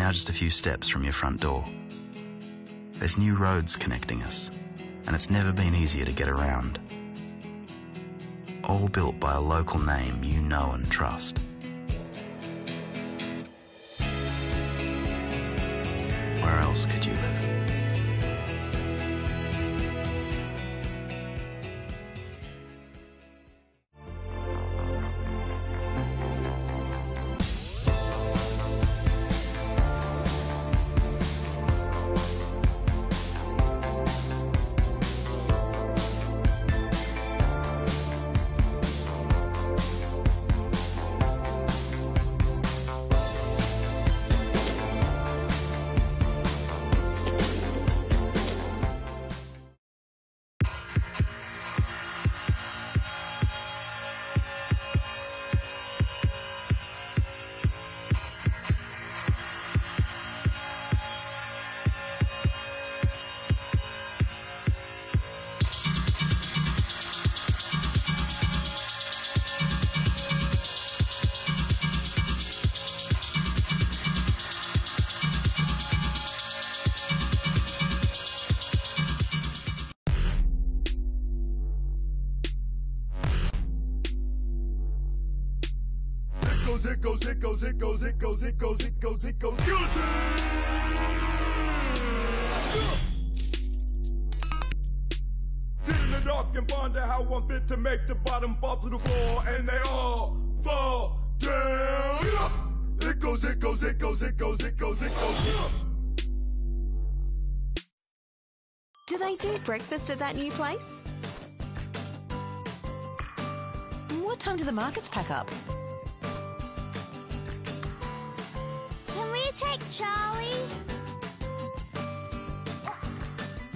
now just a few steps from your front door. There's new roads connecting us, and it's never been easier to get around. All built by a local name you know and trust. Where else could you live? It goes, guilty! Sit in the dark and ponder how I'm fit to make the bottom fall to the floor, and they all fall down. It goes. Do they do breakfast at that new place? What time do the markets pack up? Take Charlie.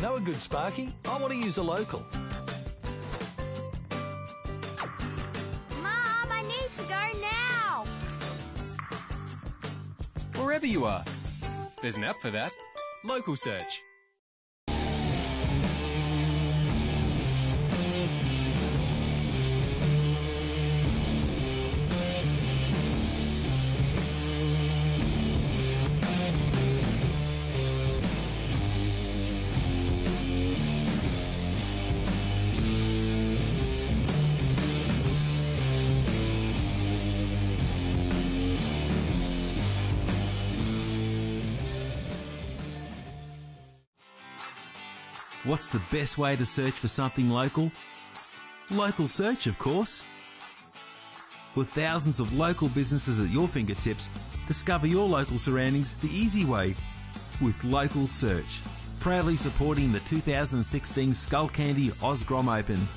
No, a good Sparky. I want to use a local. Mom, I need to go now. Wherever you are. There's an app for that. Local Search. What's the best way to search for something local? Local Search, of course. With thousands of local businesses at your fingertips, discover your local surroundings the easy way with Local Search. Proudly supporting the 2016 Skullcandy Grom Open.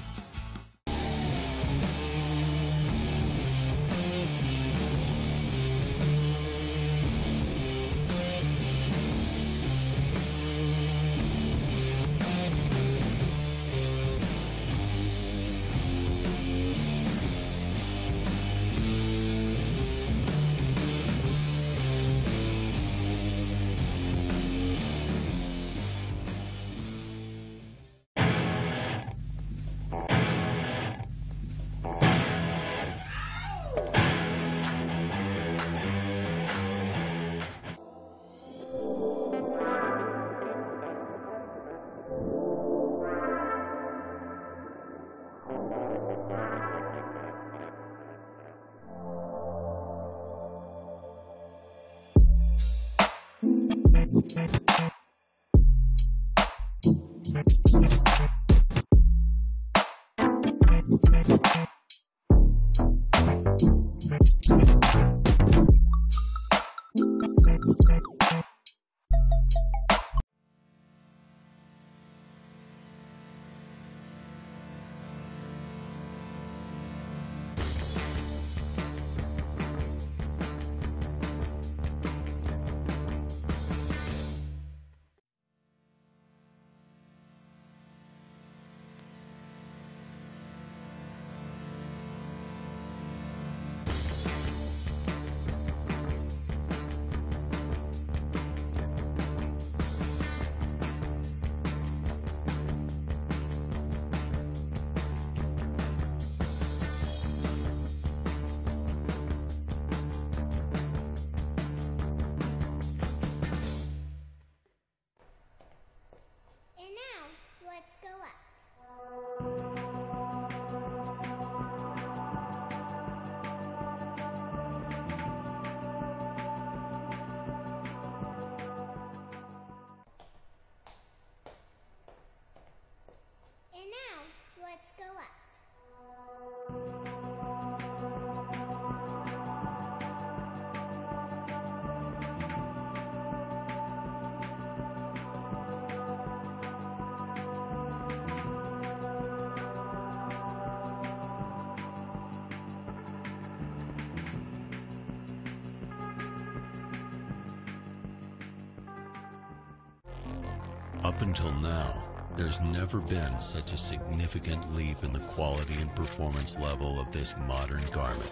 Up until now, there's never been such a significant leap in the quality and performance level of this modern garment.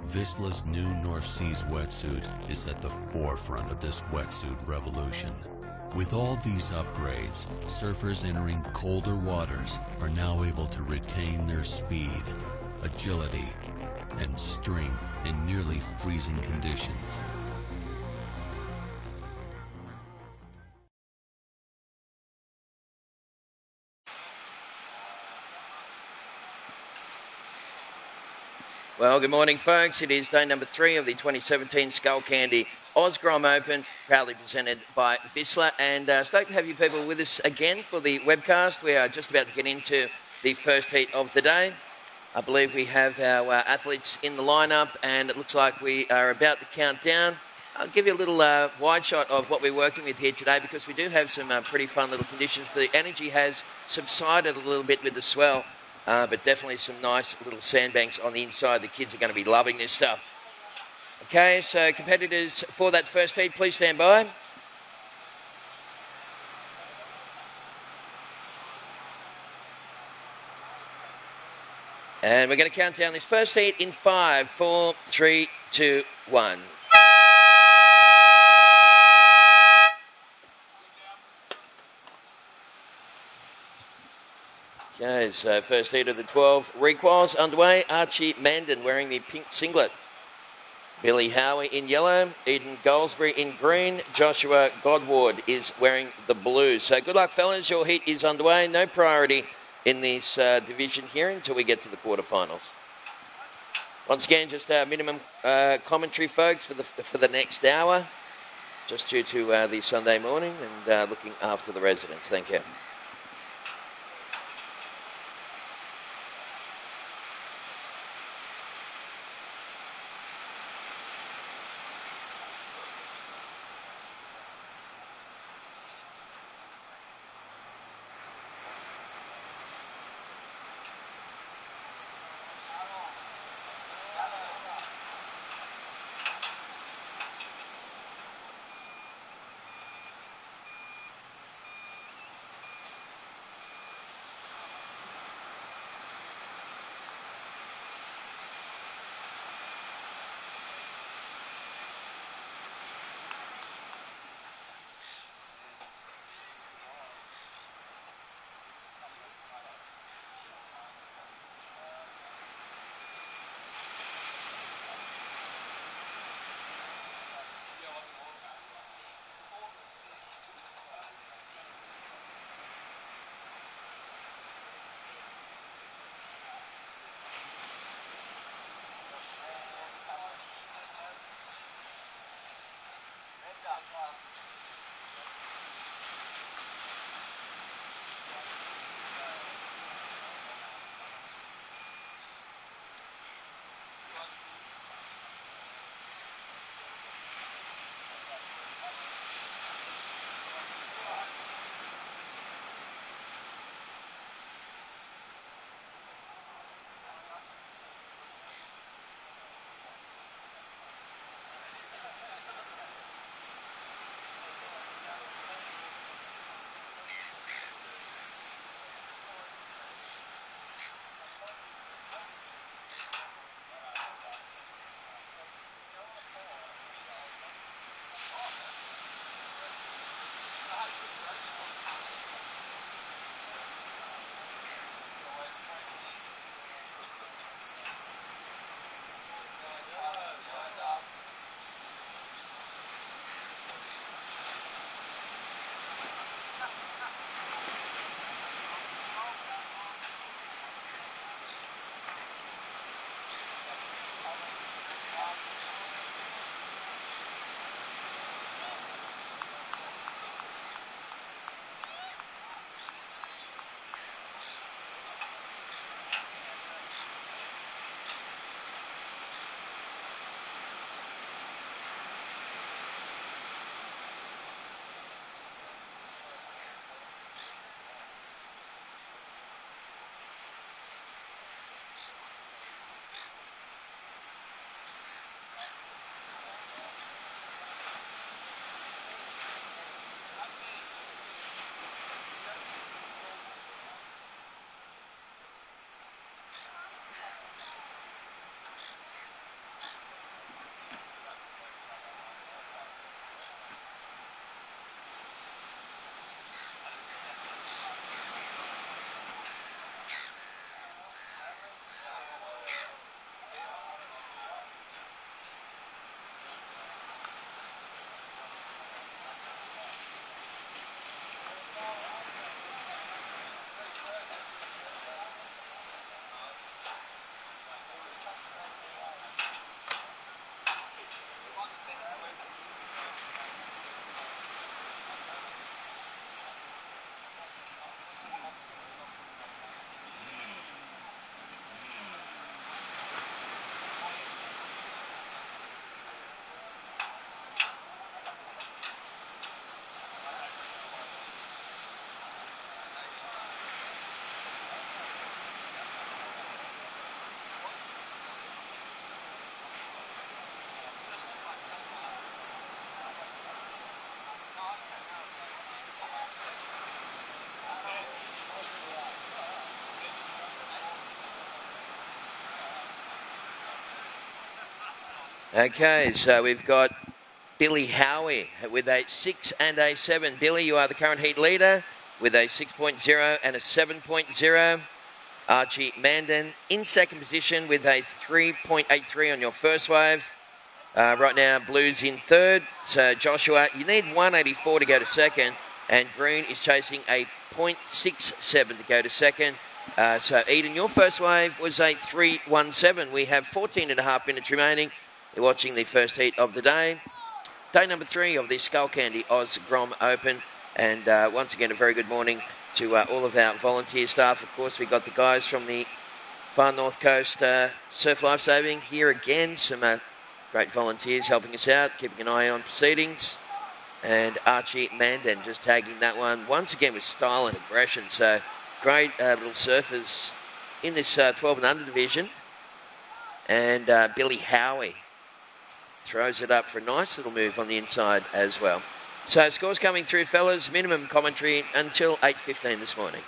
Vissla's new North Seas wetsuit is at the forefront of this wetsuit revolution. With all these upgrades, surfers entering colder waters are now able to retain their speed, agility, and strength in nearly freezing conditions. Well, good morning, folks. It is day number 3 of the 2017 Skullcandy Grom Open, proudly presented by Vissla. And stoked to have you people with us again for the webcast. We are just about to get into the first heat of the day. I believe we have our athletes in the lineup, and it looks like we are about to count down. I'll give you a little wide shot of what we're working with here today, because we do have some pretty fun little conditions. The energy has subsided a little bit with the swell. But definitely some nice little sandbanks on the inside. The kids are going to be loving this stuff. Okay, so competitors for that first heat, please stand by. And we're going to count down this first heat in 5, 4, 3, 2, 1. Okay, so first heat of the 12 recoils underway. Archie Mandan wearing the pink singlet. Billy Howie in yellow. Eden Goldsbury in green. Joshua Godward is wearing the blue. So good luck, fellas. Your heat is underway. No priority in this division here until we get to the quarterfinals. Once again, just our minimum commentary, folks, for the next hour, just due to the Sunday morning and looking after the residents. Thank you. Okay, so we've got Billy Howie with a 6 and a 7. Billy, you are the current heat leader with a 6.0 and a 7.0. Archie Mandan in second position with a 3.83 on your first wave. Right now, Blues in third. So, Joshua, you need 184 to go to second. And Green is chasing a 0.67 to go to second. So, Eden, your first wave was a 3.17. We have 14 and a half minutes remaining. You're watching the first heat of the day. Day number 3 of the Skullcandy Oz Grom Open. And once again, a very good morning to all of our volunteer staff. Of course, we've got the guys from the far north coast Surf Lifesaving here again. Some great volunteers helping us out, keeping an eye on proceedings. And Archie Mandan just tagging that one once again with style and aggression. So great little surfers in this 12 and under division. And Billy Howie throws it up for a nice little move on the inside as well. So scores coming through, fellas. Minimum commentary until 8:15 this morning.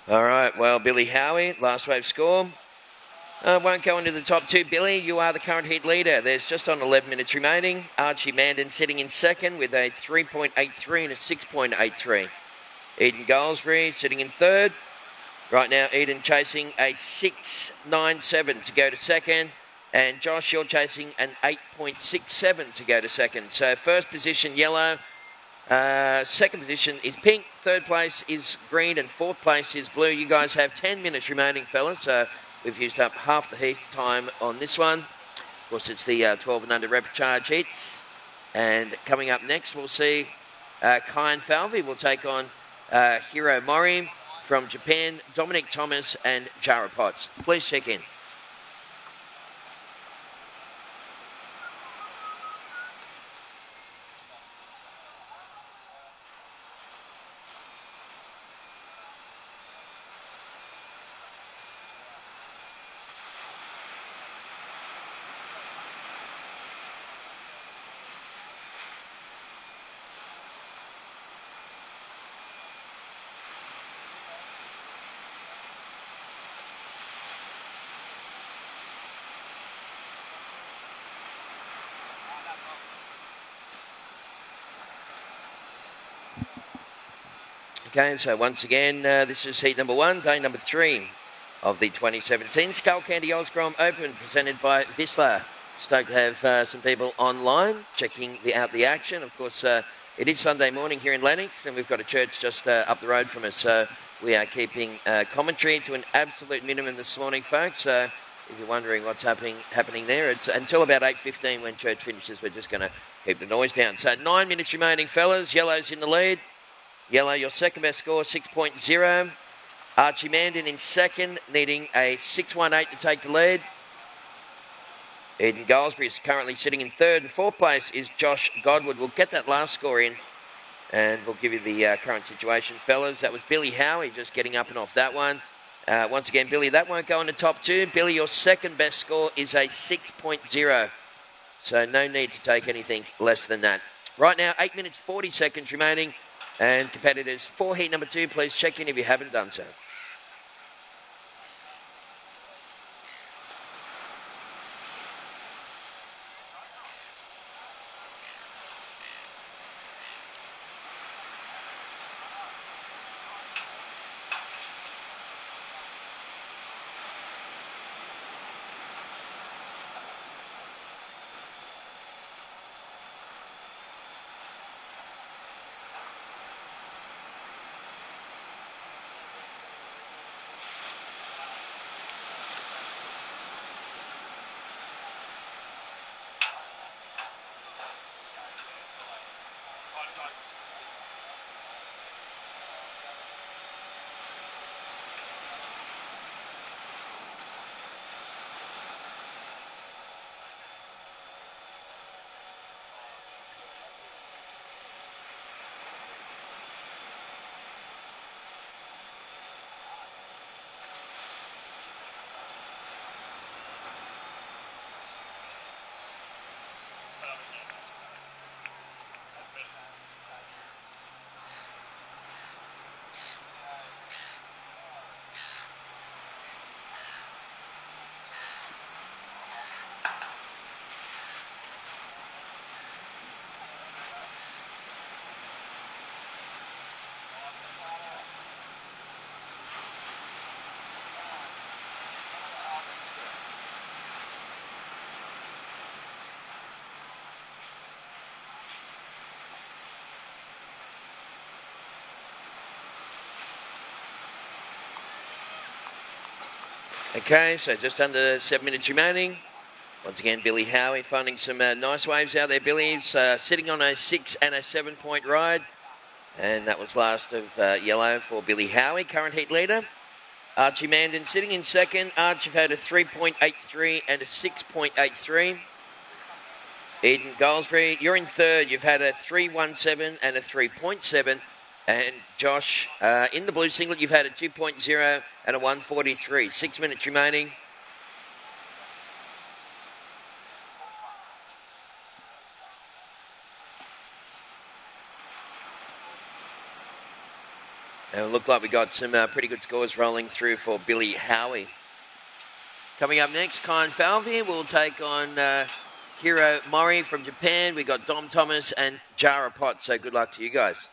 All right, well, Billy Howie, last wave score. Won't go into the top 2. Billy, you are the current heat leader. There's just on 11 minutes remaining. Archie Mandan sitting in second with a 3.83 and a 6.83. Eden Goldsbury sitting in third. Right now, Eden chasing a 6.97 to go to second. And Josh, you're chasing an 8.67 to go to second. So first position, yellow. Second position is pink. Third place is green. And fourth place is blue. You guys have 10 minutes remaining, fellas. So we've used up half the heat time on this one. Of course, it's the 12 and under repechage heats. And coming up next, we'll see Kyan Falvey will take on Hiro Mori from Japan, Dominic Thomas and Jara Potts. Please check in. Okay, so once again, this is heat number 1, day number 3 of the 2017 Skullcandy Grom Open, presented by Vissla. Stoked to have some people online checking out the action. Of course, it is Sunday morning here in Lennox, and we've got a church just up the road from us, so we are keeping commentary to an absolute minimum this morning, folks. So if you're wondering what's happening there, it's until about 8:15 when church finishes. We're just going to keep the noise down. So 9 minutes remaining, fellas. Yellow's in the lead. Yellow, your second best score, 6.0. Archie Mandan in second, needing a 6.18 to take the lead. Eden Goldsbury is currently sitting in third, and fourth place is Josh Godwood. We'll get that last score in, and we'll give you the current situation, fellas. That was Billy Howie just getting up and off that one. Once again, Billy, that won't go in the top 2. Billy, your second best score is a 6.0. So no need to take anything less than that. Right now, 8 minutes, 40 seconds remaining. And competitors for heat number 2, please check in if you haven't done so. Okay, so just under 7 minutes remaining. Once again, Billy Howie finding some nice waves out there. Billy's sitting on a 6 and a 7 point ride. And that was last of yellow for Billy Howie, current heat leader. Archie Mandan sitting in second. Archie have had a 3.83 and a 6.83. Eden Goldsbury, you're in third. You've had a 3.17 and a 3.7. And Josh, in the blue singlet, you've had a 2.0 and a 1.43. 6 minutes remaining. And it looked like we got some pretty good scores rolling through for Billy Howie. Coming up next, Kyan Falvey will take on Hiro Mori from Japan. We got Dom Thomas and Jara Potts, so good luck to you guys.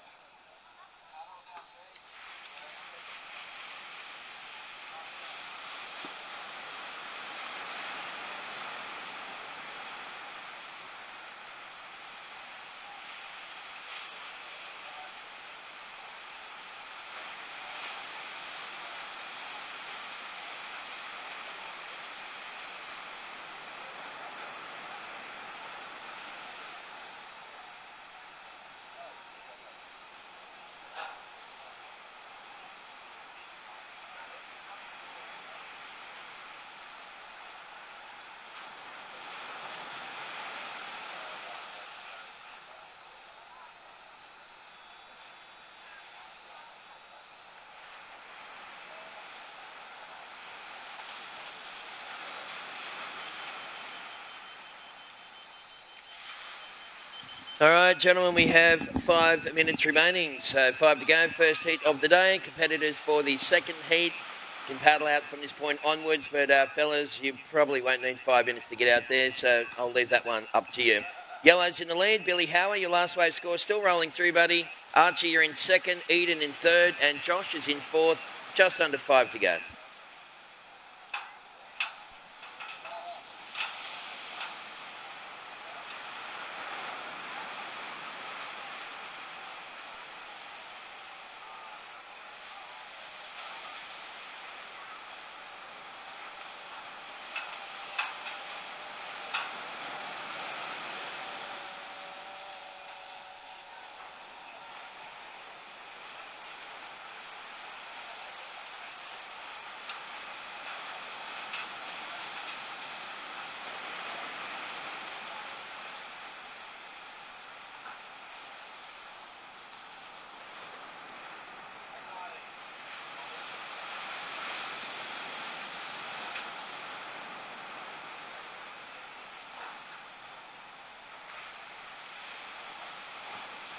All right, gentlemen, we have 5 minutes remaining, so 5 to go. First heat of the day. Competitors for the second heat can paddle out from this point onwards, but fellas, you probably won't need 5 minutes to get out there, so I'll leave that one up to you. Yellow's in the lead. Billy Howard, your last wave score still rolling through, buddy. Archie, you're in second. Eden in third. And Josh is in fourth. Just under 5 to go.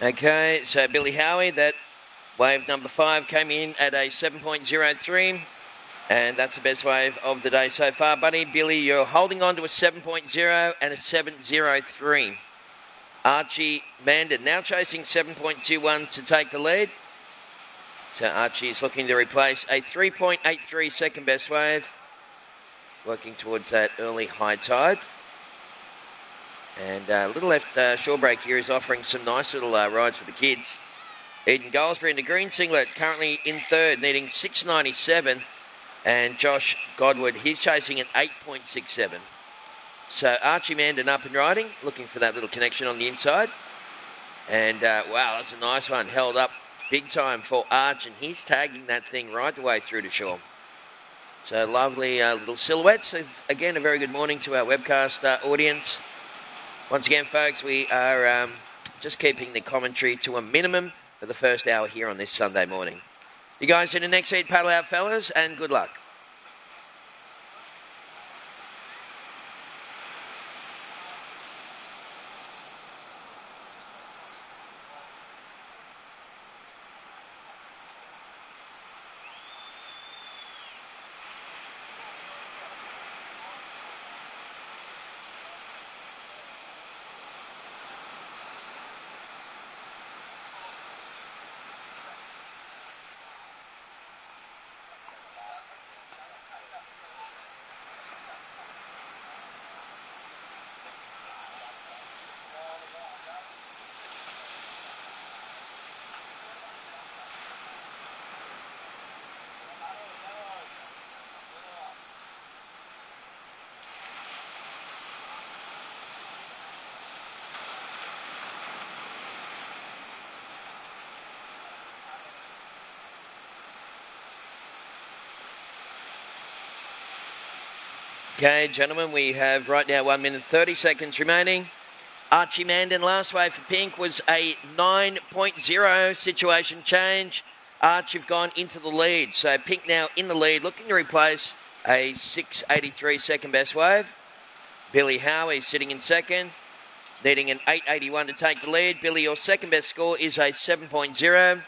Okay, so Billy Howie, that wave number 5 came in at a 7.03, and that's the best wave of the day so far, buddy. Billy, you're holding on to a 7.0 and a 7.03. Archie Mandan now chasing 7.21 to take the lead. So Archie is looking to replace a 3.83 second best wave, working towards that early high tide. And Little Left Shore Break here is offering some nice little rides for the kids. Eden Goldsbury in the green singlet, currently in third, needing 6.97. And Josh Godward, he's chasing an 8.67. So Archie Mandan up and riding, looking for that little connection on the inside. And wow, that's a nice one, held up big time for Arch, and he's tagging that thing right the way through to shore. So lovely little silhouettes. Again, a very good morning to our webcast audience. Once again, folks, we are just keeping the commentary to a minimum for the first hour here on this Sunday morning. You guys in the next heat, paddle out, fellas, and good luck. Okay, gentlemen, we have right now 1 minute 30 seconds remaining. Archie Mandan, last wave for Pink was a 9.0 situation change. Arch have gone into the lead, so Pink now in the lead, looking to replace a 6.83 second best wave. Billy Howie sitting in second, needing an 8.81 to take the lead. Billy, your second best score is a 7.0,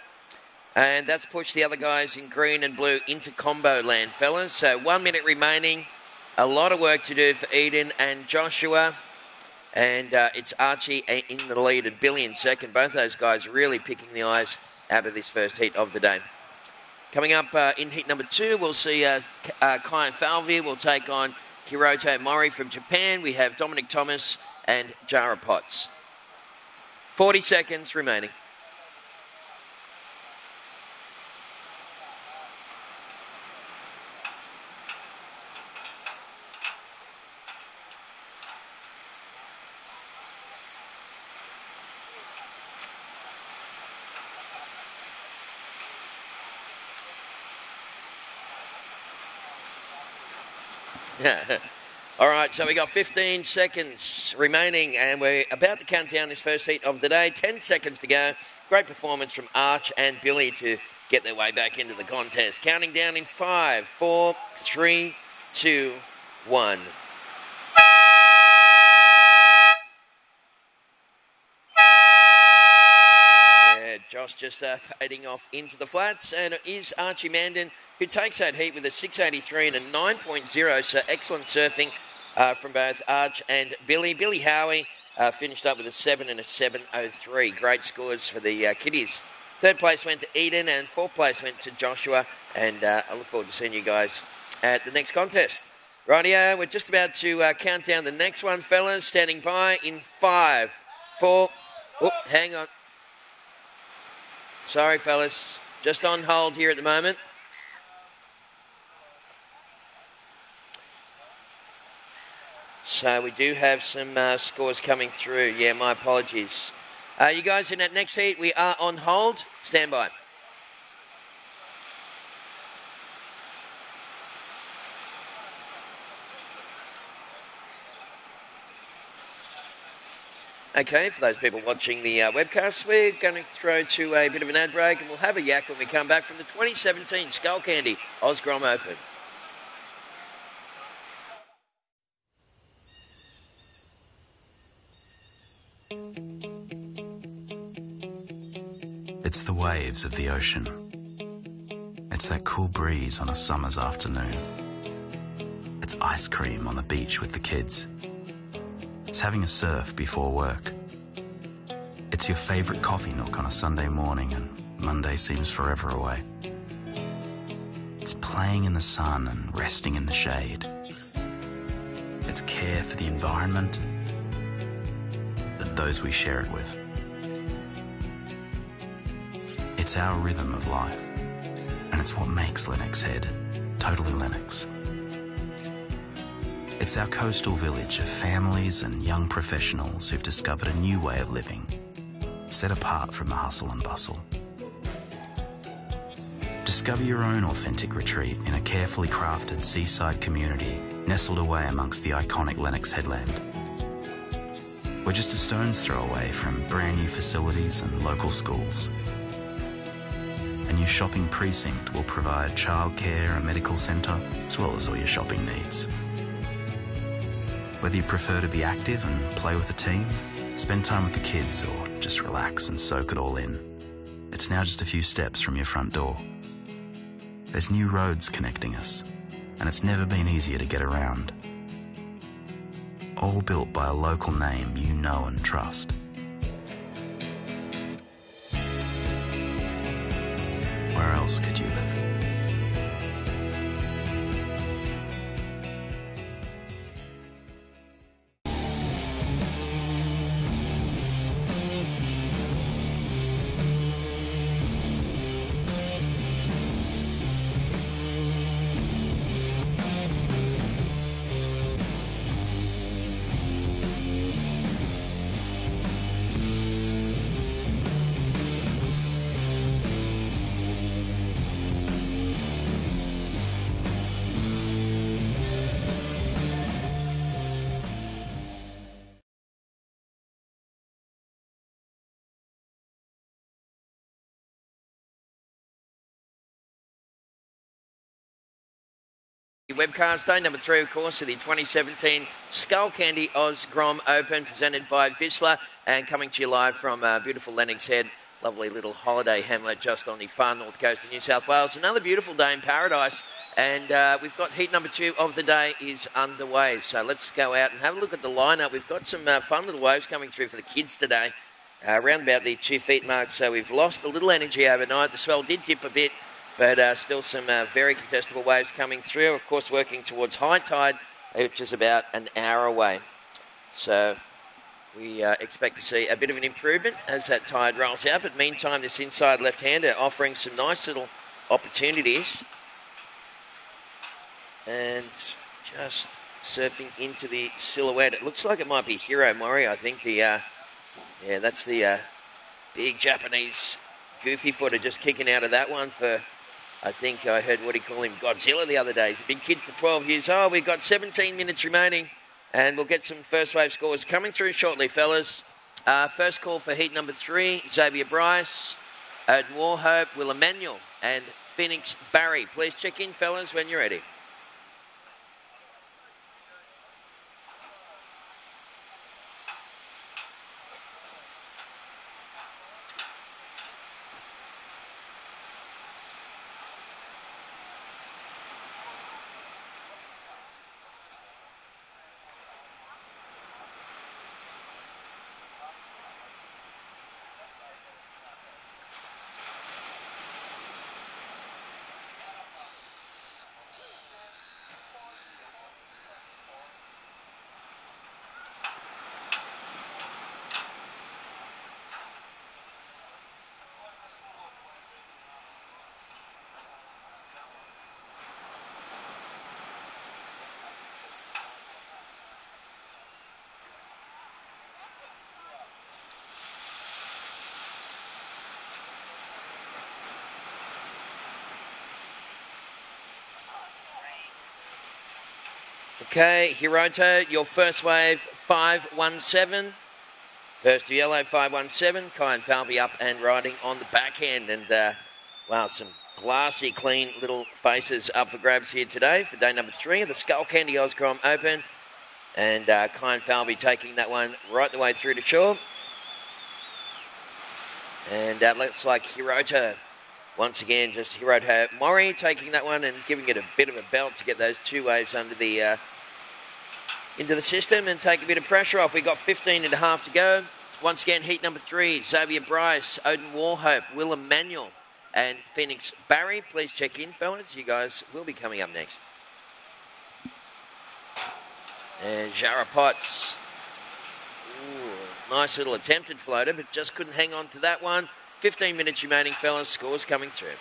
and that's pushed the other guys in green and blue into combo land, fellas. So 1 minute remaining. A lot of work to do for Eden and Joshua. And it's Archie in the lead and Billy in second. Both those guys really picking the eyes out of this first heat of the day. Coming up in heat number 2, we'll see Kyan Falvey will take on Hiroto Mori from Japan. We have Dominic Thomas and Jara Potts. 40 seconds remaining. All right, so we got 15 seconds remaining, and we're about to count down this first heat of the day. 10 seconds to go. Great performance from Arch and Billy to get their way back into the contest. Counting down in 5, 4, 3, 2, 1. Josh just fading off into the flats, and it is Archie Mandan who takes that heat with a 6.83 and a 9.0, so excellent surfing from both Arch and Billy. Billy Howie finished up with a 7 and a 7.03. Great scores for the Kiddies. Third place went to Eden, and fourth place went to Joshua. And I look forward to seeing you guys at the next contest. Rightio, we're just about to count down the next one, fellas. Standing by in 5, 4... Oh, hang on. Sorry, fellas. Just on hold here at the moment. So we do have some scores coming through. Yeah, my apologies. You guys in that next heat, we are on hold. Stand by. Okay, for those people watching the webcast, we're going to throw to a bit of an ad break, and we'll have a yak when we come back from the 2017 Skullcandy Grom Open. It's the waves of the ocean. It's that cool breeze on a summer's afternoon. It's ice cream on the beach with the kids. It's having a surf before work. It's your favourite coffee nook on a Sunday morning and Monday seems forever away. It's playing in the sun and resting in the shade. It's care for the environment and those we share it with. It's our rhythm of life, and it's what makes Lennox Head totally Lennox. It's our coastal village of families and young professionals who've discovered a new way of living, set apart from the hustle and bustle. Discover your own authentic retreat in a carefully crafted seaside community nestled away amongst the iconic Lennox headland. We're just a stone's throw away from brand new facilities and local schools. A new shopping precinct will provide childcare, a medical centre, as well as all your shopping needs. Whether you prefer to be active and play with a team, spend time with the kids, or just relax and soak it all in, it's now just a few steps from your front door. There's new roads connecting us, and it's never been easier to get around. All built by a local name you know and trust. Where else could you live? Webcast day number 3, of course, of the 2017 Skullcandy Grom Open, presented by Vissla, and coming to you live from beautiful Lennox Head, lovely little holiday hamlet just on the far north coast of New South Wales. Another beautiful day in paradise, and we've got heat number 2 of the day is underway. So let's go out and have a look at the lineup. We've got some fun little waves coming through for the kids today, around about the 2 feet mark. So we've lost a little energy overnight. The swell did dip a bit, but still some very contestable waves coming through. Of course, working towards high tide, which is about an hour away. So we expect to see a bit of an improvement as that tide rolls out. But meantime, this inside left-hander offering some nice little opportunities. And just surfing into the silhouette. It looks like it might be Hiro Mori, I think. Yeah, that's the big Japanese goofy footer just kicking out of that one for... I think I heard what he called him Godzilla the other day. He's a big kid for 12 years old. We've got 17 minutes remaining, and we'll get some first wave scores coming through shortly, fellas. First call for heat number 3, Xavier Bryce, Odin Warhope, Will Emmanuel, and Phoenix Barry. Please check in, fellas, when you're ready. Okay, Hiroto, your first wave, 517. First to yellow, 517. Kai and Falvey up and riding on the backhand. And, wow, some glassy, clean little faces up for grabs here today for day number 3 of the Skullcandy Grom Open. And Kai and Falvey taking that one right the way through to shore. And looks like Hiroto, once again, just Hiroto Mori taking that one and giving it a bit of a belt to get those 2 waves under the into the system and take a bit of pressure off. We've got 15 and a half to go. Once again, heat number 3, Xavier Bryce, Odin Warhope, Will Emmanuel, and Phoenix Barry. Please check in, fellas. You guys will be coming up next. And Jara Potts. Ooh, nice little attempted floater, but just couldn't hang on to that one. 15 minutes remaining, fellas. Scores coming through.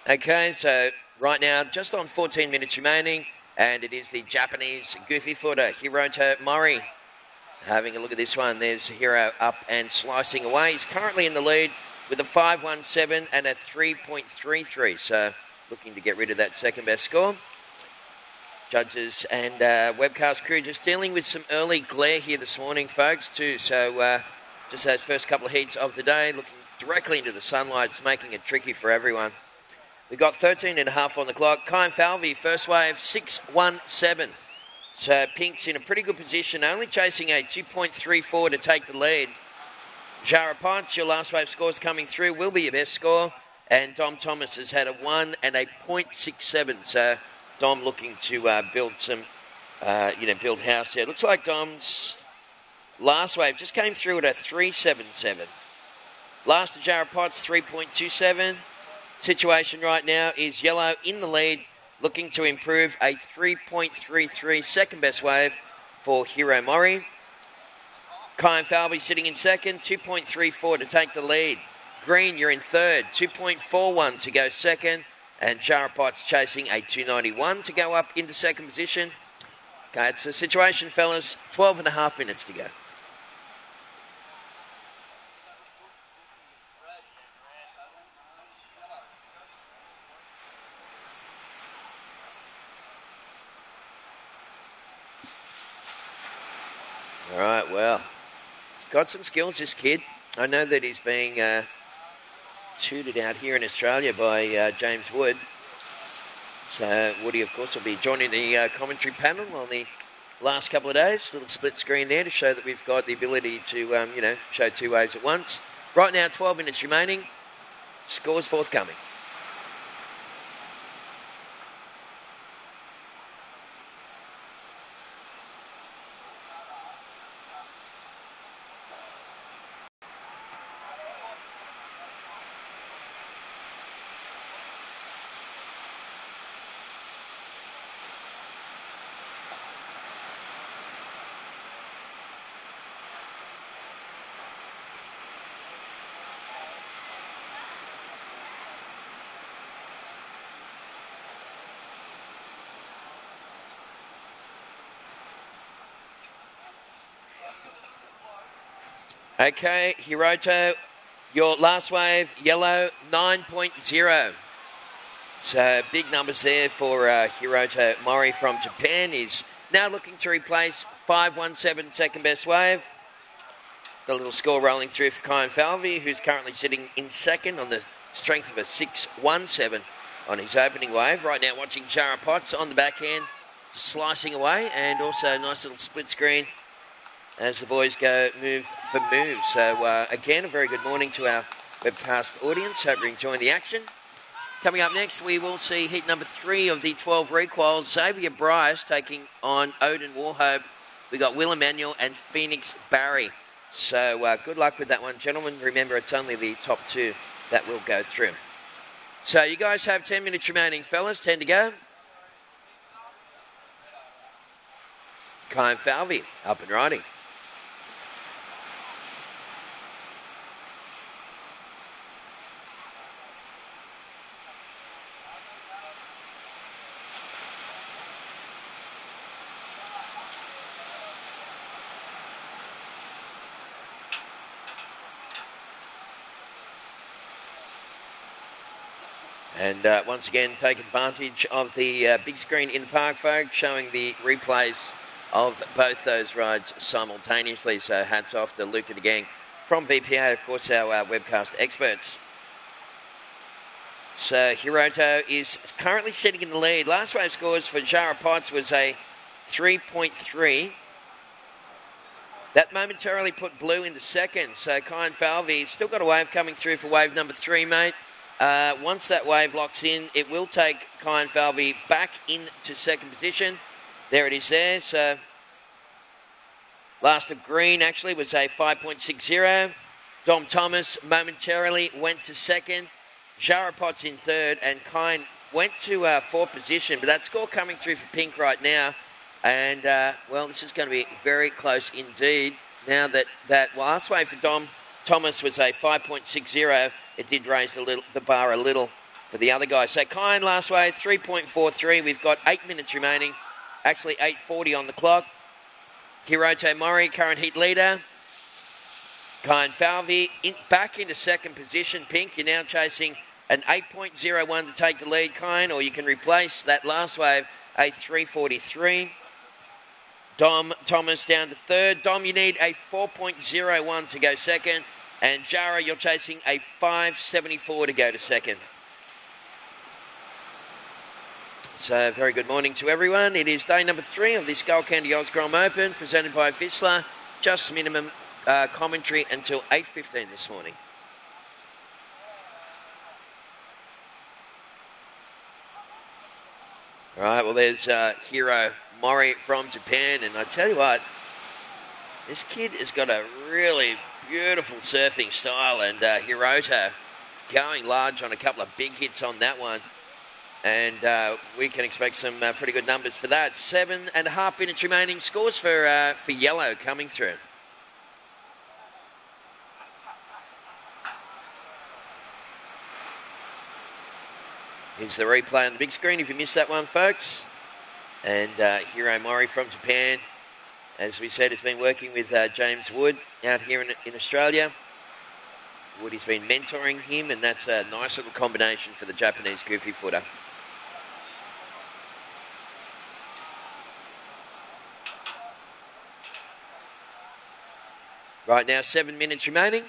Okay, so right now, just on 14 minutes remaining, and it is the Japanese goofy footer, Hiroto Mori. Having a look at this one, there's Hiro up and slicing away. He's currently in the lead with a 5.17 and a 3.33, so looking to get rid of that second best score. Judges and webcast crew just dealing with some early glare here this morning, folks, too. So just those first couple of heats of the day, looking directly into the sunlight, it's making it tricky for everyone. We've got 13 and a half on the clock. Kai and Falvey, first wave, 6.17. So Pink's in a pretty good position, only chasing a 2.34 to take the lead. Jara Potts, your last wave scores coming through, will be your best score. And Dom Thomas has had a 1 and a 0.67. So Dom looking to build some, build house there. Looks like Dom's last wave just came through at a 3.77. Last to Jara Potts, 3.27. Situation right now is yellow in the lead, looking to improve a 3.33 second best wave for Hiro Mori. Kai and Falvey sitting in second, 2.34 to take the lead. Green, you're in third, 2.41 to go second. And Jara Potts chasing a 2.91 to go up into second position. Okay, it's a situation, fellas, 12 and a half minutes to go. All right, well, he's got some skills, this kid. I know that he's being tutored out here in Australia by James Wood. So Woody, of course, will be joining the commentary panel on the last couple of days. Little split screen there to show that we've got the ability to, show 2 waves at once. Right now, 12 minutes remaining. Scores forthcoming. Okay, Hiroto, your last wave, yellow, 9.0. So big numbers there for Hiroto Mori from Japan. He's now looking to replace 5.17 second best wave. The little score rolling through for Kai and Falvey, who's currently sitting in second on the strength of a 6.17. on his opening wave. Right now watching Jara Potts on the back end, slicing away, and also a nice little split screen as the boys go move for move. So again, a very good morning to our webcast audience. Hope you're enjoying the action. Coming up next, we will see heat number 3 of the 12 requals. Xavier Bryce taking on Odin Warhope. We got Will Emmanuel and Phoenix Barry. So good luck with that one, gentlemen. Remember, it's only the top 2 that will go through. So you guys have 10 minutes remaining, fellas. 10 to go. Kyle Falvey up and riding. And once again, take advantage of the big screen in the park, folks, showing the replays of both those rides simultaneously. So hats off to Luke and the gang from VPA, of course, our webcast experts. So Hiroto is currently sitting in the lead. Last wave scores for Jara Potts was a 3.3. That momentarily put Blue into second. So Kyan Falvey still got a wave coming through for wave number 3, mate. Once that wave locks in, it will take Kyan Falvey back into second position. There it is there. So last of green actually was a 5.60. Dom Thomas momentarily went to second. Jara Potts in third, and Kyan went to fourth position. But that score coming through for pink right now. And, well, this is going to be very close indeed. Now that last wave for Dom Thomas was a 5.60. It did raise the bar a little for the other guy. So Kyan last wave, 3.43. We've got 8 minutes remaining. Actually, 8:40 on the clock. Hiroto Mori, current heat leader. Kyan Falvey back into second position. Pink, you're now chasing an 8.01 to take the lead, Kyan, or you can replace that last wave, a 3.43. Dom Thomas down to third. Dom, you need a 4.01 to go second. And Jara, you're chasing a 5.74 to go to second. So, very good morning to everyone. It is day number 3 of the Skullcandy Oz Grom Open, presented by Vissla. Just minimum commentary until 8:15 this morning. All right, well, there's Hiro Mori from Japan. And I tell you what, this kid has got a really beautiful surfing style. And Hiroto going large on a couple of big hits on that one. And we can expect some pretty good numbers for that. 7.5 minutes remaining. Scores for yellow coming through. Here's the replay on the big screen if you missed that one, folks. And Hiro Mori from Japan, as we said, has been working with James Wood out here in Australia. Woody's been mentoring him, and that's a nice little combination for the Japanese goofy footer. Right now, 7 minutes remaining.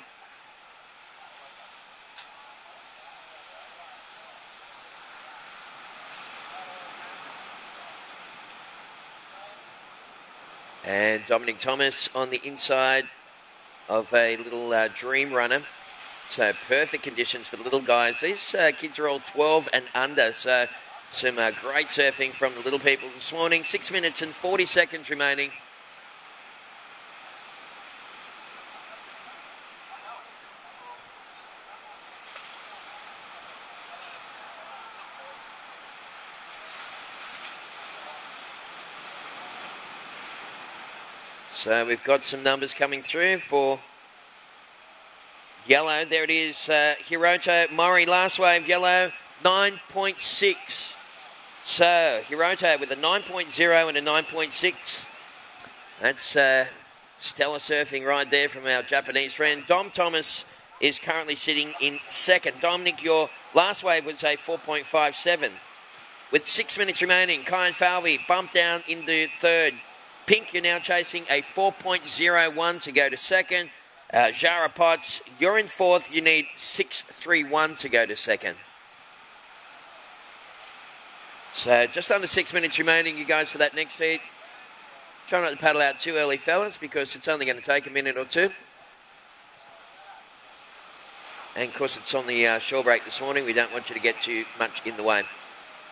And Dominic Thomas on the inside of a little dream runner. So perfect conditions for the little guys. These kids are all 12 and under. So some great surfing from the little people this morning. 6 minutes and 40 seconds remaining. So we've got some numbers coming through for yellow. There it is, Hiroto Mori, last wave, yellow, 9.6. So Hiroto with a 9.0 and a 9.6. That's stellar surfing right there from our Japanese friend. Dom Thomas is currently sitting in second. Dominic, your last wave was a 4.57. With 6 minutes remaining, Kyan Falvey bumped down into third. Pink, you're now chasing a 4.01 to go to second. Jara Potts, you're in fourth. You need 6.31 to go to second. So just under 6 minutes remaining, you guys, for that next heat. Try not to paddle out too early, fellas, because it's only going to take a minute or two. And, of course, it's on the shore break this morning. We don't want you to get too much in the way.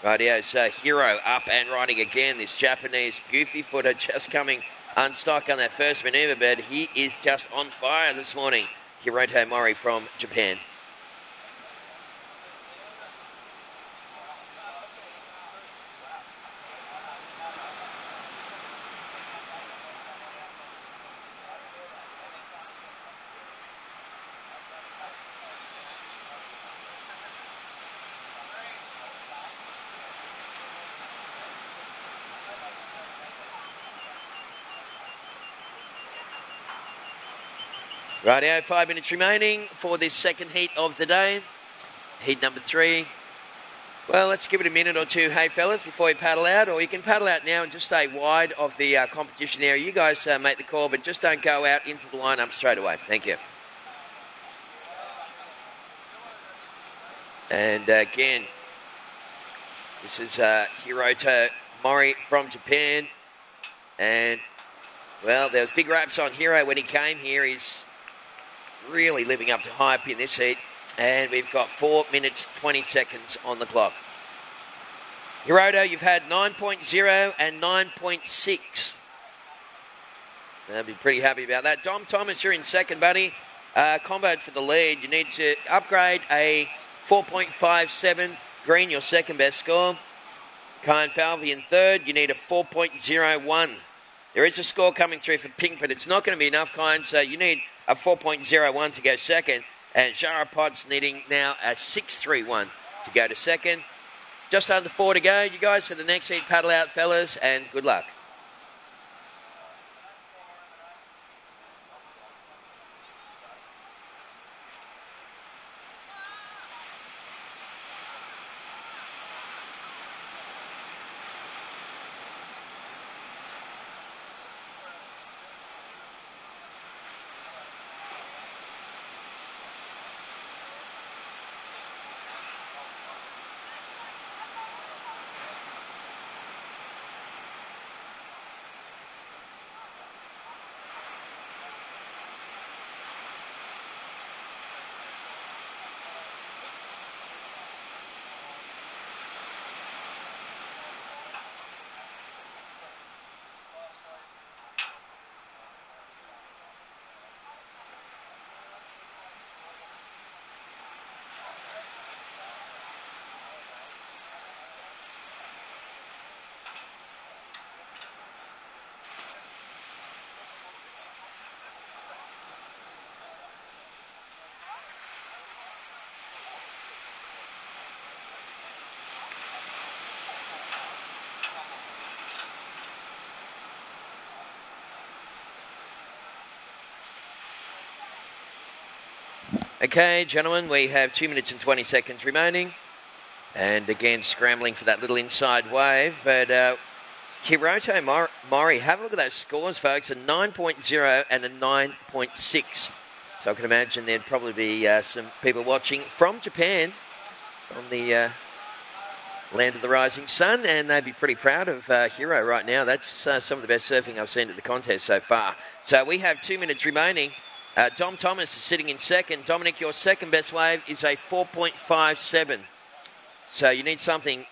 Rightio, so Hero up and riding again. This Japanese goofy footer just coming unstuck on that first manoeuvre, but he is just on fire this morning. Hiroto Mori from Japan. Rightio, 5 minutes remaining for this second heat of the day. Heat number 3. Well, let's give it a minute or two, hey, fellas, before you paddle out. Or you can paddle out now and just stay wide of the competition area. You guys make the call, but just don't go out into the lineup straight away. Thank you. And again, this is Hiroto Mori from Japan. And, well, there was big raps on Hiro when he came here. He's really living up to hype in this heat. And we've got 4 minutes, 20 seconds on the clock. Hiroto, you've had 9.0 and 9.6. I'll be pretty happy about that. Dom Thomas, you're in second, buddy. Comboed for the lead. You need to upgrade a 4.57. Green, your second best score. Kyan Falvey in third. You need a 4.01. There is a score coming through for Pink, but it's not going to be enough, Kyan, so you need a 4.01 to go second. And Jara Pod's needing now a 6.31 to go to second. Just under 4 to go. You guys for the next heat, paddle out, fellas, and good luck. Okay, gentlemen, we have 2 minutes and 20 seconds remaining. And again, scrambling for that little inside wave. But Hiroto Mori, have a look at those scores, folks. A 9.0 and a 9.6. So I can imagine there'd probably be some people watching from Japan, from the land of the rising sun. And they'd be pretty proud of Hiro right now. That's some of the best surfing I've seen at the contest so far. So we have 2 minutes remaining. Dom Thomas is sitting in second. Dominic, your second best wave is a 4.57. So you need something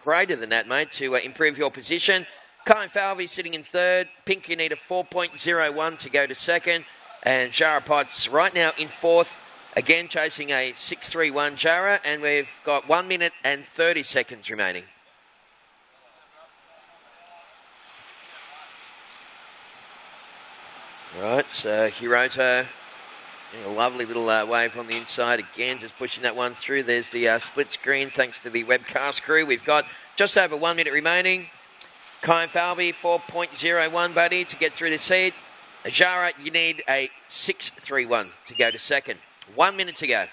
greater than that, mate, to improve your position. Kyan Falvey sitting in third. Pink, you need a 4.01 to go to second. And Jara Potts right now in fourth. Again, chasing a 6.31 Jara. And we've got 1 minute and 30 seconds remaining. Right, so Hiroto, a lovely little wave on the inside. Again, just pushing that one through. There's the split screen thanks to the webcast crew. We've got just over 1 minute remaining. Kyan Falvey, 4.01, buddy, to get through this heat. Jara, you need a 6.31 to go to second. 1 minute to go.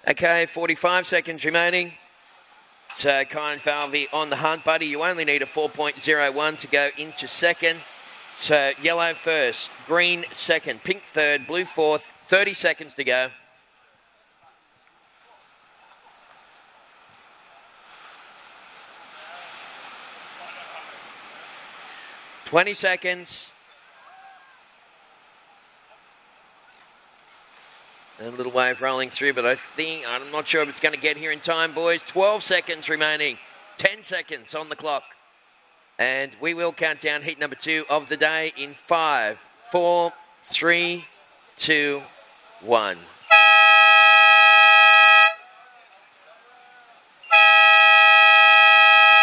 Okay, 45 seconds remaining. So Kyan Falvey on the hunt, buddy. You only need a 4.01 to go into second. So yellow first, green second, pink third, blue fourth. 30 seconds to go. $20 seconds. And a little wave rolling through, but I'm not sure if it's going to get here in time, boys. 12 seconds remaining. 10 seconds on the clock. And we will count down heat number 2 of the day in 5, 4, 3, 2, 1.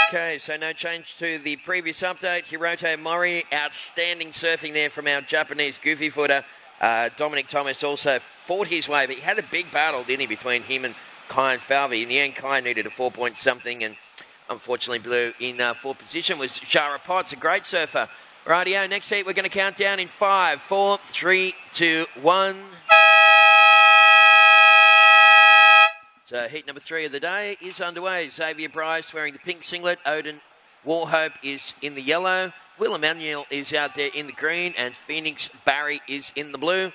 Okay, so no change to the previous update. Hiroto Mori, outstanding surfing there from our Japanese goofy footer. Dominic Thomas also fought his way, but he had a big battle, didn't he, between him and Kyan Falvey. In the end, Kyan needed a 4-point-something, and unfortunately blew in fourth position was Shara Potts, a great surfer. Rightio, next heat we're going to count down in 5, 4, 3, 2, 1. So heat number 3 of the day is underway. Xavier Bryce wearing the pink singlet. Odin Warhope is in the yellow. Will Emmanuel is out there in the green, and Phoenix Barry is in the blue.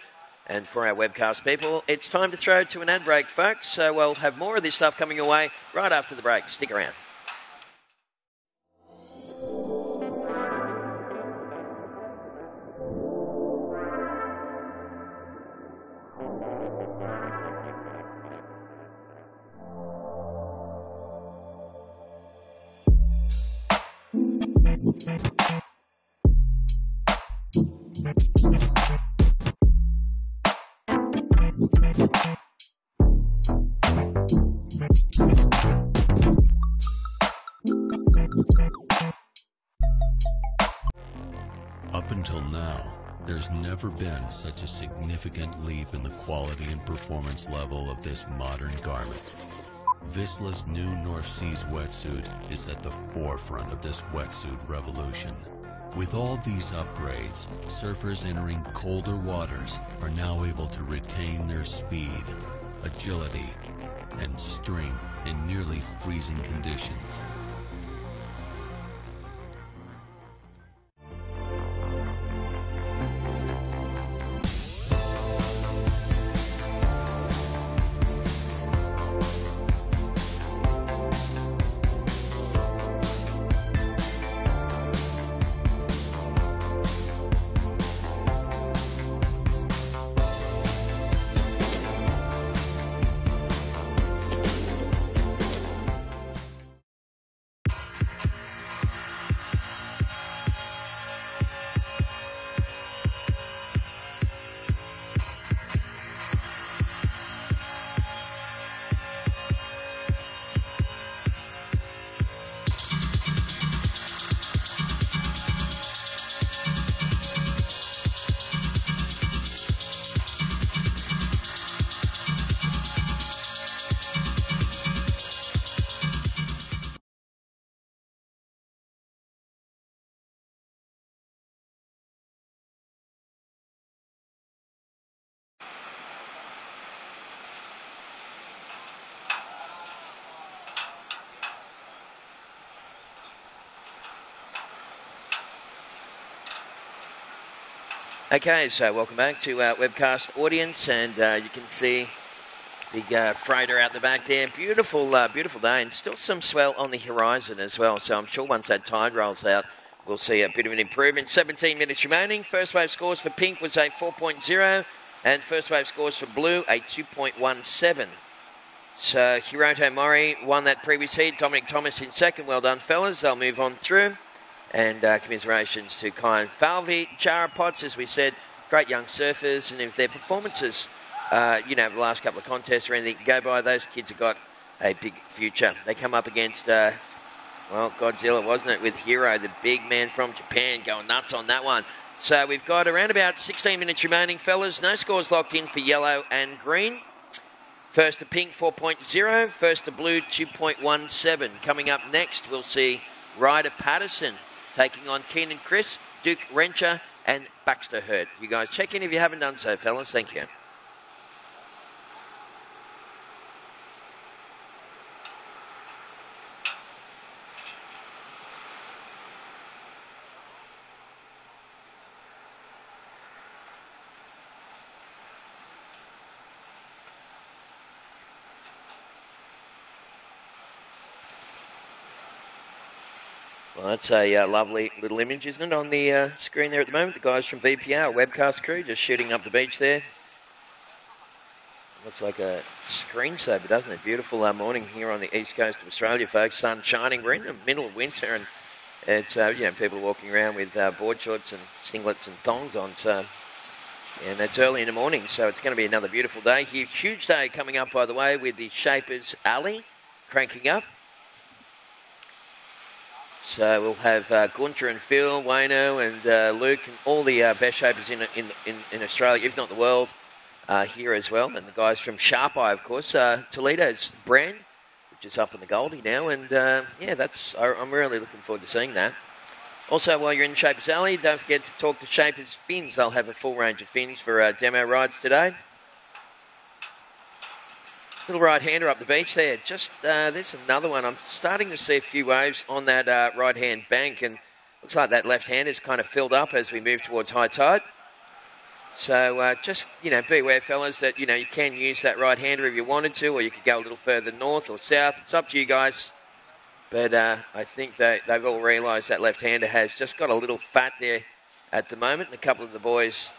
And for our webcast people, it's time to throw to an ad break, folks. So we'll have more of this stuff coming your way right after the break. Stick around. Up until now, there's never been such a significant leap in the quality and performance level of this modern garment. Vissla's new North Seas wetsuit is at the forefront of this wetsuit revolution. With all these upgrades, surfers entering colder waters are now able to retain their speed, agility, and strength in nearly freezing conditions. Okay, so welcome back to our webcast audience, and you can see big freighter out the back there. Beautiful, beautiful day, and still some swell on the horizon as well. So I'm sure once that tide rolls out, we'll see a bit of an improvement. 17 minutes remaining. First wave scores for pink was a 4.0, and first wave scores for blue a 2.17. So Hiroto Mori won that previous heat. Dominic Thomas in second. Well done, fellas. They'll move on through. And commiserations to Kyan Falvey. Chara Potts, as we said, great young surfers, and if their performances, the last couple of contests or anything go by, those kids have got a big future. They come up against, Godzilla, wasn't it, with Hiro, the big man from Japan, going nuts on that one. So we've got around about 16 minutes remaining, fellas. No scores locked in for yellow and green. First to pink, 4.0. First to blue, 2.17. Coming up next, we'll see Ryder Patterson taking on Keenan Crisp, Duke Rencher, and Baxter Hurt. You guys check in if you haven't done so, fellas. Thank you. Well, that's a lovely little image, isn't it, on the screen there at the moment? The guys from VPR, webcast crew, just shooting up the beach there. Looks like a screensaver, doesn't it? Beautiful morning here on the east coast of Australia, folks. Sun shining. We're in the middle of winter, and it's people walking around with board shorts and singlets and thongs on. So, and it's early in the morning, so it's going to be another beautiful day. Huge day coming up, by the way, with the Shapers Alley cranking up. So we'll have Gunter and Phil, Wayno and Luke and all the best shapers in Australia, if not the world, here as well. And the guys from Sharp Eye, of course, Toledo's brand, which is up in the Goldie now. And I'm really looking forward to seeing that. Also, while you're in Shapers Alley, don't forget to talk to Shapers Fins. They'll have a full range of fins for demo rides today. Little right-hander up the beach there. Just there's another one. I'm starting to see a few waves on that right-hand bank, and looks like that left-hand is kind of filled up as we move towards high tide. So just, be aware, fellas, that, you can use that right-hander if you wanted to, or you could go a little further north or south. It's up to you guys. But I think they've all realised that left-hander has just got a little fat there at the moment, and a couple of the boys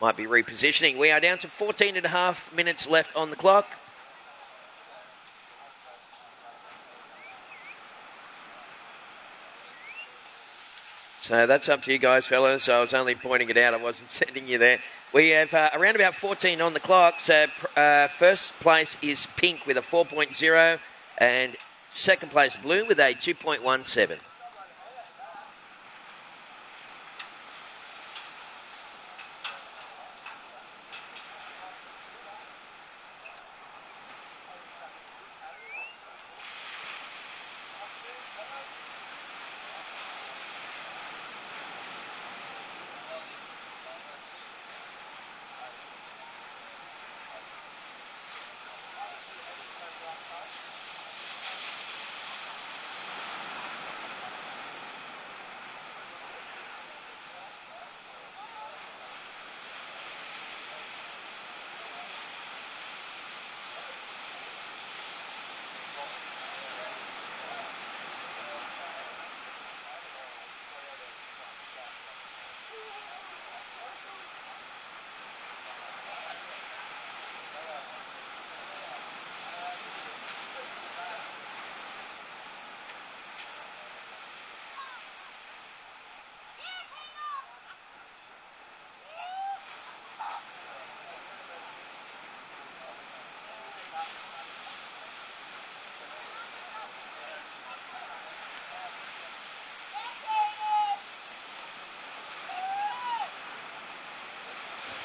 might be repositioning. We are down to 14 and a half minutes left on the clock. So that's up to you guys, fellas. I was only pointing it out. I wasn't sending you there. We have around about 14 on the clock. So first place is Pink with a 4.0 and second place Blue with a 2.17.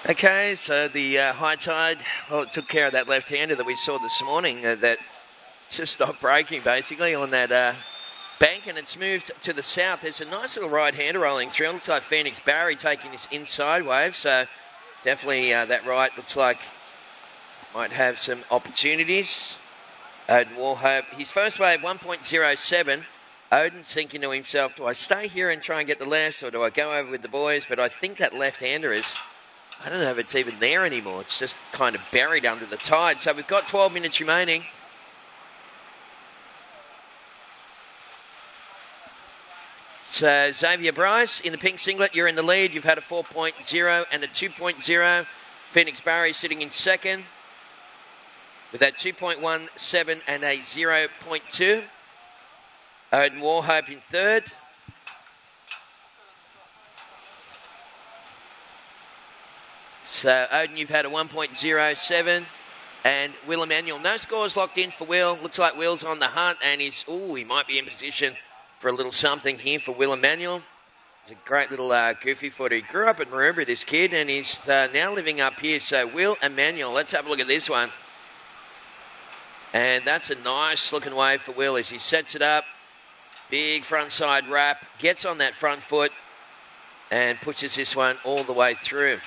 Okay, so the high tide, it took care of that left-hander that we saw this morning that just stopped braking, basically, on that bank, and it's moved to the south. There's a nice little right-hander rolling through. It looks like Phoenix Barry taking this inside wave, so definitely that right looks like might have some opportunities. Odin Warhope, his first wave, 1.07. Odin's thinking to himself, do I stay here and try and get the left, or do I go over with the boys? But I think that left-hander is... I don't know if it's even there anymore. It's just kind of buried under the tide. So we've got 12 minutes remaining. So Xavier Bryce in the pink singlet, you're in the lead. You've had a 4.0 and a 2.0. Phoenix Barry sitting in second with that 2.17 and a 0.2. Odin Warhope in third. So, Odin, you've had a 1.07. And Will Emmanuel, no scores locked in for Will. Looks like Will's on the hunt, and he might be in position for a little something here for Will Emmanuel. He's a great little goofy footer. He grew up in Maroubra, this kid, and he's now living up here. So, Will Emmanuel, let's have a look at this one. And that's a nice looking wave for Will as he sets it up. Big front side wrap, gets on that front foot, and pushes this one all the way through.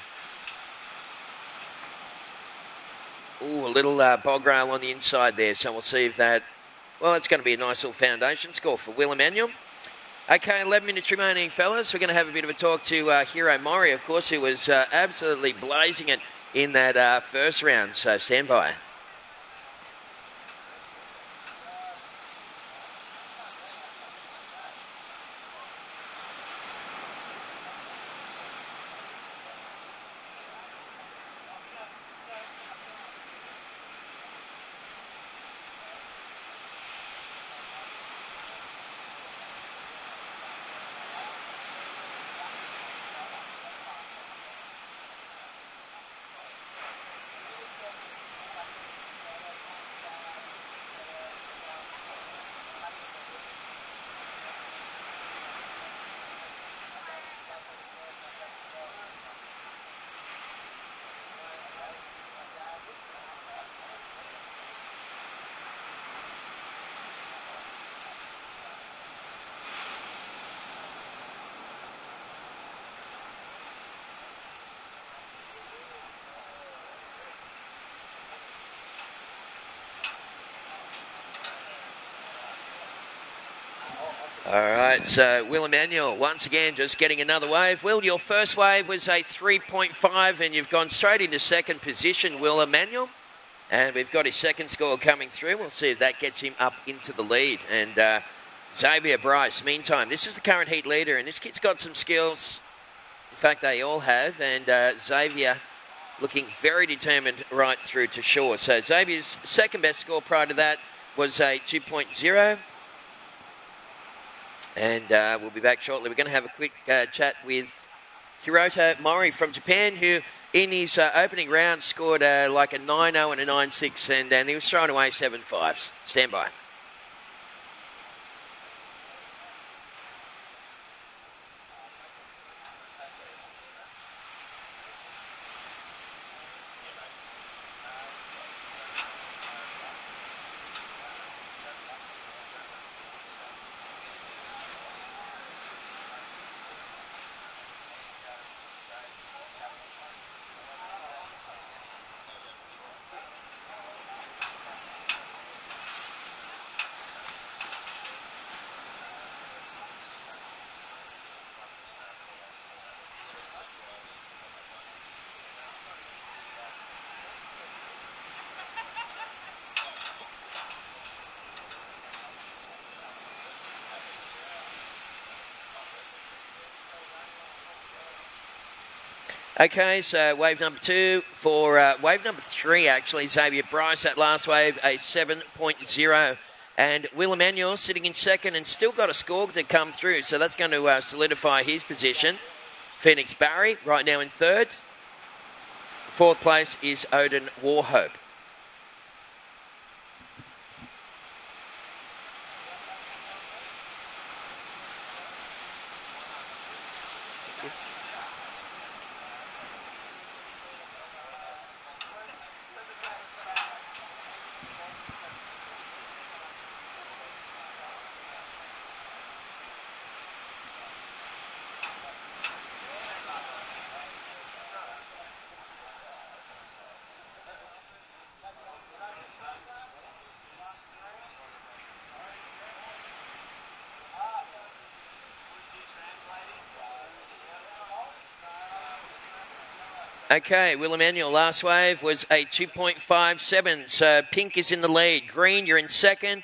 Ooh, a little bog rail on the inside there, so we'll see if that... Well, it's going to be a nice little foundation score for Will Emmanuel. Okay, 11 minutes remaining, fellas. We're going to have a bit of a talk to Hero Mori, of course, who was absolutely blazing it in that first round, so stand by. All right, so Will Emmanuel, once again, just getting another wave. Will, your first wave was a 3.5, and you've gone straight into second position, Will Emmanuel. And we've got his second score coming through. We'll see if that gets him up into the lead. And Xavier Bryce, meantime, this is the current heat leader, and this kid's got some skills. In fact, they all have. And Xavier looking very determined right through to shore. So Xavier's second best score prior to that was a 2.0. And we'll be back shortly. We're going to have a quick chat with Hiroto Mori from Japan, who in his opening round scored like a 9-0 and a 9-6, and he was throwing away 7-5s. Stand by. Okay, so wave number 2 for wave number 3, actually, Xavier Bryce, that last wave, a 7.0. And Will Emmanuel sitting in second and still got a score to come through, so that's going to solidify his position. Phoenix Barry right now in third. Fourth place is Odin Warhope. Okay, Will Emmanuel, last wave was a 2.57, so pink is in the lead. Green, you're in second.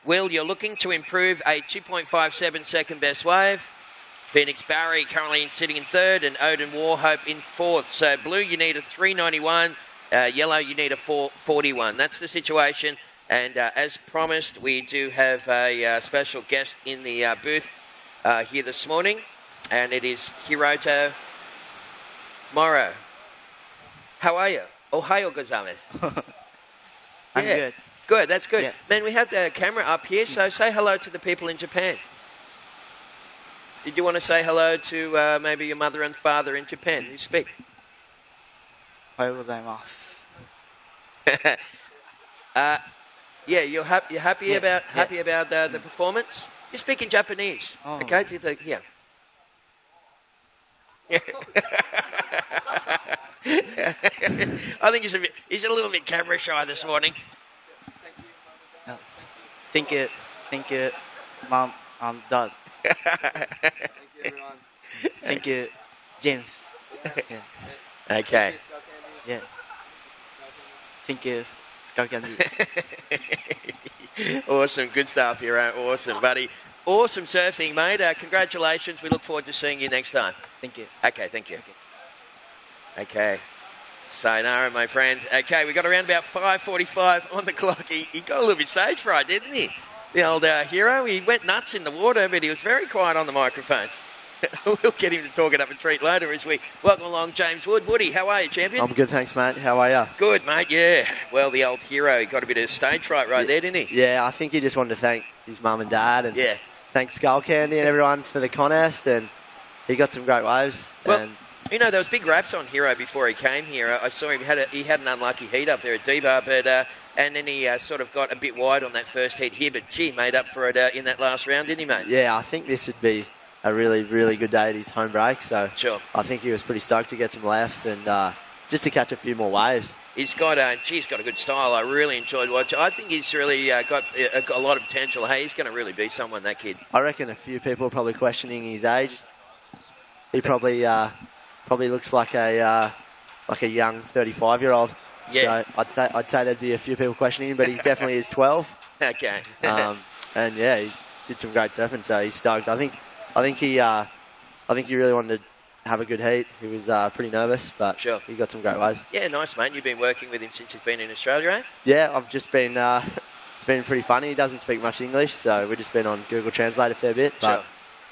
Will, you're looking to improve a 2.57 second best wave. Phoenix Barry currently sitting in third, and Odin Warhope in fourth. So blue, you need a 391. Yellow, you need a 441. That's the situation. And as promised, we do have a special guest in the booth here this morning, and it is Hiroto Moro. How are you? Ohayo gozaimasu. I'm good. Good, that's good. Yeah. Man, we have the camera up here, so say hello to the people in Japan. Did you want to say hello to maybe your mother and father in Japan? You speak. Ohayo gozaimasu. Yeah, you're happy about the performance? You speak in Japanese. Oh. Okay? Yeah. I think he's a little bit camera shy this morning. Thank you, Mom, Dad. Thank you, everyone. Thank you, James. Yeah. Okay. Yeah. Thank you, Skullcandy. Awesome, good stuff here. Awesome, buddy. Awesome surfing, mate. Congratulations. We look forward to seeing you next time. Thank you. Okay, thank you. Okay. Sayonara, my friend. Okay, we got around about 5:45 on the clock. He got a little bit stage fright, didn't he? The old hero. He went nuts in the water, but he was very quiet on the microphone. We'll get him to talk it up a treat later as we welcome along James Wood. Woody, how are you, champion? I'm good, thanks, mate. How are you? Good, mate, yeah. Well, the old hero, he got a bit of stage fright right there, didn't he? Yeah, I think he just wanted to thank his mum and dad and yeah. thank Skullcandy and everyone for the contest, and he got some great waves. Well, and you know, there was big raps on Hero before he came here. I saw him, he had an unlucky heat up there at D-Bar, but and then he sort of got a bit wide on that first heat here, but gee, made up for it in that last round, didn't he, mate? Yeah, I think this would be a really, really good day at his home break, so sure. I think he was pretty stoked to get some lefts and just to catch a few more waves. He's got a good style. I really enjoyed watching. I think he's really got a lot of potential. Hey, he's going to really be someone, that kid. I reckon a few people are probably questioning his age. He probably looks like a young 35-year-old. Yeah. So I'd say there'd be a few people questioning him, but he definitely is 12. Okay. And yeah, he did some great surfing, so he's stoked. I think he really wanted to have a good heat. He was pretty nervous, but sure. He got some great waves. Yeah, nice, mate. You've been working with him since he's been in Australia, eh? Yeah, I've just been. It's been pretty funny. He doesn't speak much English, so we've just been on Google Translate a fair bit. But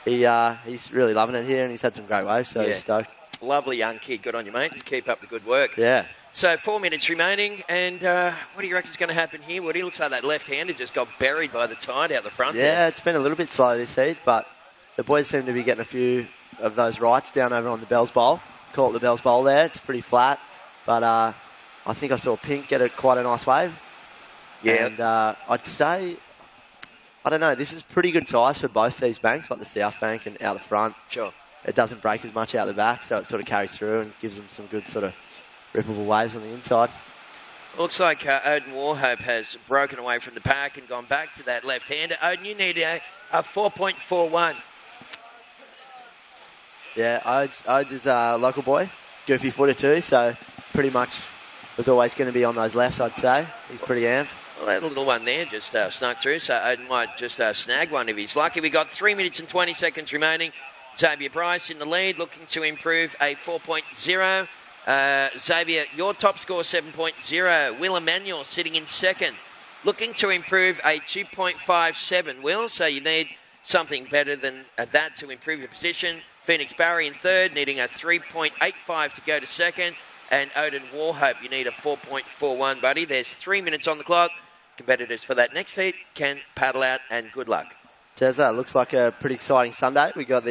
he's really loving it here, and he's had some great waves, so he's stoked. Lovely young kid. Good on you, mate. Keep up the good work. Yeah. So 4 minutes remaining, and what do you reckon is going to happen here, Woody? Looks like that left-hander just got buried by the tide out the front there. Yeah, it's been a little bit slow this heat, but the boys seem to be getting a few of those rights down over on the Bells Bowl. Call it the Bells Bowl there. It's pretty flat, but I think I saw Pink get quite a nice wave. Yeah. And I'd say, I don't know, this is pretty good size for both these banks, like the South Bank and out the front. Sure. It doesn't break as much out the back, so it sort of carries through and gives them some good sort of rippable waves on the inside. Looks like Odin Warhope has broken away from the pack and gone back to that left-hander. Odin, you need a 4.41. Yeah, Odes is a local boy, goofy footer too, so pretty much was always going to be on those lefts, I'd say. He's pretty amped. Well, that little one there just snuck through, so Odin might just snag one if he's lucky. We've got 3 minutes and 20 seconds remaining. Xavier Bryce in the lead, looking to improve a 4.0. Xavier, your top score 7.0. Will Emmanuel sitting in second, looking to improve a 2.57. Will, so you need something better than that to improve your position. Phoenix Barry in third, needing a 3.85 to go to second. And Odin Warhope, you need a 4.41, buddy. There's 3 minutes on the clock. Competitors for that next heat can paddle out, and good luck. Tezza, looks like a pretty exciting Sunday. We got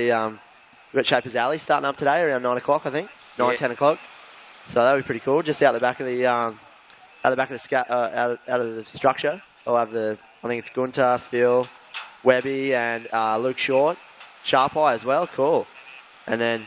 Shapers Alley starting up today around 9 o'clock, I think. 10 o'clock. So that'll be pretty cool. Just out the back of the out of the structure, I'll have I think it's Gunter, Phil, Webby, and Luke Short, Sharp Eye as well. Cool. And then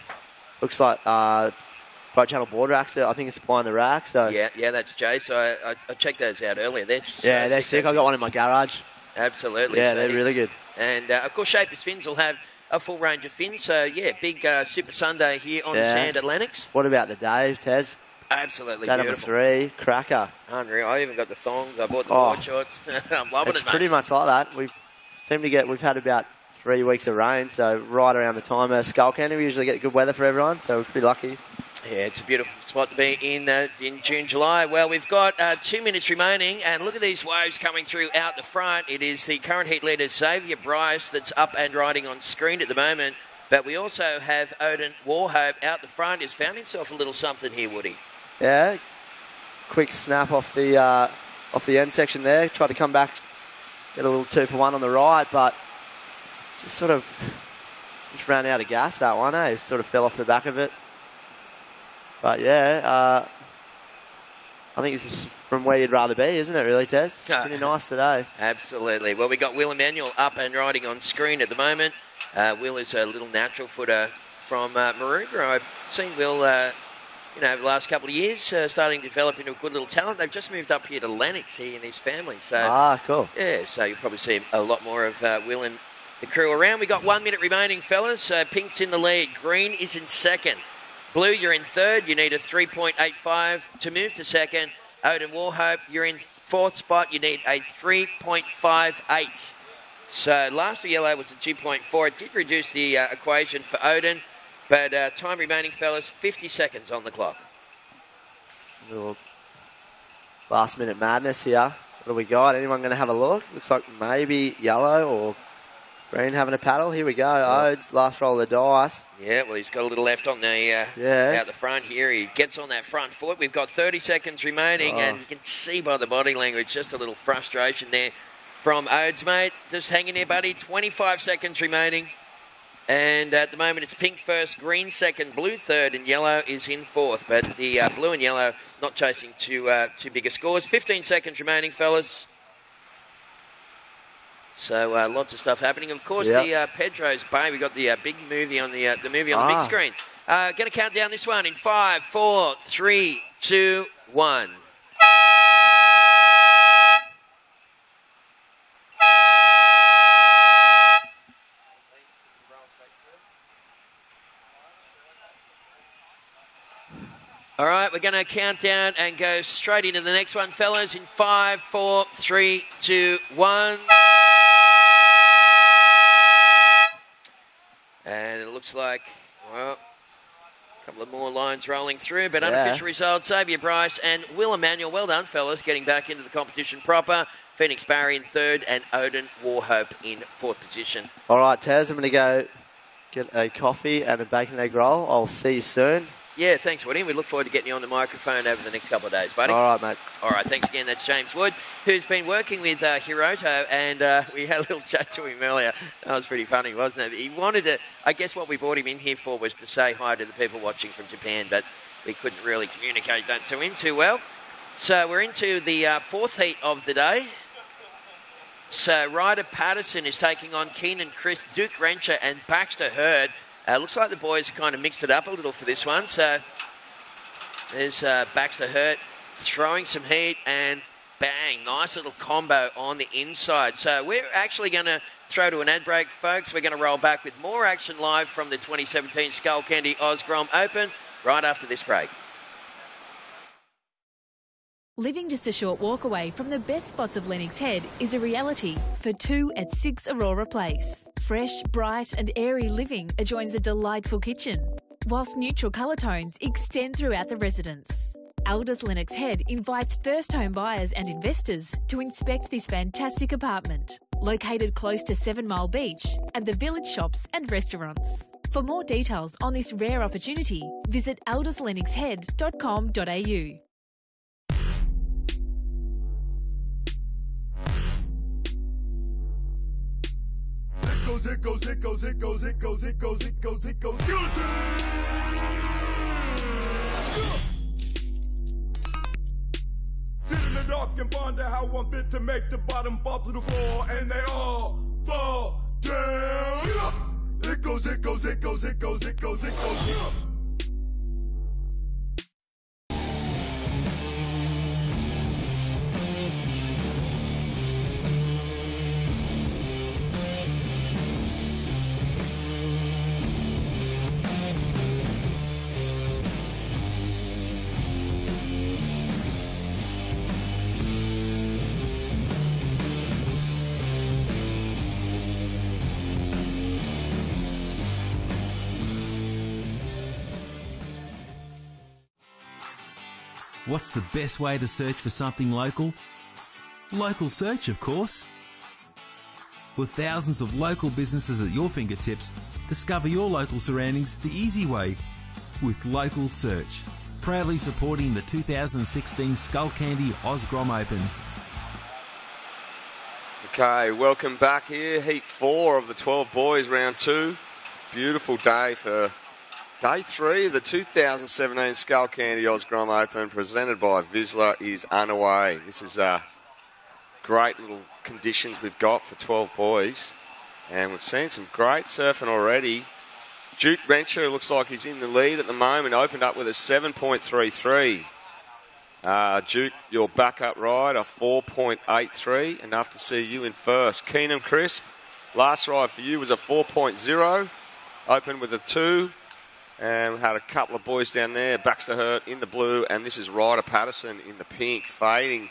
looks like Boat Channel board racks. I think it's supplying the rack. So yeah, that's Jay. So I checked those out earlier. They're sick. I got one in my garage. Absolutely. Yeah, so they're really good. And, of course, Shapers Fins will have a full range of fins. So, yeah, big Super Sunday here on the sand at Lennox. What about the day, Tez? Absolutely day beautiful. Number 3, cracker. Unreal. I even got the thongs. I bought the board shorts. I'm loving it, mate. It's pretty much like that. We've had about 3 weeks of rain, so right around the time of Skullcandy, we usually get good weather for everyone, so we're pretty lucky. Yeah, it's a beautiful spot to be in June, July. Well, we've got 2 minutes remaining, and look at these waves coming through out the front. It is the current heat leader, Xavier Bryce, that's up and riding on screen at the moment. But we also have Odin Warhope out the front. He's found himself a little something here, Woody. Yeah, quick snap off the end section there. Tried to come back, get a little 2 for 1 on the right, but just ran out of gas, that one, eh? Sort of fell off the back of it. But yeah, I think this is from where you'd rather be, isn't it, really, Tez? It's pretty nice today. Absolutely. Well, we got Will Emmanuel up and riding on screen at the moment. Will is a little natural footer from Maroondah. I've seen Will, over the last couple of years, starting to develop into a good little talent. They've just moved up here to Lennox, he and his family. So, cool. Yeah, so you'll probably see a lot more of Will and the crew around. We got 1 minute remaining, fellas. Pink's in the lead. Green is in second. Blue, you're in third. You need a 3.85 to move to second. Odin Warhope, you're in fourth spot. You need a 3.58. So last for yellow was a 2.4. It did reduce the equation for Odin. But time remaining, fellas, 50 seconds on the clock. A little last minute madness here. What do we got? Anyone going to have a look? Looks like maybe yellow or green having a paddle. Here we go. Odes, last roll of the dice. Yeah, well, he's got a little left on the out the front here. He gets on that front foot. We've got 30 seconds remaining, and you can see by the body language just a little frustration there from Odes, mate. Just hanging there, buddy. 25 seconds remaining. And at the moment, it's pink first, green second, blue third, and yellow is in fourth. But the blue and yellow not chasing too bigger scores. 15 seconds remaining, fellas. So lots of stuff happening. Of course, the Pedro's Bay. We got the big movie on the movie on the big screen. Going to count down this one in 5, 4, 3, 2, 1. right, we're going to count down and go straight into the next one, fellas, in 5, 4, 3, 2, 1. And it looks like, well, a couple of more lines rolling through, but unofficial results, Xavier Bryce and Will Emmanuel. Well done, fellas, getting back into the competition proper. Phoenix Barry in third and Odin Warhope in fourth position. All right, Taz, I'm going to go get a coffee and a bacon egg roll. I'll see you soon. Yeah, thanks, Woody. We look forward to getting you on the microphone over the next couple of days, buddy. All right, mate. All right, thanks again. That's James Wood, who's been working with Hiroto, and we had a little chat to him earlier. That was pretty funny, wasn't it? He wanted to, I guess what we brought him in here for was to say hi to the people watching from Japan, but we couldn't really communicate that to him too well. So we're into the fourth heat of the day. So Ryder Patterson is taking on Keenan Crisp, Duke Rencher and Baxter Hurd. Looks like the boys kind of mixed it up a little for this one. So there's Baxter Hurd throwing some heat and bang, nice little combo on the inside. So we're actually going to throw to an ad break, folks. We're going to roll back with more action live from the 2017 Skullcandy Grom Open right after this break. Living just a short walk away from the best spots of Lennox Head is a reality for 2 at 6 Aurora Place. Fresh, bright and airy living adjoins a delightful kitchen, whilst neutral colour tones extend throughout the residence. Elders Lennox Head invites first home buyers and investors to inspect this fantastic apartment, located close to 7 Mile Beach and the village shops and restaurants. For more details on this rare opportunity, visit elderslennoxhead.com.au. It goes, it goes, it goes, it goes, it goes, it goes, it goes, guilty! Sit in the dark and ponder how one bit to make the bottom fall to the floor, and they all fall down. It goes, it goes, it goes, it goes, it goes, it goes. What's the best way to search for something local? Local search, of course. With thousands of local businesses at your fingertips, discover your local surroundings the easy way with Local Search. Proudly supporting the 2016 Skullcandy Grom Open. Okay, welcome back here. Heat 4 of the 12 boys, round 2. Beautiful day for Day 3 of the 2017 Skullcandy Grom Open, presented by Vizsla, is underway. This is great little conditions we've got for 12 boys. And we've seen some great surfing already. Duke Rencher looks like he's in the lead at the moment, opened up with a 7.33. Duke, your backup ride, a 4.83, enough to see you in first. Keenan Crisp, last ride for you was a 4.0, opened with a 2. And we had a couple of boys down there, Baxter Hurt in the blue, and this is Ryder Patterson in the pink, fading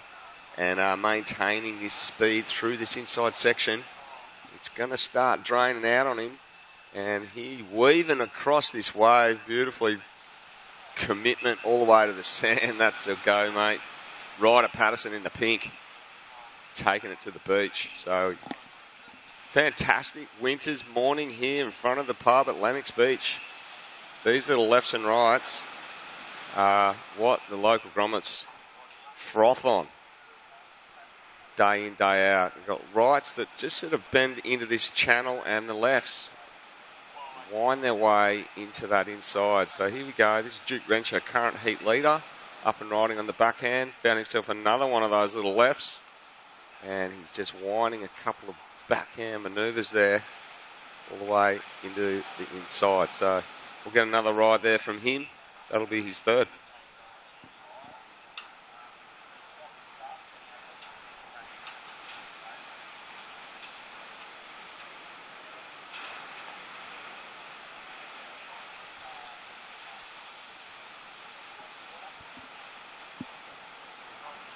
and maintaining his speed through this inside section. It's going to start draining out on him, and he weaving across this wave beautifully. Commitment all the way to the sand. That's a go, mate. Ryder Patterson in the pink, taking it to the beach. So fantastic winter's morning here in front of the pub at Lennox Beach. These little lefts and rights are what the local grommets froth on day in, day out. We've got rights that just sort of bend into this channel, and the lefts wind their way into that inside. So here we go. This is Duke Rencher, current heat leader, up and riding on the backhand. Found himself another one of those little lefts, and he's just winding a couple of backhand manoeuvres there all the way into the inside. So we'll get another ride there from him. That'll be his third.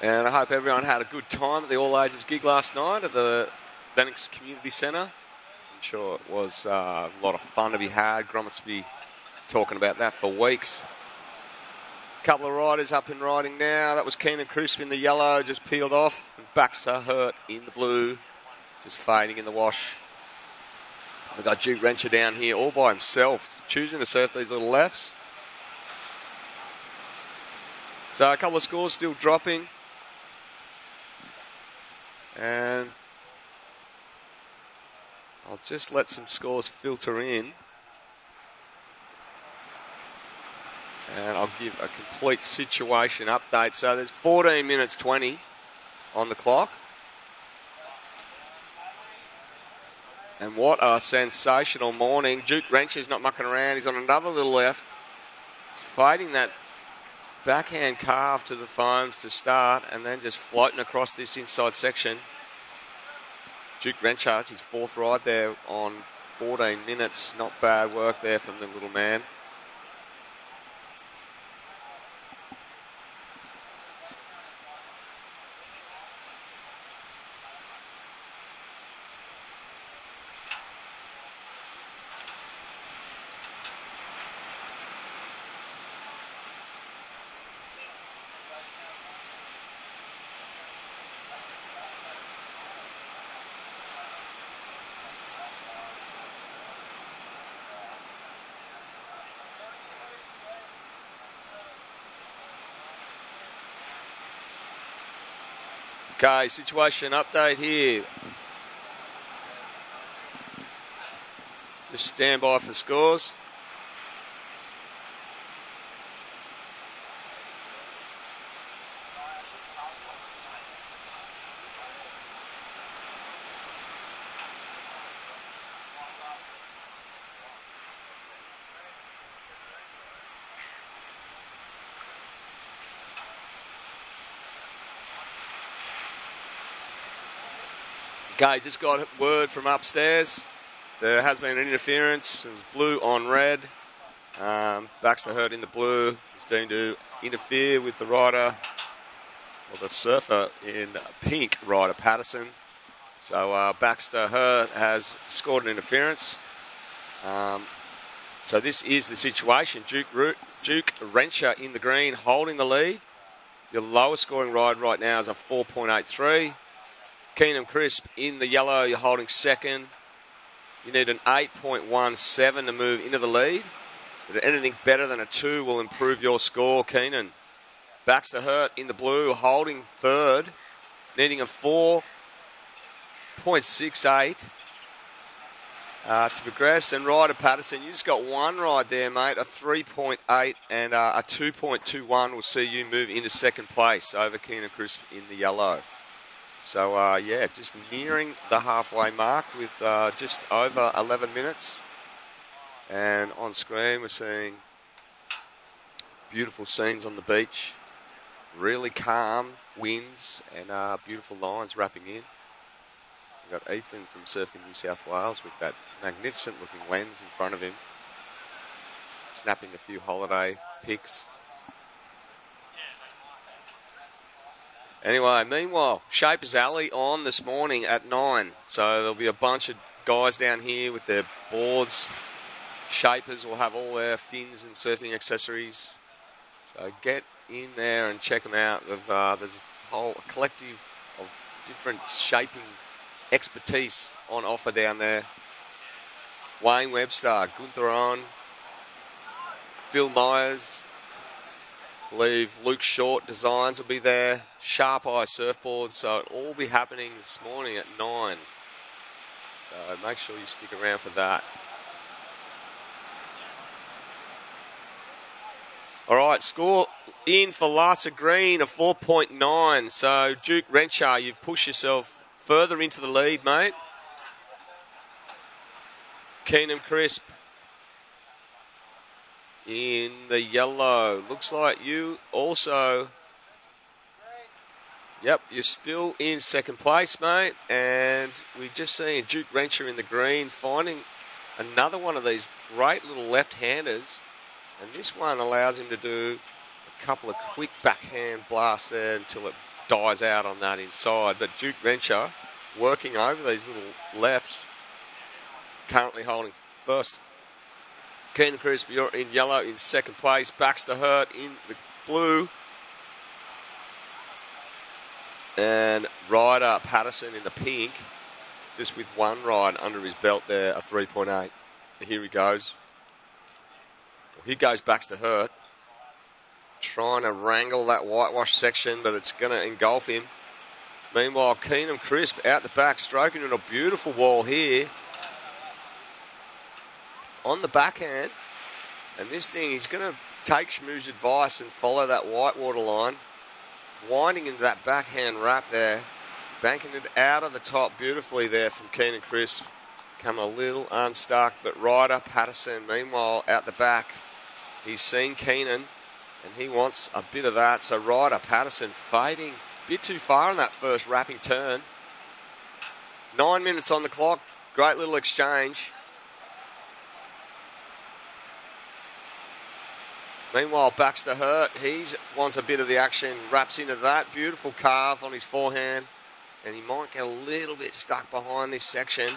And I hope everyone had a good time at the All Ages gig last night at the Lennox Community Centre. I'm sure it was a lot of fun to be had. Grom must be talking about that for weeks. A couple of riders up and riding now. That was Keenan Crisp in the yellow, just peeled off. And Baxter Hurt in the blue, just fading in the wash. We've got Duke Rencher down here all by himself, choosing to surf these little lefts. So a couple of scores still dropping. And I'll just let some scores filter in. And I'll give a complete situation update. So there's 14 minutes 20 on the clock. And what a sensational morning. Duke Rencher's not mucking around. He's on another little left. Fighting that backhand carve to the foams to start and then just floating across this inside section. Duke Rencher, it's his fourth ride there on 14 minutes. Not bad work there from the little man. Okay, situation update here. Just stand by for scores. Okay, just got word from upstairs. There has been an interference. It was blue on red. Baxter Hurt in the blue. He's deemed to interfere with the rider, or the surfer in pink, Ryder Patterson. So Baxter Hurt has scored an interference. So this is the situation. Duke Rencher in the green, holding the lead. Your lowest scoring ride right now is a 4.83. Keenan Crisp in the yellow, you're holding second. You need an 8.17 to move into the lead. But anything better than a 2 will improve your score, Keenan. Baxter Hurt in the blue, holding third, needing a 4.68 to progress. And Ryder Patterson, you just got one ride there, mate, a 3.8 and a 2.21 will see you move into second place over Keenan Crisp in the yellow. So, yeah, just nearing the halfway mark with just over 11 minutes. And on screen, we're seeing beautiful scenes on the beach. Really calm winds and beautiful lines wrapping in. We've got Ethan from Surfing New South Wales with that magnificent-looking lens in front of him. Snapping a few holiday pics. Anyway, meanwhile, Shapers Alley on this morning at 9. So there'll be a bunch of guys down here with their boards. Shapers will have all their fins and surfing accessories. So get in there and check them out. There's a whole collective of different shaping expertise on offer down there. Wayne Webster, Gunther On, Phil Myers. I believe Luke Short Designs will be there. Sharp Eye Surfboards. So it'll all be happening this morning at 9. So make sure you stick around for that. All right, score in for Larsa Green of 4.9. So Duke Rencher, you've pushed yourself further into the lead, mate. Keenan Crisp in the yellow. Looks like you also... Yep, you're still in second place, mate. And we've just seen Duke Rencher in the green finding another one of these great little left-handers. And this one allows him to do a couple of quick backhand blasts there until it dies out on that inside. But Duke Venture working over these little lefts, currently holding first. Keenan Crisp, you're in yellow in second place. Baxter Hurt in the blue. And Ryder Patterson in the pink, just with one ride under his belt there, a 3.8. Here he goes. Here goes Baxter Hurt, trying to wrangle that whitewash section, but it's going to engulf him. Meanwhile, Keenan Crisp out the back, stroking in a beautiful wall here. On the backhand, and this thing, he's going to take Shmoo's advice and follow that whitewater line. Winding into that backhand wrap there, banking it out of the top beautifully there from Keenan Crisp. Coming a little unstuck, but Ryder Patterson, meanwhile, out the back. He's seen Keenan, and he wants a bit of that. So Ryder Patterson fading a bit too far on that first wrapping turn. 9 minutes on the clock. Great little exchange. Meanwhile, Baxter Hurt, he wants a bit of the action, wraps into that. Beautiful carve on his forehand. And he might get a little bit stuck behind this section.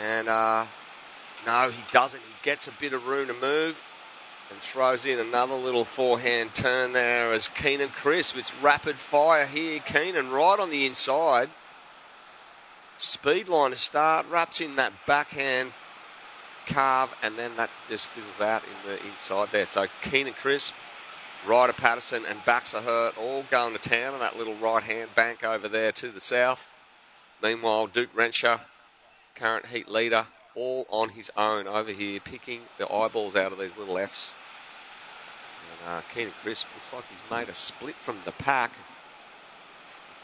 And no, he doesn't. He gets a bit of room to move and throws in another little forehand turn there as Keenan Crisp. It's rapid fire here. Keenan right on the inside. Speed line to start, wraps in that backhand carve, and then that just fizzles out in the inside there. So Keenan Crisp, Ryder Patterson and Baxter Hurt all going to town on that little right-hand bank over there to the south. Meanwhile, Duke Renshaw, current heat leader, all on his own over here, picking the eyeballs out of these little Fs. And Keenan Crisp looks like he's made a split from the pack.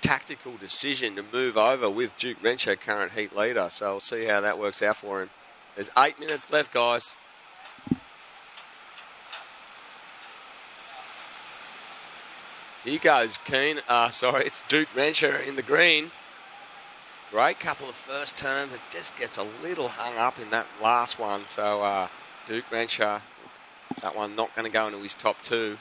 Tactical decision to move over with Duke Renshaw, current heat leader. So we'll see how that works out for him. There's 8 minutes left, guys. Here goes it's Duke Renshaw in the green. Great couple of first turns. It just gets a little hung up in that last one. So Duke Renshaw, that one not going to go into his top two.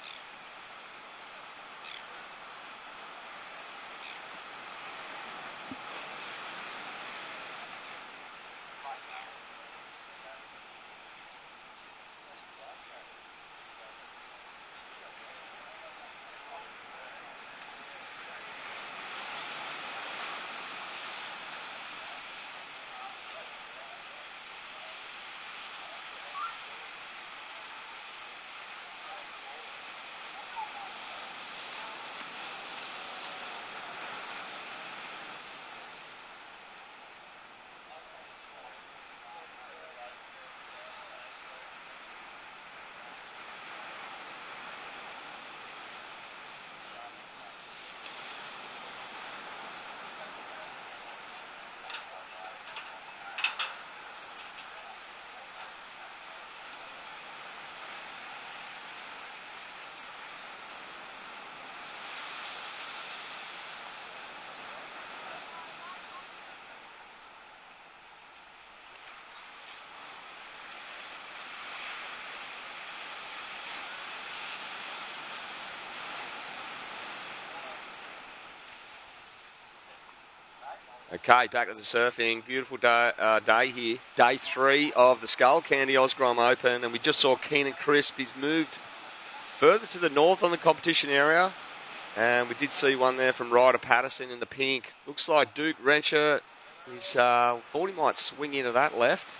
Okay, back to the surfing. Beautiful day here. Day 3 of the Skullcandy Grom Open. And we just saw Keenan Crisp. He's moved further to the north on the competition area. And we did see one there from Ryder Patterson in the pink. Looks like Duke Renshaw, thought he might swing into that left.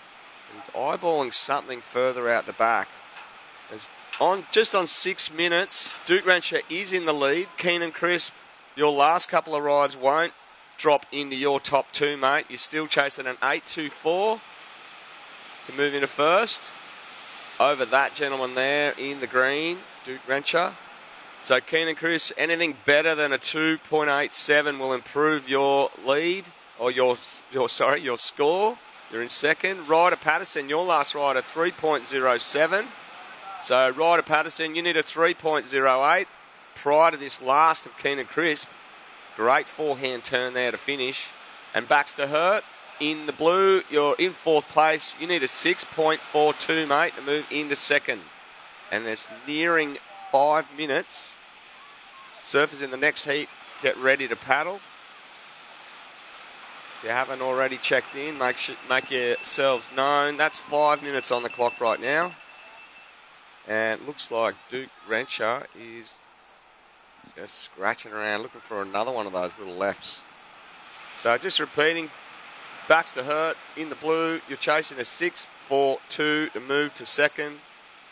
And he's eyeballing something further out the back. Just on 6 minutes, Duke Renshaw is in the lead. Keenan Crisp, your last couple of rides won't drop into your top two, mate. You're still chasing an 8.24 to move into first. Over that gentleman there in the green, Duke Renshaw. So Keenan Crisp, anything better than a 2.87 will improve your lead, or your score. You're in second. Ryder Patterson, your last ride, a 3.07. So Ryder Patterson, you need a 3.08 prior to this last of Keenan Crisp. Great forehand turn there to finish. And Baxter Hurt in the blue, you're in fourth place. You need a 6.42, mate, to move into second. And it's nearing 5 minutes. Surfers in the next heat get ready to paddle. If you haven't already checked in, make yourselves known. That's 5 minutes on the clock right now. And it looks like Duke Renshaw is just scratching around, looking for another one of those little lefts. So just repeating, backs to hurt in the blue. You're chasing a 6-4-2 to move to second.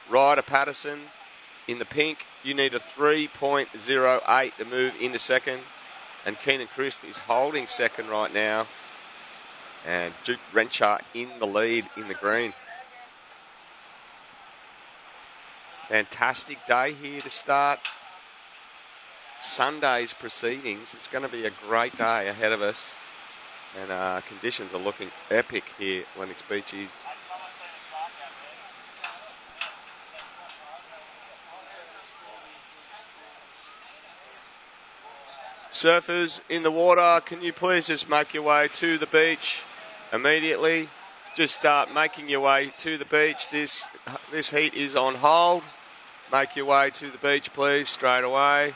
Ryder Patterson in the pink. You need a 3.08 to move into second. And Keenan Crisp is holding second right now. And Duke Renshaw in the lead in the green. Fantastic day here to start Sunday's proceedings. It's going to be a great day ahead of us. And conditions are looking epic here at Lennox Beaches. Surfers in the water, can you please just make your way to the beach immediately? Just start making your way to the beach. This heat is on hold. Make your way to the beach, please, straight away.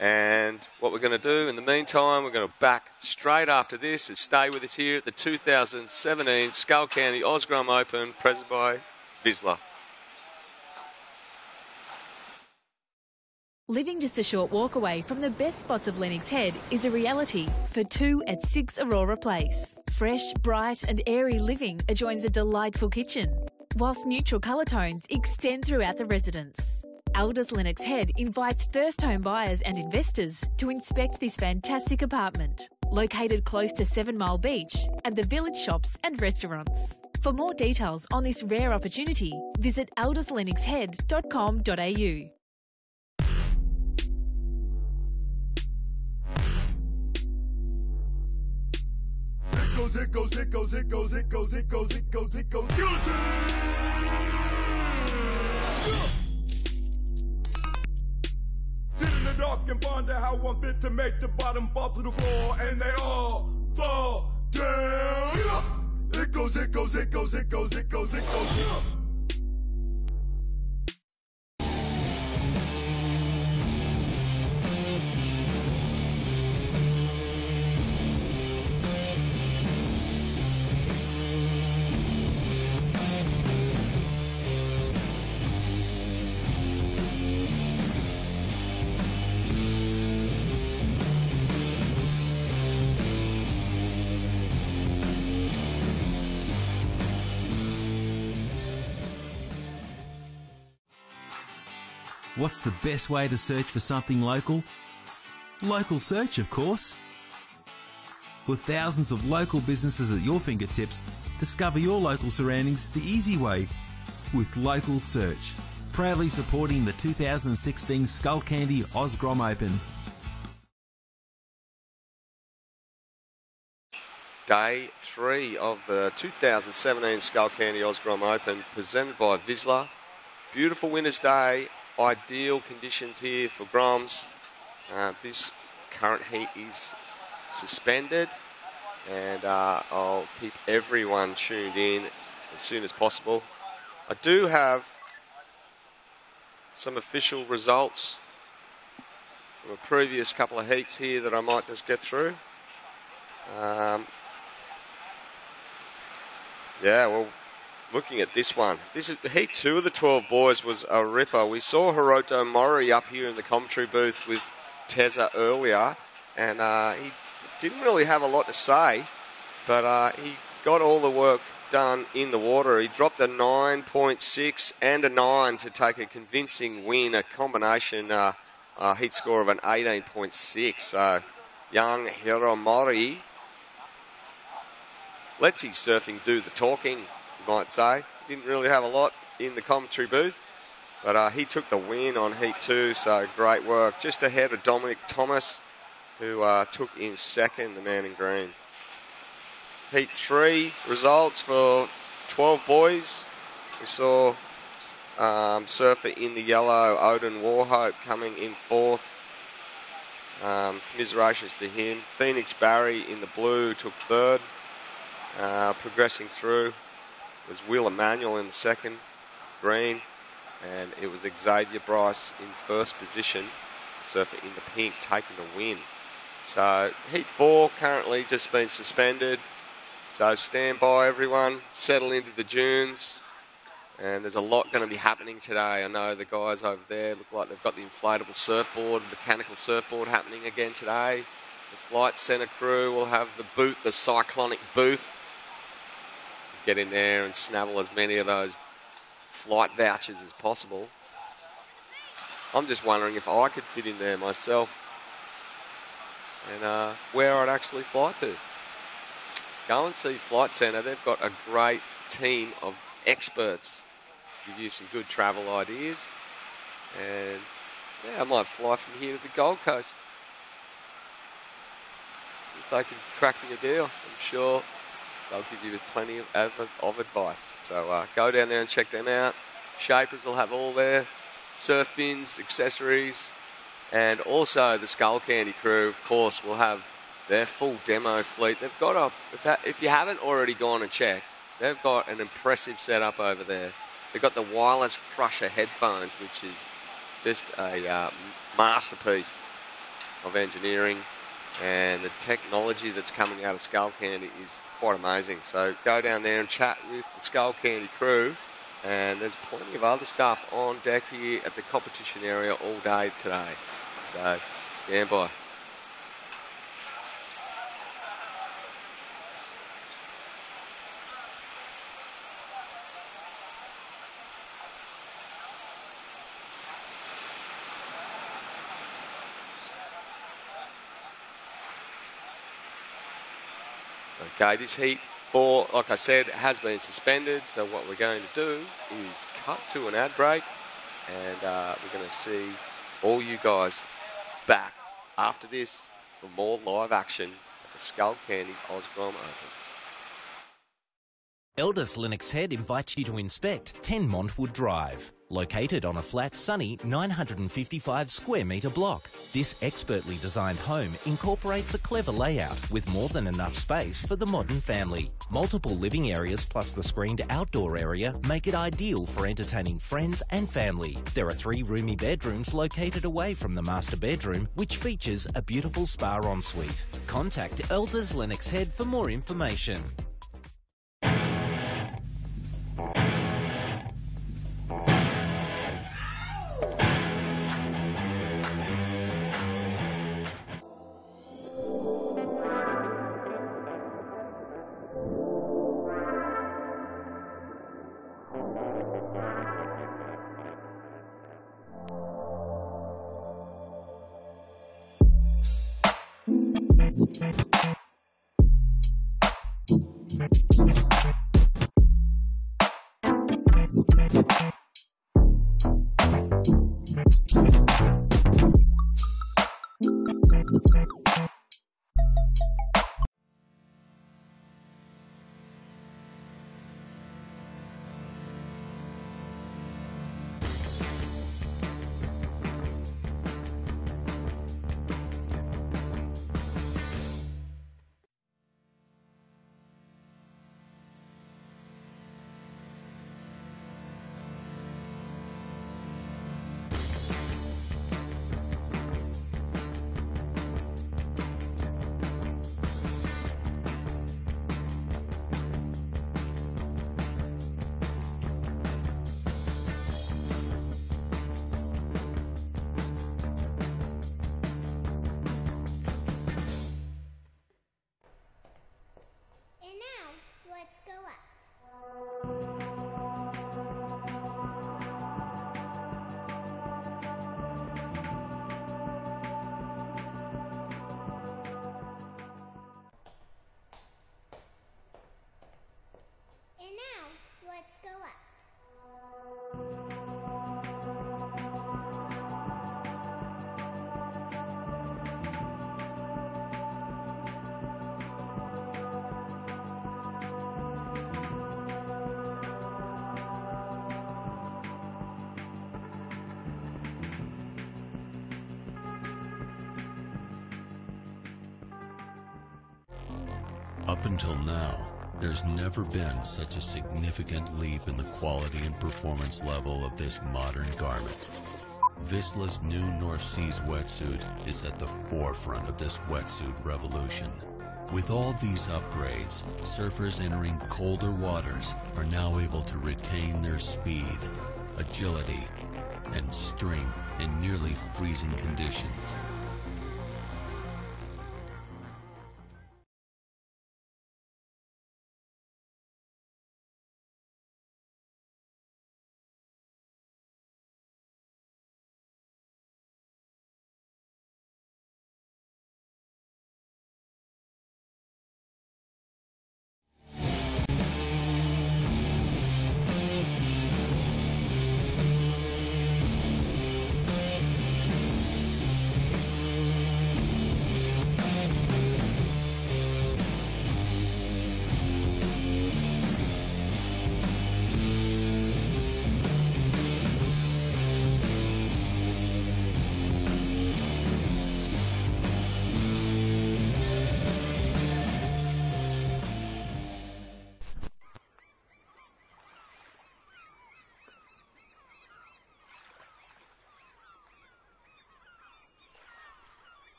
And what we're going to do in the meantime, we're going to back straight after this and stay with us here at the 2017 Skullcandy Osgrom Open, presented by Vizsla. Living just a short walk away from the best spots of Lennox Head is a reality for 2 at 6 Aurora Place. Fresh, bright and airy living adjoins a delightful kitchen, whilst neutral colour tones extend throughout the residence. Elders Lennox Head invites first home buyers and investors to inspect this fantastic apartment, located close to 7 Mile Beach and the village shops and restaurants. For more details on this rare opportunity, visit elderslennoxhead.com.au. It goes, it goes, it goes, it goes, it goes, it goes, it goes, guilty! Sit in the dark and ponder how one fit to make the bottom fall to the floor, and they all fall down. It goes, it goes, it goes, it goes, it goes, it goes. What's the best way to search for something local? Local search, of course. With thousands of local businesses at your fingertips, discover your local surroundings the easy way with Local Search. Proudly supporting the 2016 Skullcandy Osgrom Open. Day 3 of the 2017 Skullcandy Osgrom Open, presented by Vizsla. Beautiful winter's day. Ideal conditions here for Groms. This current heat is suspended, and I'll keep everyone tuned in as soon as possible. I do have some official results from a previous couple of heats here that I might just get through. Looking at this one, this is heat 2 of the 12 boys was a ripper. We saw Hiroto Mori up here in the commentary booth with Tezza earlier, and he didn't really have a lot to say, but he got all the work done in the water. He dropped a 9.6 and a 9 to take a convincing win, a combination heat score of an 18.6. So young Hiro Mori lets his surfing do the talking, might say. Didn't really have a lot in the commentary booth, but he took the win on Heat 2, so great work. Just ahead of Dominic Thomas, who took in second, the man in green. Heat 3 results for 12 boys. We saw surfer in the yellow, Odin Warhope, coming in fourth. Commiserations to him. Phoenix Barry in the blue took third. Progressing through was Will Emmanuel in the second, green. and it was Xavier Bryce in first position, surfer in the pink, taking the win. So heat 4 currently just been suspended. So stand by, everyone. Settle into the dunes. And there's a lot going to be happening today. I know the guys over there look like they've got the inflatable surfboard, mechanical surfboard happening again today. The flight centre crew will have the booth, the cyclonic booth. Get in there and snabble as many of those flight vouchers as possible. I'm just wondering if I could fit in there myself and where I'd actually fly to. Go and see Flight Centre. They've got a great team of experts. Give you some good travel ideas. And yeah, I might fly from here to the Gold Coast. See if they can crack me a deal. I'm sure they'll give you plenty of advice. So go down there and check them out. Shapers will have all their surf fins, accessories, and also the Skullcandy crew, of course, will have their full demo fleet. They've got if you haven't already gone and checked, they've got an impressive setup over there. They've got the wireless crusher headphones, which is just a masterpiece of engineering, and the technology that's coming out of Skullcandy is quite amazing. So go down there and chat with the Skullcandy crew, and there's plenty of other stuff on deck here at the competition area all day today. So stand by. Okay, this heat 4, like I said, has been suspended. So what we're going to do is cut to an ad break, and we're going to see all you guys back after this for more live action at the Skullcandy Grom Open. Elders Lennox Head invites you to inspect 10 Montwood Drive. Located on a flat, sunny 955 square metre block, this expertly designed home incorporates a clever layout with more than enough space for the modern family. Multiple living areas plus the screened outdoor area make it ideal for entertaining friends and family. There are 3 roomy bedrooms located away from the master bedroom, which features a beautiful spa ensuite. Contact Elders Lennox Head for more information. Let's go left. And now, let's go left. Up until now, There's never been such a significant leap in the quality and performance level of this modern garment. Vizsla's new North Seas wetsuit is at the forefront of this wetsuit revolution. With all these upgrades, surfers entering colder waters are now able to retain their speed, agility, and strength in nearly freezing conditions.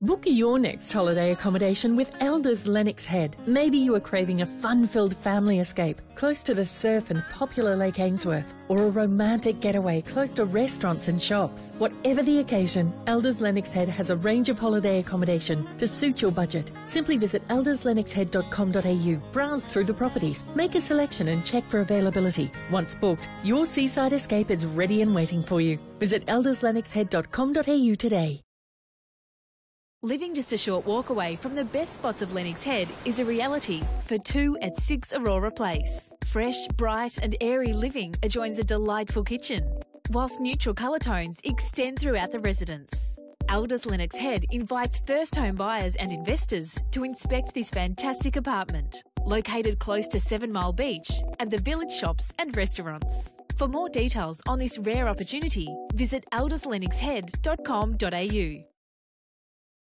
Book your next holiday accommodation with Elders Lennox Head. Maybe you are craving a fun-filled family escape close to the surf and popular Lake Ainsworth, or a romantic getaway close to restaurants and shops. Whatever the occasion, Elders Lennox Head has a range of holiday accommodation to suit your budget. Simply visit elderslennoxhead.com.au, browse through the properties, make a selection and check for availability. Once booked, your seaside escape is ready and waiting for you. Visit elderslennoxhead.com.au today. Living just a short walk away from the best spots of Lennox Head is a reality for 2 at 6 Aurora Place. Fresh, bright and airy living adjoins a delightful kitchen, whilst neutral colour tones extend throughout the residence. Elders Lennox Head invites first home buyers and investors to inspect this fantastic apartment, located close to 7 Mile Beach and the village shops and restaurants. For more details on this rare opportunity, visit elderslennoxhead.com.au.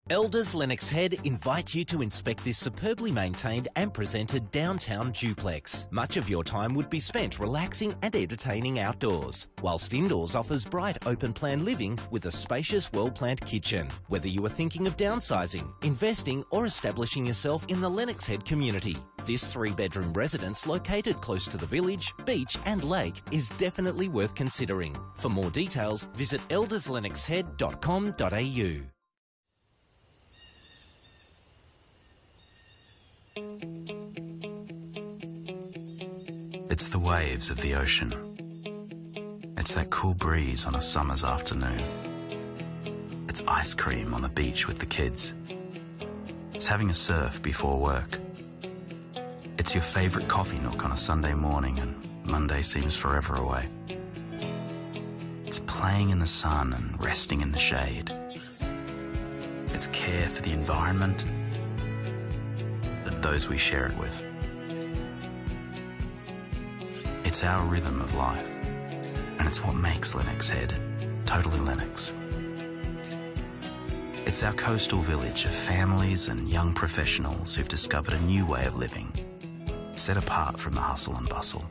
Elders Lennox Head invite you to inspect this superbly maintained and presented downtown duplex. Much of your time would be spent relaxing and entertaining outdoors, whilst indoors offers bright open-plan living with a spacious, well-planned kitchen. Whether you are thinking of downsizing, investing or establishing yourself in the Lennox Head community, this 3-bedroom residence located close to the village, beach and lake is definitely worth considering. For more details, visit elderslennoxhead.com.au. It's the waves of the ocean. It's that cool breeze on a summer's afternoon. It's ice cream on the beach with the kids. It's having a surf before work. It's your favourite coffee nook on a Sunday morning and Monday seems forever away. It's playing in the sun and resting in the shade. It's care for the environment and those we share it with. It's our rhythm of life, and it's what makes Lennox Head totally Lennox. It's our coastal village of families and young professionals who've discovered a new way of living, set apart from the hustle and bustle.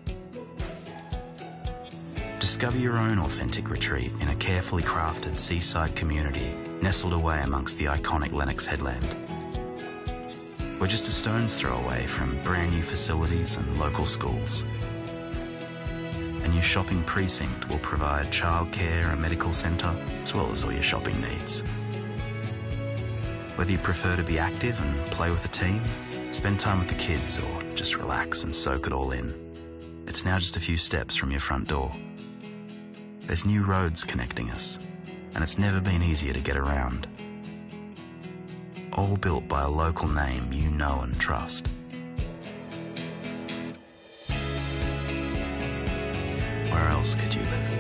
Discover your own authentic retreat in a carefully crafted seaside community nestled away amongst the iconic Lennox headland. We're just a stone's throw away from brand new facilities and local schools. A new shopping precinct will provide childcare, a medical centre, as well as all your shopping needs. Whether you prefer to be active and play with a team, spend time with the kids, or just relax and soak it all in, it's now just a few steps from your front door. There's new roads connecting us, and it's never been easier to get around. all built by a local name you know and trust. Where else could you live?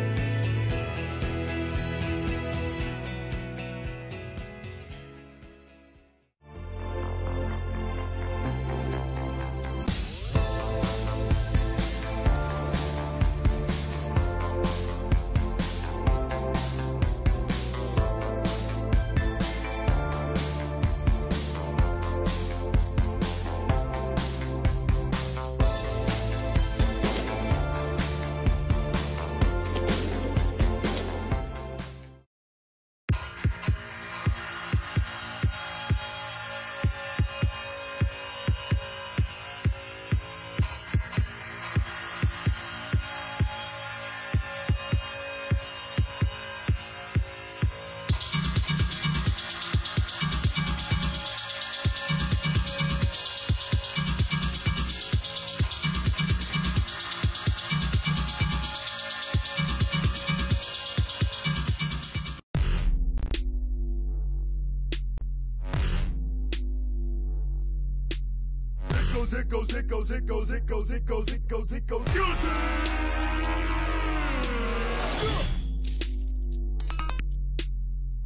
It goes, it goes, it goes, it goes, it goes, it goes, it goes, guilty!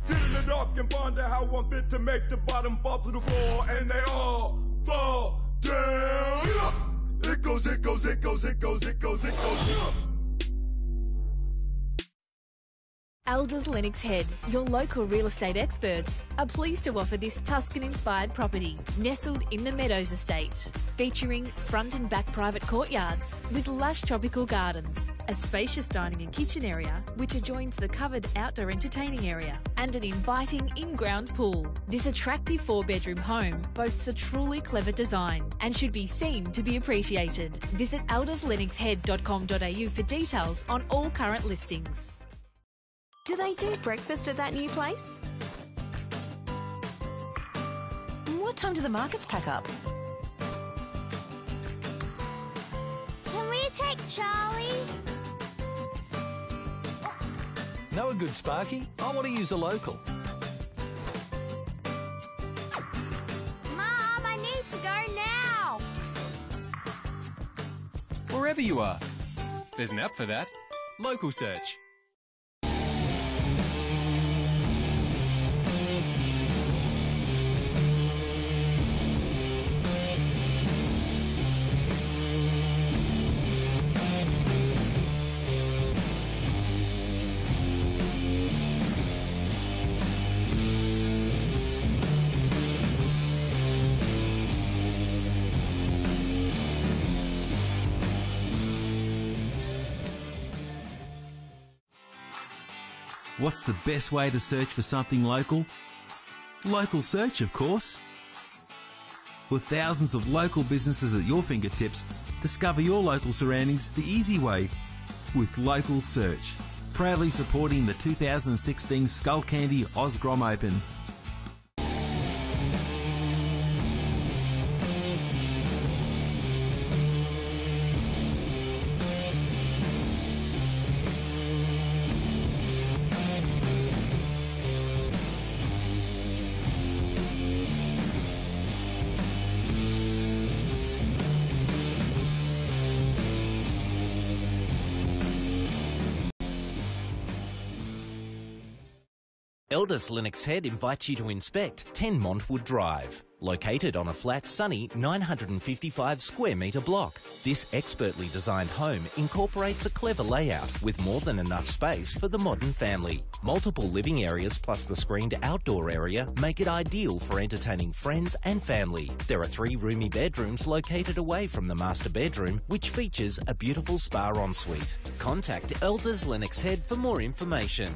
Sit in the dark and ponder how one bit to make the bottom fall to the floor, and they all fall down. It goes, it goes, it goes, it goes, it goes, it goes. Elders Lennox Head, your local real estate experts, are pleased to offer this Tuscan-inspired property nestled in the Meadows Estate, featuring front and back private courtyards with lush tropical gardens, a spacious dining and kitchen area which adjoins the covered outdoor entertaining area, and an inviting in-ground pool. This attractive 4-bedroom home boasts a truly clever design and should be seen to be appreciated. Visit elderslennoxhead.com.au for details on all current listings. Do they do breakfast at that new place? What time do the markets pack up? Can we take Charlie? Know a good Sparky? I want to use a local. Mom, I need to go now. Wherever you are. There's an app for that. Local Search. What's the best way to search for something local? Local Search, of course. With thousands of local businesses at your fingertips, discover your local surroundings the easy way with Local Search. Proudly supporting the 2016 Skullcandy Grom Open. Elders Lennox Head invites you to inspect 10 Montwood Drive. Located on a flat, sunny 955 square metre block, this expertly designed home incorporates a clever layout with more than enough space for the modern family. Multiple living areas plus the screened outdoor area make it ideal for entertaining friends and family. There are 3 roomy bedrooms located away from the master bedroom, which features a beautiful spa ensuite. Contact Elders Lennox Head for more information.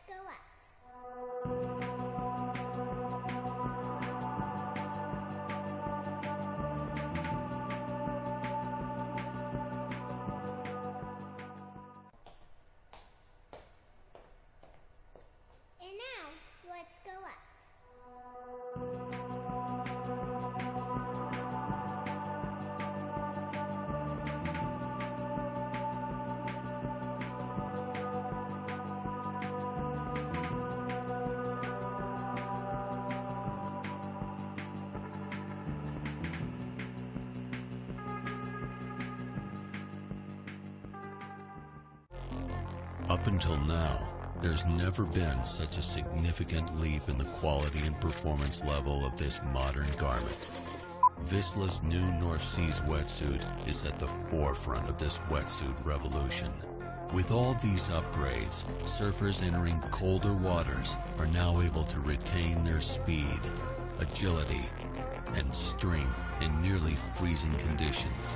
go out. And now, let's go out. Up until now, there's never been such a significant leap in the quality and performance level of this modern garment. Vissla's new North Seas wetsuit is at the forefront of this wetsuit revolution. With all these upgrades, surfers entering colder waters are now able to retain their speed, agility, and strength in nearly freezing conditions.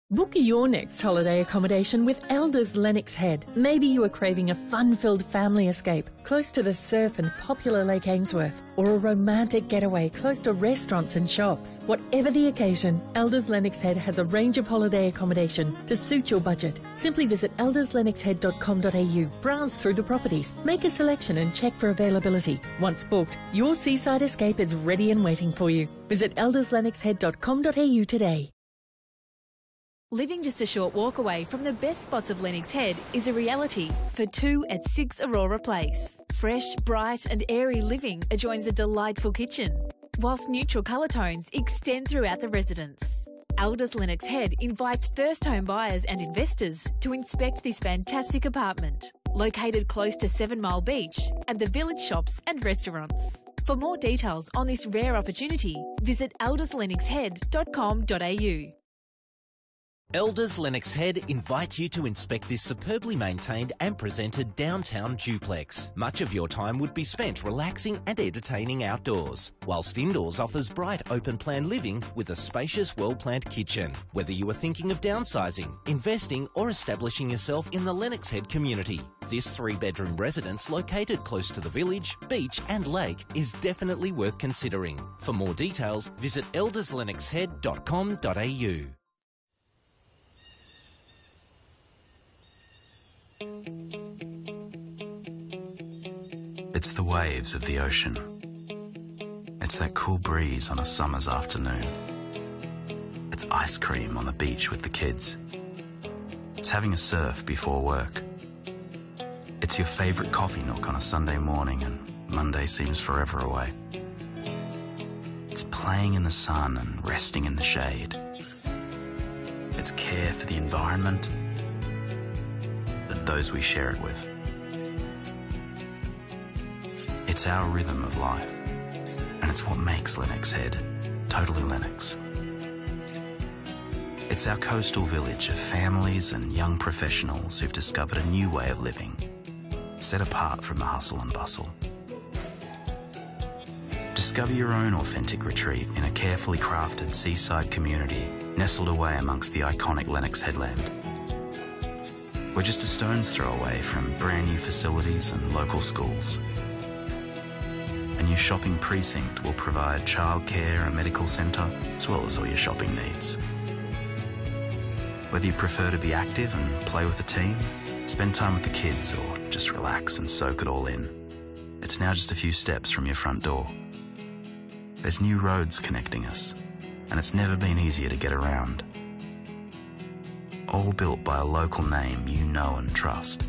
Book your next holiday accommodation with Elders Lennox Head. Maybe you are craving a fun-filled family escape close to the surf and popular Lake Ainsworth, or a romantic getaway close to restaurants and shops. Whatever the occasion, Elders Lennox Head has a range of holiday accommodation to suit your budget. Simply visit elderslennoxhead.com.au, browse through the properties, make a selection and check for availability. Once booked, your seaside escape is ready and waiting for you. Visit elderslennoxhead.com.au today. Living just a short walk away from the best spots of Lennox Head is a reality for 2 at 6 Aurora Place. Fresh, bright and airy living adjoins a delightful kitchen, whilst neutral colour tones extend throughout the residence. Elders Lennox Head invites first home buyers and investors to inspect this fantastic apartment, located close to 7 Mile Beach and the village shops and restaurants. For more details on this rare opportunity, visit elderslennoxhead.com.au. Elders Lennox Head invite you to inspect this superbly maintained and presented downtown duplex. Much of your time would be spent relaxing and entertaining outdoors, whilst indoors offers bright open-plan living with a spacious, well-planned kitchen. Whether you are thinking of downsizing, investing or establishing yourself in the Lennox Head community, this 3-bedroom residence located close to the village, beach and lake is definitely worth considering. For more details, visit elderslennoxhead.com.au. It's the waves of the ocean. It's that cool breeze on a summer's afternoon. It's ice cream on the beach with the kids. It's having a surf before work. It's your favourite coffee nook on a Sunday morning and Monday seems forever away. It's playing in the sun and resting in the shade. It's care for the environment and those we share it with. It's our rhythm of life, and it's what makes Lennox Head totally Lennox. It's our coastal village of families and young professionals who've discovered a new way of living, set apart from the hustle and bustle. Discover your own authentic retreat in a carefully crafted seaside community nestled away amongst the iconic Lennox headland. We're just a stone's throw away from brand new facilities and local schools. A new shopping precinct will provide childcare and medical centre, as well as all your shopping needs. Whether you prefer to be active and play with the team, spend time with the kids, or just relax and soak it all in, it's now just a few steps from your front door. There's new roads connecting us, and it's never been easier to get around. All built by a local name you know and trust.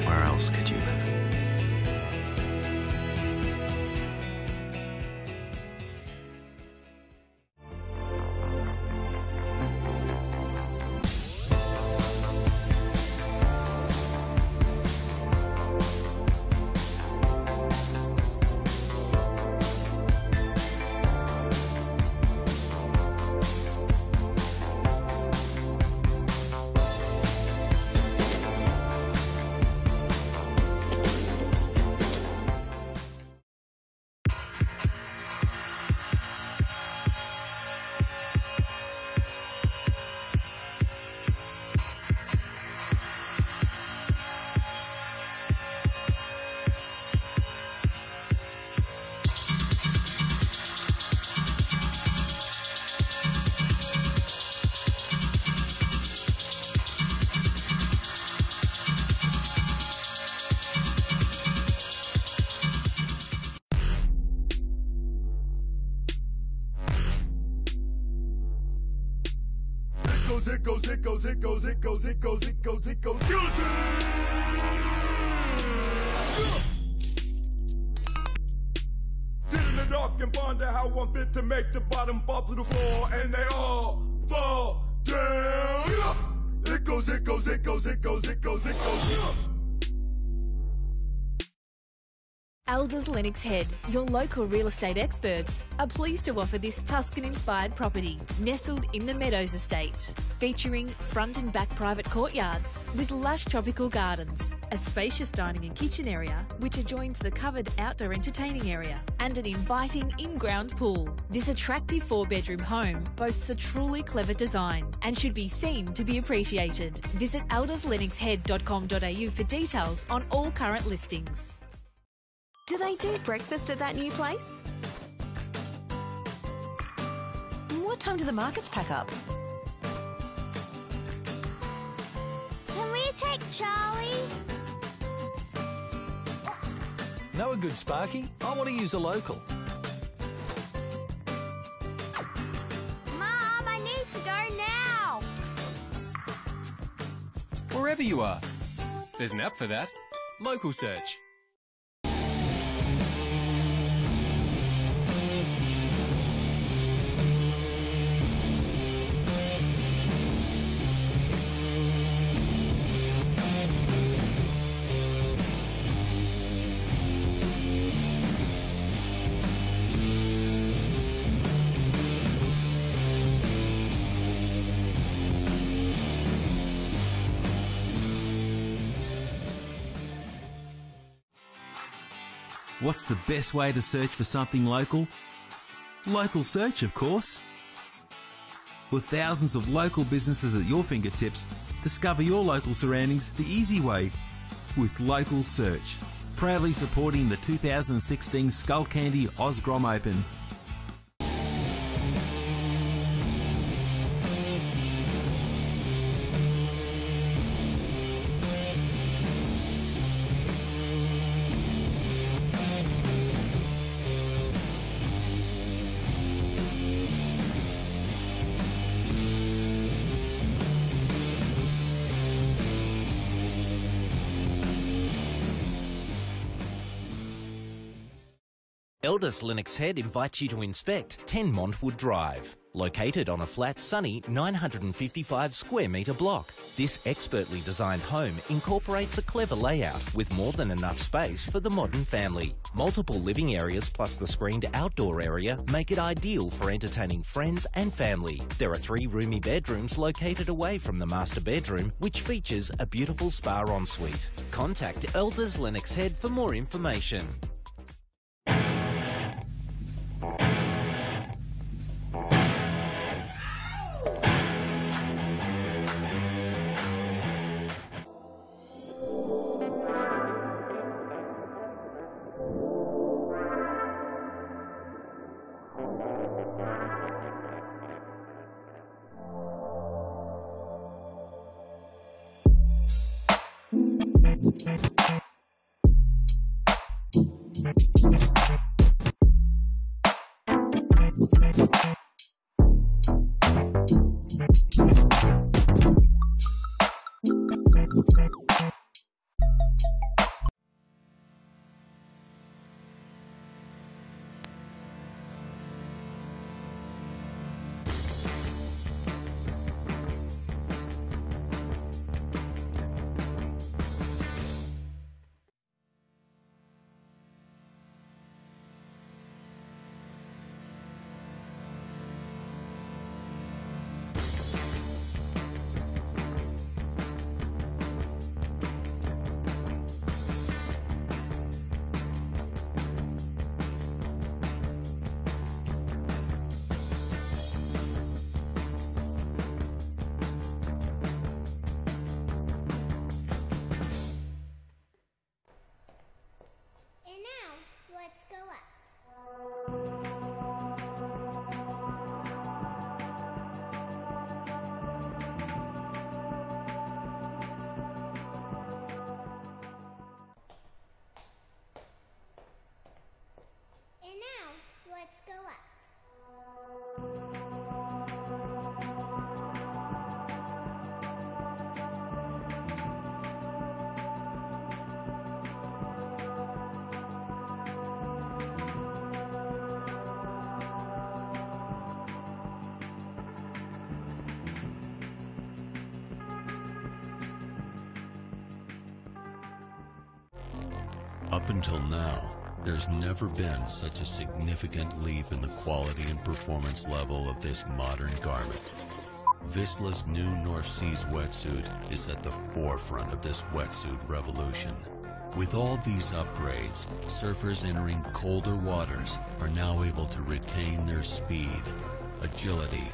Where else could you live? It goes, it goes, it goes, it goes, it goes, it goes, it goes, guillotine! Sit in the dark and ponder how one fit to make the bottom fall to the floor, and they all fall down. It goes, it goes, it goes, it goes, it goes, it goes. Elders Lennox Head, your local real estate experts, are pleased to offer this Tuscan-inspired property nestled in the Meadows Estate, featuring front and back private courtyards with lush tropical gardens, a spacious dining and kitchen area which adjoins the covered outdoor entertaining area, and an inviting in-ground pool. This attractive 4-bedroom home boasts a truly clever design and should be seen to be appreciated. Visit elderslennoxhead.com.au for details on all current listings. Do they do breakfast at that new place? What time do the markets pack up? Can we take Charlie? Know a good Sparky? I want to use a local. Mom, I need to go now. Wherever you are. There's an app for that. Local Search. What's the best way to search for something local? Local Search, of course. With thousands of local businesses at your fingertips, discover your local surroundings the easy way with Local Search. Proudly supporting the 2016 Skullcandy Grom Open. Elders Lennox Head invites you to inspect 10 Montwood Drive. Located on a flat, sunny 955 square metre block, this expertly designed home incorporates a clever layout with more than enough space for the modern family. Multiple living areas plus the screened outdoor area make it ideal for entertaining friends and family. There are 3 roomy bedrooms located away from the master bedroom, which features a beautiful spa ensuite. Contact Elders Lennox Head for more information. Let's go left. And now, let's go left. Up until now, there's never been such a significant leap in the quality and performance level of this modern garment. Vissla's new North Seas wetsuit is at the forefront of this wetsuit revolution. With all these upgrades, surfers entering colder waters are now able to retain their speed, agility,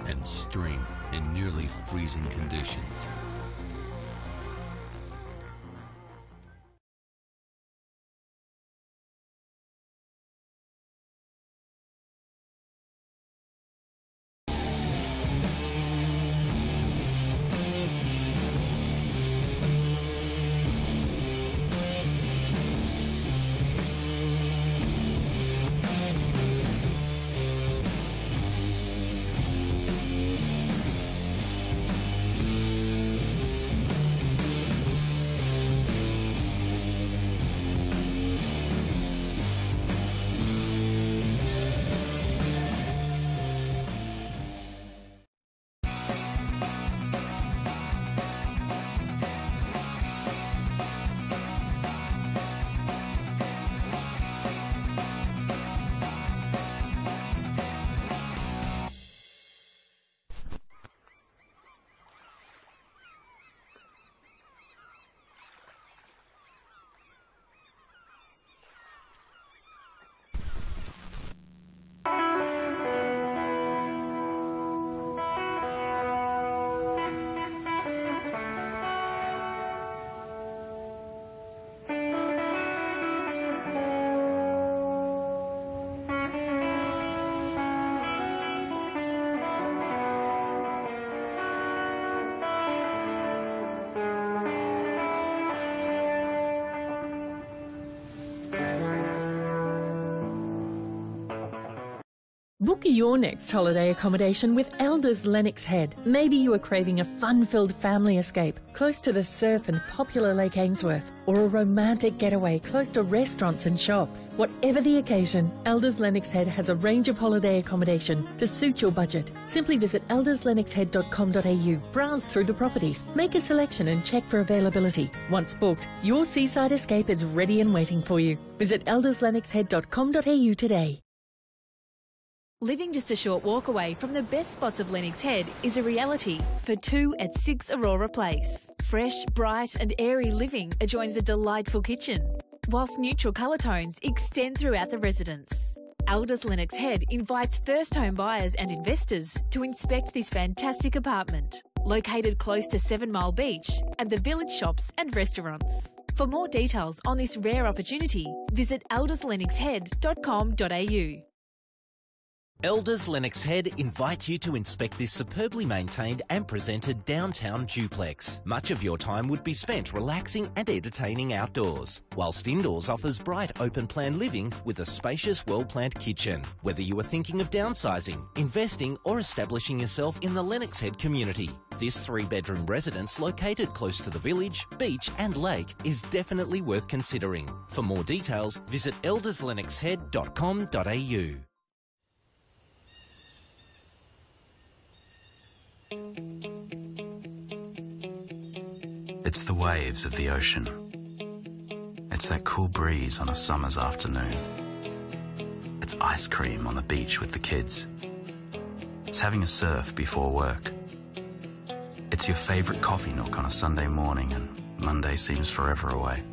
and strength in nearly freezing conditions. Book your next holiday accommodation with Elders Lennox Head. Maybe you are craving a fun-filled family escape close to the surf and popular Lake Ainsworth, or a romantic getaway close to restaurants and shops. Whatever the occasion, Elders Lennox Head has a range of holiday accommodation to suit your budget. Simply visit elderslennoxhead.com.au, browse through the properties, make a selection and check for availability. Once booked, your seaside escape is ready and waiting for you. Visit elderslennoxhead.com.au today. Living just a short walk away from the best spots of Lennox Head is a reality for 2 at 6 Aurora Place. Fresh, bright and airy living adjoins a delightful kitchen, whilst neutral colour tones extend throughout the residence. Elders Lennox Head invites first home buyers and investors to inspect this fantastic apartment, located close to 7 Mile Beach and the village shops and restaurants. For more details on this rare opportunity, visit elderslennoxhead.com.au. Elders Lennox Head invite you to inspect this superbly maintained and presented downtown duplex. Much of your time would be spent relaxing and entertaining outdoors, whilst indoors offers bright open-plan living with a spacious, well-planned kitchen. Whether you are thinking of downsizing, investing or establishing yourself in the Lennox Head community, this 3-bedroom residence located close to the village, beach and lake is definitely worth considering. For more details, visit elderslennoxhead.com.au. It's the waves of the ocean. It's that cool breeze on a summer's afternoon. It's ice cream on the beach with the kids. It's having a surf before work. It's your favourite coffee nook on a Sunday morning and Monday seems forever away.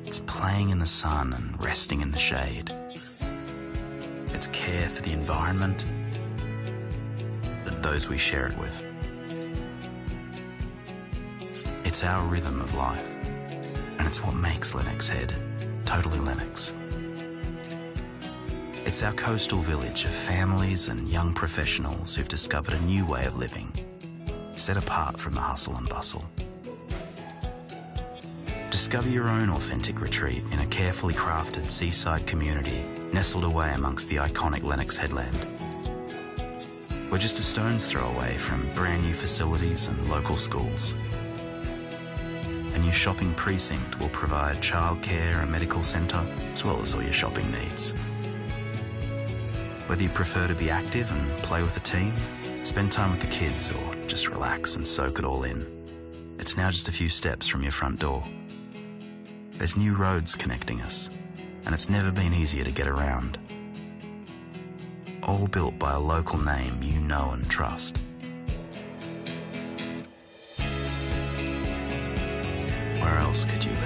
It's playing in the sun and resting in the shade. It's care for the environment and those we share it with. It's our rhythm of life, and it's what makes Lennox Head totally Lennox. It's our coastal village of families and young professionals who've discovered a new way of living, set apart from the hustle and bustle. Discover your own authentic retreat in a carefully crafted seaside community nestled away amongst the iconic Lennox headland. We're just a stone's throw away from brand new facilities and local schools. A new shopping precinct will provide childcare, a medical centre, as well as all your shopping needs. Whether you prefer to be active and play with a team, spend time with the kids, or just relax and soak it all in, it's now just a few steps from your front door. There's new roads connecting us, and it's never been easier to get around. All built by a local name you know and trust. Where else could you live?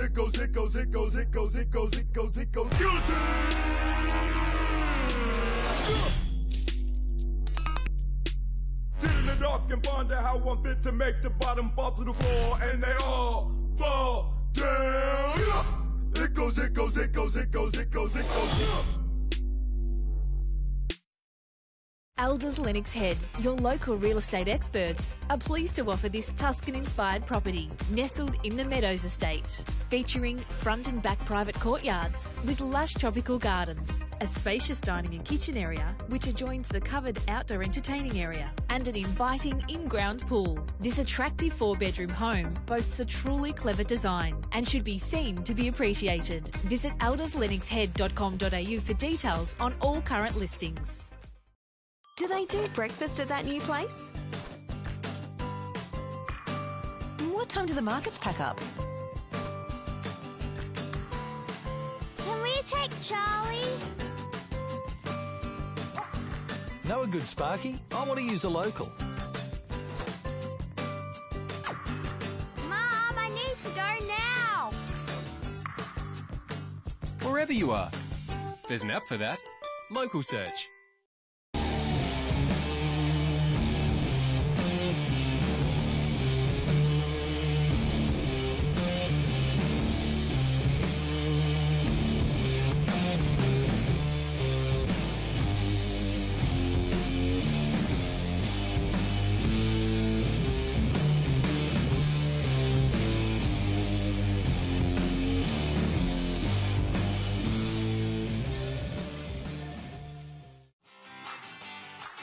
It goes, it goes, it goes, it goes, it goes, it goes, it goes, guillotine! Sit in the dark and ponder how one fit to make the bottom fall to the floor, and they all fall down. It goes, it goes, it goes, it goes, it goes, it goes. Elders Lennox Head, your local real estate experts, are pleased to offer this Tuscan-inspired property nestled in the Meadows Estate, featuring front and back private courtyards with lush tropical gardens, a spacious dining and kitchen area which adjoins the covered outdoor entertaining area, and an inviting in-ground pool. This attractive 4-bedroom home boasts a truly clever design and should be seen to be appreciated. Visit elderslennoxhead.com.au for details on all current listings. Do they do breakfast at that new place? What time do the markets pack up? Can we take Charlie? Know a good Sparky? I want to use a local. Mom, I need to go now. Wherever you are. There's an app for that. Local Search.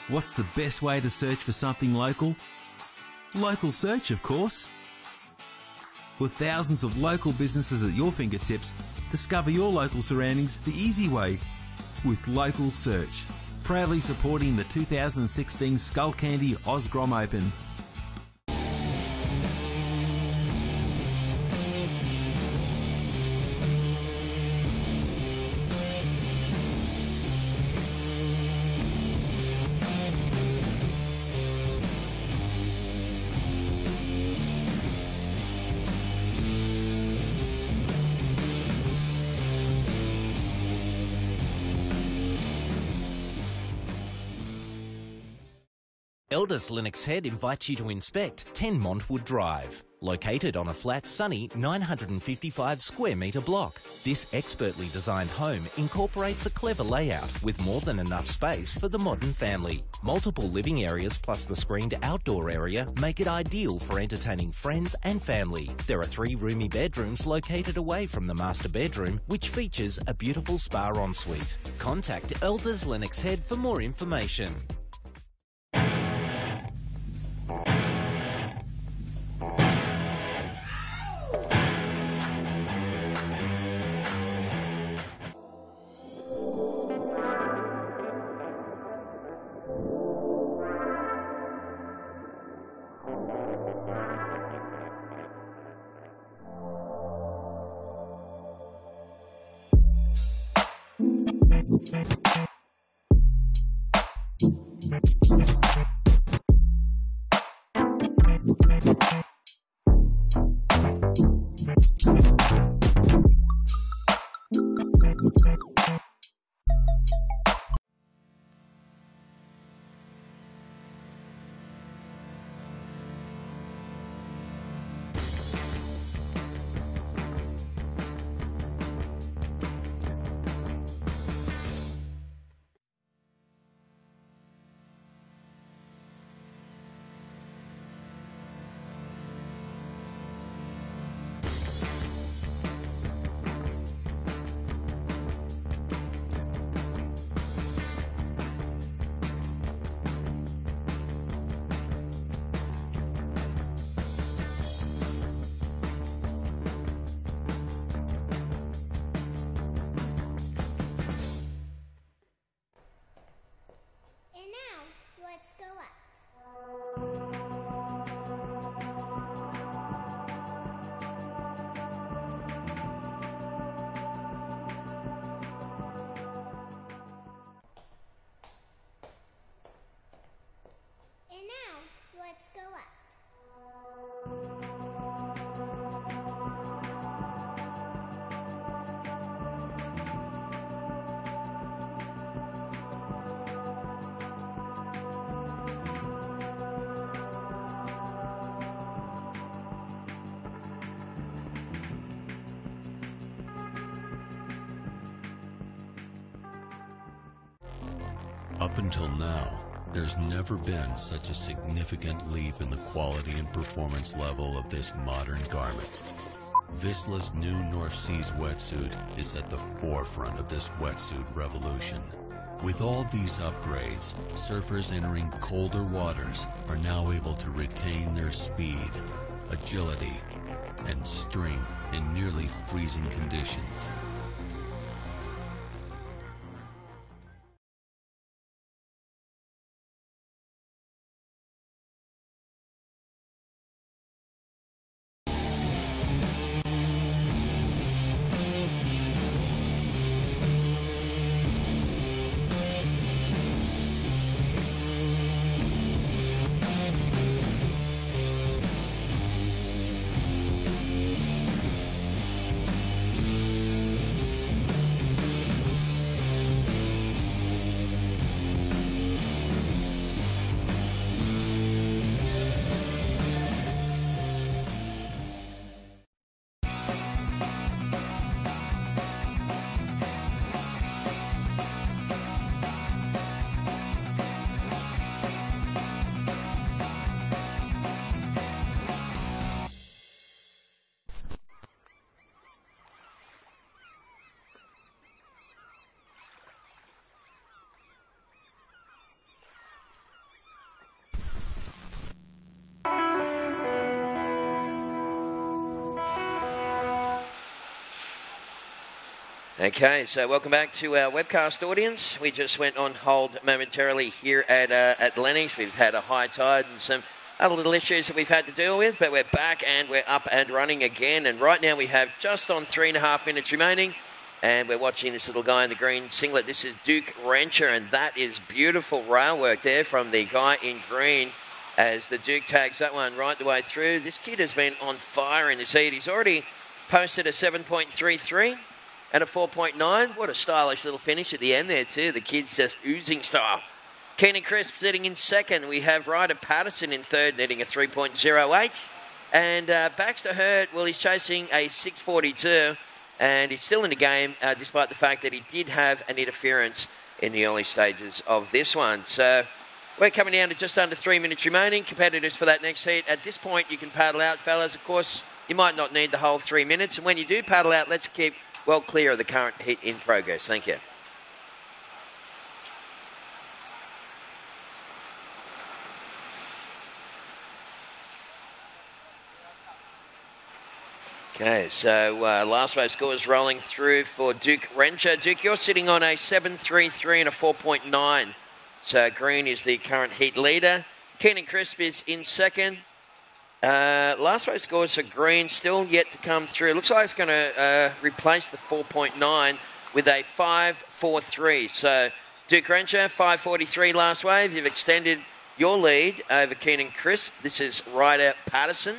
What's the best way to search for something local? Local Search, of course. With thousands of local businesses at your fingertips, discover your local surroundings the easy way with Local Search. Proudly supporting the 2016 Skullcandy Grom Open. Elders Lennox Head invites you to inspect 10 Montwood Drive. Located on a flat, sunny 955 square metre block, this expertly designed home incorporates a clever layout with more than enough space for the modern family. Multiple living areas plus the screened outdoor area make it ideal for entertaining friends and family. There are 3 roomy bedrooms located away from the master bedroom, which features a beautiful spa ensuite. Contact Elders Lennox Head for more information. And now, let's go up. And now, let's go up. Up until now, There's never been such a significant leap in the quality and performance level of this modern garment. Visla's new North Seas wetsuit is at the forefront of this wetsuit revolution. With all these upgrades, surfers entering colder waters are now able to retain their speed, agility, and strength in nearly freezing conditions. Okay, so welcome back to our webcast audience. We just went on hold momentarily here at Lennox. We've had a high tide and some other little issues that we've had to deal with, but we're back and we're up and running again. And right now we have just on 3.5 minutes remaining, and we're watching this little guy in the green singlet. This is Duke Rancher, and that is beautiful rail work there from the guy in green as the Duke tags that one right the way through. This kid has been on fire in this heat. He's already posted a 7.33. And a 4.9. What a stylish little finish at the end there too. The kid's just oozing style. Keenan Crisp sitting in second. We have Ryder Patterson in third, netting a 3.08. And Baxter Hurt, well, he's chasing a 6.42. And he's still in the game, despite the fact that he did have an interference in the early stages of this one. So we're coming down to just under 3 minutes remaining. Competitors for that next heat. At this point, you can paddle out, fellas. Of course, you might not need the whole 3 minutes. And when you do paddle out, let's keep well clear of the current heat in progress. Thank you. Okay, so last wave scores rolling through for Duke Rancher. Duke, you're sitting on a 7.33 and a 4.9. So green is the current heat leader. Keenan Crisp is in second. Last wave scores for green still yet to come through. Looks like it's going to replace the 4.9 with a 5.43. So Duke Rancher, 5.43 last wave. You've extended your lead over Keenan Crisp. This is Ryder Patterson.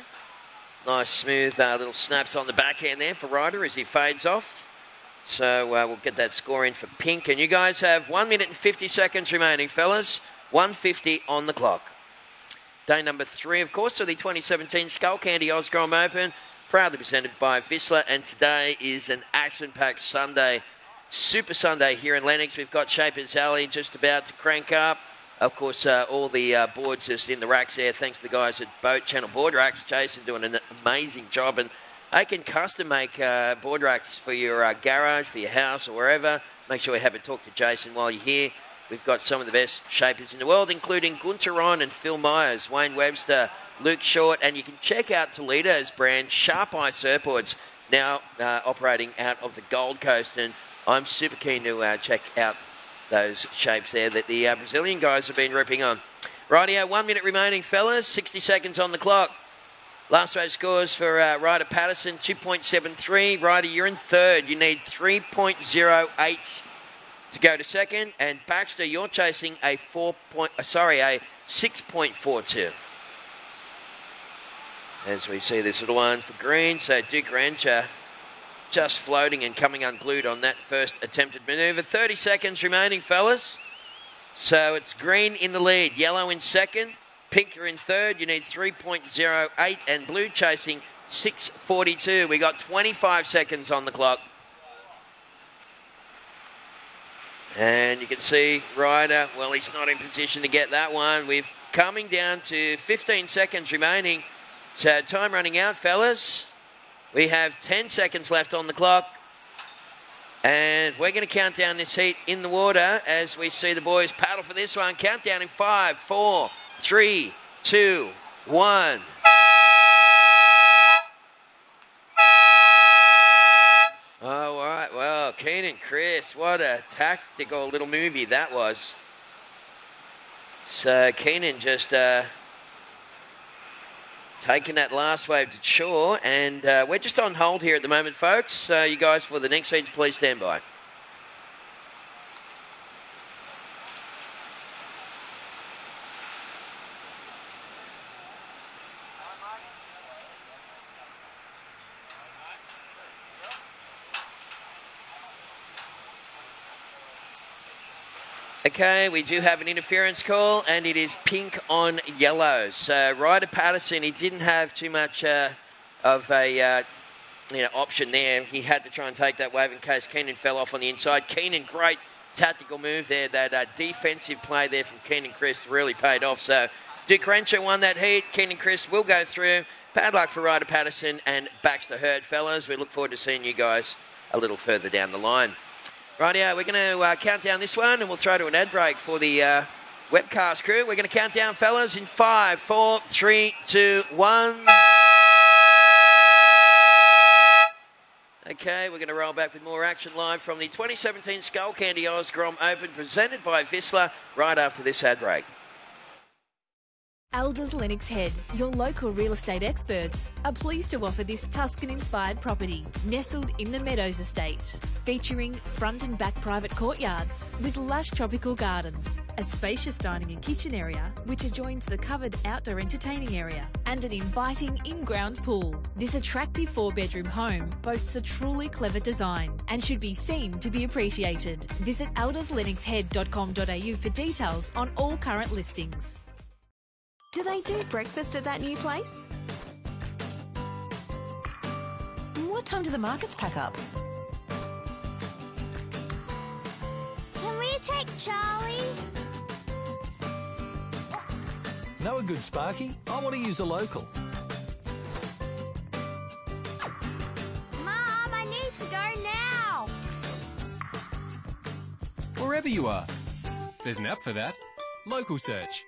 Nice smooth little snaps on the backhand there for Ryder as he fades off. So we'll get that score in for pink. And you guys have 1 minute and 50 seconds remaining, fellas. 1:50 on the clock. Day number 3, of course, of the 2017 Skullcandy Grom Open, proudly presented by Visla, and today is an action-packed Sunday, Super Sunday here in Lennox. We've got Shapers Alley just about to crank up. Of course, all the boards just in the racks there, thanks to the guys at Boat Channel Board Racks. Jason doing an amazing job, and they can custom make board racks for your garage, for your house, or wherever. Make sure you have a talk to Jason while you're here. We've got some of the best shapers in the world, including Gunter Ron and Phil Myers, Wayne Webster, Luke Short, and you can check out Toledo's brand, Sharp Eye Surfboards, now operating out of the Gold Coast, and I'm super keen to check out those shapes there that the Brazilian guys have been ripping on. Rightio, 1 minute remaining, fellas, 60 seconds on the clock. Last wave scores for Ryder Patterson, 2.73. Ryder, you're in third. You need 3.08 to go to second, and Baxter, you're chasing a 6.42. As we see this little one for green, so Duke Rancher just floating and coming unglued on that first attempted manoeuvre. 30 seconds remaining, fellas. So it's green in the lead, yellow in second, pink are in third. You need 3.08, and blue chasing 6.42. We got 25 seconds on the clock. And you can see Ryder, well, he's not in position to get that one. We're coming down to 15 seconds remaining. So time running out, fellas. We have 10 seconds left on the clock. And we're going to count down this heat in the water as we see the boys paddle for this one. Countdown in 5, 4, 3, 2, 1. Oh, all right. Well, Keen and Chris, what a tactical little movie that was. So Keenan just taking that last wave to shore, and we're just on hold here at the moment, folks. So you guys, for the next heats, please stand by. Okay, we do have an interference call, and it is pink on yellow. So Ryder Patterson, he didn't have too much of a option there. He had to try and take that wave in case Keenan fell off on the inside. Keenan, great tactical move there. That defensive play there from Keenan Chris really paid off. So Duke Renshaw won that heat. Keenan Chris will go through. Bad luck for Ryder Patterson and Baxter Hurd, fellas. We look forward to seeing you guys a little further down the line. Rightio, we're going to count down this one, and we'll throw to an ad break for the webcast crew. We're going to count down, fellas, in 5, 4, 3, 2, 1. Okay, we're going to roll back with more action live from the 2017 Skullcandy Oz Grom Open, presented by Vissla, right after this ad break. Elders Lennox Head, your local real estate experts, are pleased to offer this Tuscan-inspired property, nestled in the Meadows Estate, featuring front and back private courtyards with lush tropical gardens, a spacious dining and kitchen area which adjoins the covered outdoor entertaining area, and an inviting in-ground pool. This attractive 4-bedroom home boasts a truly clever design and should be seen to be appreciated. Visit elderslennoxhead.com.au for details on all current listings. Do they do breakfast at that new place? What time do the markets pack up? Can we take Charlie? Know a good Sparky? I want to use a local. Mom, I need to go now. Wherever you are. There's an app for that. Local Search.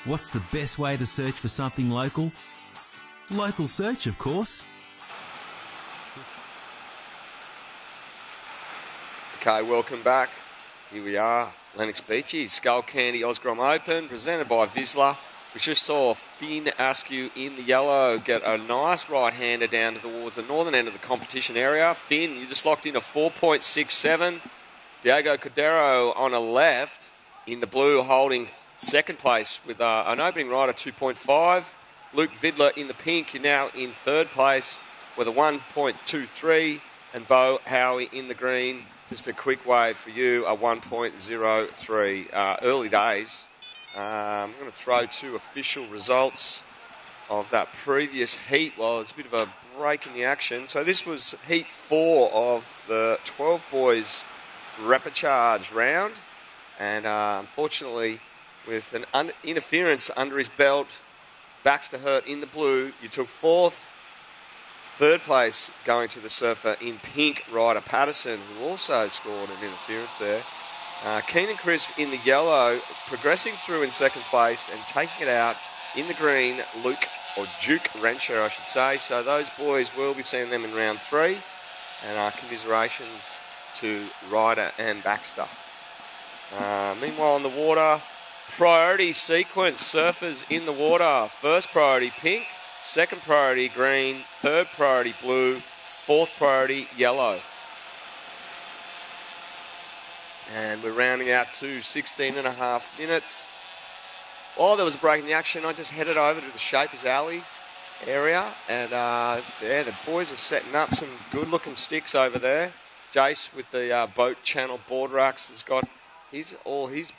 What's the best way to search for something local? Local Search, of course. Okay, welcome back. Here we are, Lennox Beachy, Skullcandy Osgrom Open, presented by Vissla. We just saw Finn Askew in the yellow get a nice right-hander down towards the northern end of the competition area. Finn, you just locked in a 4.67. Diego Cordero on a left in the blue, holding second place with an opening ride of 2.5. Luke Vidler in the pink, you're now in third place with a 1.23. And Bo Howie in the green, just a quick wave for you, a 1.03. Early days. I'm going to throw two official results of that previous heat. Well, it's a bit of a break in the action. So this was heat 4 of the 12 boys repechage round. And unfortunately, with an interference under his belt, Baxter Hurt in the blue. You took fourth. Third place going to the surfer in pink, Ryder Patterson, who also scored an interference there. Keenan Crisp in the yellow, progressing through in second place and taking it out in the green, Duke Renshaw, I should say. So those boys, will be seeing them in round 3. And commiserations to Ryder and Baxter. Meanwhile, on the water, priority sequence, surfers in the water. First priority pink, second priority green, third priority blue, fourth priority yellow. And we're rounding out to 16 and a half minutes. While there was a break in the action, I just headed over to the Shapers Alley area, and there the boys are setting up some good-looking sticks over there. Jace with the boat channel board racks has got all his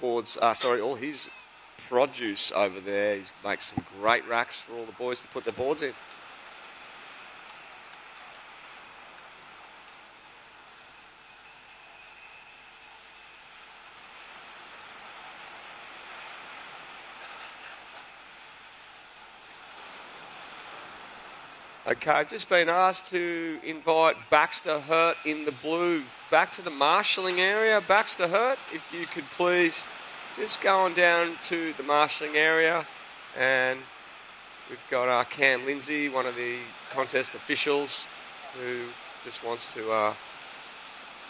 produce over there. He makes some great racks for all the boys to put their boards in. Okay, I've just been asked to invite Baxter Hurt in the blue back to the marshalling area. Baxter Hurt, if you could please just go on down to the marshalling area. And we've got Cam Lindsay, one of the contest officials, who just wants to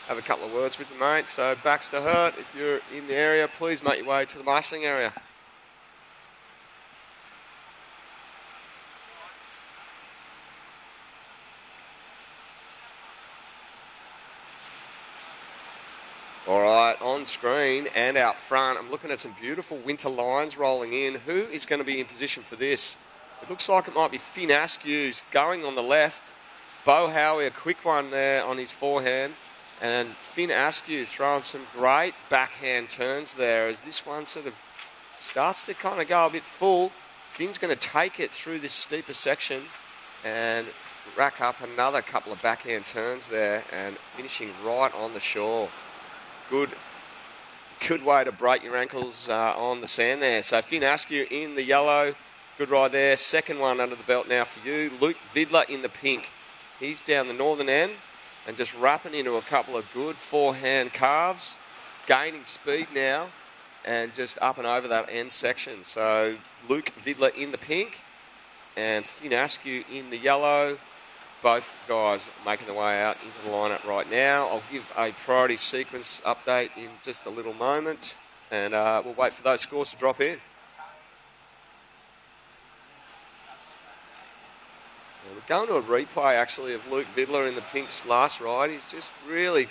have a couple of words with you, mate. So Baxter Hurt, if you're in the area, please make your way to the marshalling area. All right, on screen and out front, I'm looking at some beautiful winter lines rolling in. Who is going to be in position for this? It looks like it might be Finn Askew's going on the left. Bo Howie, a quick one there on his forehand. And Finn Askew throwing some great backhand turns there as this one sort of starts to kind of go a bit full. Finn's going to take it through this steeper section and rack up another couple of backhand turns there and finishing right on the shore. Good way to break your ankles on the sand there. So Finn Askew in the yellow. Good ride there. Second one under the belt now for you. Luke Vidler in the pink. He's down the northern end and just wrapping into a couple of good forehand carves. Gaining speed now and just up and over that end section. So Luke Vidler in the pink and Finn Askew in the yellow. Both guys making their way out into the lineup right now. I'll give a priority sequence update in just a little moment, and we'll wait for those scores to drop in. Now we're going to a replay, actually, of Luke Vidler in the pink's last ride. He's just really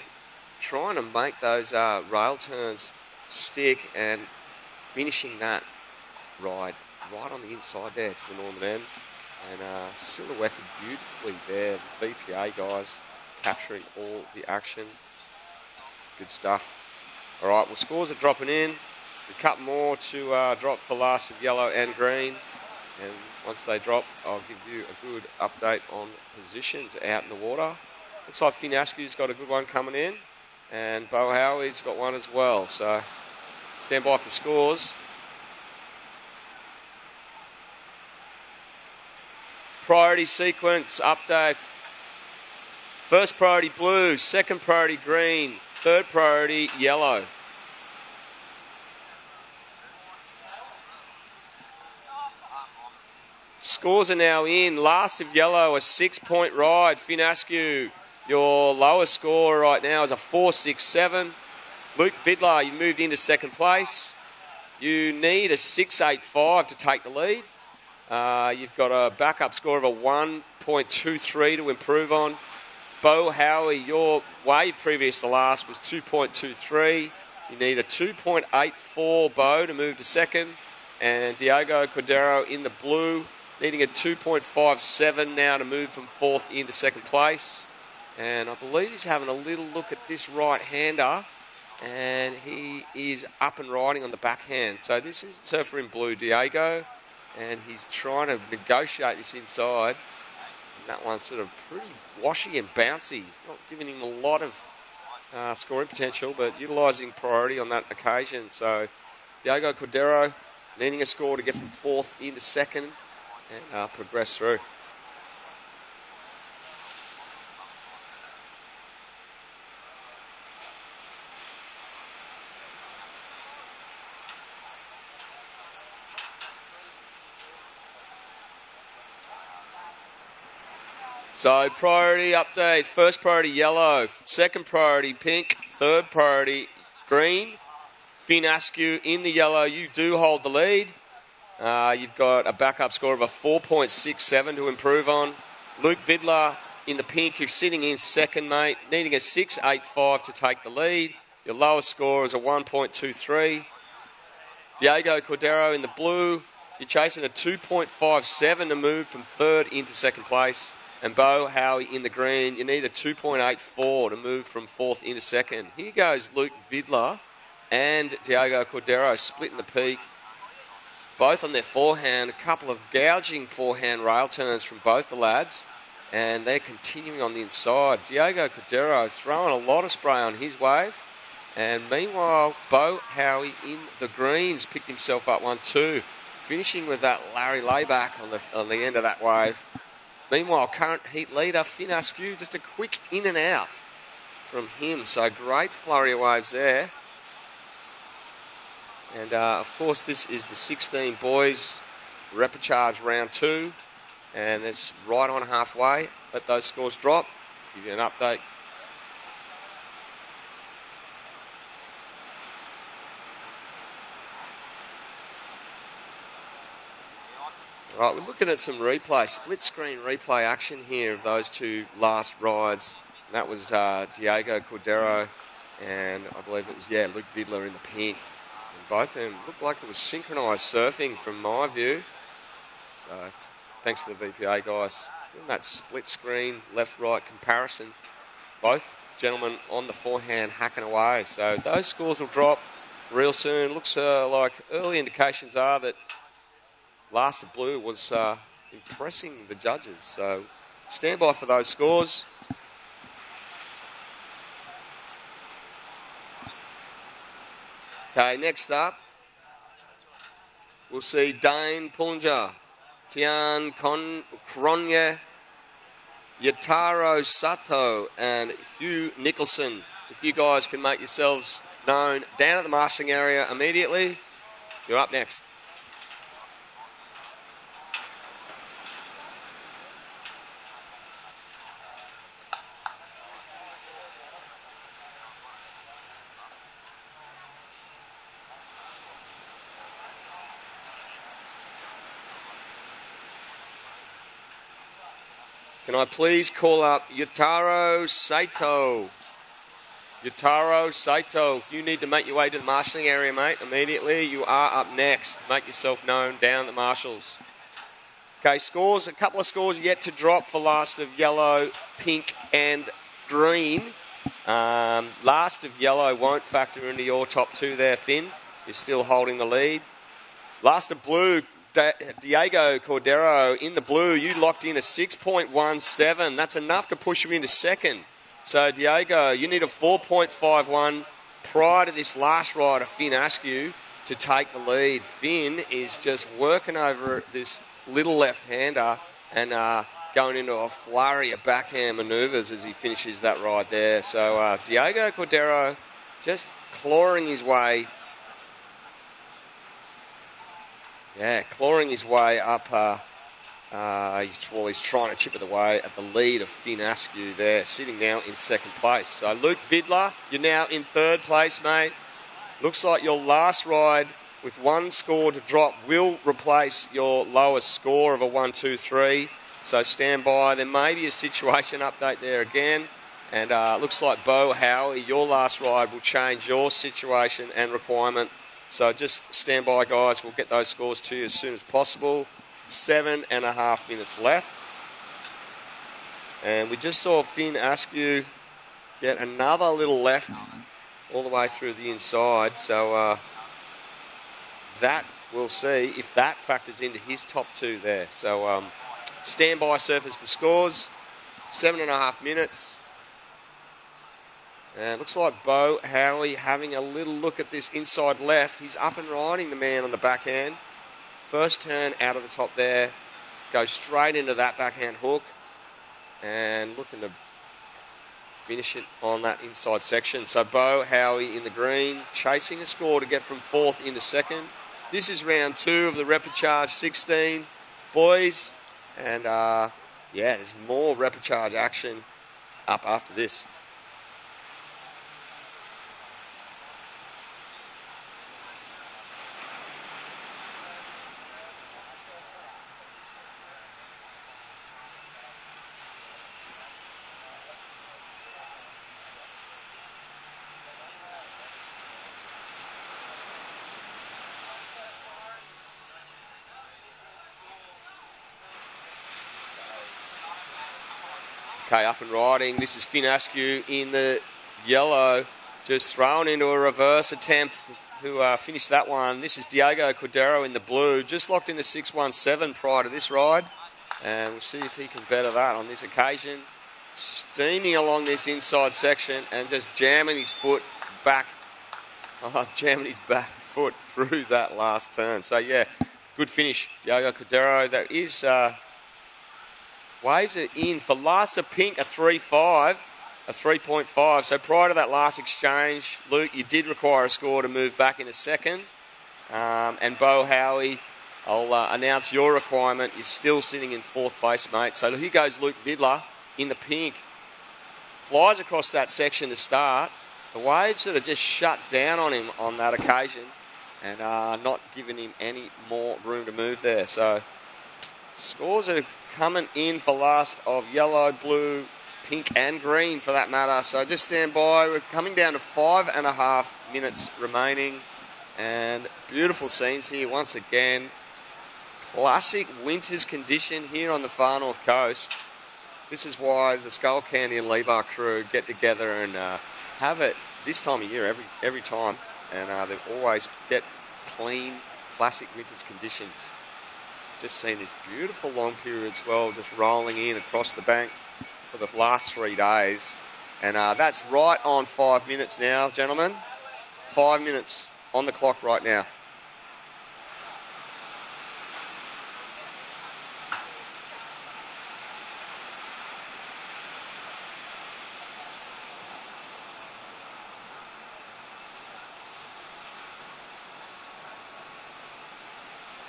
trying to make those rail turns stick and finishing that ride right on the inside there to the northern end. And silhouetted beautifully there. The BPA guys capturing all the action. Good stuff. All right, well, scores are dropping in. A couple more to drop for last of yellow and green. And once they drop, I'll give you a good update on positions out in the water. Looks like Finn Askew's got a good one coming in. And Bo Howie's got one as well. So stand by for scores. Priority sequence update. First priority blue, second priority green, third priority yellow. Scores are now in. Last of yellow, a 6-point ride. Finn Askew, your lowest score right now is a 4.67. Luke Vidler, you moved into second place. You need a 6.85 to take the lead. You've got a backup score of a 1.23 to improve on. Bo Howie, your wave previous to last was 2.23. You need a 2.84 Bo to move to second. And Diogo Cordero in the blue, needing a 2.57 now to move from fourth into second place. And I believe he's having a little look at this right-hander. And he is up and riding on the backhand. So this is surfer in blue, Diego. And he's trying to negotiate this inside. And that one's sort of pretty washy and bouncy. Not giving him a lot of scoring potential, but utilising priority on that occasion. So Diego Cordero needing a score to get from fourth into second and progress through. So priority update, first priority yellow, second priority pink, third priority green. Finn Askew in the yellow, you do hold the lead. You've got a backup score of a 4.67 to improve on. Luke Vidler in the pink, you're sitting in second, mate, needing a 6.85 to take the lead. Your lowest score is a 1.23. Diego Cordero in the blue. You're chasing a 2.57 to move from third into second place. And Bo Howie in the green. You need a 2.84 to move from fourth into second. Here goes Luke Vidler and Diego Cordero splitting the peak. Both on their forehand. A couple of gouging forehand rail turns from both the lads. And they're continuing on the inside. Diego Cordero throwing a lot of spray on his wave. And meanwhile, Bo Howie in the greens picked himself up 1-2. Finishing with that Larry layback on the end of that wave. Meanwhile, current heat leader, Finn Askew, just a quick in and out from him. So great flurry of waves there. And of course, this is the 16 boys repechage round 2. And it's right on halfway. Let those scores drop. Give you an update. Right, we're looking at some replay, split screen replay action here of those two last rides. And that was Diego Cordero and I believe it was, Luke Vidler in the pink. And both of them looked like it was synchronised surfing from my view. So thanks to the VPA guys. Doing that split screen left-right comparison. Both gentlemen on the forehand hacking away. So those scores will drop real soon. Looks like early indications are that Last of Blue was impressing the judges. So stand by for those scores. Okay, next up, we'll see Dane Pullinger, Tian Cronje, Yataro Sato, and Hugh Nicholson. If you guys can make yourselves known down at the marshalling area immediately, you're up next. Can I please call up Yutaro Saito? Yutaro Saito, you need to make your way to the marshalling area, mate, immediately. You are up next. Make yourself known down at the marshals. Okay, scores, a couple of scores yet to drop for Last of Yellow, Pink and Green. Last of Yellow won't factor into your top two there, Finn. You're still holding the lead. Last of Blue, Diego Cordero in the blue, you locked in a 6.17. That's enough to push you into second. So, Diego, you need a 4.51 prior to this last rider, Finn Askew, to take the lead. Finn is just working over this little left-hander and going into a flurry of backhand manoeuvres as he finishes that ride there. So, Diego Cordero just clawing his way. Yeah, clawing his way up. He's trying to chip it away at the lead of Finn Askew there, sitting now in second place. So Luke Vidler, you're now in third place, mate. Looks like your last ride with one score to drop will replace your lowest score of a 1-2-3. So stand by. There may be a situation update there again. And looks like Bo Howie, your last ride will change your situation and requirement. So just stand by, guys. We'll get those scores to you as soon as possible. 7.5 minutes left. And we just saw Finn Askew get another little left all the way through the inside. So that we'll see if that factors into his top two there. So stand by, surfers, for scores. 7.5 minutes. And it looks like Bo Howie having a little look at this inside left. He's up and riding the man on the backhand. First turn out of the top there. Goes straight into that backhand hook. And looking to finish it on that inside section. So Bo Howie in the green, chasing a score to get from fourth into second. This is round 2 of the repechage 16 boys. And there's more repechage action up after this. Okay, up and riding. This is Finn Askew in the yellow, just thrown into a reverse attempt to finish that one. This is Diego Cordero in the blue, just locked into 617 prior to this ride. And we'll see if he can better that on this occasion. Steaming along this inside section and just jamming his foot back. Jamming his back foot through that last turn. So, yeah, good finish, Diego Cordero. That is... waves it in for Lassa Pink, a 3.5. A 3.5. So prior to that last exchange, Luke, you did require a score to move back in a second. And Bo Howie, I'll announce your requirement. You're still sitting in 4th place, mate. So here goes Luke Vidler in the pink. Flies across that section to start. The waves that are just shut down on him on that occasion and not giving him any more room to move there. So scores are coming in for last of yellow, blue, pink and green for that matter. So just stand by. We're coming down to 5.5 minutes remaining. And beautiful scenes here once again. Classic winter's condition here on the far north coast. This is why the Skullcandy and Lebar crew get together and have it this time of year every time. And they always get clean, classic winter's conditions. Just seen this beautiful long period as well, just rolling in across the bank for the last 3 days. And that's right on 5 minutes now, gentlemen. 5 minutes on the clock right now.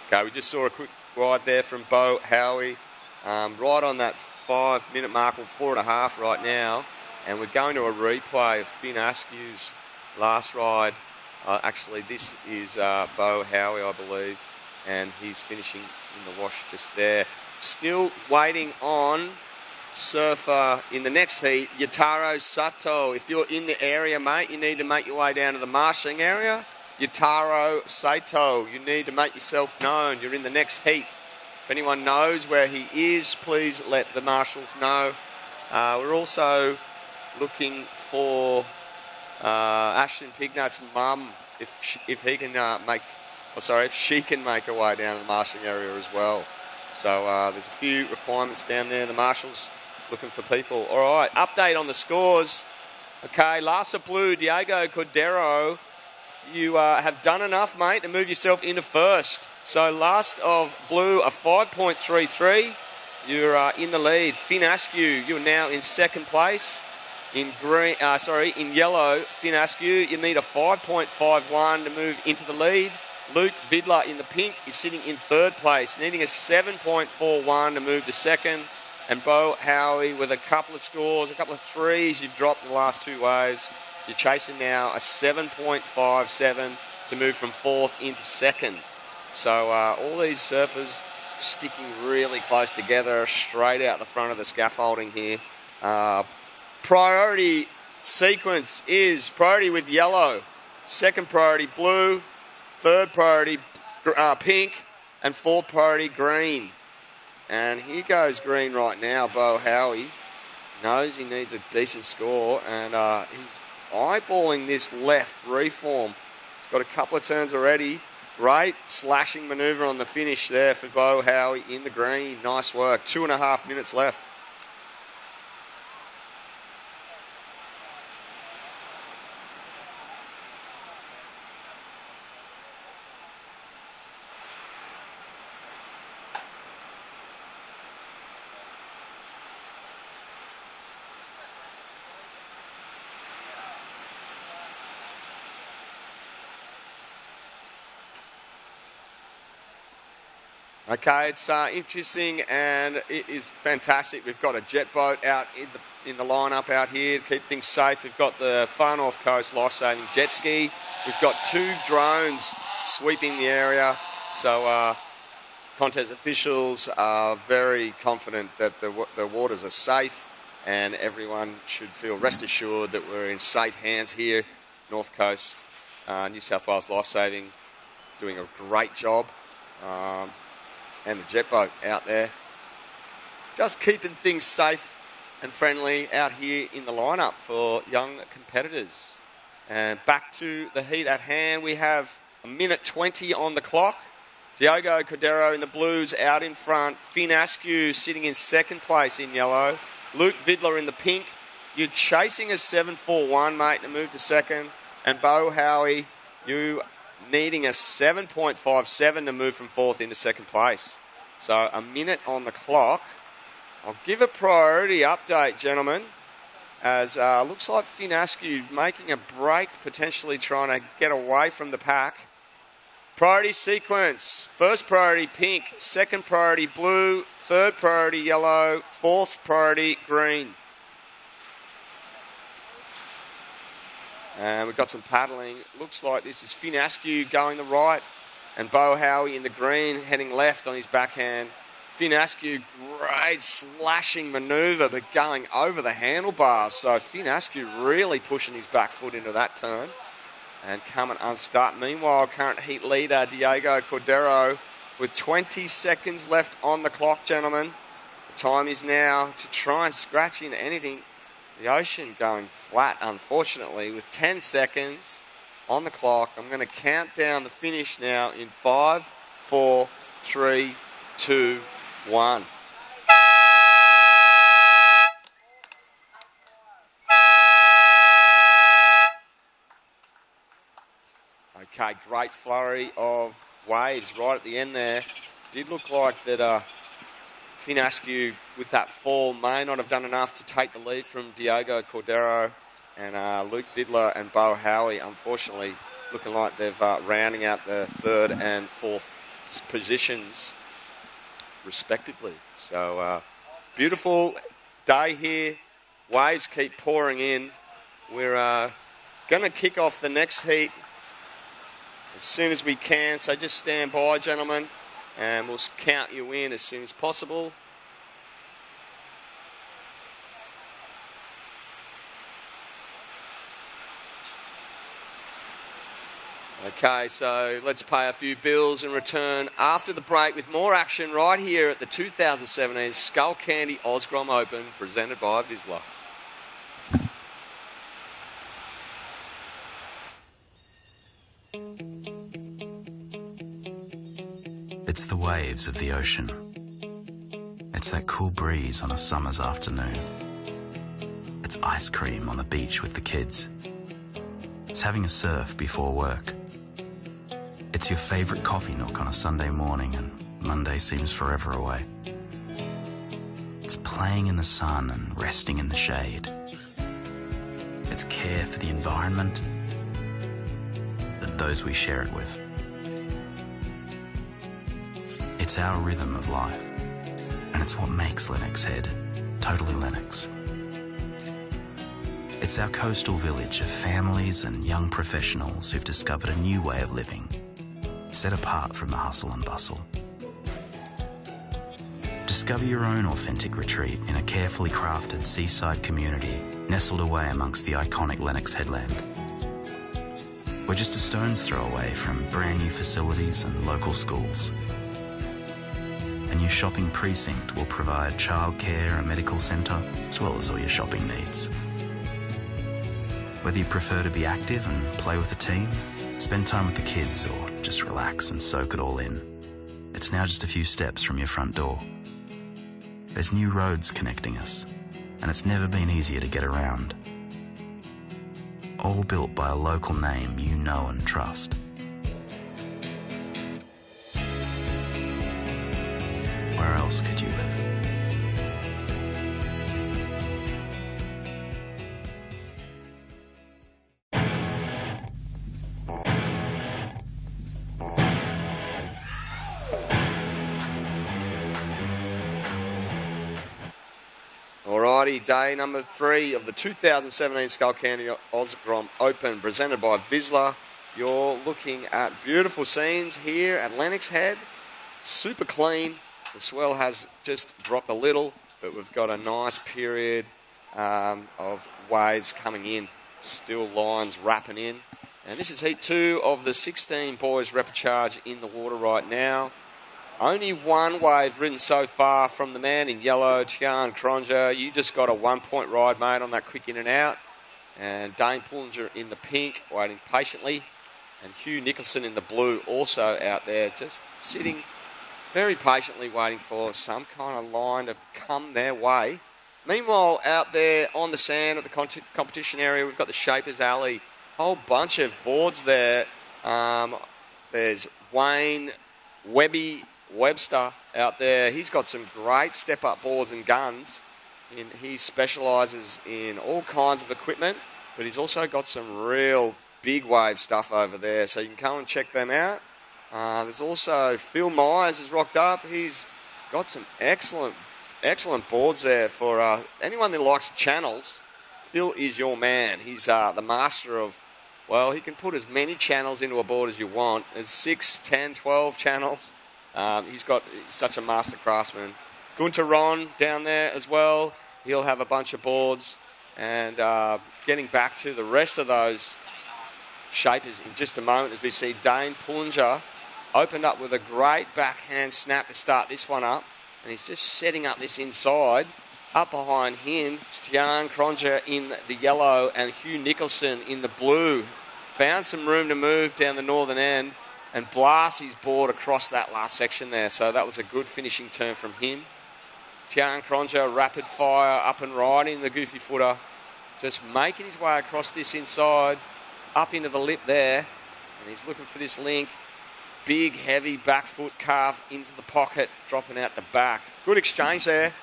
Okay, we just saw a quick ride there from Bo Howie, right on that 5 minute mark, or 4.5 right now, and we're going to a replay of Finn Askew's last ride. Actually, this is Bo Howie, I believe, and he's finishing in the wash just there. Still waiting on surfer in the next heat, Yataro Sato. If you're in the area, mate, you need to make your way down to the marshalling area. Yataro Sato, you need to make yourself known. You're in the next heat. If anyone knows where he is, please let the marshals know. We're also looking for Ashton Pignut's mum, if she can make her way down to the marshalling area as well. So there's a few requirements down there. The marshals looking for people. All right, update on the scores. Okay, Lassa Blue, Diego Cordero. You have done enough, mate, to move yourself into first. So last of blue, a 5.33. You're in the lead. Finn Askew, you're now in second place. In yellow, Finn Askew, you need a 5.51 to move into the lead. Luke Vidler in the pink is sitting in third place, needing a 7.41 to move to second. And Bo Howie with a couple of scores, a couple of threes you've dropped in the last 2 waves. You're chasing now a 7.57 to move from fourth into second. So all these surfers sticking really close together, straight out the front of the scaffolding here. Priority sequence is priority with yellow, second priority blue, third priority pink, and fourth priority green. And here goes green right now. Bo Howie knows he needs a decent score, and he's eyeballing this left reform. He's got a couple of turns already. Great slashing manoeuvre on the finish there for Bo Howie in the green. Nice work. 2.5 minutes left. Okay, it's interesting and it is fantastic. We've got a jet boat out in the lineup out here to keep things safe. We've got the Far North Coast Life-Saving Jet Ski. We've got 2 drones sweeping the area. So contest officials are very confident that the waters are safe and everyone should feel rest assured that we're in safe hands here. North Coast, New South Wales Life-Saving doing a great job. And the jet boat out there, just keeping things safe and friendly out here in the lineup for young competitors. And back to the heat at hand. We have a minute 20 on the clock. Diogo Cordero in the blues out in front. Finn Askew sitting in second place in yellow. Luke Vidler in the pink. You're chasing a 7.41, mate, to move to second. And Bo Howie, you needing a 7.57 to move from fourth into second place. So a minute on the clock. I'll give a priority update, gentlemen, as looks like Finn Askew making a break, potentially trying to get away from the pack. Priority sequence. First priority pink, second priority blue, third priority yellow, fourth priority green. And we've got some paddling. Looks like this is Finn Askew going the right and Bo Howie in the green heading left on his backhand. Finn Askew, great slashing manoeuvre, but going over the handlebars. So Finn Askew really pushing his back foot into that turn and coming unstuck. Meanwhile, current heat leader Diogo Cordero with 20 seconds left on the clock, gentlemen. The time is now to try and scratch into anything. The Ocean going flat, unfortunately, with 10 seconds on the clock. I'm going to count down the finish now in 5, 4, 3, 2, 1. Okay, great flurry of waves right at the end there. Did look like that Finn Askew with that fall may not have done enough to take the lead from Diogo Cordero, and Luke Vidler and Bo Howie, unfortunately, looking like they've rounding out the third and fourth positions respectively. So beautiful day here. Waves keep pouring in. We're going to kick off the next heat as soon as we can, so just stand by, gentlemen, and we'll count you in as soon as possible. Okay, so let's pay a few bills and return after the break with more action right here at the 2017 Skullcandy Grom Open, presented by Vizsla. It's the waves of the ocean. It's that cool breeze on a summer's afternoon. It's ice cream on the beach with the kids. It's having a surf before work. It's your favourite coffee nook on a Sunday morning and Monday seems forever away. It's playing in the sun and resting in the shade. It's care for the environment and those we share it with. It's our rhythm of life, and it's what makes Lennox Head totally Lennox. It's our coastal village of families and young professionals who've discovered a new way of living, set apart from the hustle and bustle. Discover your own authentic retreat in a carefully crafted seaside community nestled away amongst the iconic Lennox headland. We're just a stone's throw away from brand new facilities and local schools. A new shopping precinct will provide childcare, a medical centre, as well as all your shopping needs. Whether you prefer to be active and play with a team, spend time with the kids, or just relax and soak it all in, it's now just a few steps from your front door. There's new roads connecting us, and it's never been easier to get around. All built by a local name you know and trust. Where else could you live? Alrighty, day number 3 of the 2017 Skullcandy Grom Open, presented by Vizsla. You're looking at beautiful scenes here at Lennox Head. Super clean. The swell has just dropped a little, but we've got a nice period of waves coming in. Still lines wrapping in. And this is heat 2 of the 16 boys repechage in the water right now. Only one wave ridden so far from the man in yellow, Tian Cronja. You just got a 1 point ride, mate, on that quick in and out. And Dane Pullinger in the pink, waiting patiently. And Hugh Nicholson in the blue also out there, just sitting very patiently waiting for some kind of line to come their way. Meanwhile, out there on the sand at the competition area, we've got the Shapers Alley. Whole bunch of boards there. There's Wayne Webster out there. He's got some great step-up boards and guns. And he specialises in all kinds of equipment, but he's also got some real big wave stuff over there, so you can come and check them out. There's also Phil Myers has rocked up. He's got some excellent boards there for anyone that likes channels. Phil is your man. He's the master of, well, he can put as many channels into a board as you want. There's 6, 10, 12 channels. He's such a master craftsman. Gunter Ron down there as well. He'll have a bunch of boards. And getting back to the rest of those Shapers in just a moment as we see Dane Pullinger opened up with a great backhand snap to start this one up. And he's just setting up this inside. Up behind him, Stian Cronja in the yellow and Hugh Nicholson in the blue. Found some room to move down the northern end and blast his board across that last section there. So that was a good finishing turn from him. Tian Cronja, rapid fire, up and riding the goofy footer. Just making his way across this inside, up into the lip there. And he's looking for this link. Big, heavy back foot carve into the pocket, dropping out the back. Good exchange there.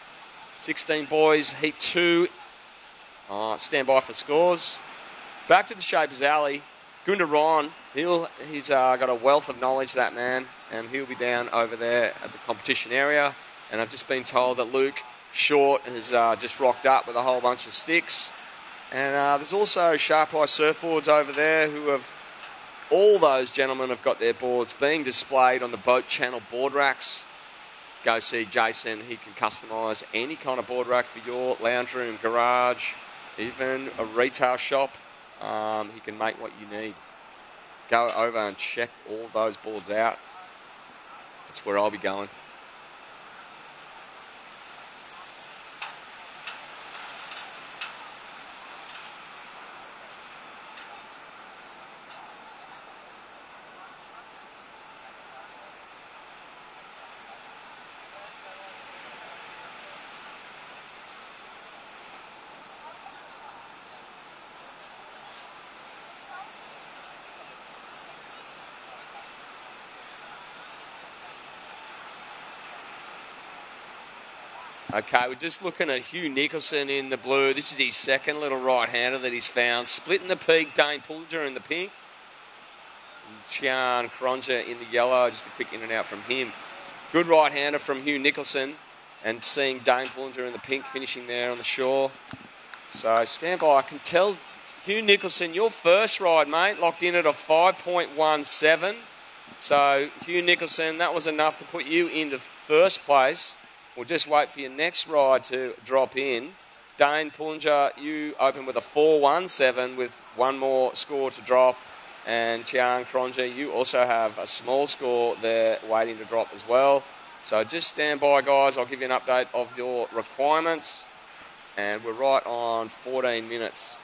16 boys, heat 2. Stand by for scores. Back to the Shapers Alley. Gunda Ron, he's got a wealth of knowledge, that man, and he'll be down over there at the competition area. And I've just been told that Luke Short has just rocked up with a whole bunch of sticks. And there's also Sharp Eye Surfboards over there who have, all those gentlemen have got their boards being displayed on the boat channel board racks. Go see Jason. He can customise any kind of board rack for your lounge room, garage, even a retail shop. He can make what you need. Go over and check all those boards out. That's where I'll be going. Okay, we're just looking at Hugh Nicholson in the blue. This is his second little right-hander that he's found. Splitting the peak, Dane Pullinger in the pink. Tian Cronja in the yellow. Just a quick in and out from him. Good right-hander from Hugh Nicholson. And seeing Dane Pullinger in the pink finishing there on the shore. So stand by. I can tell Hugh Nicholson, your first ride, mate, locked in at a 5.17. So Hugh Nicholson, that was enough to put you into first place. We'll just wait for your next ride to drop in. Dane Pullinger, you open with a 4.17 with one more score to drop. And Tian Cronja, you also have a small score there waiting to drop as well. So just stand by, guys. I'll give you an update of your requirements. And we're right on 14 minutes.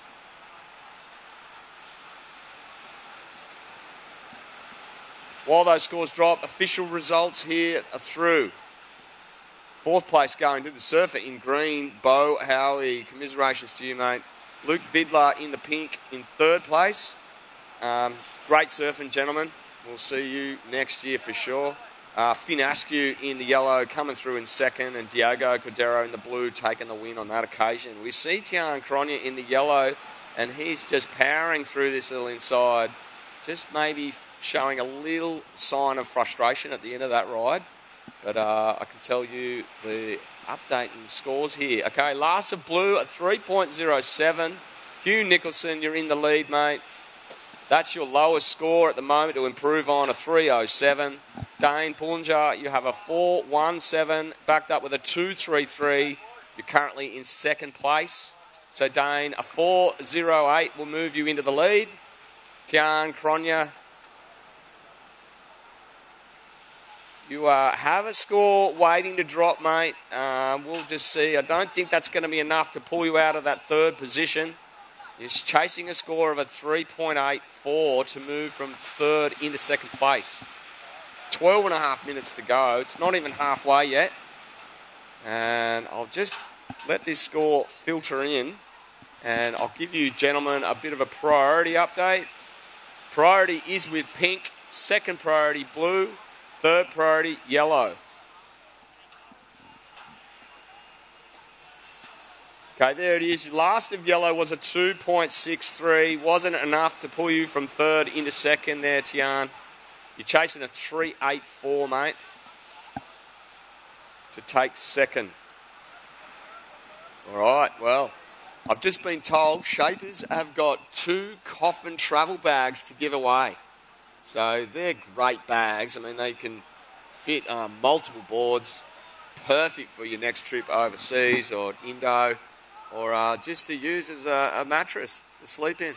While those scores drop, official results here are through. Fourth place going to the surfer in green, Bo Howie. Commiserations to you, mate. Luke Vidler in the pink in third place. Great surfing, gentlemen. We'll see you next year for sure. Finn Askew in the yellow coming through in second, and Diogo Cordero in the blue taking the win on that occasion. We see Tian Cronja in the yellow, and he's just powering through this little inside, just maybe showing a little sign of frustration at the end of that ride. But I can tell you the update in scores here. Okay, Larsa Blue at 3.07. Hugh Nicholson, you're in the lead, mate. That's your lowest score at the moment to improve on, a 3.07. Dane Pullinger, you have a 4.17, backed up with a 2.33. You're currently in second place. So Dane, a 4.08 will move you into the lead. Tian Cronja, You have a score waiting to drop, mate. We'll just see. I don't think that's going to be enough to pull you out of that third position. You're chasing a score of a 3.84 to move from third into second place. 12 and a half minutes to go. It's not even halfway yet. And I'll just let this score filter in. And I'll give you, gentlemen, a bit of a priority update. Priority is with pink. Second priority, blue. Third priority, yellow. Okay, there it is. Last of yellow was a 2.63. Wasn't enough to pull you from third into second there, Tian. You're chasing a 3.84, mate, to take second. All right, well, I've just been told Shapers have got 2 coffin travel bags to give away. So they're great bags. I mean, they can fit multiple boards. Perfect for your next trip overseas or Indo, or just to use as a mattress to sleep in.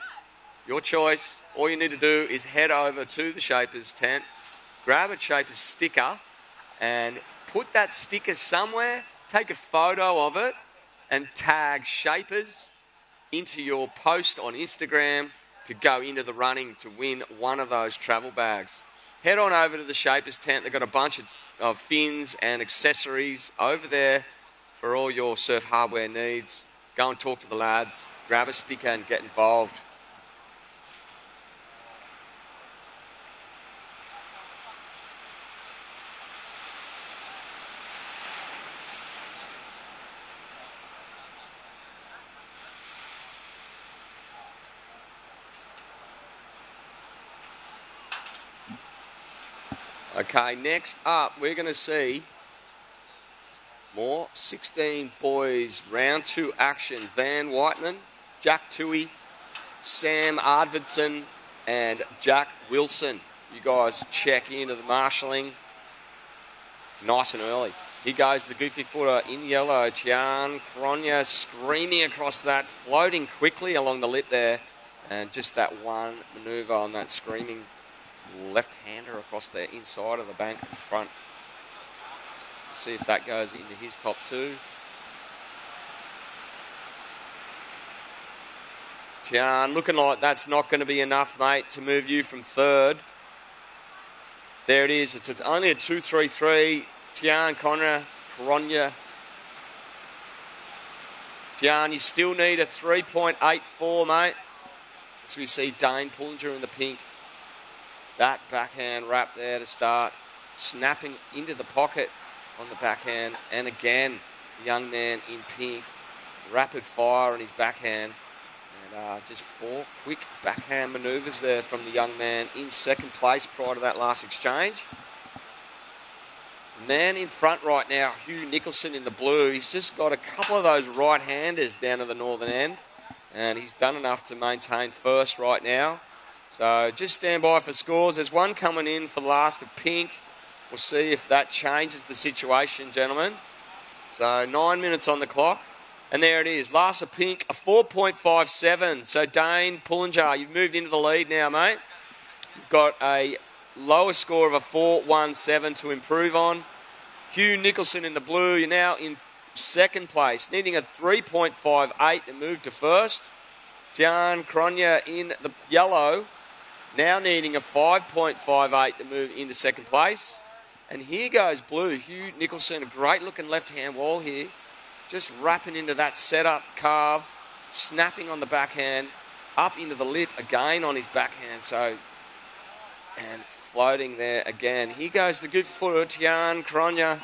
Your choice. All you need to do is head over to the Shapers tent, grab a Shapers sticker, and put that sticker somewhere, take a photo of it, and tag Shapers into your post on Instagram to go into the running to win one of those travel bags. Head on over to the Shapers tent. They've got a bunch of fins and accessories over there for all your surf hardware needs. Go and talk to the lads, grab a sticker and get involved. Okay, next up, we're going to see more 16 boys round 2 action. Van Whiteman, Jack Toohey, Sam Arvidson, and Jack Wilson. You guys check into the marshalling nice and early. Here goes the goofy footer in yellow. Tian Kronya screaming across that, floating quickly along the lip there. And just that one manoeuvre on that screaming left-hander across the inside of the bank in front. See if that goes into his top 2. Tian looking like that's not going to be enough, mate, to move you from third. There it is. It's only a 2.33. Tian Kronya. Tian, you still need a 3.84, mate. As we see Dane Pullinger in the pink. That backhand wrap there to start. Snapping into the pocket on the backhand. And again, the young man in pink. Rapid fire on his backhand. And just 4 quick backhand manoeuvres there from the young man in second place prior to that last exchange. Man in front right now, Hugh Nicholson in the blue. He's just got a couple of those right-handers down to the northern end. And he's done enough to maintain first right now. So just stand by for scores. There's one coming in for the last of pink. We'll see if that changes the situation, gentlemen. So 9 minutes on the clock. And there it is. Last of pink, a 4.57. So Dane Pullinger, you've moved into the lead now, mate. You've got a lower score of a 4.17 to improve on. Hugh Nicholson in the blue, you're now in second place, needing a 3.58 to move to first. Tian Kronya in the yellow, now needing a 5.58 to move into second place. And here goes blue, Hugh Nicholson, a great looking left-hand wall here. Just wrapping into that setup carve, snapping on the backhand, up into the lip again on his backhand. So, and floating there again. Here goes the good footer, Tian Kronya,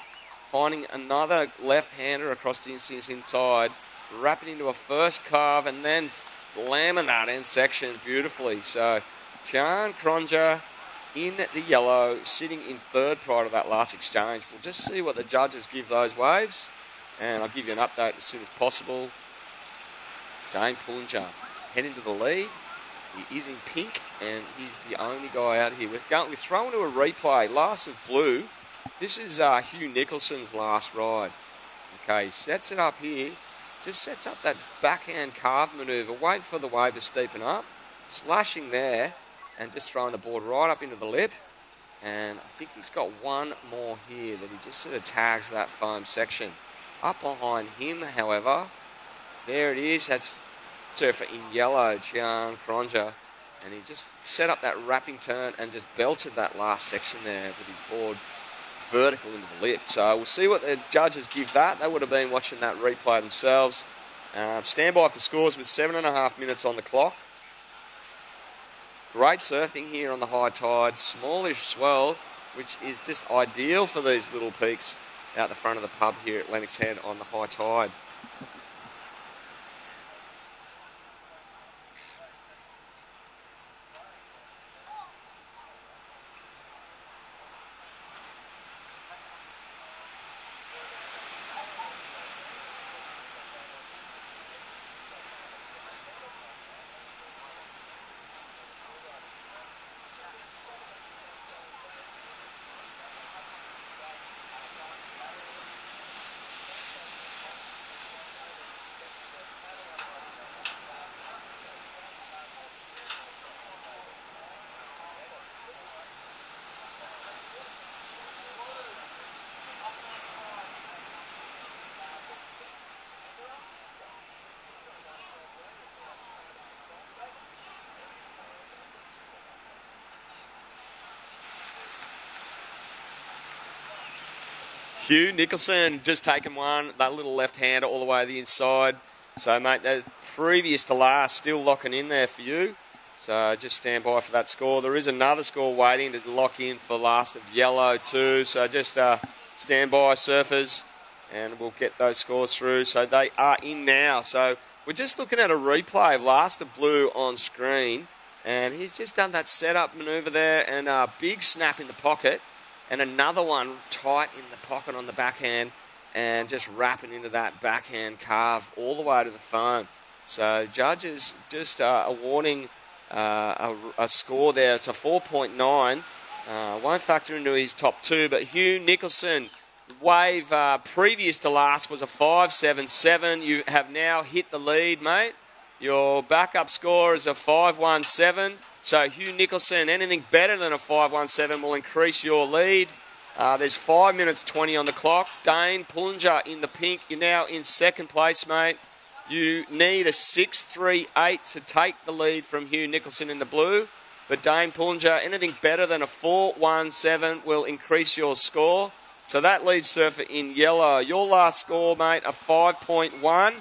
finding another left-hander across the inside, wrapping into a first carve and then slamming that end section beautifully. So, Tian Kronya in the yellow, sitting in third prior to that last exchange. We'll just see what the judges give those waves. And I'll give you an update as soon as possible. Dane Pullinger heading to the lead. He is in pink, and he's the only guy out here. We're throwing to a replay. Last of blue. This is Hugh Nicholson's last ride. Okay, he sets it up here. Just sets up that backhand carve manoeuvre. Wait for the wave to steepen up. Slashing there, and just throwing the board right up into the lip. And I think he's got one more here that he just sort of tags that foam section. Up behind him, however, there it is. That's surfer in yellow, Chiang Cronja. And he just set up that wrapping turn and just belted that last section there with his board vertical into the lip. So we'll see what the judges give that. They would have been watching that replay themselves. Stand by for scores with 7.5 minutes on the clock. Great surfing here on the high tide. Smallish swell, which is just ideal for these little peaks out the front of the pub here at Lennox Head on the high tide. Hugh Nicholson just taken one, that little left-hander all the way to the inside. So, mate, that previous to last, still locking in there for you. So just stand by for that score. There is another score waiting to lock in for last of yellow too. So just stand by, surfers, and we'll get those scores through. So they are in now. So we're just looking at a replay of last of blue on screen. And he's just done that setup manoeuvre there and a big snap in the pocket. And another one tight in the pocket on the backhand and just wrapping into that backhand carve all the way to the foam. So judges just awarding a score there. It's a 4.9. Won't factor into his top two, but Hugh Nicholson, wave previous to last was a 5.77. You have now hit the lead, mate. Your backup score is a 5.17. So Hugh Nicholson, anything better than a 5.17 will increase your lead. There's 5 minutes 20 on the clock. Dane Pullinger in the pink. You're now in second place, mate. You need a 6.38 to take the lead from Hugh Nicholson in the blue. But Dane Pullinger, anything better than a 4.17 will increase your score. So that leaves Surfer in yellow. Your last score, mate, a 5.1.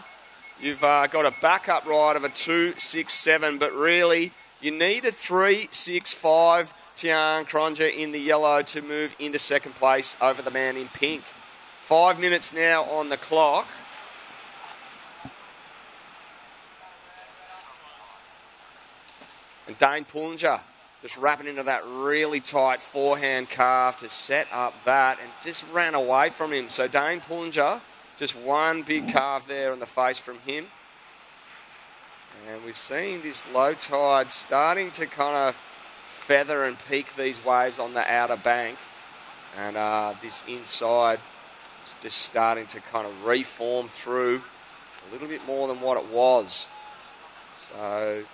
You've got a backup ride of a 2.67, but really you need a 3.65 Tian Cronja in the yellow to move into second place over the man in pink. 5 minutes now on the clock. And Dane Pullinger just wrapping into that really tight forehand carve to set up that and just ran away from him. So Dane Pullinger, just one big carve there in the face from him. And we've seen this low tide starting to kind of feather and peak these waves on the outer bank. And this inside is just starting to kind of reform through a little bit more than what it was. So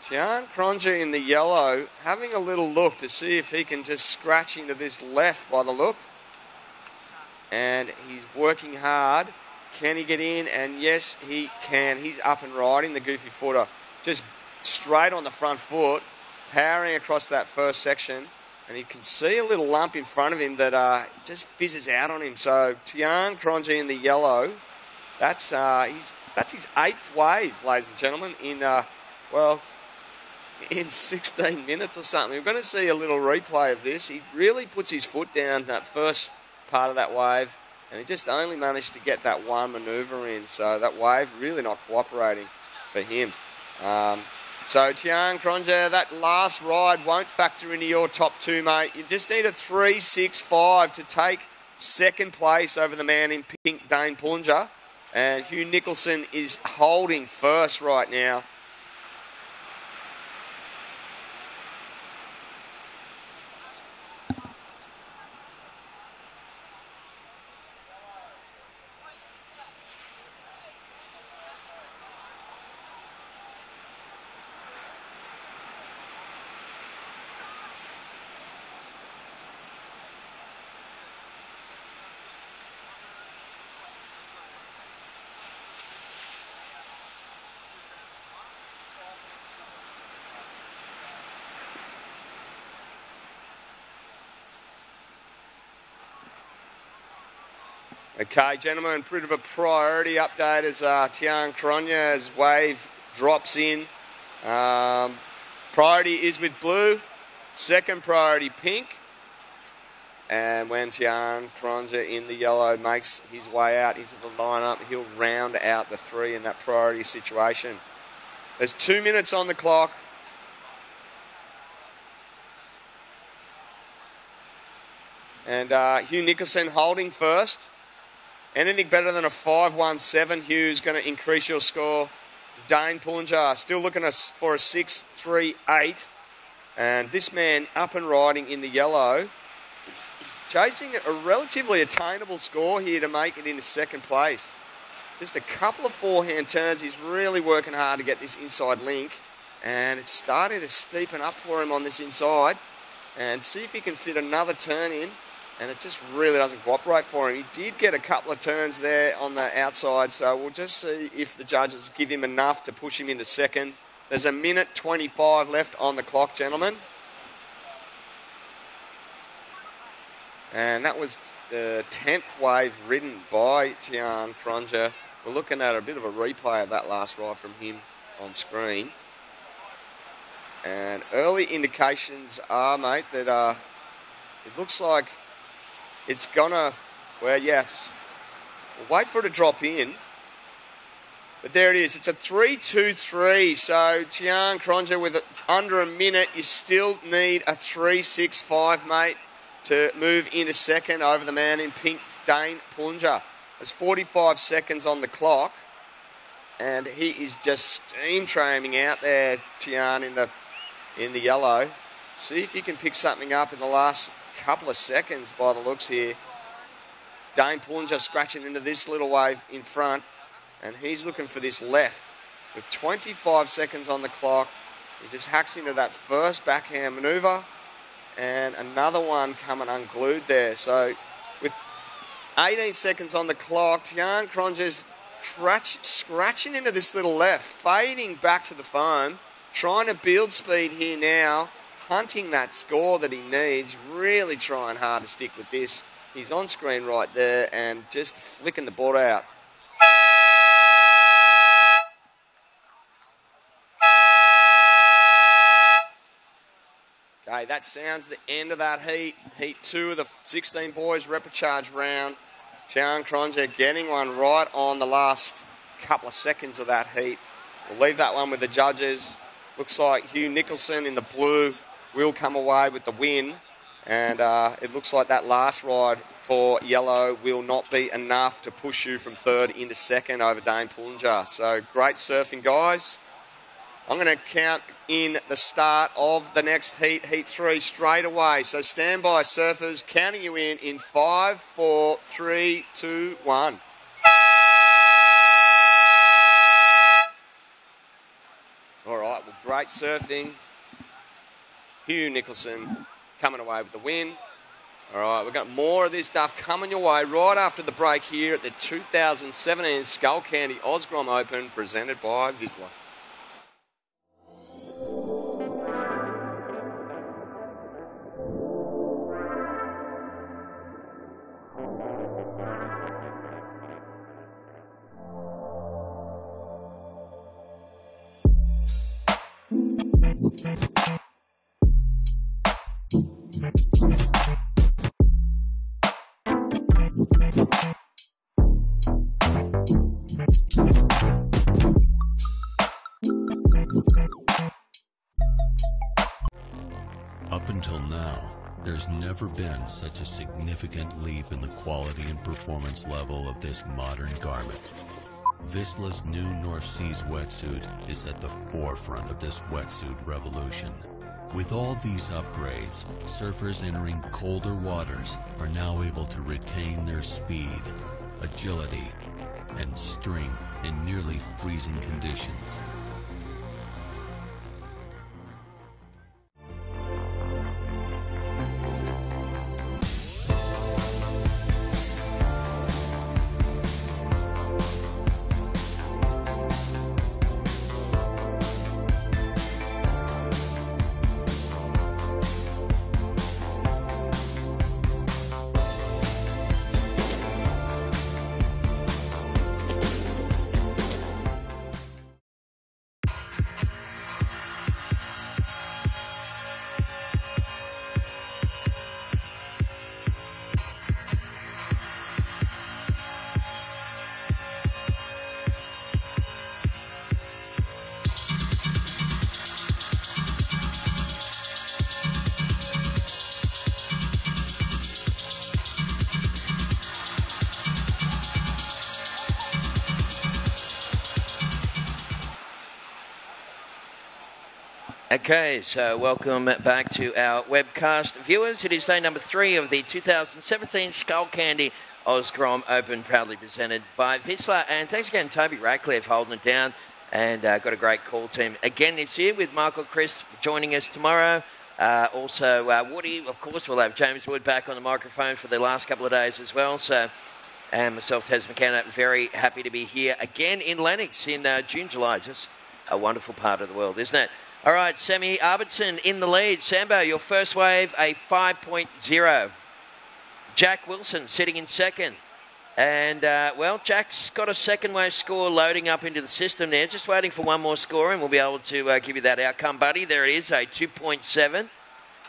Tian Cronja in the yellow having a little look to see if he can just scratch into this left by the look. And he's working hard. Can he get in? And yes, he can. He's up and riding the goofy footer. Just straight on the front foot, powering across that first section. And you can see a little lump in front of him that just fizzes out on him. So Tian Cronja in the yellow, that's his eighth wave, ladies and gentlemen, in 16 minutes or something. We're going to see a little replay of this. He really puts his foot down that first part of that wave, and he just only managed to get that one manoeuvre in. So that wave really not cooperating for him. So Tian Cronja, that last ride won't factor into your top two, mate. You just need a 3.65 to take second place over the man in pink, Dane Pullinger. And Hugh Nicholson is holding first right now. Okay, gentlemen, a bit of a priority update as Tian Cronja's wave drops in. Priority is with blue, second priority pink. And when Tian Cronja in the yellow makes his way out into the lineup, he'll round out the three in that priority situation. There's 2 minutes on the clock. And Hugh Nicholson holding first. Anything better than a 5.17, Hugh's going to increase your score. Dane Pullinger still looking for a 6.38. And this man up and riding in the yellow, chasing a relatively attainable score here to make it into second place. Just a couple of forehand turns. He's really working hard to get this inside link. And it's starting to steepen up for him on this inside. And see if he can fit another turn in. And it just really doesn't cooperate for him. He did get a couple of turns there on the outside. So we'll just see if the judges give him enough to push him into second. There's a minute 25 left on the clock, gentlemen. And that was the 10th wave ridden by Tian Cronja. We're looking at a bit of a replay of that last ride from him on screen. And early indications are, mate, that it looks like it's gonna, well, yeah, we'll wait for it to drop in. But there it is. It's a 3.23. So Tian Cronja with under a minute, you still need a 3.65, mate, to move into second over the man in pink, Dane Pullinger. There's 45 seconds on the clock, and he is just steam tramming out there, Tian, in the yellow. See if you can pick something up in the last couple of seconds by the looks here. Dane Pullinger scratching into this little wave in front, and he's looking for this left. With 25 seconds on the clock, he just hacks into that first backhand manoeuvre, and another one coming unglued there. So with 18 seconds on the clock, Tian Cronja's scratching into this little left, fading back to the foam, trying to build speed here now, hunting that score that he needs, really trying hard to stick with this. He's on screen right there and just flicking the board out. Okay, that sounds the end of that heat. Heat 2 of the 16 boys repechage round. Tian Cronja getting one right on the last couple of seconds of that heat. We'll leave that one with the judges. Looks like Hugh Nicholson in the blue will come away with the win. And it looks like that last ride for yellow will not be enough to push you from third into second over Dane Pullinger. So great surfing, guys. I'm going to count in the start of the next heat, heat 3, straight away. So stand by, surfers, counting you in 5, 4, 3, 2, 1. All right, well, great surfing. Hugh Nicholson coming away with the win. All right, we've got more of this stuff coming your way right after the break here at the 2017 Skullcandy Grom Open presented by Vizsla. Up until now, there's never been such a significant leap in the quality and performance level of this modern garment. Vizsla's new North Seas wetsuit is at the forefront of this wetsuit revolution. With all these upgrades, surfers entering colder waters are now able to retain their speed, agility, and strength in nearly freezing conditions. Okay, so welcome back to our webcast viewers. It is day number 3 of the 2017 Skullcandy Grom Open, proudly presented by Whistler. And thanks again, Toby Ratcliffe, holding it down, and got a great call team again this year with Michael Chris joining us tomorrow. Also, Woody, of course, we'll have James Wood back on the microphone for the last couple of days as well. So, and myself, Taz McKenna, very happy to be here again in Lennox in June, July. Just a wonderful part of the world, isn't it? All right, Sammy Arbertson in the lead. Sambo, your first wave, a 5.0. Jack Wilson sitting in second. And, well, Jack's got a second wave score loading up into the system there. Just waiting for one more score, and we'll be able to give you that outcome, buddy. There it is, a 2.7.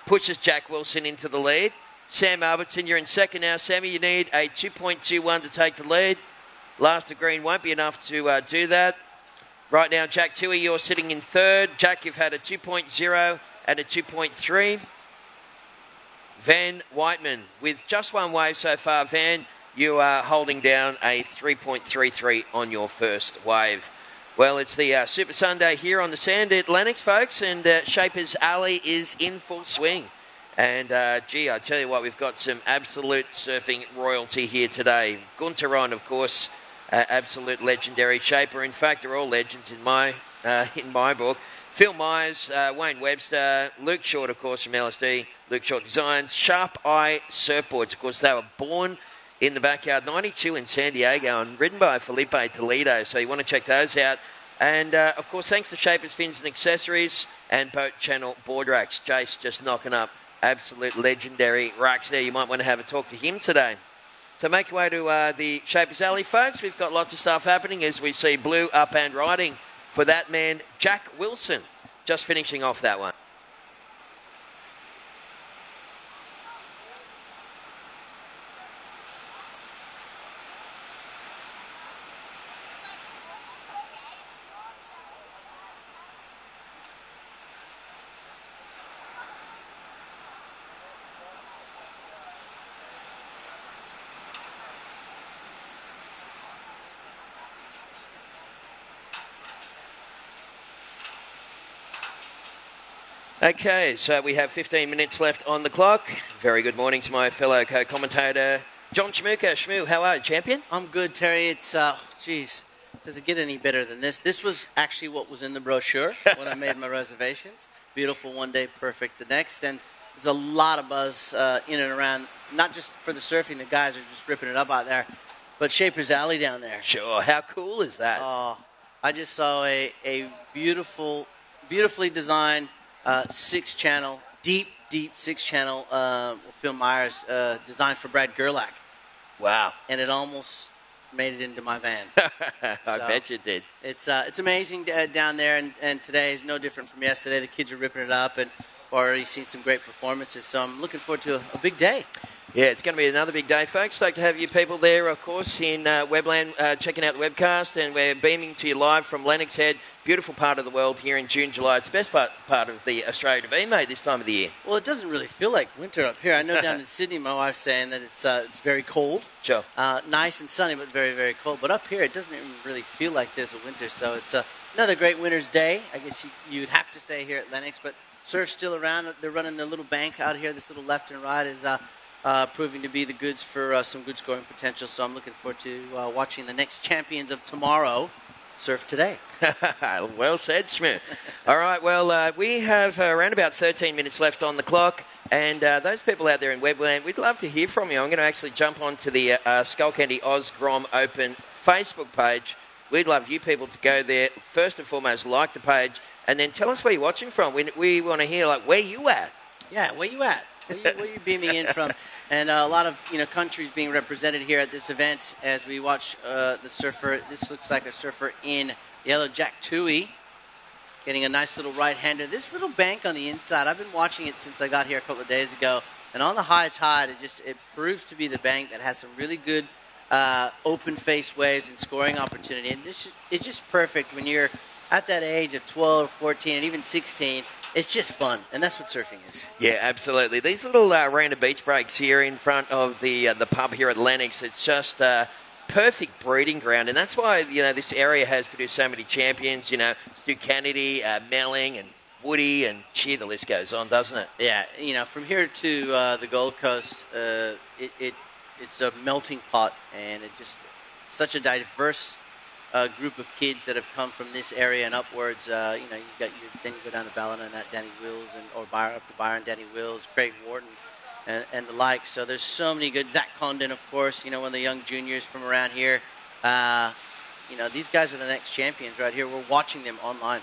Pushes Jack Wilson into the lead. Sam Arbertson, you're in second now. Sammy, you need a 2.21 to take the lead. Last of green won't be enough to do that. Right now, Jack Tui, you're sitting in third. Jack, you've had a 2.0 and a 2.3. Van Whiteman, with just one wave so far. Van, you are holding down a 3.33 on your first wave. Well, it's the Super Sunday here on the sand at Lennox, folks, and Shapers Alley is in full swing. And, gee, I tell you what, we've got some absolute surfing royalty here today. Gunter on, of course, absolute legendary shaper. In fact, they're all legends in my book. Phil Myers, Wayne Webster, Luke Short, of course, from LSD, Luke Short Designs, Sharp Eye Surfboards. Of course, they were born in the backyard, 92 in San Diego, and ridden by Felipe Toledo. So you want to check those out. And, of course, thanks to Shapers Fins and Accessories and Boat Channel Board Racks. Jace just knocking up absolute legendary racks there. You might want to have a talk to him today. So make your way to the Shapers Alley, folks. We've got lots of stuff happening as we see Blue up and riding for that man, Jack Wilson, just finishing off that one. Okay, so we have 15 minutes left on the clock. Very good morning to my fellow co-commentator, John Shmuka. Shmoo, how are you, champion? I'm good, Terry. It's, geez, does it get any better than this? This was actually what was in the brochure when I made my reservations. Beautiful one day, perfect the next. And there's a lot of buzz in and around, not just for the surfing. The guys are just ripping it up out there, but Shapers Alley down there. Sure, how cool is that? Oh, I just saw a beautifully designed 6-channel, deep 6-channel Phil Myers designed for Brad Gerlach. Wow. And it almost made it into my van. I bet you did. It's amazing down there, and today is no different from yesterday. The kids are ripping it up, and I've already seen some great performances, so I'm looking forward to a big day. Yeah, it's going to be another big day, folks. Stoked to have you people there, of course, in Webland, checking out the webcast, and we're beaming to you live from Lennox Head, beautiful part of the world here in June, July. It's the best part of the Australia to be, mate, this time of the year. Well, it doesn't really feel like winter up here. I know down in Sydney, my wife's saying that it's very cold. Sure. Nice and sunny, but very, very cold. But up here, it doesn't even really feel like there's a winter, so it's another great winter's day. I guess you'd have to say here at Lennox, but surf's still around. They're running the little bank out here. This little left and right is proving to be the goods for some good scoring potential. So I'm looking forward to watching the next champions of tomorrow surf today. Well said, Smith. All right, well, we have around about 13 minutes left on the clock. And those people out there in Webland, we'd love to hear from you. I'm going to actually jump onto the Skullcandy Grom Open Facebook page. We'd love you people to go there. First and foremost, like the page. And then tell us where you're watching from. We want to hear, like, where you at? Yeah, where you at? Where you beaming in from? And a lot of countries being represented here at this event as we watch the surfer. This looks like a surfer in yellow, Jack Tui, getting a nice little right-hander. This little bank on the inside, I've been watching it since I got here a couple of days ago. And on the high tide, it proves to be the bank that has some really good open-face waves and scoring opportunity. And it's just perfect when you're at that age of 12, 14, and even 16. It's just fun, and that's what surfing is. Yeah, absolutely. These little random beach breaks here in front of the pub here at Lennox, it's just perfect breeding ground, and that's why this area has produced so many champions. Stu Kennedy, Melling, and Woody, and gee, the list goes on, doesn't it? Yeah, you know, from here to the Gold Coast, it's a melting pot, and it just such a diverse group of kids that have come from this area and upwards. You know, then you go down to Ballina and that Danny Wills, or up to Byron, Danny Wills, Craig Wharton, and the like. So there's so many good. Zach Condon, of course, you know, one of the young juniors from around here. You know, these guys are the next champions right here. We're watching them online.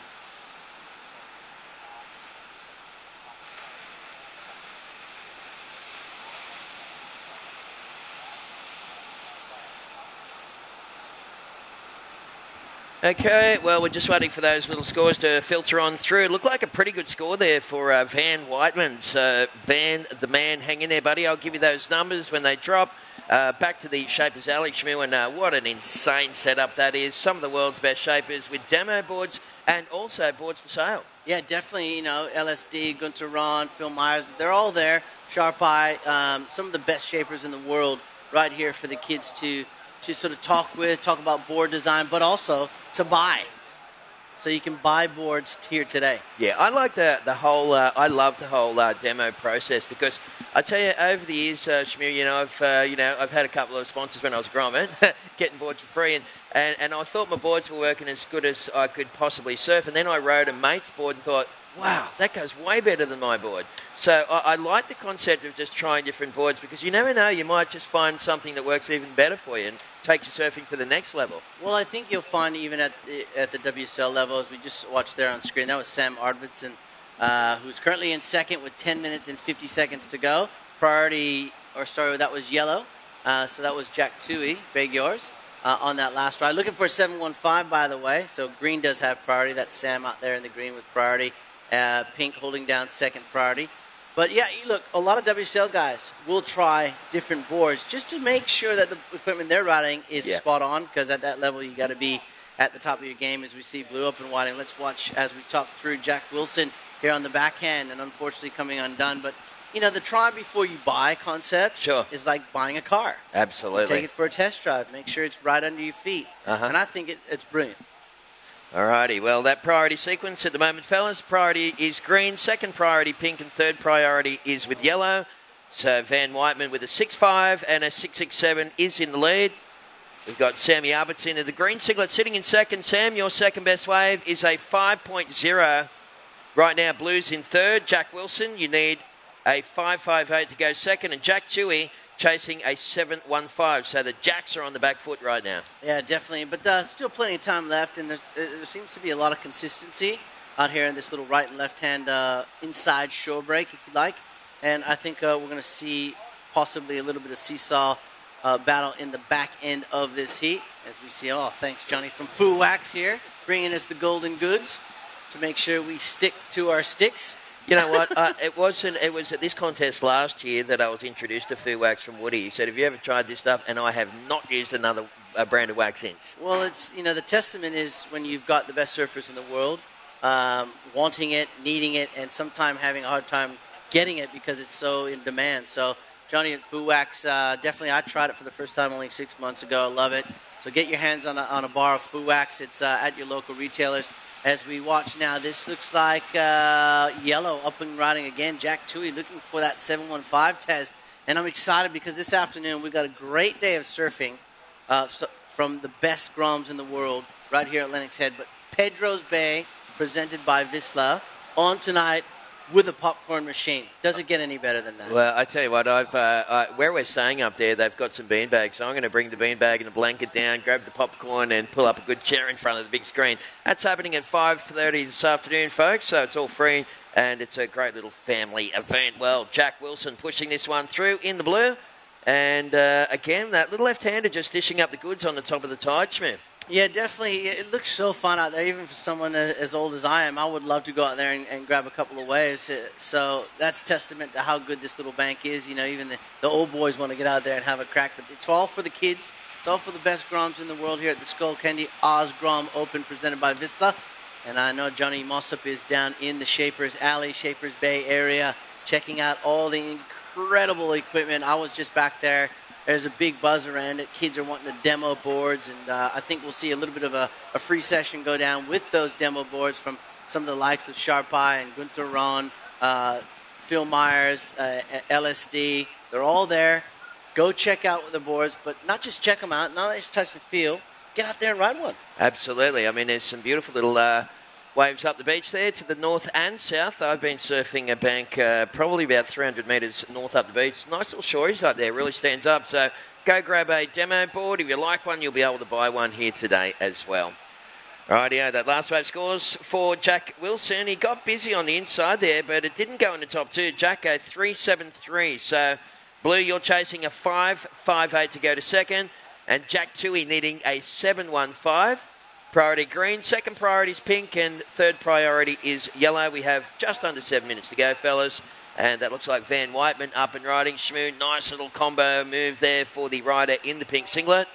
Okay, well, we're just waiting for those little scores to filter on through. It looked like a pretty good score there for Van Whiteman. So, Van, the man, hang in there, buddy. I'll give you those numbers when they drop. Back to the Shapers Alley, Shmoo, and what an insane setup that is. Some of the world's best shapers with demo boards and also boards for sale. Yeah, definitely, you know, LSD, Gunter Rahn, Phil Myers, they're all there. Sharp Eye, some of the best shapers in the world right here for the kids to sort of talk about board design, but also to buy. So you can buy boards here today. Yeah, I like the whole. I love the whole demo process because I tell you, over the years, Shmoo, you know, I've had a couple of sponsors when I was a Grom, getting boards for free, and I thought my boards were working as good as I could possibly surf, and then I rode a mate's board and thought, wow, that goes way better than my board. So I like the concept of just trying different boards because you never know, you might just find something that works even better for you and takes your surfing to the next level. Well, I think you'll find even at the WSL level, as we just watched there on screen, that was Sam Arvidsson, who's currently in second with 10 minutes and 50 seconds to go. That was yellow. So that was Jack Toohey, beg yours, on that last ride. Looking for a 715, by the way. So green does have priority. That's Sam out there in the green with priority. Pink holding down second priority. But yeah, look, a lot of WSL guys will try different boards just to make sure that the equipment they're riding is spot on, because at that level you got to be at the top of your game, as we see Blue up and whiting. Let's watch as we talk through Jack Wilson here on the backhand, and unfortunately coming undone. But you know, the try before you buy concept is like buying a car. Absolutely. You take it for a test drive, make sure it's right under your feet, and I think it's brilliant. Alrighty, well, that priority sequence at the moment, fellas, priority is green, second priority pink, and third priority is with yellow. So Van Whiteman with a 6.5 and a 6.67 is in the lead. We've got Sammy Arvidsson of the green singlet sitting in second. Sam, your second best wave is a 5.0. Right now, Blue's in third. Jack Wilson, you need a 5.58 to go second, and Jack Toohey chasing a 7.15. So the Jacks are on the back foot right now. Yeah, definitely. But still plenty of time left, and there seems to be a lot of consistency out here in this little right and left-hand inside shore break, if you like. And I think we're going to see possibly a little bit of seesaw battle in the back end of this heat. As we see, thanks, Johnny, from Foo Wax here, bringing us the golden goods to make sure we stick to our sticks. You know what? It was at this contest last year that I was introduced to Foo Wax from Woody. He said, "Have you ever tried this stuff?" And I have not used another brand of wax since. Well, it's, you know, the testament is when you've got the best surfers in the world, wanting it, needing it, and sometimes having a hard time getting it because it's so in demand. So Johnny at Foo Wax, definitely, I tried it for the first time only 6 months ago. I love it. So get your hands on a bar of Foo Wax. It's at your local retailers. As we watch now, this looks like yellow up and riding again. Jack Toohey looking for that 7.15 Tez. And I'm excited because this afternoon we've got a great day of surfing from the best Groms in the world right here at Lennox Head. But Pedro's Bay, presented by Vissla, on tonight with a popcorn machine. Does it get any better than that? Well, I tell you what, where we're staying up there, they've got some beanbags, so I'm going to bring the beanbag and a blanket down, grab the popcorn, and pull up a good chair in front of the big screen. That's happening at 5:30 this afternoon, folks, so it's all free, and it's a great little family event. Well, Jack Wilson pushing this one through in the blue, and again, that little left-hander just dishing up the goods on the top of the tide, Schmidt. Yeah, definitely. It looks so fun out there. Even for someone as old as I am, I would love to go out there and grab a couple of waves. So that's testament to how good this little bank is. You know, even the old boys want to get out there and have a crack. But it's all for the kids. It's all for the best Groms in the world here at the Skullcandy Oz Grom Open presented by Vissla. And I know Johnny Mossop is down in the Shapers Alley, Shapers Bay area, checking out all the incredible equipment. I was just back there. There's a big buzz around it. Kids are wanting to demo boards, and I think we'll see a little bit of a free session go down with those demo boards from some of the likes of Sharpai and Gunther Rahn, Phil Myers, LSD. They're all there. Go check out the boards, but not just check them out, not just touch and feel. Get out there and ride one. Absolutely. I mean, there's some beautiful little waves up the beach there to the north and south. I've been surfing a bank probably about 300 metres north up the beach. Nice little shoreys up there, really stands up. So go grab a demo board. If you like one, you'll be able to buy one here today as well. Rightio, that last wave scores for Jack Wilson. He got busy on the inside there, but it didn't go in the top two. Jack go 3.73. So, Blue, you're chasing a 5.58 to go to second. And Jack Tui needing a 7.15. Priority green. Second priority is pink. And third priority is yellow. We have just under 7 minutes to go, fellas. And that looks like Van Whiteman up and riding. Shmoo, nice little combo move there for the rider in the pink singlet.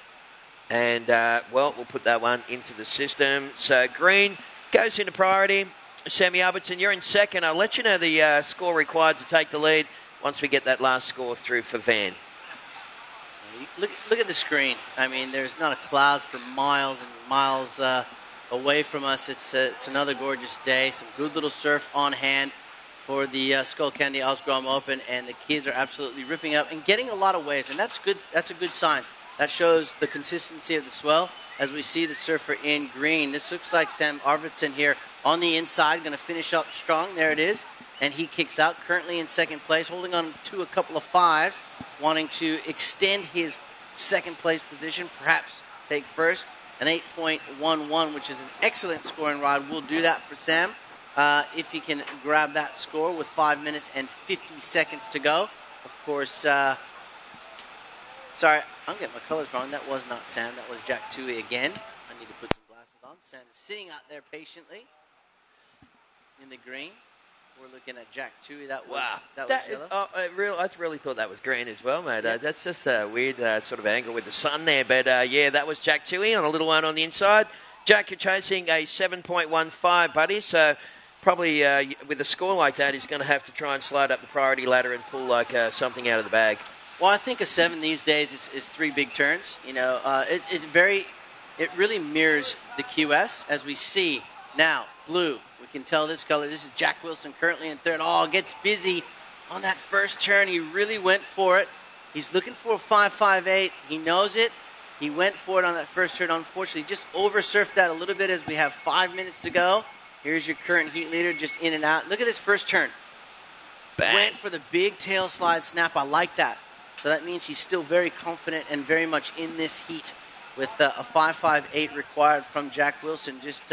And, well, we'll put that one into the system. So green goes into priority. Sammy Albertson, you're in second. I'll let you know the score required to take the lead once we get that last score through for Van. Look at the screen. I mean, there's not a cloud for miles and miles away from us. It's another gorgeous day. Some good little surf on hand for the Skullcandy Grom Open. And the kids are absolutely ripping up and getting a lot of waves. And that's good. That's a good sign. That shows the consistency of the swell as we see the surfer in green. This looks like Sam Arvidsson here on the inside, going to finish up strong. There it is. And he kicks out, currently in second place, holding on to a couple of fives, wanting to extend his second place position, perhaps take first. An 8.11, which is an excellent scoring ride. We'll do that for Sam if he can grab that score with 5 minutes and 50 seconds to go. Of course, sorry, I'm getting my colors wrong. That was not Sam. That was Jack Tui again. I need to put some glasses on. Sam is sitting out there patiently in the green. We're looking at Jack Tui. That was yellow. I really thought that was green as well, mate. Yeah. That's just a weird sort of angle with the sun there. But, yeah, that was Jack Tui on a little one on the inside. Jack, you're chasing a 7.15, buddy. So probably with a score like that, he's going to have to try and slide up the priority ladder and pull like something out of the bag. Well, I think a 7 these days is 3 big turns. You know, it really mirrors the QS as we see now. Blue, we can tell this color. This is Jack Wilson currently in third. Oh, gets busy on that first turn. He really went for it. He's looking for a 5.58. He knows it. He went for it on that first turn. Unfortunately, just oversurfed that a little bit as we have 5 minutes to go. Here's your current heat leader just in and out. Look at this first turn. Bang. Went for the big tail slide snap. I like that. So that means he's still very confident and very much in this heat with a 5.58 required from Jack Wilson, just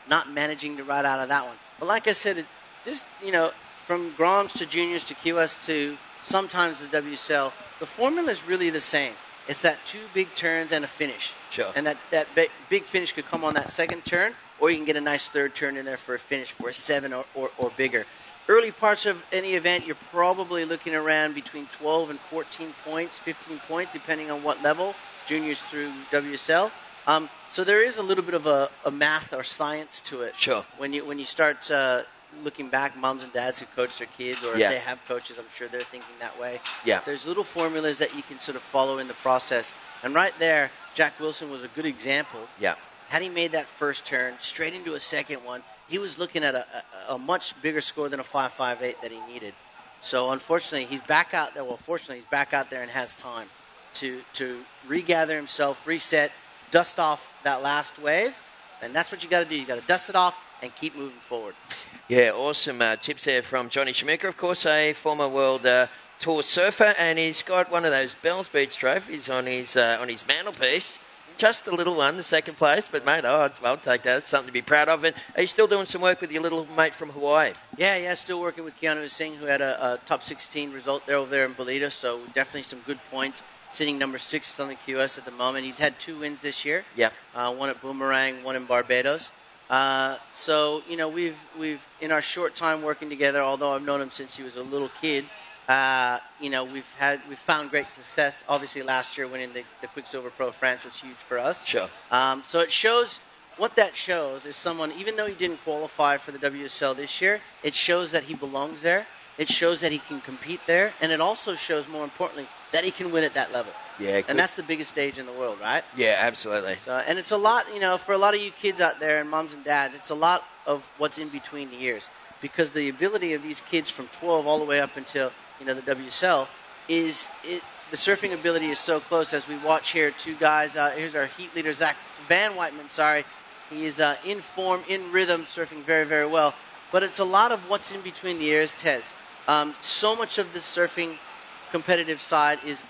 not managing to ride out of that one. But like I said, this, you know, from Groms to juniors to QS to sometimes the WSL, the formula is really the same. It's that 2 big turns and a finish. Sure. And that big finish could come on that second turn, or you can get a nice third turn in there for a finish for a 7 or bigger. Early parts of any event, you're probably looking around between 12 and 14 points, 15 points, depending on what level, juniors through WSL. So there is a little bit of a math or science to it. Sure. When you start looking back, moms and dads who coach their kids, or if they have coaches, I'm sure they're thinking that way. Yeah. There's little formulas that you can sort of follow in the process. And right there, Jack Wilson was a good example. Yeah. Had he made that first turn straight into a second one, he was looking at a much bigger score than a 5.58 that he needed. So unfortunately, he's back out there. Well, fortunately, he's back out there and has time to regather himself, reset, dust off that last wave. And that's what you got to do. You got to dust it off and keep moving forward. Yeah, awesome tips there from Johnny Shimika, of course, a former world tour surfer, and he's got one of those Bells Beach trophies on his mantelpiece. Just a little one, the second place, but mate, I'll take that. It's something to be proud of. And are you still doing some work with your little mate from Hawaii? Yeah, still working with Keanu Singh, who had a top 16 result there over there in Bolita, so definitely some good points. Sitting number 6 on the QS at the moment. He's had 2 wins this year. Yeah. One at Boomerang, one in Barbados. So, you know, we've in our short time working together, although I've known him since he was a little kid, you know, we've found great success. Obviously, last year winning the Quicksilver Pro France was huge for us. Sure. So it shows, what that shows is someone, even though he didn't qualify for the WSL this year, it shows that he belongs there. it shows that he can compete there, and it also shows, more importantly, that he can win at that level. Yeah, good. And that's the biggest stage in the world, right? Yeah, absolutely. So, and it's a lot, for a lot of you kids out there and moms and dads, it's a lot of what's in between the years, because the ability of these kids from 12 all the way up until the WSL the surfing ability is so close. As we watch here, two guys. Here's our heat leader, Van Whiteman. Sorry, he is in form, in rhythm, surfing very, very well. But it's a lot of what's in between the years, Tez. So much of the surfing competitive side is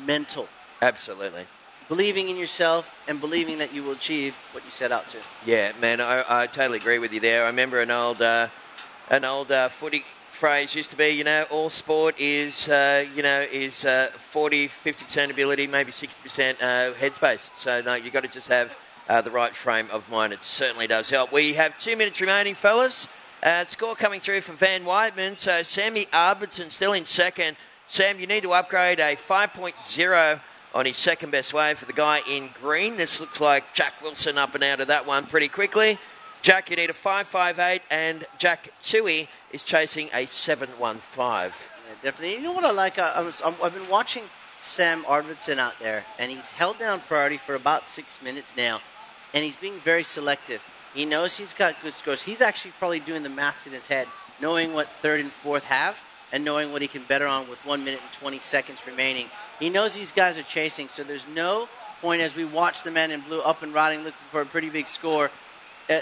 mental. Absolutely. Believing in yourself and believing that you will achieve what you set out to. Yeah, man, I totally agree with you there. I remember an old footy phrase used to be, all sport is 40-50% ability, maybe 60% headspace. So, no, you've got to just have the right frame of mind. It certainly does help. We have 2 minutes remaining, fellas. Score coming through for Van Whiteman. So, Sammy Arvidsson still in second. Sam, you need to upgrade a 5.0 on his second best wave for the guy in green. This looks like Jack Wilson up and out of that one pretty quickly. Jack, you need a 5.58, and Jack Tui is chasing a 7.15. Yeah, definitely. You know what I like? I've been watching Sam Arvidsson out there, and he's held down priority for about 6 minutes now, and he's being very selective. He knows he's got good scores. He's actually probably doing the maths in his head, knowing what third and fourth have, and knowing what he can better on with 1 minute and 20 seconds remaining. He knows these guys are chasing, so there's no point as we watch the man in blue up and riding, looking for a pretty big score.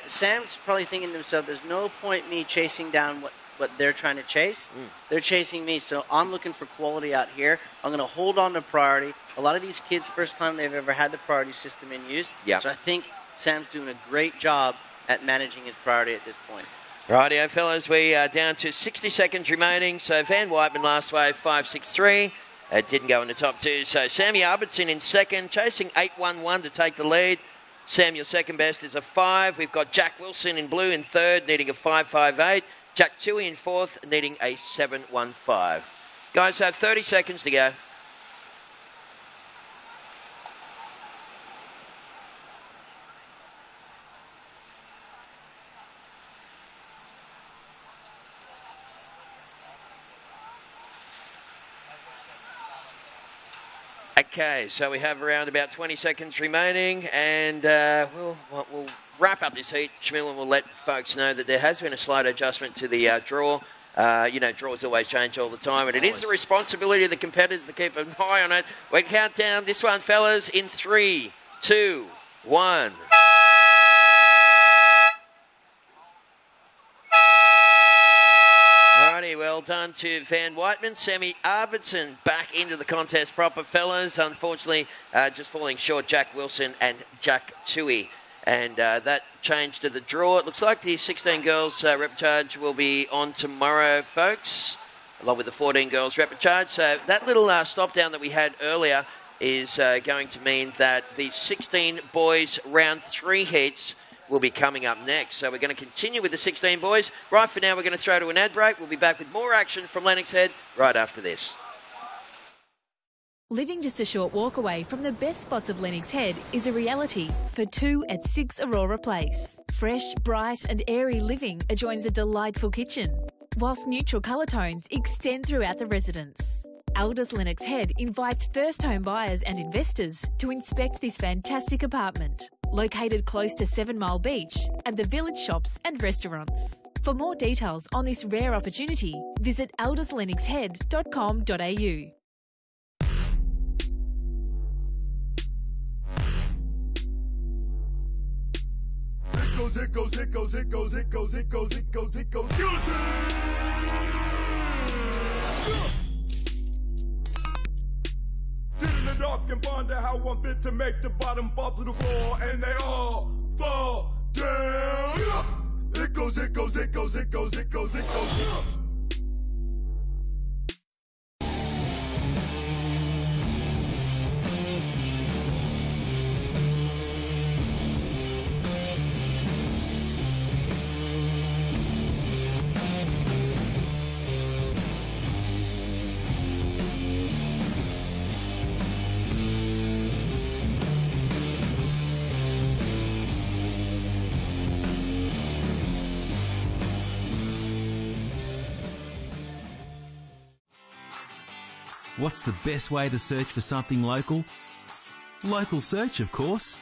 Sam's probably thinking to himself, there's no point me chasing down what they're trying to chase. They're chasing me, so I'm looking for quality out here. I'm going to hold on to priority. A lot of these kids, first time they've ever had the priority system in use. Yeah. So I think Sam's doing a great job at managing his priority at this point. Rightio, fellas, we are down to 60 seconds remaining. So Van Whiteman last wave, 5.63. It didn't go in the top two. So Sammy Arvidsson in second, chasing 8.11 to take the lead. Sam, your second best is a 5. We've got Jack Wilson in blue in third, needing a 5.58. Jack Tui in fourth, needing a 7.15. Guys, have 30 seconds to go. Okay, so we have around about 20 seconds remaining, and we'll wrap up this heat, Shmiel, and we'll let folks know that there has been a slight adjustment to the draw. Draws always change all the time, and it is the responsibility of the competitors to keep an eye on it. We count down this one, fellas, in 3, 2, 1. Alrighty, well done to Van Whiteman. Sammy Arvidsson back into the contest proper, fellas. Unfortunately, just falling short, Jack Wilson and Jack Tui. And that changed to the draw. It looks like the 16 girls repecharge will be on tomorrow, folks, along with the 14 girls repecharge. So that little stop down that we had earlier is going to mean that the 16 boys round 3 heats will be coming up next. So we're going to continue with the 16 boys. Right for now, we're going to throw to an ad break. We'll be back with more action from Lennox Head right after this. Living just a short walk away from the best spots of Lennox Head is a reality for 2 at 6 Aurora Place. Fresh, bright and airy living adjoins a delightful kitchen, whilst neutral colour tones extend throughout the residence. Elders Lennox Head invites first home buyers and investors to inspect this fantastic apartment, located close to 7 Mile Beach and the village shops and restaurants. For more details on this rare opportunity, visit elderslennoxhead.com.au. It goes, guilty! Sit in the dark and ponder how one bit to make the bottom fall to the floor, and they all fall down. It goes. What's the best way to search for something local? Local search, of course.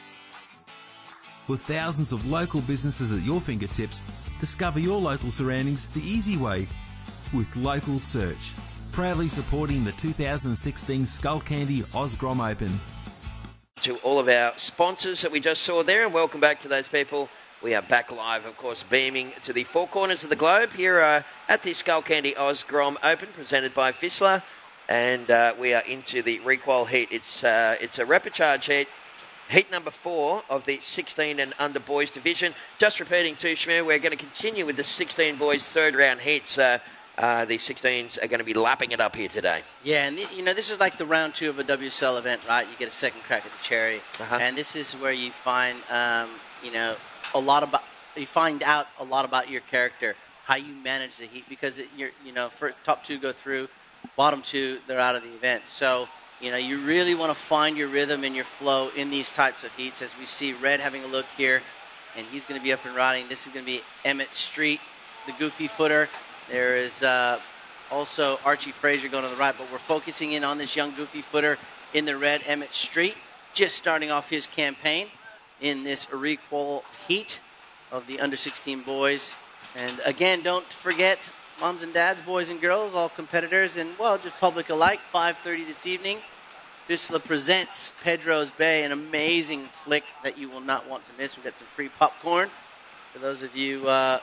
With thousands of local businesses at your fingertips, discover your local surroundings the easy way with Local Search. Proudly supporting the 2016 Skullcandy Grom Open. To all of our sponsors that we just saw there, and welcome back to those people. We are back live, of course, beaming to the four corners of the globe here at the Skullcandy Grom Open, presented by Vissla, and we are into the requal heat. It's a repechage heat. Heat number 4 of the 16 and under boys division. Just repeating too, Shmear, we're going to continue with the 16 boys third round heats. The 16s are going to be lapping it up here today. Yeah, and this is like the round 2 of a WSL event, right? You get a second crack at the cherry, and this is where you find, you find out a lot about your character, how you manage the heat, because first top 2 go through, bottom 2 they're out of the event. So you really want to find your rhythm and your flow in these types of heats. As we see Red having a look here, and he's going to be up and riding. This is going to be Emmett Street, the goofy footer. There is also Archie Fraser going to the right, but we're focusing in on this young goofy footer in the red, Emmett Street, just starting off his campaign in this requal heat of the under-16 boys. And again, don't forget, moms and dads, boys and girls, all competitors, and, well, just public alike, 5:30 this evening. Vissla presents Pedro's Bay, an amazing flick that you will not want to miss. We've got some free popcorn for those of you who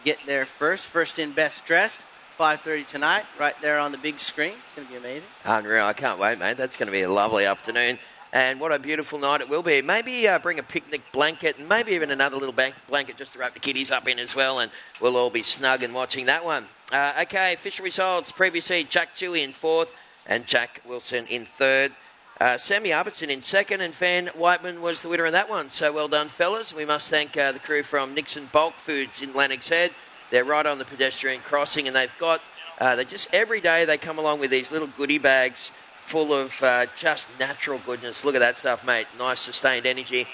get there first. First in, best dressed, 5:30 tonight, right there on the big screen. It's going to be amazing. Unreal. I can't wait, mate. That's going to be a lovely afternoon. And what a beautiful night it will be. Maybe bring a picnic blanket and maybe even another little blanket just to wrap the kiddies up in as well, and we'll all be snug and watching that one. Okay, official results. Previous heat, Jack Tui in 4th and Jack Wilson in 3rd. Sammy Arbertson in 2nd, and Van Whiteman was the winner of that one. So well done, fellas. We must thank the crew from Nixon Bulk Foods in Lennox Head. They're right on the pedestrian crossing, and they've got, they just every day they come along with these little goodie bags full of just natural goodness. Look at that stuff, mate. Nice sustained energy.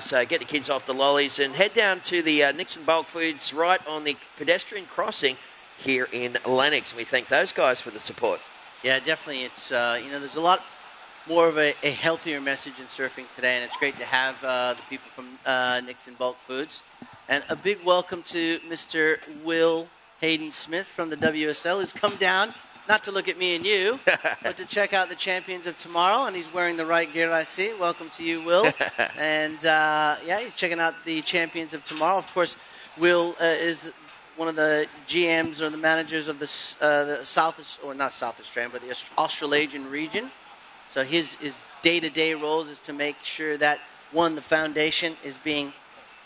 So get the kids off the lollies and head down to the Nixon Bulk Foods right on the pedestrian crossing here in Lennox. We thank those guys for the support. Yeah, definitely. It's, there's a lot more of a healthier message in surfing today, and it's great to have the people from Nixon Bulk Foods. And a big welcome to Mr. Will Hayden Smith from the WSL, who's come down, not to look at me and you, but to check out the champions of tomorrow, and he's wearing the right gear, I see. Welcome to you, Will. And, he's checking out the champions of tomorrow. Of course, Will is one of the GMs or the managers of the South, or not South Australian, but the Australasian region. So his day-to-day roles is to make sure that, one, the foundation is being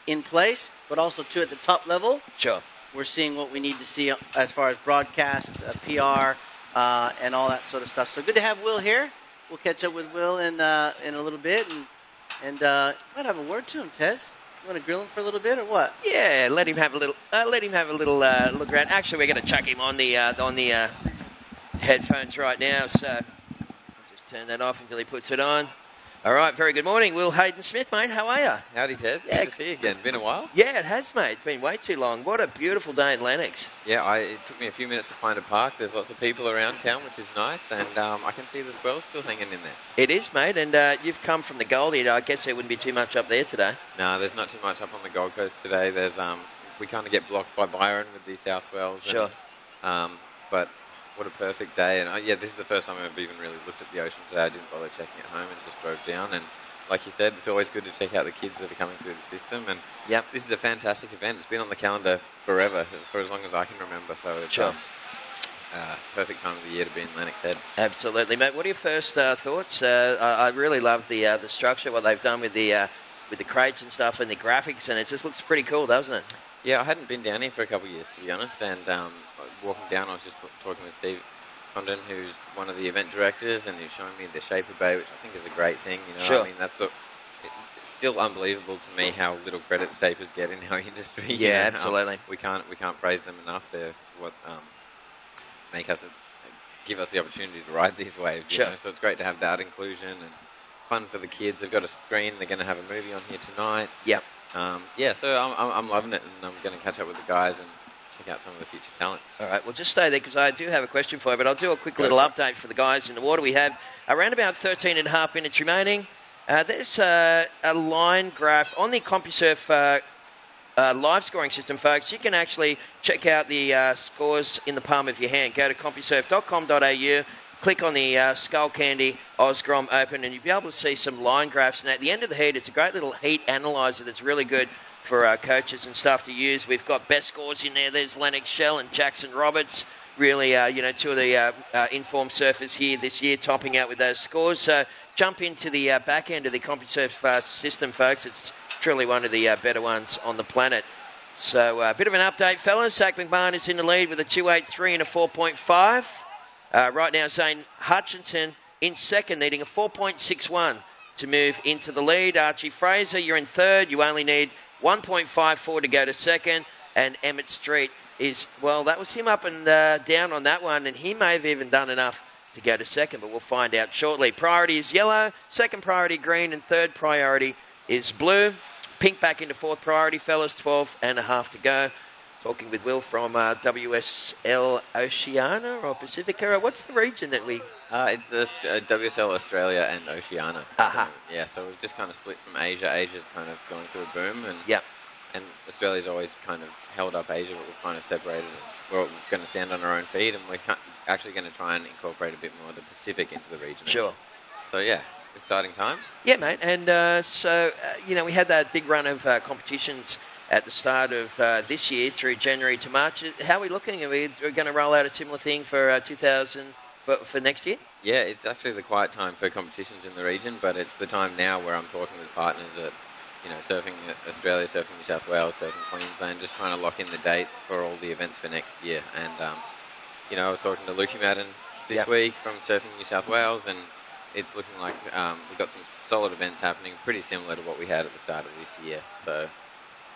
in place, but also, two, at the top level. Sure. We're seeing what we need to see as far as broadcast, PR, and all that sort of stuff. So good to have Will here. We'll catch up with Will in a little bit, and might have a word to him, Tez. You want to grill him for a little bit, or what? Yeah, let him have a little. Look around. Actually, we're going to chuck him on the headphones right now. So turn that off until he puts it on. All right, very good morning. Will Hayden Smith, mate. How are you? Howdy, Ted. Good to see you again. Been a while? Yeah, it has, mate. It's been way too long. What a beautiful day in Lennox. Yeah, it took me a few minutes to find a park. There's lots of people around town, which is nice, and I can see the swell still hanging in there. It is, mate, and you've come from the Goldie. I guess there wouldn't be too much up there today. No, there's not too much up on the Gold Coast today. There's we kind of get blocked by Byron with these south swells. Sure. But what a perfect day. And this is the first time I've even really looked at the ocean today. I didn't bother checking at home and just drove down. And like you said, it's always good to check out the kids that are coming through the system. And this is a fantastic event. It's been on the calendar forever, for as long as I can remember. So it's perfect time of the year to be in Lennox Head. Absolutely, mate. What are your first thoughts? I really love the structure, what they've done with the crates and stuff and the graphics, and it just looks pretty cool, doesn't it? Yeah, I hadn't been down here for a couple of years, to be honest. And walking down, I was just talking with Steve Condon, who's one of the event directors, and he's showing me the Shaper Bay, which I think is a great thing. Sure. I mean, it's still unbelievable to me how little credit Shapers get in our industry. Yeah, absolutely. We can't praise them enough. They're what give us the opportunity to ride these waves. You know? So it's great to have that inclusion and fun for the kids. They've got a screen. They're going to have a movie on here tonight. Yep. So I'm loving it, and I'm going to catch up with the guys and check out some of the future talent. All right, well, just stay there because I do have a question for you, but I'll do a quick little update for the guys in the water. We have around about 13 and a half minutes remaining. There's a line graph on the CompuServe live scoring system, folks. You can actually check out the scores in the palm of your hand. Go to CompuServe.com.au, click on the Skullcandy Grom Open, and you'll be able to see some line graphs. And at the end of the heat, it's a great little heat analyzer that's really good for coaches and stuff to use. We've got best scores in there. There's Lennox Shell and Jackson Roberts. Really, two of the informed surfers here this year, topping out with those scores. So jump into the back end of the CompuServe system, folks. It's truly one of the better ones on the planet. So a bit of an update, fellas. Zach McMahon is in the lead with a 2.83 and a 4.5. Right now, Zane Hutchinson in second, needing a 4.61 to move into the lead. Archie Fraser, you're in third. You only need 1.54 to go to second. And Emmett Street is, well, that was him up and down on that one, and he may have even done enough to go to second, but we'll find out shortly. Priority is yellow, second priority green, and third priority is blue. Pink back into fourth priority, fellas, 12 and a half to go. Talking with Will from WSL Oceania or Pacifica. What's the region that we... It's WSL Australia and Oceania. Aha. Yeah, so we've just kind of split from Asia. Asia's kind of going through a boom, and and Australia's always kind of held up Asia, but we've kind of separated it. We're going to stand on our own feet, and we're actually going to try and incorporate a bit more of the Pacific into the region. Sure. So, yeah, exciting times. Yeah, mate. And we had that big run of competitions at the start of this year through January to March. How are we looking? Are we going to roll out a similar thing for 2000 for next year? Yeah, it's actually the quiet time for competitions in the region, but it's the time now where I'm talking with partners at, surfing Australia, surfing New South Wales, surfing Queensland, just trying to lock in the dates for all the events for next year. And, I was talking to Lukey Madden this week from Surfing New South Wales, and it's looking like we've got some solid events happening, pretty similar to what we had at the start of this year. So,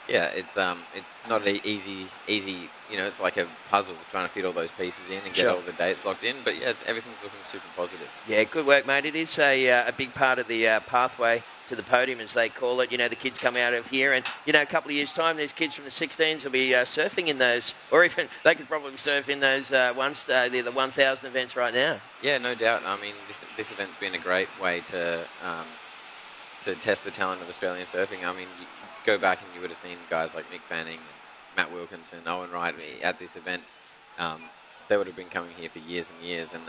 yeah, it's not an easy, it's like a puzzle trying to fit all those pieces in and get all the dates locked in. But, yeah, everything's looking super positive. Yeah, good work, mate. It is a big part of the pathway to the podium, as they call it. The kids come out of here, and, a couple of years' time, these kids from the 16s will be surfing in those, or even they could probably surf in those the 1,000 events right now. Yeah, no doubt. I mean, this event's been a great way to test the talent of Australian surfing. I mean, you go back and you would have seen guys like Nick Fanning, Matt Wilkinson, Owen Wright at this event. They would have been coming here for years and years, and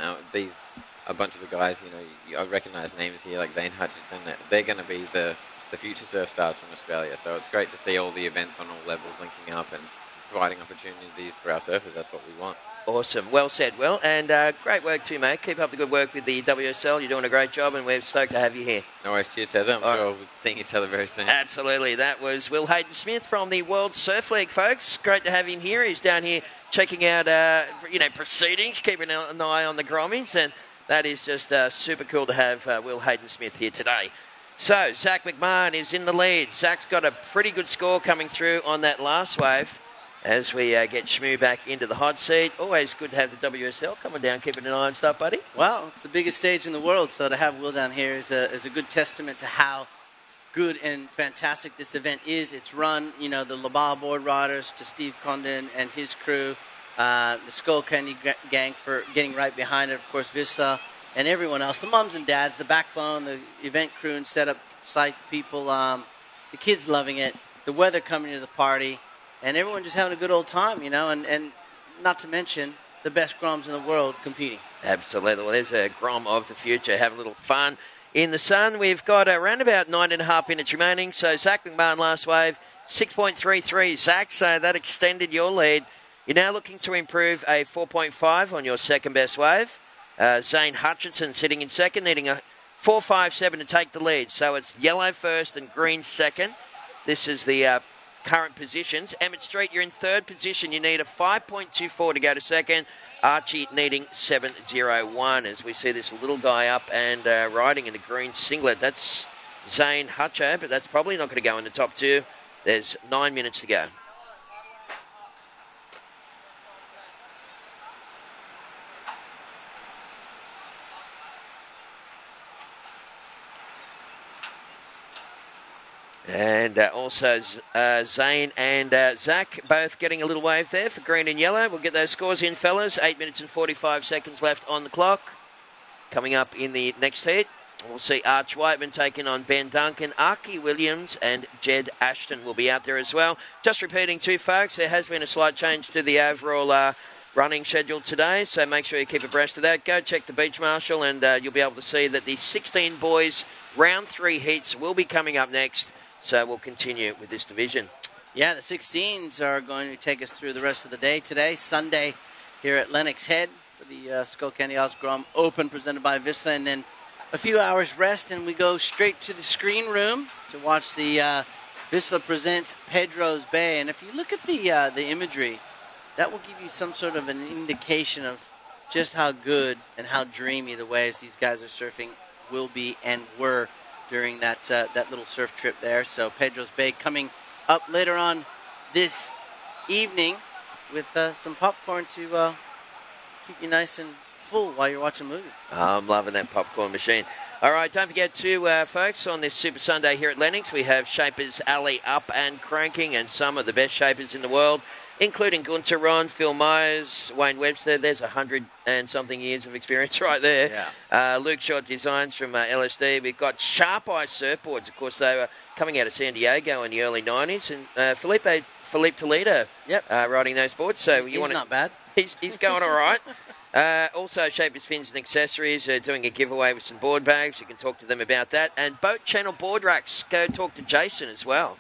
a bunch of the guys, I recognise names here like Zane Hutchinson. They're going to be the future surf stars from Australia. So it's great to see all the events on all levels linking up and providing opportunities for our surfers. That's what we want. Awesome. Well said, Will. And great work too, mate. Keep up the good work with the WSL. You're doing a great job, and we're stoked to have you here. No worries. Cheers, Tezza. I'm sure we'll be seeing each other very soon. Absolutely. That was Will Hayden-Smith from the World Surf League, folks. Great to have him here. He's down here checking out, proceedings, keeping an eye on the Grommies, and that is just super cool to have Will Hayden-Smith here today. So, Zach McMahon is in the lead. Zach's got a pretty good score coming through on that last wave as we get Shmoo back into the hot seat. Always good to have the WSL coming down, keeping an eye on stuff, buddy. Well, it's the biggest stage in the world, so to have Will down here is a good testament to how good and fantastic this event is. It's run, the Labar board riders, to Steve Condon and his crew, the Skullcandy gang for getting right behind it, of course, Vista, and everyone else, the mums and dads, the backbone, the event crew and setup site people, the kids loving it, the weather coming to the party, and everyone just having a good old time, and not to mention the best Groms in the world competing. Absolutely. Well, there's a Grom of the future. Have a little fun in the sun. We've got around about 9.5 minutes remaining. So Zach McMahon last wave, 6.33. Zach, so that extended your lead. You're now looking to improve a 4.5 on your second best wave. Zane Hutchinson sitting in second, needing a 4.57 to take the lead. So it's yellow first and green second. This is the current positions. Emmett Street, you're in third position. You need a 5.24 to go to second. Archie needing 7.01 as we see this little guy up and riding in a green singlet. That's Zane Hutcho, but that's probably not going to go in the top two. There's 9 minutes to go. And also Zane and Zach both getting a little wave there for green and yellow. We'll get those scores in, fellas. 8 minutes and 45 seconds left on the clock. Coming up in the next heat, we'll see Arch Whiteman taking on Ben Duncan. Archie Williams and Jed Ashton will be out there as well. Just repeating too, folks, there has been a slight change to the overall running schedule today, so make sure you keep abreast of that. Go check the Beach Marshal and you'll be able to see that the 16 boys round 3 heats will be coming up next. So we'll continue with this division. Yeah, the 16s are going to take us through the rest of the day today, Sunday, here at Lennox Head for the Skullcandy Grom Open presented by Vista, and then a few hours rest, and we go straight to the screen room to watch the Vista presents Pedro's Bay. And if you look at the imagery, that will give you some sort of an indication of just how good and how dreamy the waves these guys are surfing will be and were during that little surf trip there. So Pedro's Bay coming up later on this evening with some popcorn to keep you nice and full while you're watching a movie. Oh, I'm loving that popcorn machine. All right, don't forget to, folks, on this Super Sunday here at Lennox, we have Shapers Alley up and cranking, and some of the best shapers in the world, including Gunter Ron, Phil Myers, Wayne Webster. There's 100 and something years of experience right there. Yeah. Luke Short Designs from LSD. We've got Sharp Eye Surfboards. Of course, they were coming out of San Diego in the early 90s. And Philippe Toledo riding those boards. So he's not bad. He's going all right. Also, Shapers Fins and Accessories are doing a giveaway with some board bags. You can talk to them about that. And Boat Channel Board Racks. Go talk to Jason as well.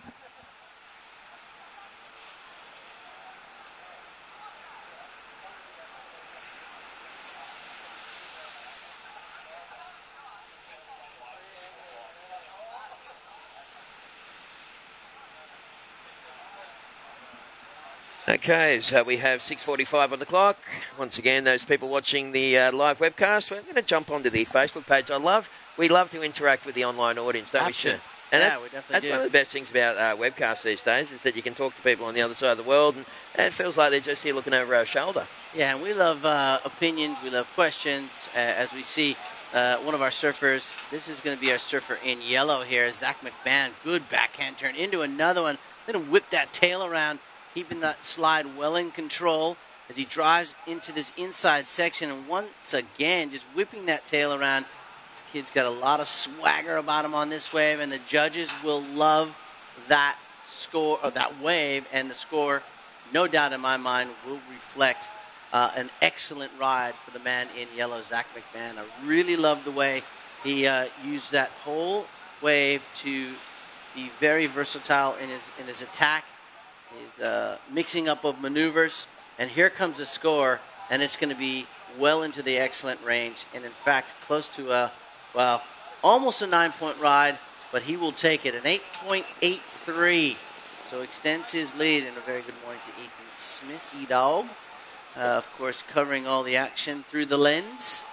Okay, so we have 6:45 on the clock. Once again, those people watching the live webcast, we're going to jump onto the Facebook page. We love to interact with the online audience, don't we? Sure. And yeah, we definitely that's do. one of the best things about webcasts these days is that you can talk to people on the other side of the world, and it feels like they're just here looking over our shoulder. Yeah, and we love opinions, we love questions. As we see one of our surfers, this is going to be our surfer in yellow here, Zach McMahon. Good backhand turn into another one. Then whip that tail around, keeping that slide well in control as he drives into this inside section. And once again, just whipping that tail around. This kid's got a lot of swagger about him on this wave, and the judges will love that score, or that wave, and the score, no doubt in my mind, will reflect an excellent ride for the man in yellow, Zach McMahon. I really love the way he used that whole wave to be very versatile in his attack. He's mixing up of maneuvers, and here comes the score, and it's going to be well into the excellent range, and in fact, close to almost a 9-point ride, but he will take it, an 8.83, so extends his lead, and a very good morning to Ethan Smith, E-Dog, of course, covering all the action through the lens.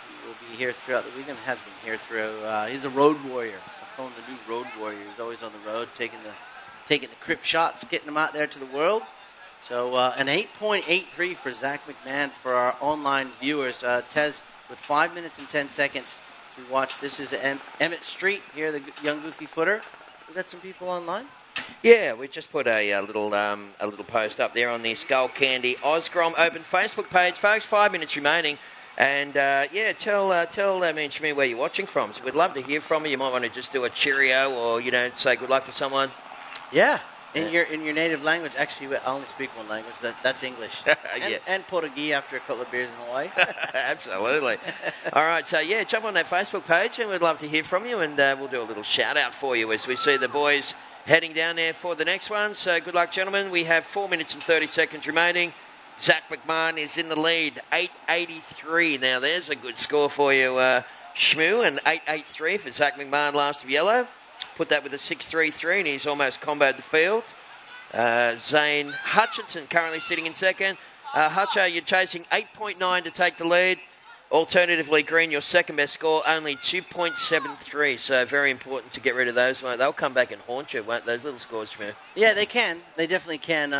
He will be here throughout the weekend, has been here through, he's a road warrior. I call him the new road warrior. He's always on the road, taking the crip shots, getting them out there to the world. So an 8.83 for Zach McMahon for our online viewers. Tez, with 5 minutes and 10 seconds to watch. This is Emmett Street here, the young goofy footer. We got some people online. Yeah, we just put a little post up there on the Skullcandy Grom Open Facebook page, folks. 5 minutes remaining. And, tell me and Shmi where you're watching from. So we'd love to hear from you. You might want to just do a cheerio or, say good luck to someone. Yeah, in your native language. Actually, I only speak one language. That's English. And Portuguese after a couple of beers in Hawaii. Absolutely. All right, so, jump on that Facebook page, and we'd love to hear from you, and we'll do a little shout-out for you as we see the boys heading down there for the next one. So good luck, gentlemen. We have 4 minutes and 30 seconds remaining. Zach McMahon is in the lead, 8.83. Now, there's a good score for you, Shmoo, and 8.83 for Zach McMahon last of yellow. Put that with a 6.33, and he's almost comboed the field. Zane Hutchinson currently sitting in second. Hutcho, you're chasing 8.9 to take the lead. Alternatively, Green, your second best score, only 2.73. So very important to get rid of those. They'll come back and haunt you, won't those little scores, Shmoo? Yeah, they can. They definitely can.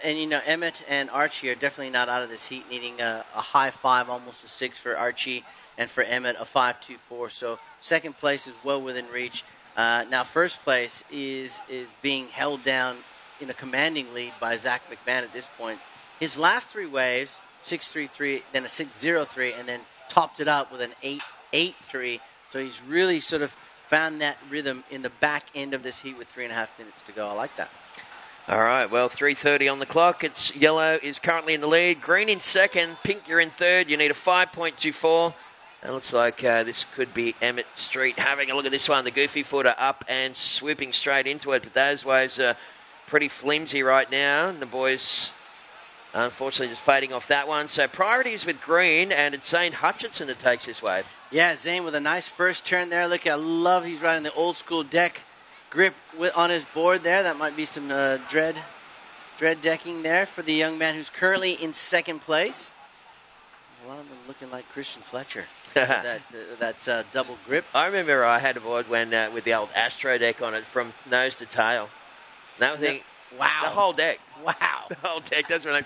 Emmett and Archie are definitely not out of this heat, needing a high 5, almost a 6 for Archie, and for Emmett, a 5.24. So second place is well within reach. Now, first place is being held down in a commanding lead by Zach McMahon at this point. His last 3 waves, 6.33, then a 6.03, and then topped it up with an 8.83. So he's really sort of found that rhythm in the back end of this heat with 3.5 minutes to go. I like that. All right, well, 3:30 on the clock. It's yellow is currently in the lead. Green in second. Pink, you're in third. You need a 5.24. It looks like this could be Emmett Street having a look at this one. The goofy footer up and swooping straight into it. But those waves are pretty flimsy right now. And the boys, unfortunately, just fading off that one. So priorities with green, and it's Zane Hutchinson that takes this wave. Yeah, Zane with a nice first turn there. Look, I love he's riding the old school deck grip on his board there. That might be some dread decking there for the young man who's currently in second place. A lot of them looking like Christian Fletcher. that double grip. I remember I had a board when with the old Astro deck on it from nose to tail. That thing, wow. The whole deck. Wow. The whole deck. That's when I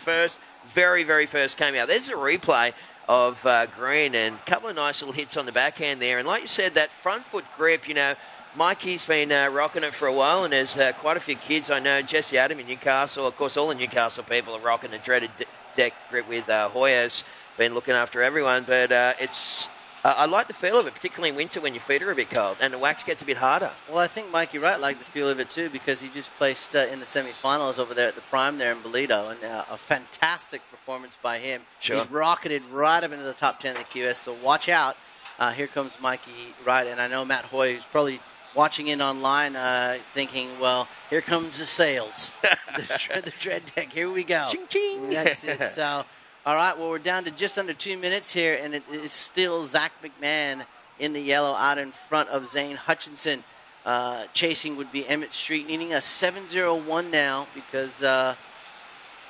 very first came out. There's a replay of green and a couple of nice little hits on the backhand there. And like you said, that front foot grip, you know, Mikey's been rocking it for a while, and there's quite a few kids. I know Jesse Adam in Newcastle. Of course, all the Newcastle people are rocking the dreaded deck grip with Hoyer's been looking after everyone. But it's I like the feel of it, particularly in winter when your feet are a bit cold and the wax gets a bit harder. Well, I think Mikey Wright liked the feel of it too, because he just placed in the semi-finals over there at the Prime there in Bolito, and a fantastic performance by him. Sure. He's rocketed right up into the top 10 of the QS, so watch out. Here comes Mikey Wright, and I know Matt Hoy, who's probably watching in online thinking, well, here comes the sales. the dread deck, here we go. Ching, ching. That's it. So, all right, well, we're down to just under 2 minutes here, and it is still Zach McMahon in the yellow out in front of Zane Hutchinson. Chasing would be Emmett Street, needing a 7.01 now because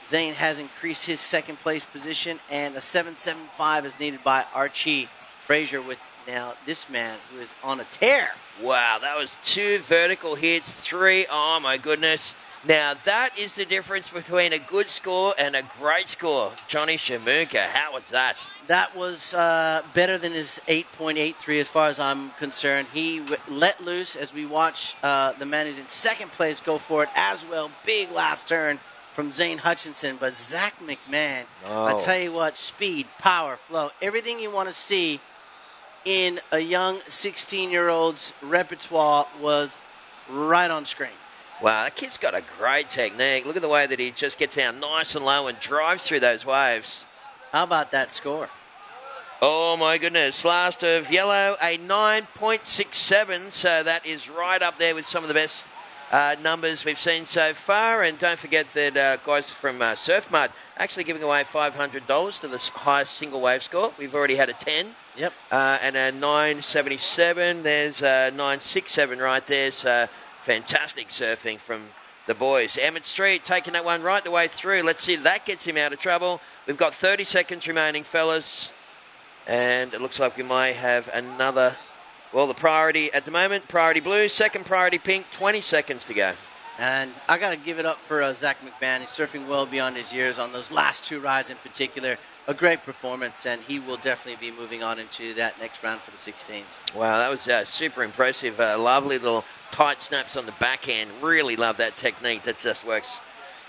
Zane has increased his second place position, and a 7.75 is needed by Archie Frazier with now this man who is on a tear. Wow, that was 2 vertical hits, 3. Oh, my goodness. Now, that is the difference between a good score and a great score. Johnny Shamuka, how was that? That was better than his 8.83 as far as I'm concerned. He let loose as we watch the man who's in second place go for it as well. Big last turn from Zane Hutchinson. But Zach McMahon, I tell you what, speed, power, flow, everything you want to see in a young 16-year-old's repertoire was right on screen. Wow, that kid's got a great technique. Look at the way that he just gets down nice and low and drives through those waves. How about that score? Oh, my goodness. Last of yellow, a 9.67. So that is right up there with some of the best numbers we've seen so far. And don't forget that guys from Surf Mud actually giving away $500 to the highest single wave score. We've already had a 10. Yep. And a 9.77. There's a 9.67 right there. So fantastic surfing from the boys. Emmett Street taking that one right the way through. Let's see if that gets him out of trouble. We've got 30 seconds remaining, fellas. And it looks like we might have another. Well, the priority at the moment, priority blue. Second priority pink, 20 seconds to go. And I got to give it up for Zach McMahon. He's surfing well beyond his years on those last 2 rides in particular. A great performance, and he will definitely be moving on into that next round for the 16s. Wow, that was super impressive. Lovely little tight snaps on the backhand. Really love that technique. That just works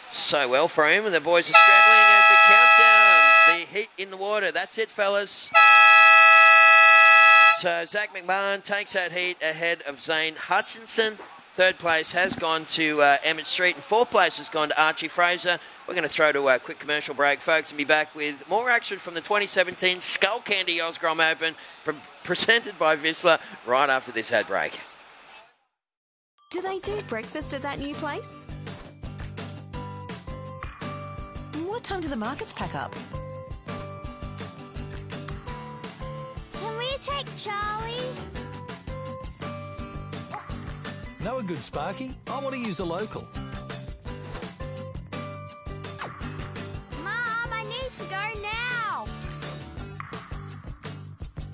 so well for him. And the boys are scrambling as the countdown. The heat in the water. That's it, fellas. So Zach McMahon takes that heat ahead of Zane Hutchinson. Third place has gone to Emmett Street, and fourth place has gone to Archie Fraser. We're going to throw to a quick commercial break, folks, and be back with more action from the 2017 Skullcandy Grom Open, presented by Vissla, right after this ad break. Do they do breakfast at that new place? What time do the markets pack up? Can we take Charlie? Know a good Sparky? I want to use a local. Mom, I need to go now.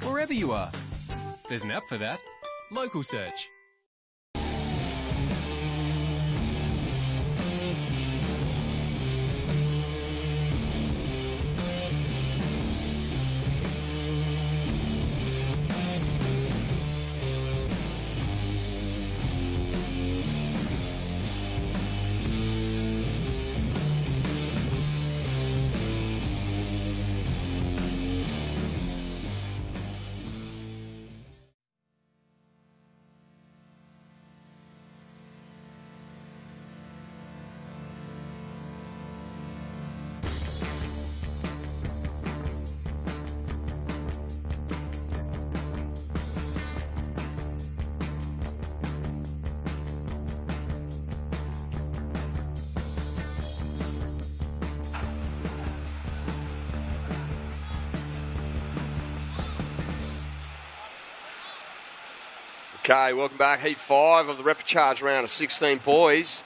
Wherever you are. There's an app for that. Local Search. Okay, welcome back. Heat 5 of the repechage round of 16 boys.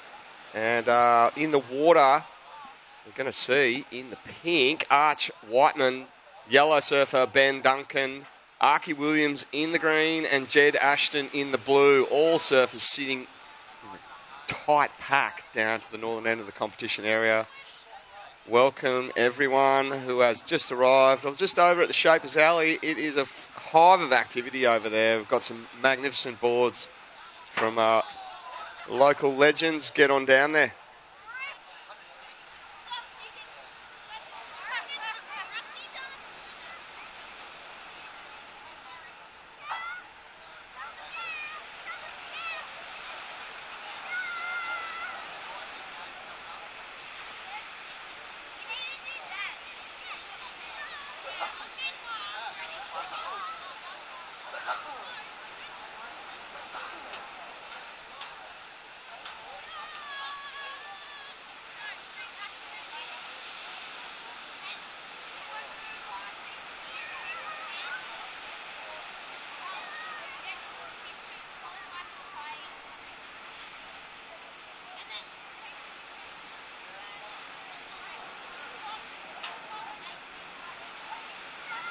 And in the water, we're going to see in the pink, Arch Whiteman, yellow surfer Ben Duncan, Archie Williams in the green, and Jed Ashton in the blue. All surfers sitting in a tight pack down to the northern end of the competition area. Welcome everyone who has just arrived. I'm just over at the Shapers Alley. It is a hive of activity over there. We've got some magnificent boards from local legends. Get on down there.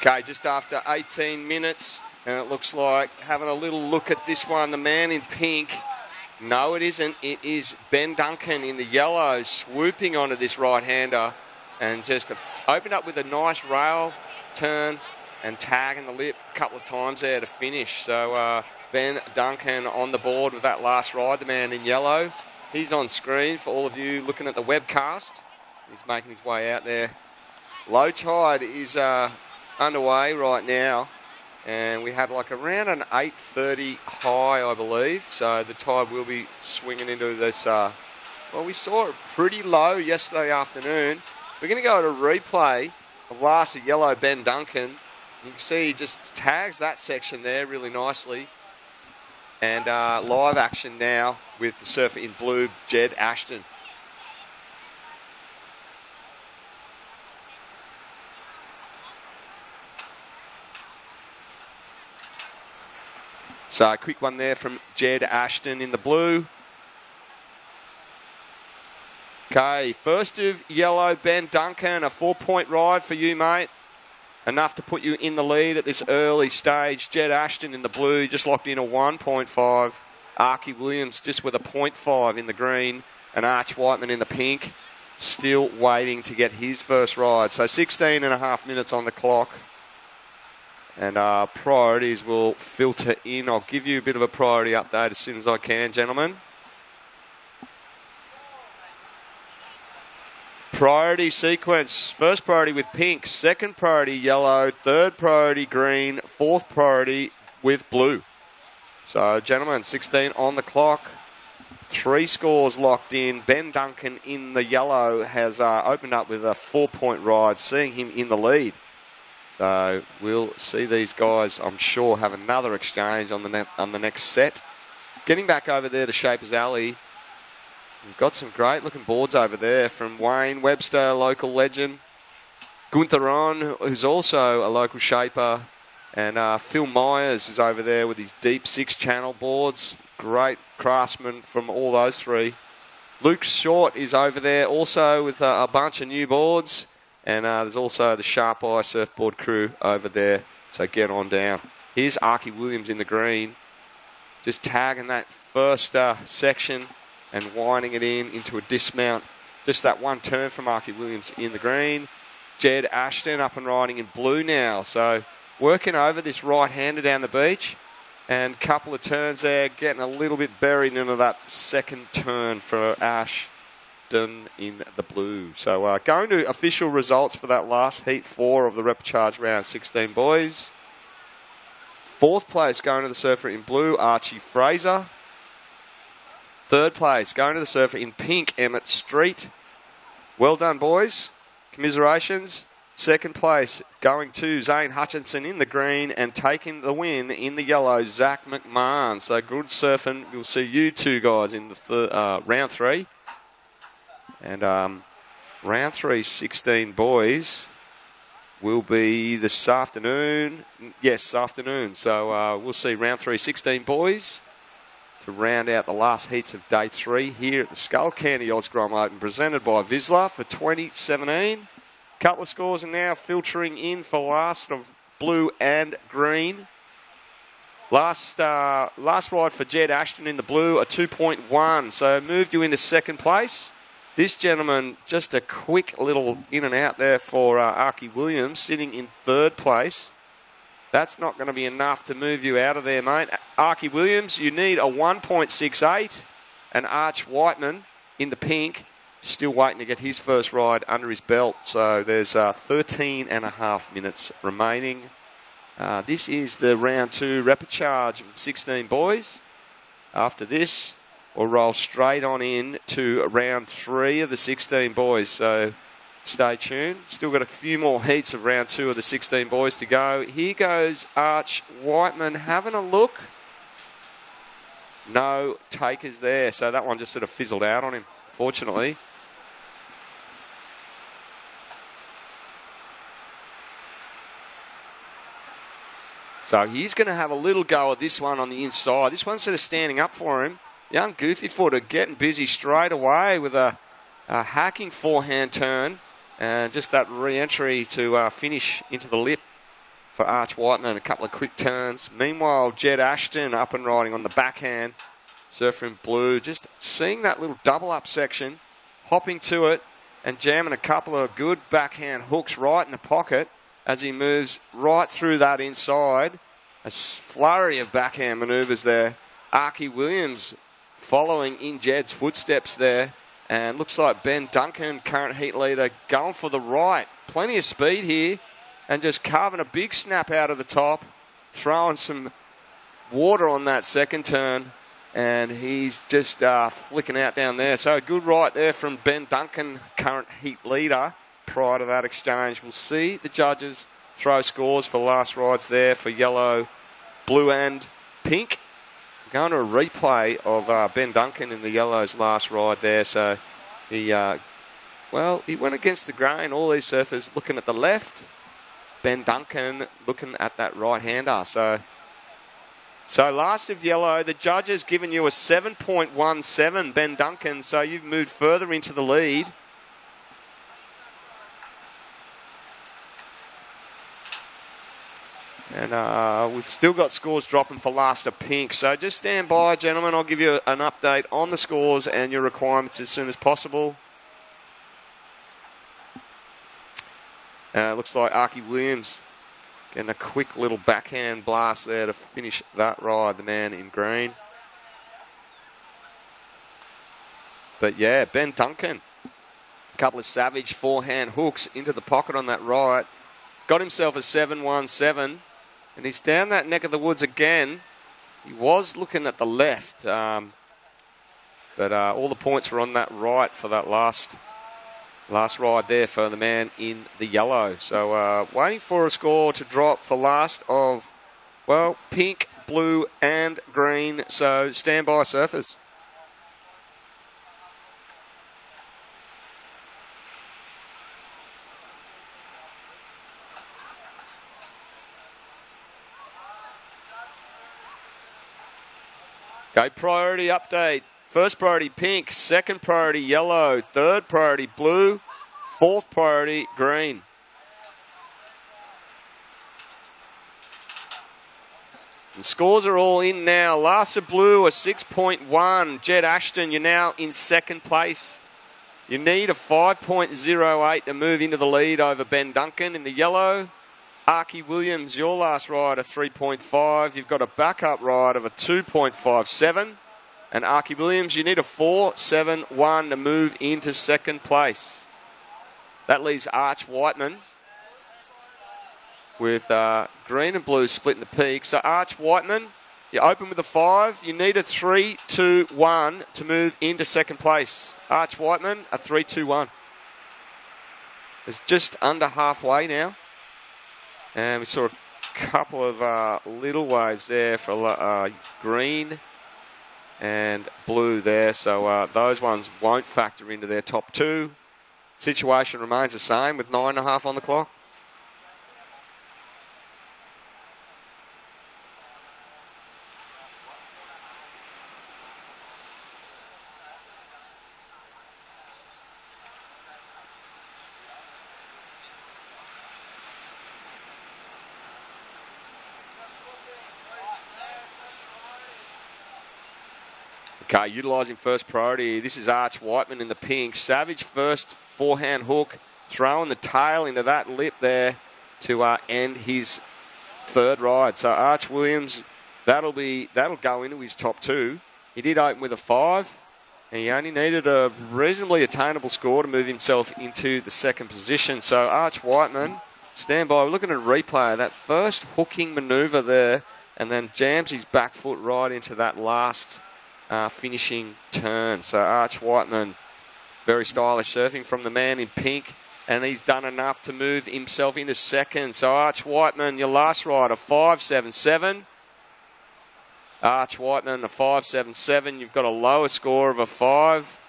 Okay, just after 18 minutes, and it looks like having a little look at this one, the man in pink. No, it isn't. It is Ben Duncan in the yellow, swooping onto this right-hander and just opened up with a nice rail turn and tagging the lip a couple of times there to finish. So Ben Duncan on the board with that last ride, the man in yellow. He's on screen for all of you looking at the webcast. He's making his way out there. Low tide is underway right now, and we had like around an 8:30 high, I believe, so the tide will be swinging into this well, we saw it pretty low yesterday afternoon. We're going to go to a replay of last yellow Ben Duncan. You can see he just tags that section there really nicely, and live action now with the surfer in blue, Jed Ashton. So a quick one there from Jed Ashton in the blue. Okay, first of yellow, Ben Duncan, a 4-point ride for you, mate. Enough to put you in the lead at this early stage. Jed Ashton in the blue, just locked in a 1.5. Archie Williams just with a 0.5 in the green. And Arch Whiteman in the pink, still waiting to get his first ride. So 16 and a half minutes on the clock. And priorities will filter in. I'll give you a bit of a priority update as soon as I can, gentlemen. Priority sequence. First priority with pink. Second priority yellow. Third priority green. Fourth priority with blue. So, gentlemen, 16 on the clock. 3 scores locked in. Ben Duncan in the yellow has opened up with a 4-point ride, seeing him in the lead. So we'll see these guys, I'm sure, have another exchange on the next set. Getting back over there to Shapers Alley, we've got some great-looking boards over there from Wayne Webster, local legend, Gunther On, who's also a local shaper, and Phil Myers is over there with his deep 6-channel boards. Great craftsman from all those 3. Luke Short is over there also with a bunch of new boards. And there's also the Sharp Eye surfboard crew over there, so get on down. Here's Archie Williams in the green, just tagging that first section and winding it into a dismount. Just that one turn from Archie Williams in the green. Jed Ashton up and riding in blue now, so working over this right-hander down the beach, and a couple of turns there, getting a little bit buried into that second turn for Ash in the blue. So going to official results for that last Heat 4 of the repechage round 16 boys. 4th place going to the surfer in blue, Archie Fraser. 3rd place going to the surfer in pink, Emmett Street. Well done, boys. Commiserations. 2nd place going to Zane Hutchinson in the green, and taking the win in the yellow, Zach McMahon. So good surfing. We'll see you 2 guys in the round 3. And round 3, 16 boys. will be this afternoon. Yes, this afternoon. So we'll see round 3, 16 boys to round out the last heats of day 3 here at the Skullcandy Grom Open, presented by Vizsla for 2017. Couple of scores are now filtering in for last of blue and green. Last ride for Jed Ashton in the blue, a 2.1, so moved you into second place. This gentleman, just a quick little in and out there for Archie Williams, sitting in third place. That's not going to be enough to move you out of there, mate. Archie Williams, you need a 1.68. And Arch Whiteman in the pink, still waiting to get his first ride under his belt. So there's 13 and a half minutes remaining. This is the round 2 repechage of the 16 boys. After this, we'll roll straight on in to round 3 of the 16 boys. So stay tuned. Still got a few more heats of round 2 of the 16 boys to go. Here goes Arch Whiteman having a look. No takers there. So that one just sort of fizzled out on him, fortunately. So he's going to have a little go at this one on the inside. This one's sort of standing up for him. Young Goofy Footer getting busy straight away with a hacking forehand turn. And just that re-entry to finish into the lip for Arch Whiteman. A couple of quick turns. Meanwhile, Jed Ashton up and riding on the backhand. Surfer in blue. Just seeing that little double-up section. Hopping to it and jamming a couple of good backhand hooks right in the pocket as he moves right through that inside. A flurry of backhand manoeuvres there. Archie Williams following in Jed's footsteps there. And looks like Ben Duncan, current heat leader, going for the right. Plenty of speed here. And just carving a big snap out of the top. Throwing some water on that second turn. And he's just flicking out down there. So a good right there from Ben Duncan, current heat leader. Prior to that exchange, we'll see the judges throw scores for last rides there for yellow, blue and pink. Going to a replay of Ben Duncan in the yellow's last ride there. So he went against the grain. All these surfers looking at the left. Ben Duncan looking at that right-hander. So last of yellow, the judges giving you a 7.17, Ben Duncan. So you've moved further into the lead. And we've still got scores dropping for last of pink. So just stand by, gentlemen. I'll give you an update on the scores and your requirements as soon as possible. Looks like Archie Williams getting a quick little backhand blast there to finish that ride, the man in green. But yeah, Ben Duncan. A couple of savage forehand hooks into the pocket on that right. Got himself a 7.17. And he's down that neck of the woods again. He was looking at the left. But all the points were on that right for that last ride there for the man in the yellow. So waiting for a score to drop for last of, well, pink, blue and green. So stand by, surfers. Okay, priority update. First priority pink, second priority yellow, third priority blue, fourth priority green. The scores are all in now. Last of blue, a 6.1. Jed Ashton, you're now in second place. You need a 5.08 to move into the lead over Ben Duncan in the yellow. Archie Williams, your last ride, a 3.5. You've got a backup ride of a 2.57. And Archie Williams, you need a 4.71 to move into second place. That leaves Arch Whiteman with green and blue splitting the peak. So Arch Whiteman, you open with a 5. You need a 3.21 to move into second place. Arch Whiteman, a 3.21. It's just under halfway now. And we saw a couple of little waves there for green and blue there. So those ones won't factor into their top 2. Situation remains the same with 9.5 on the clock. Okay, utilising first priority. This is Arch Whiteman in the pink. Savage first forehand hook, throwing the tail into that lip there to end his third ride. So Arch Williams, that'll go into his top 2. He did open with a 5, and he only needed a reasonably attainable score to move himself into the second position. So Arch Whiteman, stand by. We're looking at a replay of that first hooking manoeuvre there, and then jams his back foot right into that last finishing turn. So Arch Whiteman, very stylish surfing from the man in pink, and he's done enough to move himself into second. So Arch Whiteman, your last ride, a 5.77. Arch Whiteman, a 5.77. You've got a lower score of a 5.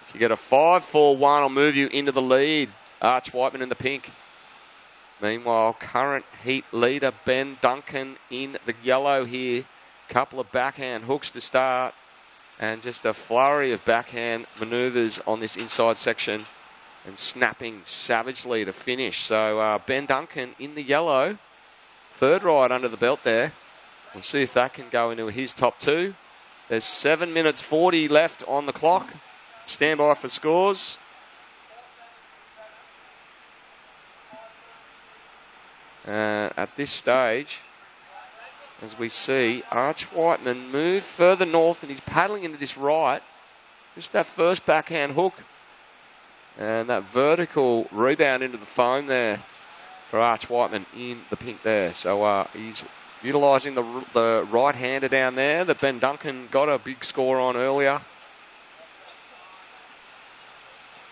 If you get a 5.41, I'll move you into the lead. Arch Whiteman in the pink. Meanwhile, current heat leader Ben Duncan in the yellow here. Couple of backhand hooks to start, and just a flurry of backhand manoeuvres on this inside section, and snapping savagely to finish. So Ben Duncan in the yellow. Third ride under the belt there. We'll see if that can go into his top 2. There's 7 minutes 40 left on the clock. Stand by for scores. At this stage, as we see, Arch Whiteman move further north, and he's paddling into this right. Just that first backhand hook, and that vertical rebound into the foam there for Arch Whiteman in the pink there. So he's utilising the right-hander down there that Ben Duncan got a big score on earlier.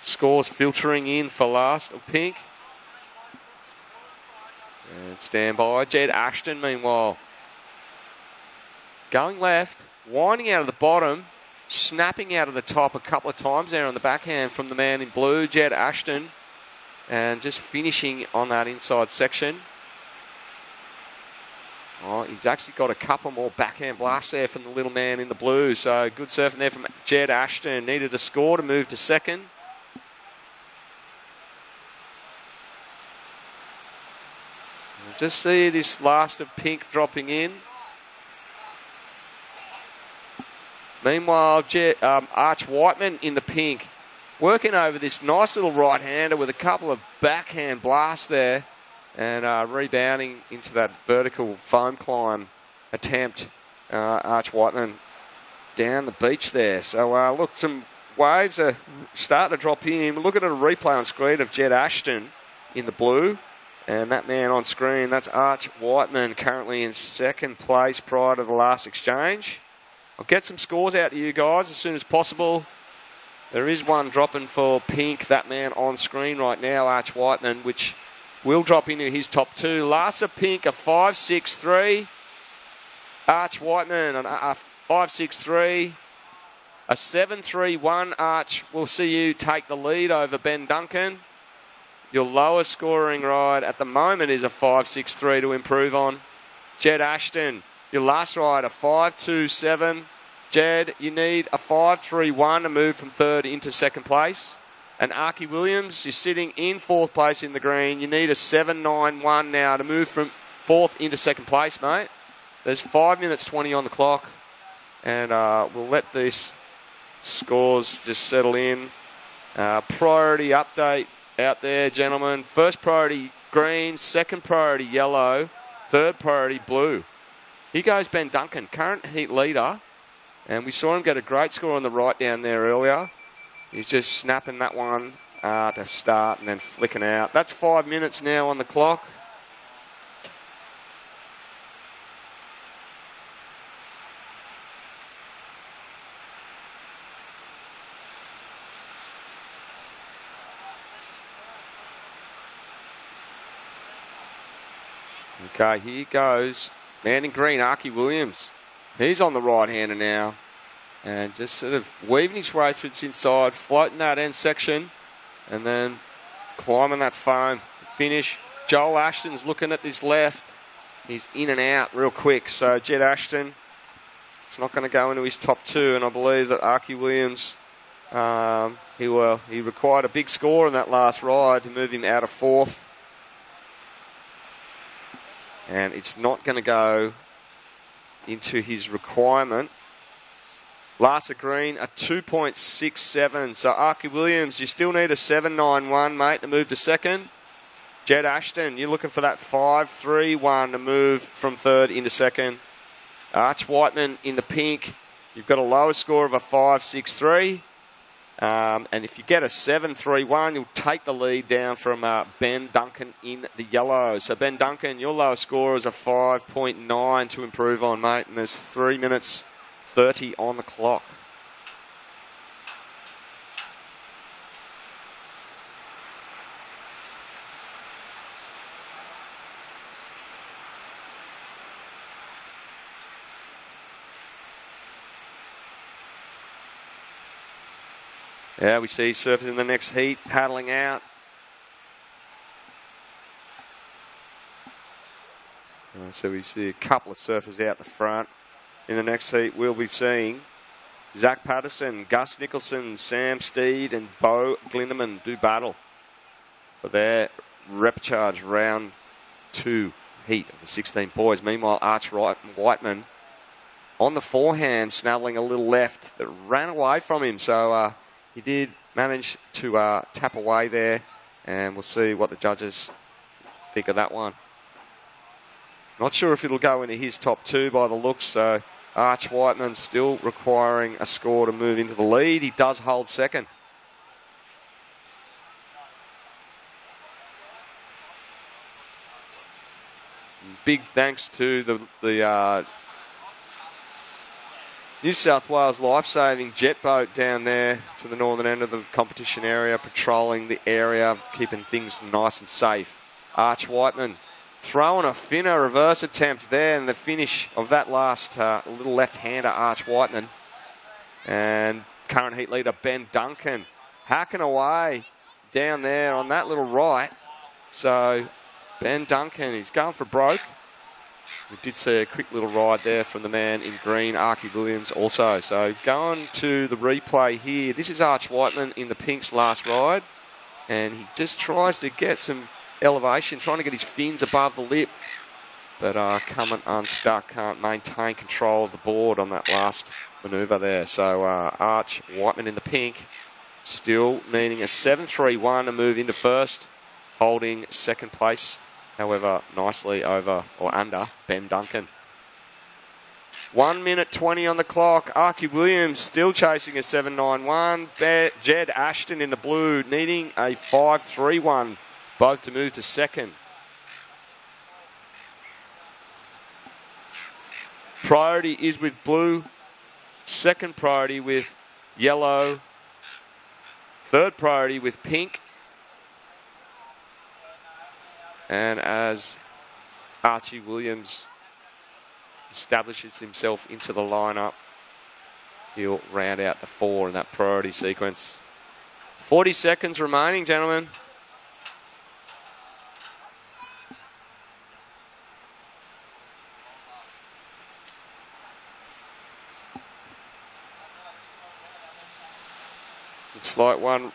Scores filtering in for last of pink. And stand by. Jed Ashton, meanwhile, going left, winding out of the bottom, snapping out of the top a couple of times there on the backhand from the man in blue, Jed Ashton, and just finishing on that inside section. Oh, he's actually got a couple more backhand blasts there from the little man in the blue. So good surfing there from Jed Ashton. Needed a score to move to second. We'll just see this last of pink dropping in. Meanwhile, Arch Whiteman in the pink, working over this nice little right-hander with a couple of backhand blasts there, and rebounding into that vertical foam climb attempt. Arch Whiteman down the beach there. So look, some waves are starting to drop in. We're looking at a replay on screen of Jed Ashton in the blue. And that man on screen, that's Arch Whiteman, currently in second place prior to the last exchange. I'll get some scores out to you guys as soon as possible. There is one dropping for pink, that man on screen right now, Arch Whiteman, which will drop into his top 2. Last of pink, a 5.63. Arch Whiteman, a 5.63. A 7.31. Arch, we'll see you take the lead over Ben Duncan. Your lowest scoring ride at the moment is a 5.63 to improve on. Jed Ashton, your last ride, a 5.27. Jed, you need a 5.31 to move from third into second place. And Archie Williams, you're sitting in fourth place in the green. You need a 7.91 now to move from fourth into second place, mate. There's 5 minutes 20 on the clock. And we'll let these scores just settle in. Priority update out there, gentlemen. First priority green, second priority yellow, third priority blue. Here goes Ben Duncan, current heat leader. And we saw him get a great score on the right down there earlier. He's just snapping that one to start and then flicking out. That's 5 minutes now on the clock. Okay, here goes. Man in green, Archie Williams. He's on the right-hander now. And just sort of weaving his way through this inside, floating that end section, and then climbing that foam. Finish. Joel Ashton's looking at this left. He's in and out real quick. So Jed Ashton, it's not going to go into his top 2, and I believe that Archie Williams, he required a big score in that last ride to move him out of fourth. And it's not going to go into his requirement Larsa Green, a 2.67. So Archie Williams, you still need a 7.91, mate, to move to second. Jed Ashton, you're looking for that 5.31 to move from third into second. Arch Whiteman in the pink, you've got a lower score of a 5.63. And if you get a 7.31, you'll take the lead down from Ben Duncan in the yellow. So Ben Duncan, your lowest score is a 5.9 to improve on, mate. And there's 3 minutes 30 on the clock. Yeah, we see surfers in the next heat paddling out. So we see a couple of surfers out the front. In the next heat, we'll be seeing Zach Patterson, Gus Nicholson, Sam Steed, and Bo Glindeman do battle for their repechage round 2 heat of the 16 boys. Meanwhile, Arch Whiteman on the forehand, snuggling a little left that ran away from him. So he did manage to tap away there, and we'll see what the judges think of that one. Not sure if it'll go into his top 2 by the looks, so Arch Whiteman still requiring a score to move into the lead. He does hold second. Big thanks to the New South Wales life-saving jet boat down there to the northern end of the competition area, patrolling the area, keeping things nice and safe. Arch Whiteman throwing a finner reverse attempt there in the finish of that last little left-hander, Arch Whiteman. And current heat leader Ben Duncan hacking away down there on that little right. So Ben Duncan, he's going for broke. We did see a quick little ride there from the man in green, Archie Williams, also. So going to the replay here. This is Arch Whiteman in the pink's last ride. And he just tries to get some elevation, trying to get his fins above the lip. But coming unstuck, can't maintain control of the board on that last manoeuvre there. So Arch Whiteman in the pink, still needing a 7.31 to move into first, holding second place. However, nicely over or under Ben Duncan. 1 minute 20 on the clock. Archie Williams still chasing a 7.91. Jed Ashton in the blue needing a 5.31, both to move to second. Priority is with blue. Second priority with yellow. Third priority with pink. And as Archie Williams establishes himself into the lineup, he'll round out the 4 in that priority sequence. 40 seconds remaining, gentlemen. Looks like one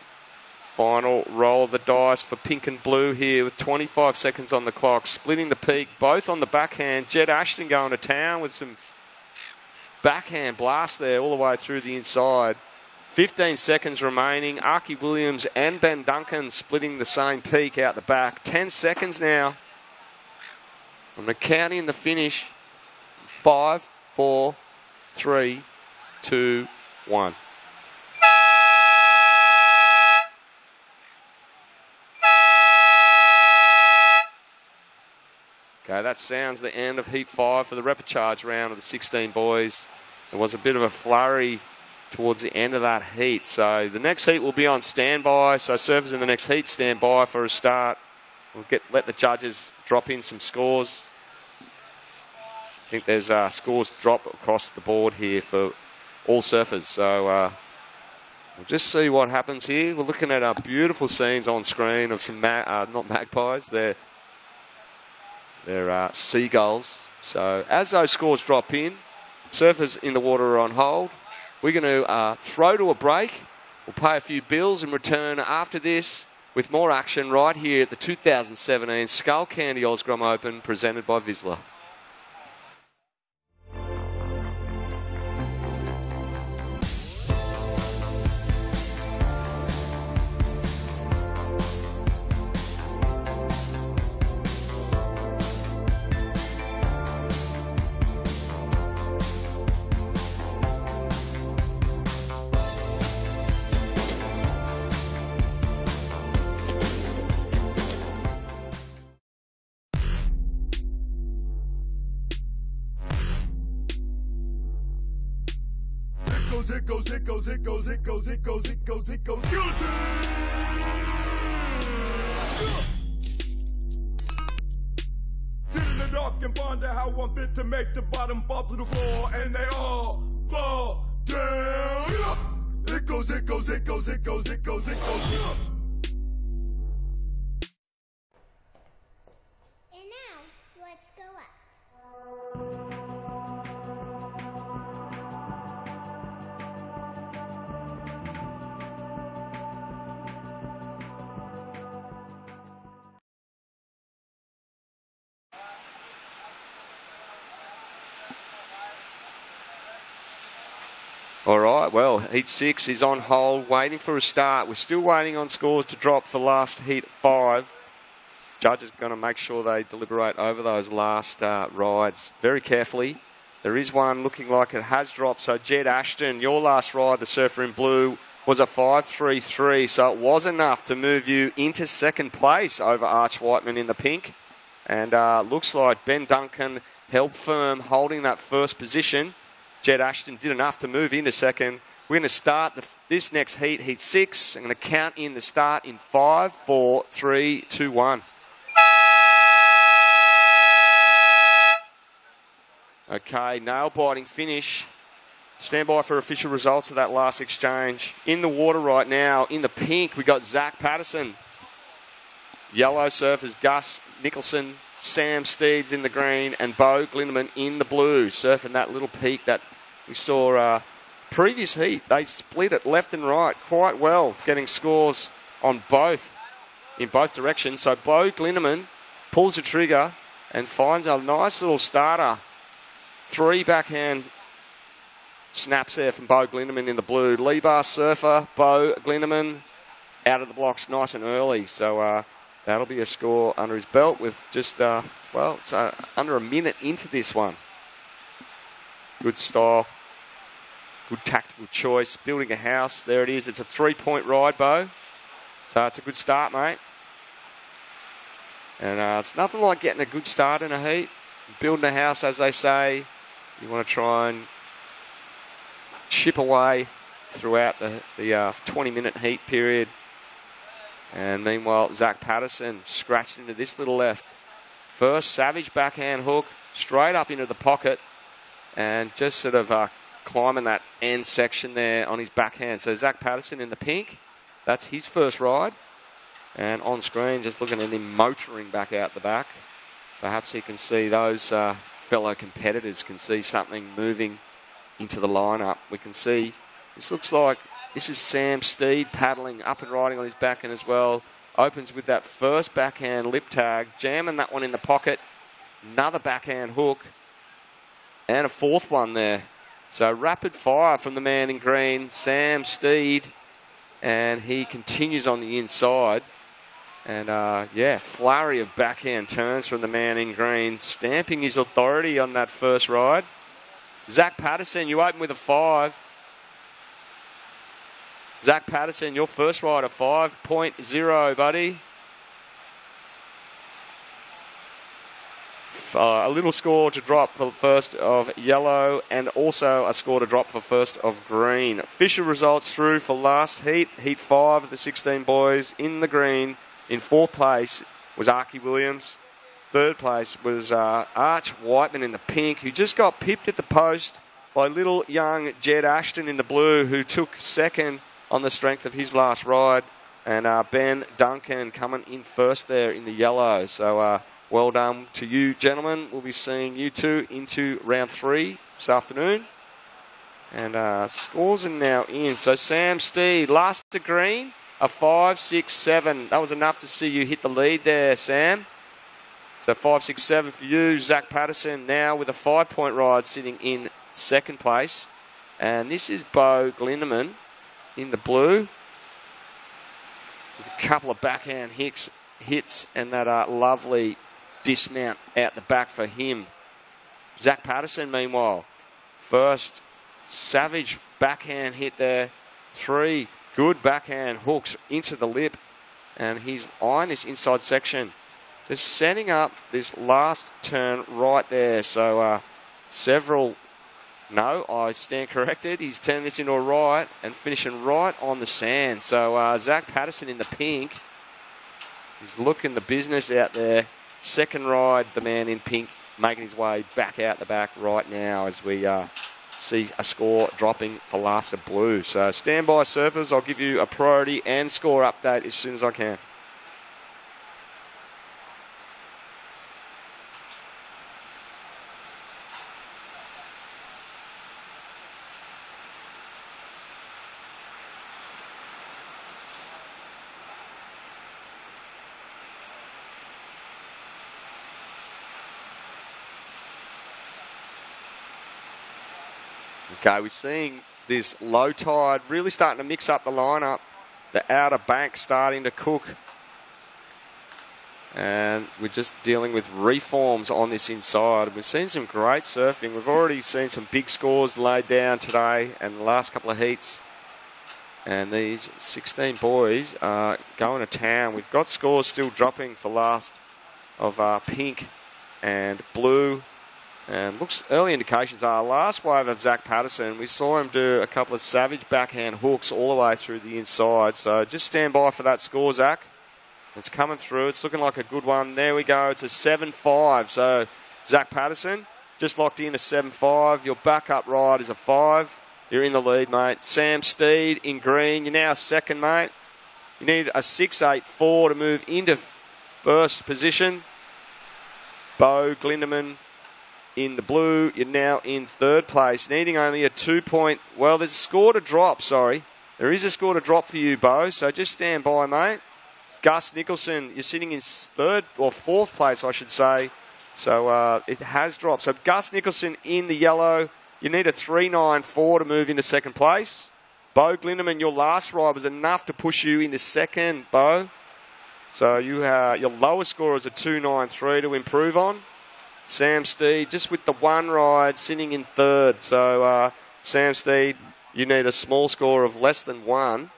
final roll of the dice for pink and blue here with 25 seconds on the clock. Splitting the peak, both on the backhand. Jed Ashton going to town with some backhand blast there all the way through the inside. 15 seconds remaining. Archie Williams and Ben Duncan splitting the same peak out the back. 10 seconds now. I'm counting the finish. 5, 4, 3, 2, 1. Okay, that sounds the end of Heat 5 for the repechage round of the 16 boys. There was a bit of a flurry towards the end of that heat. So the next heat will be on standby. So surfers in the next heat stand by for a start. We'll let the judges drop in some scores. I think there's scores drop across the board here for all surfers. So we'll just see what happens here. We're looking at beautiful scenes on screen of some, not magpies, they're seagulls. So as those scores drop in, surfers in the water are on hold. We're going to throw to a break. We'll pay a few bills and return after this with more action right here at the 2017 Skullcandy Osgrom Open presented by Vizsla. goes, it goes, it goes, it goes, it goes, it goes, it goes, it goes, guilty! Sit in the dark and ponder how one bit to make the bottom fall to the floor, and they all fall down. It goes, it goes, it goes, it goes, it goes, it goes. And now, let's go up. All right, well, heat 6 is on hold, waiting for a start. We're still waiting on scores to drop for last heat 5. Judges are going to make sure they deliberate over those last rides very carefully. There is one looking like it has dropped. So, Jed Ashton, your last ride, the surfer in blue, was a 5.33. So it was enough to move you into second place over Arch Whiteman in the pink. And looks like Ben Duncan held firm, holding that first position. Jed Ashton did enough to move into second. We're going to start this next heat, heat 6. I'm going to count in the start in 5, 4, 3, 2, 1. Okay, nail-biting finish. Stand by for official results of that last exchange. In the water right now, in the pink, we got Zach Patterson. Yellow surfers, Gus Nicholson, Sam Steeds in the green, and Bo Glindeman in the blue, surfing that little peak that we saw previous heat. They split it left and right quite well, getting scores on both, in both directions. So Bo Glindeman pulls the trigger and finds a nice little starter. 3 backhand snaps there from Bo Glindeman in the blue. Lee Bar surfer, Bo Glindeman out of the blocks nice and early. So that'll be a score under his belt with just, it's under a minute into this one. Good style. Good tactical choice. Building a house. There it is. It's a 3-point ride, Bo. So it's a good start, mate. And it's nothing like getting a good start in a heat. Building a house, as they say. You want to try and chip away throughout the 20-minute heat period. And meanwhile, Zach Patterson scratched into this little left. First savage backhand hook straight up into the pocket and just sort of climbing that end section there on his backhand. So Zach Patterson in the pink, that's his first ride. And on screen, just looking at him motoring back out the back. Perhaps he can see those fellow competitors can see something moving into the lineup. We can see, this looks like this is Sam Steed paddling up and riding on his backhand as well. Opens with that first backhand lip tag, jamming that one in the pocket. Another backhand hook. And a fourth one there. So rapid fire from the man in green, Sam Steed. And he continues on the inside. And, flurry of backhand turns from the man in green, stamping his authority on that first ride. Zach Patterson, you open with a 5. Zach Patterson, your first ride, a 5.0, buddy. A little score to drop for the first of yellow and also a score to drop for first of green. Official results through for last heat, heat 5 of the 16 boys in the green. In 4th place was Archie Williams. 3rd place was Arch Whiteman in the pink, who just got pipped at the post by little young Jed Ashton in the blue, who took second on the strength of his last ride. And Ben Duncan coming in first there in the yellow. So well done to you, gentlemen. We'll be seeing you two into round 3 this afternoon. And scores are now in. So Sam Steed, last to green, a 5.67. That was enough to see you hit the lead there, Sam. So 5.67 for you. Zach Patterson now with a 5-point ride sitting in 2nd place. And this is Bo Glindeman in the blue. Just a couple of backhand hits and that lovely dismount out the back for him. Zach Patterson, meanwhile, first savage backhand hit there. 3 good backhand hooks into the lip. And he's eyeing this inside section. Just setting up this last turn right there. So several No, I stand corrected. He's turning this into a right and finishing right on the sand. So Zach Patterson in the pink. He's looking the business out there. Second ride, the man in pink making his way back out the back right now as we see a score dropping for last of blue. So stand by, surfers. I'll give you a priority and score update as soon as I can. Okay, we're seeing this low tide really starting to mix up the lineup. The outer bank starting to cook. And we're just dealing with reforms on this inside. We've seen some great surfing. We've already seen some big scores laid down today and the last couple of heats. And these 16 boys are going to town. We've got scores still dropping for last of pink and blue. And looks, early indications are last wave of Zach Patterson. We saw him do a couple of savage backhand hooks all the way through the inside. So just stand by for that score, Zach. It's coming through. It's looking like a good one. There we go. It's a 7-5. So Zach Patterson just locked in a 7-5. Your backup ride is a 5. You're in the lead, mate. Sam Steed in green. You're now second, mate. You need a 6-8-4 to move into first position. Bo Glindeman in the blue, you're now in third place, needing only a 2-point... Well, there's a score to drop, sorry. There is a score to drop for you, Bo, so just stand by, mate. Gus Nicholson, you're sitting in third or fourth place, I should say. So it has dropped. So Gus Nicholson in the yellow, you need a 3-9-4 to move into second place. Bo Glindeman, your last ride was enough to push you into second, Bo. So you your lowest score is a 2-9-3 to improve on. Sam Steed, just with the one ride, sitting in third. So, Sam Steed, you need a small score of less than 1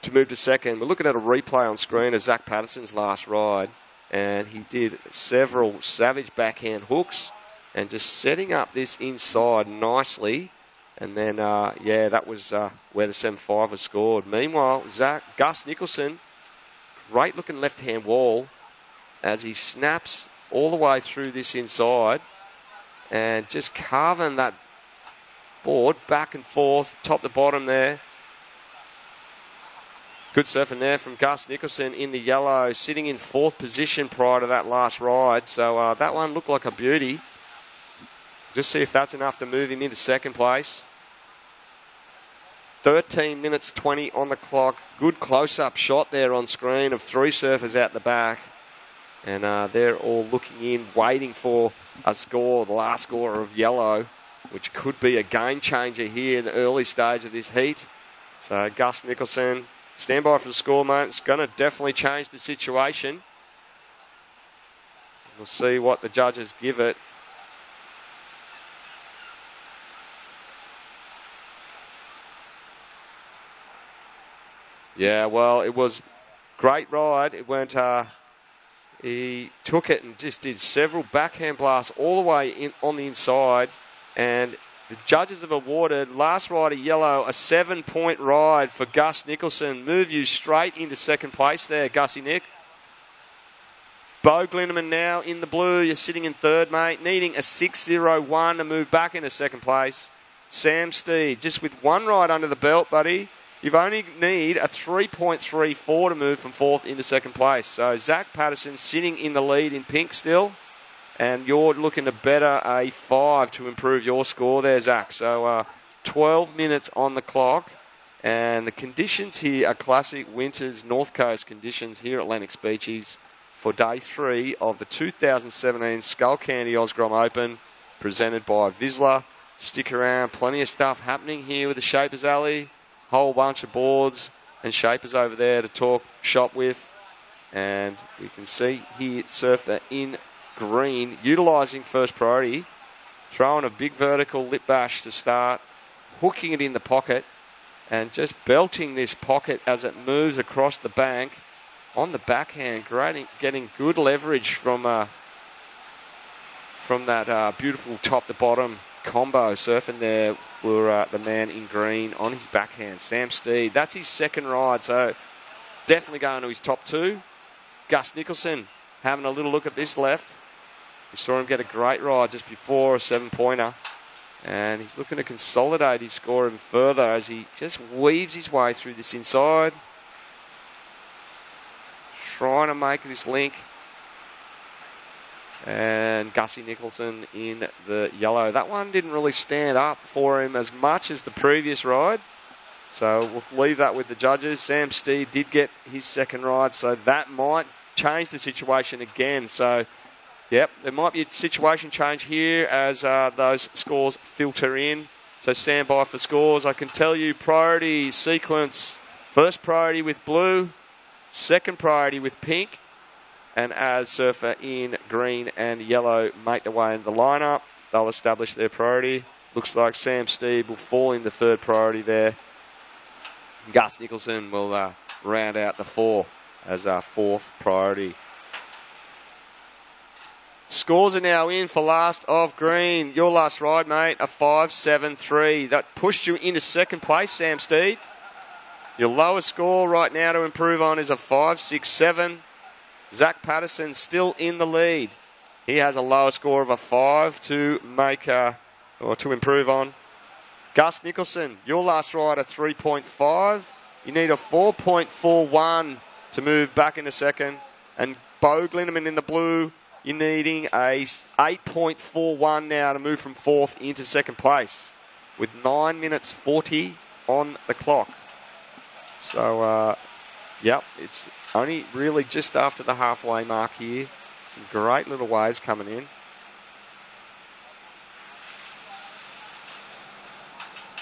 to move to second. We're looking at a replay on screen of Zach Patterson's last ride, and he did several savage backhand hooks and just setting up this inside nicely. And then, yeah, that was where the 7-5 was scored. Meanwhile, Gus Nicholson, great-looking left-hand wall as he snaps all the way through this inside and just carving that board back and forth, top to bottom there. Good surfing there from Gus Nicholson in the yellow, sitting in fourth position prior to that last ride. So that one looked like a beauty. Just see if that's enough to move him into second place. 13 minutes 20 on the clock. Good close-up shot there on screen of 3 surfers out the back. And they're all looking in, waiting for a score, the last score of yellow, which could be a game changer here in the early stage of this heat. So Gus Nicholson, stand by for the score, mate. It's going to definitely change the situation. We'll see what the judges give it. Yeah, well, it was a great ride. It went... He took it and just did several backhand blasts all the way in on the inside. And the judges have awarded last rider yellow a 7-point ride for Gus Nicholson. Move you straight into second place there, Gussie Nick. Bo Glindeman now in the blue. You're sitting in third, mate. Needing a 6-0-1 to move back into second place. Sam Steed, just with one ride under the belt, buddy. You only need a 3.34 to move from fourth into second place. So Zach Patterson sitting in the lead in pink still. And you're looking to better a 5 to improve your score there, Zach. So 12 minutes on the clock. And the conditions here are classic winters North Coast conditions here at Lennox Beaches for day 3 of the 2017 Skullcandy Osgrom Open presented by Vizsla. Stick around. Plenty of stuff happening here with the Shapers Alley. Whole bunch of boards and shapers over there to talk shop with. And we can see here surfer in green, utilising first priority, throwing a big vertical lip bash to start, hooking it in the pocket and just belting this pocket as it moves across the bank on the backhand, getting good leverage from that beautiful top to bottom combo surfing there for the man in green on his backhand, Sam Steed. That's his second ride, so definitely going to his top two. Gus Nicholson having a little look at this left. We saw him get a great ride just before, a 7-pointer. And he's looking to consolidate his score even further as he just weaves his way through this inside. Trying to make this link. And Gussie Nicholson in the yellow. That one didn't really stand up for him as much as the previous ride. So we'll leave that with the judges. Sam Steed did get his second ride, so that might change the situation again. So, yep, there might be a situation change here as those scores filter in. So stand by for scores. I can tell you priority sequence. First priority with blue. Second priority with pink. And as surfer in green and yellow make their way into the lineup, they'll establish their priority. Looks like Sam Steed will fall into third priority there. Gus Nicholson will round out the four as our fourth priority. Scores are now in for last of green. Your last ride, mate, a 5.73. That pushed you into second place, Sam Steed. Your lowest score right now to improve on is a 5.67. Zach Patterson still in the lead. He has a lower score of a 5 to make or to improve on. Gus Nicholson, your last ride a 3.5. You need a 4.41 to move back into second. And Bo Glinneman in the blue, you're needing a 8.41 now to move from fourth into second place with 9 minutes 40 on the clock. So, yep, it's only really just after the halfway mark here. Some great little waves coming in.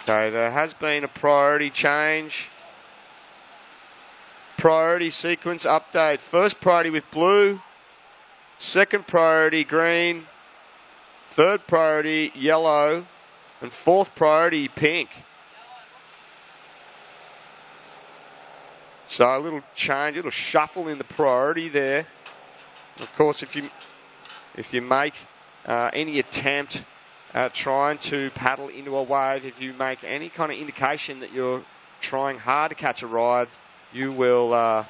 Okay, there has been a priority change. Priority sequence update. First priority with blue. Second priority green. Third priority yellow. And fourth priority pink. So a little change, a little shuffle in the priority there. Of course, if you make any attempt at trying to paddle into a wave, if you make any kind of indication that you're trying hard to catch a ride, you will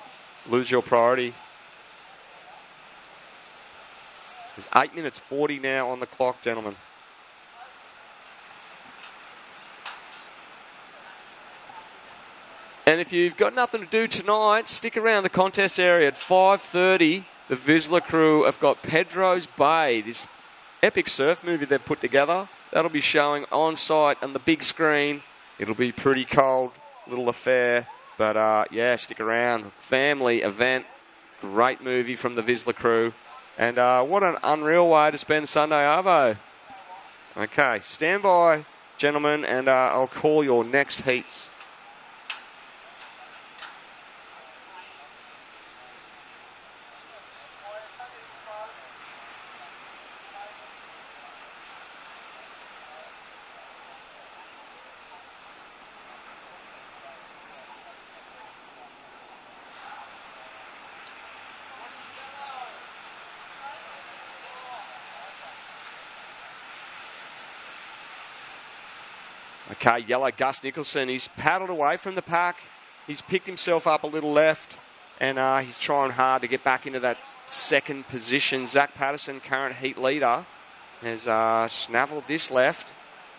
lose your priority. There's 8 minutes 40 now on the clock, gentlemen. And if you've got nothing to do tonight, stick around the contest area at 5:30. The Vizsla crew have got Pedro's Bay, this epic surf movie they've put together. That'll be showing on site on the big screen. It'll be pretty cold, little affair. But yeah, stick around. Family event. Great movie from the Vizsla crew. And what an unreal way to spend Sunday Arvo. Okay, stand by, gentlemen, and I'll call your next heats. Okay, yellow Gus Nicholson. He's paddled away from the pack. He's picked himself up a little left, and he's trying hard to get back into that second position. Zach Patterson, current heat leader, has snaffled this left.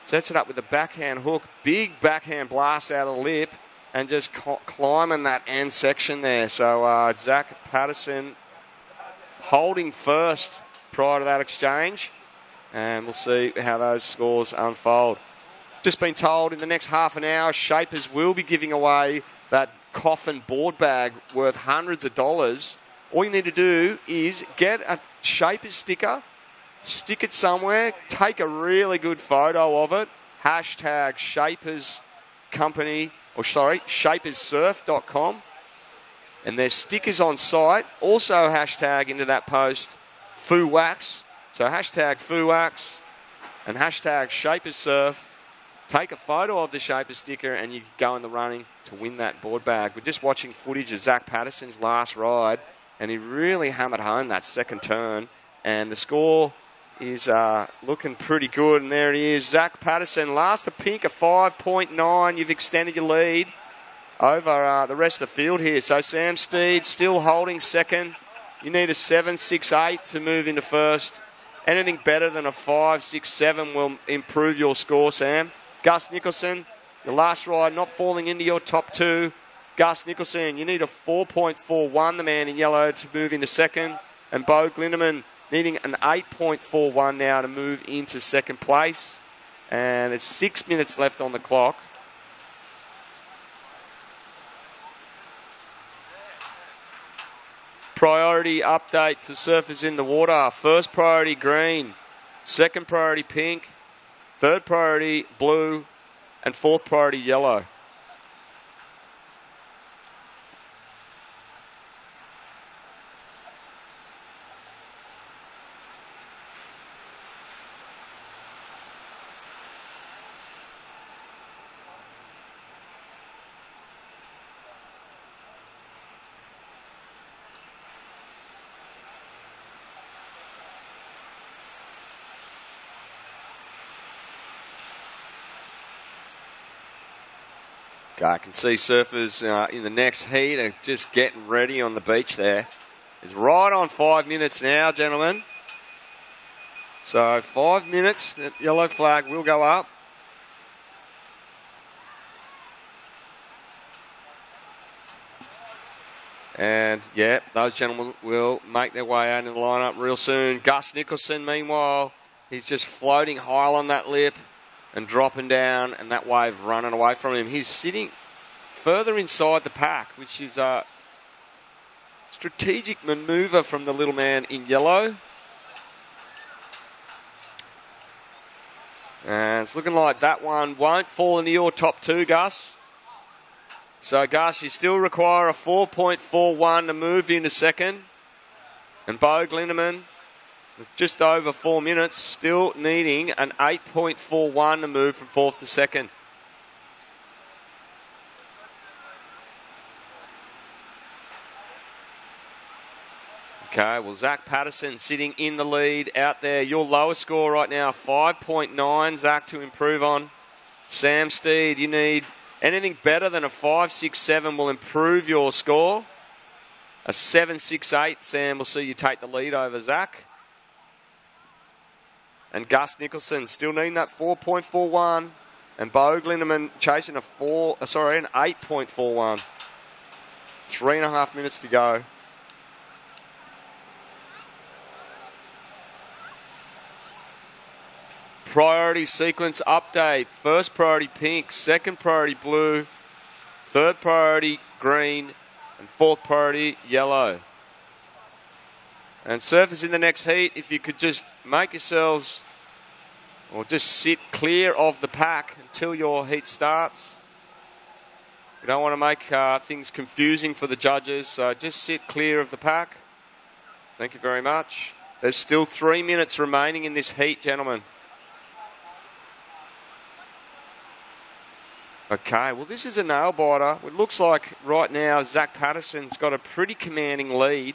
Sets it up with a backhand hook. Big backhand blast out of the lip, and just climbing that end section there. So Zach Patterson holding first prior to that exchange, and we'll see how those scores unfold. Just been told in the next half an hour, Shapers will be giving away that coffin board bag worth hundreds of dollars. All you need to do is get a Shapers sticker, stick it somewhere, take a really good photo of it, hashtag Shapers Company, or sorry, shaperssurf.com, and there's stickers on site. Also hashtag into that post Foo Wax. So hashtag Foo Wax and hashtag Shapers Surf. Take a photo of the Shaper sticker and you go in the running to win that board bag. We're just watching footage of Zach Patterson's last ride, and he really hammered home that second turn. And the score is looking pretty good. And there he is, Zach Patterson. Last to pink, a 5.9. You've extended your lead over the rest of the field here. So Sam Steed still holding second. You need a 7.68 to move into first. Anything better than a 5.67 will improve your score, Sam. Gus Nicholson, your last ride, not falling into your top two. Gus Nicholson, you need a 4.41, the man in yellow, to move into second. And Bo Glindemann needing an 8.41 now to move into second place. And it's 6 minutes left on the clock. Priority update for surfers in the water. First priority green, second priority pink, third priority blue, and fourth priority yellow. I can see surfers in the next heat are just getting ready on the beach there. It's right on 5 minutes now, gentlemen. So 5 minutes, the yellow flag will go up. And, yeah, those gentlemen will make their way out in the lineup real soon. Gus Nicholson, meanwhile, he's just floating high on that lip and dropping down, and that wave running away from him. He's sitting further inside the pack, which is a strategic manoeuvre from the little man in yellow. And it's looking like that one won't fall into your top two, Gus. So, Gus, you still require a 4.41 to move into second. And Bo Glindemann, with just over 4 minutes, still needing an 8.41 to move from fourth to second. Okay, well, Zach Patterson sitting in the lead out there. Your lowest score right now, 5.9, Zach, to improve on. Sam Steed, you need anything better than a 5.67 will improve your score. A 7.68, Sam, will see you take the lead over Zach. And Gus Nicholson still needing that 4.41. And Bo Glindemann chasing an 8.41. 3.5 minutes to go. Priority sequence update. First priority pink, second priority blue, third priority green, and fourth priority yellow. And surfers in the next heat, if you could just make yourselves, or just sit clear of the pack until your heat starts. You don't want to make things confusing for the judges, so just sit clear of the pack. Thank you very much. There's still 3 minutes remaining in this heat, gentlemen. Okay, well, this is a nail biter. It looks like right now Zach Patterson's got a pretty commanding lead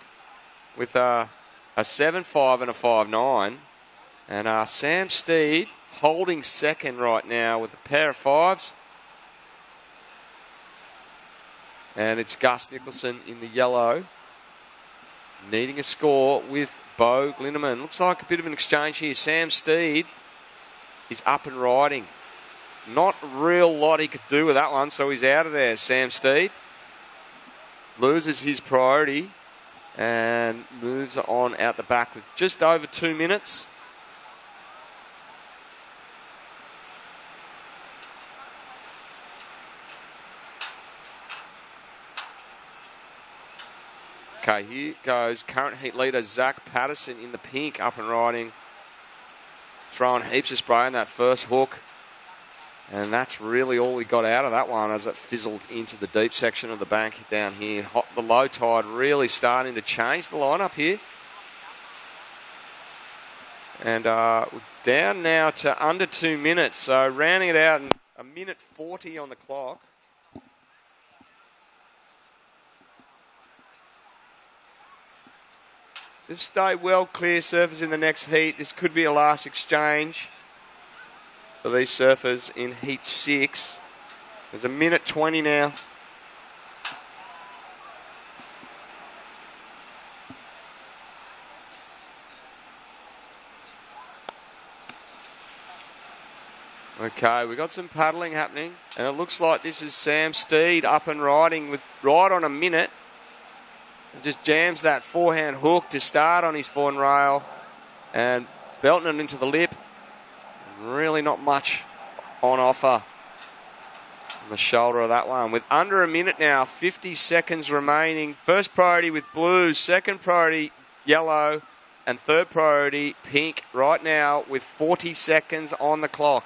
with a 7.5 and a 5.9. And Sam Steed holding second right now with a pair of fives. And it's Gus Nicholson in the yellow, needing a score with Bo Glindemann. Looks like a bit of an exchange here. Sam Steed is up and riding. Not a real lot he could do with that one, so he's out of there, Sam Steed. Loses his priority and moves on out the back with just over 2 minutes. Okay, here goes current heat leader Zach Patterson in the pink, up and riding. Throwing heaps of spray on that first hook. And that's really all he got out of that one as it fizzled into the deep section of the bank down here. The low tide really starting to change the lineup here. And down now to under 2 minutes. So rounding it out in 1:40 on the clock. Just stay well clear, surfers in the next heat. This could be a last exchange for these surfers in heat 6. There's a minute 20 now. Okay, we've got some paddling happening, and it looks like this is Sam Steed up and riding with right on a minute. And just jams that forehand hook to start on his forehand rail and belting it into the lip. Really not much on offer on the shoulder of that one. With under a minute now, 50 seconds remaining. First priority with blue, second priority yellow, and third priority pink right now with 40 seconds on the clock.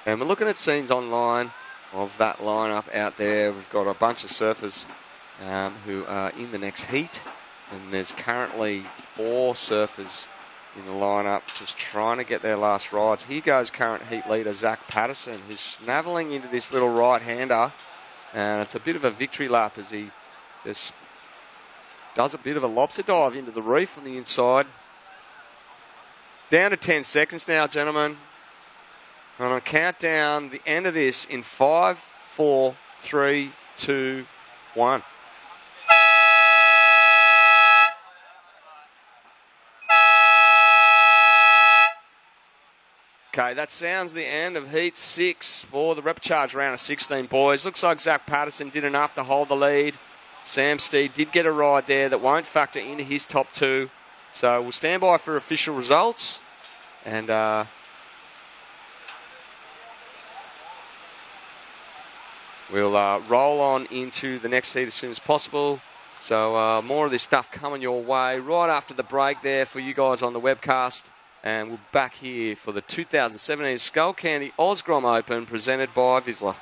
And we're looking at scenes online of that lineup out there. We've got a bunch of surfers who are in the next heat. And there's currently 4 surfers in the lineup just trying to get their last rides. Here goes current heat leader Zach Patterson, who's snaveling into this little right-hander. And it's a bit of a victory lap as he just does a bit of a lobster dive into the reef on the inside. Down to 10 seconds now, gentlemen. And I'll count down the end of this in 5, 4, 3, 2, 1. Okay, that sounds the end of heat 6 for the repcharge round of 16 boys. Looks like Zach Patterson did enough to hold the lead. Sam Steed did get a ride there that won't factor into his top 2. So we'll stand by for official results. And we'll roll on into the next heat as soon as possible. So more of this stuff coming your way right after the break there for you guys on the webcast. And we'll be back here for the 2017 Skullcandy Grom Open presented by Vizsla.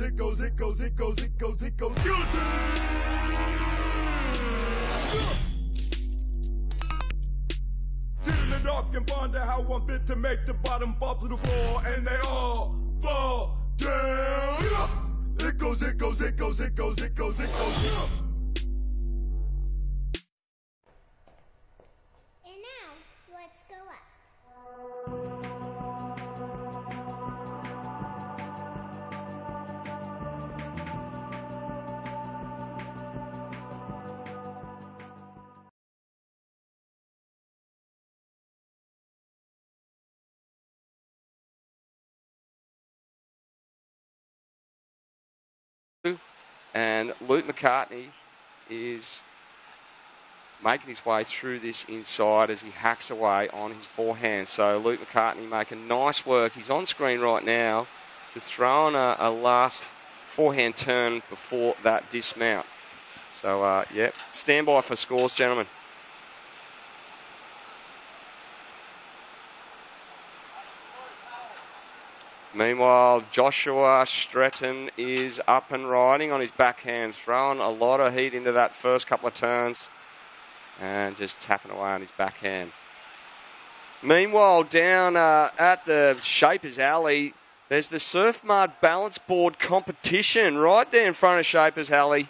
It goes, guilty! Sit in the dark and ponder how one fit to make the bottom fall to the floor, and they all fall down. It goes. And now, let's go up. And Luke McCartney is making his way through this inside as he hacks away on his forehand. So Luke McCartney making nice work. He's on screen right now, just throwing a last forehand turn before that dismount. So, yeah, stand by for scores, gentlemen. Meanwhile, Joshua Stretton is up and riding on his backhand, throwing a lot of heat into that first couple of turns and just tapping away on his backhand. Meanwhile, down at the Shapers Alley, there's the Surf Mud Balance Board competition right there in front of Shapers Alley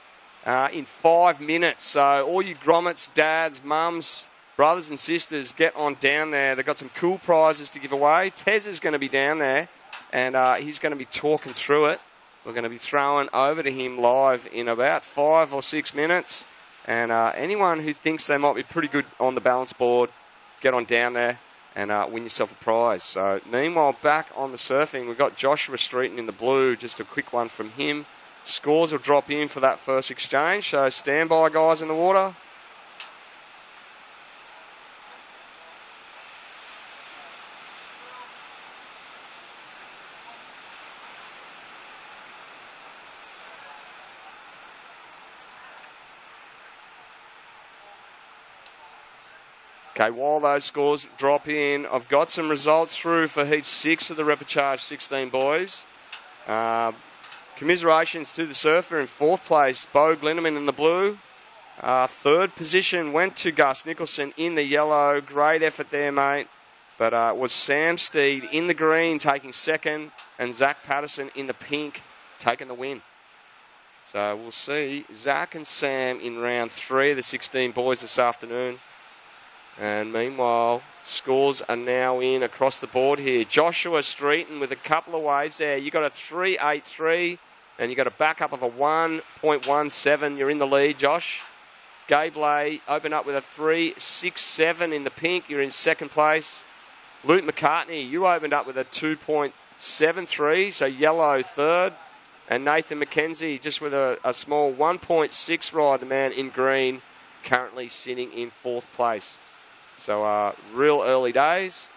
in 5 minutes. So all you grommets, dads, mums, brothers and sisters, get on down there. They've got some cool prizes to give away. Tez is going to be down there. And he's going to be talking through it. We're going to be throwing over to him live in about 5 or 6 minutes. And anyone who thinks they might be pretty good on the balance board, get on down there and win yourself a prize. So meanwhile, back on the surfing, we've got Joshua Streeton in the blue. Just a quick one from him. Scores will drop in for that first exchange. So stand by, guys, in the water. Okay, while those scores drop in, I've got some results through for Heat 6 of the Repechage 16 boys. Commiserations to the surfer in 4th place, Bo Glinneman in the blue. 3rd position went to Gus Nicholson in the yellow. Great effort there, mate. But it was Sam Steed in the green taking 2nd, and Zach Patterson in the pink taking the win. So we'll see Zach and Sam in round 3 of the 16 boys this afternoon. And meanwhile, scores are now in across the board here. Joshua Streeton with a couple of waves there. You got a 3.83 and you got a backup of a 1.17. You're in the lead, Josh. Gabe Lay opened up with a 3.67 in the pink. You're in 2nd place. Luke McCartney, you opened up with a 2.73, so yellow 3rd. And Nathan McKenzie just with a small 1.6 ride, the man in green, currently sitting in 4th place. So real early days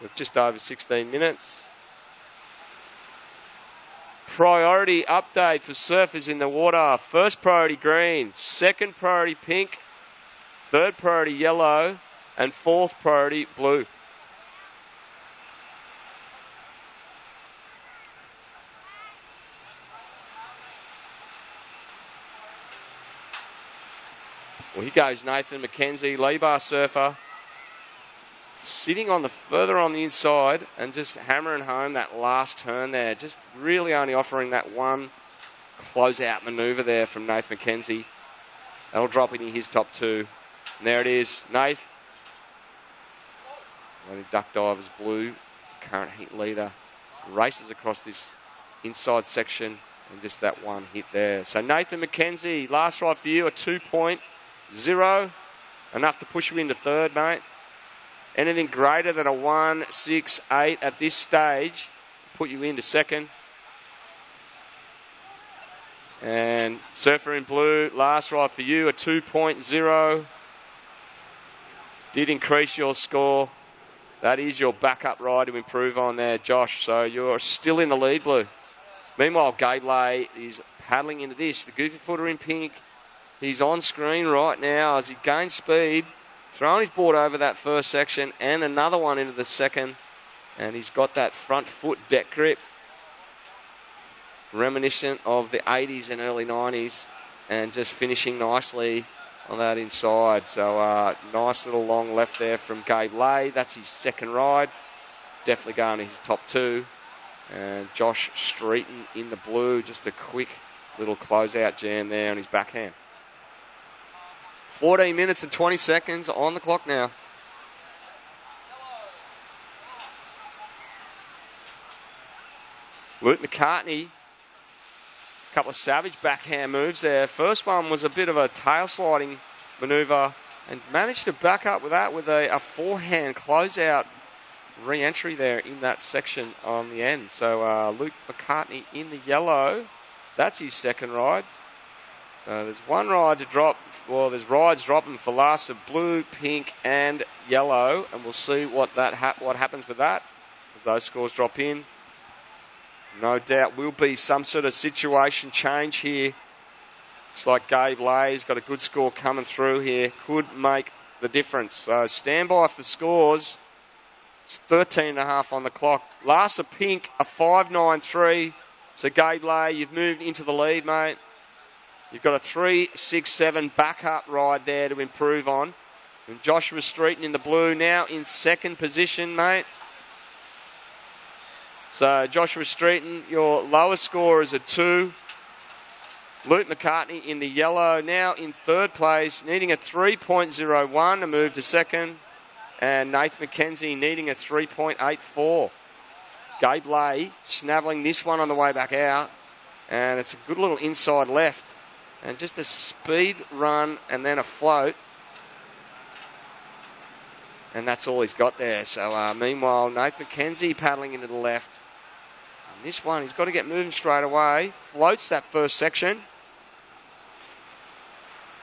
with just over 16 minutes. Priority update for surfers in the water. 1st priority green, 2nd priority pink, 3rd priority yellow, and 4th priority blue. Well, here goes Nathan McKenzie, lee bar surfer, sitting on the further on the inside and just hammering home that last turn there. Just really only offering that one close-out manoeuvre there from Nathan McKenzie. That'll drop into his top 2. And there it is, Nath. Duck Divers blue, current heat leader, races across this inside section and just that one hit there. So Nathan McKenzie, last ride for you, a 2.0. Enough to push you into 3rd, mate. Anything greater than a 1.68 at this stage put you into 2nd. And Surfer in blue, last ride for you, a 2.0. Did increase your score. That is your backup ride to improve on there, Josh. So you're still in the lead, blue. Meanwhile, Gabe Lay is paddling into this. The goofy footer in pink. He's on screen right now as he gains speed, throwing his board over that 1st section and another one into the 2nd. And he's got that front foot deck grip, reminiscent of the 80s and early 90s, and just finishing nicely on that inside. So nice little long left there from Gabe Lay. That's his 2nd ride. Definitely going to his top 2. And Josh Streeton in the blue, just a quick little closeout jam there on his backhand. 14 minutes and 20 seconds on the clock now. Luke McCartney, a couple of savage backhand moves there. First one was a bit of a tail sliding manoeuvre and managed to back up with that with a forehand closeout re-entry there in that section on the end. So Luke McCartney in the yellow. That's his 2nd ride. There's one ride to drop. Well, there's rides dropping for last of blue, pink, and yellow, and we'll see what happens with that as those scores drop in. No doubt will be some sort of situation change here. Looks like Gabe Lay's got a good score coming through here. Could make the difference. So stand by for scores. It's 13.5 on the clock. Last of pink, a 5.93. So Gabe Lay, you've moved into the lead, mate. You've got a 3.67 backup ride there to improve on. And Joshua Streeton in the blue now in 2nd position, mate. So Joshua Streeton, your lowest score is a 2. Luke McCartney in the yellow now in 3rd place, needing a 3.01 to move to 2nd. And Nathan McKenzie needing a 3.84. Gabe Lay snaveling this one on the way back out. And it's a good little inside left. And just a speed run and then a float. And that's all he's got there. So meanwhile, Nathan McKenzie paddling into the left. And this one, he's got to get moving straight away. Floats that 1st section.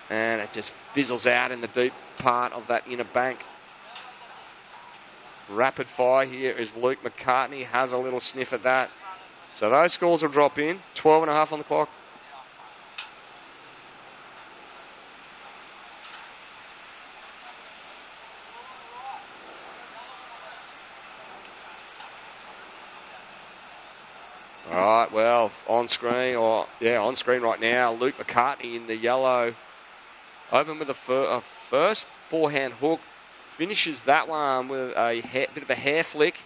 And it just fizzles out in the deep part of that inner bank. Rapid fire here as Luke McCartney has a little sniff at that. So those scores will drop in. 12.5 on the clock. All right, well, on screen right now, Luke McCartney in the yellow. Open with a first forehand hook. Finishes that one with a bit of a hair flick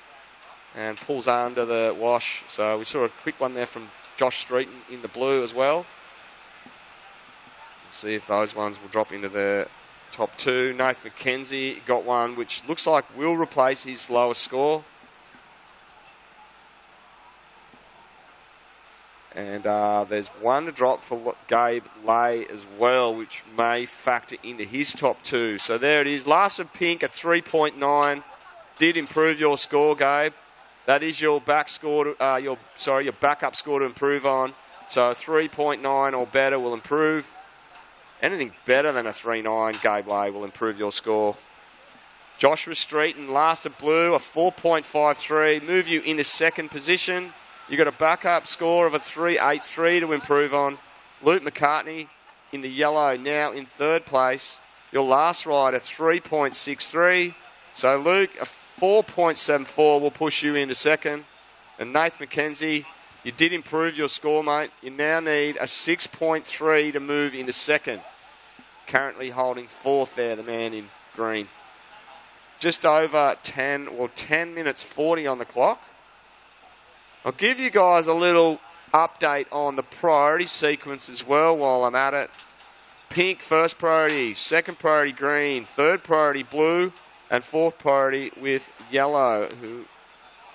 and pulls under the wash. So we saw a quick one there from Josh Streeton in the blue as well. We'll see if those ones will drop into the top two. Nathan McKenzie got one which looks like will replace his lowest score. And there's one to drop for Gabe Lay as well, which may factor into his top two. So there it is. Larsa Pink at 3.9. Did improve your score, Gabe. That is your back score. Your backup score to improve on. So 3.9 or better will improve. Anything better than a 3.9, Gabe Lay, will improve your score. Joshua Streeton, Larsa Blue, a 4.53. Move you into second position. You got a backup score of a 3.83 to improve on. Luke McCartney in the yellow now in third place. Your last ride a 3.63. So Luke, a 4.74 will push you into second. And Nath McKenzie, you did improve your score, mate. You now need a 6.3 to move into second. Currently holding fourth there, the man in green. Just over 10 minutes 40 on the clock. I'll give you guys a little update on the priority sequence as well while I'm at it. Pink, first priority. Second priority, green. Third priority, blue. And fourth priority with yellow, who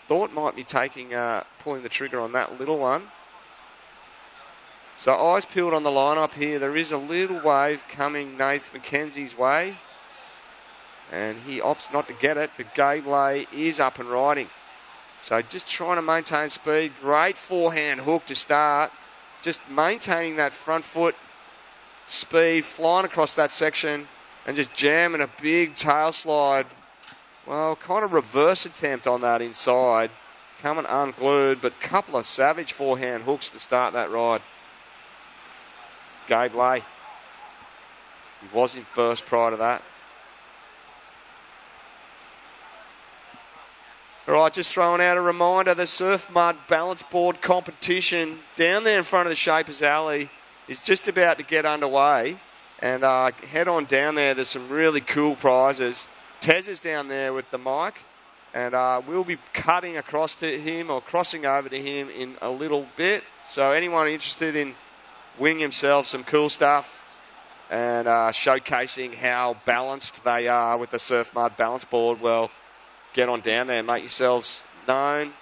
thought might be pulling the trigger on that little one. So eyes peeled on the lineup here. There is a little wave coming Nath McKenzie's way. And he opts not to get it, but Gabe Lay is up and riding. So just trying to maintain speed. Great forehand hook to start. Just maintaining that front foot speed, flying across that section and just jamming a big tail slide. Well, kind of reverse attempt on that inside. Coming unglued, but a couple of savage forehand hooks to start that ride. Gabe Lay. He was in first prior to that. All right, just throwing out a reminder, the Surf Mud Balance Board competition down there in front of the Shapers Alley is just about to get underway. And head on down there, there's some really cool prizes. Tez is down there with the mic, and we'll be cutting across to him or crossing over to him in a little bit. So anyone interested in winning himself some cool stuff and showcasing how balanced they are with the Surf Mud Balance Board, well, get on down there and make yourselves known.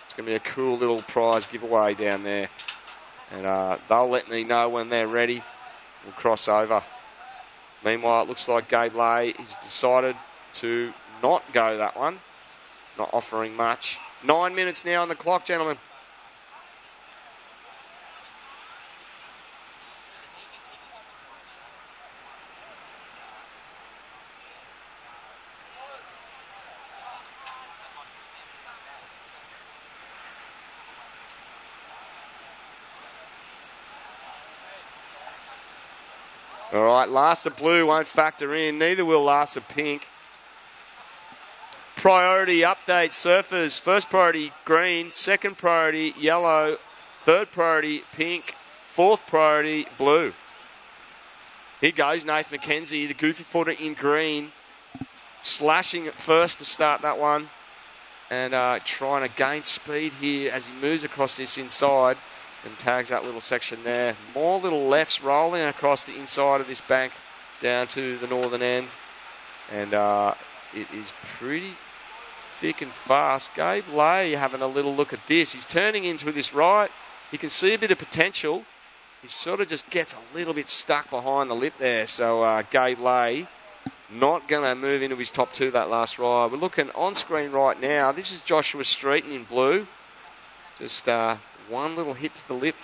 It's going to be a cool little prize giveaway down there. And they'll let me know when they're ready. We'll cross over. Meanwhile, it looks like Gabe Lay has decided to not go that one. Not offering much. 9 minutes now on the clock, gentlemen. All right, Larsa Blue won't factor in. Neither will Larsa Pink. Priority update, surfers. First priority, green. Second priority, yellow. Third priority, pink. Fourth priority, blue. Here goes Nathan McKenzie, the goofy footer in green. Slashing at first to start that one. And trying to gain speed here as he moves across this inside. And tags that little section there. More little lefts rolling across the inside of this bank down to the northern end. And it is pretty thick and fast. Gabe Lay having a little look at this. He's turning into this right. He can see a bit of potential. He sort of just gets a little bit stuck behind the lip there. So Gabe Lay not going to move into his top two that last ride. We're looking on screen right now. This is Joshua Streeton in blue. Just one little hit to the lip.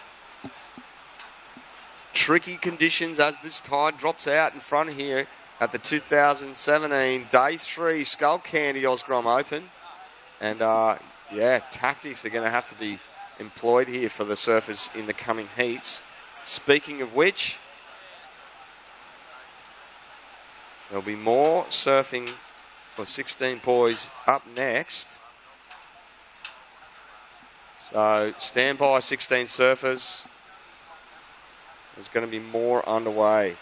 Tricky conditions as this tide drops out in front here at the 2017 Day 3 Skullcandy Osgrom Open. And, tactics are going to have to be employed here for the surfers in the coming heats. Speaking of which, there'll be more surfing for 16 boys up next. So stand by, 16 surfers. There's going to be more underway.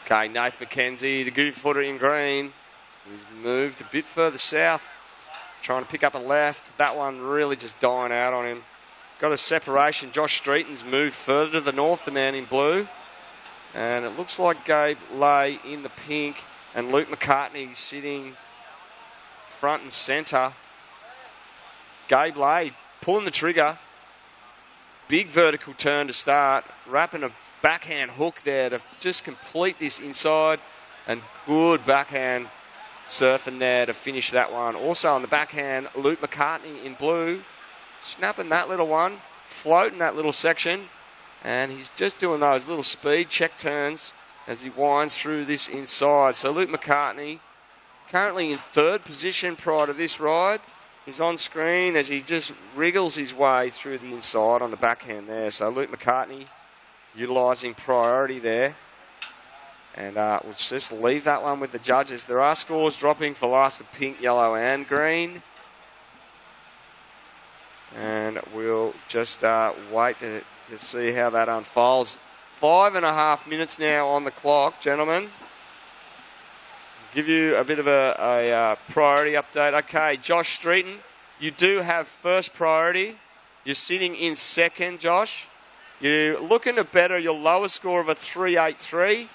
Okay, Nath McKenzie, the goofy footer in green. He's moved a bit further south, trying to pick up a left. That one really just dying out on him. Got a separation. Josh Streeton's moved further to the north, the man in blue. And it looks like Gabe Lay in the pink and Luke McCartney sitting front and centre. Gabe Lay pulling the trigger. Big vertical turn to start. Wrapping a backhand hook there to just complete this inside. And good backhand surfing there to finish that one. Also on the backhand, Luke McCartney in blue. Snapping that little one. Floating that little section. And he's just doing those little speed check turns as he winds through this inside. So Luke McCartney currently in third position prior to this ride. He's on screen as he just wriggles his way through the inside on the backhand there. So Luke McCartney utilising priority there. And we'll just leave that one with the judges. There are scores dropping for last of pink, yellow and green. And we'll just wait to see how that unfolds. 5.5 minutes now on the clock, gentlemen. Give you a bit of a priority update. Okay, Josh Streeton, you do have first priority. You're sitting in second, Josh. You're looking to better your lowest score of a 3.83.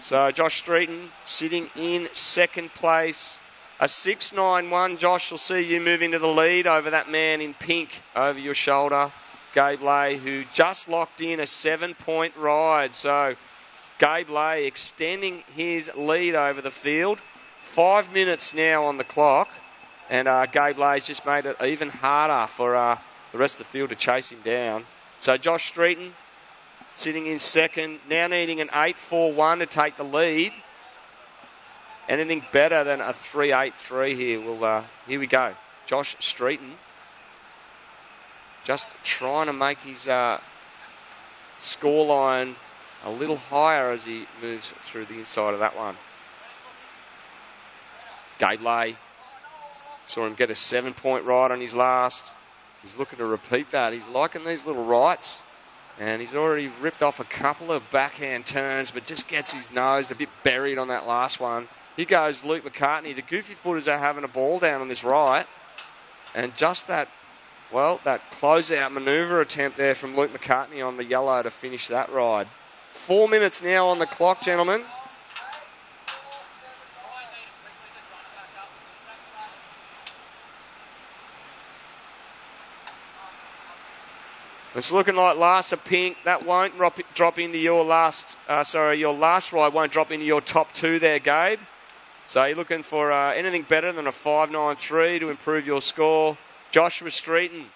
So Josh Streeton sitting in second place. A 6.91, Josh, will see you move into the lead over that man in pink over your shoulder, Gabe Lay, who just locked in a 7-point ride. So Gabe Lay extending his lead over the field. 5 minutes now on the clock. And Gabe Lay's just made it even harder for the rest of the field to chase him down. So Josh Streeton sitting in second, now needing an 8.41 to take the lead. Anything better than a 3.83 here. Well, here we go. Josh Streeton just trying to make his scoreline a little higher as he moves through the inside of that one. Gabe Lay, saw him get a 7-point ride on his last. He's looking to repeat that. He's liking these little rights. And he's already ripped off a couple of backhand turns, but just gets his nose a bit buried on that last one. Here goes Luke McCartney. The goofy footers are having a ball down on this right. And just that, well, that closeout manoeuvre attempt there from Luke McCartney on the yellow to finish that ride. 4 minutes now on the clock, gentlemen. It's looking like last a pink. That won't drop into your last, your last ride won't drop into your top two there, Gabe. So you're looking for anything better than a 5.93 to improve your score. Joshua Streeton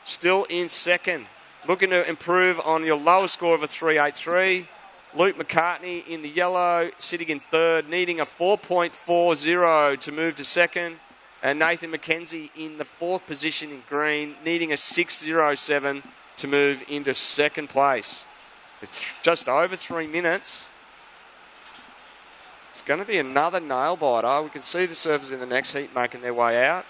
still in second. Looking to improve on your lowest score of a 3.83. Luke McCartney in the yellow, sitting in third, needing a 4.40 to move to second. And Nathan McKenzie in the fourth position in green, needing a 6.07 to move into second place. With just over 3 minutes. It's going to be another nail biter. We can see the surfers in the next heat making their way out.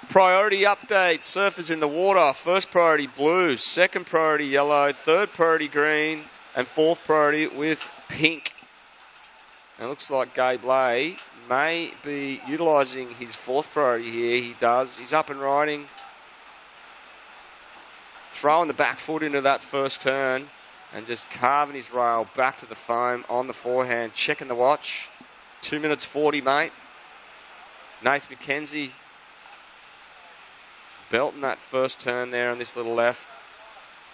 Priority update. Surfers in the water. First priority blue. Second priority yellow. Third priority green. And fourth priority with pink. And it looks like Gabe Lay may be utilising his fourth priority here. He does. He's up and riding. Throwing the back foot into that first turn. And just carving his rail back to the foam on the forehand. Checking the watch. 2 minutes 40, mate. Nathan McKenzie belting that first turn there on this little left.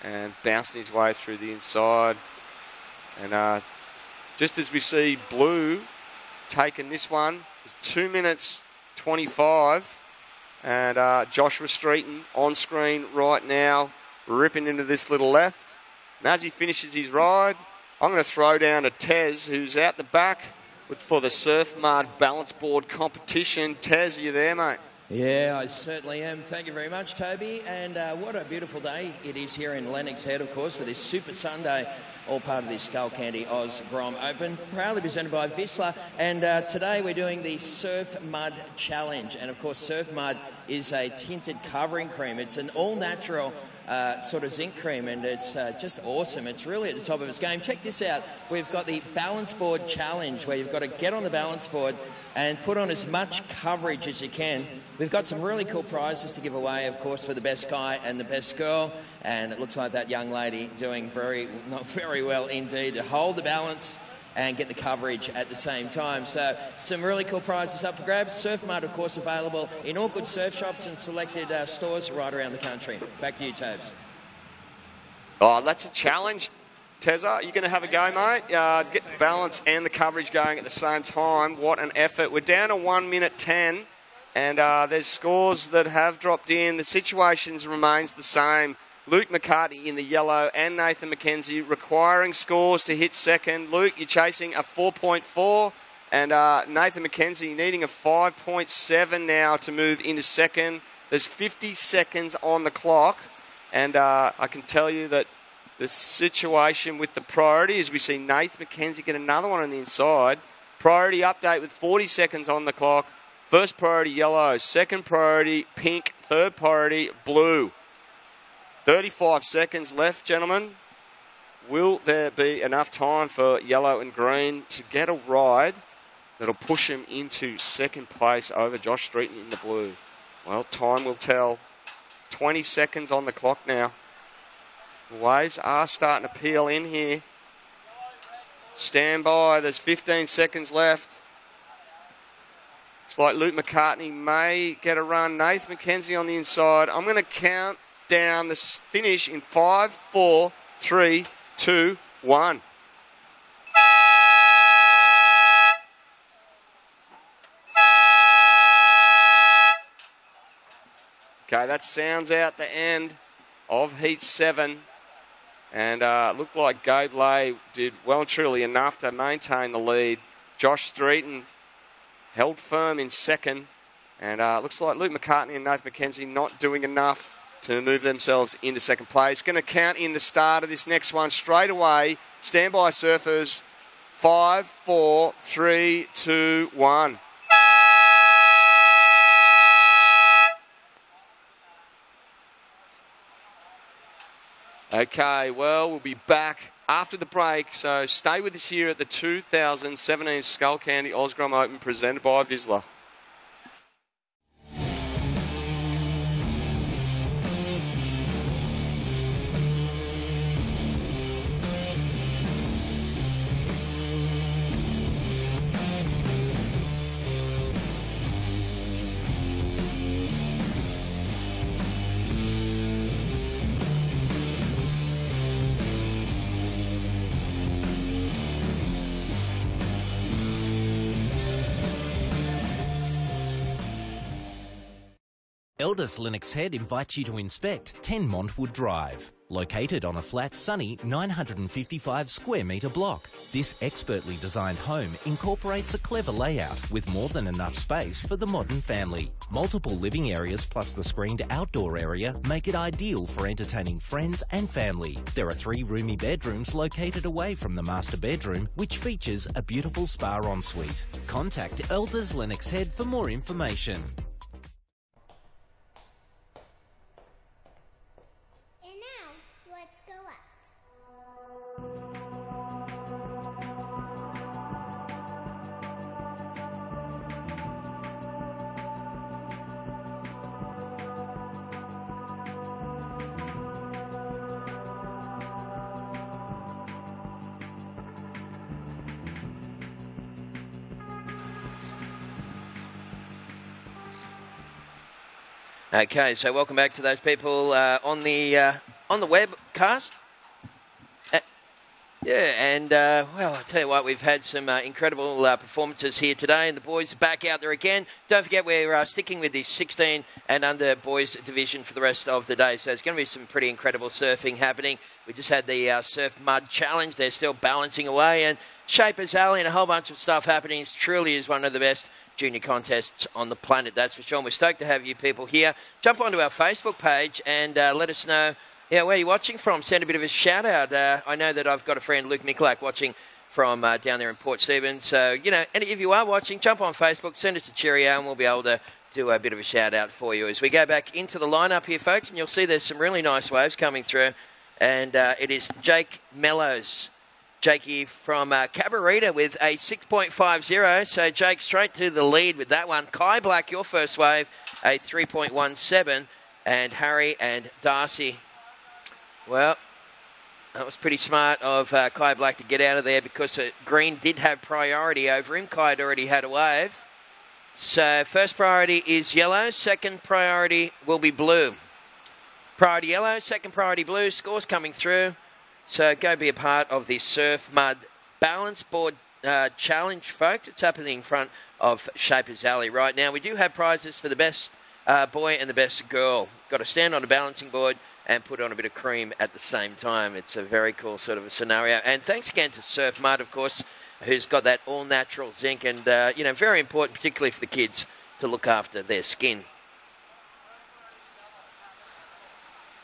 And bouncing his way through the inside. And just as we see blue taking this one, it's 2 minutes 25. And Joshua Streeton on screen right now, ripping into this little left. And as he finishes his ride, I'm going to throw down to Tez, who's out the back for the Surf Mud balance board competition. Tez, are you there, mate? Yeah, I certainly am. Thank you very much, Toby. And what a beautiful day it is here in Lennox Head, of course, for this Super Sunday, all part of the Skullcandy Oz Grom Open, proudly presented by Vissla. And today we're doing the Surf Mud Challenge. And, of course, Surf Mud is a tinted covering cream. It's an all-natural sort of zinc cream, and it's just awesome. It's really at the top of its game. Check this out. We've got the balance board challenge, where you've got to get on the balance board and put on as much coverage as you can. We've got some really cool prizes to give away, of course, for the best guy and the best girl. And it looks like that young lady doing not very well indeed to hold the balance and get the coverage at the same time. So some really cool prizes up for grabs. Surf Mud, of course, available in all good surf shops and selected stores right around the country. Back to you, Tobes. Oh, that's a challenge. Tezza, you're going to have a go, mate? Get the balance and the coverage going at the same time. What an effort. We're down to 1 minute 10, and there's scores that have dropped in. The situation remains the same. Luke McCartney in the yellow and Nathan McKenzie requiring scores to hit second. Luke, you're chasing a 4.4, and Nathan McKenzie needing a 5.7 now to move into second. There's 50 seconds on the clock, and I can tell you that the situation with the priority is we see Nathan McKenzie get another one on the inside. Priority update with 40 seconds on the clock. First priority yellow, second priority pink, third priority blue. 35 seconds left, gentlemen. Will there be enough time for yellow and green to get a ride that'll push him into second place over Josh Streeton in the blue? Well, time will tell. 20 seconds on the clock now. The waves are starting to peel in here. Stand by. There's 15 seconds left. Looks like Luke McCartney may get a run. Nathan McKenzie on the inside. I'm going to count down the finish in 5, 4, 3, 2, 1. Okay, that sounds out the end of Heat 7. And looked like Gabe Lay did well and truly enough to maintain the lead. Josh Streeton held firm in second. And looks like Luke McCartney and Nathan McKenzie not doing enough to move themselves into second place. Going to count in the start of this next one straight away. Stand by, surfers. 5, 4, 3, 2, 1. Okay, well, we'll be back after the break, so stay with us here at the 2017 Skullcandy Oz Grom Open presented by Vissla. Elders Lennox Head invites you to inspect 10 Montwood Drive. Located on a flat, sunny 955 square metre block, this expertly designed home incorporates a clever layout with more than enough space for the modern family. Multiple living areas plus the screened outdoor area make it ideal for entertaining friends and family. There are 3 roomy bedrooms located away from the master bedroom, which features a beautiful spa ensuite. Contact Elders Lennox Head for more information. Let's go up. Okay, so welcome back to those people on the webcast. Yeah, and, well, I tell you what, we've had some incredible performances here today, and the boys are back out there again. Don't forget, we're sticking with the 16 and under boys division for the rest of the day, so there's going to be some pretty incredible surfing happening. We just had the Surf Mud Challenge. They're still balancing away, and Shapers Alley and a whole bunch of stuff happening. It truly is one of the best junior contests on the planet, that's for sure. And we're stoked to have you people here. Jump onto our Facebook page and let us know where you're watching from. Send a bit of a shout out. I know that I've got a friend, Luke Michalak, watching from down there in Port Stephens. So, and if you are watching, jump on Facebook, send us a cheerio, and we'll be able to do a bit of a shout out for you as we go back into the lineup here, folks. And you'll see there's some really nice waves coming through. And it is Jake Mellows. Jakey from Cabarita with a 6.50. So Jake straight to the lead with that one. Kai Black, your first wave, a 3.17. And Harry and Darcy. Well, that was pretty smart of Kai Black to get out of there because Green did have priority over him. Kai had already had a wave. So first priority is yellow. Second priority will be blue. Priority yellow, second priority blue. Scores coming through. So go be a part of the Surf Mud Balance Board Challenge, folks. It's happening in front of Shapers Alley right now. We do have prizes for the best boy and the best girl. Got to stand on a balancing board and put on a bit of cream at the same time. It's a very cool sort of a scenario. And thanks again to Surf Mud, of course, who's got that all-natural zinc and, very important, particularly for the kids, to look after their skin.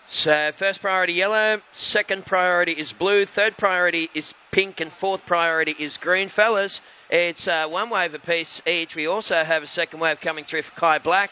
So first priority yellow, second priority is blue, third priority is pink, and fourth priority is green. Fellas, it's one wave apiece each. We also have a second wave coming through for Kai Black.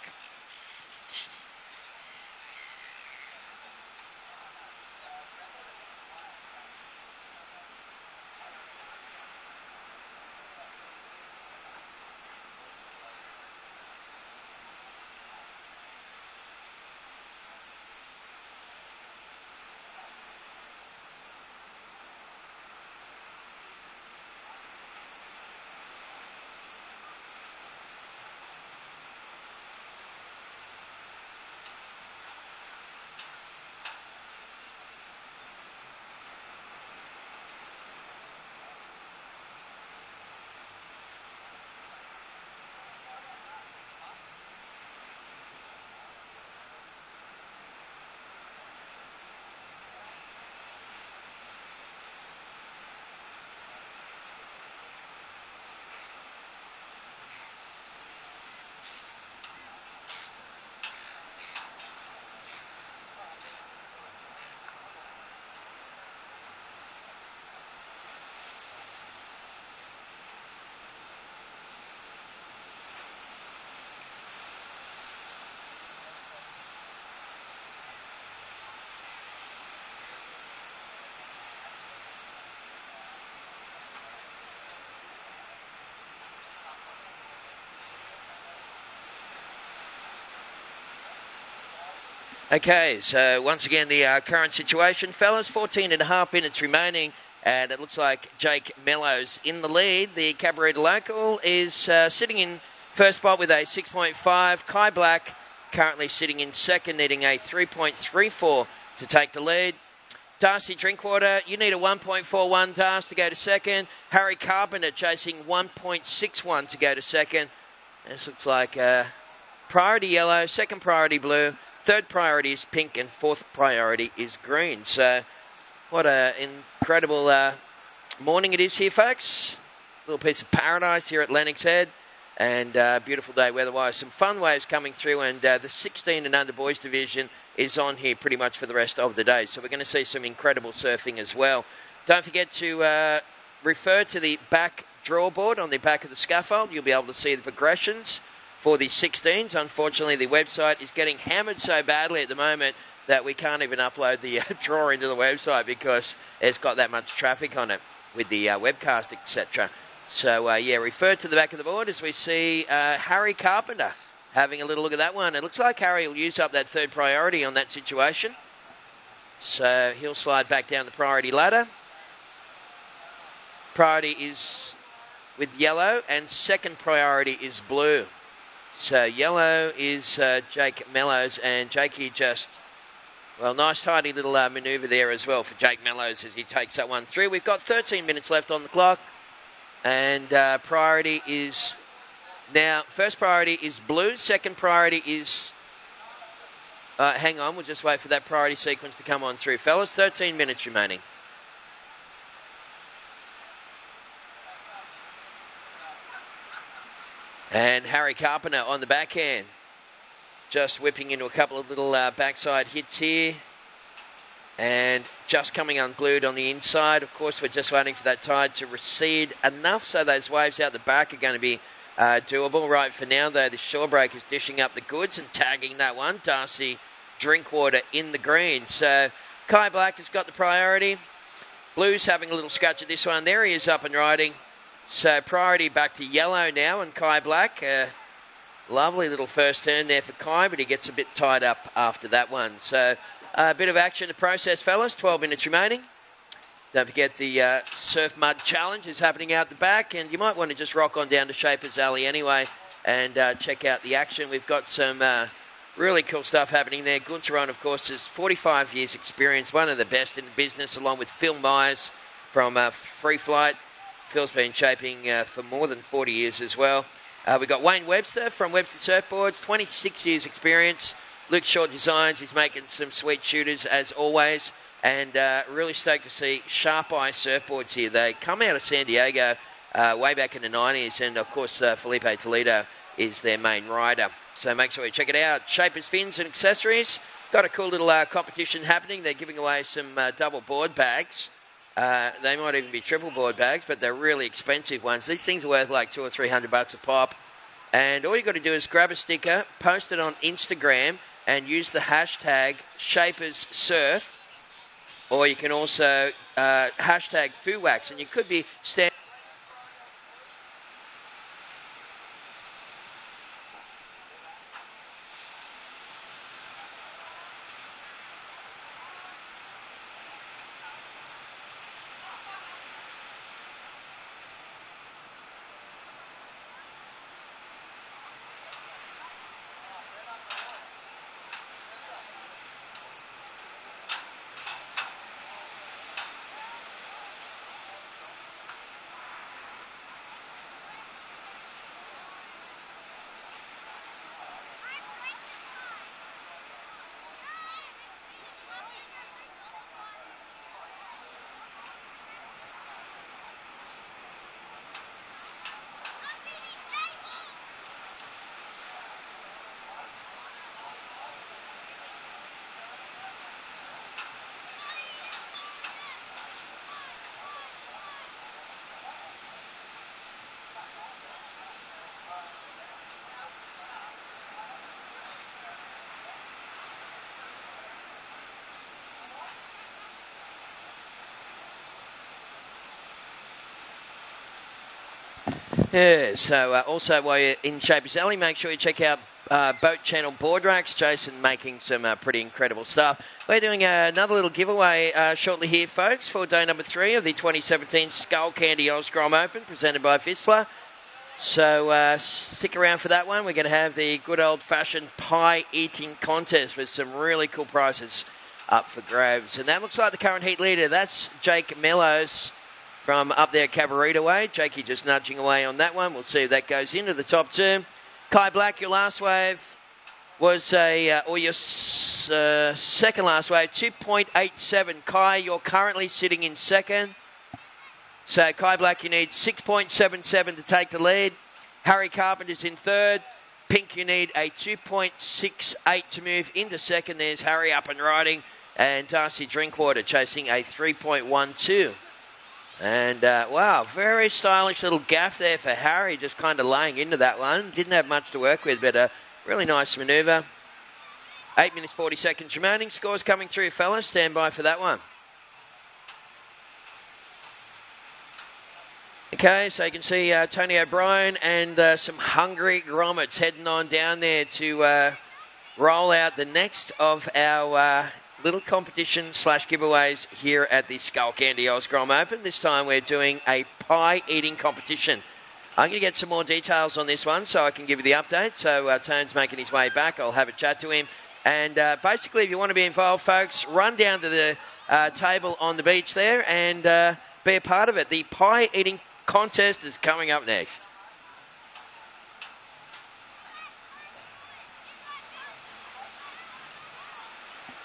Okay, so once again, the current situation, fellas, 14.5 minutes remaining, and it looks like Jake Mellows in the lead. The Cabarita local is sitting in first spot with a 6.5. Kai Black currently sitting in second, needing a 3.34 to take the lead. Darcy Drinkwater, you need a 1.41, Darcy, to go to second. Harry Carpenter chasing 1.61 to go to second. This looks like priority yellow, second priority blue. Third priority is pink, and fourth priority is green. So what an incredible morning it is here, folks. Little piece of paradise here at Lennox Head. And beautiful day weather-wise. Some fun waves coming through, and the 16 and under boys division is on here pretty much for the rest of the day. So we're going to see some incredible surfing as well. Don't forget to refer to the back draw board on the back of the scaffold. You'll be able to see the progressions for the 16s. Unfortunately, the website is getting hammered so badly at the moment that we can't even upload the draw into the website because it's got that much traffic on it with the webcast, etc. So, refer to the back of the board as we see Harry Carpenter having a little look at that one. It looks like Harry will use up that third priority on that situation. So he'll slide back down the priority ladder. Priority is with yellow, and second priority is blue. So yellow is Jake Mellows, and Jakey just Well, nice tidy little manoeuvre there as well for Jake Mellows as he takes that one through. We've got 13 minutes left on the clock, and priority is now, first priority is blue, second priority is, hang on, we'll just wait for that priority sequence to come on through. Fellas, 13 minutes remaining. And Harry Carpenter on the backhand. Just whipping into a couple of little backside hits here. And just coming unglued on the inside. Of course, we're just waiting for that tide to recede enough so those waves out the back are going to be doable. Right for now, though, the Shorebreak is dishing up the goods and tagging that one. Darcy Drinkwater in the green. So Kai Black has got the priority. Blue's having a little scratch at this one. There he is up and riding. So priority back to yellow now, and Kai Black, lovely little first turn there for Kai, but he gets a bit tied up after that one. So a bit of action to process, fellas. 12 minutes remaining. Don't forget the Surf Mud Challenge is happening out the back, and you might want to just rock on down to Shapers Alley anyway and check out the action. We've got some really cool stuff happening there. Gunter on, of course, has 45 years experience, one of the best in the business, along with Phil Myers from Free Flight. Phil's been shaping for more than 40 years as well. We've got Wayne Webster from Webster Surfboards, 26 years experience. Luke Short Designs, he's making some sweet shooters as always. And really stoked to see Sharp Eye Surfboards here. They come out of San Diego way back in the 90s. And, of course, Felipe Toledo is their main rider. So make sure you check it out. Shapers, fins and accessories. Got a cool little competition happening. They're giving away some double board bags. They might even be triple board bags, but they're really expensive ones. These things are worth like $200 or $300 a pop. And all you got to do is grab a sticker, post it on Instagram, and use the hashtag ShapersSurf. Or you can also hashtag FooWax, and you could be Yeah, so also while you're in Shapers Alley, make sure you check out Boat Channel Board Racks. Jason making some pretty incredible stuff. We're doing another little giveaway shortly here, folks, for day number 3 of the 2017 Skullcandy Grom Open, presented by Vissla. So stick around for that one. We're going to have the good old-fashioned pie eating contest with some really cool prizes up for grabs. And that looks like the current heat leader. That's Jake Mellows from up there, Cabarita Way. Jakey just nudging away on that one. We'll see if that goes into the top 2. Kai Black, your last wave was your second last wave, 2.87. Kai, you're currently sitting in second. So Kai Black, you need 6.77 to take the lead. Harry Carpenter's in third. Pink, you need a 2.68 to move into second. There's Harry up and riding. And Darcy Drinkwater chasing a 3.12. And, wow, very stylish little gaff there for Harry, just kind of laying into that one. Didn't have much to work with, but a really nice manoeuvre. 8 minutes, 40 seconds remaining. Scores coming through, fellas. Stand by for that one. Okay, so you can see Tony O'Brien and some hungry grommets heading on down there to roll out the next of our little competition / giveaways here at the Skullcandy Grom Open. This time we're doing a pie eating competition. I'm going to get some more details on this one so I can give you the update. So Tone's making his way back. I'll have a chat to him. And basically, if you want to be involved, folks, run down to the table on the beach there and be a part of it. The pie eating contest is coming up next.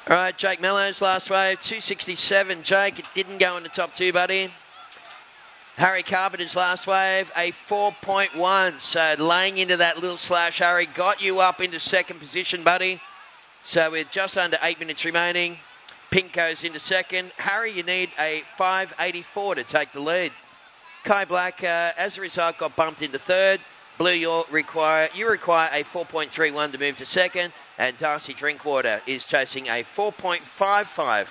All right, Jake Mellows, last wave, 267. Jake, it didn't go in the top two, buddy. Harry Carpenter's last wave, a 4.1. So laying into that little slash, Harry, got you up into second position, buddy. So with just under 8 minutes remaining, Pink goes into second. Harry, you need a 5.84 to take the lead. Kai Black, as a result, got bumped into third. Blue, you require a 4.31 to move to second. And Darcy Drinkwater is chasing a 4.55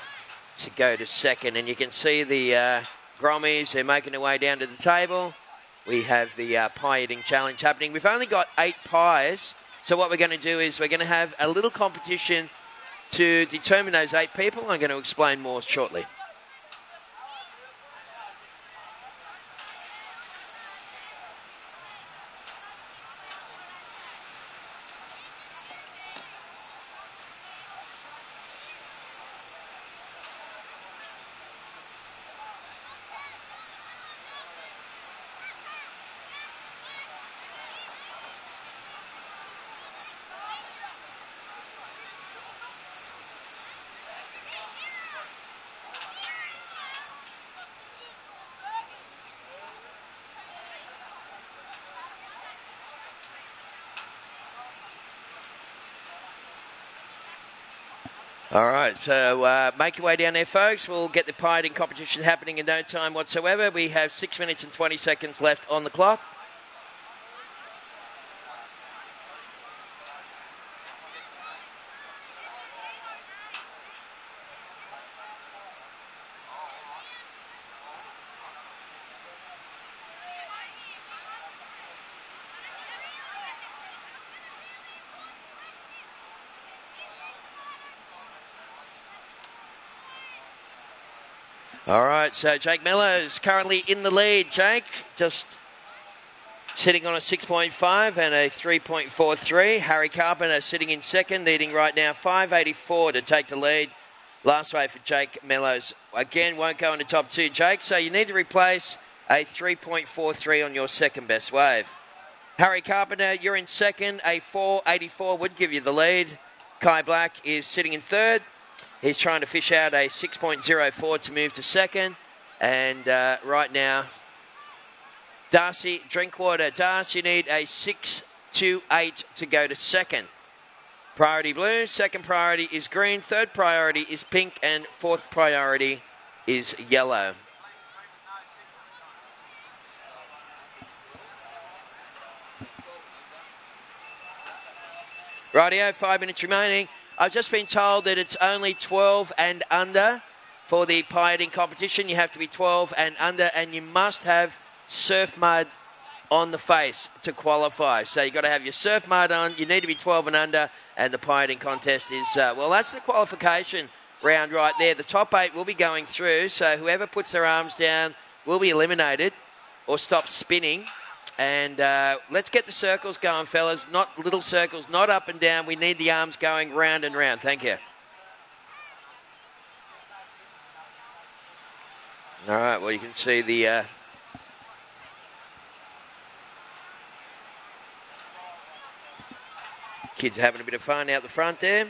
to go to second. And you can see the Grommies, they're making their way down to the table. We have the pie eating challenge happening. We've only got 8 pies. So what we're going to do is we're going to have a little competition to determine those 8 people. I'm going to explain more shortly. All right, so make your way down there, folks. We'll get the pie eating competition happening in no time whatsoever. We have 6 minutes and 20 seconds left on the clock. All right, so Jake Mellows currently in the lead. Jake just sitting on a 6.5 and a 3.43. Harry Carpenter sitting in second, needing right now 5.84 to take the lead. Last wave for Jake Mellows. Again, won't go in the top two, Jake, so you need to replace a 3.43 on your second best wave. Harry Carpenter, you're in second. A 4.84 would give you the lead. Kai Black is sitting in third. He's trying to fish out a 6.04 to move to second. And right now, Darcy Drinkwater. Darcy, you need a 6.28 to go to second. Priority blue. Second priority is green. Third priority is pink. And fourth priority is yellow. Rightio, 5 minutes remaining. I've just been told that it's only 12 and under for the pie eating competition. You have to be 12 and under, and you must have surf mud on the face to qualify. So you've got to have your surf mud on. You need to be 12 and under, and the pie eating contest is, well, that's the qualification round right there. The top 8 will be going through, so whoever puts their arms down will be eliminated or stop spinning. And let's get the circles going, fellas. Not little circles, not up and down. We need the arms going round and round. Thank you. All right, well, you can see the kids having a bit of fun out the front there.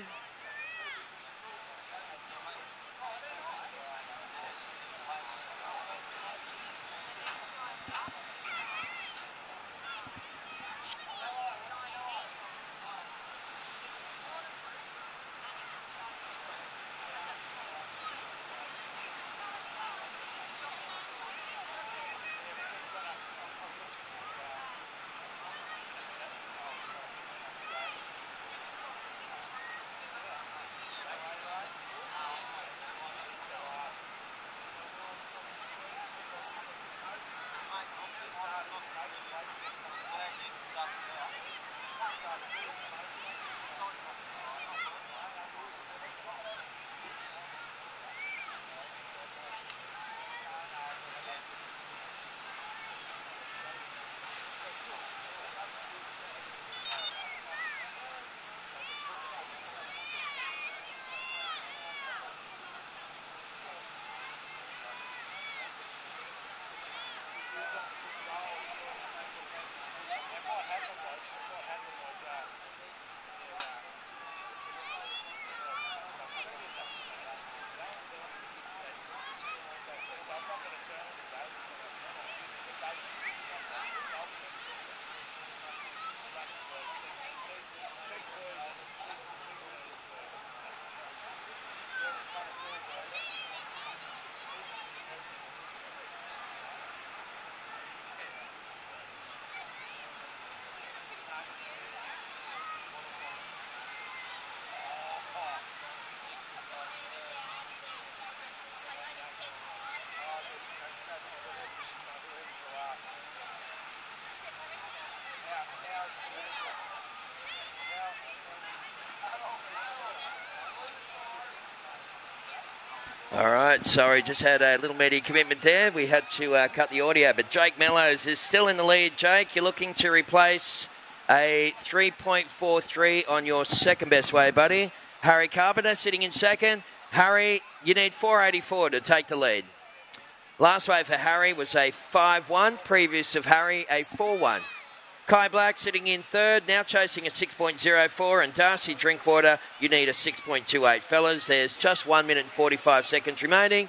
right, sorry, just had a little media commitment there. We had to cut the audio, but Jake Mellows is still in the lead. Jake, you're looking to replace a 3.43 on your second best way, buddy. Harry Carpenter sitting in second. Harry, you need 484 to take the lead. Last wave for Harry was a 5-1. Previous of Harry, a 4-1. Kai Black sitting in third, now chasing a 6.04. And Darcy Drinkwater, you need a 6.28. Fellas, there's just 1 minute and 45 seconds remaining.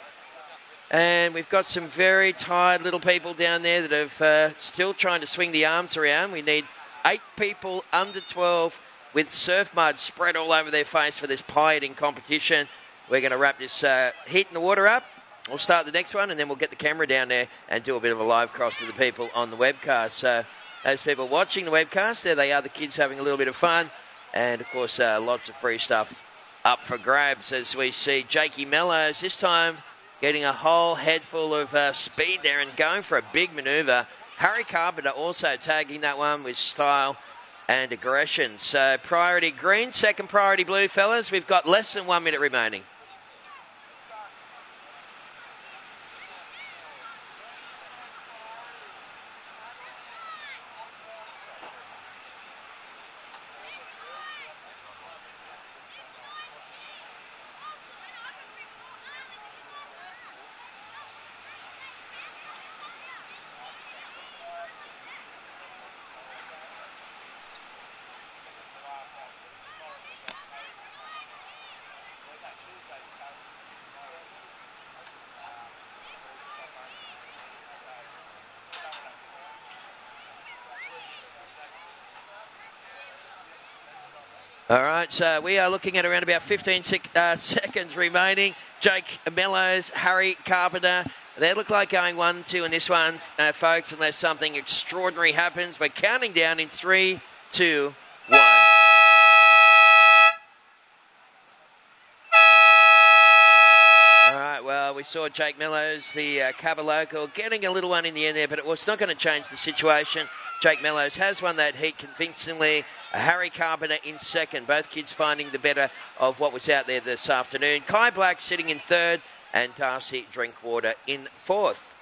And we've got some very tired little people down there that have still trying to swing the arms around. We need 8 people under 12 with surf mud spread all over their face for this pie-eating competition. We're going to wrap this heat in the water up. We'll start the next one, and then we'll get the camera down there and do a bit of a live cross to the people on the webcast. So those people watching the webcast, there they are, the kids having a little bit of fun. And, of course, lots of free stuff up for grabs as we see Jakey Mellows this time getting a whole head full of speed there and going for a big manoeuvre. Harry Carpenter also tagging that one with style and aggression. So priority green, second priority blue, fellas. We've got less than 1 minute remaining. All right, so we are looking at around about 15 seconds remaining. Jake Mellows, Harry Carpenter. They look like going 1-2 in this one, folks, unless something extraordinary happens. We're counting down in 3, 2, 1. All right, well, we saw Jake Mellows, the Cabba local, getting a little one in the end there, but it was not going to change the situation. Jake Mellows has won that heat convincingly. Harry Carpenter in second. Both kids finding the better of what was out there this afternoon. Kai Black sitting in third and Darcy Drinkwater in fourth.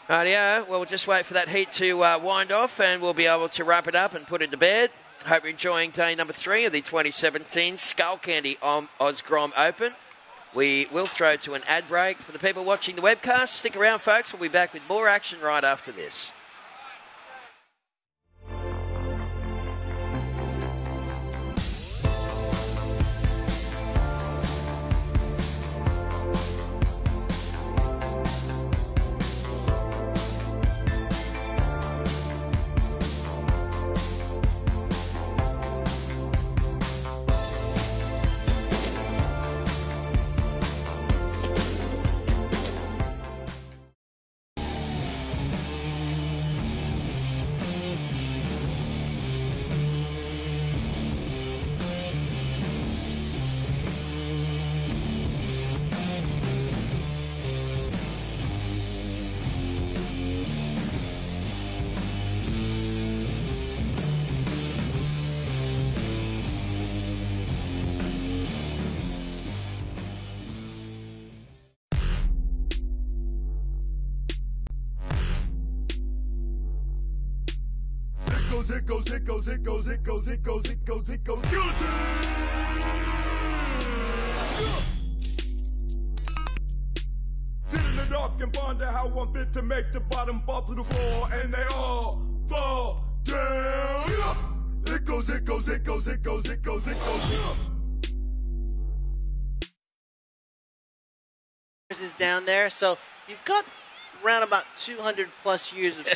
Rightio, well, we'll just wait for that heat to wind off and we'll be able to wrap it up and put it to bed. Hope you're enjoying day number 3 of the 2017 Skullcandy Oz Grom Open. We will throw to an ad break. For the people watching the webcast, stick around, folks. We'll be back with more action right after this. It goes, it goes, it goes, it goes, it goes, it goes, it goes, guillotine! Sit in the dark and ponder how one fit to make the bottom fall to the floor, and they all fall down. It goes, it goes, it goes, it goes, it goes, it goes. Is down there, so you've got around about 200 plus years of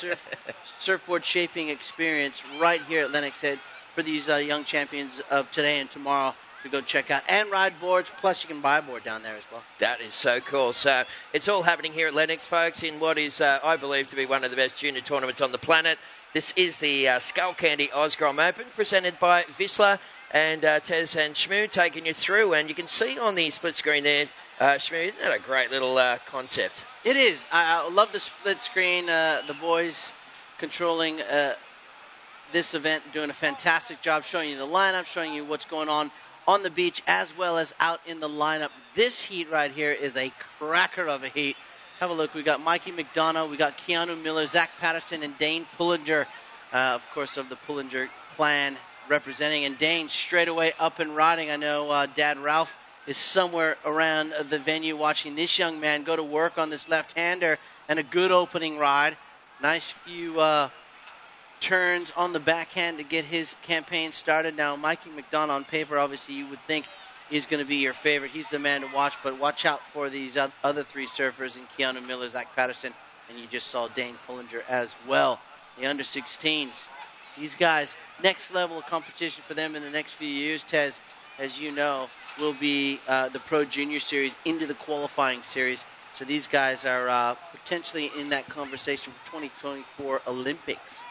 surfboard shaping experience right here at Lennox Head for these young champions of today and tomorrow to go check out and ride boards, plus you can buy a board down there as well. That is so cool. So it's all happening here at Lennox, folks, in what is, I believe, to be one of the best junior tournaments on the planet. This is the Skullcandy Oz Grom Open, presented by Vissla, and Tez and Shmoo taking you through. And you can see on the split screen there, Shmoo, isn't that a great little concept? It is. I love the split screen. The boys controlling this event, doing a fantastic job, showing you the lineup, showing you what's going on on the beach as well as out in the lineup. This heat right here is a cracker of a heat. Have a look. We got Mikey McDonough, we got Keanu Miller, Zach Patterson, and Dane Pullinger, of course, of the Pullinger clan representing. And Dane straight away up and riding. I know Dad Ralph is somewhere around the venue watching this young man go to work on this left-hander, and a good opening ride. Nice few turns on the backhand to get his campaign started. Now, Mikey McDonough on paper, obviously you would think he's going to be your favorite. He's the man to watch, but watch out for these other three surfers in Keanu Miller, Zach Patterson, and you just saw Dane Pullinger as well. The under-16s. These guys, next level of competition for them in the next few years, Tez, as you know, will be the Pro Junior Series into the qualifying series. So these guys are potentially in that conversation for 2024 Olympics.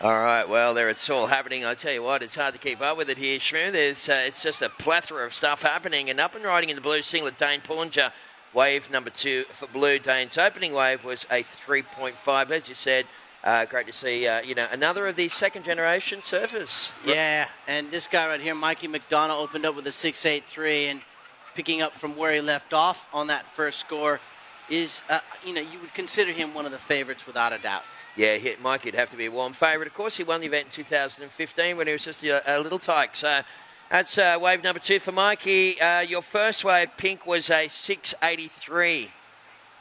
All right, well, there it's all happening. I tell you what, it's hard to keep up with it here, Shmoo. It's just a plethora of stuff happening. And up and riding in the blue singlet, Dane Pullinger, wave number 2 for blue. Dane's opening wave was a 3.5, as you said. Great to see, another of these second-generation surfers. Yeah, and this guy right here, Mikey McDonough, opened up with a 6.83, and picking up from where he left off on that first score is, you would consider him one of the favorites without a doubt. Yeah, Mikey would have to be a warm favourite. Of course, he won the event in 2015 when he was just a little tyke. So that's wave number 2 for Mikey. Your first wave, pink, was a 6.83.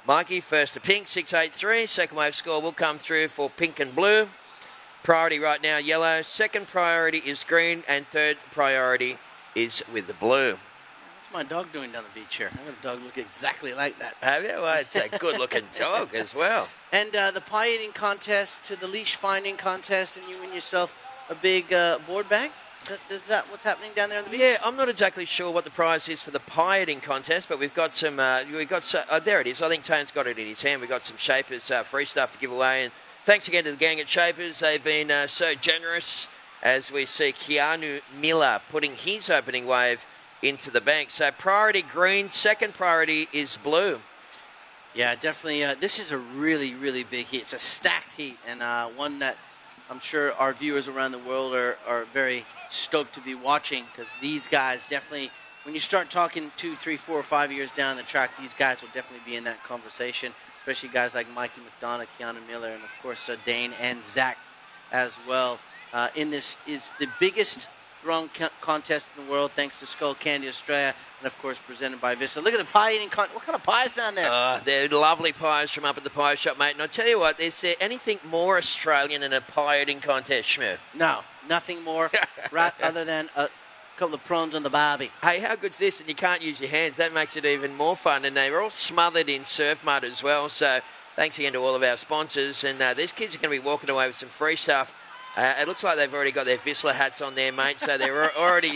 Mikey, first to pink, 6.83. Second wave score will come through for pink and blue. Priority right now, yellow. Second priority is green. And third priority is with the blue. What's my dog doing down the beach here? I have a dog look exactly like that. Have you? Well, it's a good-looking dog as well. And the pie eating contest to the leash finding contest, and you win yourself a big board bag? Is that what's happening down there on the beach? Yeah, I'm not exactly sure what the prize is for the pie eating contest, but we've got some. There it is. I think Tone's got it in his hand. We've got some Shapers free stuff to give away, and thanks again to the gang at Shapers. They've been so generous as we see Keanu Miller putting his opening wave into the bank. So priority green, second priority is blue. Yeah, definitely. This is a really, really big heat. It's a stacked heat, and one that I'm sure our viewers around the world are very stoked to be watching, because these guys definitely, when you start talking 2, 3, 4, 5 years down the track, these guys will definitely be in that conversation, especially guys like Mikey McDonough, Keanu Miller, and, of course, Dane and Zach as well. In this is the biggest Grom contest in the world, thanks to Skullcandy Australia, and of course presented by Vista. Look at the pie eating contest. What kind of pies down there? They're lovely pies from up at the pie shop, mate. And I'll tell you what, is there anything more Australian than a pie eating contest, Shmoo? No, nothing more right other than a couple of prawns on the barbie. Hey, how good's this? And you can't use your hands. That makes it even more fun. And they were all smothered in surf mud as well. So thanks again to all of our sponsors. And these kids are going to be walking away with some free stuff. It looks like they've already got their Whistler hats on there, mate, so they're already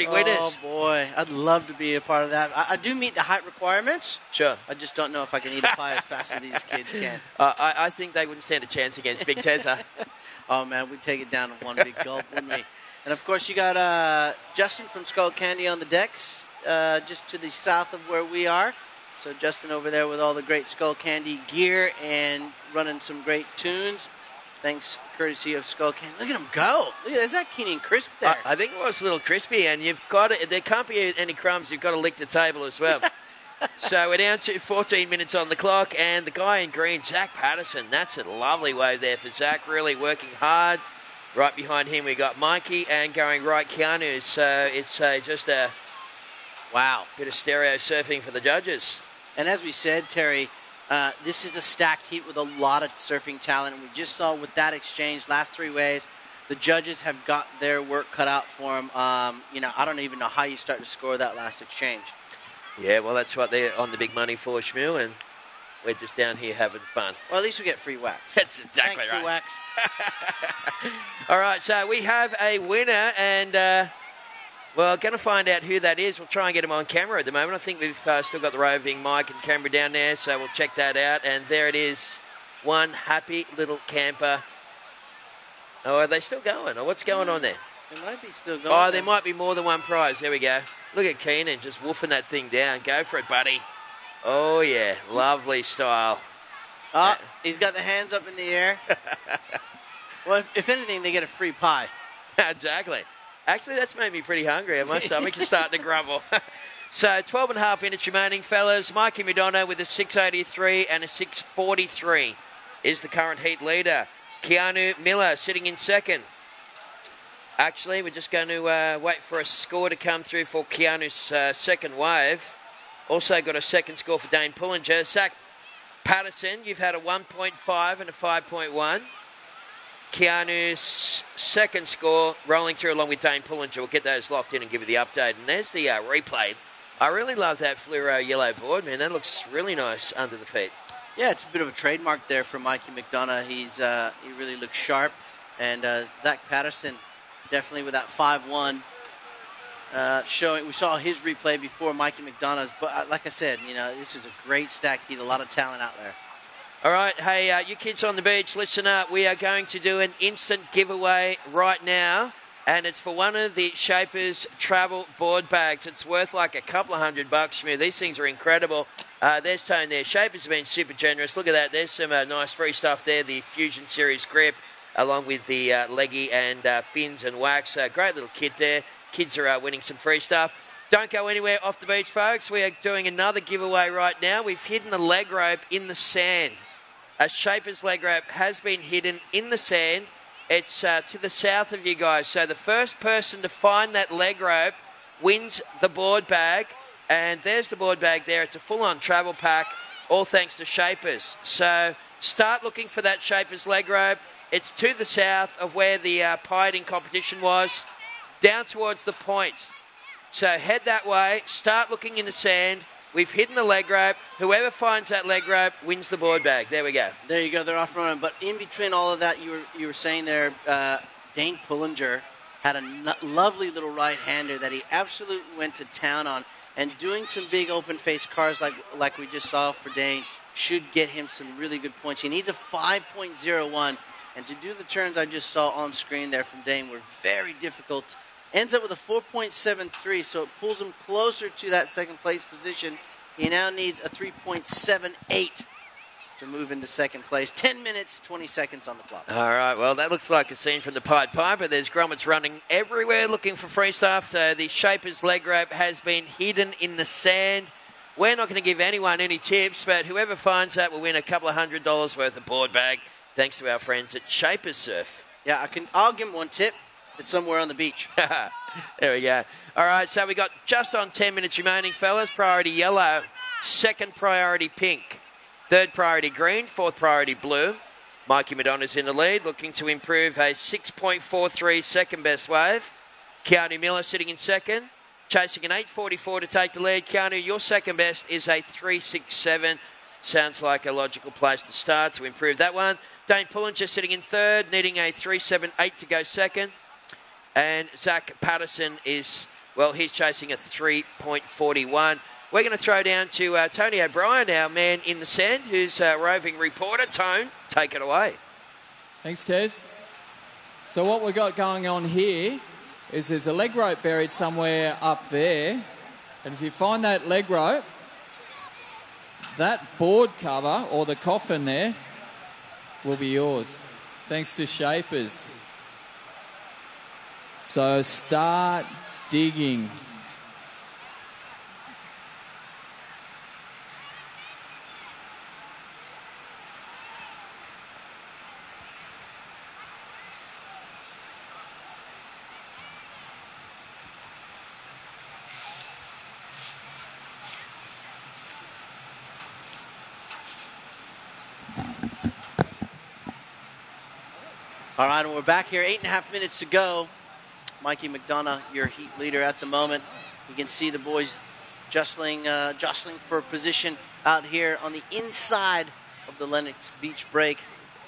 winners. Oh, boy. I'd love to be a part of that. I do meet the height requirements. Sure. I just don't know if I can eat a pie as fast as these kids can. I think they wouldn't stand a chance against Big Tezza. Oh, man, we'd take it down in one big gulp, wouldn't we? And, of course, you got Justin from Skullcandy on the decks, just to the south of where we are. So Justin over there with all the great Skullcandy gear and running some great tunes. Thanks, courtesy of Skullcandy. Look at him go. Look at there's that Keeney and crisp there. I think it was a little crispy, and you've got to, there can't be any crumbs. You've got to lick the table as well. So we're down to 14 minutes on the clock, and the guy in green, Zach Patterson. That's a lovely wave there for Zach, really working hard. Right behind him we got Mikey, and going right Keanu. So it's just a bit of stereo surfing for the judges. And as we said, Terry, this is a stacked heat with a lot of surfing talent. And we just saw with that exchange, last 3 waves, the judges have got their work cut out for them. I don't even know how you start to score that last exchange. Yeah, well, that's what they're on the big money for, Shmoo, and we're just down here having fun. Well, at least we get free wax. That's exactly Thanks, right. Free wax. All right, so we have a winner, and well, going to find out who that is. We'll try and get him on camera at the moment. I think we've still got the roving mic and camera down there, so we'll check that out. And there it is. one happy little camper. Oh, are they still going? Or what's going on there? They might be still going. Oh, there might be more than one prize. There we go. Look at Keenan just woofing that thing down. Go for it, buddy. Oh, yeah. Lovely style. Oh, he's got the hands up in the air. Well, if anything, they get a free pie. Exactly. Actually, that's made me pretty hungry. My stomach's just starting to grumble. So 12 and a half minutes remaining, fellas. Mikey Madonna with a 6.83 and a 6.43 is the current heat leader. Keanu Miller sitting in second. Actually, we're just going to wait for a score to come through for Keanu's second wave. Also got a second score for Dane Pullinger. Zach Patterson, you've had a 1.5 and a 5.1. Keanu's second score rolling through along with Dane Pullinger. We'll get those locked in and give you the update. And there's the replay. I really love that fluoro yellow board, man. That looks really nice under the feet. Yeah, it's a bit of a trademark there for Mikey McDonough. He really looks sharp. And Zach Patterson, definitely with that 5-1 showing. We saw his replay before Mikey McDonough's. But like I said, this is a great stacked heat. A lot of talent out there. All right, hey, you kids on the beach, listen up. We are going to do an instant giveaway right now, and it's for one of the Shapers travel board bags. It's worth like a couple of $100, Shmoo. These things are incredible. There's Tone there. Shapers have been super generous. Look at that. There's some nice free stuff there. The Fusion Series grip, along with the leggy and fins and wax. Great little kit there. Kids are winning some free stuff. Don't go anywhere off the beach, folks. We are doing another giveaway right now. We've hidden the leg rope in the sand. A Shaper's leg rope has been hidden in the sand. It's to the south of you guys. So the first person to find that leg rope wins the board bag. And there's the board bag there. It's a full-on travel pack, all thanks to Shapers. So start looking for that Shapers leg rope. It's to the south of where the pie-eating competition was, down towards the point. So head that way. Start looking in the sand. We've hidden the leg rope. Whoever finds that leg rope wins the board bag. There we go. There you go. They're off running. But in between all of that, you were saying there, Dane Pullinger had a lovely little right-hander that he absolutely went to town on. And doing some big open-face cars like we just saw for Dane should get him some really good points. He needs a 5.01. And to do the turns I just saw on screen there from Dane were very difficult. Ends up with a 4.73, so it pulls him closer to that second-place position. He now needs a 3.78 to move into second place. 10 minutes, 20 seconds on the clock. All right, well, that looks like a scene from the Pied Piper. There's Grommets running everywhere looking for free stuff. So the Shaper's leg rope has been hidden in the sand. We're not going to give anyone any tips, but whoever finds that will win a couple of $100 worth of board bag, thanks to our friends at Shaper's Surf. Yeah, I'll give him one tip. It's somewhere on the beach. There we go. All right, so we got just on 10 minutes remaining, fellas. Priority yellow, second priority pink, third priority green, fourth priority blue. Mikey Madonna's in the lead, looking to improve a 6.43 second best wave. Keanu Miller sitting in second, chasing an 8.44 to take the lead. Keanu, your second best is a 3.67. Sounds like a logical place to start to improve that one. Dane Pullinger sitting in third, needing a 3.78 to go second. And Zach Patterson is, well, he's chasing a 3.41. We're going to throw down to Tony O'Brien, our man in the sand, who's a roving reporter. Tone, take it away. Thanks, Tez. So what we've got going on here is there's a leg rope buried somewhere up there. And if you find that leg rope, that board cover, or the coffin there, will be yours, thanks to Shapers. So start digging. All right, and we're back here. 8.5 minutes to go. Mikey McDonough, your heat leader at the moment. You can see the boys jostling for position out here on the inside of the Lennox Beach break.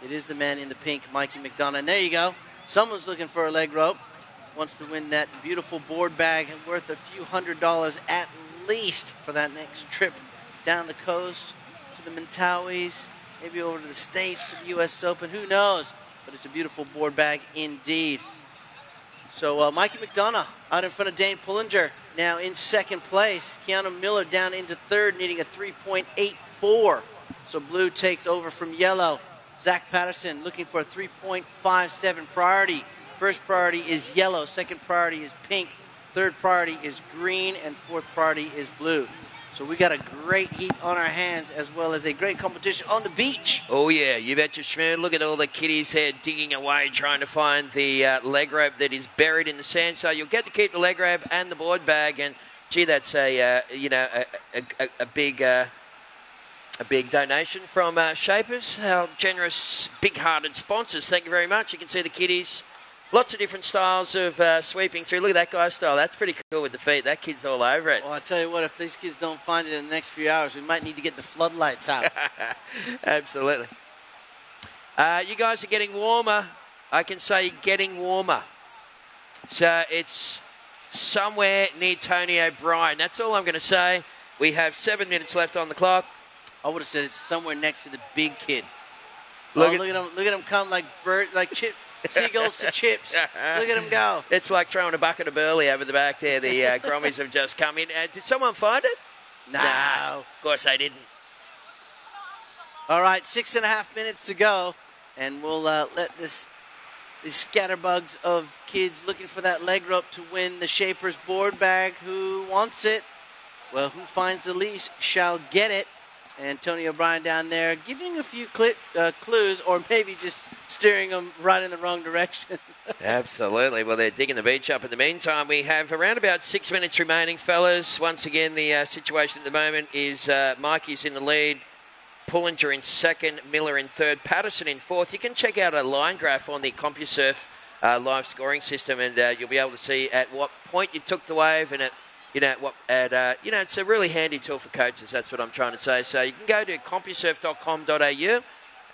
It is the man in the pink, Mikey McDonough. And there you go. Someone's looking for a leg rope. Wants to win that beautiful board bag worth a few $100 at least for that next trip down the coast to the Mentawais maybe over to the States for the U.S. Open. Who knows? But it's a beautiful board bag indeed. So Mikey McDonough out in front of Dane Pullinger. Now in second place. Keanu Miller down into third, needing a 3.84. So blue takes over from yellow. Zach Patterson looking for a 3.57 priority. First priority is yellow. Second priority is pink. Third priority is green. And fourth priority is blue. So we got a great heat on our hands, as well as a great competition on the beach. Oh, yeah, you betcha, Schmoon. Look at all the kiddies here digging away, trying to find the leg rope that is buried in the sand. So you'll get to keep the leg rope and the board bag. And, gee, that's a big donation from Shapers, our generous, big-hearted sponsors. Thank you very much. You can see the kiddies. Lots of different styles of sweeping through. Look at that guy's style. That's pretty cool with the feet. That kid's all over it. Well, I tell you what, if these kids don't find it in the next few hours, we might need to get the floodlights out. Absolutely. You guys are getting warmer. I can say getting warmer. So it's somewhere near Tony O'Brien. That's all I'm going to say. We have 7 minutes left on the clock. I would have said it's somewhere next to the big kid. Look at him come like seagulls to chips. Look at him go. It's like throwing a bucket of burley over the back there. The Grommies have just come in. Did someone find it? No. Of course they didn't. All right, 6.5 minutes to go, and we'll let these scatterbugs of kids looking for that leg rope to win the Shapers board bag. Who wants it? Well, who finds the leash shall get it. And Tony O'Brien down there giving a few clues, or maybe just steering them right in the wrong direction. Absolutely. Well, they're digging the beach up. In the meantime, we have around about 6 minutes remaining, fellas. Once again, the situation at the moment is Mikey's in the lead, Pullinger in second, Miller in third, Patterson in fourth. You can check out a line graph on the CompuServe live scoring system, and you'll be able to see at what point you took the wave and it's a really handy tool for coaches. That's what I'm trying to say. So you can go to CompuServe.com.au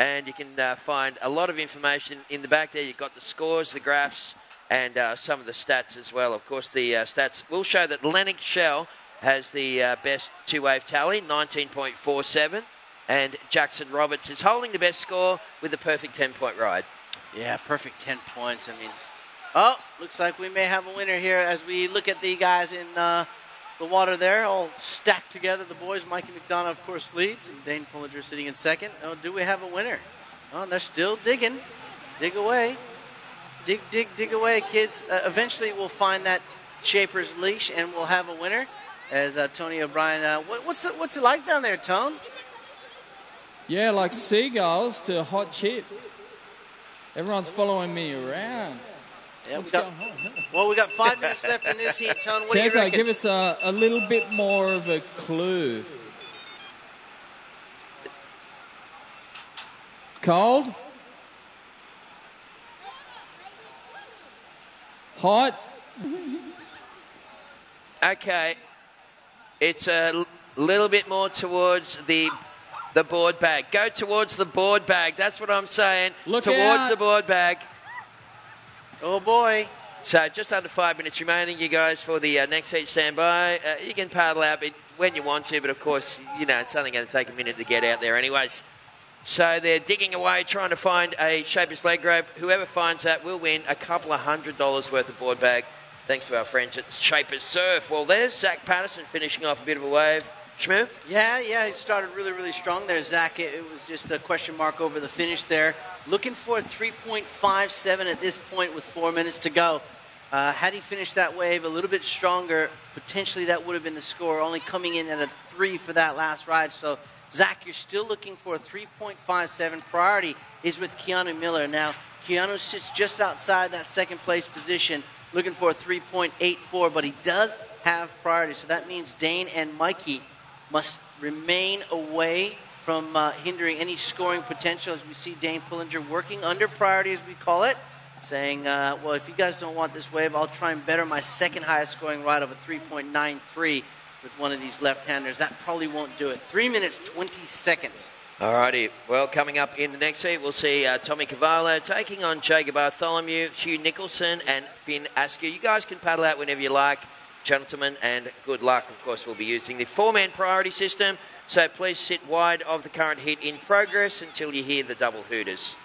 and you can find a lot of information in the back there. You've got the scores, the graphs, and some of the stats as well. Of course, the stats will show that Lennox Shell has the best two-wave tally, 19.47, and Jackson Roberts is holding the best score with the perfect 10-point ride. Yeah, perfect 10 points. I mean, oh, looks like we may have a winner here as we look at the guys in the water there, all stacked together. The boys, Mikey McDonough, of course, leads, and Dane Pullinger sitting in second. Oh, do we have a winner? Oh, they're still digging. Dig away. Dig away, kids. Eventually we'll find that Shaper's leash, and we'll have a winner. As Tony O'Brien, what's it like down there, Tone? Yeah, like seagulls to hot chip. Everyone's following me around. Yeah, we got 5 minutes left in this heat, Tone. What do you reckon? Give us a little bit more of a clue. Cold? Hot? Okay. It's a little bit more towards the board bag. Go towards the board bag. That's what I'm saying. Look towards out. the board bag. Oh, boy. So just under 5 minutes remaining, you guys, for the next heat standby. You can paddle out when you want to, but of course, it's only going to take a minute to get out there anyways. So they're digging away, trying to find a Shaper's leg rope. Whoever finds that will win a couple of $100 worth of board bag, thanks to our friends at Shaper's Surf. Well, there's Zach Patterson finishing off a bit of a wave. Shmoo? Yeah, he started really, really strong there, Zach. It was just a question mark over the finish there. Looking for a 3.57 at this point with 4 minutes to go. Had he finished that wave a little bit stronger, potentially that would have been the score, only coming in at a 3 for that last ride. So, Zach, you're still looking for a 3.57. Priority is with Keanu Miller. Now, Keanu sits just outside that second place position, looking for a 3.84, but he does have priority. So that means Dane and Mikey must remain away from hindering any scoring potential, as we see Dane Pullinger working under priority, as we call it, saying, well, if you guys don't want this wave, I'll try and better my second highest scoring ride of a 3.93 with one of these left-handers. That probably won't do it. 3 minutes, 20 seconds. All righty. Well, coming up in the next heat, we'll see Tommy Cavallo taking on Jacob Bartholomew, Hugh Nicholson, and Finn Askew. You guys can paddle out whenever you like, gentlemen, and good luck. Of course, we'll be using the four-man priority system So please sit wide of the current heat in progress until you hear the double hooters.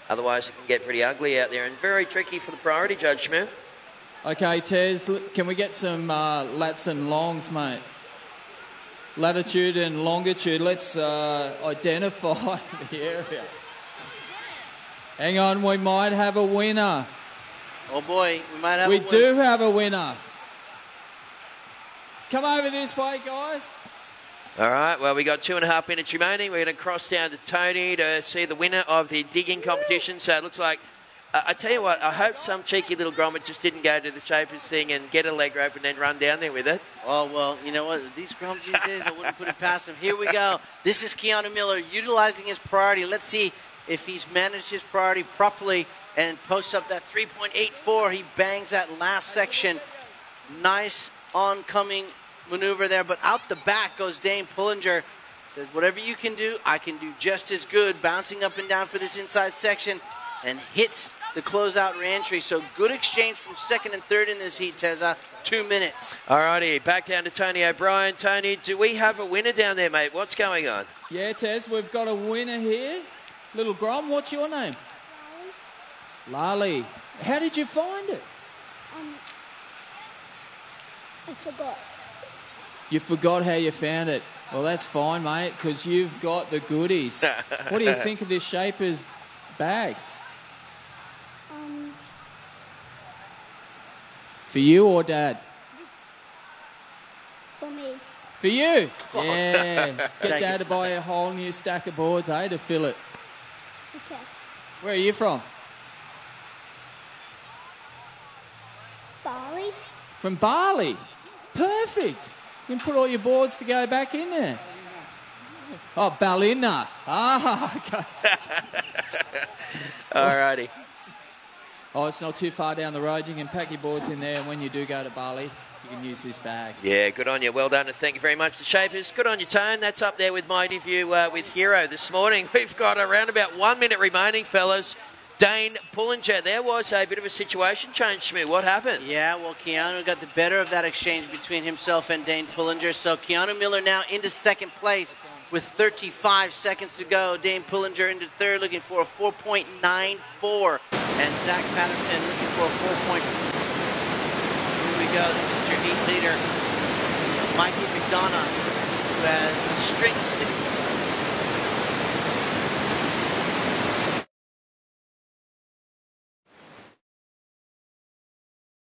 Otherwise, it can get pretty ugly out there and very tricky for the priority judge, Schmidt. Okay, Tez, can we get some lats and longs, mate? Latitude and longitude. Let's identify the area. Hang on, we might have a winner. Oh boy, we might have a winner. We do have a winner. Come over this way, guys. All right, well, we got 2.5 minutes remaining. We're going to cross down to Tony to see the winner of the digging competition. So it looks like, I tell you what, I hope some cheeky little grommet just didn't go to the Shapers thing and get a leg rope and then run down there with it. Oh, well, you know what? These Groms these days, I wouldn't put it past them. Here we go. This is Keanu Miller utilizing his priority. Let's see if he's managed his priority properly and posts up that 3.84. He bangs that last section. Nice oncoming maneuver there, but out the back goes Dane Pullinger. Says, whatever you can do, I can do just as good. Bouncing up and down for this inside section and hits the closeout reentry. So good exchange from second and third in this heat, Teza. 2 minutes. All righty, back down to Tony O'Brien. Tony, do we have a winner down there, mate? What's going on? Yeah, Tez, we've got a winner here. Little Grom, what's your name? Lali. How did you find it? I forgot. You forgot how you found it. Well, that's fine, mate, because you've got the goodies. What do you think of this Shapers bag? For you or Dad? For me. For you? Yeah. Get Dad to buy a whole new stack of boards, to fill it. Okay. Where are you from? Bali. From Bali? Perfect. You can put all your boards to go back in there. Oh, Ballina. Okay. All righty. Oh, it's not too far down the road. You can pack your boards in there, and when you do go to Bali, you can use this bag. Yeah, good on you. Well done, and thank you very much to Shapers. Good on you, Tone. That's up there with my interview with Hero this morning. We've got around about 1 minute remaining, fellas. Dane Pullinger, there was a bit of a situation change, Schmidt. What happened? Yeah, well, Keanu got the better of that exchange between himself and Dane Pullinger. So Keanu Miller now into second place with 35 seconds to go. Dane Pullinger into third, looking for a 4.94. And Zach Patterson looking for a 4. Here we go. This is your heat leader, Mikey McDonough, who has a string sitting.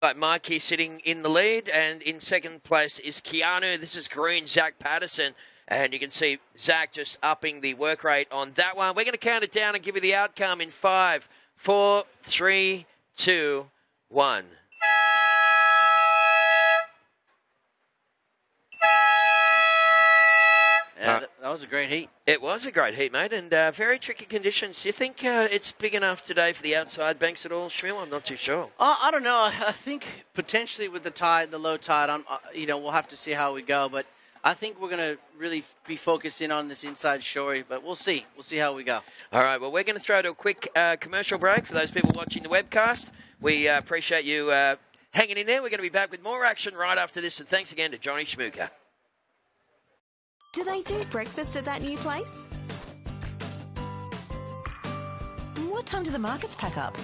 Right, Mikey sitting in the lead, and in second place is Keanu. This is green, Zach Patterson. And you can see Zach just upping the work rate on that one. We're going to count it down and give you the outcome in 5, 4, 3, 2, 1. Yeah, that was a great heat. It was a great heat, mate, and very tricky conditions. Do you think it's big enough today for the outside banks at all, Shmiel? I'm not too sure. I don't know. I think potentially with the tide, the low tide, we'll have to see how we go. But I think we're going to really be focused in on this inside shore. But we'll see. We'll see how we go. All right, well, we're going to throw to a quick commercial break for those people watching the webcast. We appreciate you hanging in there. We're going to be back with more action right after this, and thanks again to Johnny Schmooker. Do they do breakfast at that new place? What time do the markets pack up?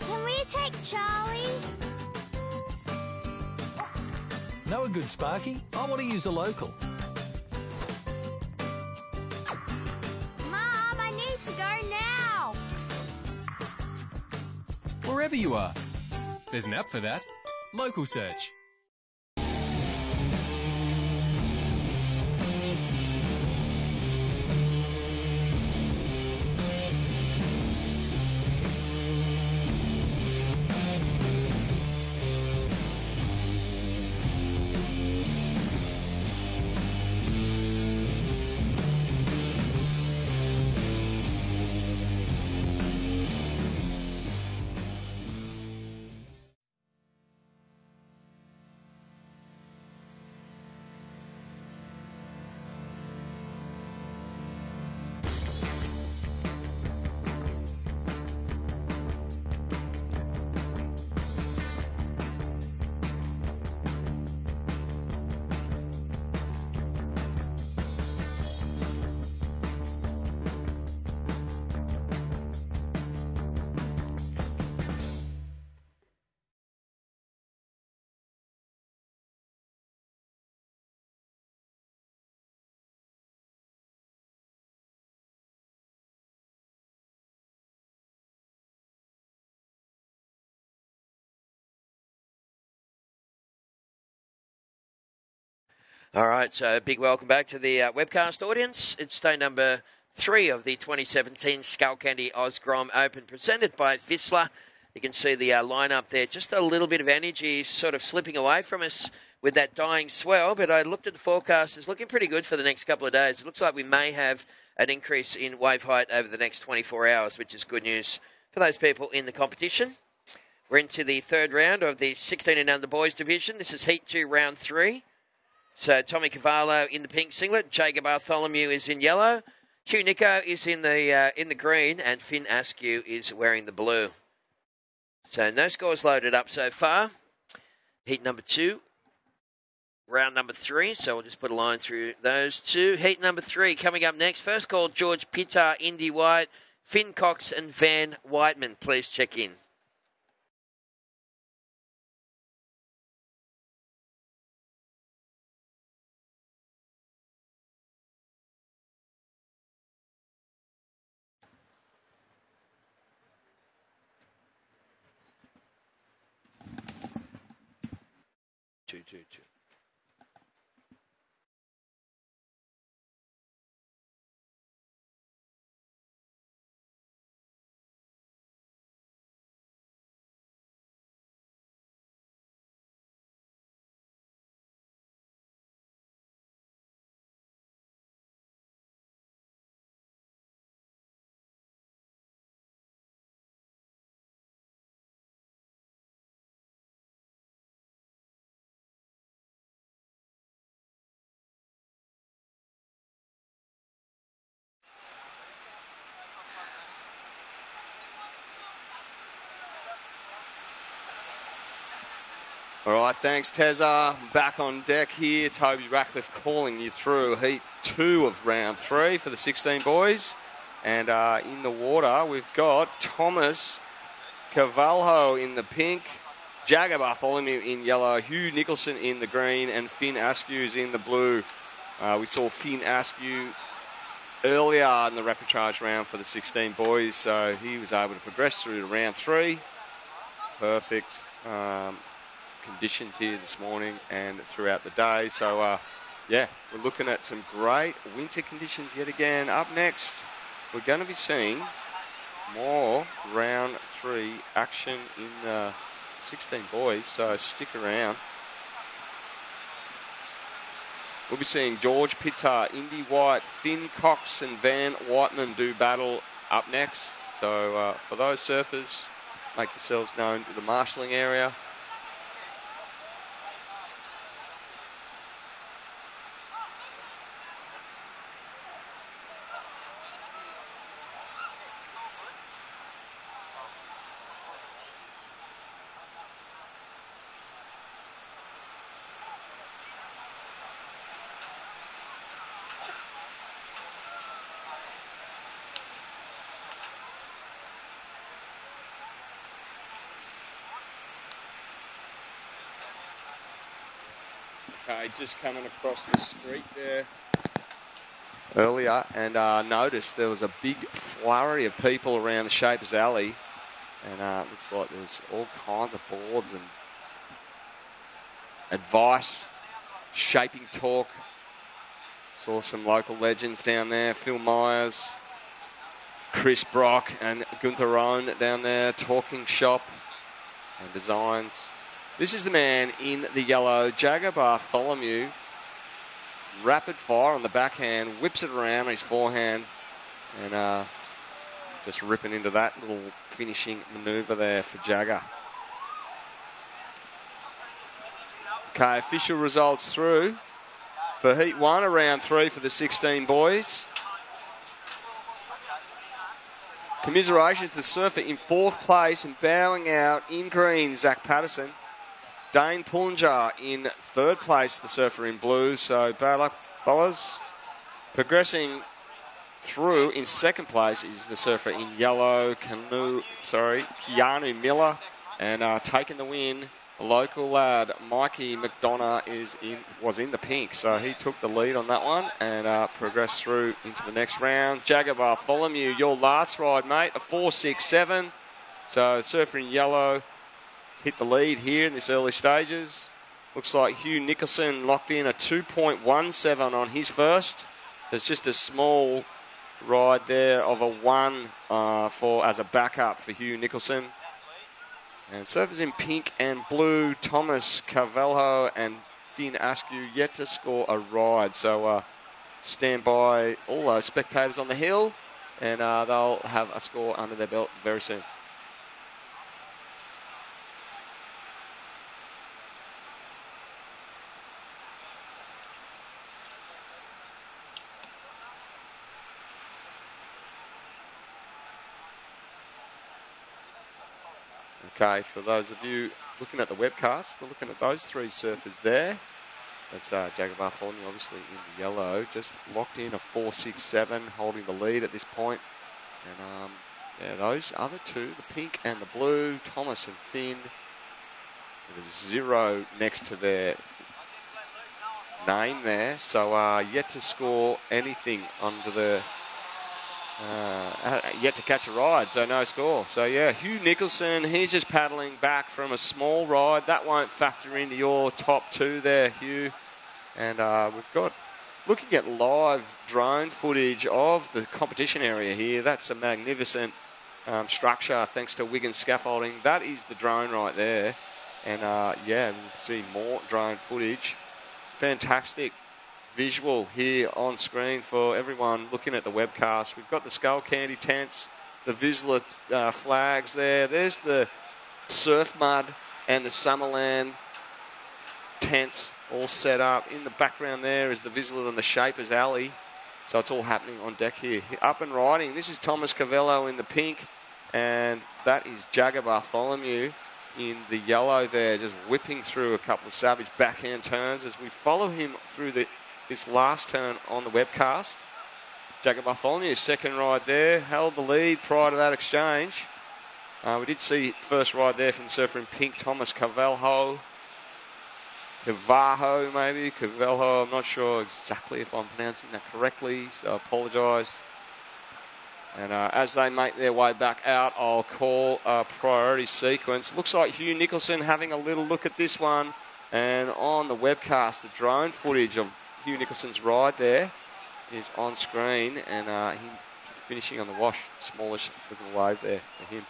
Can we take Charlie? Know a good Sparky? I want to use a local. Mom, I need to go now. Wherever you are. There's an app for that. Local Search. All right, so big welcome back to the webcast audience. It's day number 3 of the 2017 Skullcandy Oz Grom Open, presented by Vissla. You can see the lineup there. Just a little bit of energy sort of slipping away from us with that dying swell, but I looked at the forecast. It's looking pretty good for the next couple of days. It looks like we may have an increase in wave height over the next 24 hours, which is good news for those people in the competition. We're into the third round of the 16 and under boys division. This is Heat 2, round 3. So Tommy Cavallo in the pink singlet, Jacob Bartholomew is in yellow, Hugh Nico is in the green, and Finn Askew is wearing the blue. So no scores loaded up so far. Heat number 2, round number 3. So we'll just put a line through those two. Heat number 3 coming up next. First call, George Pittar, Indy White, Finn Cox and Van Whiteman. Please check in. Two. All right, thanks, Tezza. Back on deck here. Toby Ratcliffe calling you through Heat 2 of round 3 for the 16 boys. And in the water, we've got Thomas Cavallo in the pink, Jagger Bartholomew in yellow, Hugh Nicholson in the green, and Finn Askew's in the blue. We saw Finn Askew earlier in the rapid charge round for the 16 boys, so he was able to progress through to round 3. Perfect conditions here this morning and throughout the day. So, yeah, we're looking at some great winter conditions yet again. Up next, we're going to be seeing more round 3 action in the 16 boys, so stick around. We'll be seeing George Pittar, Indy White, Finn Cox and Van Whiteman do battle up next. So for those surfers, make yourselves known to the marshalling area. Okay, just coming across the street there earlier, and noticed there was a big flurry of people around the Shapers Alley, and it looks like there's all kinds of boards and advice, shaping talk. Saw some local legends down there, Phil Myers, Chris Brock and Gunther Rohn down there, talking shop and designs. This is the man in the yellow, Jagger Bartholomew. Rapid fire on the backhand, whips it around on his forehand, and just ripping into that little finishing manoeuvre there for Jagger. Okay, official results through for Heat 1 of round 3 for the 16 boys. Commiserations to the surfer in 4th place and bowing out in green, Zach Patterson. Dane Pullinger in 3rd place, the surfer in blue. So bad luck, fellas. Progressing through in 2nd place is the surfer in yellow, Keanu Miller. And taking the win, a local lad, Mikey McDonough, was in the pink. So he took the lead on that one and progressed through into the next round. Jagger Bartholomew, your last ride, mate, a 4.67. So surfer in yellow hit the lead here in this early stages. Looks like Hugh Nicholson locked in a 2.17 on his first. There's just a small ride there of a 1 as a backup for Hugh Nicholson. And surfers in pink and blue, Thomas Carvalho and Finn Askew yet to score a ride. So stand by all those spectators on the hill, and they'll have a score under their belt very soon. Okay, for those of you looking at the webcast, we're looking at those 3 surfers there. That's Jagger Bartholomew, obviously in the yellow, just locked in a 4.67, holding the lead at this point. And yeah, those other 2, the pink and the blue, Thomas and Finn, with a 0 next to their name there. So yet to score anything under the yet to catch a ride, so no score. So yeah, Hugh Nicholson, he's just paddling back from a small ride. That won't factor into your top 2 there, Hugh. And we've got, looking at live drone footage of the competition area here, that's a magnificent structure thanks to Wigan scaffolding. That is the drone right there. And yeah, we'll see more drone footage. Fantastic visual here on screen for everyone looking at the webcast. We've got the Skullcandy tents, the Vizsla flags there. There's the Surf Mud and the Summerland tents all set up. In the background there is the Vizsla and the Shapers Alley. So it's all happening on deck here. Up and riding. This is Thomas Cavello in the pink, and that is Jagger Bartholomew in the yellow there, just whipping through a couple of savage backhand turns as we follow him through this last turn on the webcast. Jagger Bartholomew's second ride there, held the lead prior to that exchange. We did see first ride there from surfer in pink, Thomas Cavalho. Cavalho, maybe. Cavalho, I'm not sure exactly if I'm pronouncing that correctly, so I apologise. And as they make their way back out, I'll call a priority sequence. Looks like Hugh Nicholson having a little look at this one. And on the webcast, the drone footage of Hugh Nicholson's ride there is on screen, and him finishing on the wash. Smallish little wave there for him.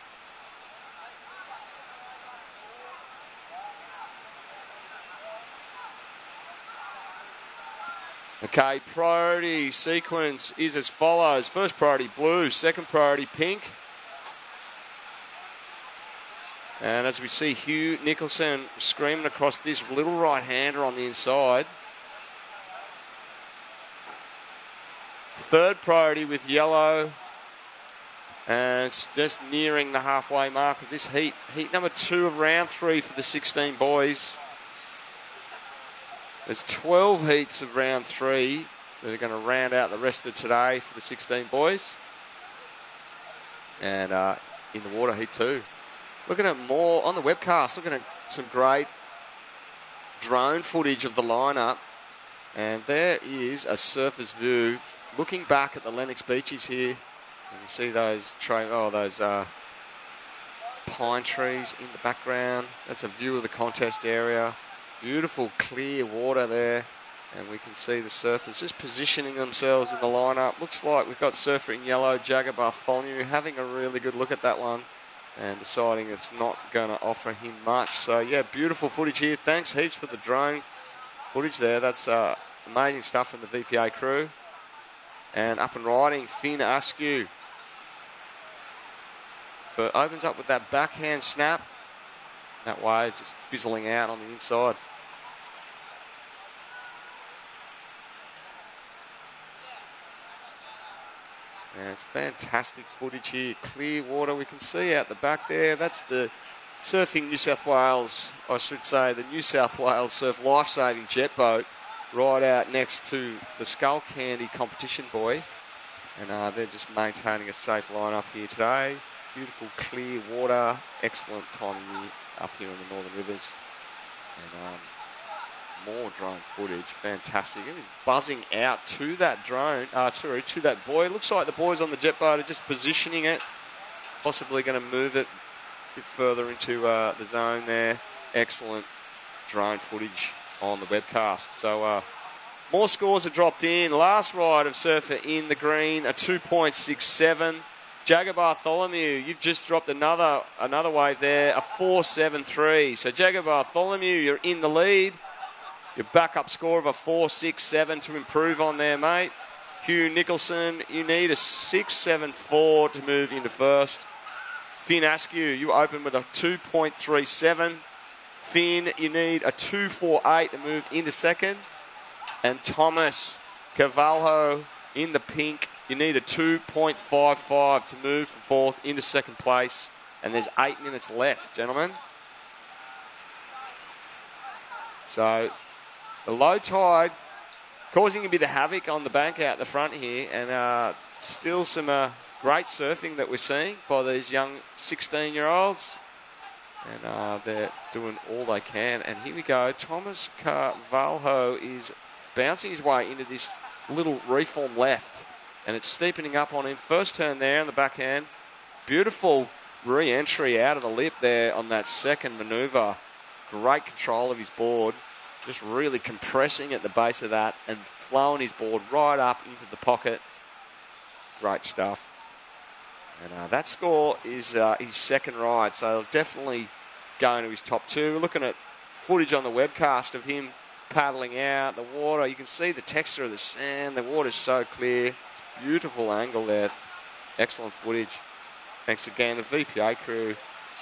Okay, priority sequence is as follows. First priority blue, second priority pink. And as we see Hugh Nicholson screaming across this little right-hander on the inside. Third priority with yellow. And it's just nearing the halfway mark of this heat. Heat number 2 of round 3 for the 16 boys. There's 12 heats of round 3 that are going to round out the rest of today for the 16 boys. And in the water, heat 2. Looking at more on the webcast, looking at some great drone footage of the lineup. And there is a surfer's view looking back at the Lennox beaches here. And you see those pine trees in the background. That's a view of the contest area. Beautiful clear water there, and we can see the surfers just positioning themselves in the lineup. Looks like we've got surfer in yellow, Jagger Bartholomew, having a really good look at that one and deciding it's not going to offer him much. So yeah, beautiful footage here. Thanks heaps for the drone footage there. That's amazing stuff from the VPA crew. And up and riding, Finn Askew opens up with that backhand snap. That wave just fizzling out on the inside. And it's fantastic footage here. Clear water we can see out the back there. That's the Surfing New South Wales, I should say, the New South Wales Surf Lifesaving Jet Boat right out next to the Skullcandy competition buoy. And they're just maintaining a safe lineup here today. Beautiful clear water. Excellent time of year up here in the Northern Rivers. And more drone footage. Fantastic. It is buzzing out to that drone, to that buoy. Looks like the boys on the jet boat are just positioning it. Possibly going to move it a bit further into the zone there. Excellent drone footage on the webcast. So more scores have dropped in. Last ride of Surfer in the green, a 2.67. Jagger Bartholomew, you've just dropped another wave there, a 4.73. So Jagger Bartholomew, you're in the lead. Your backup score of a 4.67 to improve on there, mate. Hugh Nicholson, you need a 6.74 to move into first. Finn Askew, you open with a 2.37. Finn, you need a 2.48 to move into second. And Thomas Cavalho in the pink, you need a 2.55 to move from fourth into second place. And there's 8 minutes left, gentlemen. So the low tide causing a bit of havoc on the bank out the front here. And still some great surfing that we're seeing by these young 16-year-olds. And they're doing all they can. And here we go. Thomas Carvalho is bouncing his way into this little reform left. And it's steepening up on him. First turn there on the backhand. Beautiful re-entry out of the lip there on that second manoeuvre. Great control of his board. Just really compressing at the base of that and flowing his board right up into the pocket. Great stuff. And that score is his second ride, so definitely going to his top two. We're looking at footage on the webcast of him paddling out the water. You can see the texture of the sand. The water's so clear. It's a beautiful angle there. Excellent footage. Thanks again. The VPA crew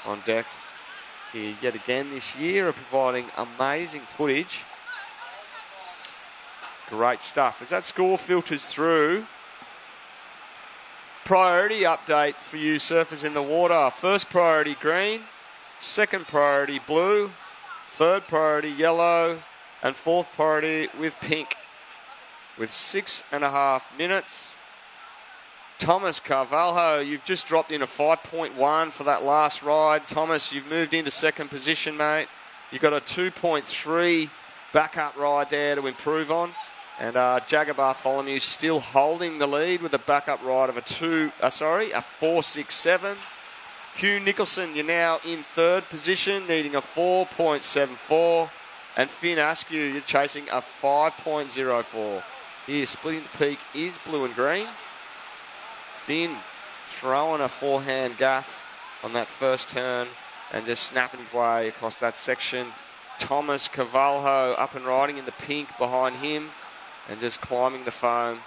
on deck here yet again this year are providing amazing footage. Great stuff. As that score filters through, priority update for you surfers in the water. First priority green, second priority blue, third priority yellow, and fourth priority with pink. With 6.5 minutes. Thomas Carvalho, you've just dropped in a 5.1 for that last ride. Thomas, you've moved into second position, mate. You've got a 2.3 backup ride there to improve on. And Jagger Bartholomew still holding the lead with a backup ride of a 4.67. Hugh Nicholson, you're now in third position, needing a 4.74. And Finn Askew, you're chasing a 5.04. Here, splitting the peak is blue and green. Finn throwing a forehand gaff on that first turn and just snapping his way across that section. Thomas Cavalho up and riding in the pink behind him and just climbing the foam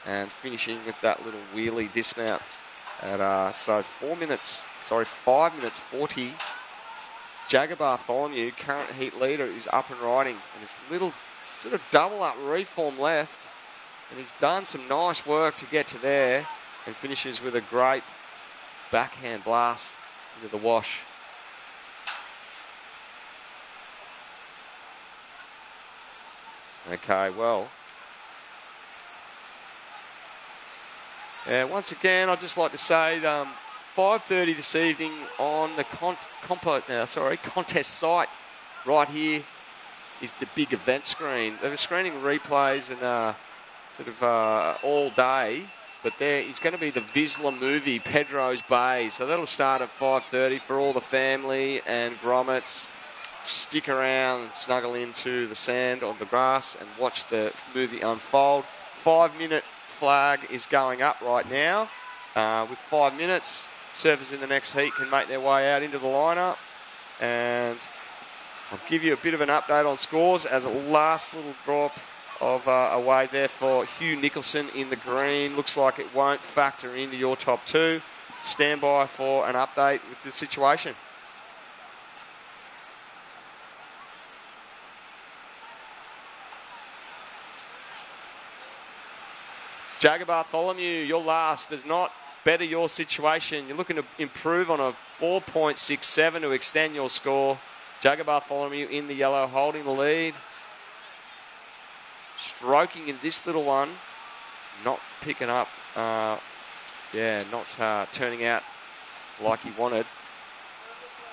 and finishing with that little wheelie dismount. At, so 5 minutes 40. Jagger Bartholomew, current heat leader, is up and riding. And this little sort of double up reform left. And he's done some nice work to get to there. And finishes with a great backhand blast into the wash. Okay, well. Once again, I'd just like to say 5:30 this evening on the contest site right here is the big event screen. They're screening replays and all day. But there is going to be the Vizsla movie, Pedro's Bay. So that'll start at 5:30 for all the family and grommets. Stick around and snuggle into the sand on the grass and watch the movie unfold. 5-minute flag is going up right now. With 5 minutes, surfers in the next heat can make their way out into the lineup. And I'll give you a bit of an update on scores as a last little drop of a wave there for Hugh Nicholson in the green. Looks like it won't factor into your top two. Stand by for an update with the situation. Jagger Bartholomew, your last does not better your situation. You're looking to improve on a 4.67 to extend your score. Jagger Bartholomew in the yellow, holding the lead. Stroking in this little one, not picking up, not turning out like he wanted.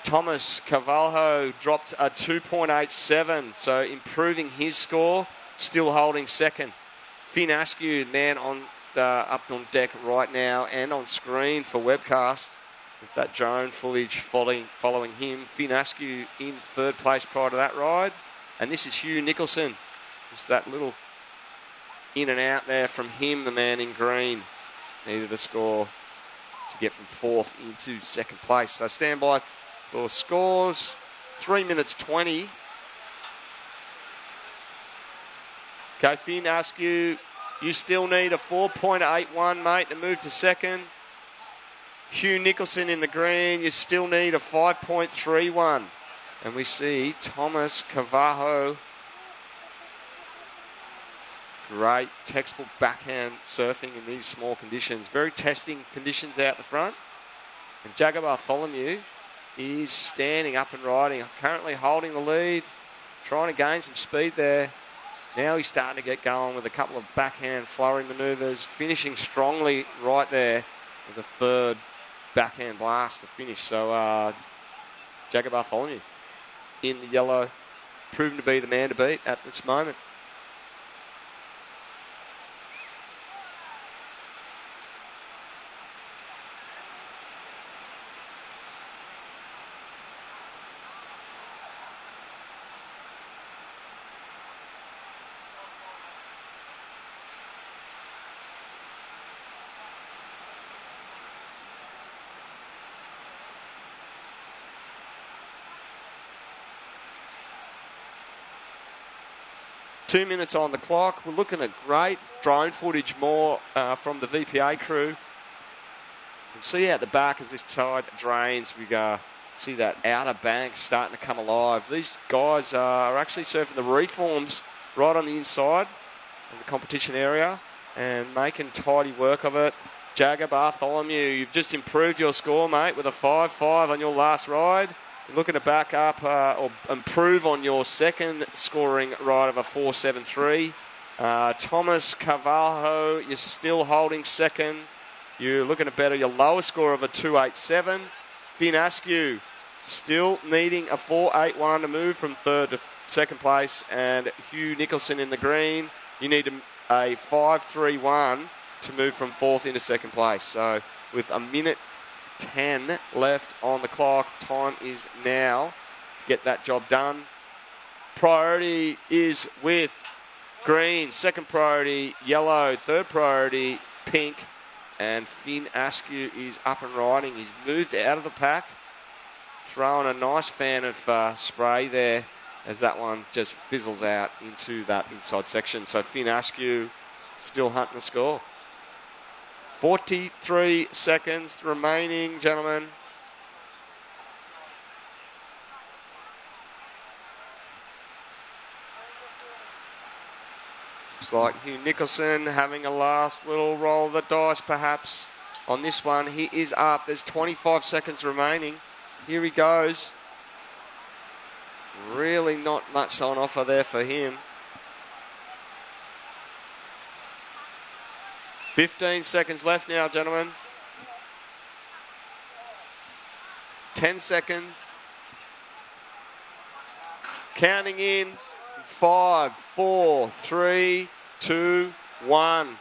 Thomas Cavalho dropped a 2.87, so improving his score, still holding second. Finn Askew, man, up on deck right now and on screen for webcast. with that drone footage following him. Finn Askew in third place prior to that ride. And this is Hugh Nicholson. Just that little in and out there from him, the man in green. Needed a score to get from fourth into second place. So stand by for scores. 3 minutes 20. Okay, Finn Askew, you still need a 4.81, mate, to move to second. Hugh Nicholson in the green, you still need a 5.31. And we see Thomas Cavajo. Great textbook backhand surfing in these small conditions. Very testing conditions out the front. And Jagger Bartholomew is standing up and riding, currently holding the lead, trying to gain some speed there. Now he's starting to get going with a couple of backhand flurry manoeuvres, finishing strongly right there with a third backhand blast to finish. So Jagger Bartholomew in the yellow, proven to be the man to beat at this moment. Two minutes on the clock. We're looking at great drone footage more from the VPA crew. You can see out the back as this tide drains, we see that outer bank starting to come alive. These guys are actually surfing the reforms right on the inside of the competition area and making tidy work of it. Jagger Bartholomew, you've just improved your score, mate, with a 5.5 on your last ride. You're looking to back up or improve on your second scoring ride of a 4.73. Thomas Carvalho, you're still holding second. You're looking to better your lower score of a 2.87. Finn Askew, still needing a 4.81 to move from third to second place. And Hugh Nicholson in the green, you need a 5.31 to move from fourth into second place. So with a minute 10 left on the clock. Time is now to get that job done. Priority is with green. Second priority, yellow. Third priority, pink. And Finn Askew is up and riding. He's moved out of the pack. Throwing a nice fan of spray there as that one just fizzles out into that inside section. So Finn Askew still hunting the score. 43 seconds remaining, gentlemen. Looks like Hugh Nicholson having a last little roll of the dice, perhaps, on this one. He is up. There's 25 seconds remaining. Here he goes. Really not much on offer there for him. 15 seconds left now, gentlemen. 10 seconds. Counting in. 5, 4, 3, 2, 1.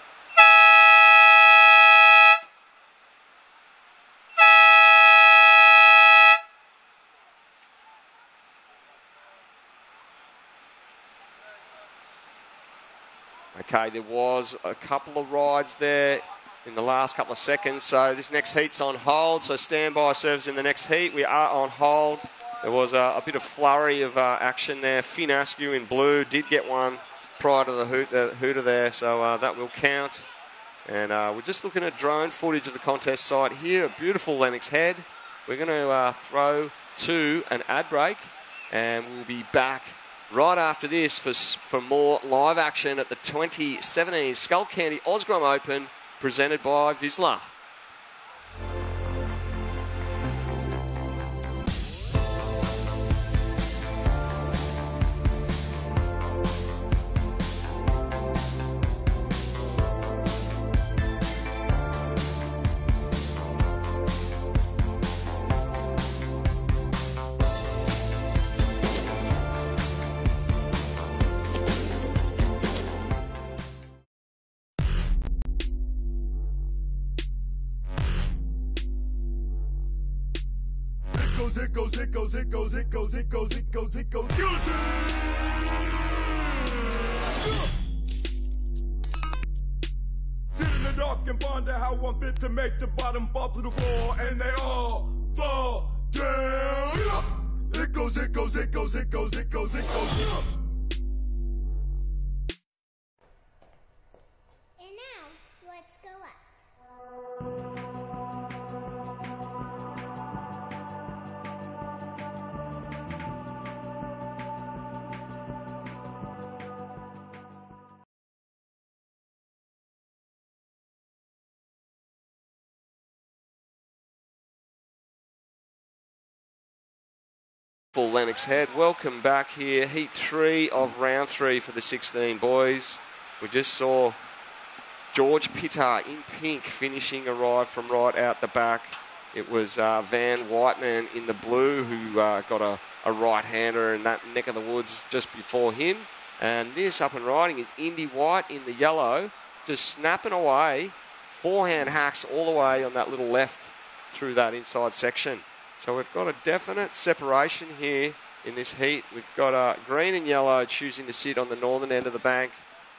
Okay, there was a couple of rides there in the last couple of seconds, so this next heat's on hold, so standby serves in the next heat. We are on hold. There was a bit of flurry of action there. Finn Askew in blue did get one prior to the hooter there, so that will count. And we're just looking at drone footage of the contest site here, a beautiful Lennox Head. We're going to throw to an ad break, and we'll be back right after this for more live action at the 2017 Skullcandy Osgrom Open presented by Vizsla. goes, it goes, it goes, it goes, it goes, it goes, it goes, it goes. Guillotine! Sit in the dark and ponder how one fit to make the bottom fall to the floor, and they all fall down. It goes, it goes, it goes, it goes, it goes, it goes. And now, let's go up. For Lennox Head, welcome back here. Heat 3 of round 3 for the 16 boys. We just saw George Pitter in pink finishing a ride from right out the back. It was Van Whiteman in the blue who got a right-hander in that neck of the woods just before him. And this up and riding is Indy White in the yellow, just snapping away. Forehand hacks all the way on that little left through that inside section. So we've got a definite separation here in this heat. We've got green and yellow choosing to sit on the northern end of the bank.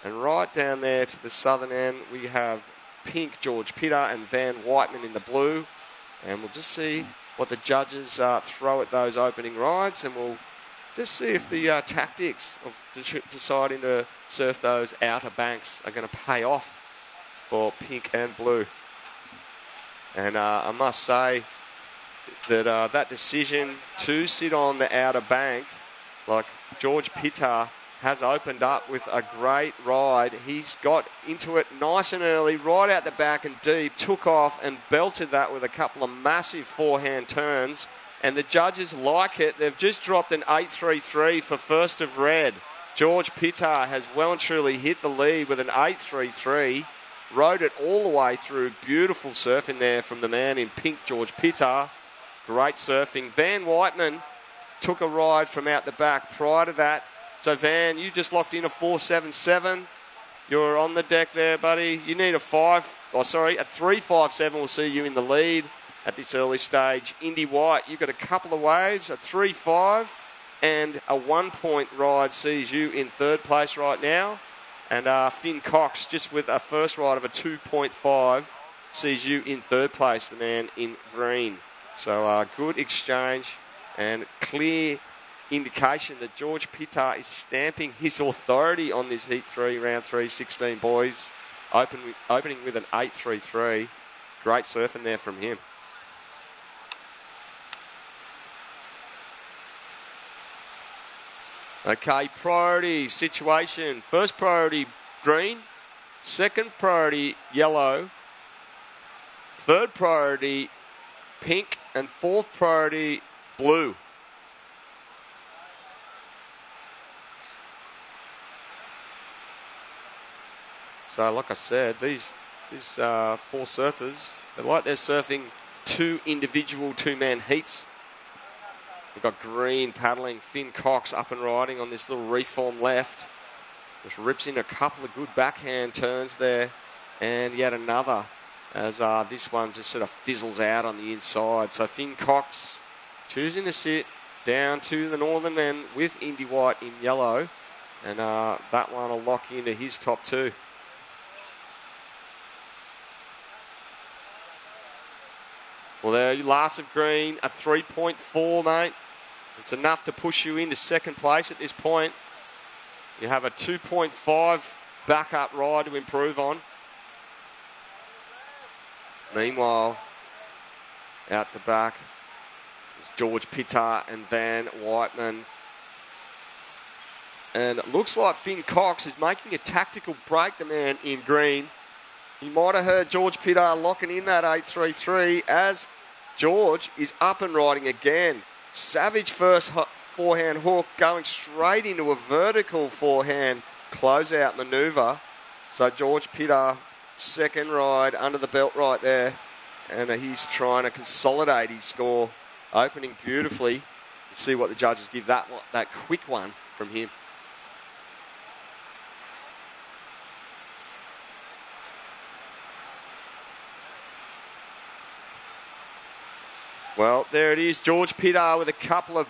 And right down there to the southern end, we have pink George Pitter and Van Whiteman in the blue. And we'll just see what the judges throw at those opening rides. And we'll just see if the tactics of deciding to surf those outer banks are going to pay off for pink and blue. And I must say that that decision to sit on the outer bank, like George Pitter, has opened up with a great ride. He's got into it nice and early, right out the back and deep, took off and belted that with a couple of massive forehand turns. And the judges like it. They've just dropped an 8.33 for first of red. George Pitter has well and truly hit the lead with an 8.33. Rode it all the way through. Beautiful surfing there from the man in pink, George Pitter. Great surfing. Van Whiteman took a ride from out the back prior to that. So, Van, you just locked in a 4.77. You're on the deck there, buddy. You need a 3.57 will see you in the lead at this early stage. Indy White, you've got a couple of waves, a 3.5 and a 1 point ride sees you in third place right now. And Finn Cox, just with a first ride of a 2.5, sees you in third place, the man in green. So good exchange and clear indication that George Pitter is stamping his authority on this Heat 3, Round 3, 16 boys, opening with an 8.33. Great surfing there from him. Okay, priority situation. First priority, green. Second priority, yellow. Third priority, pink. And fourth priority, blue. So, like I said, these four surfers, they're like they're surfing two individual two-man heats. We've got green paddling, Finn Cox up and riding on this little reform left. Just rips in a couple of good backhand turns there. And yet another as this one just sort of fizzles out on the inside. So Finn Cox choosing to sit down to the northern end with Indy White in yellow. And that one will lock into his top two. Well, there, last of green, a 3.4, mate. It's enough to push you into second place at this point. You have a 2.5 backup ride to improve on. Meanwhile, out the back is George Pitter and Van Whiteman. And it looks like Finn Cox is making a tactical break, the man in green. You might have heard George Pitter locking in that 8.33 as George is up and riding again. Savage first forehand hook going straight into a vertical forehand closeout manoeuvre. So George Pitter, second ride under the belt right there. And he's trying to consolidate his score, opening beautifully. Let's see what the judges give that quick one from him. Well, there it is. George Pitter with a couple of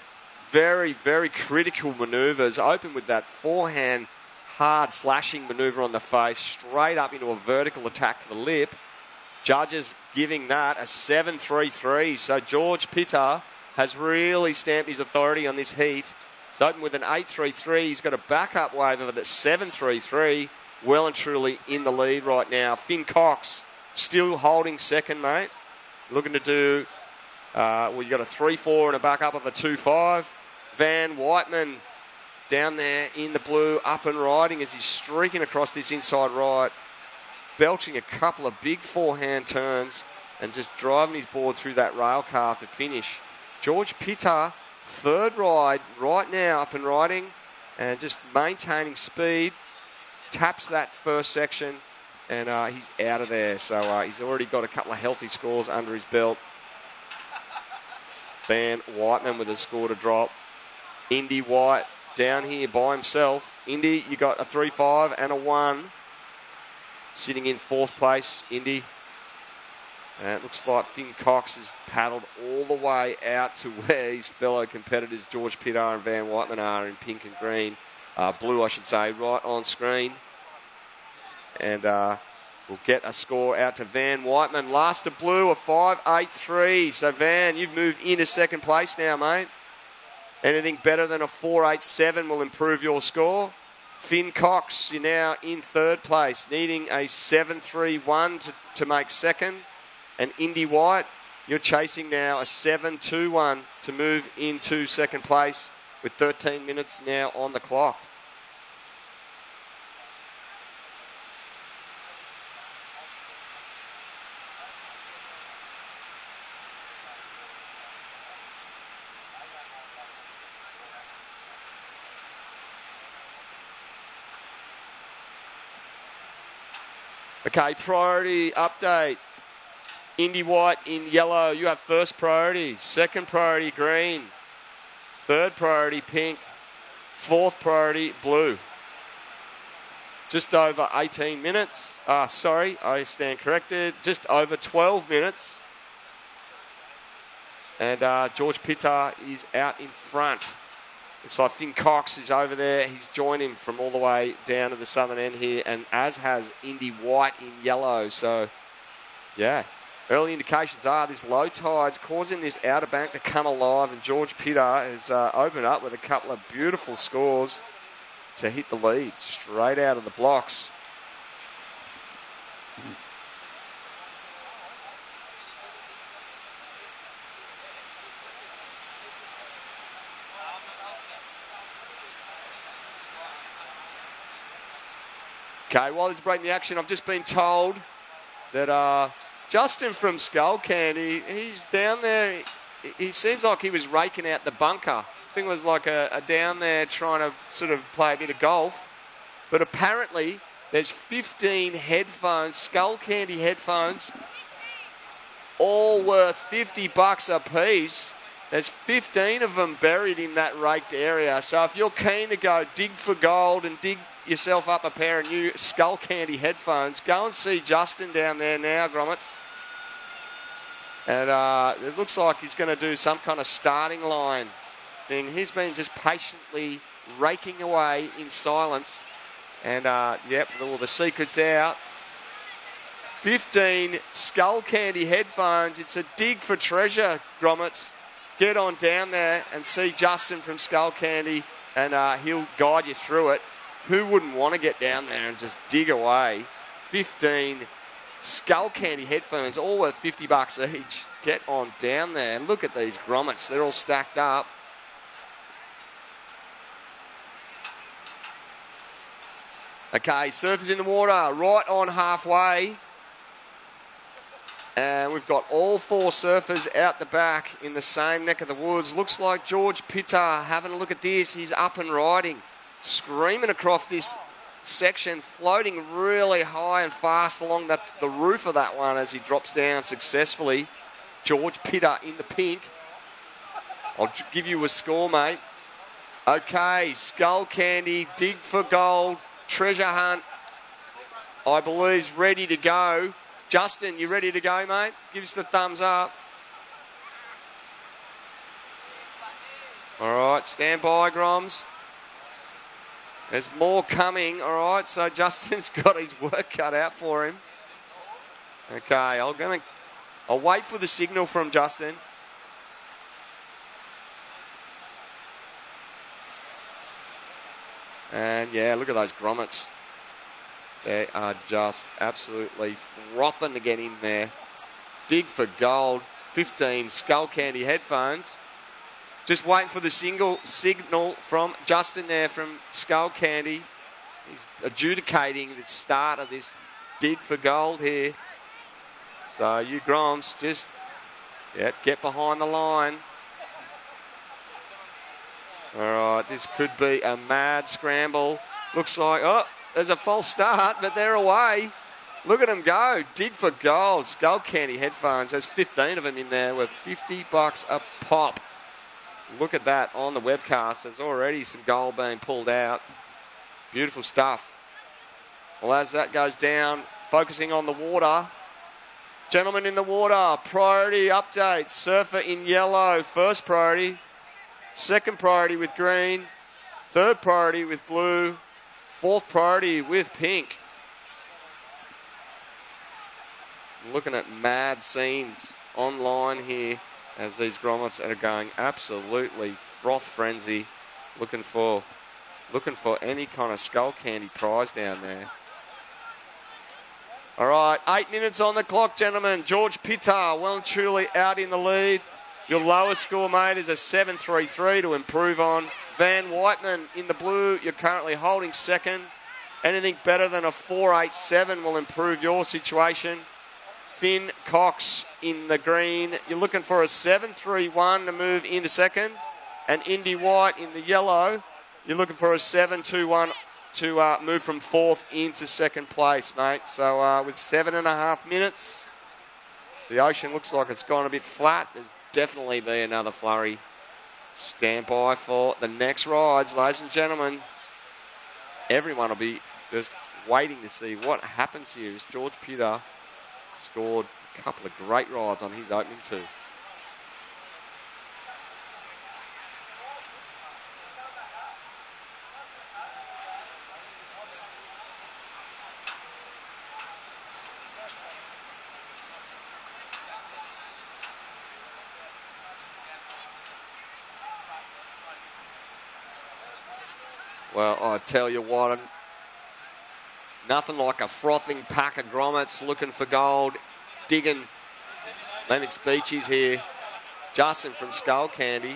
very, very critical manoeuvres. Open with that forehand hard slashing manoeuvre on the face, straight up into a vertical attack to the lip. Judges giving that a 7-3-3. So George Pitter has really stamped his authority on this heat. He's open with an 8-3-3. He's got a backup wave of it at 7-3-3. Well and truly in the lead right now. Finn Cox still holding second, mate. Looking to do, well, you got a 3-4 and a backup of a 2-5. Van Whiteman down there in the blue, up and riding as he's streaking across this inside right, belching a couple of big forehand turns and just driving his board through that rail car to finish. George Pitter, third ride right now, up and riding and just maintaining speed. Taps that first section and he's out of there. So he's already got a couple of healthy scores under his belt. Van Whiteman with a score to drop. Indy White down here by himself. Indy, you got a 3-5 and a 1. Sitting in fourth place, Indy. And it looks like Finn Cox has paddled all the way out to where his fellow competitors, George Pitter and Van Whiteman, are in pink and green. Blue, I should say, right on screen. And we'll get a score out to Van Whiteman. Last to blue, a 5-8-3. So, Van, you've moved into second place now, mate. Anything better than a 4-8-7 will improve your score. Finn Cox, you're now in third place, needing a 7-3-1 to make second. And Indy White, you're chasing now a 7-2-1 to move into second place with 13 minutes now on the clock. Okay, priority update. Indy White in yellow, you have first priority. Second priority, green. Third priority, pink. Fourth priority, blue. Just over 18 minutes. Sorry, I stand corrected. Just over 12 minutes. And George Pitter is out in front. Looks like Finn Cox is over there. He's joined him from all the way down to the southern end here, and as has Indy White in yellow. So, yeah, early indications are this low tide's causing this outer bank to come alive, and George Pitter has opened up with a couple of beautiful scores to hit the lead straight out of the blocks. Okay, while he's breaking the action, I've just been told that Justin from Skullcandy, he's down there. He seems like he was raking out the bunker. I think it was like a down there trying to sort of play a bit of golf. But apparently there's 15 headphones, Skullcandy headphones, all worth $50 a piece. There's 15 of them buried in that raked area. So if you're keen to go dig for gold and dig yourself up a pair of new Skullcandy headphones, go and see Justin down there now, Grommets. And it looks like he's going to do some kind of starting line thing. He's been just patiently raking away in silence. And, yep, all the secret's out. 15 Skullcandy headphones. It's a dig for treasure, Grommets. Get on down there and see Justin from Skullcandy, and he'll guide you through it. Who wouldn't want to get down there and just dig away? 15 Skullcandy headphones, all worth $50 each. Get on down there and look at these grommets. They're all stacked up. Okay, surfers in the water, right on halfway. And we've got all four surfers out the back in the same neck of the woods. Looks like George Pitter having a look at this. He's up and riding, screaming across this section, floating really high and fast along the roof of that one as he drops down successfully. George Pitter in the pink. I'll give you a score, mate. Okay, Skullcandy, dig for gold, treasure hunt, I believe, is ready to go. Justin, you ready to go, mate? Give us the thumbs up. All right, stand by, Groms. There's more coming, all right, so Justin's got his work cut out for him. Okay, I'll wait for the signal from Justin. And yeah, look at those grommets. They are just absolutely frothing to get in there. Dig for gold. 15 Skullcandy headphones. Just waiting for the signal from Justin there from Skullcandy. He's adjudicating the start of this dig for gold here. So you Groms, just get behind the line. All right, this could be a mad scramble. Looks like, there's a false start, but they're away. Look at them go. Dig for gold. Skullcandy headphones. There's 15 of them in there with $50 a pop. Look at that on the webcast. There's already some gold being pulled out. Beautiful stuff. Well, as that goes down, focusing on the water. Gentlemen in the water, priority update. Surfer in yellow, first priority. Second priority with green. Third priority with blue. Fourth priority with pink. Looking at mad scenes online here as these grommets are going absolutely froth frenzy. Looking for any kind of Skullcandy prize down there. All right, 8 minutes on the clock, gentlemen. George Pitar, well and truly out in the lead. Your lowest score, mate, is a 7.33 to improve on. Van Whiteman in the blue, you're currently holding second. Anything better than a 4.87 will improve your situation. Finn Cox in the green, you're looking for a 7.31 to move into second. And Indy White in the yellow, you're looking for a 7.21 to move from fourth into second place, mate. So with 7.5 minutes, the ocean looks like it's gone a bit flat. There's definitely be another flurry. Stand by for the next rides, ladies and gentlemen. Everyone will be just waiting to see what happens here as George Pitar scored a couple of great rides on his opening two. Well, I tell you what, nothing like a frothing pack of grommets looking for gold, digging Lennox Beaches here. Justin from Skullcandy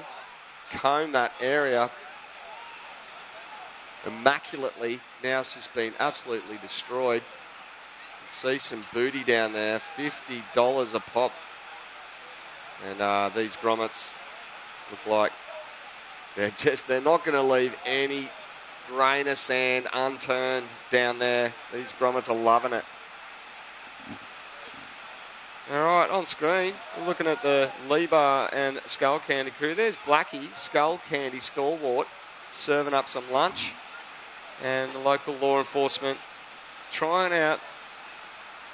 combed that area immaculately. Now it's just been absolutely destroyed. You can see some booty down there, $50 a pop. And these grommets look like they're not going to leave any grain of sand unturned down there. These grommets are loving it. All right, on screen, we're looking at the Lebar and Skullcandy crew. There's Blackie, Skullcandy stalwart, serving up some lunch. And the local law enforcement trying out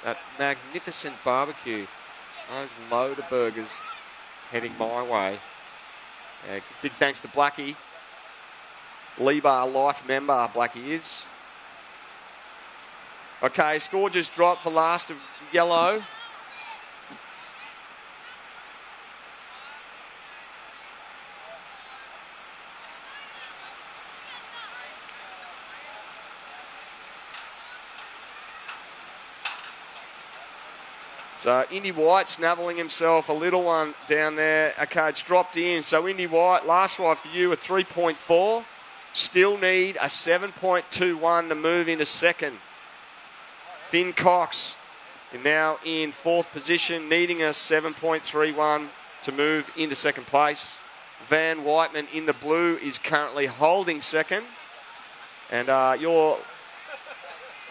that magnificent barbecue. Those load of burgers heading my way. Big thanks to Blackie. Lebar Life member, Blackie is. Okay, score just dropped for last of yellow. So Indy White snaveling himself a little one down there. Okay, it's dropped in. So Indy White, last ride for you, a 3.4. Still need a 7.21 to move into second. Finn Cox now in fourth position, needing a 7.31 to move into second place. Van Whiteman in the blue is currently holding second. And you're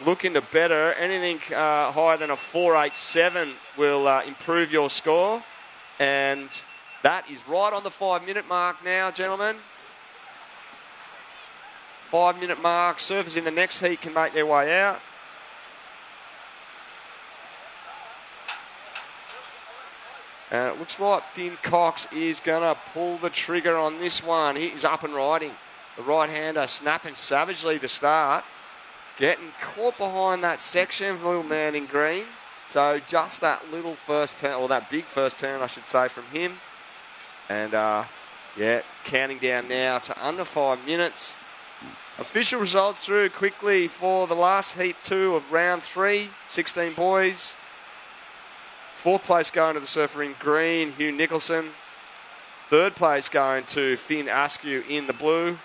looking to better. Anything higher than a 4.87 will improve your score. And that is right on the 5-minute mark now, gentlemen. 5-minute mark. Surfers in the next heat can make their way out. And it looks like Finn Cox is going to pull the trigger on this one. He's up and riding. The right-hander snapping savagely to start. Getting caught behind that section, little man in green. So just that little first turn, or that big first turn, I should say, from him. And, yeah, counting down now to under 5 minutes. Official results through quickly for the last heat 2 of round 3, 16 boys. 4th place going to the surfer in green, Hugh Nicholson. 3rd place going to Finn Askew in the blue.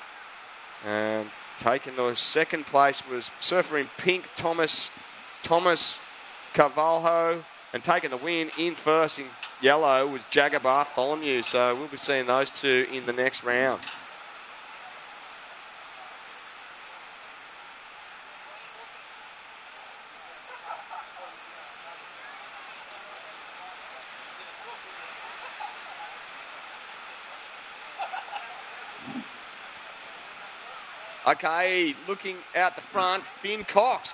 And taking the 2nd place was surfer in pink, Thomas Carvalho. And taking the win in first in yellow was Jagger Bartholomew. So we'll be seeing those two in the next round. Okay, looking out the front, Finn Cox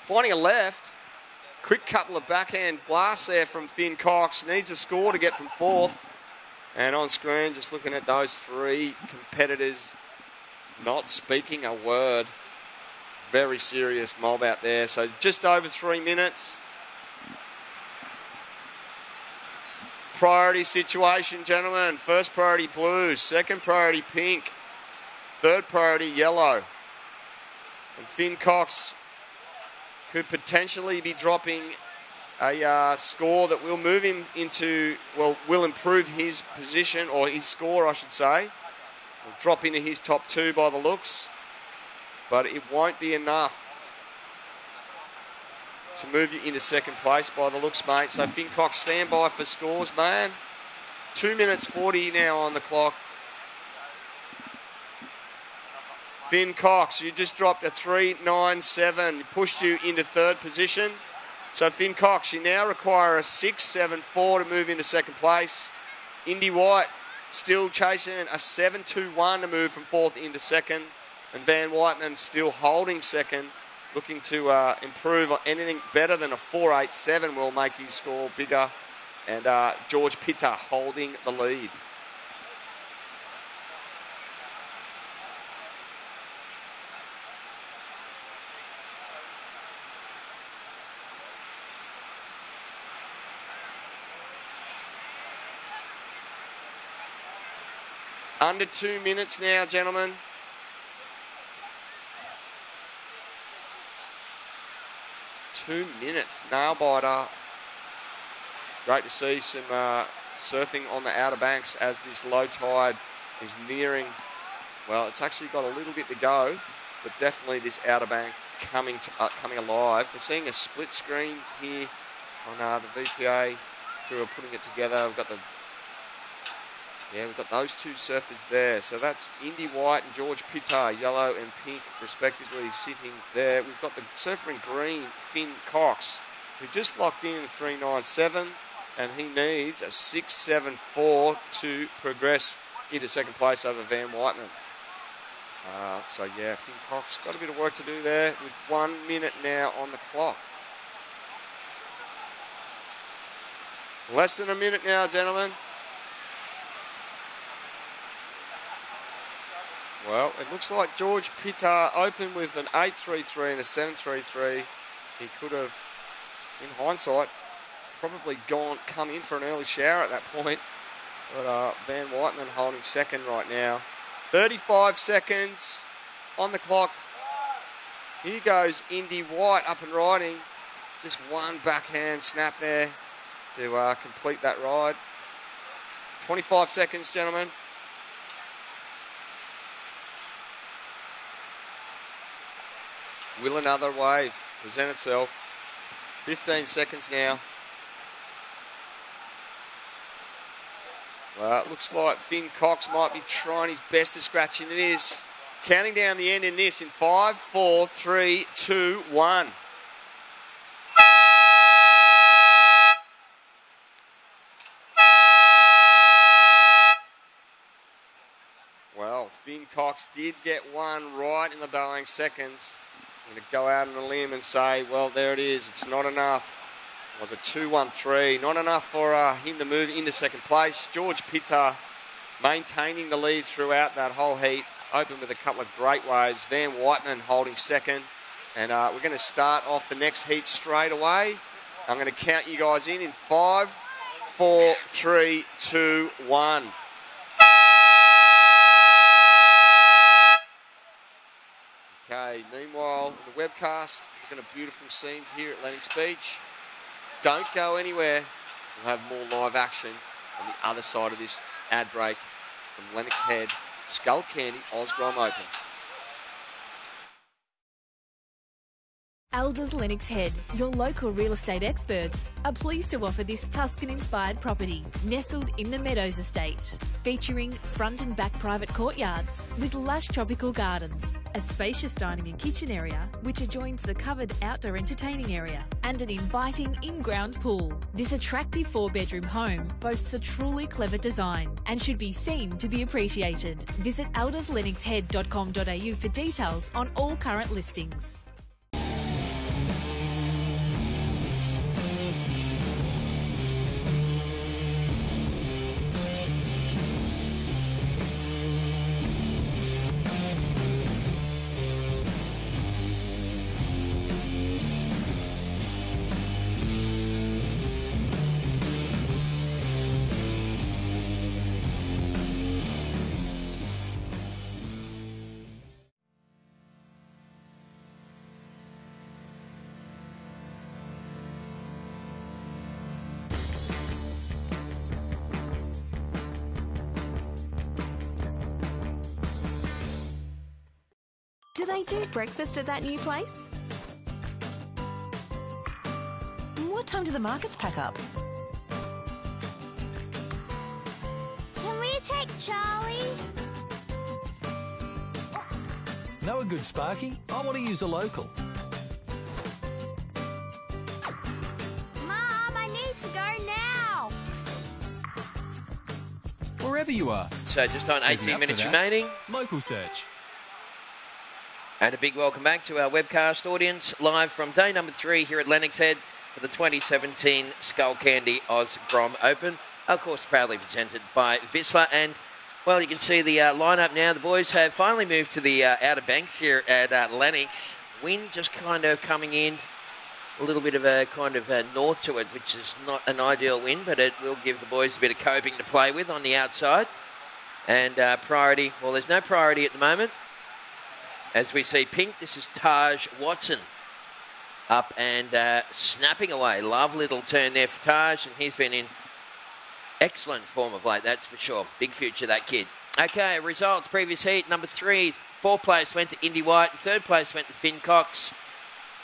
finding a left. Quick couple of backhand blasts there from Finn Cox. Needs a score to get from 4th. And on screen, just looking at those 3 competitors not speaking a word. Very serious mob out there. So just over 3 minutes. Priority situation, gentlemen. First priority blue, 2nd priority pink. 3rd priority yellow. And Finn Cox could potentially be dropping a score that will move him into, well, will improve his position, or his score, I should say. Will drop into his top 2 by the looks. But it won't be enough to move you into 2nd place by the looks, mate. So Finn Cox, stand by for scores, man. 2 minutes 40 now on the clock. Finn Cox, you just dropped a 3.97, pushed you into 3rd position. So Finn Cox, you now require a 6.74 to move into 2nd place. Indy White still chasing a 7.21 to move from 4th into 2nd. And Van Whiteman still holding 2nd, looking to improve on anything better than a 4.87 will make his score bigger. And George Pitter holding the lead. Under 2 minutes now, gentlemen. Two minutes. Nail biter. Great to see some surfing on the Outer Banks as this low tide is nearing. Well, it's actually got a little bit to go, but definitely this Outer Bank coming alive. We're seeing a split screen here on the VPA who are putting it together. We've got those 2 surfers there. So that's Indy White and George Pitter, yellow and pink, respectively, sitting there. We've got the surfer in green, Finn Cox, who just locked in a 3.97, and he needs a 6.74 to progress into 2nd place over Van Whiteman. Finn Cox got a bit of work to do there with 1 minute now on the clock. Less than a minute now, gentlemen. Well, it looks like George Pitter opened with an 8.33 and a 7.33. He could have, in hindsight, probably come in for an early shower at that point. But Van Whiteman holding 2nd right now. 35 seconds on the clock. Here goes Indy White up and riding. Just one backhand snap there to complete that ride. 25 seconds, gentlemen. Will another wave present itself? 15 seconds now. Well, it looks like Finn Cox might be trying his best to scratch into this. Counting down the end in this in 5, 4, 3, 2, 1. Well, Finn Cox did get one right in the dying seconds. I'm going to go out on a limb and say, well, there it is. It's not enough. was a 2-1-3. Not enough for him to move into second place. George Pitta maintaining the lead throughout that whole heat. Open with a couple of great waves. Van Whiteman holding second. And we're going to start off the next heat straight away. I'm going to count you guys in 5, 4, 3, 2, 1. Okay, meanwhile, in the webcast, looking at beautiful scenes here at Lennox Beach. Don't go anywhere. We'll have more live action on the other side of this ad break from Lennox Head, Skullcandy, Grom Open. Elders Lennox Head, your local real estate experts, are pleased to offer this Tuscan-inspired property nestled in the Meadows Estate, featuring front and back private courtyards with lush tropical gardens, a spacious dining and kitchen area which adjoins the covered outdoor entertaining area, and an inviting in-ground pool. This attractive 4-bedroom home boasts a truly clever design and should be seen to be appreciated. Visit elderslennoxhead.com.au for details on all current listings. Do they do breakfast at that new place? What time do the markets pack up? Can we take Charlie? Know a good Sparky? I want to use a local. Mom, I need to go now. Wherever you are. So just on 18 minutes remaining. Local search. And a big welcome back to our webcast audience, live from day number 3 here at Lennox Head for the 2017 Skullcandy Grom Open. Of course, proudly presented by Vissla. And, well, you can see the lineup now. The boys have finally moved to the Outer Banks here at Lennox. Wind just kind of coming in, a little bit of a kind of north to it, which is not an ideal wind, but it will give the boys a bit of coping to play with on the outside. And priority, well, there's no priority at the moment. As we see pink, this is Taj Watson up and snapping away. Lovely little turn there for Taj, and he's been in excellent form of late, that's for sure. Big future, that kid. Okay, results, previous heat, number 3, 4th place went to Indy White, 3rd place went to Finn Cox.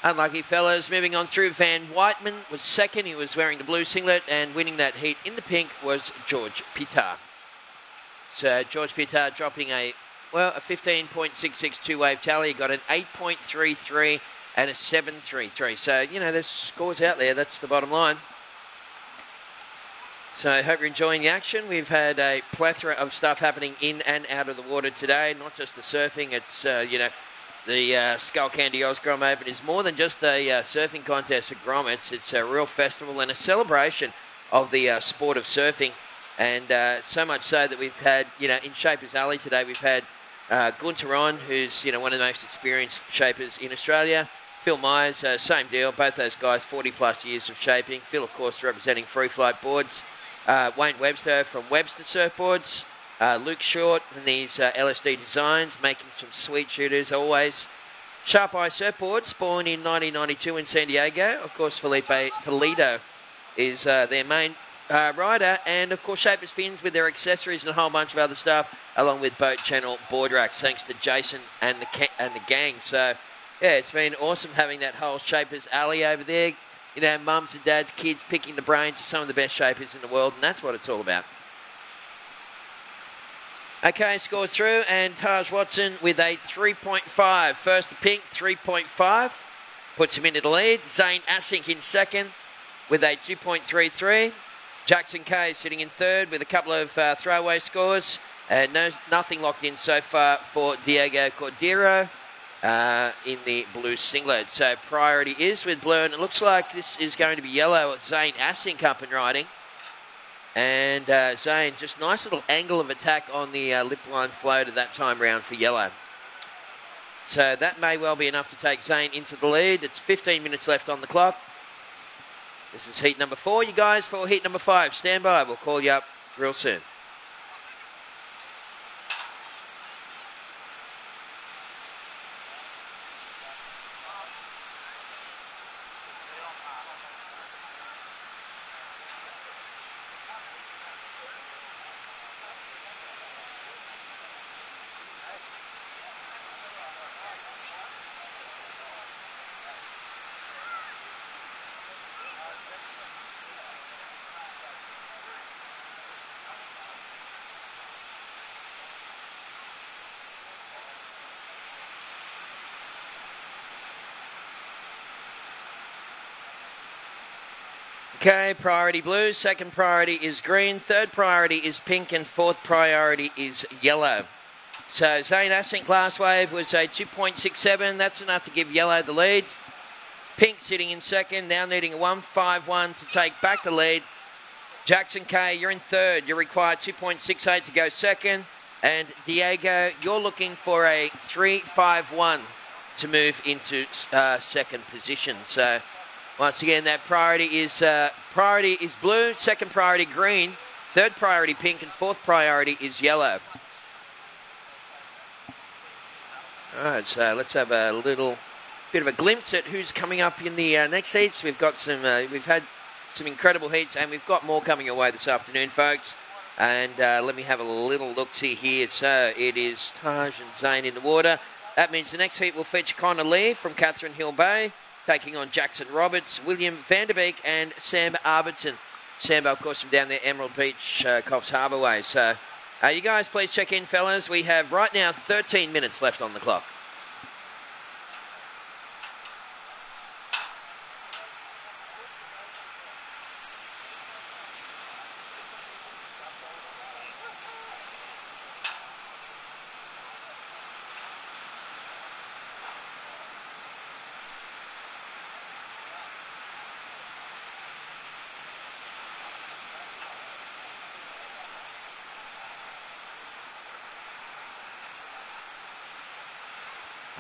Unlucky fellas. Moving on through, Van Whiteman was 2nd. He was wearing the blue singlet, and winning that heat in the pink was George Pitta. So George Pitta dropping a 15.66 two-wave tally. He got an 8.33 and a 7.33. So, you know, there's scores out there. That's the bottom line. So I hope you're enjoying the action. We've had a plethora of stuff happening in and out of the water today. Not just the surfing. It's, the Skullcandy Grom Open is more than just a surfing contest at Grom. It's a real festival and a celebration of the sport of surfing. And so much so that we've had, in Shapers Alley today, we've had Gunter on, who's, one of the most experienced shapers in Australia. Phil Myers, same deal. Both those guys, 40-plus years of shaping. Phil, of course, representing Free Flight Boards. Wayne Webster from Webster Surfboards. Luke Short and these LSD Designs, making some sweet shooters always. Sharp Eye Surfboards, born in 1992 in San Diego. Of course, Felipe Toledo is their main rider, and of course Shapers Fins with their accessories and a whole bunch of other stuff, along with Boat Channel board racks, thanks to Jason and the gang. So yeah, it's been awesome having that whole Shapers Alley over there. Mums and dads, kids picking the brains of some of the best shapers in the world, and that's what it's all about. Okay, scores through, and Taj Watson with a 3.5. First the pink, 3.5. Puts him into the lead. Zane Assink in second with a 2.33. Jackson Kay sitting in third with a couple of throwaway scores. Nothing locked in so far for Diego Cordero. in the blue singlet. So priority is with blue, and it looks like this is going to be yellow. Zane Asink up and riding. And Zane, just nice little angle of attack on the lip line float at that time round for yellow. So that may well be enough to take Zane into the lead. It's 15 minutes left on the clock. This is heat number 4, you guys, for heat number 5. Stand by. We'll call you up real soon. Okay, priority blue, second priority is green, third priority is pink, and fourth priority is yellow. So Zane Asink last wave was a 2.67. That's enough to give yellow the lead. Pink sitting in second, now needing a 1.51 to take back the lead. Jackson K, you're in third. You require 2.68 to go second. And Diego, you're looking for a 3.51 to move into second position. So once again, that priority is blue, second priority green, third priority pink, and fourth priority is yellow. All right, so let's have a little bit of a glimpse at who's coming up in the next heats. We've got some, we've had some incredible heats, and we've got more coming away this afternoon, folks. And let me have a little look-see here. So it is Taj and Zane in the water. That means the next heat will feature Connor Lee from Catherine Hill Bay, taking on Jackson Roberts, William Vanderbeek, and Sam Arberton. Sam, of course, from down there, Emerald Beach, Coffs Harbour way. So you guys please check in, fellas. We have right now 13 minutes left on the clock.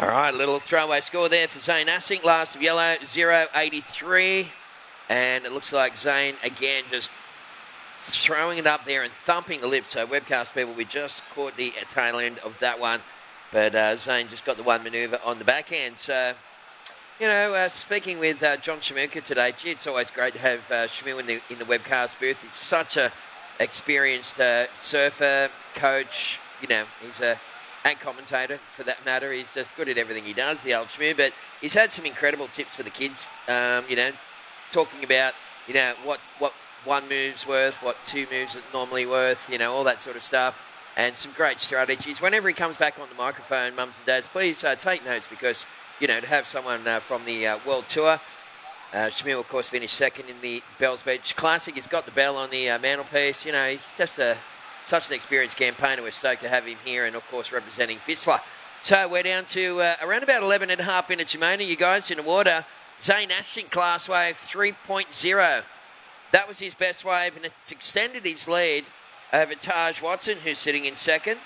All right, little throwaway score there for Zane Asink. Last of yellow, 0.83. And it looks like Zane, again, just throwing it up there and thumping the lip. So webcast people, we just caught the tail end of that one. But Zane just got the one manoeuvre on the back end. So, you know, speaking with John Shamuka today, gee, it's always great to have Shamu in the webcast booth. He's such a experienced surfer, coach. You know, he's and commentator, for that matter. He's just good at everything he does, the old Shmoo. But he's had some incredible tips for the kids, you know, talking about, you know, what one move's worth, what two moves are normally worth, you know, all that sort of stuff, and some great strategies. Whenever he comes back on the microphone, mums and dads, please take notes, because, you know, to have someone from the World Tour, Shmoo, of course, finished second in the Bells Beach Classic. He's got the bell on the mantelpiece. You know, he's just such an experienced campaigner. We're stoked to have him here, and of course representing Whistler. So we're down to around about 11.5 minutes remaining, you guys, in the water. Zane Asink class wave 3.0. That was his best wave, and it's extended his lead over Taj Watson, who's sitting in second.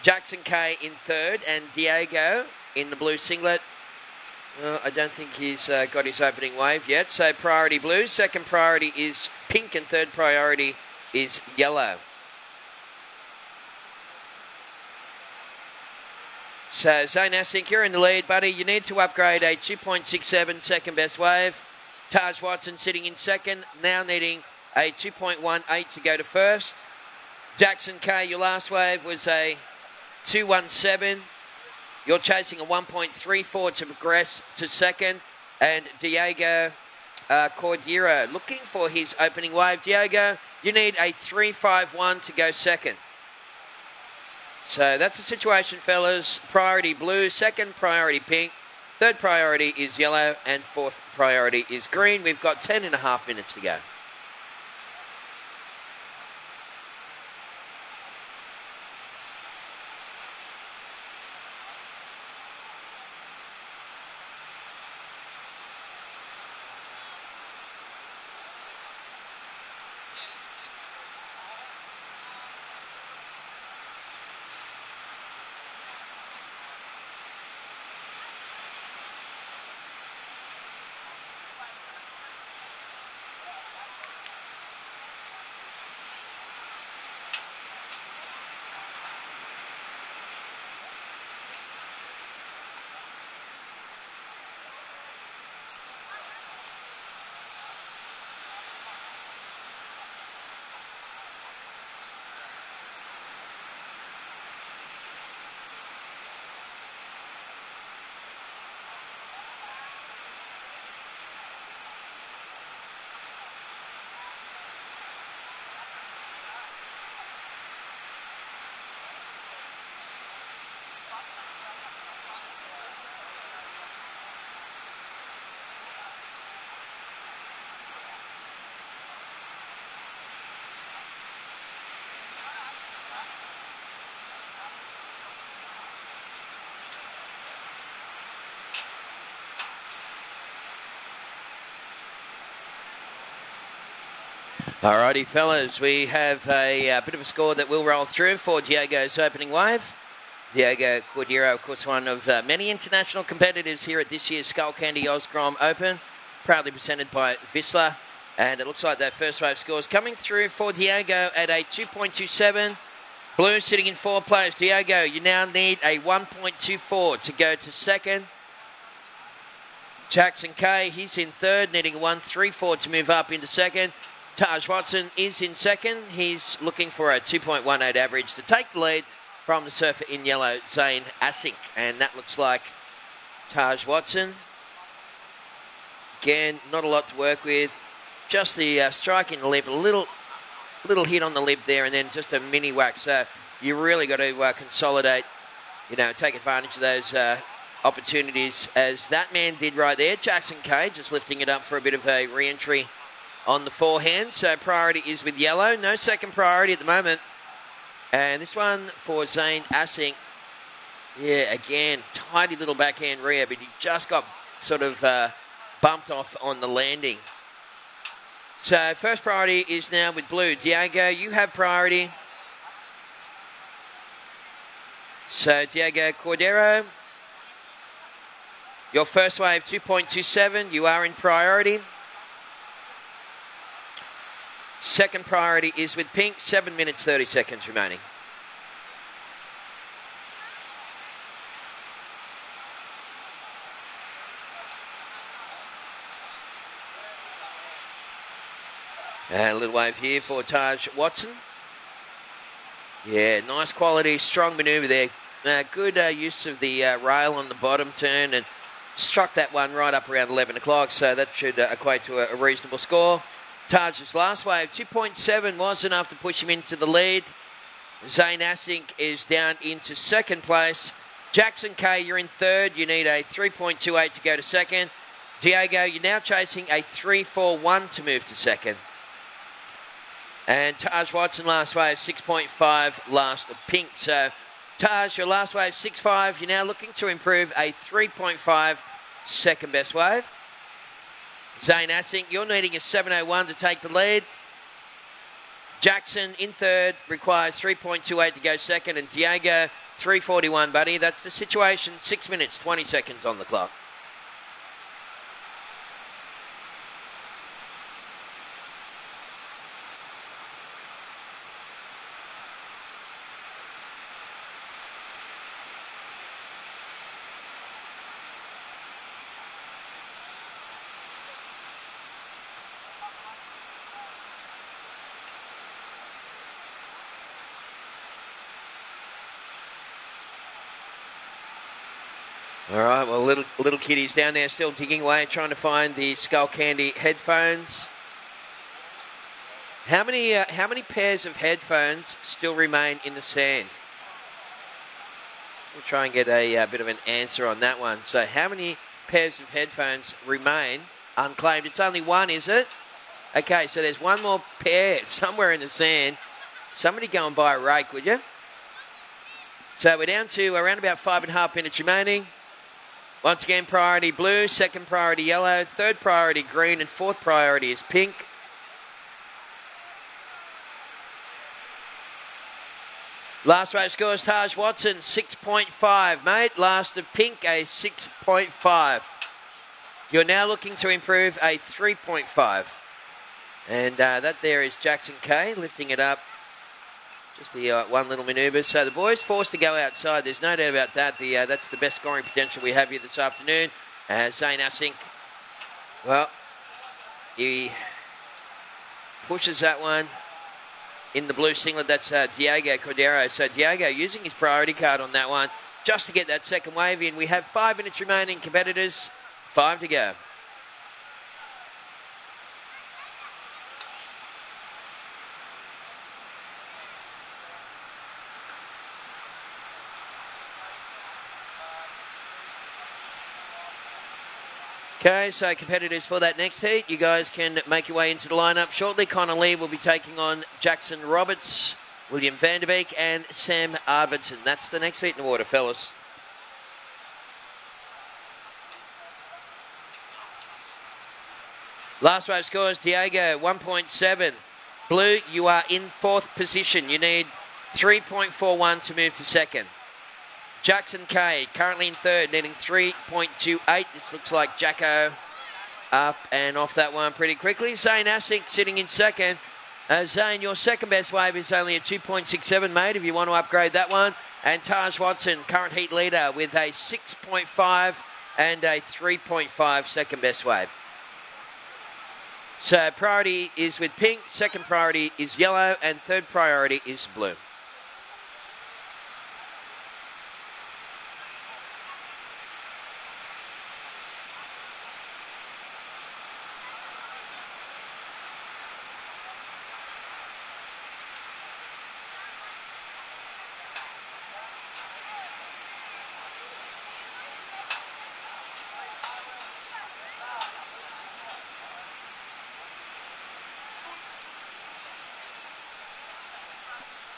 Jackson K in third, and Diego in the blue singlet. I don't think he's got his opening wave yet. So priority blue, second priority is pink, and third priority is yellow. So Zane Asink, you're in the lead, buddy. You need to upgrade a 2.67 second best wave. Taj Watson sitting in second, now needing a 2.18 to go to first. Jackson K, your last wave was a 2.17. You're chasing a 1.34 to progress to second. And Diego Cordero looking for his opening wave. Diego, you need a 3.51 to go second. So that's the situation, fellas. Priority blue, second priority pink, third priority is yellow, and fourth priority is green. We've got 10.5 minutes to go. Alrighty, fellas, we have a bit of a score that will roll through for Diego's opening wave. Diego Cordero, of course, one of many international competitors here at this year's Skullcandy Grom Open, proudly presented by Vissla. And it looks like that first wave score is coming through for Diego at a 2.27. Blue sitting in fourth place. Diego, you now need a 1.24 to go to second. Jackson K, he's in third, needing a 1.34 to move up into second. Taj Watson is in second. He's looking for a 2.18 average to take the lead from the surfer in yellow, Zane Asink. And that looks like Taj Watson. Again, not a lot to work with. Just the strike in the lip, a little hit on the lip there, and then just a mini whack. So you really got to consolidate, take advantage of those opportunities, as that man did right there. Jackson K just lifting it up for a bit of a re-entry on the forehand. So priority is with yellow. No second priority at the moment. And this one for Zane Asink. Yeah, again, tidy little backhand rear, but he just got sort of bumped off on the landing. So first priority is now with blue. Diego, you have priority. So Diego Cordero, your first wave 2.27, you are in priority. Second priority is with pink, 7 minutes 30 seconds remaining. And a little wave here for Taj Watson. Yeah, nice quality, strong manoeuvre there. Good use of the rail on the bottom turn, and struck that one right up around 11 o'clock, so that should equate to a reasonable score. Taj's last wave, 2.7, was enough to push him into the lead. Zane Asink is down into second place. Jackson K, you're in third. You need a 3.28 to go to second. Diego, you're now chasing a 3.41 to move to second. And Taj Watson, last wave, 6.5, last of pink. So, Taj, your last wave, 6.5. You're now looking to improve a 3.5 second best wave. Zane Asink, you're needing a 7.01 to take the lead. Jackson in third, requires 3.28 to go second. And Diego, 3.41, buddy. That's the situation. 6 minutes, 20 seconds on the clock. All right, well, little kitty's down there still digging away, trying to find the Skullcandy headphones. How many pairs of headphones still remain in the sand? We'll try and get a bit of an answer on that one. So how many pairs of headphones remain unclaimed? It's only one, is it? Okay, so there's one more pair somewhere in the sand. Somebody go and buy a rake, would you? So we're down to around about 5.5 minutes remaining. Once again, priority blue, second priority yellow, third priority green, and fourth priority is pink. Last wave scores, Taj Watson, 6.5, mate. Last of pink, a 6.5. You're now looking to improve a 3.5. And that there is Jackson K, lifting it up. Just the one little manoeuvre. So the boys forced to go outside. There's no doubt about that. That's the best scoring potential we have here this afternoon. Zane Asink, well, he pushes that one in the blue singlet. That's Diego Cordero. So Diego using his priority card on that one just to get that second wave in. We have 5 minutes remaining, competitors. 5 to go. Okay, so competitors for that next heat, you guys can make your way into the lineup shortly. Connor Lee will be taking on Jackson Roberts, William Vanderbeek, and Sam Arberton. That's the next heat in the water, fellas. Last wave scores, Diego, 1.7. Blue, you are in 4th position. You need 3.41 to move to 2nd. Jackson K, currently in 3rd, needing 3.28. This looks like Jacko up and off that one pretty quickly. Zane Asick sitting in 2nd. Zane, your second best wave is only a 2.67, mate, if you want to upgrade that one. And Taj Watson, current heat leader, with a 6.5 and a 3.5 second best wave. So priority is with pink, second priority is yellow, and third priority is blue.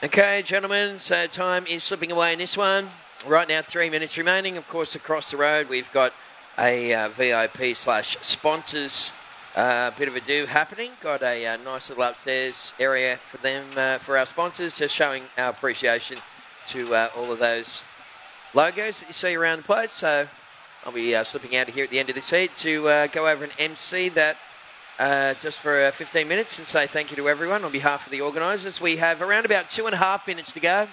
Okay, gentlemen, so time is slipping away in this one. Right now, 3 minutes remaining. Of course, across the road, we've got a VIP/sponsors bit of a do happening. Got a nice little upstairs area for them, for our sponsors, just showing our appreciation to all of those logos that you see around the place. So I'll be slipping out of here at the end of this heat to go over and MC that just for 15 minutes and say thank you to everyone on behalf of the organisers. We have around about 2.5 minutes to go.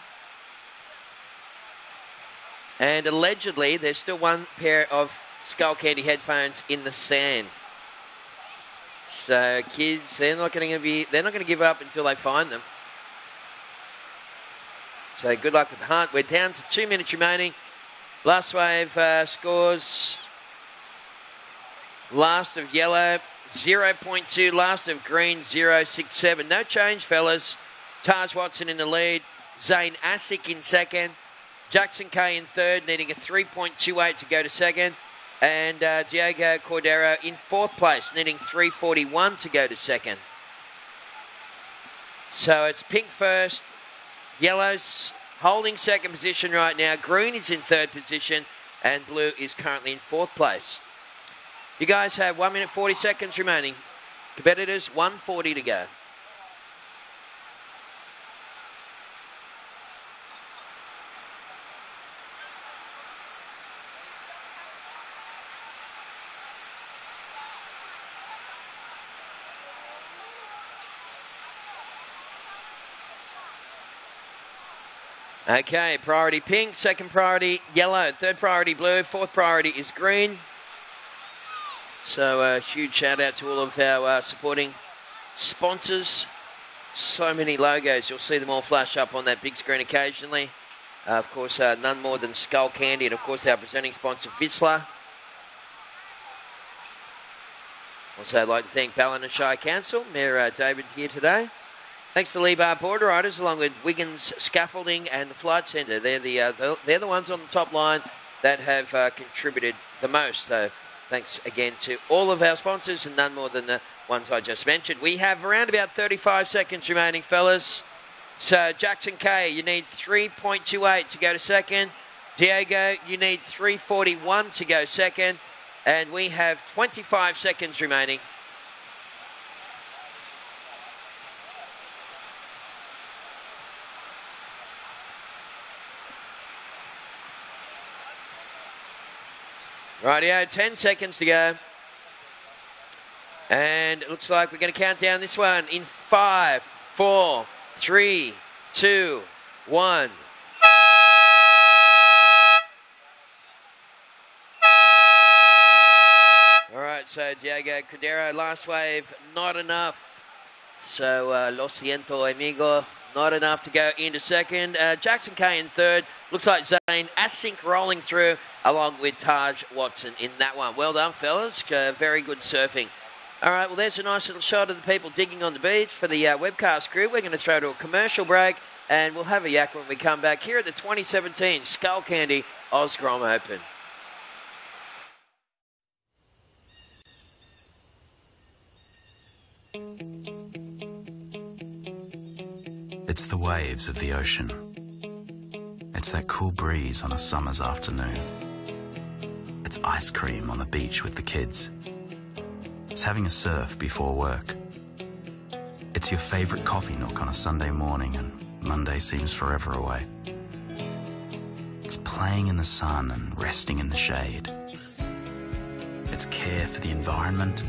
And allegedly, there's still one pair of Skullcandy headphones in the sand. So kids, they're not going to give up until they find them. So good luck with the hunt. We're down to 2 minutes remaining. Last wave scores. Last of yellow, 0.2. Last of green, 0.67. No change, fellas. Taj Watson in the lead. Zane Asick in 2nd. Jackson K in 3rd, needing a 3.28 to go to 2nd. And Diego Cordero in 4th place, needing 3.41 to go to 2nd. So it's pink first. Yellow's holding 2nd position right now. Green is in 3rd position. And blue is currently in 4th place. You guys have 1 minute 40 seconds remaining. Competitors, 1:40 to go. Okay, priority pink, second priority yellow, third priority blue, fourth priority is green. So a huge shout out to all of our supporting sponsors. So many logos, you'll see them all flash up on that big screen occasionally. Of course, none more than Skullcandy, and of course our presenting sponsor, Vizsla. Also, I'd like to thank Ballin and Shire Council, Mayor David here today. Thanks to Lebar Border Riders, along with Wiggins Scaffolding and the Flight Centre. They're the ones on the top line that have contributed the most. So thanks again to all of our sponsors, and none more than the ones I just mentioned. We have around about 35 seconds remaining, fellas. So Jackson K, you need 3.28 to go to second. Diego, you need 3.41 to go second. And we have 25 seconds remaining. Rightio, 10 seconds to go. And it looks like we're going to count down this one in 5, 4, 3, 2, 1. All right, so Diego Cordero, last wave, not enough. So, lo siento, amigo, not enough to go into second. Jackson K in third. Looks like Zane Asick rolling through, along with Taj Watson in that one. Well done, fellas. Very good surfing. All right, well, there's a nice little shot of the people digging on the beach for the webcast crew. We're going to throw to a commercial break, and we'll have a yak when we come back here at the 2017 Skullcandy Oz Grom Open. It's the waves of the ocean. It's that cool breeze on a summer's afternoon. It's ice cream on the beach with the kids. It's having a surf before work. It's your favourite coffee nook on a Sunday morning and Monday seems forever away. It's playing in the sun and resting in the shade. It's care for the environment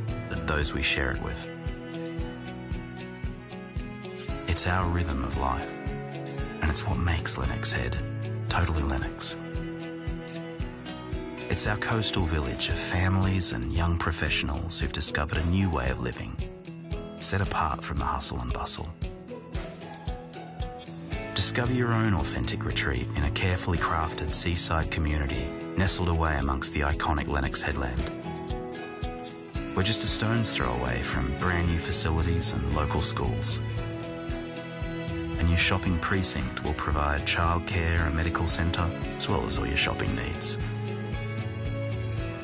and those we share it with. It's our rhythm of life, and it's what makes Lennox Head totally Lennox. It's our coastal village of families and young professionals who've discovered a new way of living, set apart from the hustle and bustle. Discover your own authentic retreat in a carefully crafted seaside community nestled away amongst the iconic Lennox headland. We're just a stone's throw away from brand new facilities and local schools. A new shopping precinct will provide childcare, a medical centre, as well as all your shopping needs.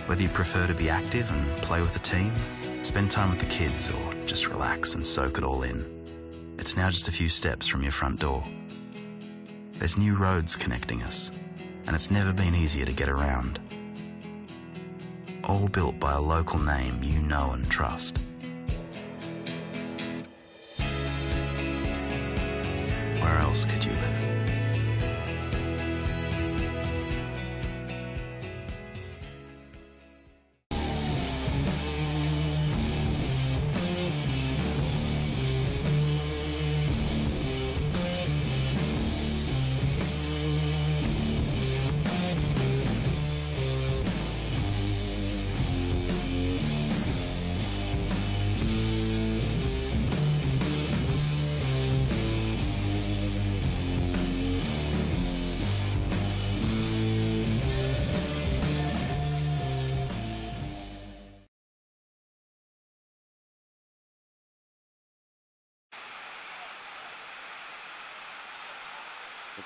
Whether you prefer to be active and play with the team, spend time with the kids, or just relax and soak it all in, it's now just a few steps from your front door. There's new roads connecting us, and it's never been easier to get around. All built by a local name you know and trust. Where else could you live?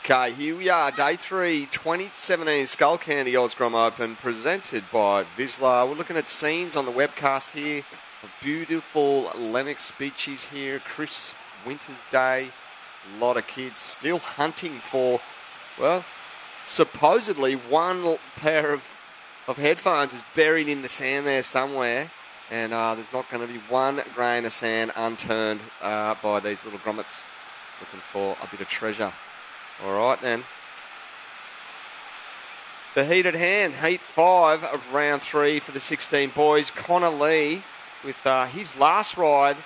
Okay, here we are, Day 3, 2017 Skullcandy Odds Grom Open, presented by Vizsla. We're looking at scenes on the webcast here of beautiful Lennox beaches here, crisp winter's day. A lot of kids still hunting for, well, supposedly one pair of headphones is buried in the sand there somewhere, and there's not going to be one grain of sand unturned by these little grommets looking for a bit of treasure. All right, then. The heat at hand, Heat 5 of Round 3 for the 16 boys. Connor Lee with his last ride.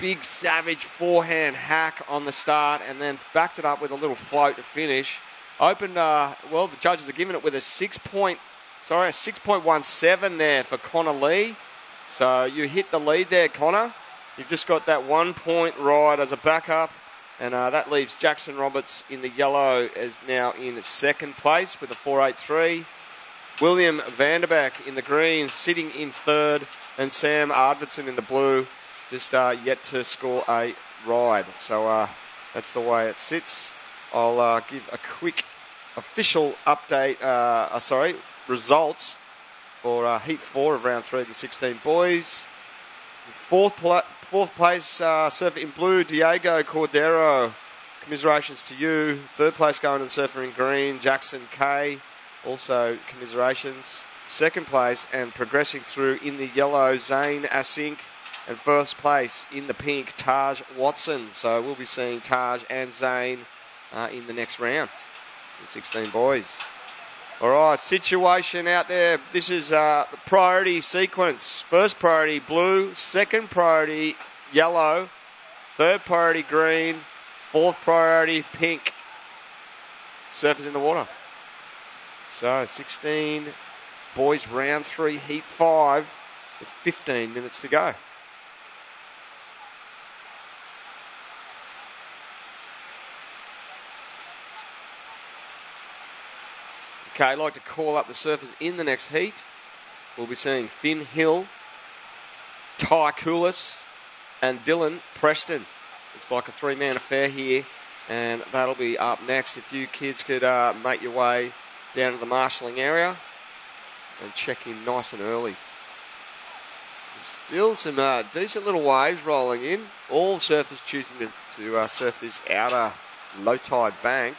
Big, savage forehand hack on the start and then backed it up with a little float to finish. Opened, well, the judges are giving it with a 6.17 there for Connor Lee. So you hit the lead there, Connor. You've just got that 1 point ride as a backup. And that leaves Jackson Roberts in the yellow as now in second place with a 4.83. William Vanderbeck in the green sitting in third. And Sam Arvidson in the blue just yet to score a ride. So that's the way it sits. I'll give a quick official update, results for Heat 4 of Round 3 of the 16 boys. Fourth place, surfer in blue, Diego Cordero. Commiserations to you. Third place going to the surfer in green, Jackson K. Also commiserations. Second place and progressing through in the yellow, Zane Asink. And first place in the pink, Taj Watson. So we'll be seeing Taj and Zane in the next round. The 16 boys. All right, situation out there. This is the priority sequence. First priority, blue. Second priority, yellow. Third priority, green. Fourth priority, pink. Surfers in the water. So, 16 boys, round 3, heat 5, with 15 minutes to go. Okay, I'd like to call up the surfers in the next heat. We'll be seeing Finn Hill, Ty Coulis, and Dylan Preston. Looks like a three-man affair here, and that'll be up next. If you kids could make your way down to the marshalling area and check in nice and early. Still some decent little waves rolling in. All surfers choosing to surf this outer low-tide bank.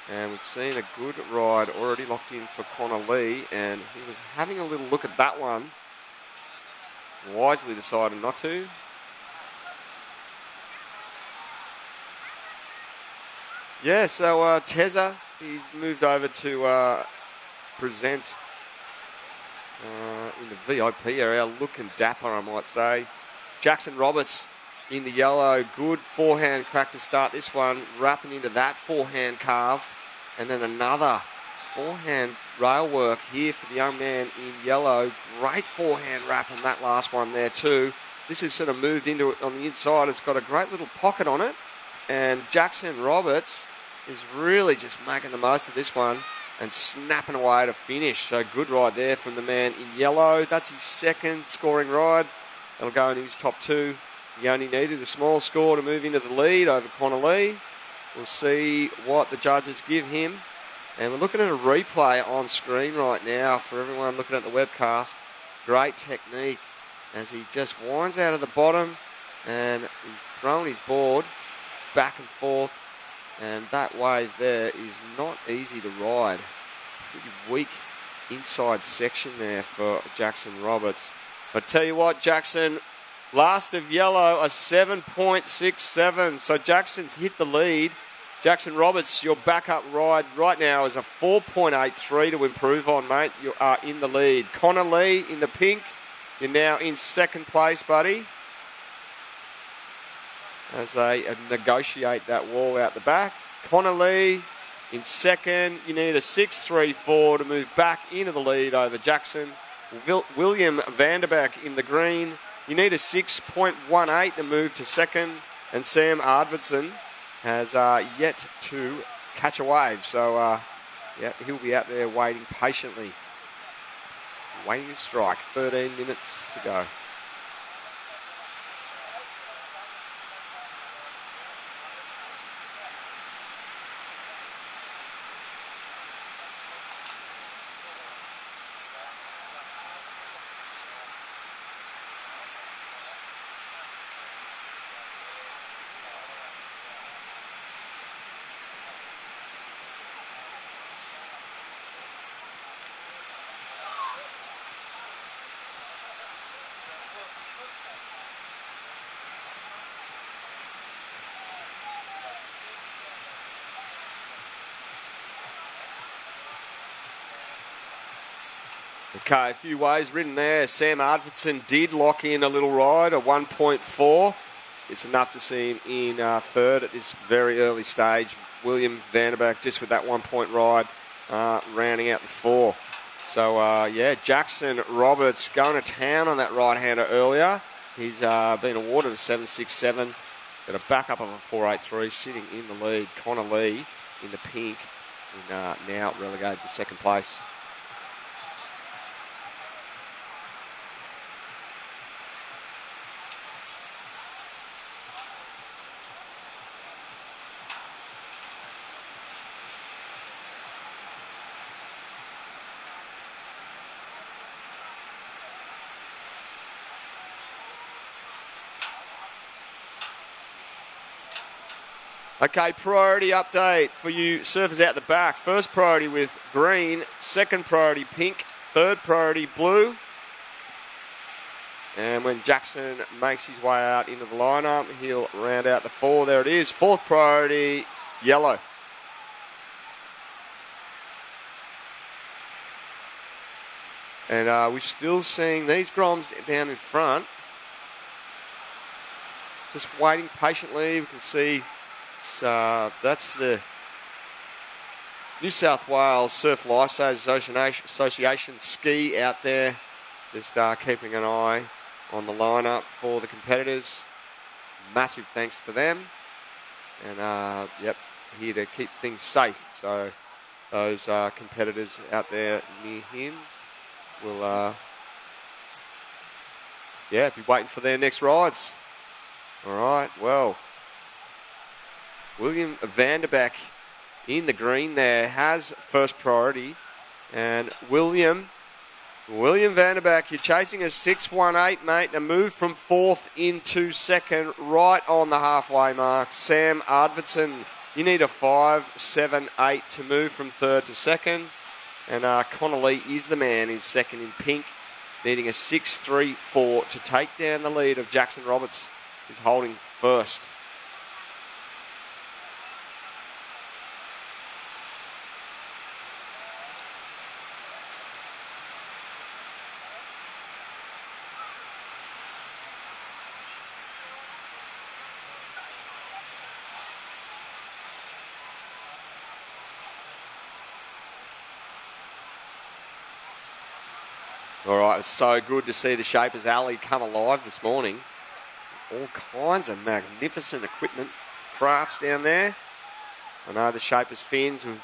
And we've seen a good ride already locked in for Connor Lee, and he was having a little look at that one. Wisely decided not to. Yeah, so Tezza, he's moved over to present in the VIP area, looking dapper, I might say. Jackson Roberts in the yellow, good forehand crack to start this one, wrapping into that forehand carve, and then another forehand rail work here for the young man in yellow. Great forehand wrap on that last one there too. This is sort of moved into it on the inside. It's got a great little pocket on it, and Jackson Roberts is really just making the most of this one and snapping away to finish. So good ride there from the man in yellow. That's his second scoring ride. That'll go into his top two. He only needed a small score to move into the lead over Connor Lee. We'll see what the judges give him. And we're looking at a replay on screen right now for everyone looking at the webcast. Great technique as he just winds out of the bottom and he's thrown his board back and forth. And that wave there is not easy to ride. Pretty weak inside section there for Jackson Roberts. But tell you what, Jackson, last of yellow, a 7.67. So Jackson's hit the lead. Jackson Roberts, your backup ride right now is a 4.83 to improve on, mate. You are in the lead. Connor Lee in the pink. You're now in second place, buddy. As they negotiate that wall out the back. Connor Lee in second. You need a 6.34 to move back into the lead over Jackson. William Vanderbeck in the green. You need a 6.18 to move to second. And Sam Arvidson has yet to catch a wave. So, yeah, he'll be out there waiting patiently. Waiting to strike. 13 minutes to go. Okay, a few ways written there. Sam Arvidson did lock in a little ride, a 1.4. It's enough to see him in third at this very early stage. William Vanderbeck just with that 1 point ride, rounding out the four. So, yeah, Jackson Roberts going to town on that right-hander earlier. He's been awarded a 7.67. Got a backup of a 4.83, sitting in the lead. Connor Lee in the pink, and now relegated to second place. Okay, priority update for you surfers out the back. First priority with green, second priority pink, third priority blue. And when Jackson makes his way out into the lineup, he'll round out the four. There it is, fourth priority, yellow. And we're still seeing these Groms down in front. Just waiting patiently. We can see that's the New South Wales Surf Lifesavers Association ski out there. Just keeping an eye on the lineup for the competitors. Massive thanks to them. And, yep, here to keep things safe. So those competitors out there near him will, yeah, be waiting for their next rides. All right, well, William Vanderbeck in the green there has first priority. And William Vanderbeck, you're chasing a 6.18, mate. A move from fourth into second, right on the halfway mark. Sam Arvidson, you need a 5.78 to move from third to second. And Connor Lee is the man. He's second in pink, needing a 6.34 to take down the lead of Jackson Roberts, who's holding first. All right, it's so good to see the Shapers Alley come alive this morning. All kinds of magnificent equipment, crafts down there. I know the Shapers Fins were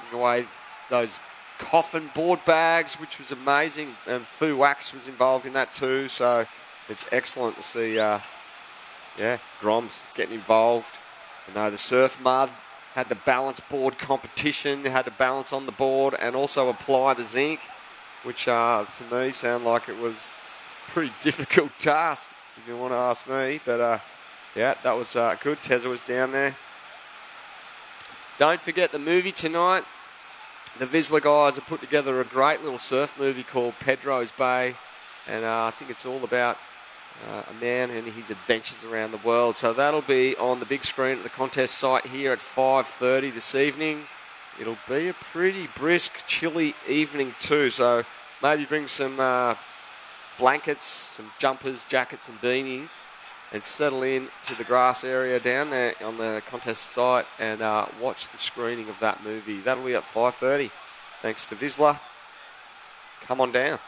giving away those coffin board bags, which was amazing, and Fu Wax was involved in that too, so it's excellent to see, Grom's getting involved. I know the Surf Mud had the balance board competition, had to balance on the board and also apply the zinc, which to me sound like it was a pretty difficult task, if you want to ask me, but that was good. Tezza was down there. Don't forget the movie tonight. The Vizsla guys have put together a great little surf movie called Pedro's Bay, and I think it's all about a man and his adventures around the world. So that'll be on the big screen at the contest site here at 5:30 this evening. It'll be a pretty brisk, chilly evening too, so maybe bring some blankets, some jumpers, jackets and beanies, and settle in to the grass area down there on the contest site and watch the screening of that movie. That'll be at 5:30. Thanks to Vizsla. Come on down.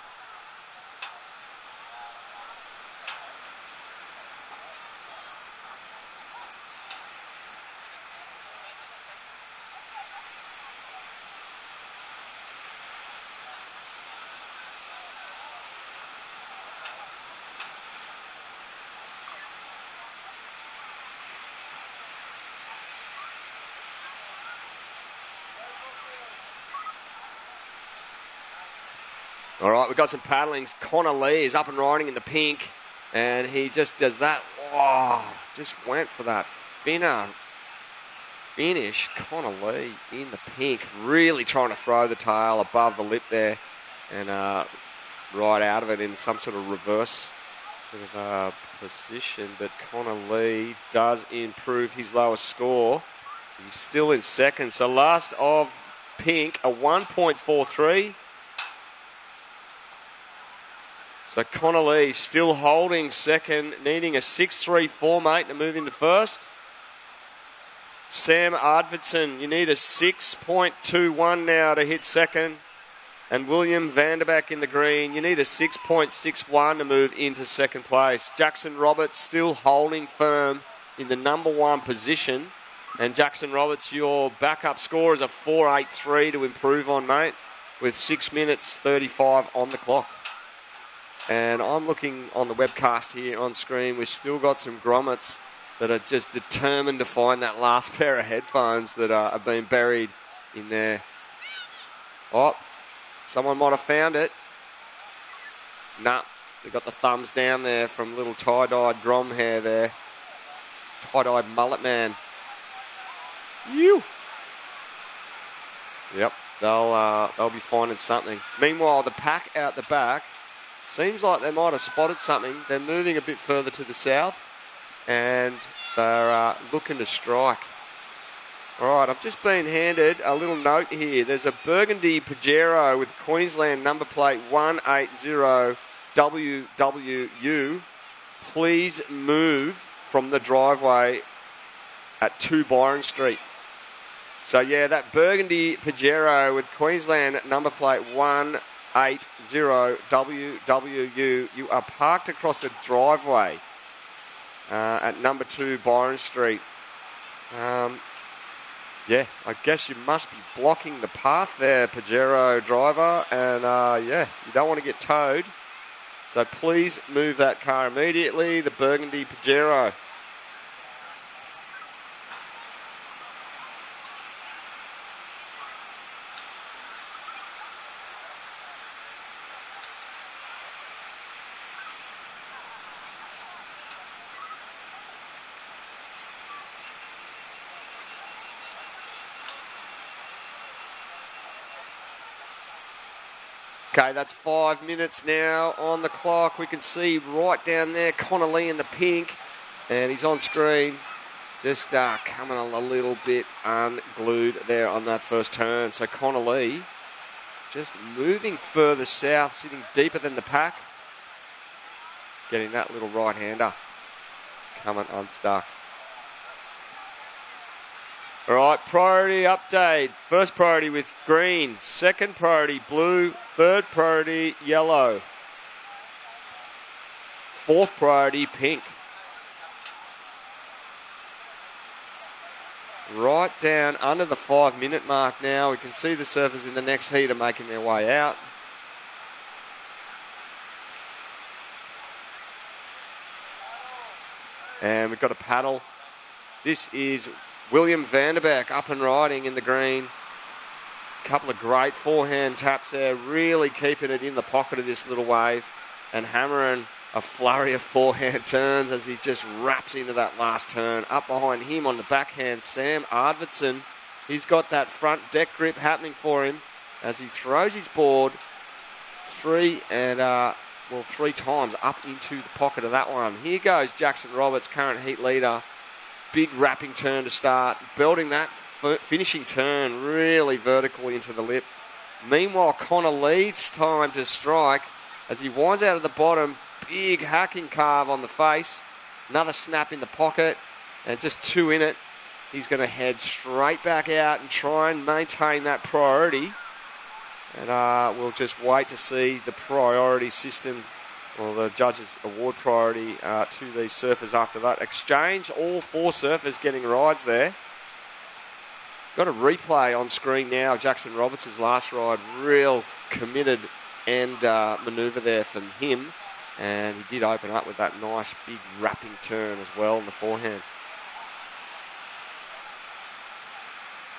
All right, we've got some paddling. Connor Lee is up and riding in the pink, and he just does that. Oh, just went for that finish. Connor Lee in the pink, really trying to throw the tail above the lip there and ride out of it in some sort of reverse position. But Connor Lee does improve his lowest score. He's still in second. So last of pink, a 1.43. So Connor Lee still holding second, needing a 6.34, mate, to move into first. Sam Arvidson, you need a 6.21 now to hit second. And William Vanderbeck in the green, you need a 6.61 to move into second place. Jackson Roberts still holding firm in the number one position. And Jackson Roberts, your backup score is a 4.83 to improve on, mate, with 6 minutes 35 on the clock. And I'm looking on the webcast here on screen. We've still got some grommets that are just determined to find that last pair of headphones that are being buried in there. Oh, someone might have found it. Nah, they've got the thumbs down there from little tie-dyed Grom hair there. Tie-dyed mullet man. You. Yep, they'll be finding something. Meanwhile, the pack out the back seems like they might have spotted something. They're moving a bit further to the south, and they're looking to strike. All right, I've just been handed a little note here. There's a burgundy Pajero with Queensland number plate 180WWU. Please move from the driveway at 2 Byron Street. So, yeah, that burgundy Pajero with Queensland number plate 180WWU, you are parked across a driveway at number 2 Byron Street. Yeah, I guess you must be blocking the path there, Pajero driver, and you don't want to get towed. So please move that car immediately, the burgundy Pajero. Okay, that's 5 minutes now on the clock. We can see right down there Connor Lee in the pink, and he's on screen. Just coming a little bit unglued there on that first turn. So Connor Lee just moving further south, sitting deeper than the pack. Getting that little right-hander coming unstuck. All right, priority update. First priority with green. Second priority blue. Third priority yellow. Fourth priority pink. Right down under the 5-minute mark now. We can see the surfers in the next heat are making their way out. And we've got a paddle. This is William Vanderbeck up and riding in the green. Couple of great forehand taps there, really keeping it in the pocket of this little wave and hammering a flurry of forehand turns as he just wraps into that last turn. Up behind him on the backhand, Sam Arvidsson. He's got that front deck grip happening for him as he throws his board three times up into the pocket of that one. Here goes Jackson Roberts, current heat leader. Big wrapping turn to start, building that finishing turn really vertically into the lip. Meanwhile, Connor Lee's time to strike as he winds out of the bottom. Big hacking carve on the face. Another snap in the pocket and just two in it. He's going to head straight back out and try and maintain that priority. And we'll just wait to see the priority system, or the judges' award priority to these surfers after that exchange. All four surfers getting rides there. Got a replay on screen now. Jackson Roberts' last ride. Real committed end manoeuvre there from him. And he did open up with that nice big wrapping turn as well in the forehand.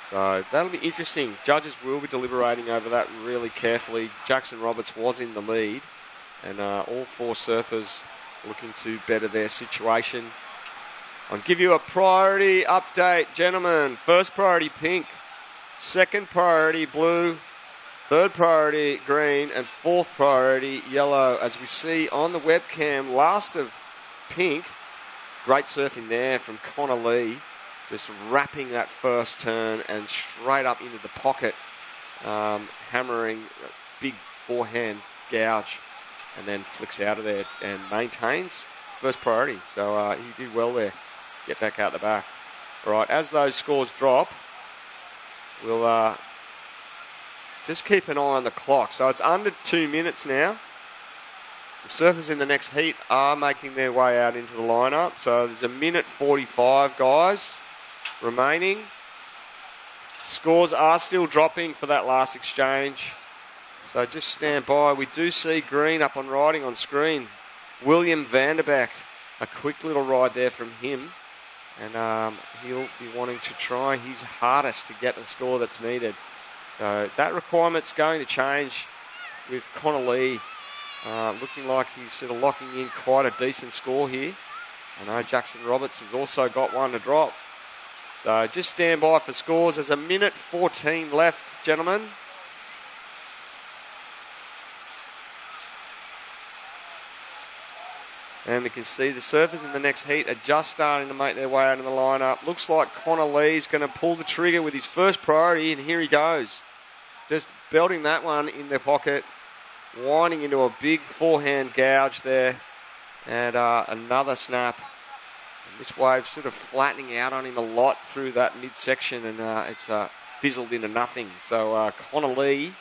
So that'll be interesting. Judges will be deliberating over that really carefully. Jackson Roberts was in the lead. And all four surfers looking to better their situation. I'll give you a priority update, gentlemen. First priority pink. Second priority blue. Third priority green. And fourth priority yellow. As we see on the webcam, last of pink. Great surfing there from Connor Lee. Just wrapping that first turn and straight up into the pocket. Hammering a big forehand gouge. And then flicks out of there and maintains first priority. So he did well there. Get back out the back. All right, as those scores drop, we'll just keep an eye on the clock. So it's under 2 minutes now. The surfers in the next heat are making their way out into the lineup. So there's 1:45, guys, remaining. Scores are still dropping for that last exchange. So just stand by. We do see green up on riding on screen. William Vanderbeck, a quick little ride there from him. And he'll be wanting to try his hardest to get the score that's needed. So that requirement's going to change with Connor Lee. Looking like he's sort of locking in quite a decent score here. I know Jackson Roberts has also got one to drop. So just stand by for scores. There's 1:14 left, gentlemen. And we can see the surfers in the next heat are just starting to make their way out in the lineup. Looks like Connor Lee's going to pull the trigger with his first priority, and here he goes. Just belting that one in the pocket, winding into a big forehand gouge there, and another snap. And this wave sort of flattening out on him a lot through that midsection, and it's fizzled into nothing. So Connor Lee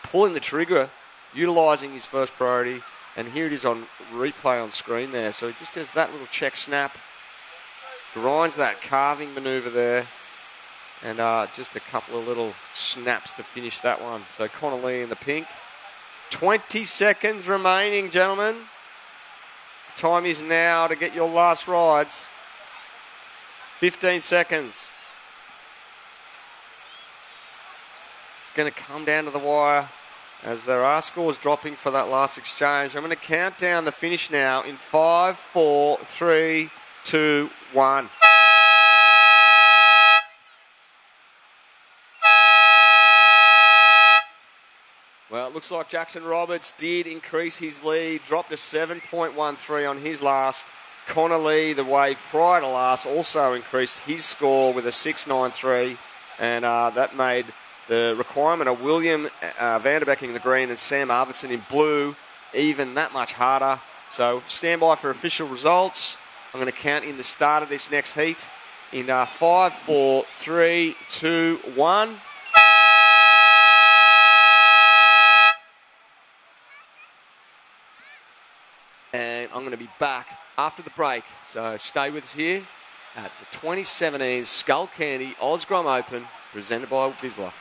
pulling the trigger, utilising his first priority. And here it is on replay on screen there. So he just does that little check snap, grinds that carving manoeuvre there, and just a couple of little snaps to finish that one. So Connor Lee in the pink. 20 seconds remaining, gentlemen. Time is now to get your last rides. 15 seconds. It's going to come down to the wire, as there are scores dropping for that last exchange. I'm going to count down the finish now in 5, 4, 3, 2, 1. Well, it looks like Jackson Roberts did increase his lead, dropped to 7.13 on his last. Connor Lee, the wave prior to last, also increased his score with a 6.93, and that made the requirement of William Vanderbeck in the green and Sam Arvidsson in blue even that much harder. So stand by for official results. I'm going to count in the start of this next heat. in 5, 4, 3, 2, 1. And I'm going to be back after the break, so stay with us here at the 2017 Skullcandy Osgrom Open, presented by Vizsla.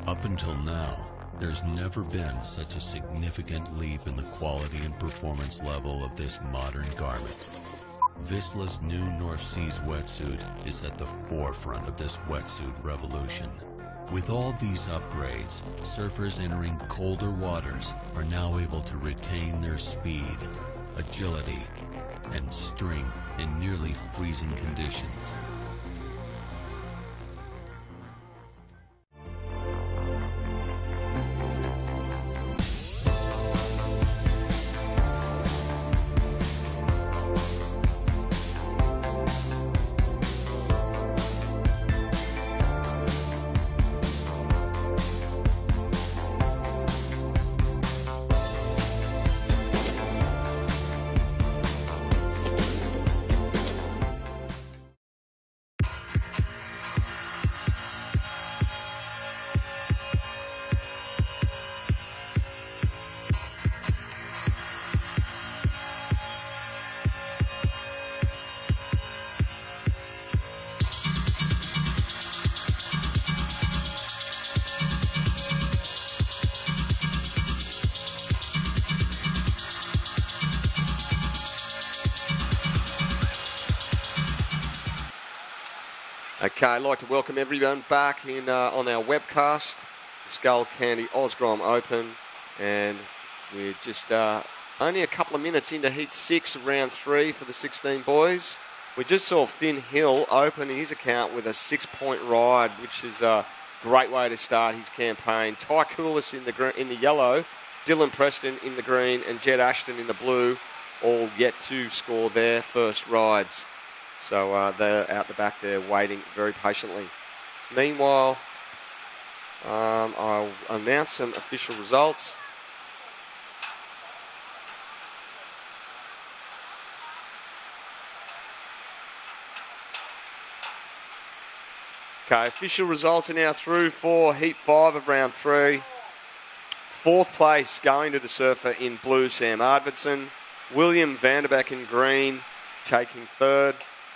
Up until now, there's never been such a significant leap in the quality and performance level of this modern garment. Vizsla's new North Seas wetsuit is at the forefront of this wetsuit revolution. With all these upgrades, surfers entering colder waters are now able to retain their speed, agility, and strength in nearly freezing conditions. Okay, I'd like to welcome everyone back in on our webcast, Skullcandy Osgrom Open, and we're just only a couple of minutes into Heat 6 of Round 3 for the 16 boys. We just saw Finn Hill open his account with a 6-point ride, which is a great way to start his campaign. Ty Coolis in the yellow, Dylan Preston in the green, and Jed Ashton in the blue, all yet to score their first rides. So they're out the back there waiting very patiently. Meanwhile, I'll announce some official results. Okay, official results are now through for Heat 5 of Round 3. 4th place going to the surfer in blue, Sam Arvidson. William Vanderbeck in green taking 3rd.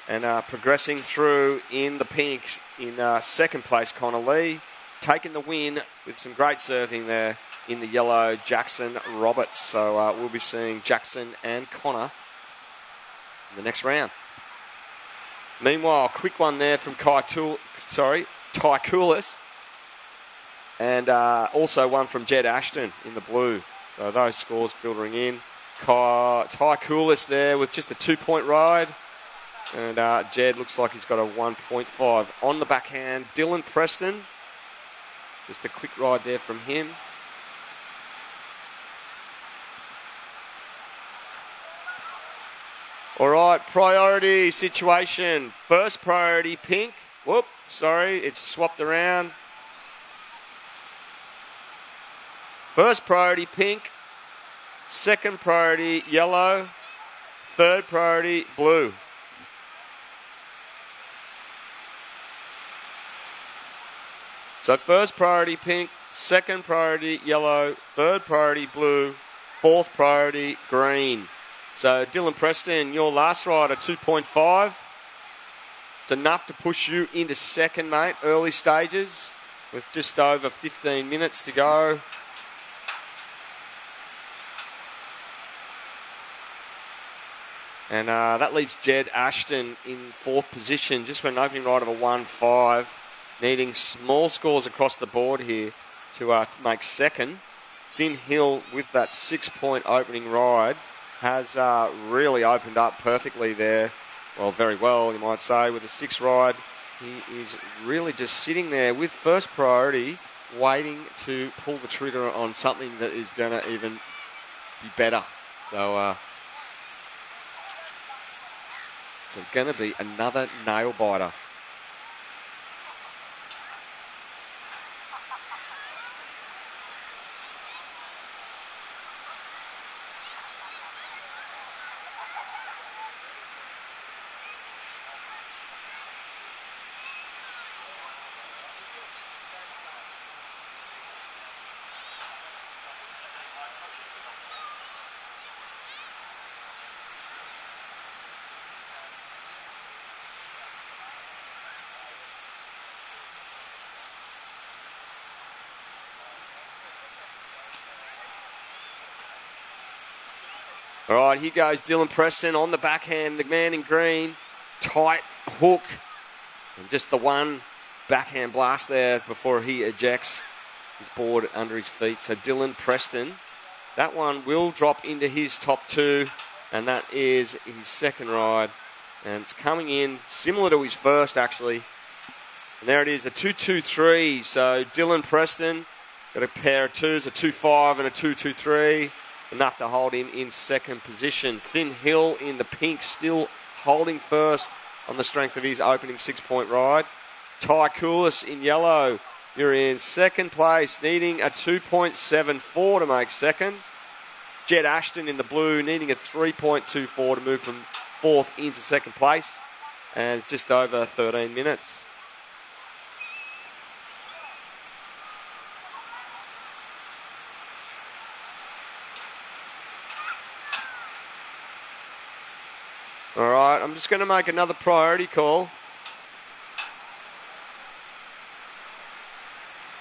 And progressing through in the pink in 2nd place, Connor Lee. Taking the win with some great surfing there in the yellow, Jackson Roberts. So we'll be seeing Jackson and Connor in the next round. Meanwhile, quick one there from Ty Coolis. And also one from Jed Ashton in the blue. So those scores filtering in. Ty Coolis there with just a 2-point ride. And Jed looks like he's got a 1.5 on the backhand. Dylan Preston, just a quick ride there from him. All right, priority situation. First priority, pink. Whoop, sorry, it's swapped around. First priority, pink. Second priority, yellow. Third priority, blue. So first priority pink, second priority yellow, third priority blue, 4th priority green. So Dylan Preston, your last ride at 2.5. It's enough to push you into second, mate, early stages with just over 15 minutes to go. And that leaves Jed Ashton in 4th position, just with an opening ride of a 1.5. Needing small scores across the board here to make second. Finn Hill with that 6-point opening ride has really opened up perfectly there. Well, very well, you might say, with the 6 ride. He is really just sitting there with first priority, waiting to pull the trigger on something that is going to even be better. So it's going to be another nail biter. All right, here goes Dylan Preston on the backhand, the man in green. Tight hook. And just the one backhand blast there before he ejects his board under his feet. So Dylan Preston, that one will drop into his top 2, and that is his second ride. And it's coming in similar to his first, actually. And there it is, a 2-2-3. So Dylan Preston got a pair of 2s, a 2-5 and a 2-2-3. Enough to hold him in second position. Finn Hill in the pink, still holding first on the strength of his opening 6-point ride. Ty Coulis in yellow, you're in second place, needing a 2.74 to make second. Jed Ashton in the blue, needing a 3.24 to move from fourth into second place. And it's just over 13 minutes. All right, I'm just going to make another priority call.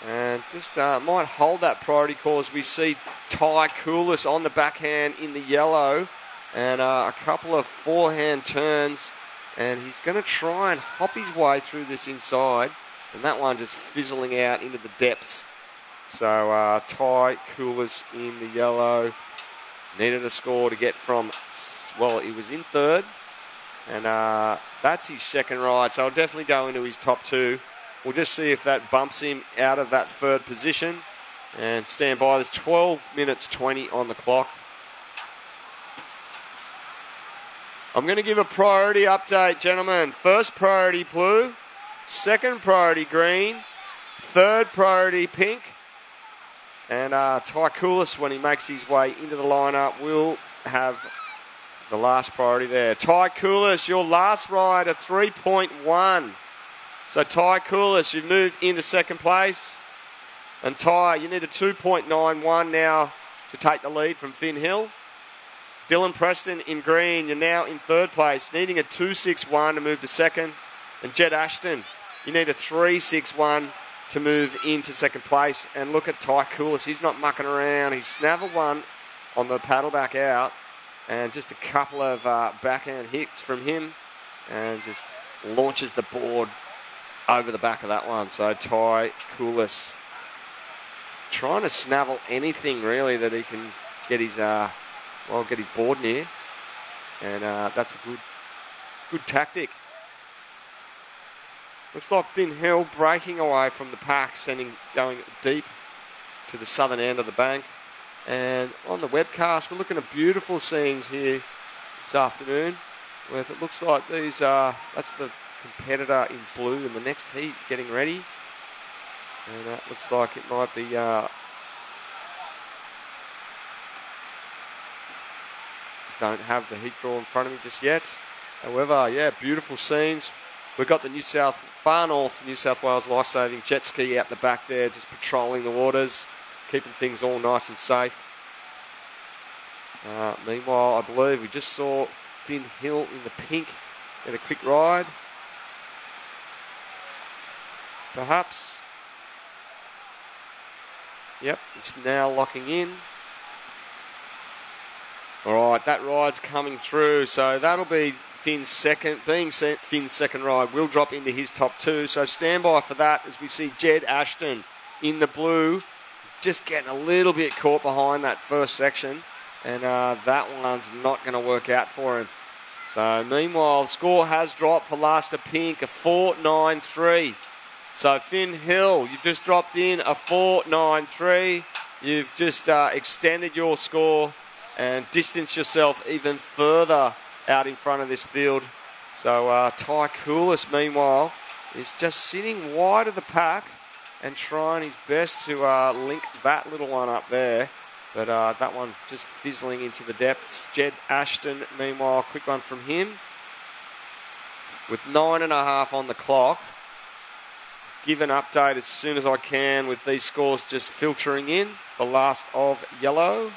And just might hold that priority call as we see Ty Coulis on the backhand in the yellow. And a couple of forehand turns. And he's going to try and hop his way through this inside. And that one just fizzling out into the depths. So Ty Coulis in the yellow. Needed a score to get from, well, he was in third. And that's his second ride, so I'll definitely go into his top 2. We'll just see if that bumps him out of that third position. And stand by, there's 12 minutes 20 on the clock. I'm going to give a priority update, gentlemen. First priority blue, second priority green, third priority pink. And Ty Coulis, when he makes his way into the lineup, will have the last priority there. Ty Coulis, your last ride at 3.1. So Ty Coulis, you've moved into second place. And Ty, you need a 2.91 now to take the lead from Finn Hill. Dylan Preston in green, you're now in third place, needing a 2.61 to move to second. And Jed Ashton, you need a 3.61 to move into second place. And look at Ty Coulis, he's not mucking around. He's snaffled one on the paddle back out. And just a couple of backhand hits from him. And just launches the board over the back of that one. So Ty Coulis trying to snavel anything really that he can get his get his board near. And that's a good tactic. Looks like Finn Hill breaking away from the pack, going deep to the southern end of the bank. And on the webcast, we're looking at beautiful scenes here this afternoon. Where it looks like these that's the competitor in blue in the next heat getting ready. And that looks like it might be don't have the heat draw in front of me just yet. However, yeah, beautiful scenes. We've got the far north New South Wales life-saving jet ski out the back there, just patrolling the waters, keeping things all nice and safe. Meanwhile, I believe we just saw Finn Hill in the pink get a quick ride. Perhaps. Yep, it's now locking in. All right, that ride's coming through, so that'll be Finn's second. Finn's second ride will drop into his top 2, so stand by for that as we see Jed Ashton in the blue, just getting a little bit caught behind that first section and that one's not going to work out for him. So meanwhile, the score has dropped for last of Pink, a 4.93. So Finn Hill, you've just dropped in a 4.93. You've just extended your score and distanced yourself even further out in front of this field. So Ty Coolis, meanwhile, is just sitting wide of the pack and trying his best to link that little one up there. But that one just fizzling into the depths. Jed Ashton, meanwhile, quick one from him. With 9.5 on the clock. Give an update as soon as I can with these scores just filtering in for last of yellow.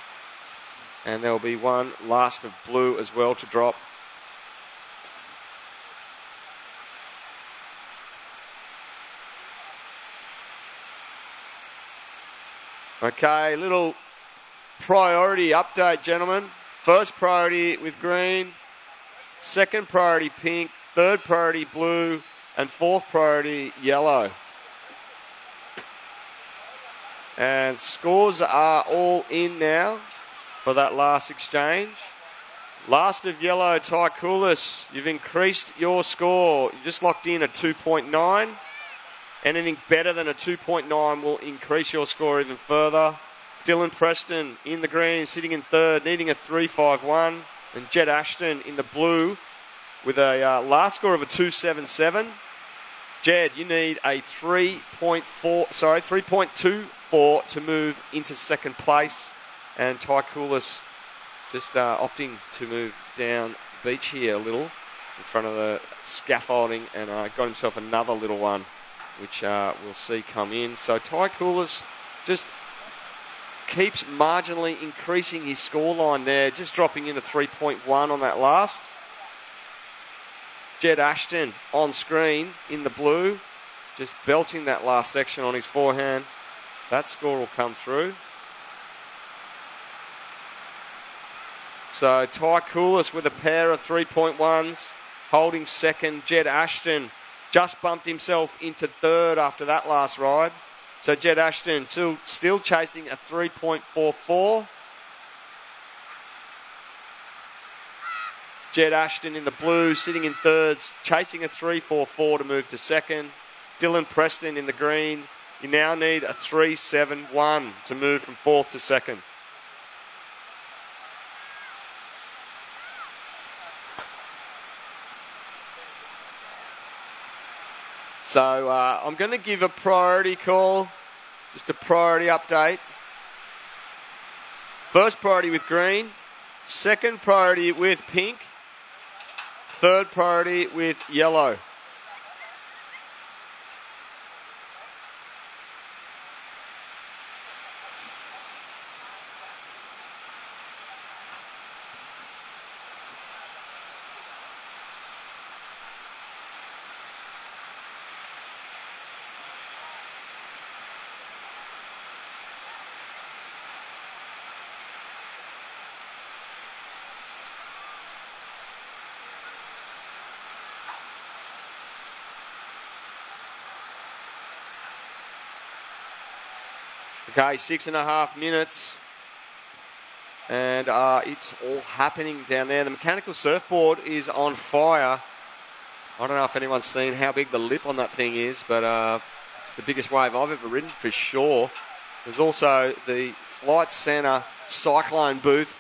And there'll be one last of blue as well to drop. Okay, little priority update, gentlemen. First priority with green, second priority pink, third priority blue, and fourth priority yellow. And scores are all in now for that last exchange. Last of yellow, Ty Coolis, you've increased your score. You just locked in a 2.9. Anything better than a 2.9 will increase your score even further. Dylan Preston in the green, sitting in third, needing a 3.51. And Jed Ashton in the blue with a last score of a 2.77. Jed, you need a 3.24 to move into second place. And Ty Coolis just opting to move down beach here a little in front of the scaffolding and got himself another little one, which we'll see come in. So Ty Coolis just keeps marginally increasing his scoreline there, just dropping in a 3.1 on that last. Jed Ashton on screen in the blue, just belting that last section on his forehand. That score will come through. So Ty Coolis with a pair of 3.1s, holding second. Jed Ashton just bumped himself into third after that last ride. So Jed Ashton still chasing a 3.44. Jed Ashton in the blue, sitting in thirds, chasing a 3.44 to move to second. Dylan Preston in the green. You now need a 3.71 to move from fourth to second. So I'm going to give a priority call, just a priority update. First priority with green, second priority with pink, third priority with yellow. Okay, 6.5 minutes. And it's all happening down there. The mechanical surfboard is on fire. I don't know if anyone's seen how big the lip on that thing is, but it's the biggest wave I've ever ridden for sure. There's also the Flight Centre Cyclone booth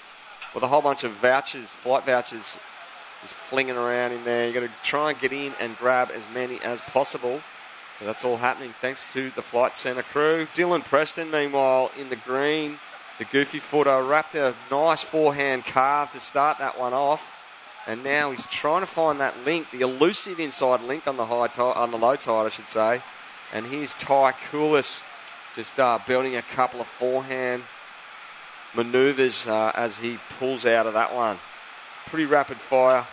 with a whole bunch of vouchers, flight vouchers, just flinging around in there. You've got to try and get in and grab as many as possible. So that's all happening thanks to the Flight Centre crew. Dylan Preston, meanwhile, in the green. The goofy footer wrapped a nice forehand carve to start that one off. And now he's trying to find that link, the elusive inside link on the low tide, I should say. And here's Ty Coolis just building a couple of forehand manoeuvres as he pulls out of that one. Pretty rapid fire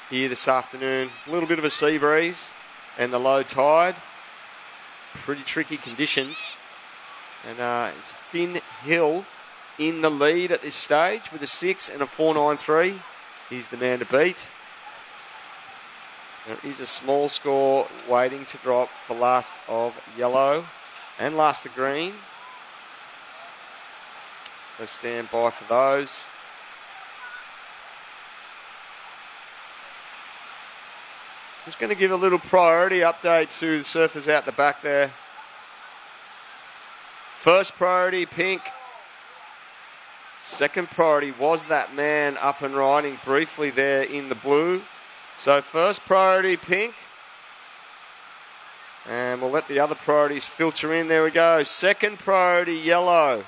here this afternoon. A little bit of a sea breeze and the low tide. Pretty tricky conditions. And it's Finn Hill in the lead at this stage with a 6 and a 4.93. He's the man to beat. There is a small score waiting to drop for last of yellow and last of green. So stand by for those. Just going to give a little priority update to the surfers out the back there. First priority, pink. Second priority was that man up and riding briefly there in the blue. So first priority, pink. And we'll let the other priorities filter in. There we go. Second priority, yellow.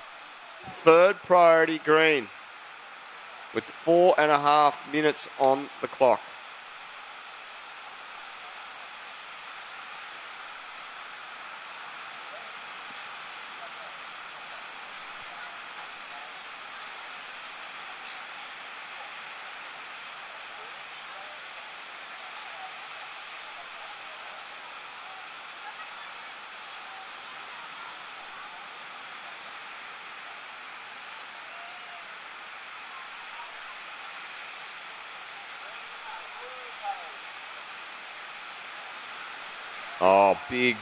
Third priority, green. With 4.5 minutes on the clock. Oh, big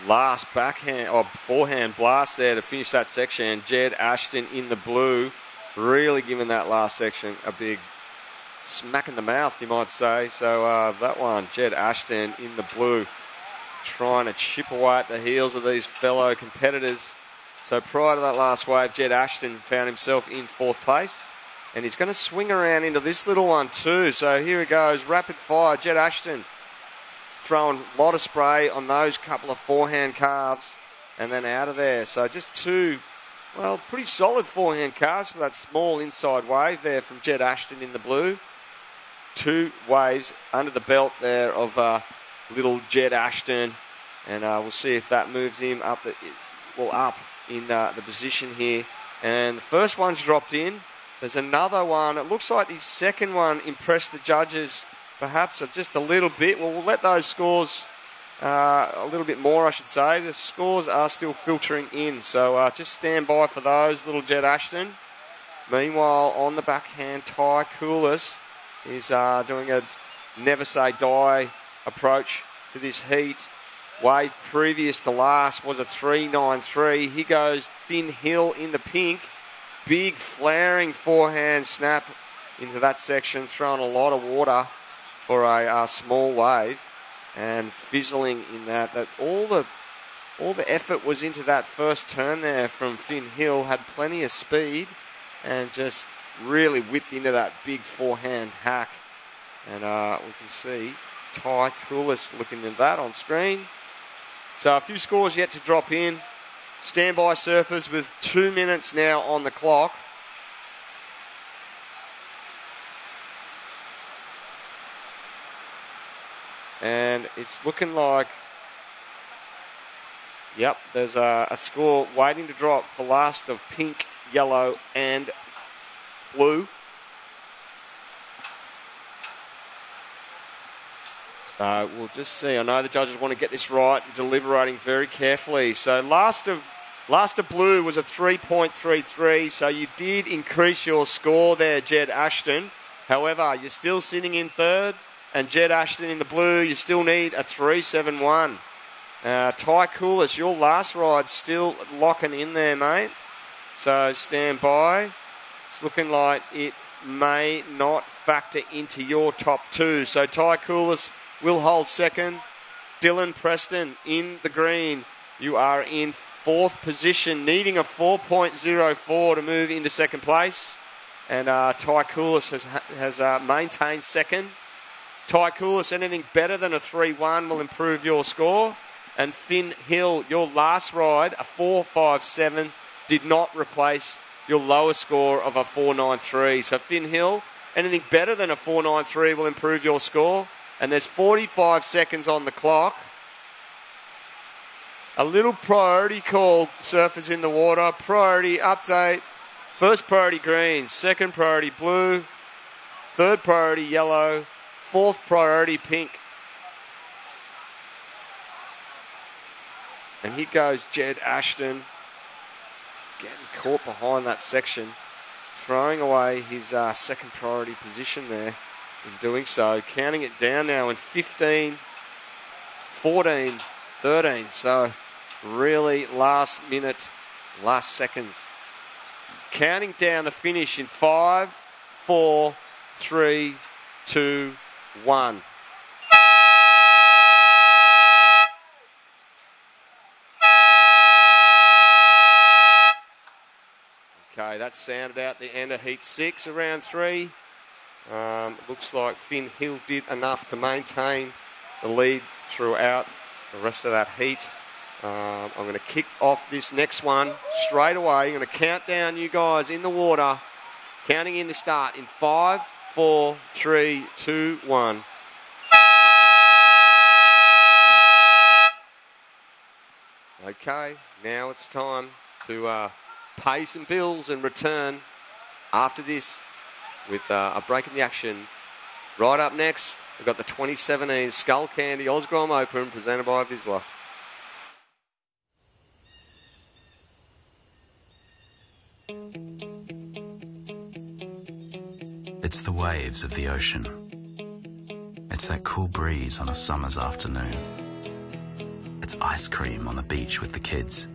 last backhand or forehand blast there to finish that section. Jed Ashton in the blue, really giving that last section a big smack in the mouth, you might say. So that one, Jed Ashton in the blue, trying to chip away at the heels of these fellow competitors. So prior to that last wave, Jed Ashton found himself in 4th place. And he's going to swing around into this little one too. So here he goes, rapid fire, Jed Ashton. Throwing a lot of spray on those couple of forehand carves and then out of there. So just two, well, pretty solid forehand carves for that small inside wave there from Jed Ashton in the blue. 2 waves under the belt there of little Jed Ashton. And we'll see if that moves him up, up in the position here. And the first one's dropped in. There's another one. It looks like the second one impressed the judges perhaps just a little bit. Well, we'll let those scores a little bit more, I should say. The scores are still filtering in, so just stand by for those, little Jed Ashton. Meanwhile, on the backhand, Ty Coulis is doing a never say die approach to this heat. Wave previous to last was a 3.93. Here goes Finn Hill in the pink. Big flaring forehand snap into that section, throwing a lot of water for a small wave, and fizzling in that all the effort was into that first turn there from Finn Hill. Had plenty of speed and just really whipped into that big forehand hack. And we can see Ty Coulis looking at that on screen. So a few scores yet to drop in. Standby surfers with 2 minutes now on the clock. And it's looking like, yep, there's a score waiting to drop for last of pink, yellow and blue. So we'll just see. I know the judges want to get this right, deliberating very carefully. So last of blue was a 3.33, so you did increase your score there, Jed Ashton. However, you're still sitting in third. And Jed Ashton in the blue, you still need a 3.71. Ty Coulis, your last ride still locking in there, mate. So stand by. It's looking like it may not factor into your top 2. So Ty Coulis will hold second. Dylan Preston in the green. You are in 4th position, needing a 4.04 to move into second place. And Ty Coulis has maintained second. Ty Coulis, anything better than a 3.1 will improve your score. And Finn Hill, your last ride, a 4.57, did not replace your lowest score of a 4.93. So Finn Hill, anything better than a 4.93 will improve your score. And there's 45 seconds on the clock. A little priority call, surfers in the water. Priority update. First priority green, second priority blue, third priority yellow, 4th priority pink. And here goes Jed Ashton, getting caught behind that section, throwing away his second priority position there in doing so. Counting it down now in 15, 14, 13. So really last minute, last seconds Counting down the finish in 5, 4, 3, 2, 1. Okay, that sounded out the end of Heat 6 of round 3. Looks like Finn Hill did enough to maintain the lead throughout the rest of that heat. I'm going to kick off this next one straight away. I'm going to count down you guys in the water. Counting in the start in 5, 4, 3, 2, 1. Okay, now it's time to pay some bills and return after this with a break in the action. Right up next, we've got the 2017 Skullcandy Osgrom Open presented by Vizsla. It's the waves of the ocean. It's that cool breeze on a summer's afternoon. It's ice cream on the beach with the kids.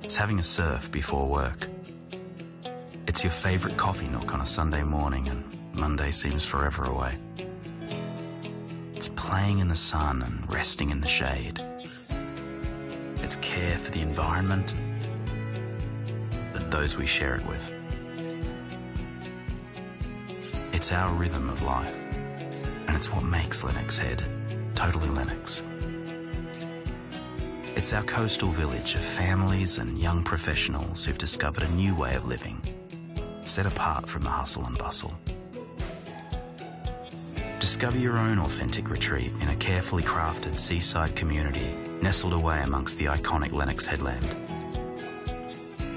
It's having a surf before work. It's your favourite coffee nook on a Sunday morning and Monday seems forever away. It's playing in the sun and resting in the shade. It's care for the environment and those we share it with. It's our rhythm of life, and it's what makes Lennox Head totally Lennox. It's our coastal village of families and young professionals who've discovered a new way of living, set apart from the hustle and bustle. Discover your own authentic retreat in a carefully crafted seaside community nestled away amongst the iconic Lennox headland.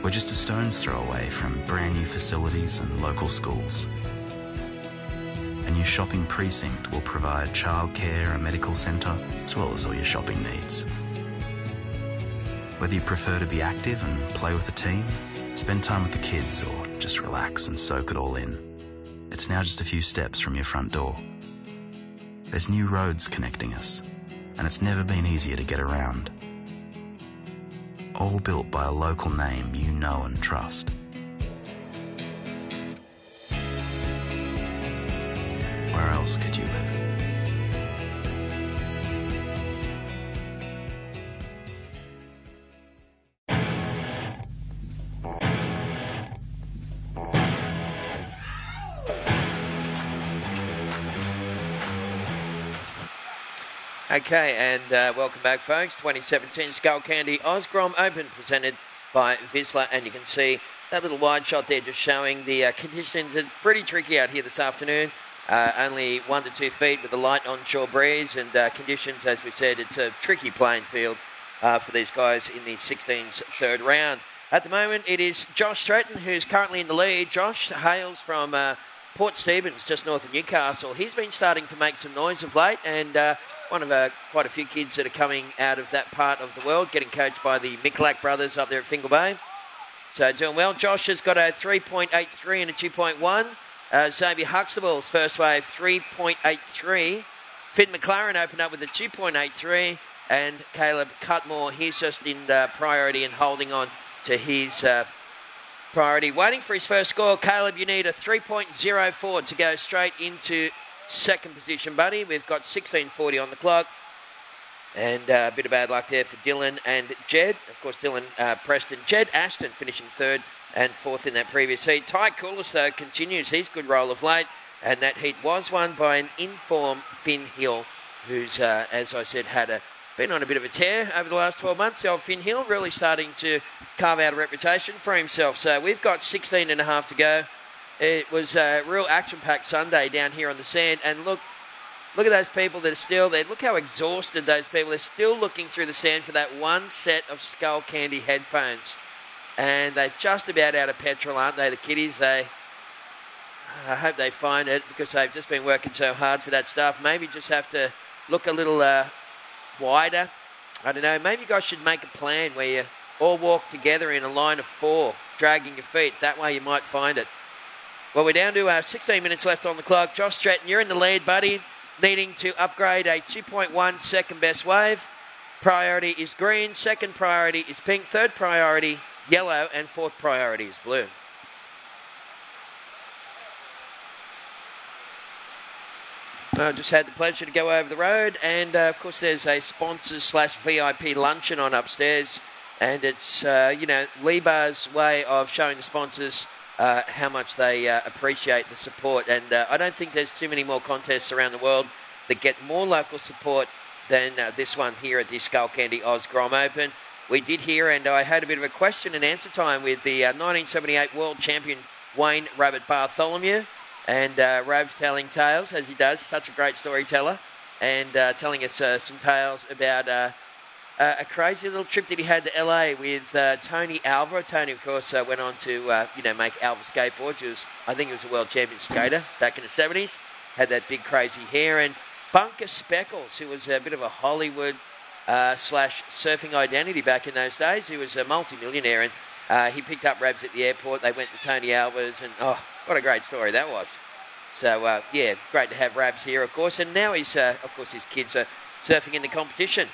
We're just a stone's throw away from brand new facilities and local schools. A new shopping precinct will provide childcare, a medical centre, as well as all your shopping needs. Whether you prefer to be active and play with the team, spend time with the kids, or just relax and soak it all in, it's now just a few steps from your front door. There's new roads connecting us, and it's never been easier to get around. All built by a local name you know and trust. Where else could you live? Okay, and welcome back, folks. 2017 Skullcandy Osgrom Open presented by Vizsla, and you can see that little wide shot there just showing the conditions. It's pretty tricky out here this afternoon. Only 1 to 2 feet with a light onshore breeze, and conditions, as we said, it's a tricky playing field for these guys in the 16's third round. At the moment, it is Josh Stratton who's currently in the lead. Josh hails from Port Stephens, just north of Newcastle. He's been starting to make some noise of late, and one of quite a few kids that are coming out of that part of the world, getting coached by the Michalak brothers up there at Fingal Bay. So doing well. Josh has got a 3.83 and a 2.1. Xavier Huxtable's first wave, 3.83. Finn McLaren opened up with a 2.83. And Caleb Cutmore, he's just in priority and holding on to his priority. Waiting for his first score. Caleb, you need a 3.04 to go straight into second position, buddy. We've got 16:40 on the clock. And a bit of bad luck there for Dylan and Jed. Of course, Dylan Preston. Jed Ashton finishing third and fourth in that previous heat. Ty Coulis, though, continues his good roll of late. And that heat was won by an in-form Finn Hill, who's, as I said, been on a bit of a tear over the last 12 months. The old Finn Hill really starting to carve out a reputation for himself. So we've got 16 and a half to go. It was a real action-packed Sunday down here on the sand. And look at those people that are still there. Look how exhausted those people are. They're still looking through the sand for that one set of Skullcandy headphones. And they're just about out of petrol, aren't they, the kiddies? I hope they find it, because they've just been working so hard for that stuff. Maybe just have to look a little wider. I don't know. Maybe you guys should make a plan where you all walk together in a line of 4, dragging your feet. That way you might find it. Well, we're down to 16 minutes left on the clock. Josh Stratton, you're in the lead, buddy. Needing to upgrade a 2.1 second best wave. Priority is green. Second priority is pink. Third priority, yellow. And fourth priority is blue. I just had the pleasure to go over the road, and of course there's a sponsors/VIP luncheon on upstairs, and it's Libar's way of showing the sponsors how much they appreciate the support. And I don't think there's too many more contests around the world that get more local support than this one here at the Skullcandy Oz Grom Open. We did hear, and I had a bit of a question and answer time with the 1978 world champion Wayne Rabbit Bartholomew. And Rab's telling tales, as he does, such a great storyteller, and telling us some tales about a crazy little trip that he had to LA with Tony Alva. Tony, of course, went on to make Alva skateboards. I think he was a world champion skater back in the 70s. Had that big crazy hair. And Bunker Speckles, who was a bit of a Hollywood slash surfing identity back in those days. He was a multi-millionaire, and he picked up Rabs at the airport. They went to Tony Alva's, and what a great story that was. So, great to have Rabs here, of course. And now his kids are surfing in the competition.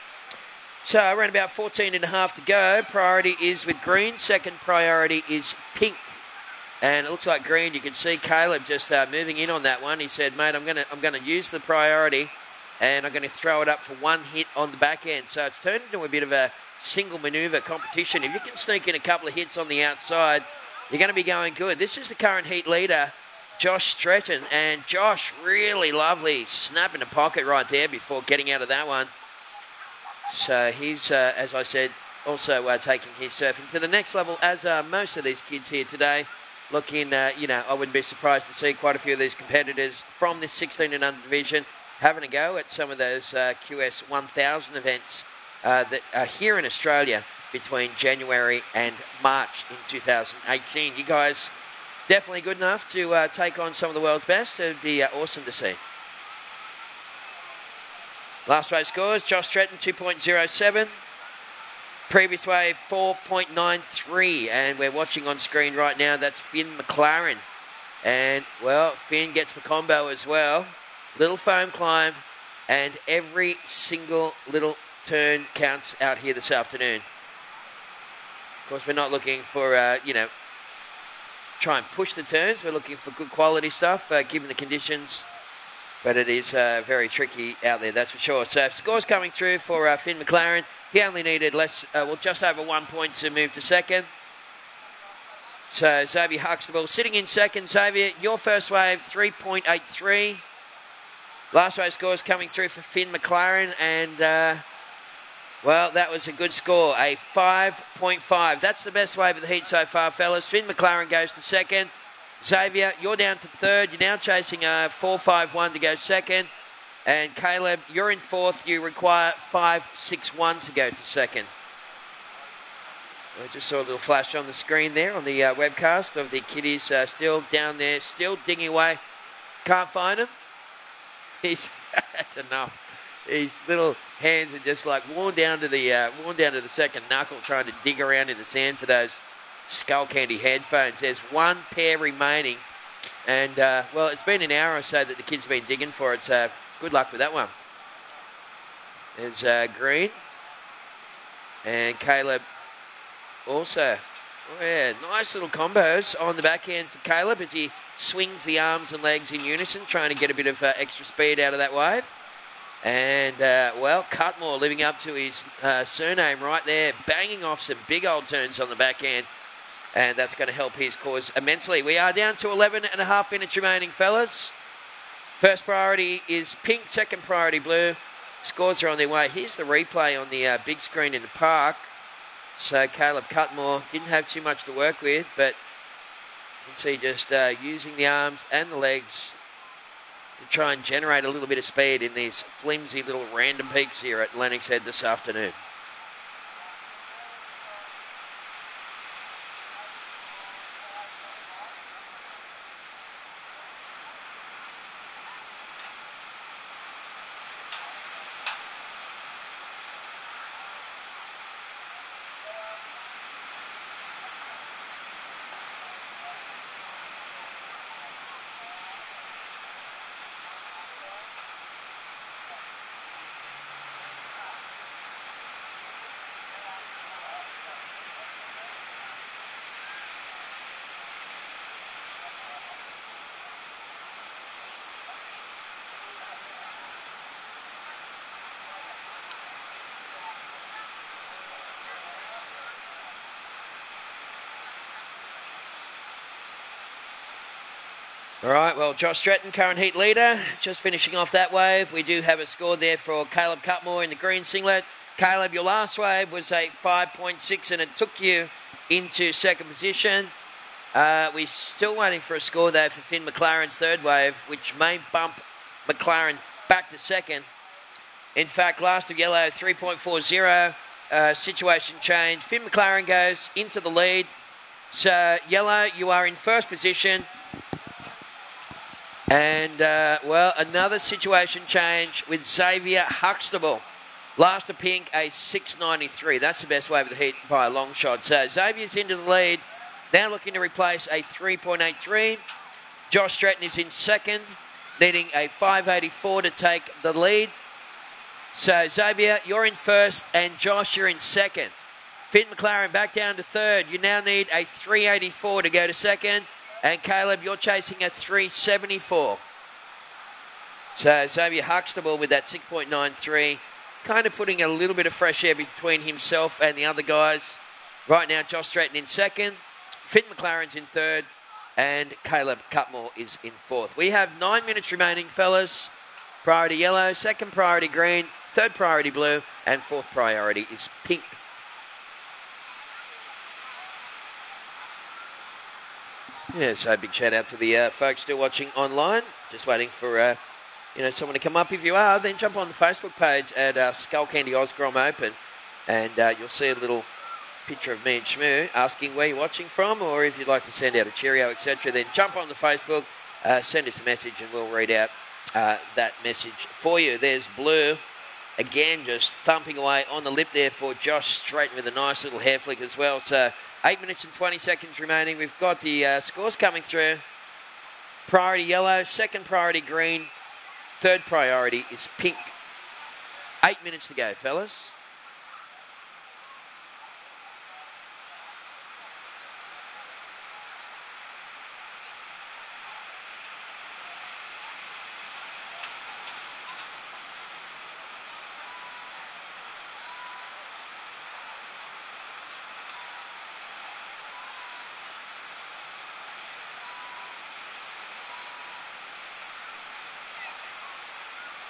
So, around about 14 and a half to go. Priority is with green. Second priority is pink. And it looks like green. You can see Caleb just moving in on that one. He said, mate, I'm gonna use the priority, and I'm going to throw it up for one hit on the back end. So it's turned into a bit of a single manoeuvre competition. If you can sneak in a couple of hits on the outside, you're going to be going good. This is the current heat leader, Josh Stretton. And Josh, really lovely snap in the pocket right there before getting out of that one. So he's, as I said, also taking his surfing to the next level, as are most of these kids here today. Looking, I wouldn't be surprised to see quite a few of these competitors from this 16 and under division having a go at some of those QS 1000 events that are here in Australia between January and March in 2018. You guys definitely good enough to take on some of the world's best. It would be awesome to see. Last wave scores, Josh Stretton 2.07. Previous wave 4.93. And we're watching on screen right now, that's Finn McLaren. And, well, Finn gets the combo as well. Little foam climb, and every single little turn counts out here this afternoon. Of course, we're not looking for, try and push the turns. We're looking for good quality stuff, given the conditions. But it is very tricky out there, that's for sure. So scores coming through for Finn McLaren. He only needed just over 1 point to move to second. So Xavier Huxtable sitting in second. Xavier, your first wave, 3.83. Last wave scores coming through for Finn McLaren, and, that was a good score, a 5.5. That's the best wave of the heat so far, fellas. Finn McLaren goes to second. Xavier, you're down to third. You're now chasing a 4.51 to go second. And Caleb, you're in fourth. You require 5.61 to go to second. I just saw a little flash on the screen there on the webcast of the kiddies still down there, still digging away. Can't find him. He's enough. His little hands are just like worn down to the second knuckle, trying to dig around in the sand for those Skullcandy headphones. There's one pair remaining, and it's been an hour or so that the kids have been digging for it. So good luck with that one. There's Green and Caleb also. Oh, yeah, nice little combos on the back end for Caleb as he swings the arms and legs in unison, trying to get a bit of extra speed out of that wave. And, Cutmore living up to his surname right there, banging off some big old turns on the back end. And that's going to help his cause immensely. We are down to 11 and a half minutes remaining, fellas. First priority is pink, second priority blue. Scores are on their way. Here's the replay on the big screen in the park. So Caleb Cutmore didn't have too much to work with, but you can see just using the arms and the legs to try and generate a little bit of speed in these flimsy little random peaks here at Lennox Head this afternoon. All right, well, Josh Stratton, current heat leader, just finishing off that wave. We do have a score there for Caleb Cutmore in the green singlet. Caleb, your last wave was a 5.6 and it took you into second position. We're still waiting for a score there for Finn McLaren's third wave, which may bump McLaren back to second. In fact, last of yellow, 3.40, situation change. Finn McLaren goes into the lead. So, yellow, you are in first position. And, well, another situation change with Xavier Huxtable. Last of pink, a 6.93. That's the best wave of the heat by a long shot. So, Xavier's into the lead. Now looking to replace a 3.83. Josh Stratton is in second, needing a 5.84 to take the lead. So, Xavier, you're in first, and Josh, you're in second. Finn McLaren back down to third. You now need a 3.84 to go to second. And Caleb, you're chasing a 3.74. So Xavier Huxtable with that 6.93, kind of putting a little bit of fresh air between himself and the other guys. Right now, Josh Stratton in second, Finn McLaren's in third, and Caleb Cutmore is in fourth. We have 9 minutes remaining, fellas. Priority yellow, second priority green, third priority blue, and fourth priority is pink. Yeah, so big shout out to the folks still watching online. Just waiting for someone to come up. If you are, then jump on the Facebook page at Skullcandy Grom Open, and you'll see a little picture of me and Shmoo asking where you're watching from, or if you'd like to send out a cheerio, etc. Then jump on the Facebook, send us a message, and we'll read out that message for you. There's blue again, just thumping away on the lip there for Josh Stratton with a nice little hair flick as well. So 8 minutes and 20 seconds remaining. We've got the scores coming through. Priority yellow, second priority green, third priority is pink. 8 minutes to go, fellas.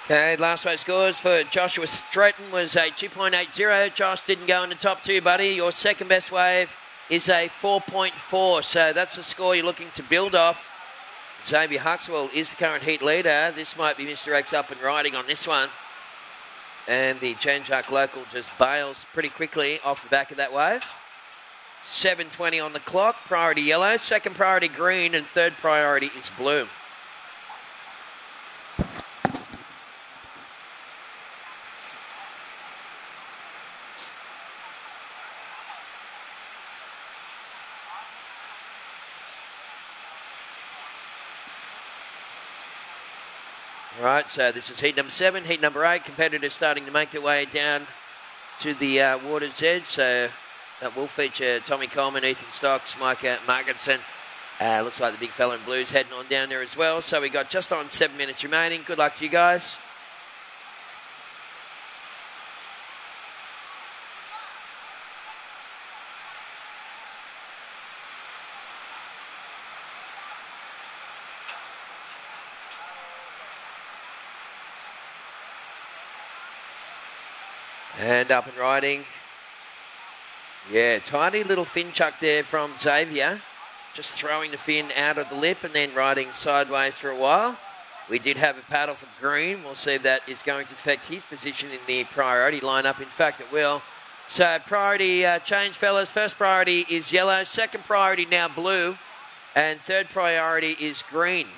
Okay, last wave scores for Joshua Stratton was a 2.80. Josh didn't go in the top two, buddy. Your second best wave is a 4.4, so that's the score you're looking to build off. Xavier Huxwell is the current heat leader. This might be Mr. X up and riding on this one. And the Changeark local just bails pretty quickly off the back of that wave. 7:20 on the clock. Priority yellow, second priority green, and third priority is blue. All right, so this is heat number 7. Heat number 8, competitors starting to make their way down to the water's edge. So that will feature Tommy Coleman, Ethan Stocks, Micah Markinson. Looks like the big fella in blue's heading on down there as well. So we got just on 7 minutes remaining. Good luck to you guys. And up and riding. Yeah, tiny little fin chuck there from Xavier. Just throwing the fin out of the lip and then riding sideways for a while. We did have a paddle for green. We'll see if that is going to affect his position in the priority lineup. In fact, it will. So priority change, fellas. First priority is yellow. Second priority now blue. And third priority is green.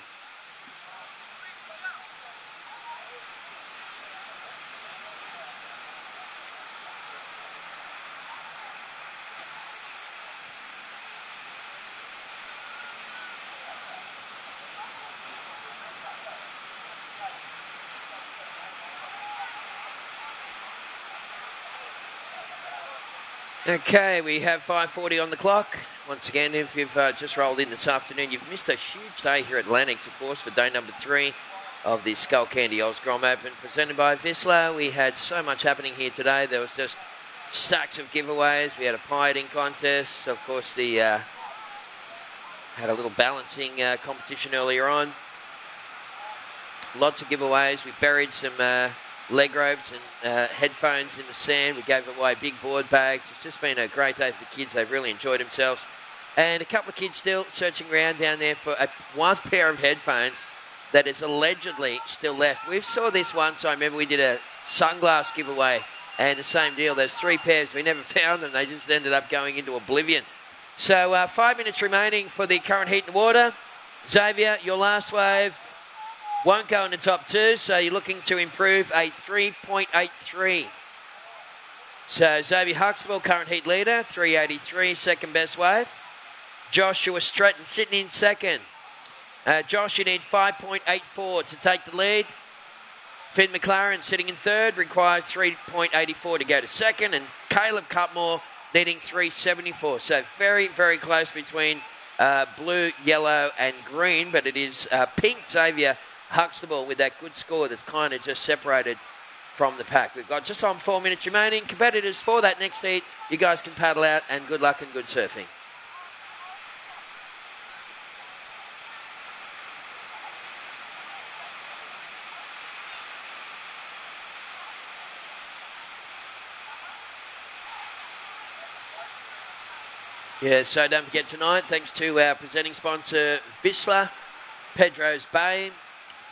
Okay, we have 5:40 on the clock. Once again, if you've just rolled in this afternoon, you've missed a huge day here at Lennox, of course, for day number 3 of the Skullcandy Grom Open, presented by Vissla. We had so much happening here today. There was just stacks of giveaways. We had a pie eating contest. Of course, the Had a little balancing competition earlier on. Lots of giveaways. We buried some leg ropes and headphones in the sand. We gave away big board bags. It's just been a great day for the kids. They've really enjoyed themselves. And a couple of kids still searching around down there for one pair of headphones that is allegedly still left. We saw this once. I remember we did a sunglass giveaway, and the same deal. There's 3 pairs. We never found them. They just ended up going into oblivion. So 5 minutes remaining for the current heat and water. Xavier, your last wave won't go in the top 2, so you're looking to improve a 3.83. So Xavier Huxtable, current heat leader, 383, second best wave. Joshua Stratton sitting in second. Josh, you need 5.84 to take the lead. Finn McLaren sitting in third, requires 3.84 to go to second. And Caleb Cutmore needing 3.74. So very, very close between blue, yellow and green. But it is pink Xavier Huxtable with that good score that's kind of just separated from the pack. We've got just on 4 minutes remaining. Competitors for that next heat, you guys can paddle out, and good luck and good surfing. Yeah, so don't forget tonight, thanks to our presenting sponsor, Whistler, Pedro's Bay,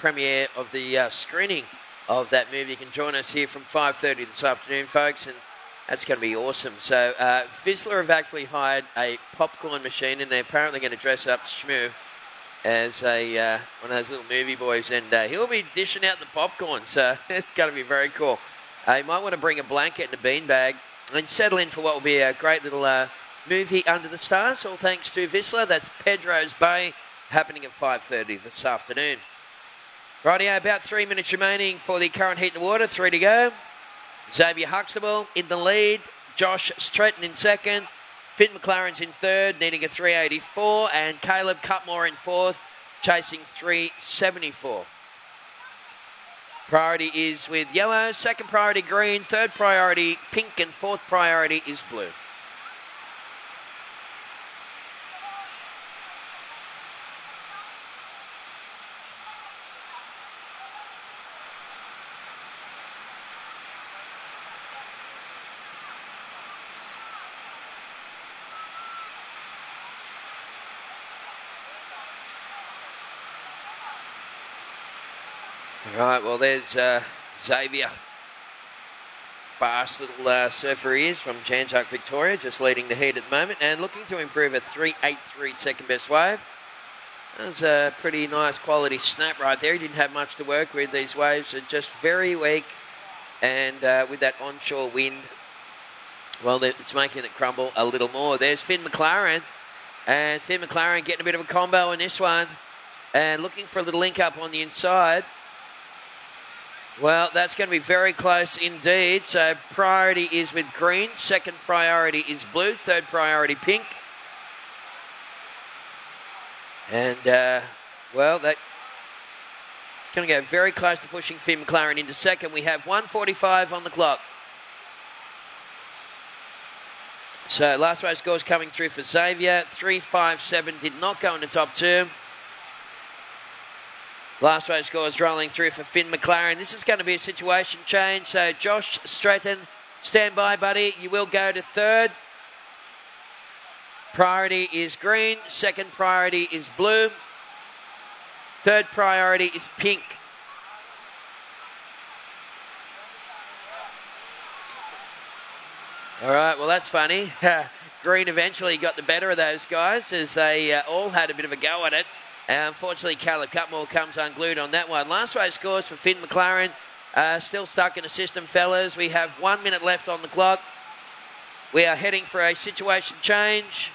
premiere of the screening of that movie. You can join us here from 5:30 this afternoon, folks, and that's going to be awesome. So Whistler have actually hired a popcorn machine, and they're apparently going to dress up Shmoo as a one of those little movie boys, and he'll be dishing out the popcorn, so it's going to be very cool. You might want to bring a blanket and a beanbag and settle in for what will be a great little movie under the stars, all thanks to Whistler. That's Pedro's Bay, happening at 5:30 this afternoon. Rightio, about 3 minutes remaining for the current heat in the water, 3 to go. Xavier Huxtable in the lead, Josh Stratton in second, Finn McLaren's in third, needing a 3.84, and Caleb Cutmore in fourth, chasing 3.74. Priority is with yellow, second priority green, third priority pink, and fourth priority is blue. Right, well, there's Xavier. Fast little surfer he is from Janjuk, Victoria, just leading the heat at the moment and looking to improve a 3.83 second best wave. That was a pretty nice quality snap right there. He didn't have much to work with. These waves are just very weak, and with that onshore wind, well, it's making it crumble a little more. There's Finn McLaren, and Finn McLaren getting a bit of a combo in this one and looking for a little link up on the inside. Well, that's going to be very close indeed. So priority is with green, second priority is blue, third priority pink. And, well, that's going to go very close to pushing Finn McLaren into second. We have 1:45 on the clock. So last race scores coming through for Xavier. 3.57 did not go in the top 2. Last row scores rolling through for Finn McLaren. This is going to be a situation change. So Josh Stratton, stand by, buddy. You will go to third. Priority is green. Second priority is blue. Third priority is pink. All right, well, that's funny. Green eventually got the better of those guys as they all had a bit of a go at it. Unfortunately, Caleb Cutmore comes unglued on that one. Last race scores for Finn McLaren. Still stuck in the system, fellas. We have 1 minute left on the clock. We are heading for a situation change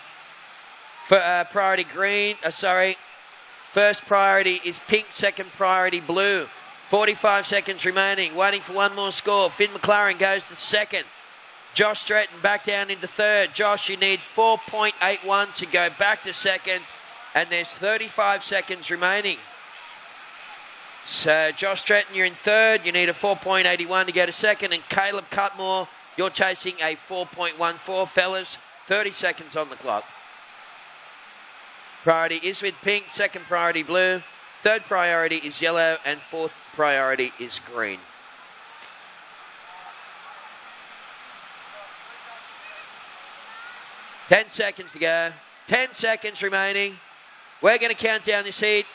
for priority green. First priority is pink, second priority blue. 45 seconds remaining, waiting for one more score. Finn McLaren goes to second. Josh Stratton back down into third. Josh, you need 4.81 to go back to second. And there's 35 seconds remaining. So, Josh Stratton, you're in third. You need a 4.81 to go to second. And Caleb Cutmore, you're chasing a 4.14. Fellas, 30 seconds on the clock. priority is with pink, second priority blue, third priority is yellow, and fourth priority is green. Ten seconds to go. 10 seconds remaining. We're going to count down this heat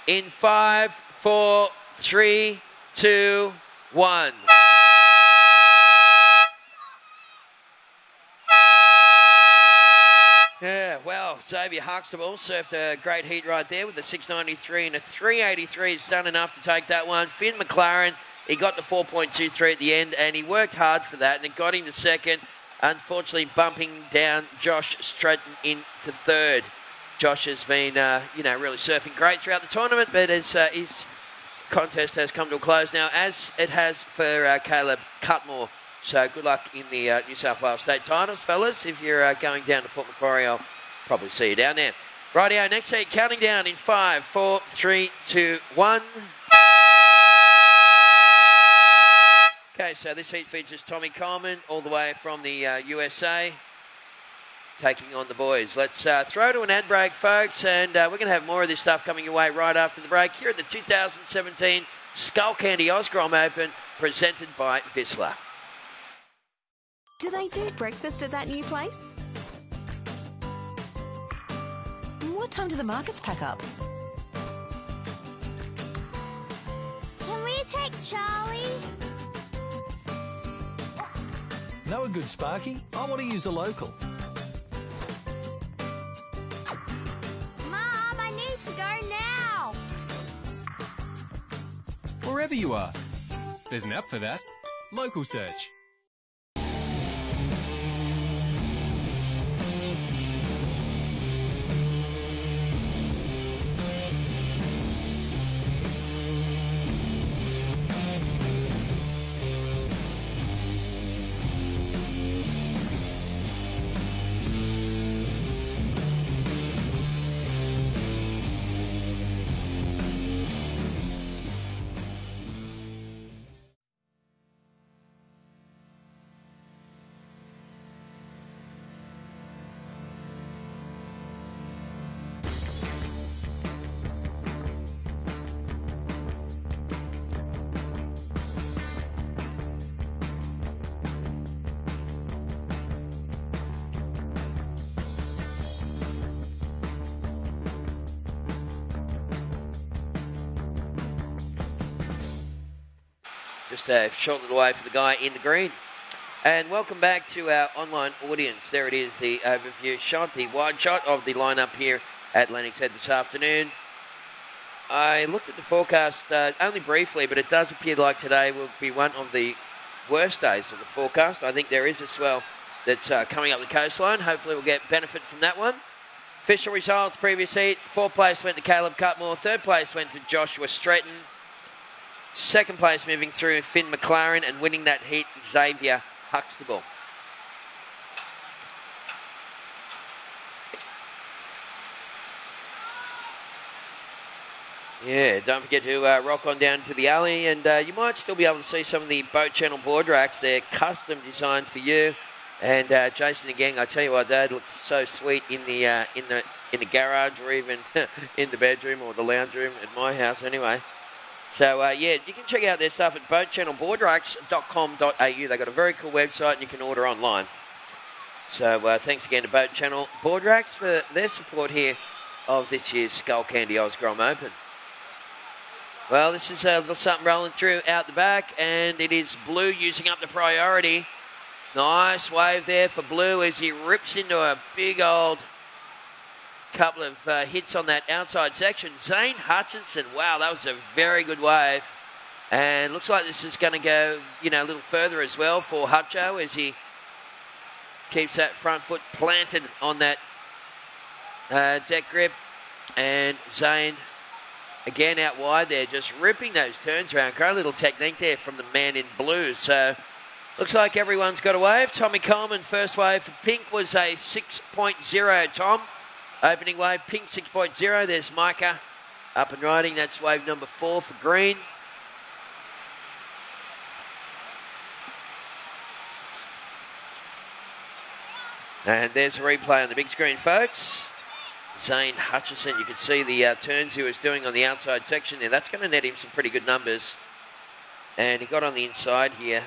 in 5, 4, 3, 2, 1. Yeah, well, Xavier Huxtable surfed a great heat right there with a 693 and a 383. He's done enough to take that one. Finn McLaren, he got the 4.23 at the end, and he worked hard for that, and it got him to second. Unfortunately, bumping down Josh Stratton into third. Josh has been, really surfing great throughout the tournament, but his contest has come to a close now, as it has for Caleb Cutmore. So good luck in the New South Wales State Titles, fellas. If you're going down to Port Macquarie, I'll probably see you down there. Rightio, next heat, counting down in 5, 4, 3, 2, 1. Okay, so this heat features Tommy Coleman all the way from the USA taking on the boys. Let's throw to an ad break, folks, and we're going to have more of this stuff coming your way right after the break here at the 2017 Skullcandy Osgrom Open presented by Vissla. Do they do breakfast at that new place? What time do the markets pack up? Can we take Charlie? Know a good Sparky? I want to use a local. Mom, I need to go now. Wherever you are. There's an app for that. Local Search. Just a short little way for the guy in the green. And welcome back to our online audience. There it is, the overview shot, the wide shot of the lineup here at Lennox Head this afternoon. I looked at the forecast only briefly, but it does appear like today will be one of the worst days of the forecast. I think there is a swell that's coming up the coastline. Hopefully we'll get benefit from that one. Official results, previous heat. 4th place went to Caleb Cutmore. 3rd place went to Joshua Stratton. 2nd place moving through Finn McLaren, and winning that heat, Xavier Huxtable. Yeah, don't forget to rock on down to the alley, and you might still be able to see some of the Boat Channel board racks. They're custom designed for you. And Jason again, I tell you what, Dad looks so sweet in the garage, or even in the bedroom or the lounge room at my house anyway. So, yeah, you can check out their stuff at boatchannelboardracks.com.au. They've got a very cool website, and you can order online. So, thanks again to Boat Channel Board Racks for their support here of this year's Skullcandy Osgrom Open. Well, this is a little something rolling through out the back, and it is Blue using up the priority. Nice wave there for Blue as he rips into a big old couple of hits on that outside section. Zane Hutchinson, wow, that was a very good wave. And looks like this is going to go, a little further as well for Hutcho as he keeps that front foot planted on that deck grip. And Zane, again out wide there, just ripping those turns around. Great little technique there from the man in blue. So looks like everyone's got a wave. Tommy Coleman, first wave for pink was a 6.0, Tom. Opening wave, pink 6.0. There's Micah up and riding. That's wave number 4 for green. And there's a replay on the big screen, folks. Zane Hutchison. You can see the turns he was doing on the outside section there. That's going to net him some pretty good numbers. And he got on the inside here.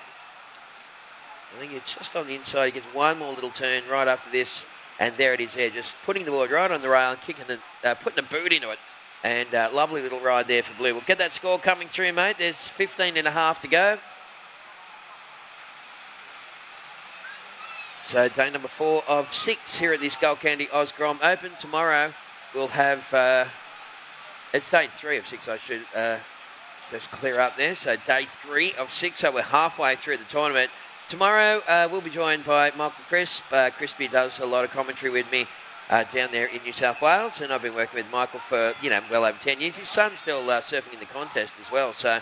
I think it's just on the inside. He gets one more little turn right after this. And there it is there, just putting the board right on the rail and kicking putting the boot into it. And lovely little ride there for Blue. We'll get that score coming through, mate. There's 15 and a half to go. So day number 4 of 6 here at the Skullcandy Oz Grom Open. Tomorrow we'll have, it's day 3 of 6, I should just clear up there. So day 3 of 6, so we're halfway through the tournament. Tomorrow we'll be joined by Michael Crisp. Crispy does a lot of commentary with me down there in New South Wales, and I've been working with Michael for, well over 10 years. His son's still surfing in the contest as well, so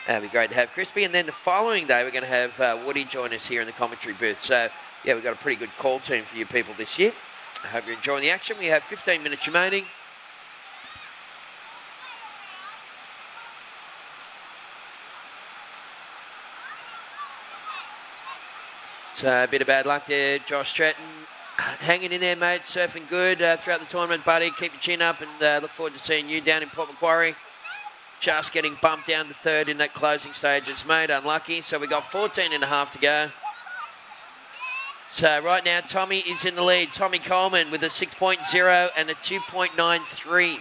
it'll be great to have Crispy. And then the following day we're going to have Woody join us here in the commentary booth. So, yeah, we've got a pretty good call team for you people this year. I hope you're enjoying the action. We have 15 minutes remaining. So a bit of bad luck there, Josh Stratton. Hanging in there, mate. Surfing good throughout the tournament, buddy. Keep your chin up and look forward to seeing you down in Port Macquarie. Just getting bumped down to third in that closing stages, mate. Unlucky. So we got 14 and a half to go. So right now, Tommy is in the lead. Tommy Coleman with a 6.0 and a 2.93.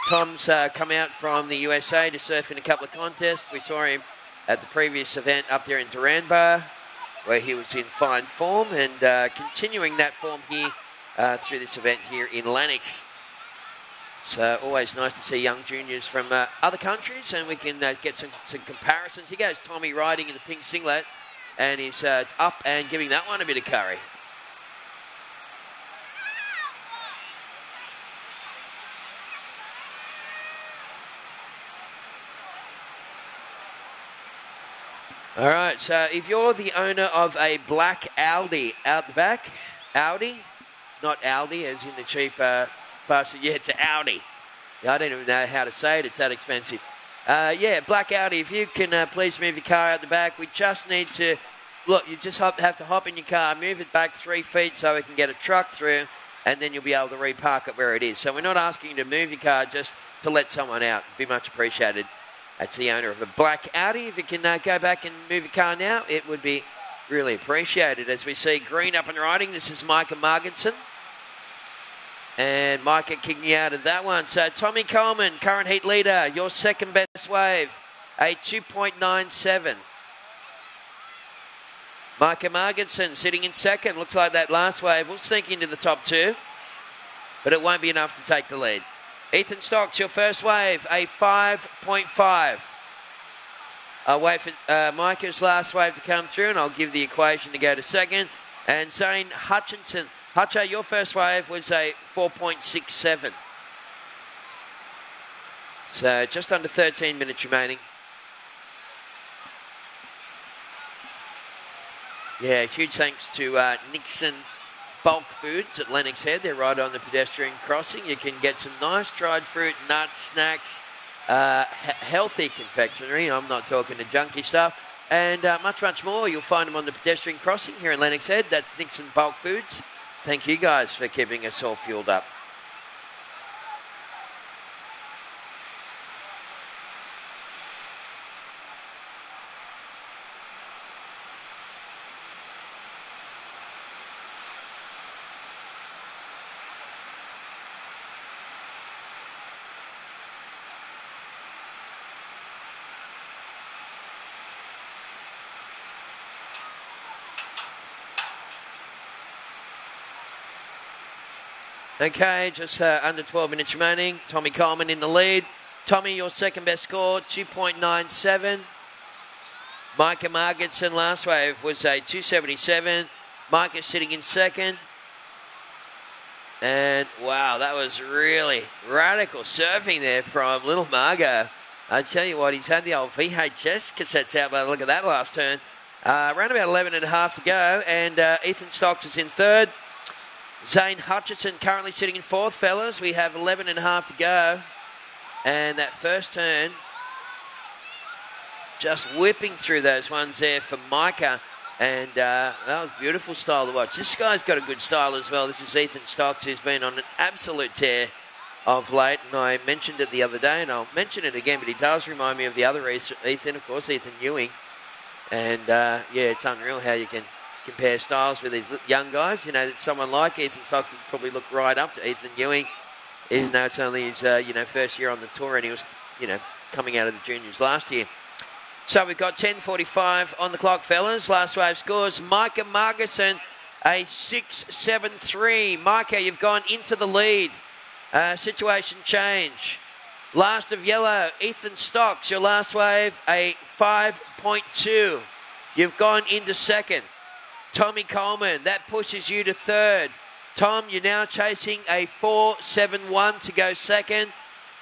Tom's come out from the USA to surf in a couple of contests. We saw him at the previous event up there in Duranbar, where he was in fine form, and continuing that form here through this event here in Lennox. So always nice to see young juniors from other countries, and we can get some comparisons. Here goes Tommy riding in the pink singlet, and he's up and giving that one a bit of curry. All right, so if you're the owner of a black Audi out the back, Audi, not Aldi as in the cheap fast food, yeah, it's Audi. I don't even know how to say it, it's that expensive. Yeah, black Audi, if you can please move your car out the back. We just need to, look, you just have to hop in your car, move it back 3 feet so we can get a truck through, and then you'll be able to repark it where it is. So we're not asking you to move your car, just to let someone out. It'd be much appreciated. That's the owner of a black Audi. If you can go back and move your car now, it would be really appreciated. As we see green up and riding, this is Micah Marginson. And Micah kicking out of that one. So Tommy Coleman, current heat leader, your second best wave, a 2.97. Micah Marginson sitting in second. Looks like that last wave will sneak into the top 2, but it won't be enough to take the lead. Ethan Stocks, your first wave, a 5.5. I'll wait for Micah's last wave to come through, and I'll give the equation to go to second. And Zane Hutchinson, Hutcho, your first wave was a 4.67. So just under 13 minutes remaining. Yeah, huge thanks to Nixon Bulk Foods at Lennox Head. They're right on the pedestrian crossing. You can get some nice dried fruit, nuts, snacks, healthy confectionery. I'm not talking the junky stuff. And much, much more. You'll find them on the pedestrian crossing here in Lennox Head. That's Nixon Bulk Foods. Thank you guys for keeping us all fueled up. Okay, just under 12 minutes remaining. Tommy Coleman in the lead. Tommy, your second best score, 2.97. Micah Marginson last wave was a 2.77. Micah sitting in second. And, wow, that was really radical surfing there from little Margot. I tell you what, he's had the old VHS cassettes out by the look of that last turn. Around about 11 and a half to go, and Ethan Stocks is in third. Zane Hutchison currently sitting in fourth, fellas. We have 11 and a half to go. And that first turn, just whipping through those ones there for Micah. And that was beautiful style to watch. This guy's got a good style as well. This is Ethan Stocks, who's been on an absolute tear of late. And I mentioned it the other day, and I'll mention it again, but he does remind me of the other Ethan, of course, Ethan Ewing. And, yeah, it's unreal how you can compare styles with these young guys. You know, that someone like Ethan Stocks would probably look right up to Ethan Ewing, even though it's only his, first year on the tour, and he was, coming out of the juniors last year. So we've got 10:45 on the clock, fellas. Last wave scores. Micah Margerson, a 6.73. Micah, you've gone into the lead. Situation change. Last of yellow, Ethan Stocks, your last wave, a 5.2. You've gone into second. Tommy Coleman, that pushes you to third. Tom, you're now chasing a 4.71 to go second.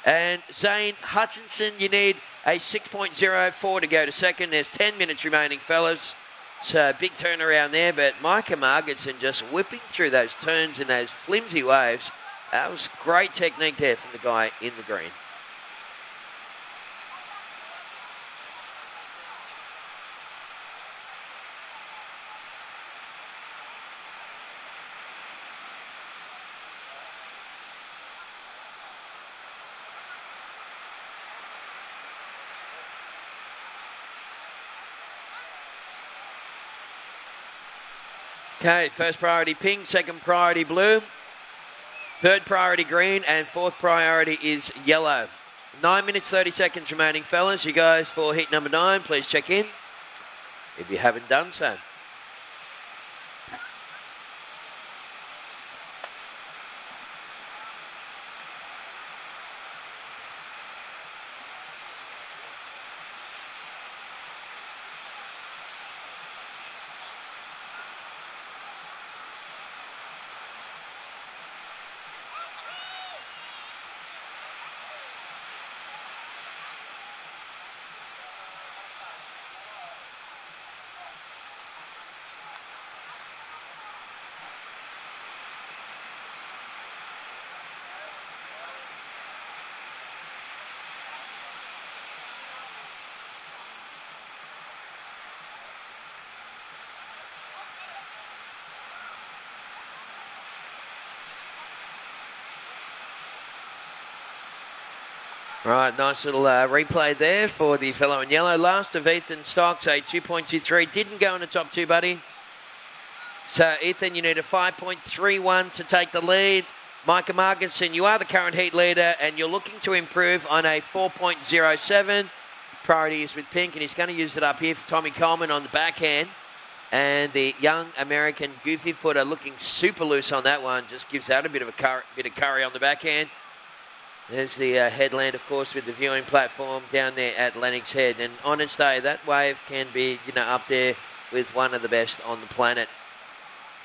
And Zane Hutchinson, you need a 6.04 to go to second. There's 10 minutes remaining, fellas. So big turnaround there, but Micah Margerson just whipping through those turns in those flimsy waves. That was great technique there from the guy in the green. Okay, first priority pink, second priority blue, third priority green, and fourth priority is yellow. 9 minutes, 30 seconds remaining, fellas. You guys for heat number 9, please check in if you haven't done so. Right, nice little replay there for the fellow in yellow. Last of Ethan Stocks, a 2.23. Didn't go in the top two, buddy. So, Ethan, you need a 5.31 to take the lead. Micah Margerson, you are the current heat leader, and you're looking to improve on a 4.07. Priority is with pink, and he's going to use it up here for Tommy Coleman on the backhand. And the young American goofy footer looking super loose on that one. Just gives out a bit of curry on the backhand. There's the headland, of course, with the viewing platform down there at Lennox Head. And on its day, that wave can be, up there with one of the best on the planet.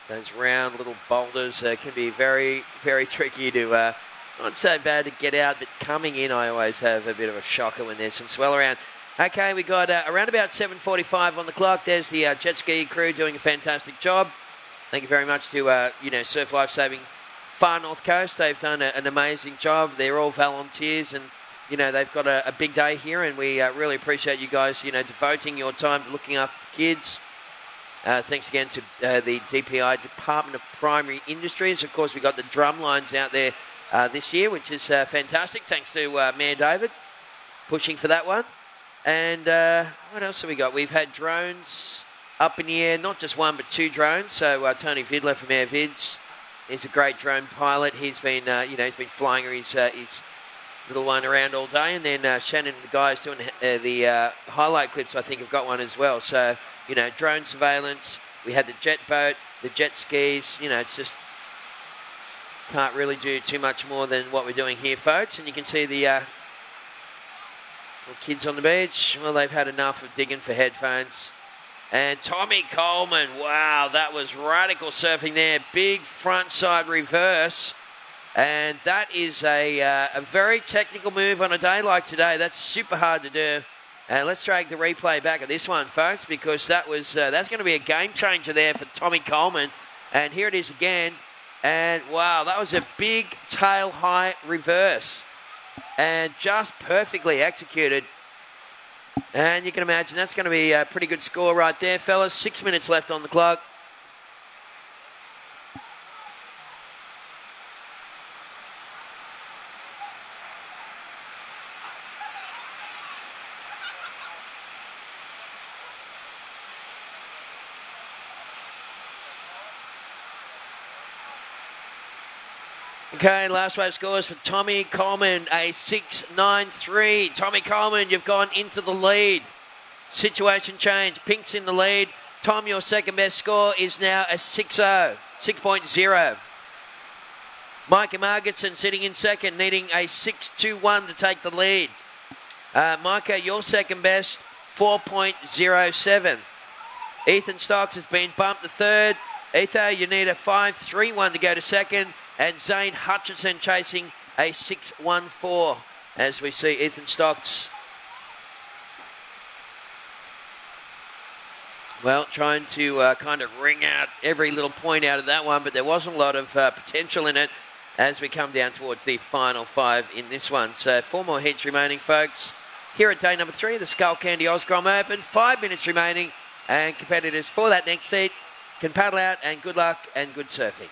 Those round little boulders can be very, very tricky to, not so bad to get out, but coming in, I always have a bit of a shocker when there's some swell around. Okay, we got around about 7:45 on the clock. There's the jet ski crew doing a fantastic job. Thank you very much to, Surf Life Saving Far North Coast. They've done an amazing job. They're all volunteers, and they've got a big day here, and we really appreciate you guys devoting your time to looking after the kids. Thanks again to the DPI, Department of Primary Industries. Of course, we got the drum lines out there this year, which is fantastic. Thanks to Mayor David pushing for that one. And what else have we got? We've had drones up in the air, not just one but two drones. So Tony Vidler from Air Vids is a great drone pilot. He's been, he's been flying his little one around all day. And then Shannon and the guys doing the highlight clips, I think, have got one as well. So, drone surveillance. We had the jet boat, the jet skis. It's just can't really do too much more than what we're doing here, folks. And you can see the little kids on the beach. Well, they've had enough of digging for headphones. And Tommy Coleman, wow, that was radical surfing there. Big front-side reverse. And that is a very technical move on a day like today. That's super hard to do. And let's drag the replay back at this one, folks, because that's going to be a game changer there for Tommy Coleman. And here it is again. And, wow, that was a big tail-high reverse. And just perfectly executed. And you can imagine that's going to be a pretty good score right there, fellas. 6 minutes left on the clock. Okay, last wave scores for Tommy Coleman, a 6.93. Tommy Coleman, you've gone into the lead. Situation change. Pink's in the lead. Tom, your second best score is now a 6.0. Micah Margetson sitting in second, needing a 6.21 to take the lead. Micah, your second best, 4.07. Ethan Stocks has been bumped to third. Ethan, you need a 5.31 to go to second. And Zane Hutchinson chasing a 6.14 as we see Ethan Stocks. Well, trying to kind of wring out every little point out of that one, but there wasn't a lot of potential in it as we come down towards the final 5 in this one. So 4 more heats remaining, folks. Here at day number 3 of the Skullcandy Grom Open. 5 minutes remaining, and competitors for that next heat can paddle out, and good luck and good surfing.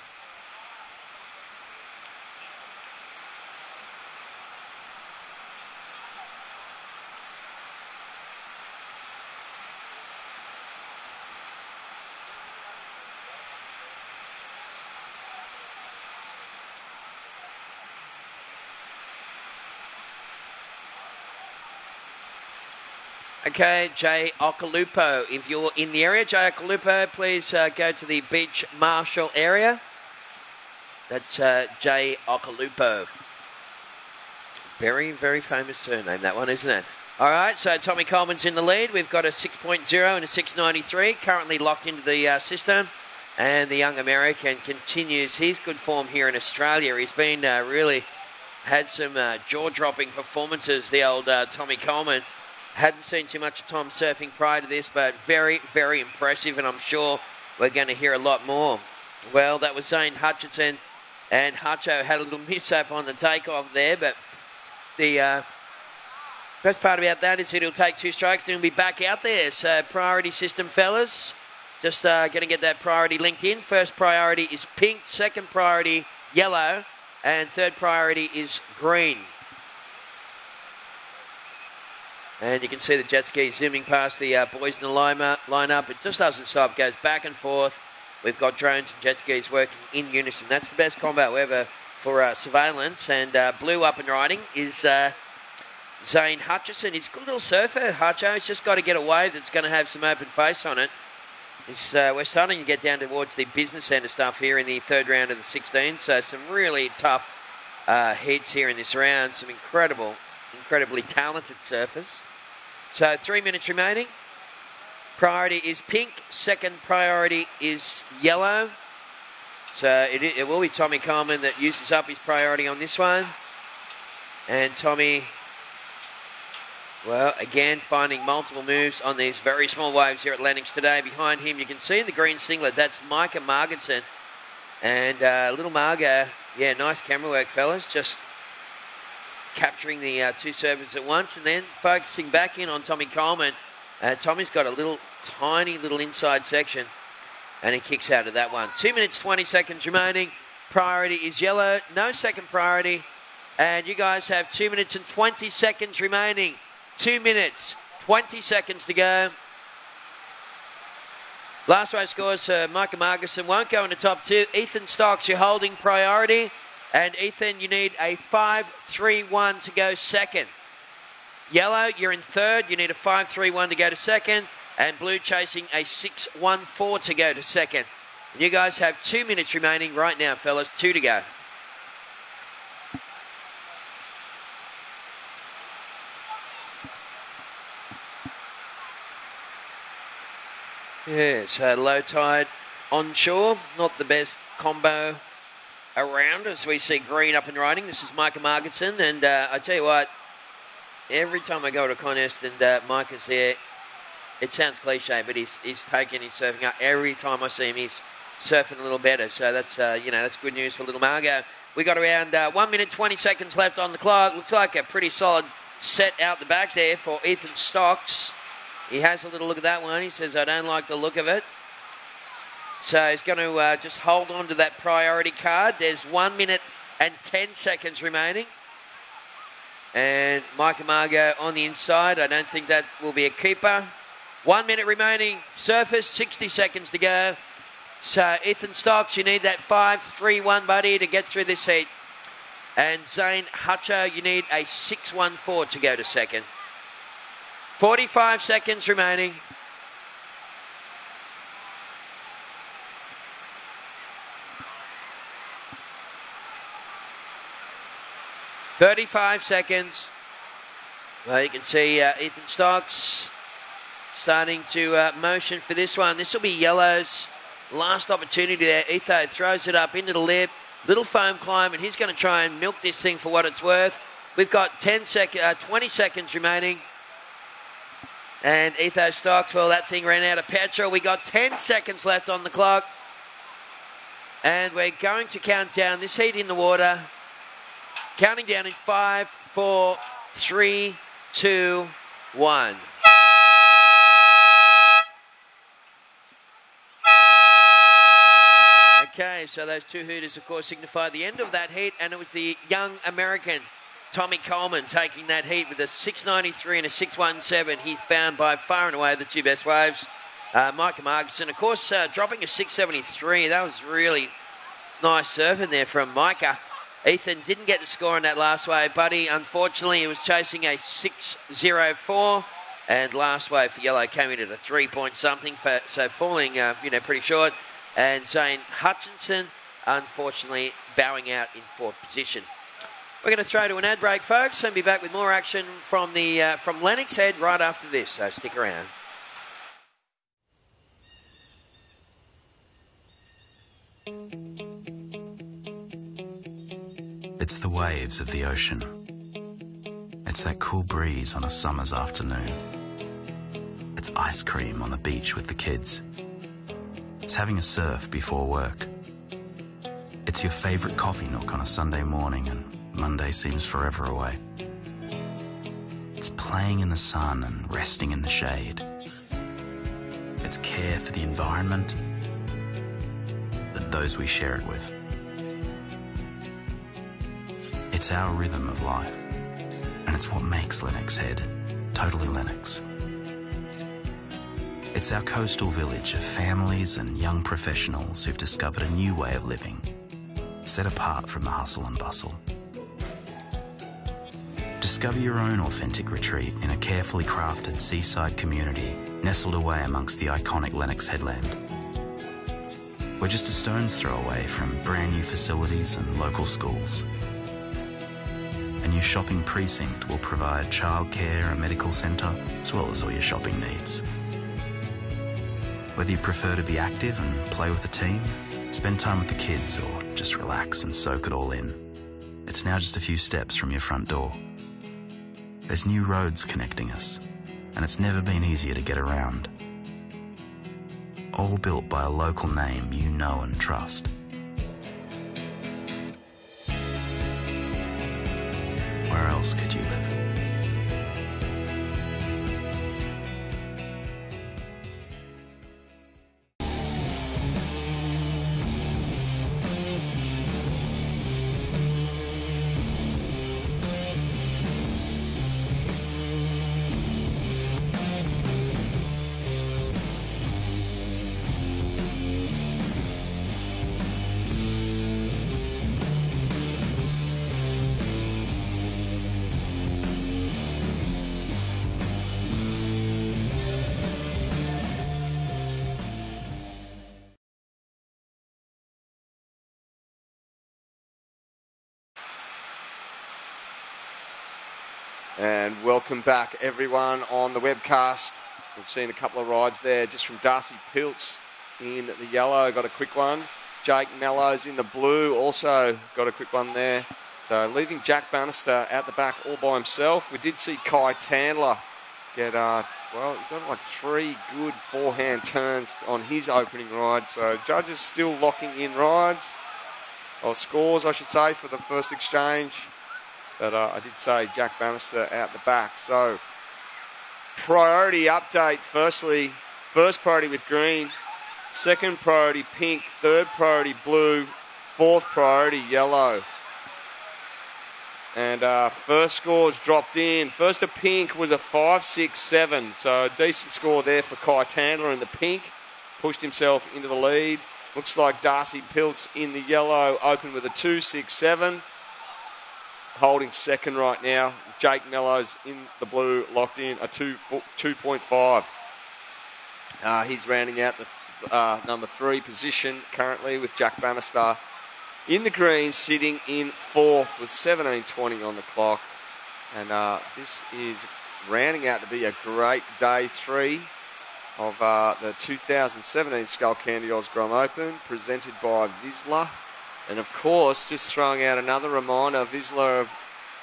Okay, Jay Okalupo. If you're in the area, Jay Okalupo, please go to the Beach Marshall area. That's Jay Okalupo. Very, very famous surname, that one, isn't it? All right, so Tommy Coleman's in the lead. We've got a 6.0 and a 6.93 currently locked into the system. And the young American continues his good form here in Australia. He's been really had some jaw-dropping performances, the old Tommy Coleman. Hadn't seen too much of Tom surfing prior to this, but very, very impressive, and I'm sure we're going to hear a lot more. Well, that was Zane Hutchinson, and Hutcho had a little mishap on the takeoff there, but the best part about that is he'll take 2 strokes and he'll be back out there. So priority system, fellas. Just going to get that priority linked in. First priority is pink, second priority yellow, and third priority is green. And you can see the jet ski zooming past the boys in the lineup. It just doesn't stop, goes back and forth. We've got drones and jet skis working in unison. That's the best combo ever for surveillance. And blue up and riding is Zane Hutchison. He's a good little surfer, Hutcho. He's just got to get a wave that's going to have some open face on it. We're starting to get down towards the business centre stuff here in the third round of the 16. So some really tough heats here in this round. Some incredibly talented surfers. So 3 minutes remaining. Priority is pink. Second priority is yellow. So it will be Tommy Coleman that uses up his priority on this one. And Tommy, well, again, finding multiple moves on these very small waves here at Lennox today. Behind him, you can see in the green singlet, that's Micah Margetson. And little Margo, yeah, nice camera work, fellas. Just capturing the 2 surfers at once and then focusing back in on Tommy Coleman. Tommy's got a tiny little inside section and he kicks out of that one. 2 minutes, 20 seconds remaining. Priority is yellow. No second priority. And you guys have 2 minutes and 20 seconds remaining. 2 minutes, 20 seconds to go. Last race scores for Micah Margetson won't go in the top 2. Ethan Stocks, you're holding priority. And Ethan, you need a 5.31 to go second. Yellow, you're in third. You need a 5.31 to go to second. And blue chasing a 6.14 to go to second. And you guys have 2 minutes remaining right now, fellas. 2 to go. Yes, low tide onshore. Not the best combo around as we see green up and riding. This is Micah Margetson, and I tell you what, every time I go to a contest and Micah's there, it sounds cliche, but he's taking his surfing up. Every time I see him, he's surfing a little better. So that's that's good news for little Margo. We got around 1 minute 20 seconds left on the clock. Looks like a pretty solid set out the back there for Ethan Stocks. He has a little look at that one. He says, I don't like the look of it. So he's going to just hold on to that priority card. There's 1 minute and 10 seconds remaining. And Mike Amargo on the inside. I don't think that will be a keeper. 1 minute remaining. Surface, 60 seconds to go. So Ethan Stocks, you need that 5-3-1 buddy to get through this heat. And Zane Hutcher, you need a 6-1-4 to go to second. 45 seconds remaining. $35 seconds. Well, you can see Ethan Stocks starting to motion for this one. This will be Yellow's last opportunity there. Etho throws it up into the lip. Little foam climb, and he's going to try and milk this thing for what it's worth. We've got 20 seconds remaining. And Etho Stocks, well, that thing ran out of petrol. We got 10 seconds left on the clock. And we're going to count down this heat in the water. Counting down in 5, 4, 3, 2, 1. Okay, so those two hooters, of course, signify the end of that heat, and it was the young American Tommy Coleman taking that heat with a 6.93 and a 6.17. He found by far and away the two best waves. Micah Marginson, of course, dropping a 6.73. That was really nice surfing there from Micah. Ethan didn't get the score on that last wave, buddy. Unfortunately, he was chasing a 6.04, and last wave for Yellow came in at a 3-point something, so falling, pretty short. And Zane Hutchinson, unfortunately, bowing out in fourth position. We're going to throw to an ad break, folks, and be back with more action from Lennox Head right after this, so stick around. It's the waves of the ocean. It's that cool breeze on a summer's afternoon. It's ice cream on the beach with the kids. It's having a surf before work. It's your favourite coffee nook on a Sunday morning and Monday seems forever away. It's playing in the sun and resting in the shade. It's care for the environment and those we share it with. It's our rhythm of life, and it's what makes Lennox Head totally Lennox. It's our coastal village of families and young professionals who've discovered a new way of living, set apart from the hustle and bustle. Discover your own authentic retreat in a carefully crafted seaside community nestled away amongst the iconic Lennox headland. We're just a stone's throw away from brand new facilities and local schools. A new shopping precinct will provide childcare, a medical centre, as well as all your shopping needs. Whether you prefer to be active and play with the team, spend time with the kids, or just relax and soak it all in, it's now just a few steps from your front door. There's new roads connecting us, and it's never been easier to get around. All built by a local name you know and trust. Where else could you live? And welcome back, everyone, on the webcast. We've seen a couple of rides there just from Darcy Piltz in the yellow, got a quick one. Jake Mellows in the blue, also got a quick one there. So leaving Jack Bannister out the back all by himself. We did see Kai Tandler get, he got like 3 good forehand turns on his opening ride. So judges still locking in rides, or scores, I should say, for the first exchange. But I did say Jack Bannister out the back. So priority update. Firstly, first priority with green. Second priority pink. Third priority blue. Fourth priority yellow. And first scores dropped in. First to pink was a 5.67. So a decent score there for Kai Tandler in the pink. Pushed himself into the lead. Looks like Darcy Piltz in the yellow opened with a 2.67. Holding second right now. Jake Mellows in the blue locked in a 2.5. He's rounding out the number 3 position currently with Jack Bannister in the green, sitting in 4th with 17.20 on the clock. And this is rounding out to be a great day 3 of the 2017 Skullcandy Oz Grom Open, presented by Vizsla. And of course, just throwing out another reminder, Vizsla have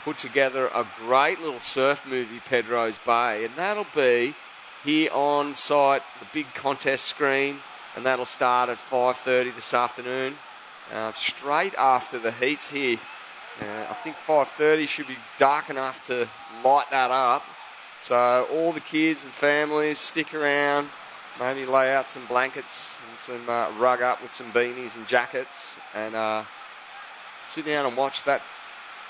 put together a great little surf movie, Pedro's Bay, and that'll be here on site, the big contest screen, and that'll start at 5:30 this afternoon, straight after the heats here. I think 5:30 should be dark enough to light that up. So all the kids and families stick around, maybe lay out some blankets and some rug up with some beanies and jackets, and sit down and watch that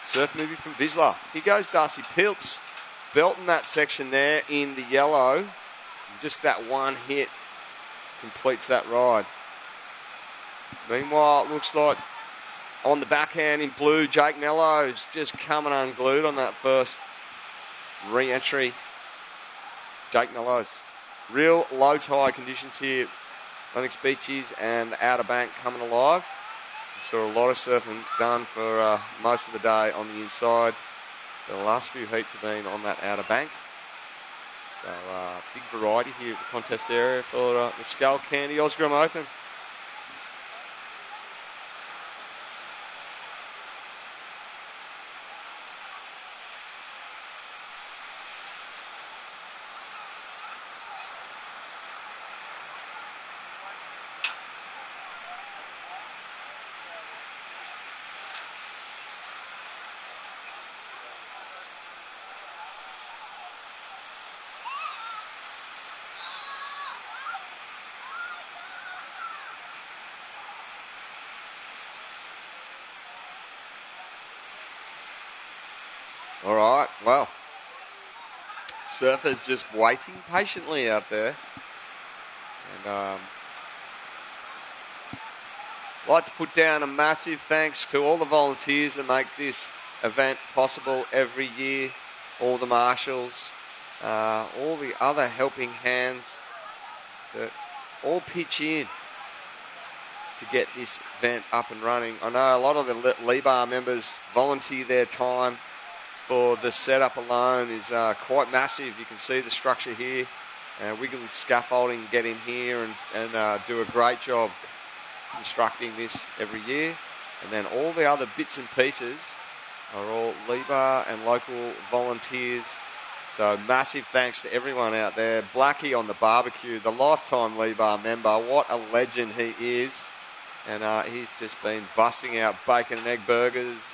surf movie from Vizsla. Here goes Darcy Piltz, belting that section there in the yellow. Just that one hit completes that ride. Meanwhile, it looks like on the backhand in blue, Jake Mellows just coming unglued on that first re-entry. Jake Mellows. Real low tide conditions here. Lennox Beaches and the Outer Bank coming alive. Saw a lot of surfing done for most of the day on the inside. The last few heats have been on that Outer Bank. So big variety here at the contest area for the Skullcandy Oz Grom Open. All right, well, surfers just waiting patiently out there. And I'd like to put down a massive thanks to all the volunteers that make this event possible every year, all the marshals, all the other helping hands that all pitch in to get this event up and running. I know a lot of the LEBAR members volunteer their time for the setup alone is quite massive. You can see the structure here. Wiggling scaffolding, get in here and do a great job constructing this every year. And then all the other bits and pieces are all LEBAR and local volunteers. So massive thanks to everyone out there. Blackie on the barbecue, the lifetime LEBAR member. What a legend he is. And he's just been busting out bacon and egg burgers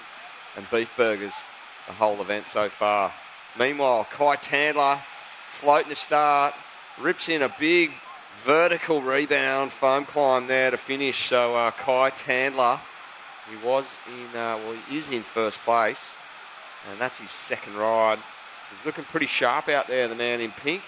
and beef burgers the whole event so far. Meanwhile, Kai Tandler floating to start, rips in a big vertical rebound foam climb there to finish. So Kai Tandler, he is in first place, and that's his second ride. He's looking pretty sharp out there, the man in pink.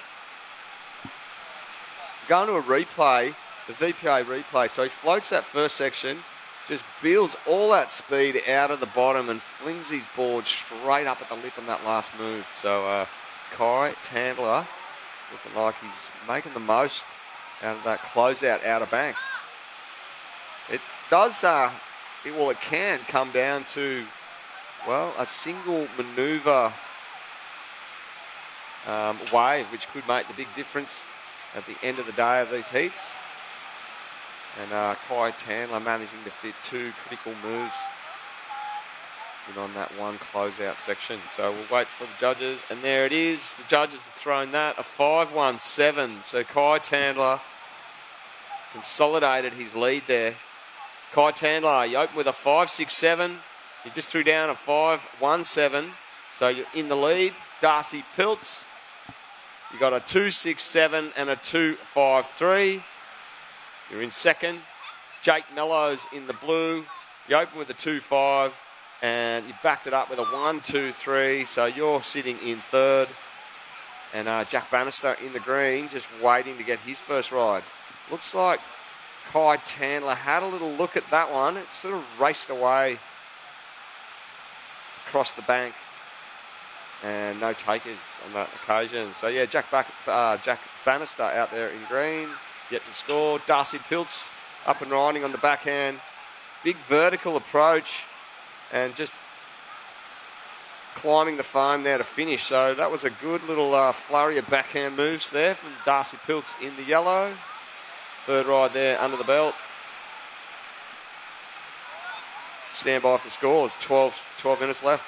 Going to a replay, the VPA replay. So he floats that first section, just builds all that speed out of the bottom and flings his board straight up at the lip on that last move. So Kai Tandler looking like he's making the most out of that closeout Outer Bank. It does, it can come down to, a single manoeuvre wave, which could make the big difference at the end of the day of these heats. And Kai Tandler managing to fit two critical moves in on that one closeout section. So we'll wait for the judges. And there it is. The judges have thrown that, a 5.17. So Kai Tandler consolidated his lead there. Kai Tandler, he opened with a 5.67. You just threw down a 5-1-7. So you're in the lead. Darcy Piltz. You got a 2-6-7 and a 2-5-3. You're in second. Jake Mellows in the blue. You open with a 2-5 and you backed it up with a 1-2-3. So you're sitting in third. And Jack Bannister in the green, just waiting to get his first ride. Looks like Kai Tandler had a little look at that one. It sort of raced away across the bank. And no takers on that occasion. So, yeah, Jack Bannister out there in green, yet to score. Darcy Piltz up and riding on the backhand. Big vertical approach and just climbing the foam there to finish. So that was a good little flurry of backhand moves there from Darcy Piltz in the yellow. Third ride there under the belt. Stand by for scores. 12 minutes left.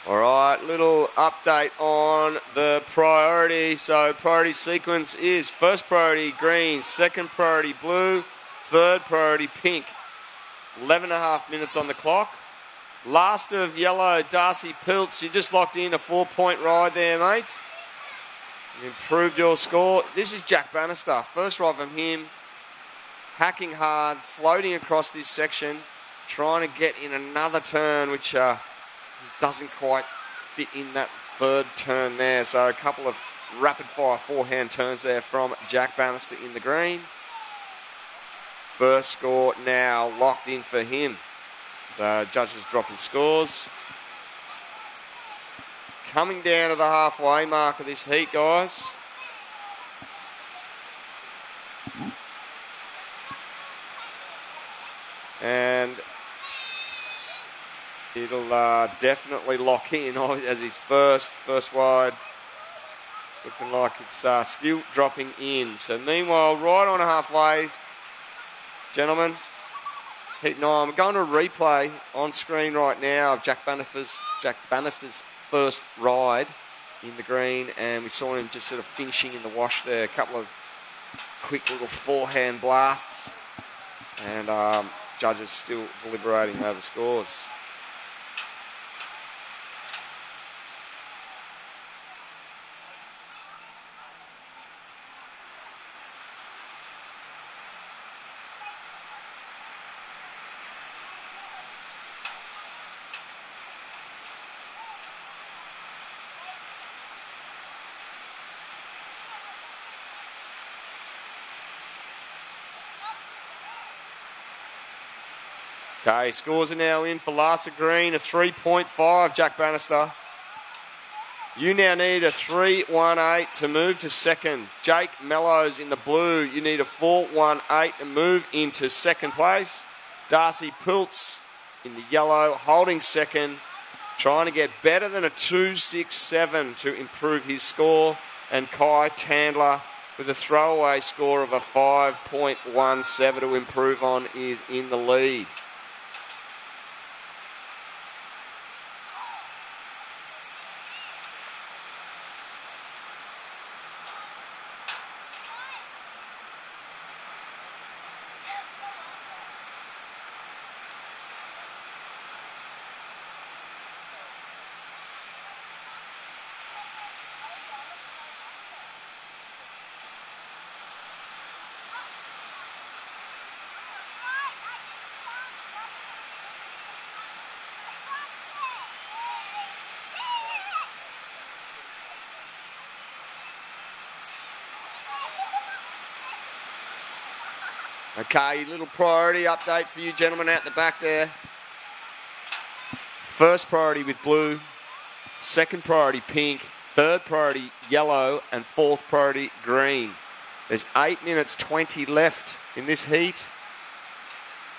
All right, little update on the priority. So priority sequence is first priority green, second priority blue, third priority pink. 11.5 minutes on the clock. Last of yellow, Darcy Piltz. You just locked in a 4-point ride there, mate. You improved your score. This is Jack Bannister. First ride from him. Hacking hard, floating across this section, trying to get in another turn, which doesn't quite fit in that third turn there. So a couple of rapid-fire forehand turns there from Jack Bannister in the green. First score now locked in for him. So judges dropping scores. Coming down to the halfway mark of this heat, guys. And it'll definitely lock in as his first wide. It's looking like it's still dropping in. So meanwhile, right on halfway, gentlemen, heat 9. We're going to a replay on screen right now of Jack Bannister's first ride in the green, and we saw him just sort of finishing in the wash there. A couple of quick little forehand blasts, and judges still deliberating over scores. Okay, scores are now in for Larsa Green, a 3.5, Jack Bannister. You now need a 3.18 to move to second. Jake Mellows in the blue, you need a 4.18 to move into second place. Darcy Piltz in the yellow, holding second, trying to get better than a 2.67 to improve his score. And Kai Tandler with a throwaway score of a 5.17 to improve on is in the lead. Okay, little priority update for you gentlemen out the back there. First priority with blue, second priority pink, third priority yellow, and fourth priority green. There's 8 minutes 20 left in this heat.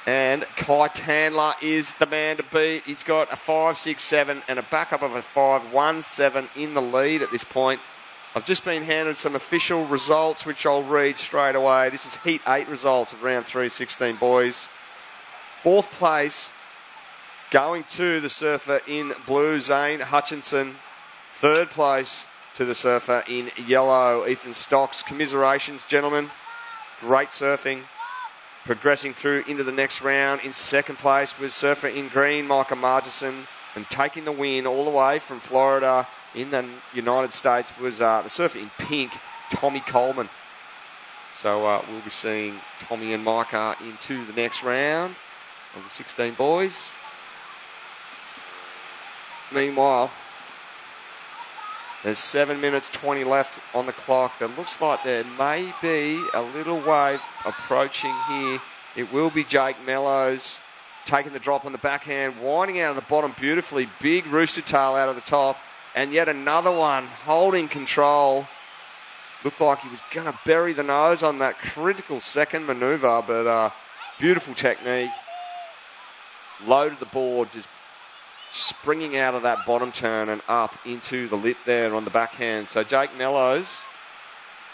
And Kai Tandler is the man to beat. He's got a 5.67 and a backup of a 5.17 in the lead at this point I've just been handed some official results, which I'll read straight away. This is Heat 8 results of round 3, 16 boys. 4th place, going to the surfer in blue, Zane Hutchinson. 3rd place to the surfer in yellow, Ethan Stocks. Commiserations, gentlemen. Great surfing. Progressing through into the next round. In 2nd place was surfer in green, Micah Margison. And taking the win all the way from Florida in the United States was the surfer in pink, Tommy Coleman. So we'll be seeing Tommy and Micah into the next round of the 16 boys. Meanwhile, there's 7 minutes 20 left on the clock. It looks like there may be a little wave approaching here. It will be Jake Mellows taking the drop on the backhand, winding out of the bottom beautifully. Big rooster tail out of the top. And yet another one holding control. Looked like he was going to bury the nose on that critical second manoeuvre, but beautiful technique. Low to the board, just springing out of that bottom turn and up into the lip there on the backhand. So Jake Mellows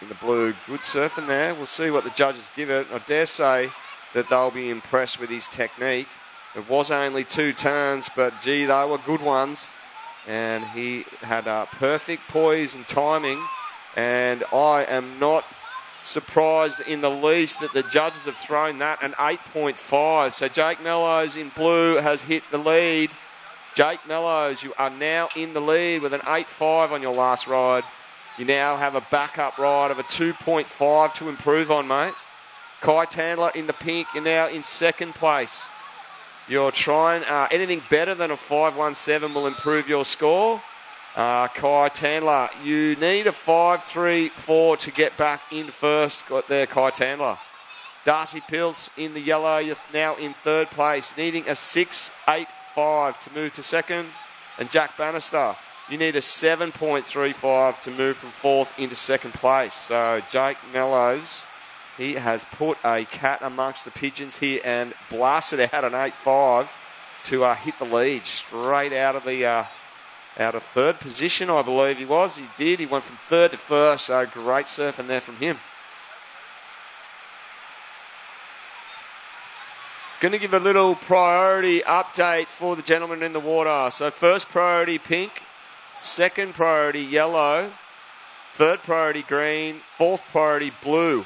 in the blue, good surfing there. We'll see what the judges give it. I dare say that they'll be impressed with his technique. It was only 2 turns, but gee, they were good ones. And he had perfect poise and timing. And I am not surprised in the least that the judges have thrown that an 8.5. So Jake Mellows in blue has hit the lead. Jake Mellows, you are now in the lead with an 8.5 on your last ride. You now have a backup ride of a 2.5 to improve on, mate. Kai Tandler in the pink, you're now in 2nd place. You're trying, anything better than a 5.17 will improve your score. Kai Tandler, you need a 5.34 to get back in first. Got there, Kai Tandler. Darcy Pilts in the yellow, you're now in 3rd place, needing a 6.85 to move to 2nd. And Jack Bannister, you need a 7.35 to move from 4th into 2nd place. So Jake Mellows, he has put a cat amongst the pigeons here and blasted out an 8.5 to hit the lead straight out of the out of 3rd position, I believe he was. He did. He went from 3rd to 1st. So great surfing there from him. Going to give a little priority update for the gentlemen in the water. So 1st priority pink, 2nd priority yellow, 3rd priority green, 4th priority blue.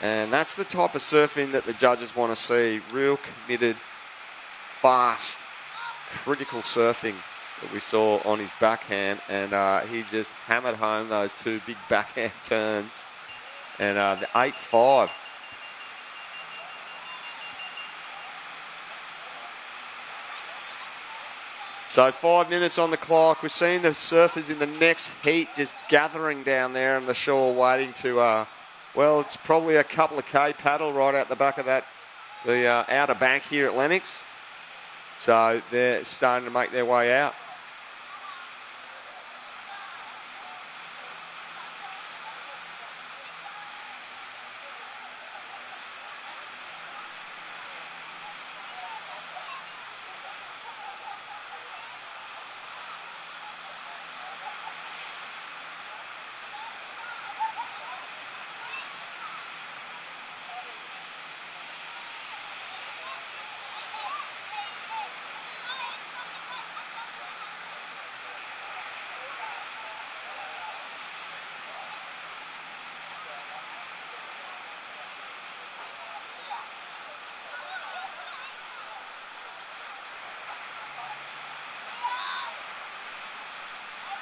And that's the type of surfing that the judges want to see. Real committed, fast, critical surfing that we saw on his backhand. And he just hammered home those 2 big backhand turns. And the 8.5. So 5 minutes on the clock. We're seeing the surfers in the next heat just gathering down there on the shore waiting to... well, it's probably a couple of K paddle right out the back of that, the outer bank here at Lennox. So they're starting to make their way out.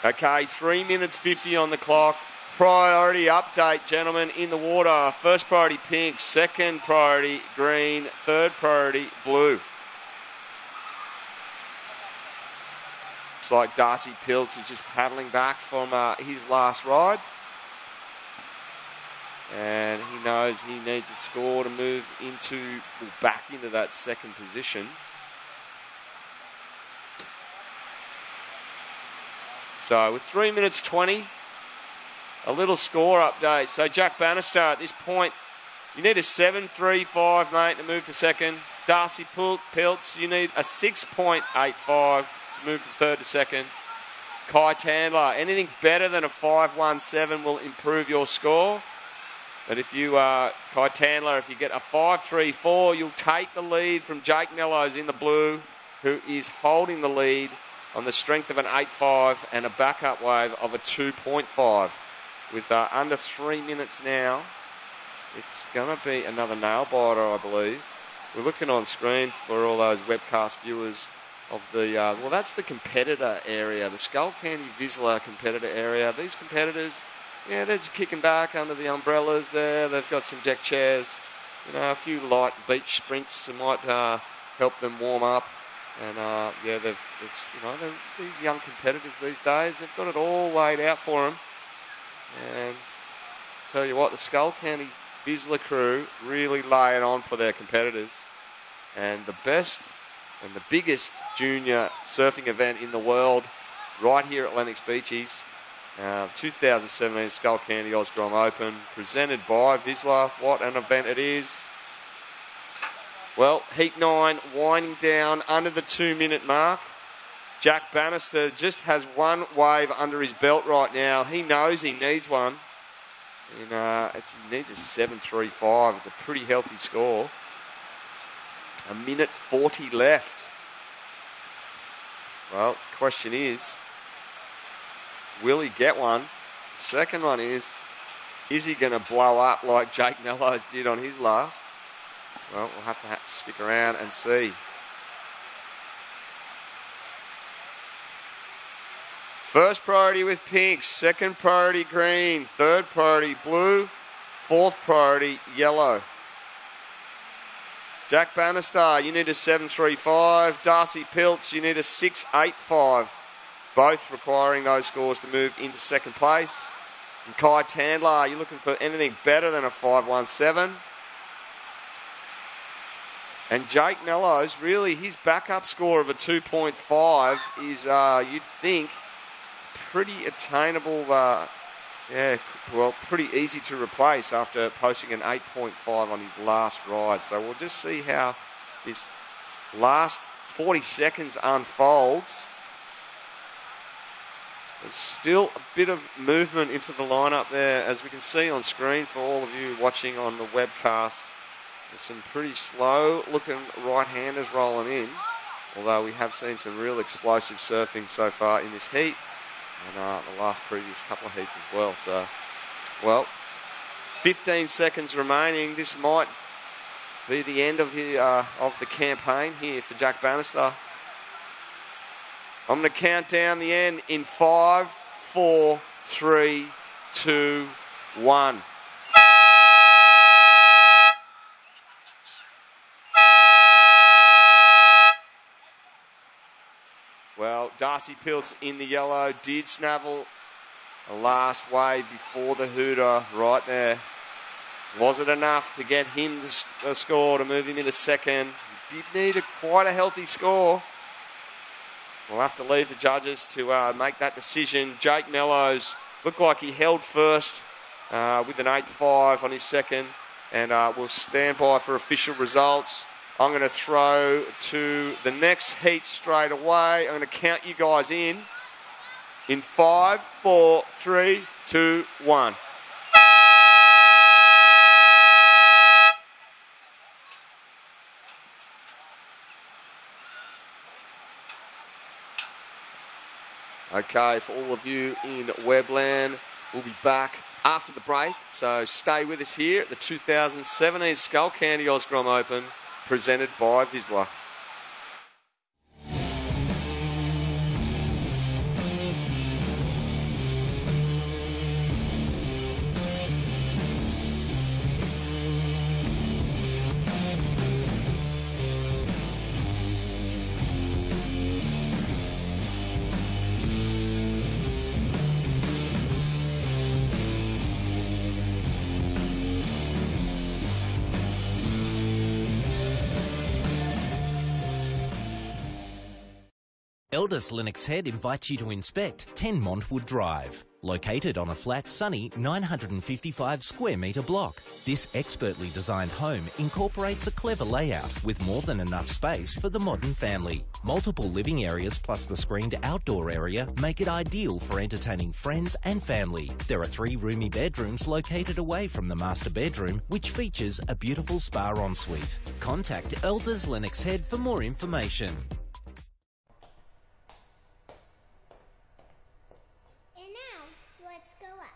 Okay, 3 minutes 50 on the clock. Priority update, gentlemen, in the water. 1st priority pink, 2nd priority green, 3rd priority blue. Looks like Darcy Pilts is just paddling back from his last ride. And he knows he needs a score to move back into that 2nd position. So with 3 minutes 20, a little score update. So Jack Bannister at this point, you need a 7.35, mate, to move to 2nd. Darcy Pilts, you need a 6.85 to to move from third to second. Kai Tandler, anything better than a 5.17 will improve your score. But if you, Kai Tandler, if you get a 5.34, you'll take the lead from Jake Mellows in the blue, who is holding the lead on the strength of an 8.5 and a backup wave of a 2.5. With under 3 minutes now, it's going to be another nail biter, I believe. We're looking on screen for all those webcast viewers of the, well, that's the competitor area, the Skullcandy Vizsla competitor area. These competitors, yeah, they're just kicking back under the umbrellas there. They've got some deck chairs, you know, a few light beach sprints that might help them warm up. And yeah, these young competitors these days, they've got it all laid out for them. And tell you what, the Skullcandy Vizsla crew really lay it on for their competitors. And the best and the biggest junior surfing event in the world, right here at Lennox Beaches. 2017 Skullcandy Osgrom Open, presented by Vizsla. What an event it is. Well, Heat 9 winding down under the 2-minute mark. Jack Bannister just has one wave under his belt right now. He knows he needs one. And he needs a 7.35. It's a pretty healthy score. 1:40 left. Well, the question is, will he get one? The second one is he going to blow up like Jake Mellows did on his last? Well, we'll have to stick around and see. First priority with pink, second priority green, third priority blue, fourth priority yellow. Jack Bannister, you need a 7.35. Darcy Piltz, you need a 6.85. Both requiring those scores to move into second place. And Kai Tandler, you're looking for anything better than a 5.17. And Jake Mellows, really, his backup score of a 2.5 is, you'd think, pretty attainable, pretty easy to replace after posting an 8.5 on his last ride. So we'll just see how this last 40 seconds unfolds. There's still a bit of movement into the lineup there, as we can see on screen for all of you watching on the webcast. There's some pretty slow-looking right-handers rolling in, although we have seen some real explosive surfing so far in this heat, and the last previous couple of heats as well. So, well, 15 seconds remaining. This might be the end of the campaign here for Jack Bannister. I'm going to count down the end in 5, 4, 3, 2, 1. Well, Darcy Piltz in the yellow did snavel a last wave before the hooter right there. Was it enough to get him the score to move him into second? He did need quite a healthy score. We'll have to leave the judges to make that decision. Jake Mellows looked like he held first with an 8.5 on his second, and we'll stand by for official results. I'm going to throw to the next heat straight away. I'm going to count you guys in 5, 4, 3, 2, 1. Okay, for all of you in Webland, we'll be back after the break. So stay with us here at the 2017 Skullcandy Osgrom Open, presented by Vizsla. Elders Lennox Head invites you to inspect 10 Montwood Drive. Located on a flat, sunny 955 square metre block, this expertly designed home incorporates a clever layout with more than enough space for the modern family. Multiple living areas plus the screened outdoor area make it ideal for entertaining friends and family. There are 3 roomy bedrooms located away from the master bedroom, which features a beautiful spa ensuite. Contact Elders Lennox Head for more information. And now, let's go up.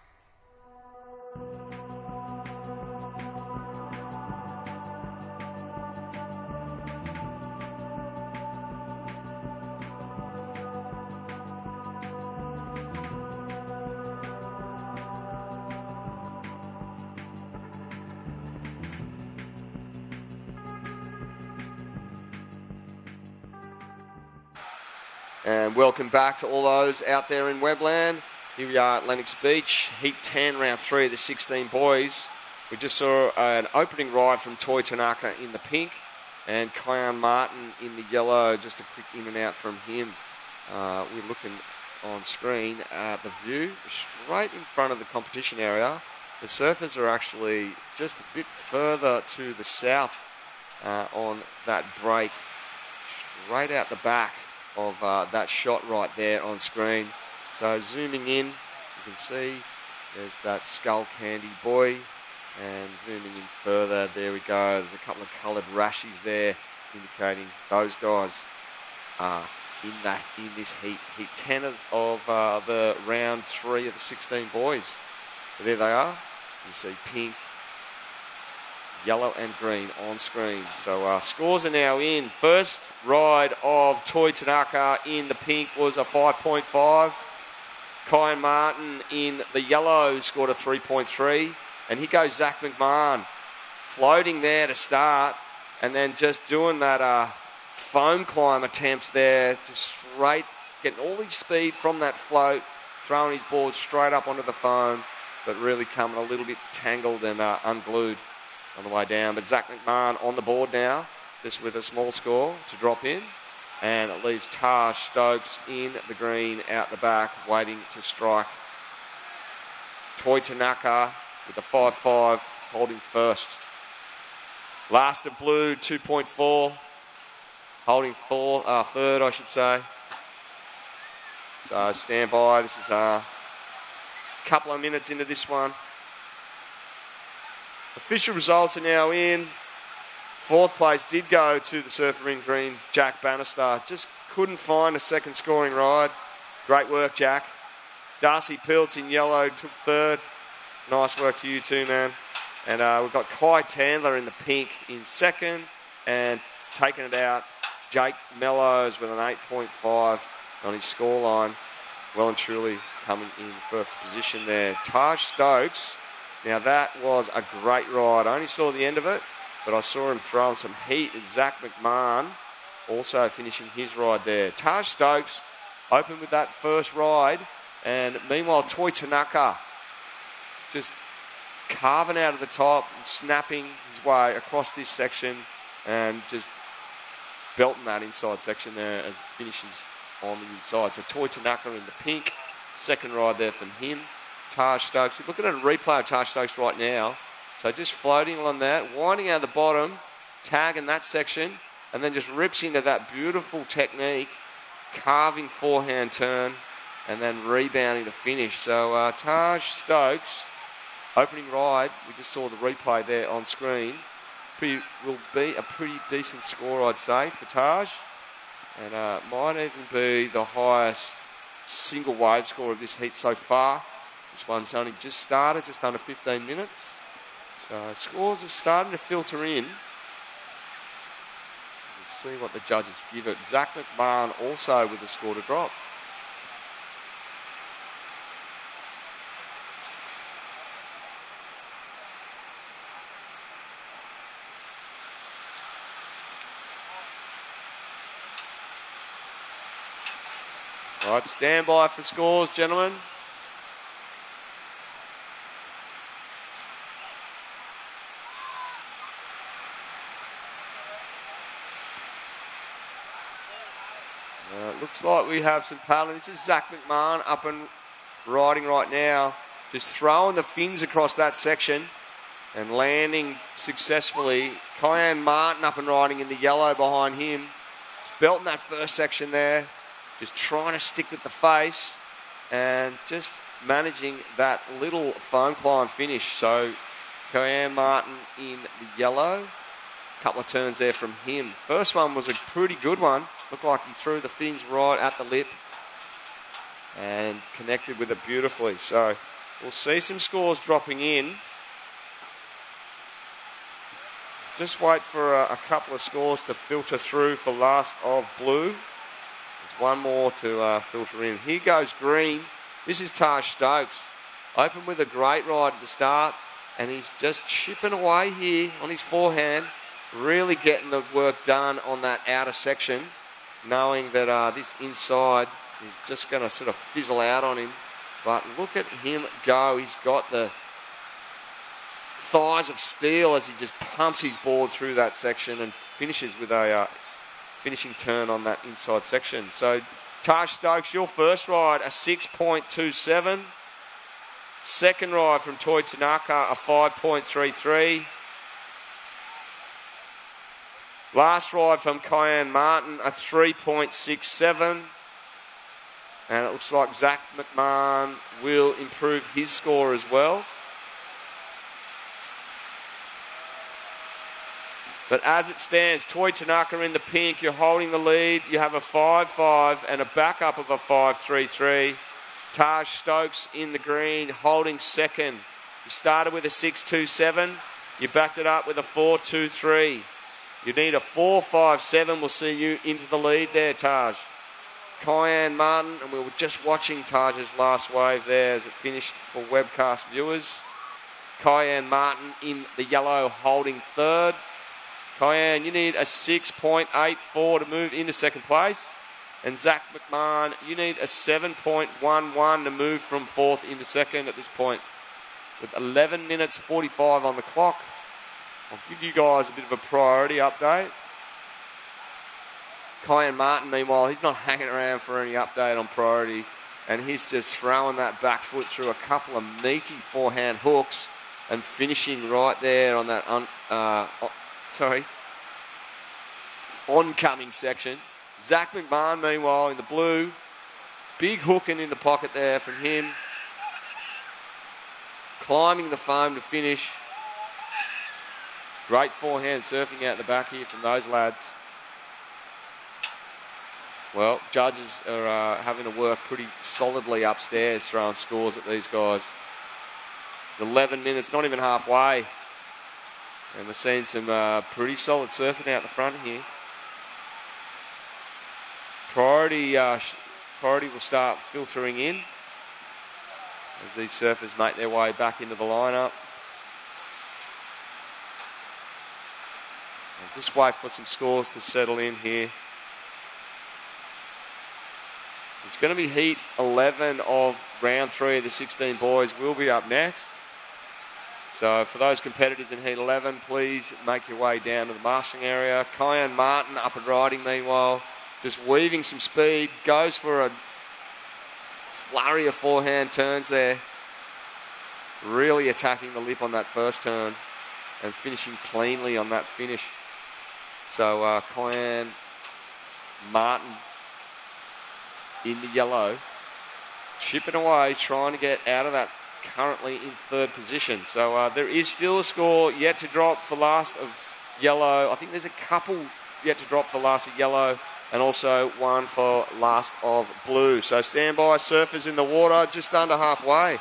And welcome back to all those out there in Webland. Here we are at Lennox Beach, Heat 10, Round 3 of the 16 boys. We just saw an opening ride from Toy Tanaka in the pink and Kian Martin in the yellow. Just a quick in and out from him. We're looking on screen at the view straight in front of the competition area. The surfers are actually just a bit further to the south on that break, straight out the back of that shot right there on screen. So zooming in, you can see there's that Skullcandy boy, and zooming in further, there we go. There's a couple of coloured rashies there, indicating those guys are in this heat 10 of the round 3 of the 16 boys. But there they are. You see pink, yellow and green on screen. So scores are now in. First ride of Toy Tanaka in the pink was a 5.5. Kian Martin in the yellow scored a 3.3. And here goes Zach McMahon, floating there to start, and then just doing that foam climb attempts there, just straight, getting all his speed from that float, throwing his board straight up onto the foam, but really coming a little bit tangled and unglued on the way down. But Zach McMahon on the board now, just with a small score to drop in. And it leaves Taj Stokes in the green out the back, waiting to strike. Toy Tanaka with the 5.5, holding first. Last of blue, 2.4, holding third, I should say. So stand by. This is a couple of minutes into this one. Official results are now in. 4th place did go to the surfer in green, Jack Bannister. Just couldn't find a second scoring ride. Great work, Jack. Darcy Piltz in yellow took 3rd. Nice work to you too, man. And we've got Kai Tandler in the pink in 2nd. And taking it out, Jake Mellows with an 8.5 on his scoreline. Well and truly coming in 1st position there. Taj Stokes. Now that was a great ride. I only saw the end of it, but I saw him throwing some heat. Zach McMahon also finishing his ride there. Taj Stokes opened with that first ride, and meanwhile Toy Tanaka just carving out of the top and snapping his way across this section and just belting that inside section there as it finishes on the inside. So Toy Tanaka in the pink, 2nd ride there from him. Taj Stokes, looking at a replay of Taj Stokes right now. So just floating on that, winding out the bottom, tagging that section, and then just rips into that beautiful technique, carving forehand turn, and then rebounding to finish. So Taj Stokes, opening ride, we just saw the replay there on screen, will be a pretty decent score, I'd say, for Taj. And might even be the highest single wave score of this heat so far. This one's only just started, just under 15 minutes. So scores are starting to filter in. We'll see what the judges give it. Zach McMahon also with the score to drop. All right, stand by for scores, gentlemen. Looks like we have some paddling. This is Zach McMahon up and riding right now, just throwing the fins across that section and landing successfully. Cayenne Martin up and riding in the yellow behind him. Just belting that first section there, just trying to stick with the face and just managing that little foam climb finish. So Cayenne Martin in the yellow. A couple of turns there from him. First one was a pretty good one. Looked like he threw the fins right at the lip and connected with it beautifully. So we'll see some scores dropping in. Just wait for a couple of scores to filter through for Last of Blue. There's one more to filter in. Here goes green. This is Taj Stokes. Opened with a great ride at the start, and he's just chipping away here on his forehand, really getting the work done on that outer section, knowing that this inside is just going to sort of fizzle out on him. But look at him go. He's got the thighs of steel as he just pumps his board through that section and finishes with a finishing turn on that inside section. So Taj Stokes, your first ride, a 6.27. Second ride from Toi Tanaka, a 5.33. Last ride from Cayenne Martin, a 3.67. And it looks like Zach McMahon will improve his score as well. But as it stands, Toi Tanaka in the pink, you're holding the lead. You have a 5.5 and a backup of a 5.33. Taj Stokes in the green, holding second. You started with a 6.27. You backed it up with a 4.23. You need a 4.57. We'll see you into the lead there, Taj. Cayenne Martin, and we were just watching Taj's last wave there as it finished for webcast viewers. Cayenne Martin in the yellow, holding third. Cayenne, you need a 6.84 to move into second place. And Zach McMahon, you need a 7.11 to move from fourth into second at this point. With 11 minutes 45 on the clock. I'll give you guys a bit of a priority update. Cayenne Martin, meanwhile, he's not hanging around for any update on priority. And he's just throwing that back foot through a couple of meaty forehand hooks and finishing right there on that oncoming section. Zach McMahon, meanwhile, in the blue. Big hooking in the pocket there from him. Climbing the foam to finish. Great forehand surfing out the back here from those lads. Well, judges are having to work pretty solidly upstairs throwing scores at these guys. 11 minutes, not even halfway. And we're seeing some pretty solid surfing out the front here. Priority will start filtering in as these surfers make their way back into the lineup. And just wait for some scores to settle in here. It's going to be heat 11 of round 3 of the 16 boys will be up next. So for those competitors in heat 11, please make your way down to the marshalling area. Cayenne Martin up and riding meanwhile, just weaving some speed, goes for a flurry of forehand turns there. Really attacking the lip on that first turn and finishing cleanly on that finish. So Cayenne Martin in the yellow, chipping away, trying to get out of that, currently in third position. So there is still a score yet to drop for Last of Yellow. I think there's a couple yet to drop for Last of Yellow and also one for Last of Blue. So stand by, surfers in the water, just under halfway.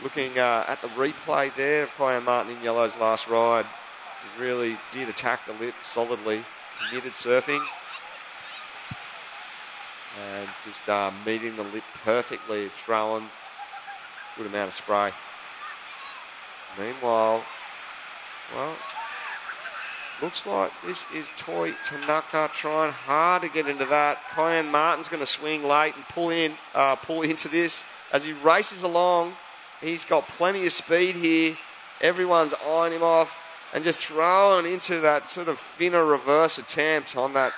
Looking at the replay there of Cayenne Martin in yellow's last ride. He really did attack the lip solidly, committed surfing. And just meeting the lip perfectly, throwing a good amount of spray. Meanwhile, well, looks like this is Toi Tanaka trying hard to get into that. Cayenne Martin's going to swing late and pull into this. As he races along, he's got plenty of speed here. Everyone's eyeing him off and just throwing into that sort of thinner reverse attempt on that,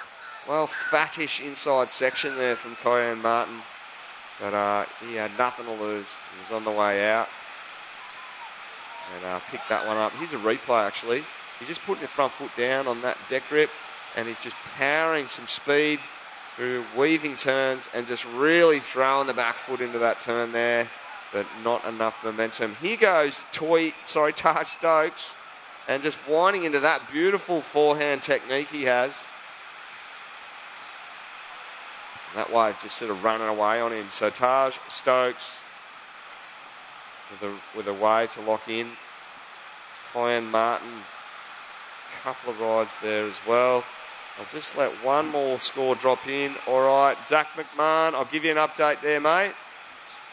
well, fattish inside section there from Cayenne Martin. But he had nothing to lose. He was on the way out. And picked that one up. Here's a replay, actually. He's just putting the front foot down on that deck grip, and he's just powering some speed through weaving turns and just really throwing the back foot into that turn there, but not enough momentum. Here goes Taj Stokes, and just winding into that beautiful forehand technique he has. That wave just sort of running away on him. So Taj Stokes with a wave to lock in. Kyan Martin, a couple of rides there as well. I'll just let one more score drop in. All right, Zach McMahon, I'll give you an update there, mate.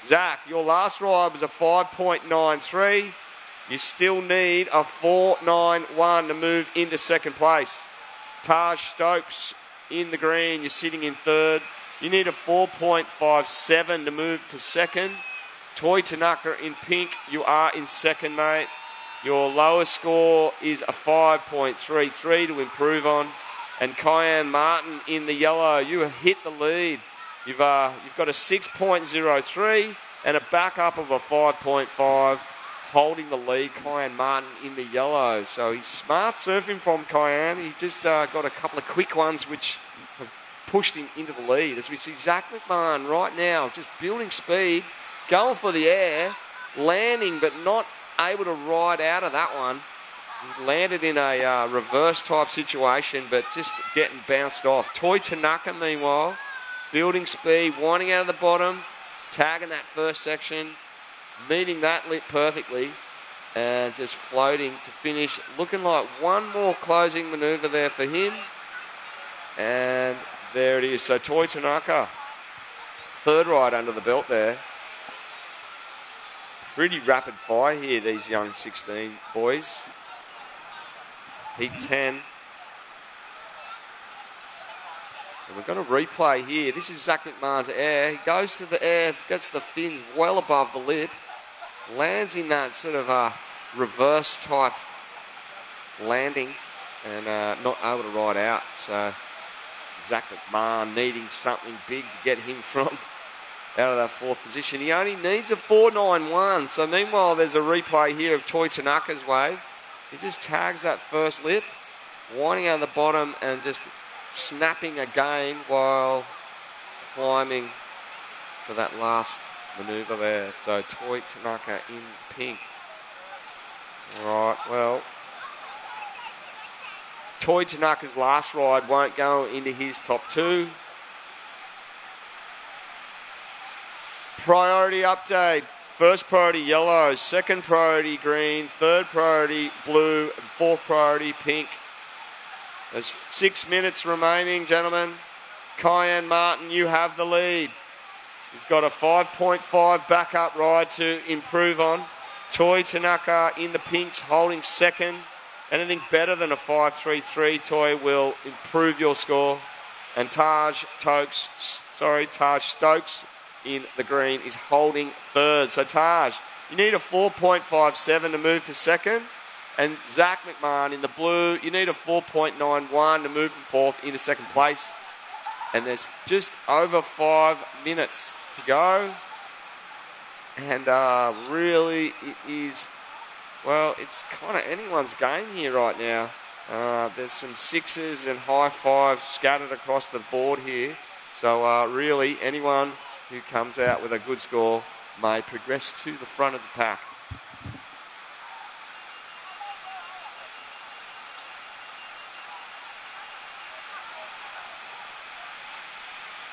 Zach, your last ride was a 5.93. You still need a 4.91 to move into second place. Taj Stokes in the green, you're sitting in third. You need a 4.57 to move to second. Toy Tanaka in pink, you are in second, mate. Your lowest score is a 5.33 to improve on. And Kyan Martin in the yellow, you have hit the lead. You've got a 6.03 and a backup of a 5.5, holding the lead. Kyan Martin in the yellow. So he's smart surfing from Kyan. He just got a couple of quick ones which have pushed him into the lead. As we see Zach McMahon right now just building speed, going for the air, landing but not able to ride out of that one. He landed in a reverse type situation, but just getting bounced off. Toy Tanaka, meanwhile, building speed, winding out of the bottom, tagging that first section, meeting that lip perfectly, and just floating to finish. Looking like one more closing manoeuvre there for him. And there it is. So Toy Tanaka, third ride under the belt there. Pretty rapid fire here, these young 16 boys. Heat 10. And we're going to replay here. This is Zach McMahon's air. He goes to the air, gets the fins well above the lip, lands in that sort of reverse type landing, and not able to ride out. So Zach McMahon needing something big to get him from out of that fourth position. He only needs a 4.91. So meanwhile, there's a replay here of Toy Tanaka's wave. He just tags that first lip, winding out of the bottom and just snapping again while climbing for that last manoeuvre there. So Toy Tanaka in pink. All right, well, Toy Tanaka's last ride won't go into his top two. Priority update. First priority yellow, second priority green, third priority blue, and fourth priority pink. There's 6 minutes remaining, gentlemen. Kyan Martin, you have the lead. You've got a 5.5 backup ride to improve on. Toy Tanaka in the pinks holding second. Anything better than a 5.33, Toy, will improve your score. And Taj Stokes in the green is holding third. So Taj, you need a 4.57 to move to second. And Zach McMahon in the blue, you need a 4.91 to move from fourth into second place. And there's just over 5 minutes to go. And really it is, well, it's kind of anyone's game here right now. There's some sixes and high fives scattered across the board here. So really anyone who comes out with a good score may progress to the front of the pack.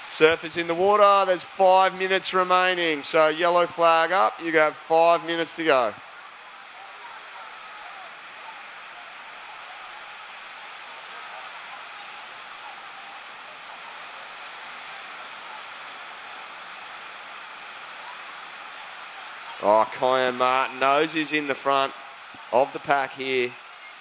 Surfers in the water, there's 5 minutes remaining. So yellow flag up, you have 5 minutes to go. Oh, Kyan Martin knows he's in the front of the pack here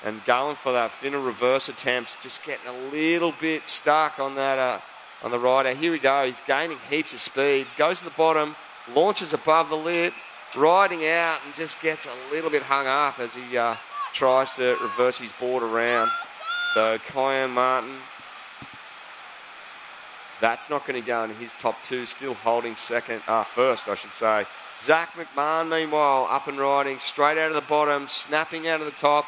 and going for that finner reverse attempts, just getting a little bit stuck on that on the rider. Here we go, he's gaining heaps of speed, goes to the bottom, launches above the lip, riding out and just gets a little bit hung up as he tries to reverse his board around. So Kyan Martin That's not going to go into his top two, still holding first, I should say. Zach McMahon, meanwhile, up and riding, straight out of the bottom, snapping out of the top,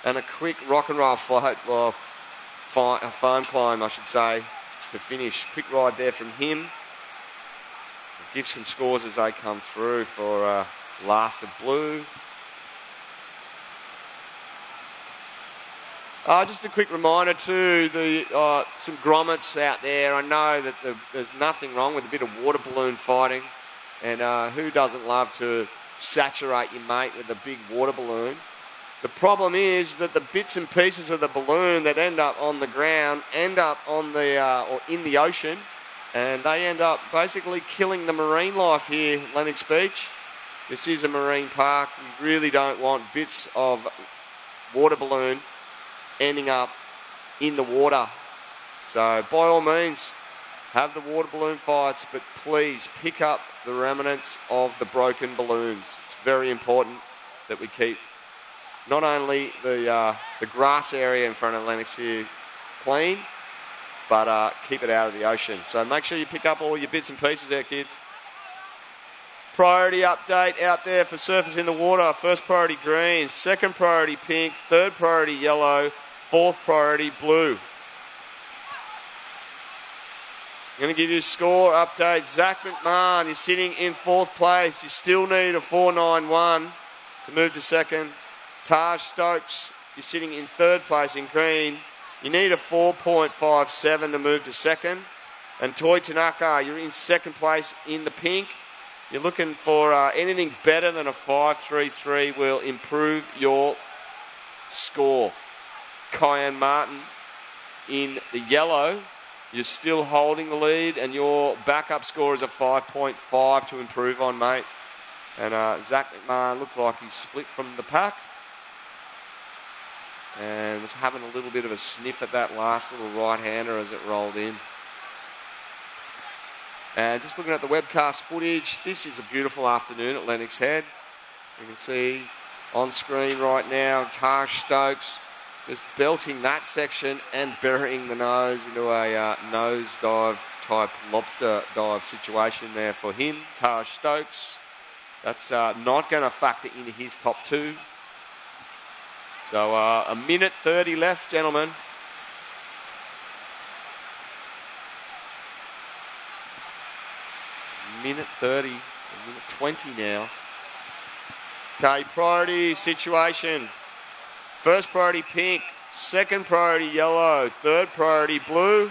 and a quick rock and roll float, well, a foam climb, I should say, to finish. Quick ride there from him. Give some scores as they come through for Last of Blue. Just a quick reminder to some grommets out there. I know that there's nothing wrong with a bit of water balloon fighting. And who doesn't love to saturate your mate with a big water balloon? The problem is that the bits and pieces of the balloon that end up on the ground end up on or in the ocean, and they end up basically killing the marine life here at Lennox Beach. This is a marine park. You really don't want bits of water balloon ending up in the water. So by all means, have the water balloon fights, but please pick up the remnants of the broken balloons. It's very important that we keep not only the grass area in front of Lennox here clean, but keep it out of the ocean. So make sure you pick up all your bits and pieces there, kids. Priority update out there for surfers in the water. First priority green, second priority pink, third priority yellow, fourth priority blue. I'm going to give you a score update. Zach McMahon is sitting in fourth place. You still need a 4.91 to move to second. Taj Stokes, you're sitting in third place in green. You need a 4.57 to move to second. And Toi Tanaka, you're in second place in the pink. You're looking for anything better than a 5.33 will improve your score. Kyan Martin in the yellow. You're still holding the lead, and your backup score is a 5.5 to improve on, mate. And Zach McMahon looked like he split from the pack and was having a little bit of a sniff at that last little right-hander as it rolled in. And just looking at the webcast footage, this is a beautiful afternoon at Lennox Head. You can see on screen right now, Taj Stokes just belting that section and burying the nose into a nose dive type lobster dive situation there for him. Taj Stokes, that's not going to factor into his top two. So a minute 30 left, gentlemen. Minute 30, minute 20 now. Okay, priority situation. First priority pink, second priority yellow, third priority blue.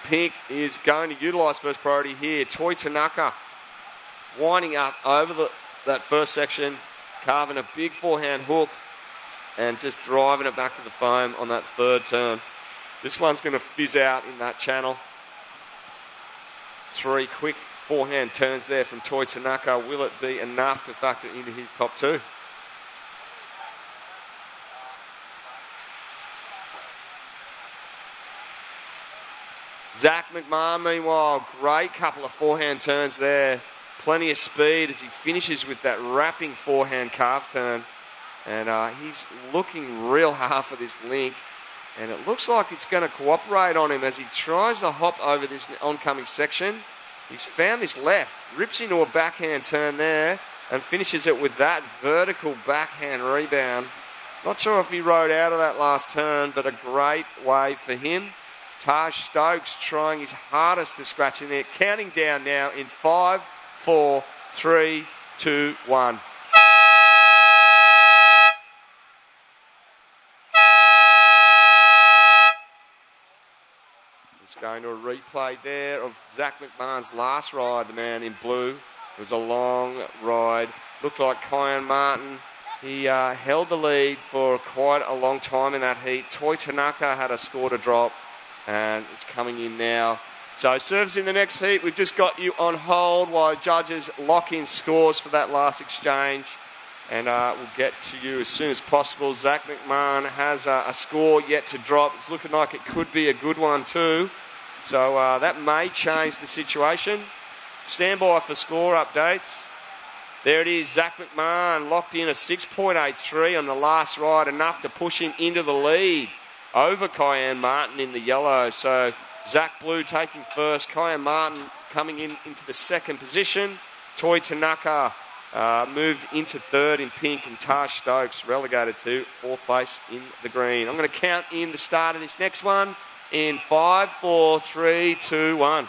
Pink is going to utilise first priority here. Toi Tanaka winding up over that first section, carving a big forehand hook and just driving it back to the foam on that third turn. This one's going to fizz out in that channel. Three quick forehand turns there from Toi Tanaka. Will it be enough to factor into his top two? Zach McMahon, meanwhile, great couple of forehand turns there. Plenty of speed as he finishes with that wrapping forehand calf turn. And he's looking real hard for this link. And it looks like it's going to cooperate on him as he tries to hop over this oncoming section. He's found this left, rips into a backhand turn there, and finishes it with that vertical backhand rebound. Not sure if he rode out of that last turn, but a great way for him. Taj Stokes trying his hardest to scratch in there. Counting down now in 5, 4, 3, 2, 1. Going to a replay there of Zach McMahon's last ride, the man in blue. It was a long ride. Looked like Kyan Martin. He held the lead for quite a long time in that heat. Toi Tanaka had a score to drop, and it's coming in now. So serves in the next heat. We've just got you on hold while judges lock in scores for that last exchange. And we'll get to you as soon as possible. Zach McMahon has a score yet to drop. It's looking like it could be a good one too. So that may change the situation. Stand by for score updates. There it is, Zach McMahon locked in a 6.83 on the last ride, enough to push him into the lead. over Kyan Martin in the yellow. So Zach Blue taking first, Kyan Martin coming into the second position. Toy Tanaka moved into third in pink, and Taj Stokes relegated to fourth place in the green. I'm going to count in the start of this next one in 5, 4, 3, 2, 1.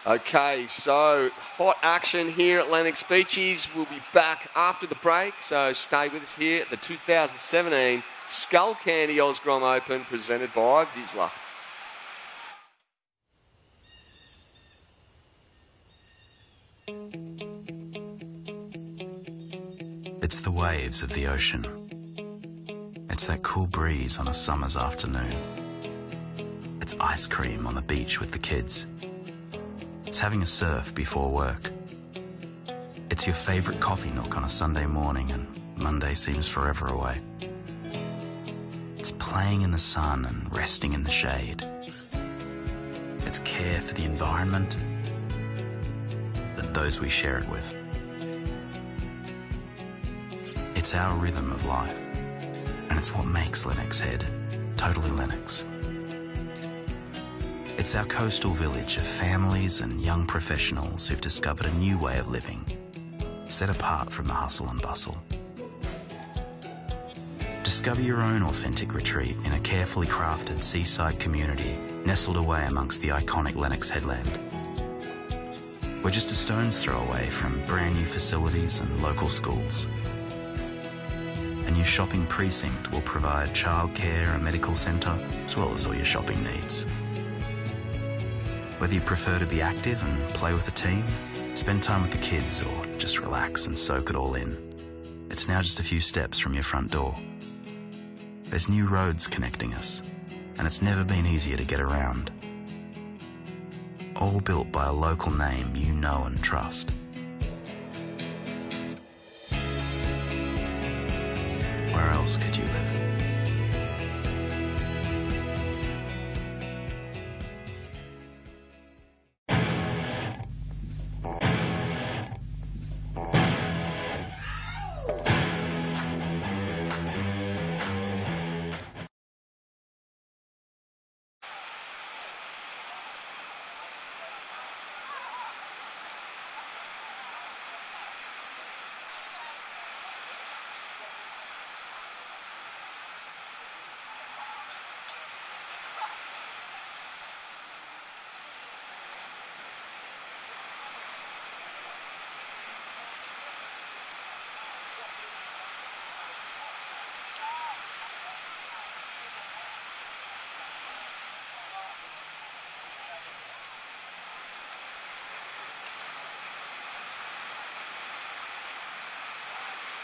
Okay, so hot action here at Lennox Beaches. We'll be back after the break, so stay with us here at the 2017 Skullcandy Osgrom Open presented by Vizsla. It's the waves of the ocean. It's that cool breeze on a summer's afternoon. It's ice cream on the beach with the kids. It's having a surf before work. It's your favourite coffee nook on a Sunday morning and Monday seems forever away. It's playing in the sun and resting in the shade. It's care for the environment and those we share it with. It's our rhythm of life, and it's what makes Lennox Head totally Lennox. It's our coastal village of families and young professionals who've discovered a new way of living, set apart from the hustle and bustle. Discover your own authentic retreat in a carefully crafted seaside community nestled away amongst the iconic Lennox headland. We're just a stone's throw away from brand new facilities and local schools. A new shopping precinct will provide childcare, a medical centre, as well as all your shopping needs. Whether you prefer to be active and play with the team, spend time with the kids, or just relax and soak it all in, it's now just a few steps from your front door. There's new roads connecting us, and it's never been easier to get around. All built by a local name you know and trust. Where else could you live?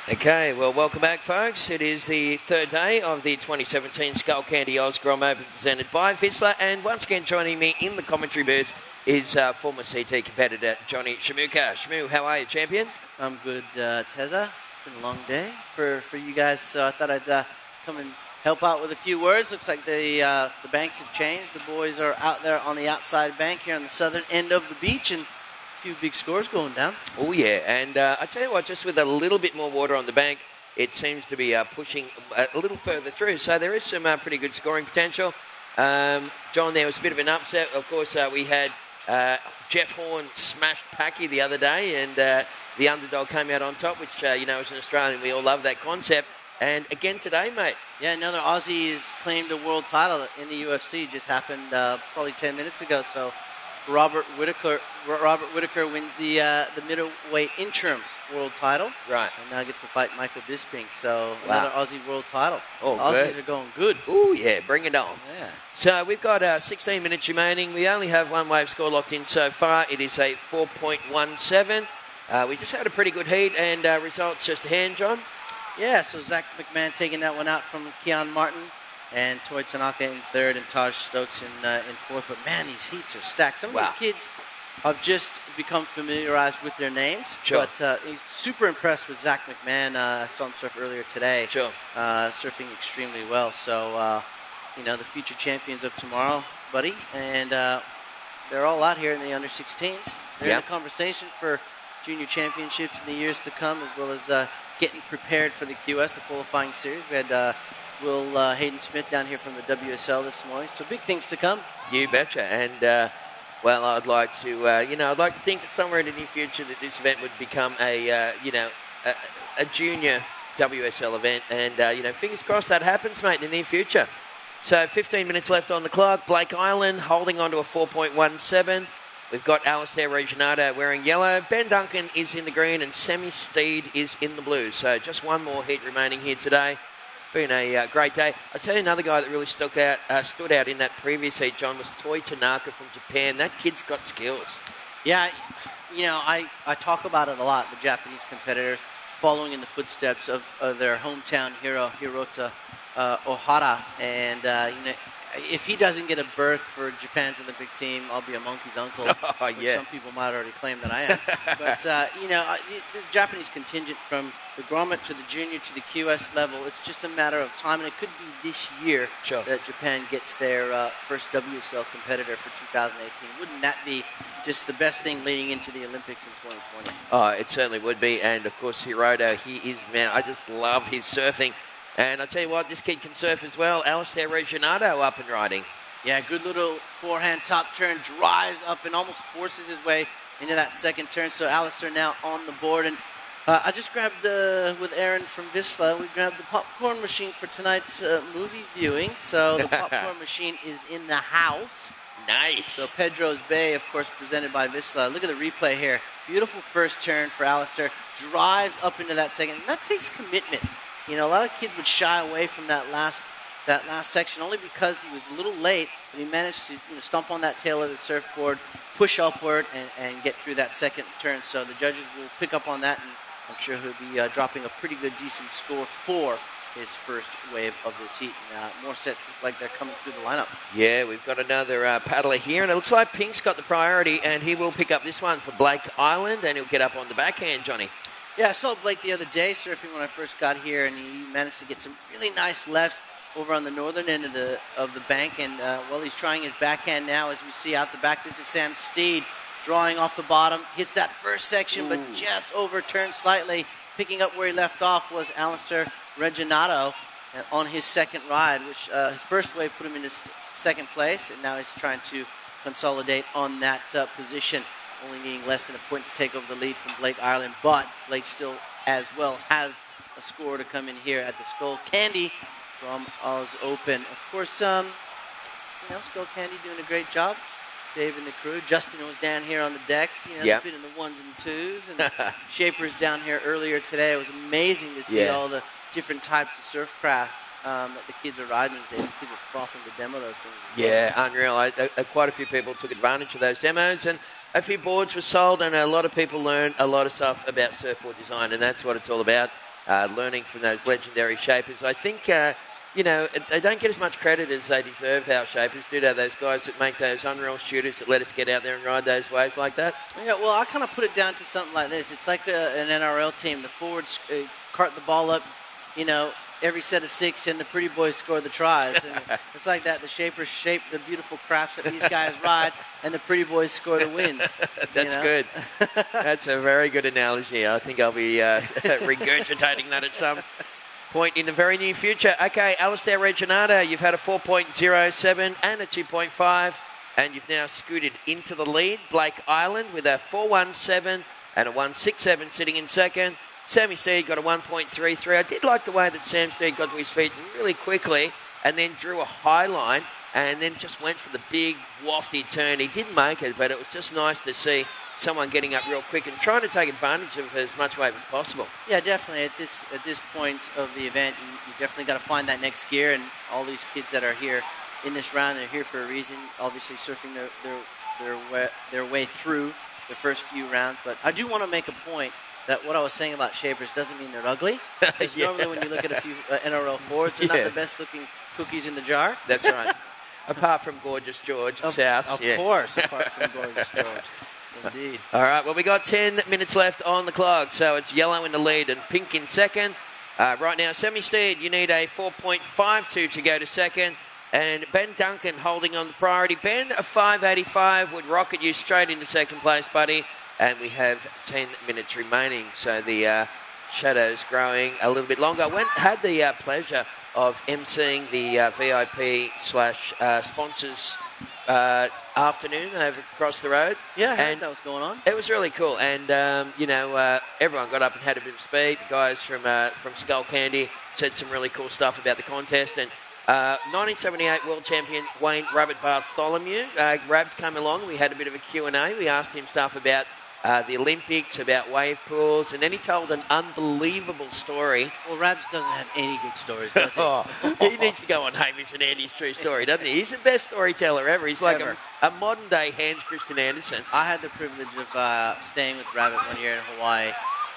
Okay, well, welcome back, folks. It is the third day of the 2017 Skullcandy Osgrom Open presented by Vizsla, and once again joining me in the commentary booth is former CT competitor Johnny Shamuka. Shamu, how are you, champion? I'm good, Teza. It's been a long day for you guys, so I thought I'd come and help out with a few words. Looks like the banks have changed. The boys are out there on the outside bank here on the southern end of the beach, and few big scores going down. Oh, yeah. And I tell you what, just with a little bit more water on the bank, it seems to be pushing a little further through. So there is some pretty good scoring potential. John, there was a bit of an upset. Of course, we had Jeff Horn smashed Packy the other day, and the underdog came out on top, which, as an Australian, we all love that concept. And again today, mate. Yeah, another Aussie has claimed a world title in the UFC. Just happened probably 10 minutes ago. So Robert Whittaker wins the middleweight interim world title. Right. And now gets to fight Michael Bisping. So another Aussie world title. Oh, the Aussies are going good. Oh, yeah. Bring it on. Yeah. So we've got 16 minutes remaining. We only have one wave score locked in so far. It is a 4.17. We just had a pretty good heat, and results just a hand, John. Yeah, so Zach McMahon taking that one out from Keon Martin, and Toy Tanaka in third, and Taj Stokes in fourth. But man, these heats are stacked. Some of these kids have just become familiarized with their names. Sure. But he's super impressed with Zach McMahon. I saw him surf earlier today. Sure. Surfing extremely well. So, the future champions of tomorrow, buddy. And they're all out here in the under-16s. They're Yep. in the conversation for junior championships in the years to come, as well as getting prepared for the QS, the qualifying series. We had Will Hayden Smith down here from the WSL this morning. So big things to come. You betcha. And, well, I'd like to, I'd like to think that somewhere in the near future that this event would become a junior WSL event. And, fingers crossed that happens, mate, in the near future. So 15 minutes left on the clock. Blake Island holding on to a 4.17. We've got Alistair Reginato wearing yellow. Ben Duncan is in the green and Sammy Steed is in the blue. So just one more heat remaining here today. Been a great day. I'll tell you another guy that really stood out in that previous heat, John, was Toi Tanaka from Japan. That kid's got skills. Yeah, I talk about it a lot, the Japanese competitors following in the footsteps of their hometown hero, Hirota Ohara. And, if he doesn't get a berth for Japan's Olympic team, I'll be a monkey's uncle. Oh, yeah. Some people might already claim that I am. But, the Japanese contingent from the grommet to the junior to the QS level, it's just a matter of time. And it could be this year that Japan gets their first WSL competitor for 2018. Wouldn't that be just the best thing leading into the Olympics in 2020? Oh, it certainly would be. And, of course, Hiroto, he is, man, I just love his surfing. And I'll tell you what, this kid can surf as well. Alistair Reginato up and riding. Yeah, good little forehand top turn, drives up and almost forces his way into that second turn. So Alistair now on the board. And I just grabbed, with Aaron from Vissla, we grabbed the popcorn machine for tonight's movie viewing. So the popcorn machine is in the house. Nice. So Pedro's Bay, of course, presented by Vissla. Look at the replay here. Beautiful first turn for Alistair. Drives up into that second. And that takes commitment. A lot of kids would shy away from that last section only because he was a little late, but he managed to stomp on that tail of the surfboard, push upward, and get through that second turn. So the judges will pick up on that, and I'm sure he'll be dropping a pretty good, decent score for his first wave of this heat. And more sets look like they're coming through the lineup. Yeah, we've got another paddler here, and it looks like Pink's got the priority, and he will pick up this one for Blake Island, and he'll get up on the backhand, Johnny. Yeah, I saw Blake the other day surfing when I first got here, and he managed to get some really nice lefts over on the northern end of the bank. And while he's trying his backhand now, as we see out the back, this is Sam Steed drawing off the bottom. Hits that first section, but just overturned slightly. Picking up where he left off was Alistair Reginato on his second ride, which his first wave put him into second place, and now he's trying to consolidate on that position. Only needing less than a point to take over the lead from Blake Ireland, but Blake still as well has a score to come in here at the Skullcandy from Oz Open. Of course, Skullcandy doing a great job. Dave and the crew. Justin was down here on the decks, spinning the ones and twos. And Shapers down here earlier today. It was amazing to see all the different types of surf craft that the kids are riding these days. The kids are frothing to demo those things. Yeah, unreal. Quite a few people took advantage of those demos, and a few boards were sold, and a lot of people learned a lot of stuff about surfboard design, and that's what it's all about, learning from those legendary shapers. I think, they don't get as much credit as they deserve, our shapers, do they? Those guys that make those unreal shooters that let us get out there and ride those waves like that. Yeah, well, I kind of put it down to something like this. It's like an NRL team. The forwards cart the ball up, every set of six, and the pretty boys score the tries. And it's like that. The shapers shape the beautiful crafts that these guys ride, and the pretty boys score the wins. That's good. That's a very good analogy. I think I'll be regurgitating that at some point in the very near future. Okay, Alistair Reginato, you've had a 4.07 and a 2.5, and you've now scooted into the lead. Blake Island with a 4.17 and a 1.67 sitting in second. Sammy Steed got a 1.33. I did like the way that Sam Steed got to his feet really quickly and then drew a high line and then just went for the big wafty turn. He didn't make it, but it was just nice to see someone getting up real quick and trying to take advantage of as much wave as possible. Yeah, definitely. At this point of the event, you definitely got to find that next gear, and all these kids that are here in this round are here for a reason, obviously surfing their way through the first few rounds. But I do want to make a point that what I was saying about shapers doesn't mean they're ugly. Because normally when you look at a few NRL forwards, they're not the best looking cookies in the jar. That's right. Apart from Gorgeous George at South. Of course, apart from Gorgeous George. Indeed. All right, well, we got 10 minutes left on the clock, so it's yellow in the lead and pink in second. Right now, Sammy Steed, you need a 4.52 to go to second. And Ben Duncan holding on the priority. Ben, a 5.85 would rocket you straight into second place, buddy. And we have 10 minutes remaining, so the shadow's growing a little bit longer. Had the pleasure of emceeing the VIP/sponsors afternoon over across the road. Yeah, I heard that was going on. It was really cool, and everyone got up and had a bit of speed. The guys from Skullcandy said some really cool stuff about the contest, and 1978 world champion Wayne Rabbit Bartholomew, Rabs came along. We had a bit of a Q&A. We asked him stuff about the Olympics, about wave pools, and then he told an unbelievable story. Well, Rabs doesn't have any good stories, does he? He needs to go on Hamish and Andy's True Story, doesn't he? He's the best storyteller ever. He's like a modern-day Hans Christian Andersen. I had the privilege of staying with Rabbit one year in Hawaii,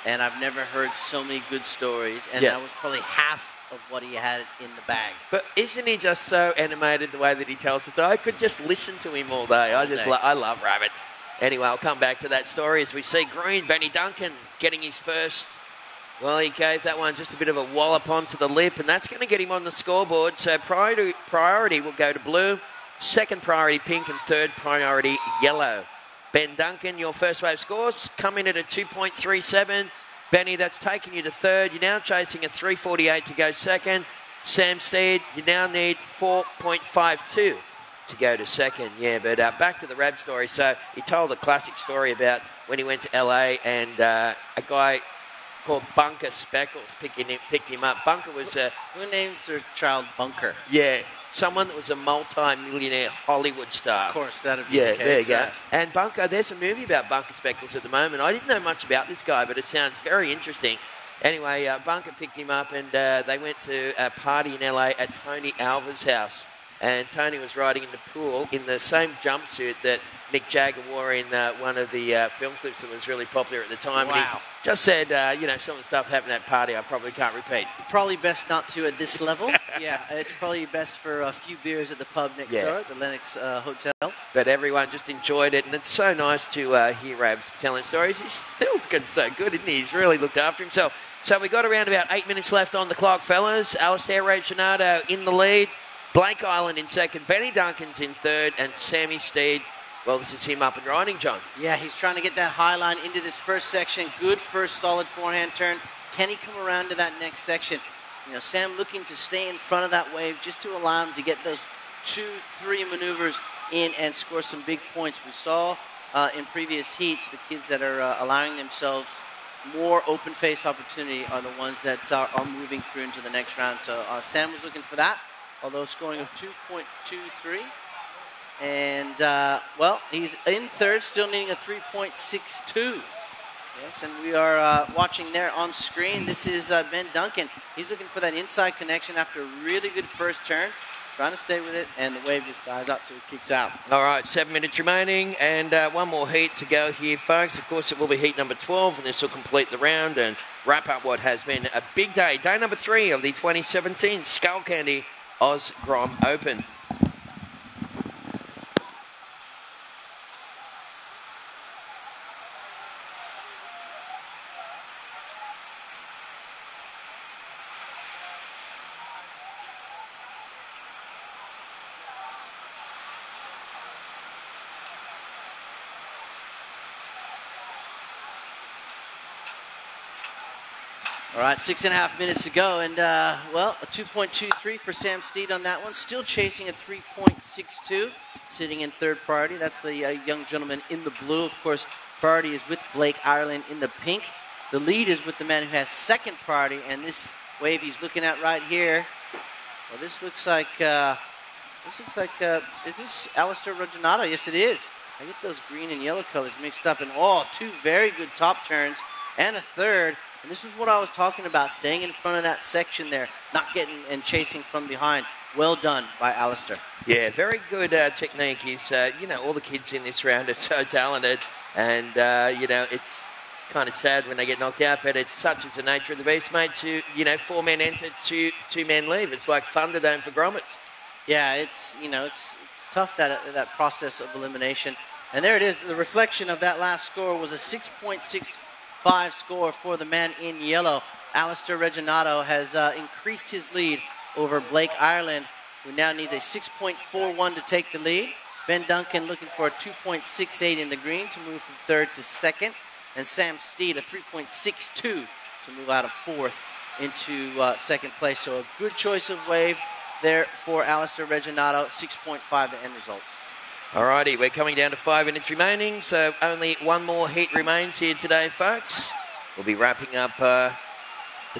and I've never heard so many good stories, and that was probably half of what he had in the bag. But isn't he just so animated the way that he tells the story? I could just listen to him all day. I love Rabbit. Anyway, I'll come back to that story as we see green. Benny Duncan getting his first. Well, he gave that one just a bit of a wallop onto the lip, and that's going to get him on the scoreboard. So priority will go to blue, second priority pink, and third priority yellow. Ben Duncan, your first wave scores come in at a 2.37. Benny, that's taken you to third. You're now chasing a 3.48 to go second. Sam Steed, you now need 4.52 to go to second. Yeah, but back to the Rab story. So he told a classic story about when he went to LA and a guy called Bunker Speckles picked him up. Bunker was who names their child Bunker? Yeah, someone that was a multi-millionaire Hollywood star. Of course, that'd be the case. There you go. And Bunker, there's a movie about Bunker Speckles at the moment. I didn't know much about this guy, but it sounds very interesting. Anyway, Bunker picked him up and they went to a party in LA at Tony Alva's house. And Tony was riding in the pool in the same jumpsuit that Mick Jagger wore in one of the film clips that was really popular at the time. Wow. And he just said, some of the stuff happened at that party I probably can't repeat. Probably best not to at this level. Yeah, it's probably best for a few beers at the pub next door, at the Lennox Hotel. But everyone just enjoyed it, and it's so nice to hear Rabs telling stories. He's still looking so good, isn't he? He's really looked after himself. So we've got around about 8 minutes left on the clock, fellas. Alistair Reginado in the lead. Blake Island in second, Benny Duncan's in third, and Sammy Steed, well, this is him up and riding, John. Yeah, he's trying to get that high line into this first section. Good first solid forehand turn. Can he come around to that next section? Sam looking to stay in front of that wave just to allow him to get those 2-3 maneuvers in and score some big points. We saw in previous heats the kids that are allowing themselves more open face opportunity are the ones that are moving through into the next round. So Sam was looking for that. Although scoring of 2.23. And, he's in third, still needing a 3.62. Yes, and we are watching there on screen. This is Ben Duncan. He's looking for that inside connection after a really good first turn. Trying to stay with it, and the wave just dies out, so he kicks out. All right, 7 minutes remaining, and one more heat to go here, folks. Of course, it will be heat number 12, and this will complete the round and wrap up what has been a big day. Day number 3 of the 2017 Skullcandy Oz Grom Open. All right, 6.5 minutes to go, and, a 2.23 for Sam Steed on that one. Still chasing a 3.62, sitting in third priority. That's the young gentleman in the blue. Of course, priority is with Blake Ireland in the pink. The lead is with the man who has second priority, and this wave he's looking at right here, well, this looks like, is this Alistair Reginado? Yes, it is. I get those green and yellow colors mixed up, and, two very good top turns, and a third. And this is what I was talking about, staying in front of that section there, not getting and chasing from behind. Well done by Alistair. Yeah, very good technique. He's, all the kids in this round are so talented. And, it's kind of sad when they get knocked out, but it's such as the nature of the beast, mate, to, 4 men enter, two men leave. It's like Thunderdome for grommets. Yeah, it's tough, that process of elimination. And there it is. The reflection of that last score was a 6.65 score for the man in yellow. Alistair Reginado has increased his lead over Blake Ireland. who now needs a 6.41 to take the lead. Ben Duncan looking for a 2.68 in the green to move from third to second. And Sam Steed a 3.62 to move out of fourth into second place. So a good choice of wave there for Alistair Reginato. 6.5 the end result. Alrighty, we're coming down to 5 minutes remaining, so only one more heat remains here today, folks. We'll be wrapping up the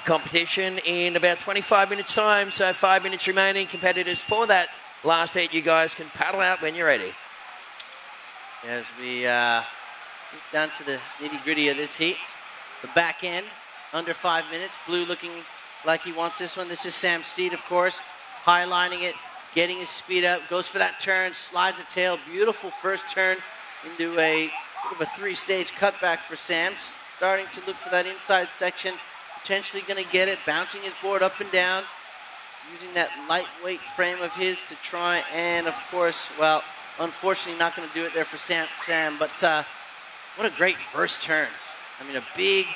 competition in about 25 minutes' time, so 5 minutes remaining. Competitors for that last heat, you guys can paddle out when you're ready. As we get down to the nitty-gritty of this heat, the back end, under 5 minutes. Blue looking like he wants this one. This is Sam Steed, of course, highlining it. Getting his speed up, goes for that turn, slides a tail. Beautiful first turn into a sort of a 3-stage cutback for Sam. Starting to look for that inside section. Potentially going to get it, bouncing his board up and down. Using that lightweight frame of his to try and, of course, well, unfortunately not going to do it there for Sam. But what a great first turn. I mean, a big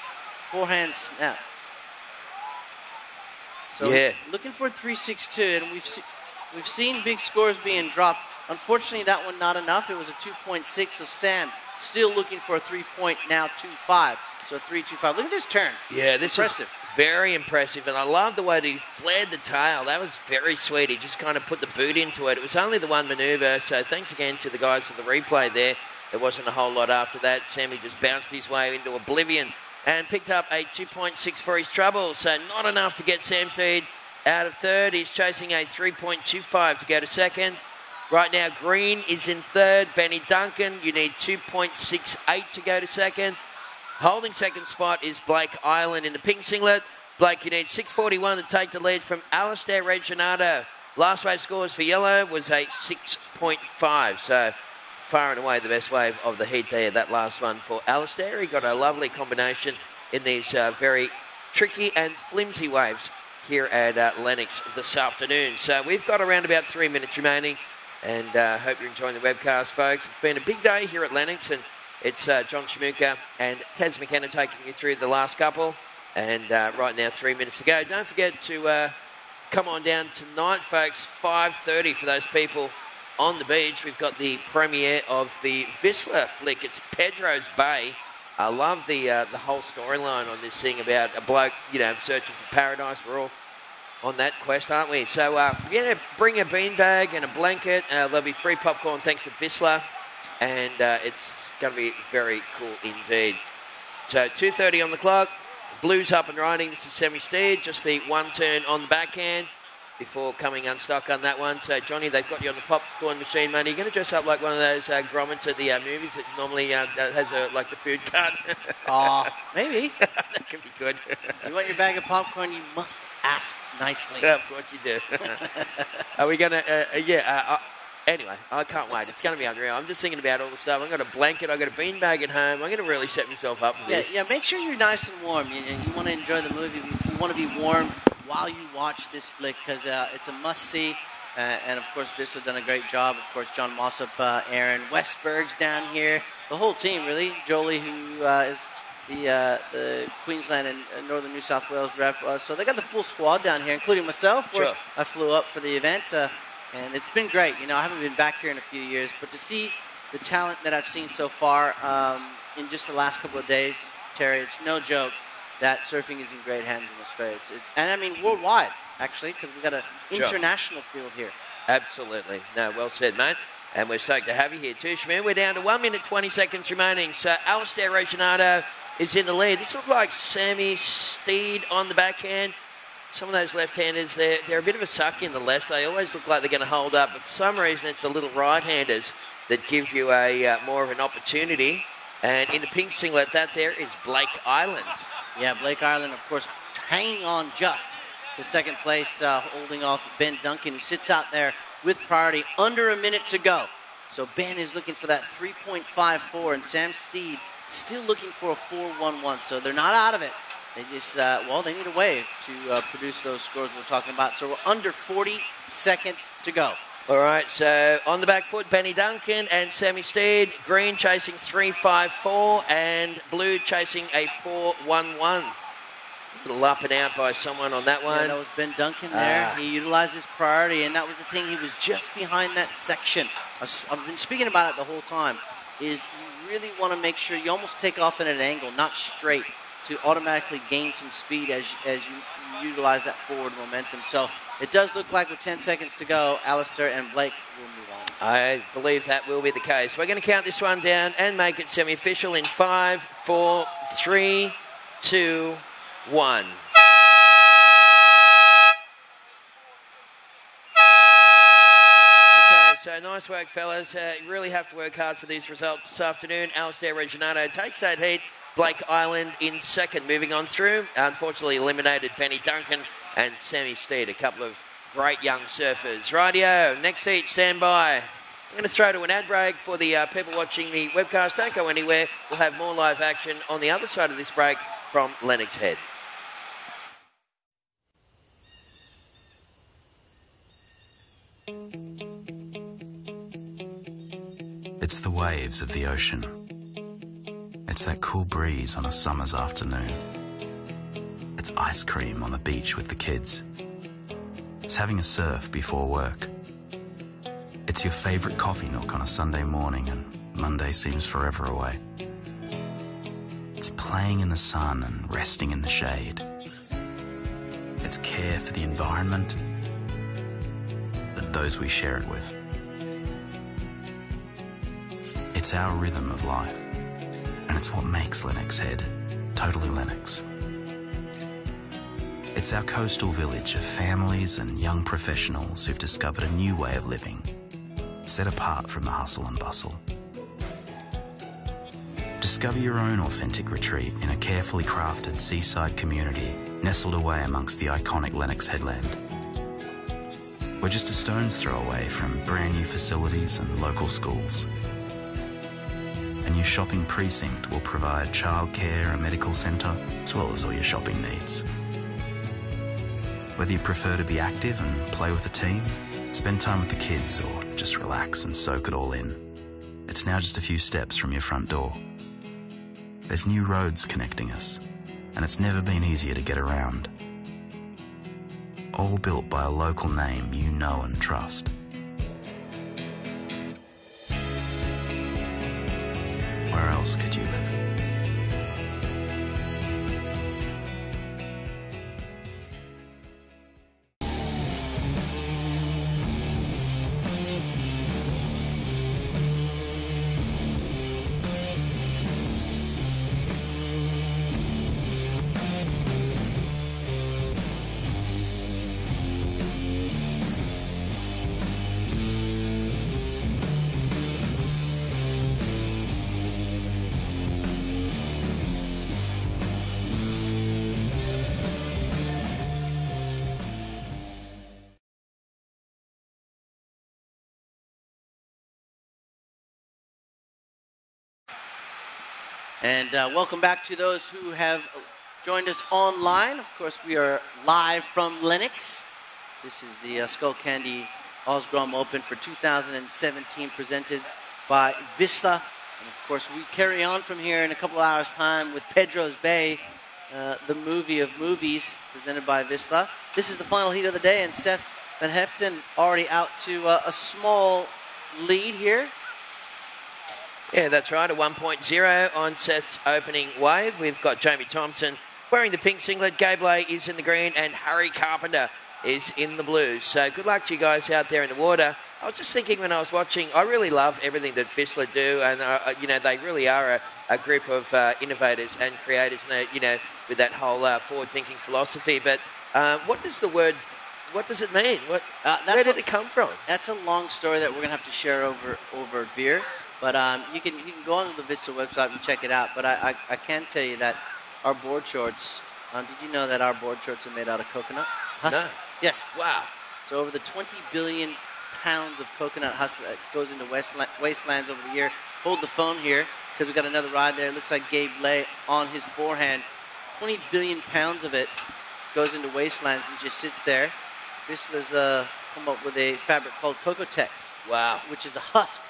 forehand snap. So yeah. Looking for a 3.62, and we've seen big scores being dropped. Unfortunately, that one not enough. It was a 2.6, so Sam still looking for a 3.25. So 3.25. Look at this turn. Yeah, this impressive. is very impressive, and I love the way that he flared the tail. That was very sweet. He just kind of put the boot into it. It was only the one manoeuvre, so thanks again to the guys for the replay there. There wasn't a whole lot after that. Sammy just bounced his way into oblivion and picked up a 2.6 for his trouble, so not enough to get Sam Steed out of third. He's chasing a 3.25 to go to second. Right now, Green is in third. Benny Duncan, you need 2.68 to go to second. Holding second spot is Blake Island in the pink singlet. Blake, you need 6.41 to take the lead from Alistair Reginato. Last wave scores for yellow was a 6.5, so far and away the best wave of the heat there, that last one for Alistair. He got a lovely combination in these very tricky and flimsy waves here at Lennox this afternoon. So we've got around about 3 minutes remaining, and hope you're enjoying the webcast, folks. It's been a big day here at Lennox, and it's John Shamuka and Taz McKenna taking you through the last couple, and right now 3 minutes to go. Don't forget to come on down tonight, folks, 5:30 for those people on the beach. We've got the premiere of the Whistler flick. It's Pedro's Bay. I love the whole storyline on this thing about a bloke, searching for paradise. We're all on that quest, aren't we? So we're going to bring a beanbag and a blanket. There'll be free popcorn thanks to Whistler, and it's going to be very cool indeed. So 2:30 on the clock. Blues up and riding. This is Sammy Steed. Just the one turn on the backhand before coming unstuck on that one. So, Johnny, they've got you on the popcorn machine, mate. Are you going to dress up like one of those grommets at the movies that normally has like the food cart? Maybe. That could be good. You want your bag of popcorn, you must ask nicely. Yeah, of course you do. Are we going to... anyway, I can't wait. It's going to be unreal. I'm just thinking about all the stuff. I've got a blanket. I've got a beanbag at home. I'm going to really set myself up for this. Yeah, make sure you're nice and warm. You want to enjoy the movie. You want to be warm while you watch this flick, because it's a must-see. And, of course, Vista done a great job. Of course, John Mossop, Aaron Westberg's down here. The whole team, really. Jolie, who is the Queensland and Northern New South Wales rep. So they got the full squad down here, including myself. Sure. I flew up for the event, and it's been great. I haven't been back here in a few years, but to see the talent that I've seen so far in just the last couple of days, Terry, it's no joke that surfing is in great hands in Australia. And I mean worldwide, actually, because we've got an international field here. Absolutely. No, well said, mate. And we're stoked to have you here too, Shmir. We're down to 1 minute 20 seconds remaining. So Alistair Reginato is in the lead. This looks like Sammy Steed on the backhand. Some of those left-handers, they're a bit of a suck in the left. They always look like they're going to hold up. But for some reason, it's the little right-handers that give you a more of an opportunity. And in the pink singlet, that there is Blake Island. Yeah, Blake Ireland, of course, hanging on just to second place, holding off Ben Duncan, who sits out there with priority under a minute to go. So Ben is looking for that 3.54, and Sam Steed still looking for a 4.11. So they're not out of it. They just, they need a wave to produce those scores we're talking about. So we're under 40 seconds to go. All right, so on the back foot, Benny Duncan and Sammy Steed. Green chasing 3.54 and Blue chasing a 4.11. little up and out by someone on that one. Yeah, that was Ben Duncan there. He utilized his priority, and that was the thing. He was just behind that section. I've been speaking about it the whole time, is you really want to make sure you almost take off at an angle, not straight, to automatically gain some speed as you utilize that forward momentum. So it does look like with 10 seconds to go, Alistair and Blake will move on. I believe that will be the case. We're going to count this one down and make it semi-official in 5, 4, 3, 2, 1. Okay, so nice work, fellas. You really have to work hard for these results this afternoon. Alistair Reginato takes that heat. Blake Island in second. Moving on through, unfortunately eliminated Benny Duncan and Sammy Steed, a couple of great young surfers. Rightio, next heat, stand by. I'm going to throw to an ad break for the people watching the webcast. Don't go anywhere. We'll have more live action on the other side of this break from Lennox Head. It's the waves of the ocean. It's that cool breeze on a summer's afternoon. It's ice cream on the beach with the kids. It's having a surf before work. It's your favourite coffee nook on a Sunday morning and Monday seems forever away. It's playing in the sun and resting in the shade. It's care for the environment and those we share it with. It's our rhythm of life, and it's what makes Lennox Head totally Lennox. It's our coastal village of families and young professionals who've discovered a new way of living, set apart from the hustle and bustle. Discover your own authentic retreat in a carefully crafted seaside community nestled away amongst the iconic Lennox headland. We're just a stone's throw away from brand new facilities and local schools. A new shopping precinct will provide childcare, a medical centre, as well as all your shopping needs. Whether you prefer to be active and play with the team, spend time with the kids, or just relax and soak it all in, it's now just a few steps from your front door. There's new roads connecting us, and it's never been easier to get around. All built by a local name you know and trust. Where else could you live? And welcome back to those who have joined us online. Of course, we are live from Lennox. This is the Skullcandy Grom Open for 2017, presented by Vista. And of course, we carry on from here in a couple hours' time with Pedro's Bay, the movie of movies, presented by Vista. This is the final heat of the day, and Seth Van Heften already out to a small lead here. Yeah, that's right, a 1.0 on Seth's opening wave. We've got Jamie Thompson wearing the pink singlet, Gable is in the green, and Harry Carpenter is in the blue. So good luck to you guys out there in the water. I was just thinking when I was watching, I really love everything that Vissla do, and you know, they really are a group of innovators and creators, you know, with that whole forward-thinking philosophy. But what does the word, what does it mean? Where did it come from? That's a long story that we're going to have to share over beer. But you can go onto the Vista website and check it out. But I can tell you that our board shorts, did you know that our board shorts are made out of coconut husk? No. Yes. Wow. So over the 20 billion pounds of coconut husk that goes into wastelands over the year. Hold the phone here, because we've got another ride there. It looks like Gabe lay on his forehand. 20 billion pounds of it goes into wastelands and just sits there. Visla's come up with a fabric called Cocotex. Wow. Which is the husk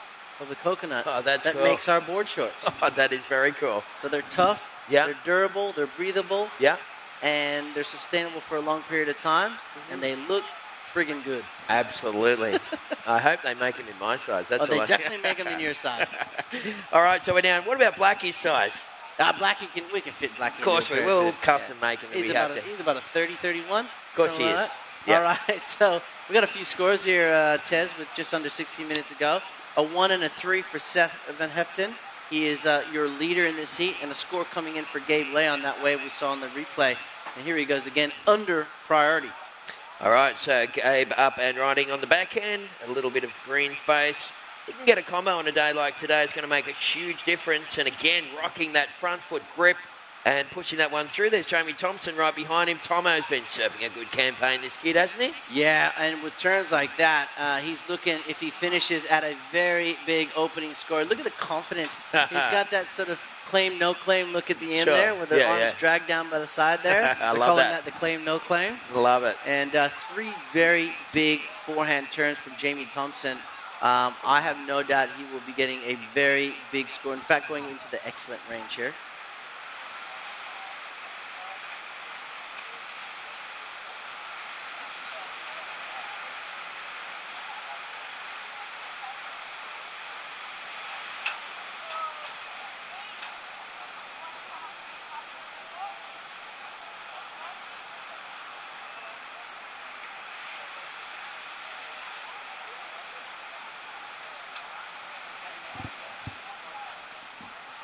of the coconut that cool. Makes our board shorts. Oh, that is very cool. So they're tough, yeah. They're durable, they're breathable. Yeah. and they're sustainable for a long period of time, and they look friggin' good. Absolutely. I hope they make them in my size. That's all They definitely make them in your size. All right, so we're down. What about Blackie's size? We can fit Blackie. Of course we will. Custom make him. He's about a 30, 31. Of course he is. Like Yep. All right, so we got a few scores here, Tez, with just under 16 minutes to go. A 1 and a 3 for Seth Van Heften. He is your leader in this heat, and a score coming in for Gabe Lay on that wave we saw in the replay. And here he goes again, under priority. All right, so Gabe up and riding on the back end. A little bit of green face. He can get a combo on a day like today. It's going to make a huge difference. And again, rocking that front foot grip and pushing that one through. There's Jamie Thompson right behind him. Tomo's been surfing a good campaign, this kid, hasn't he? Yeah, and with turns like that, he's looking, if he finishes at a very big opening score, look at the confidence. He's got that sort of claim, no claim look at the end there, where the arms dragged down by the side there. I We're love calling that. The claim, no claim. Love it. And 3 very big forehand turns from Jamie Thompson. I have no doubt he will be getting a very big score. In fact, going into the excellent range here.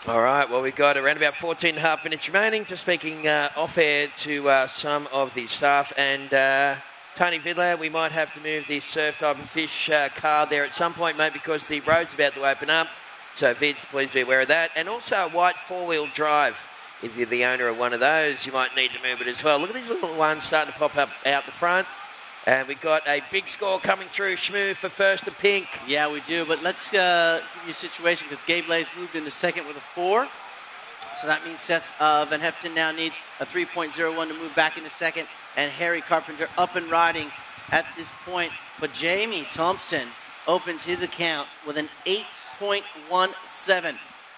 All right, well, we've got around about 14 and a half minutes remaining. Just speaking off-air to some of the staff. And Tony Vidler, we might have to move the Surf, Dive and Fish car there at some point, mate, because the road's about to open up. So, Vids, please be aware of that. And also a white four-wheel drive. If you're the owner of one of those, you might need to move it as well. Look at these little ones starting to pop up out the front. And we've got a big score coming through. Shmoo for first to pink. Yeah, we do. But let's give you a situation because Gabe Lay's moved into second with a 4. So that means Seth Van Heften now needs a 3.01 to move back into second. And Harry Carpenter up and riding at this point. But Jamie Thompson opens his account with an 8.17.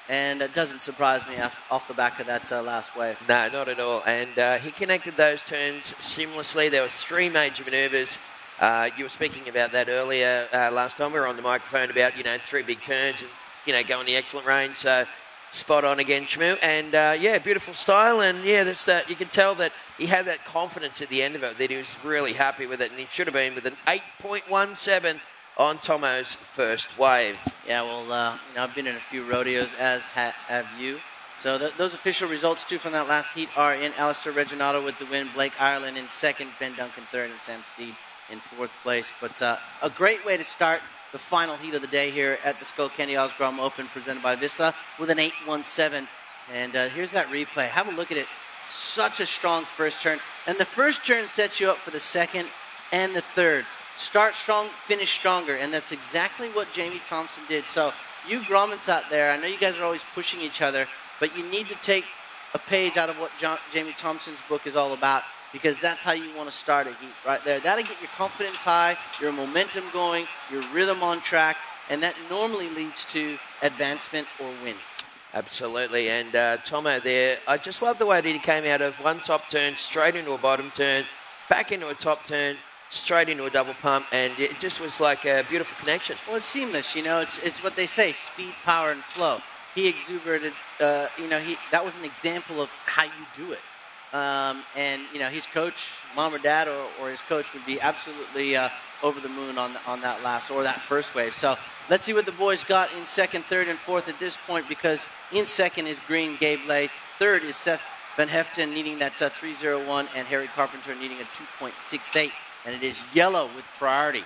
And it doesn't surprise me off the back of that last wave. No, not at all. And he connected those turns seamlessly. There was 3 major manoeuvres. You were speaking about that earlier last time. We were on the microphone about, 3 big turns and, going the excellent range. So spot on again, Shmoo. And, beautiful style. And, you can tell that he had that confidence at the end of it, that he was really happy with it. And he should have been with an 8.17 on Tomo's first wave. Yeah, well, I've been in a few rodeos, as have you. So those official results, too, from that last heat are in Alistair Reginato with the win, Blake Ireland in second, Ben Duncan third, and Sam Steed in fourth place. But a great way to start the final heat of the day here at the Skullcandy Osgrom Open presented by Visla with an 8.17. And here's that replay. Have a look at it. Such a strong first turn. And the first turn sets you up for the second and the third. Start strong, finish stronger, and that's exactly what Jamie Thompson did. So you Gromans out there, I know you guys are always pushing each other, but you need to take a page out of what Jamie Thompson's book is all about, because that's how you want to start a heat right there. That'll get your confidence high, your momentum going, your rhythm on track, and that normally leads to advancement or win. Absolutely, and Tomo there, I just love the way that he came out of one top turn, straight into a bottom turn, back into a top turn, straight into a double pump, and it just was like a beautiful connection. Well, it's seamless, it's what they say, speed, power, and flow. He exuberated, that was an example of how you do it. And his coach, mom or dad, or his coach would be absolutely over the moon on that last or that first wave. So let's see what the boys got in second, third, and fourth at this point, because in second is Green, Gabe Lay. Third is Seth Van Heften needing that 3.01, and Harry Carpenter needing a 2.68. And it is yellow with priority.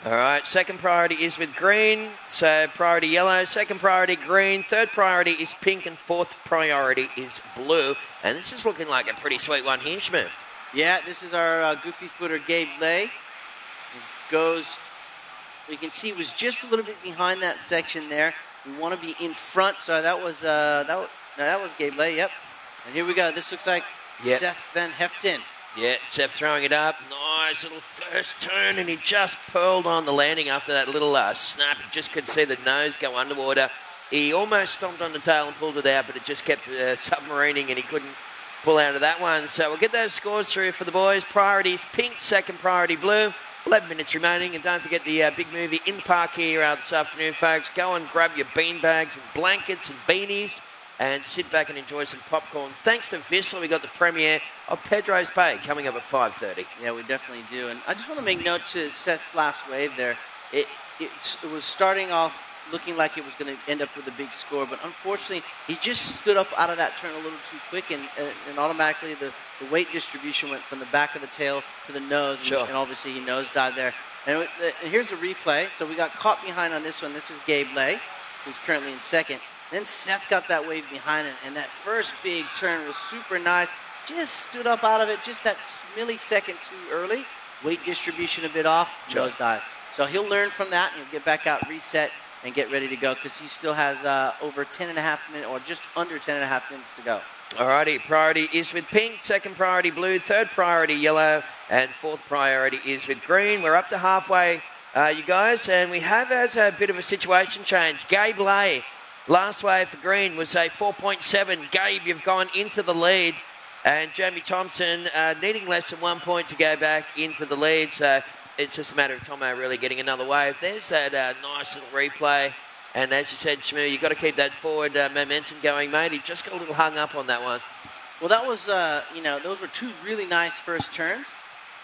All right, second priority is with green, so priority yellow, second priority green, third priority is pink, and fourth priority is blue. And this is looking like a pretty sweet one here, Shmoo. Yeah, this is our goofy footer, Gabe Lay. He goes, we can see, was just a little bit behind that section there. We want to be in front, so that was Gabe Lay, yep. And here we go, this looks like Seth Van Heften. Yeah, Seth throwing it up. Nice little first turn, and he just pearled on the landing after that little snap. You just could see the nose go underwater. He almost stomped on the tail and pulled it out, but it just kept submarining, and he couldn't pull out of that one. So we'll get those scores through for the boys. Priorities pink, second priority blue. 11 minutes remaining, and don't forget the big movie in the park here this afternoon, folks. Go and grab your beanbags and blankets and beanies and sit back and enjoy some popcorn. Thanks to Vissla, we got the premiere of Pedro's Bay coming up at 5:30. Yeah, we definitely do. And I just want to make note to Seth's last wave there. It was starting off looking like it was going to end up with a big score, but unfortunately, he just stood up out of that turn a little too quick, and automatically the weight distribution went from the back of the tail to the nose, and obviously he nosedived there. And here's a replay. So we got caught behind on this one. This is Gabe Lay, who's currently in second. Then Seth got that wave behind him, and that first big turn was super nice. Just stood up out of it just that millisecond too early. Weight distribution a bit off, nosedive. So he'll learn from that, and he'll get back out, reset, and get ready to go, because he still has over 10.5 minutes, or just under 10.5 minutes to go. Alrighty, priority is with pink, second priority blue, third priority yellow, and fourth priority is with green. We're up to halfway, you guys, and we have as a bit of a situation change. Gabe Lay, last wave for green was a 4.7. Gabe, you've gone into the lead, and Jamie Thompson needing less than 1 point to go back into the lead, so it's just a matter of Tomo really getting another wave. There's that nice little replay. And as you said, Shmoo, you've got to keep that forward momentum going, mate. He just got a little hung up on that one. Well, that was, those were two really nice first turns.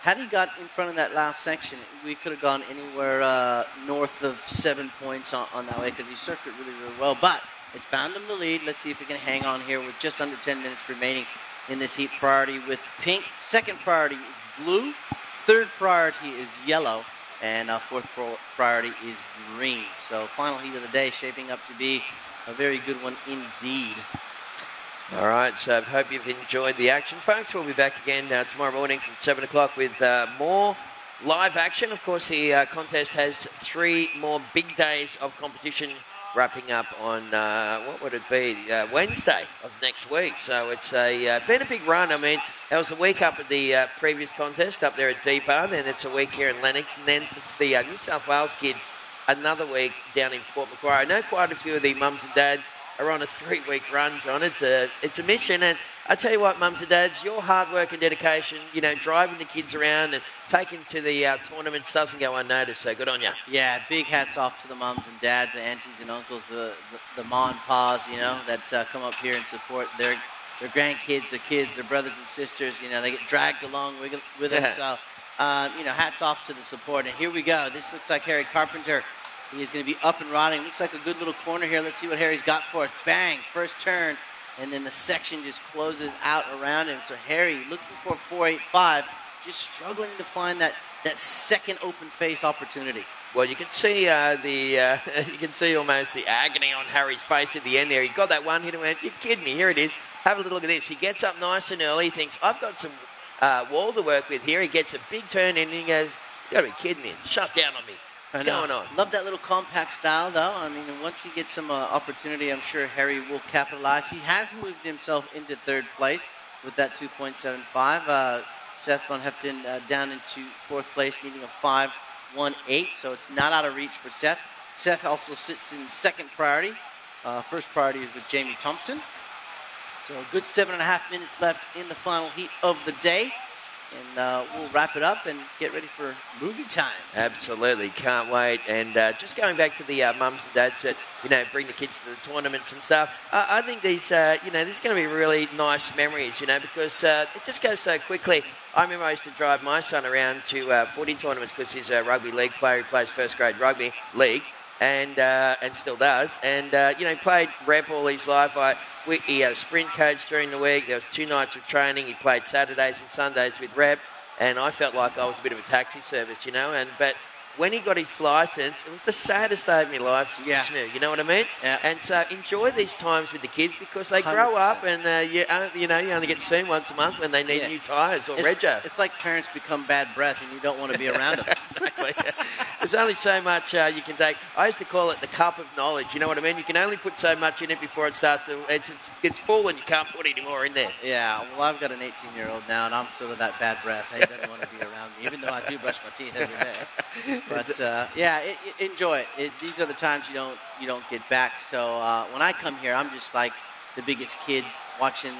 Had he got in front of that last section, we could have gone anywhere north of 7 points on that way, because he surfed it really, really well. But it found him the lead. Let's see if he can hang on here with just under 10 minutes remaining in this heat. Priority with pink. Second priority is blue. Third priority is yellow, and fourth priority is green. So final heat of the day shaping up to be a very good one indeed. All right, so I hope you've enjoyed the action, folks. We'll be back again tomorrow morning from 7 o'clock with more live action. Of course, the contest has 3 more big days of competition wrapping up on, what would it be, Wednesday of next week. So it's been a big run. I mean, it was a week up at the previous contest up there at Deepa, then it's a week here in Lennox, and then for the New South Wales kids, another week down in Port Macquarie. I know quite a few of the mums and dads are on a 3-week run, John. It's a mission, and I tell you what, mums and dads, your hard work and dedication, driving the kids around and taking to the tournaments doesn't go unnoticed, so good on you. Yeah, big hats off to the mums and dads, the aunties and uncles, the ma and pa's, that come up here and support their grandkids, their kids, their brothers and sisters. They get dragged along with them, so, hats off to the support. And here we go. This looks like Harry Carpenter. He is going to be up and riding. Looks like a good little corner here. Let's see what Harry's got for us. Bang, first turn. And then the section just closes out around him. So Harry looking for 4.85, just struggling to find that second open face opportunity. Well, you can see you can see almost the agony on Harry's face at the end there. He got that one hit and went, "You're kidding me, here it is." Have a little look at this. He gets up nice and early. He thinks, I've got some wall to work with here. He gets a big turn in and he goes, "You got to be kidding me. It's shut down on me." What's going on? Love that little compact style, though. I mean, once he gets some opportunity, I'm sure Harry will capitalize. He has moved himself into third place with that 2.75. Seth Van Heften down into fourth place, needing a 5.18, so it's not out of reach for Seth. Seth also sits in second priority. First priority is with Jamie Thompson. So a good 7.5 minutes left in the final heat of the day. And we'll wrap it up and get ready for movie time. Absolutely, can't wait. And just going back to the mums and dads that bring the kids to the tournaments and stuff. I think these there's going to be really nice memories, because it just goes so quickly. I remember I used to drive my son around to footy tournaments because he's a rugby league player. He plays first grade rugby league. And still does. And, played rep all his life. He had a sprint coach during the week. There was 2 nights of training. He played Saturdays and Sundays with rep. And I felt like I was a bit of a taxi service, But when he got his license, it was the saddest day of my life. Yeah. You know what I mean? Yeah. And so enjoy these times with the kids because they 100%. Grow up and, you only get to see them once a month when they need new tyres or rego. It's like parents become bad breath and you don't want to be around them. Exactly. There's only so much you can take. I used to call it the cup of knowledge. You know what I mean? You can only put so much in it before it starts to... It's full and you can't put any more in there. Yeah, well, I've got an 18-year-old now and I'm sort of that bad breath. He doesn't want to be around me, even though I do brush my teeth every day. But, enjoy it. These are the times you don't get back. So when I come here, I'm just like the biggest kid watching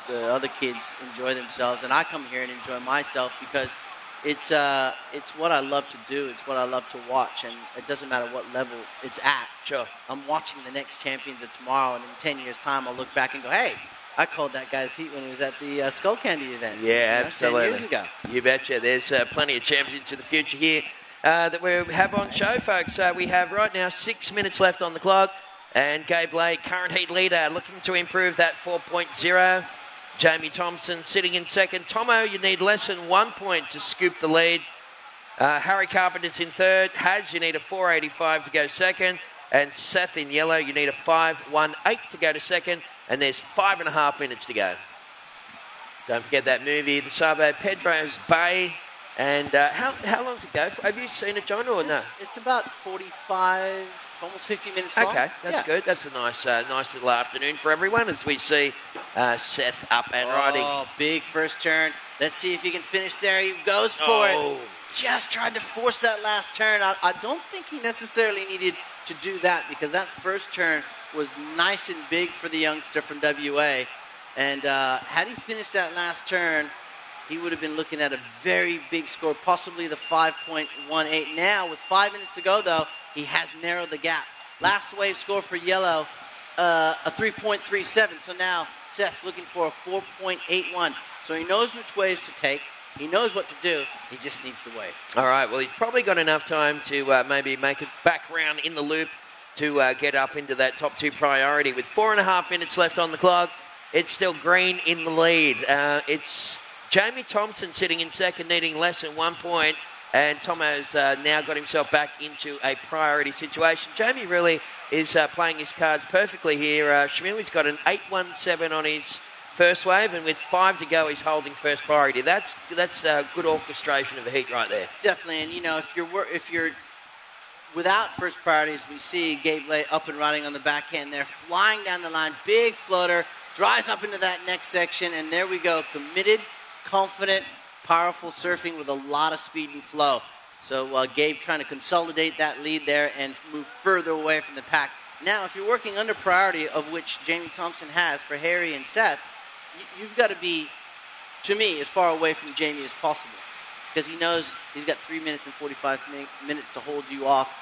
the other kids enjoy themselves, and I come here and enjoy myself because it's what I love to do. It's what I love to watch, and it doesn't matter what level it's at. Sure. I'm watching the next champions of tomorrow, and in 10 years' time, I'll look back and go, hey, I called that guy's heat when he was at the Skullcandy event. Yeah, absolutely. 10 years ago. You betcha. There's plenty of champions in the future here that we have on show, folks. We have right now 6 minutes left on the clock, and Gabe Lake, current heat leader, looking to improve that 4.0. Jamie Thompson sitting in second. Tomo, you need less than 1 point to scoop the lead. Harry Carpenter's in third. Haz, you need a 4.85 to go second. And Seth in yellow, you need a 5.18 to go to second. And there's 5.5 minutes to go. Don't forget that movie, The Sabo Pedro's Bay. And how long does it go for? Have you seen it, John, or no? It's about 45, almost 50 minutes long. Okay, that's good. That's a nice little afternoon for everyone as we see Seth up and riding. Oh, big first turn. Let's see if he can finish there. He goes for it. Just trying to force that last turn. I don't think he necessarily needed to do that because that first turn was nice and big for the youngster from WA. And had he finished that last turn, he would have been looking at a very big score, possibly the 5.18. Now, with 5 minutes to go, though, he has narrowed the gap. Last wave score for yellow, a 3.37. So now Seth looking for a 4.81. So he knows which waves to take. He knows what to do. He just needs the wave. All right, well, he's probably got enough time to maybe make it back round in the loop to get up into that top two priority. With 4.5 minutes left on the clock, it's still green in the lead. It's Jamie Thompson sitting in second, needing less than 1 point, and Tomo's now got himself back into a priority situation. Jamie really is playing his cards perfectly here. Shmuel's got an 8.17 on his first wave, and with 5 to go, he's holding first priority. That's good orchestration of the heat right there. Definitely, and if you're without first priorities, we see Gabe Lay up and running on the backhand there, flying down the line, big floater, drives up into that next section, and there we go, committed, confident, powerful surfing with a lot of speed and flow. So Gabe trying to consolidate that lead there and move further away from the pack. Now, if you're working under priority, of which Jamie Thompson has for Harry and Seth, you've got to be, to me, as far away from Jamie as possible. Because he knows he's got 3 minutes and 45 minutes to hold you off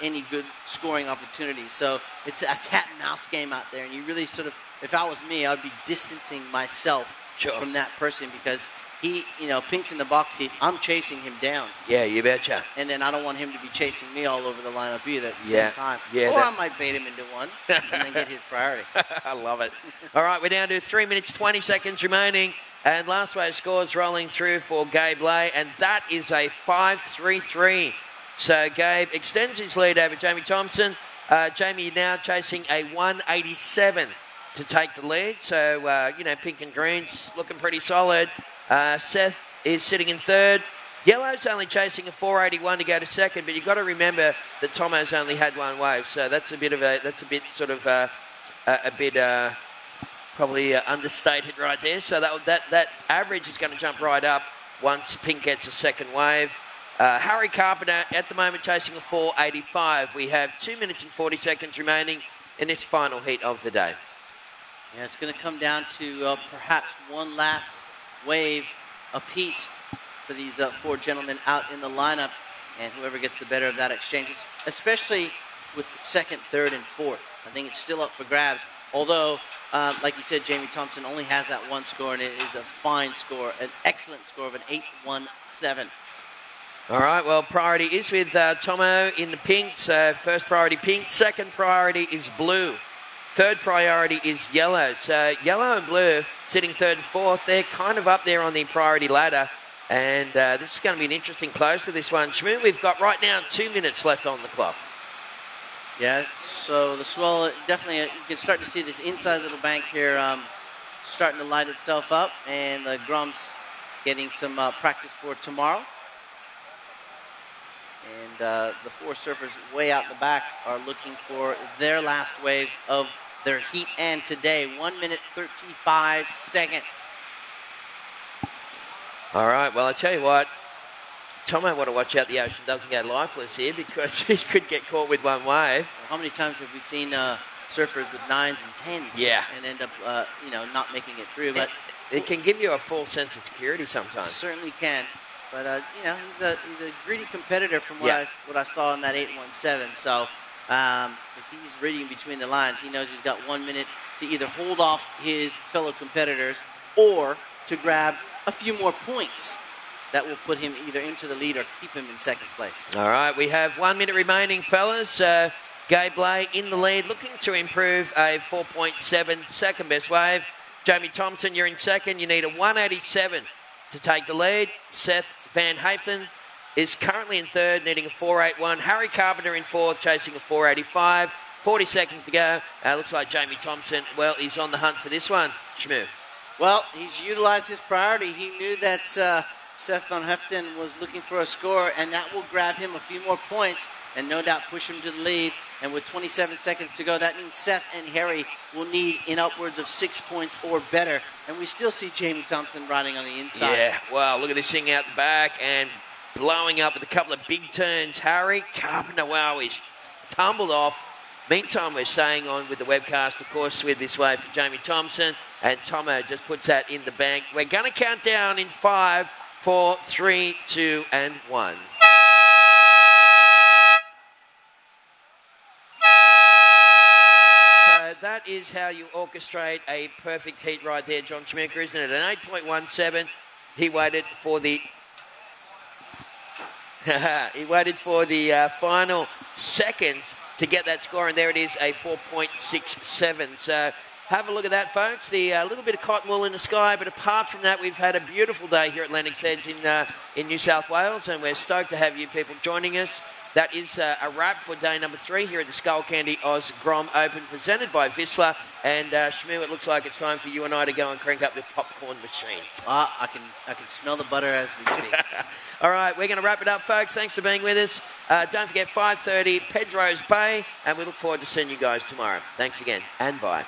any good scoring opportunity. So it's a cat and mouse game out there. And you really sort of, if I was me, I'd be distancing myself from that person because he, Pink's in the box seat. I'm chasing him down. Yeah, you betcha. And then I don't want him to be chasing me all over the lineup either at the same time. Yeah, or I might bait him into one and then get his priority. I love it. All right, we're down to 3 minutes, 20 seconds remaining. And last wave scores rolling through for Gabe Lay, and that is a 5.33. So Gabe extends his lead over Jamie Thompson. Jamie now chasing a 1.87 to take the lead. So, pink and green's looking pretty solid. Seth is sitting in third. Yellow's only chasing a 4.81 to go to second, but you've got to remember that Tomo's only had one wave. So that's a bit probably understated right there. So that average is going to jump right up once Pink gets a second wave. Harry Carpenter at the moment chasing a 4.85. We have 2 minutes and 40 seconds remaining in this final heat of the day. Yeah, it's going to come down to perhaps one last wave apiece for these four gentlemen out in the lineup, and whoever gets the better of that exchange, especially with second, third, and fourth. I think it's still up for grabs, although like you said, Jamie Thompson only has that one score, and it is a fine score, an excellent score of an 8.17. All right, well, priority is with Tomo in the pink. So first priority pink, second priority is blue. Third priority is yellow. So yellow and blue sitting third and fourth. They're kind of up there on the priority ladder. And this is going to be an interesting close to this one. Shmoo, we've got right now 2 minutes left on the clock. Yeah, so the swell, definitely, you can start to see this inside little bank here starting to light itself up. And the Grom's getting some practice for tomorrow. And the four surfers way out the back are looking for their last waves of their heat and today. 1 minute, 35 seconds. All right, well, I tell you what, Tomo want to watch out the ocean doesn't go lifeless here because he could get caught with one wave. How many times have we seen surfers with 9s and 10s. Yeah. And end up, not making it through. But it can give you a false sense of security sometimes. Certainly can. But, he's a greedy competitor from what I saw in that 8-1-7. So if he's reading between the lines, he knows he's got 1 minute to either hold off his fellow competitors or to grab a few more points that will put him either into the lead or keep him in second place. All right, we have 1 minute remaining, fellas. Gabe Blay in the lead, looking to improve a 4.7 second best wave. Jamie Thompson, you're in second. You need a 187 to take the lead. Seth Van Haften is currently in third, needing a 481. Harry Carpenter in fourth, chasing a 485. 40 seconds to go. Looks like Jamie Thompson, well, he's on the hunt for this one. Shmoo. Well, he's utilized his priority. He knew that Seth Van Haften was looking for a score, and that will grab him a few more points and no doubt push him to the lead. And with 27 seconds to go, that means Seth and Harry will need in upwards of 6 points or better. And we still see Jamie Thompson riding on the inside. Yeah, well, look at this thing out the back and blowing up with a couple of big turns. Harry Carpenter, wow, he's tumbled off. Meantime, we're staying on with the webcast, of course, with this wave for Jamie Thompson. And Tomo just puts that in the bank. We're going to count down in 5, 4, 3, 2, and 1. So that is how you orchestrate a perfect heat right there, John Schmicker, isn't it? An 8.17. He waited for the final seconds to get that score, and there it is, a 4.67. So have a look at that, folks. The little bit of cotton wool in the sky, but apart from that, we've had a beautiful day here at Lennox Heads in New South Wales, and we're stoked to have you people joining us. That is a wrap for day number 3 here at the Skullcandy Oz Grom Open, presented by Vissla. And Shmoo, it looks like it's time for you and I to go and crank up the popcorn machine. I can smell the butter as we speak. All right, we're going to wrap it up, folks. Thanks for being with us. Don't forget 5:30, Pedro's Bay, and we look forward to seeing you guys tomorrow. Thanks again, and bye.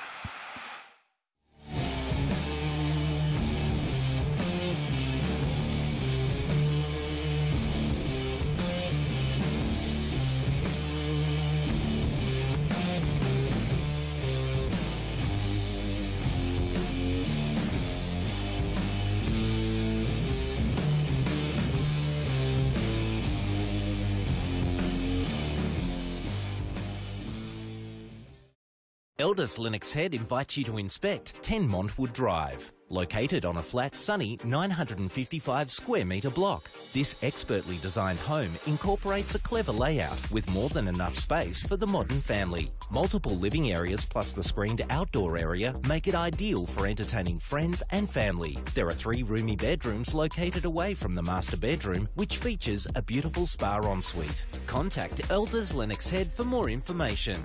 Elders Lennox Head invites you to inspect 10 Montwood Drive. Located on a flat, sunny 955 square metre block, this expertly designed home incorporates a clever layout with more than enough space for the modern family. Multiple living areas plus the screened outdoor area make it ideal for entertaining friends and family. There are 3 roomy bedrooms located away from the master bedroom, which features a beautiful spa ensuite. Contact Elders Lennox Head for more information.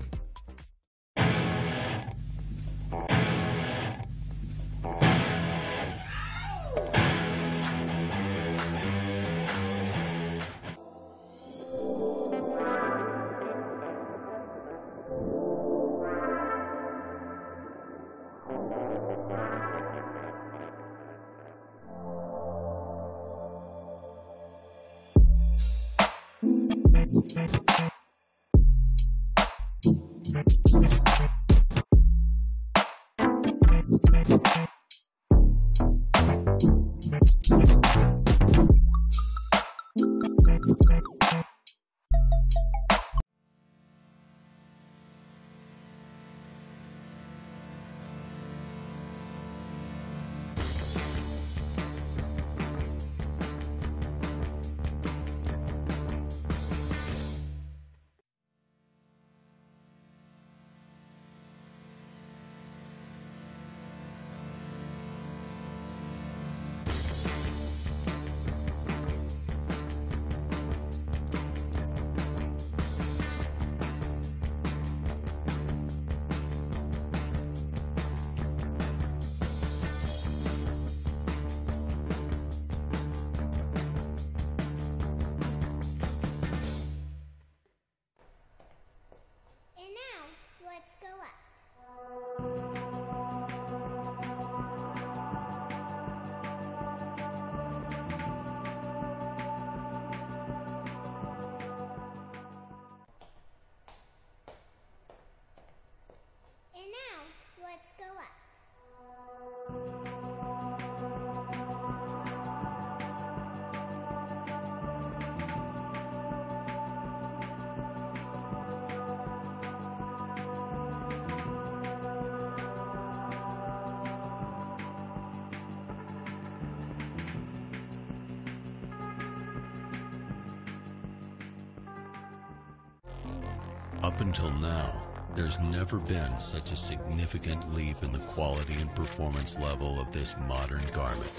Up until now, there's never been such a significant leap in the quality and performance level of this modern garment.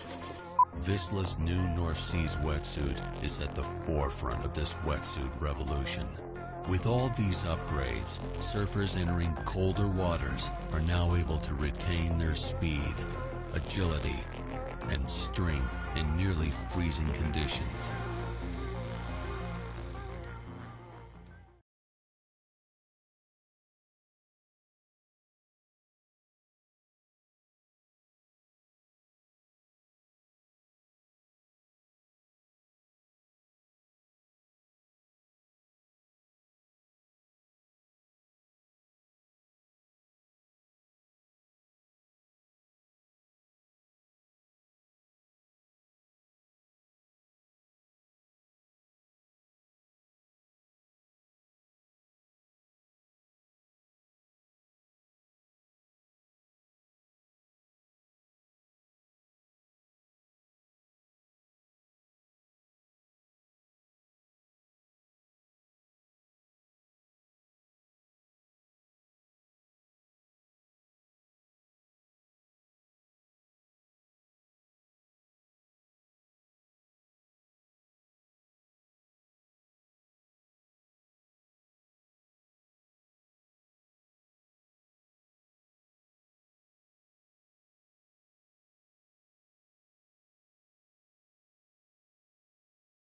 Vissla's new North Seas wetsuit is at the forefront of this wetsuit revolution. With all these upgrades, surfers entering colder waters are now able to retain their speed, agility, and strength in nearly freezing conditions.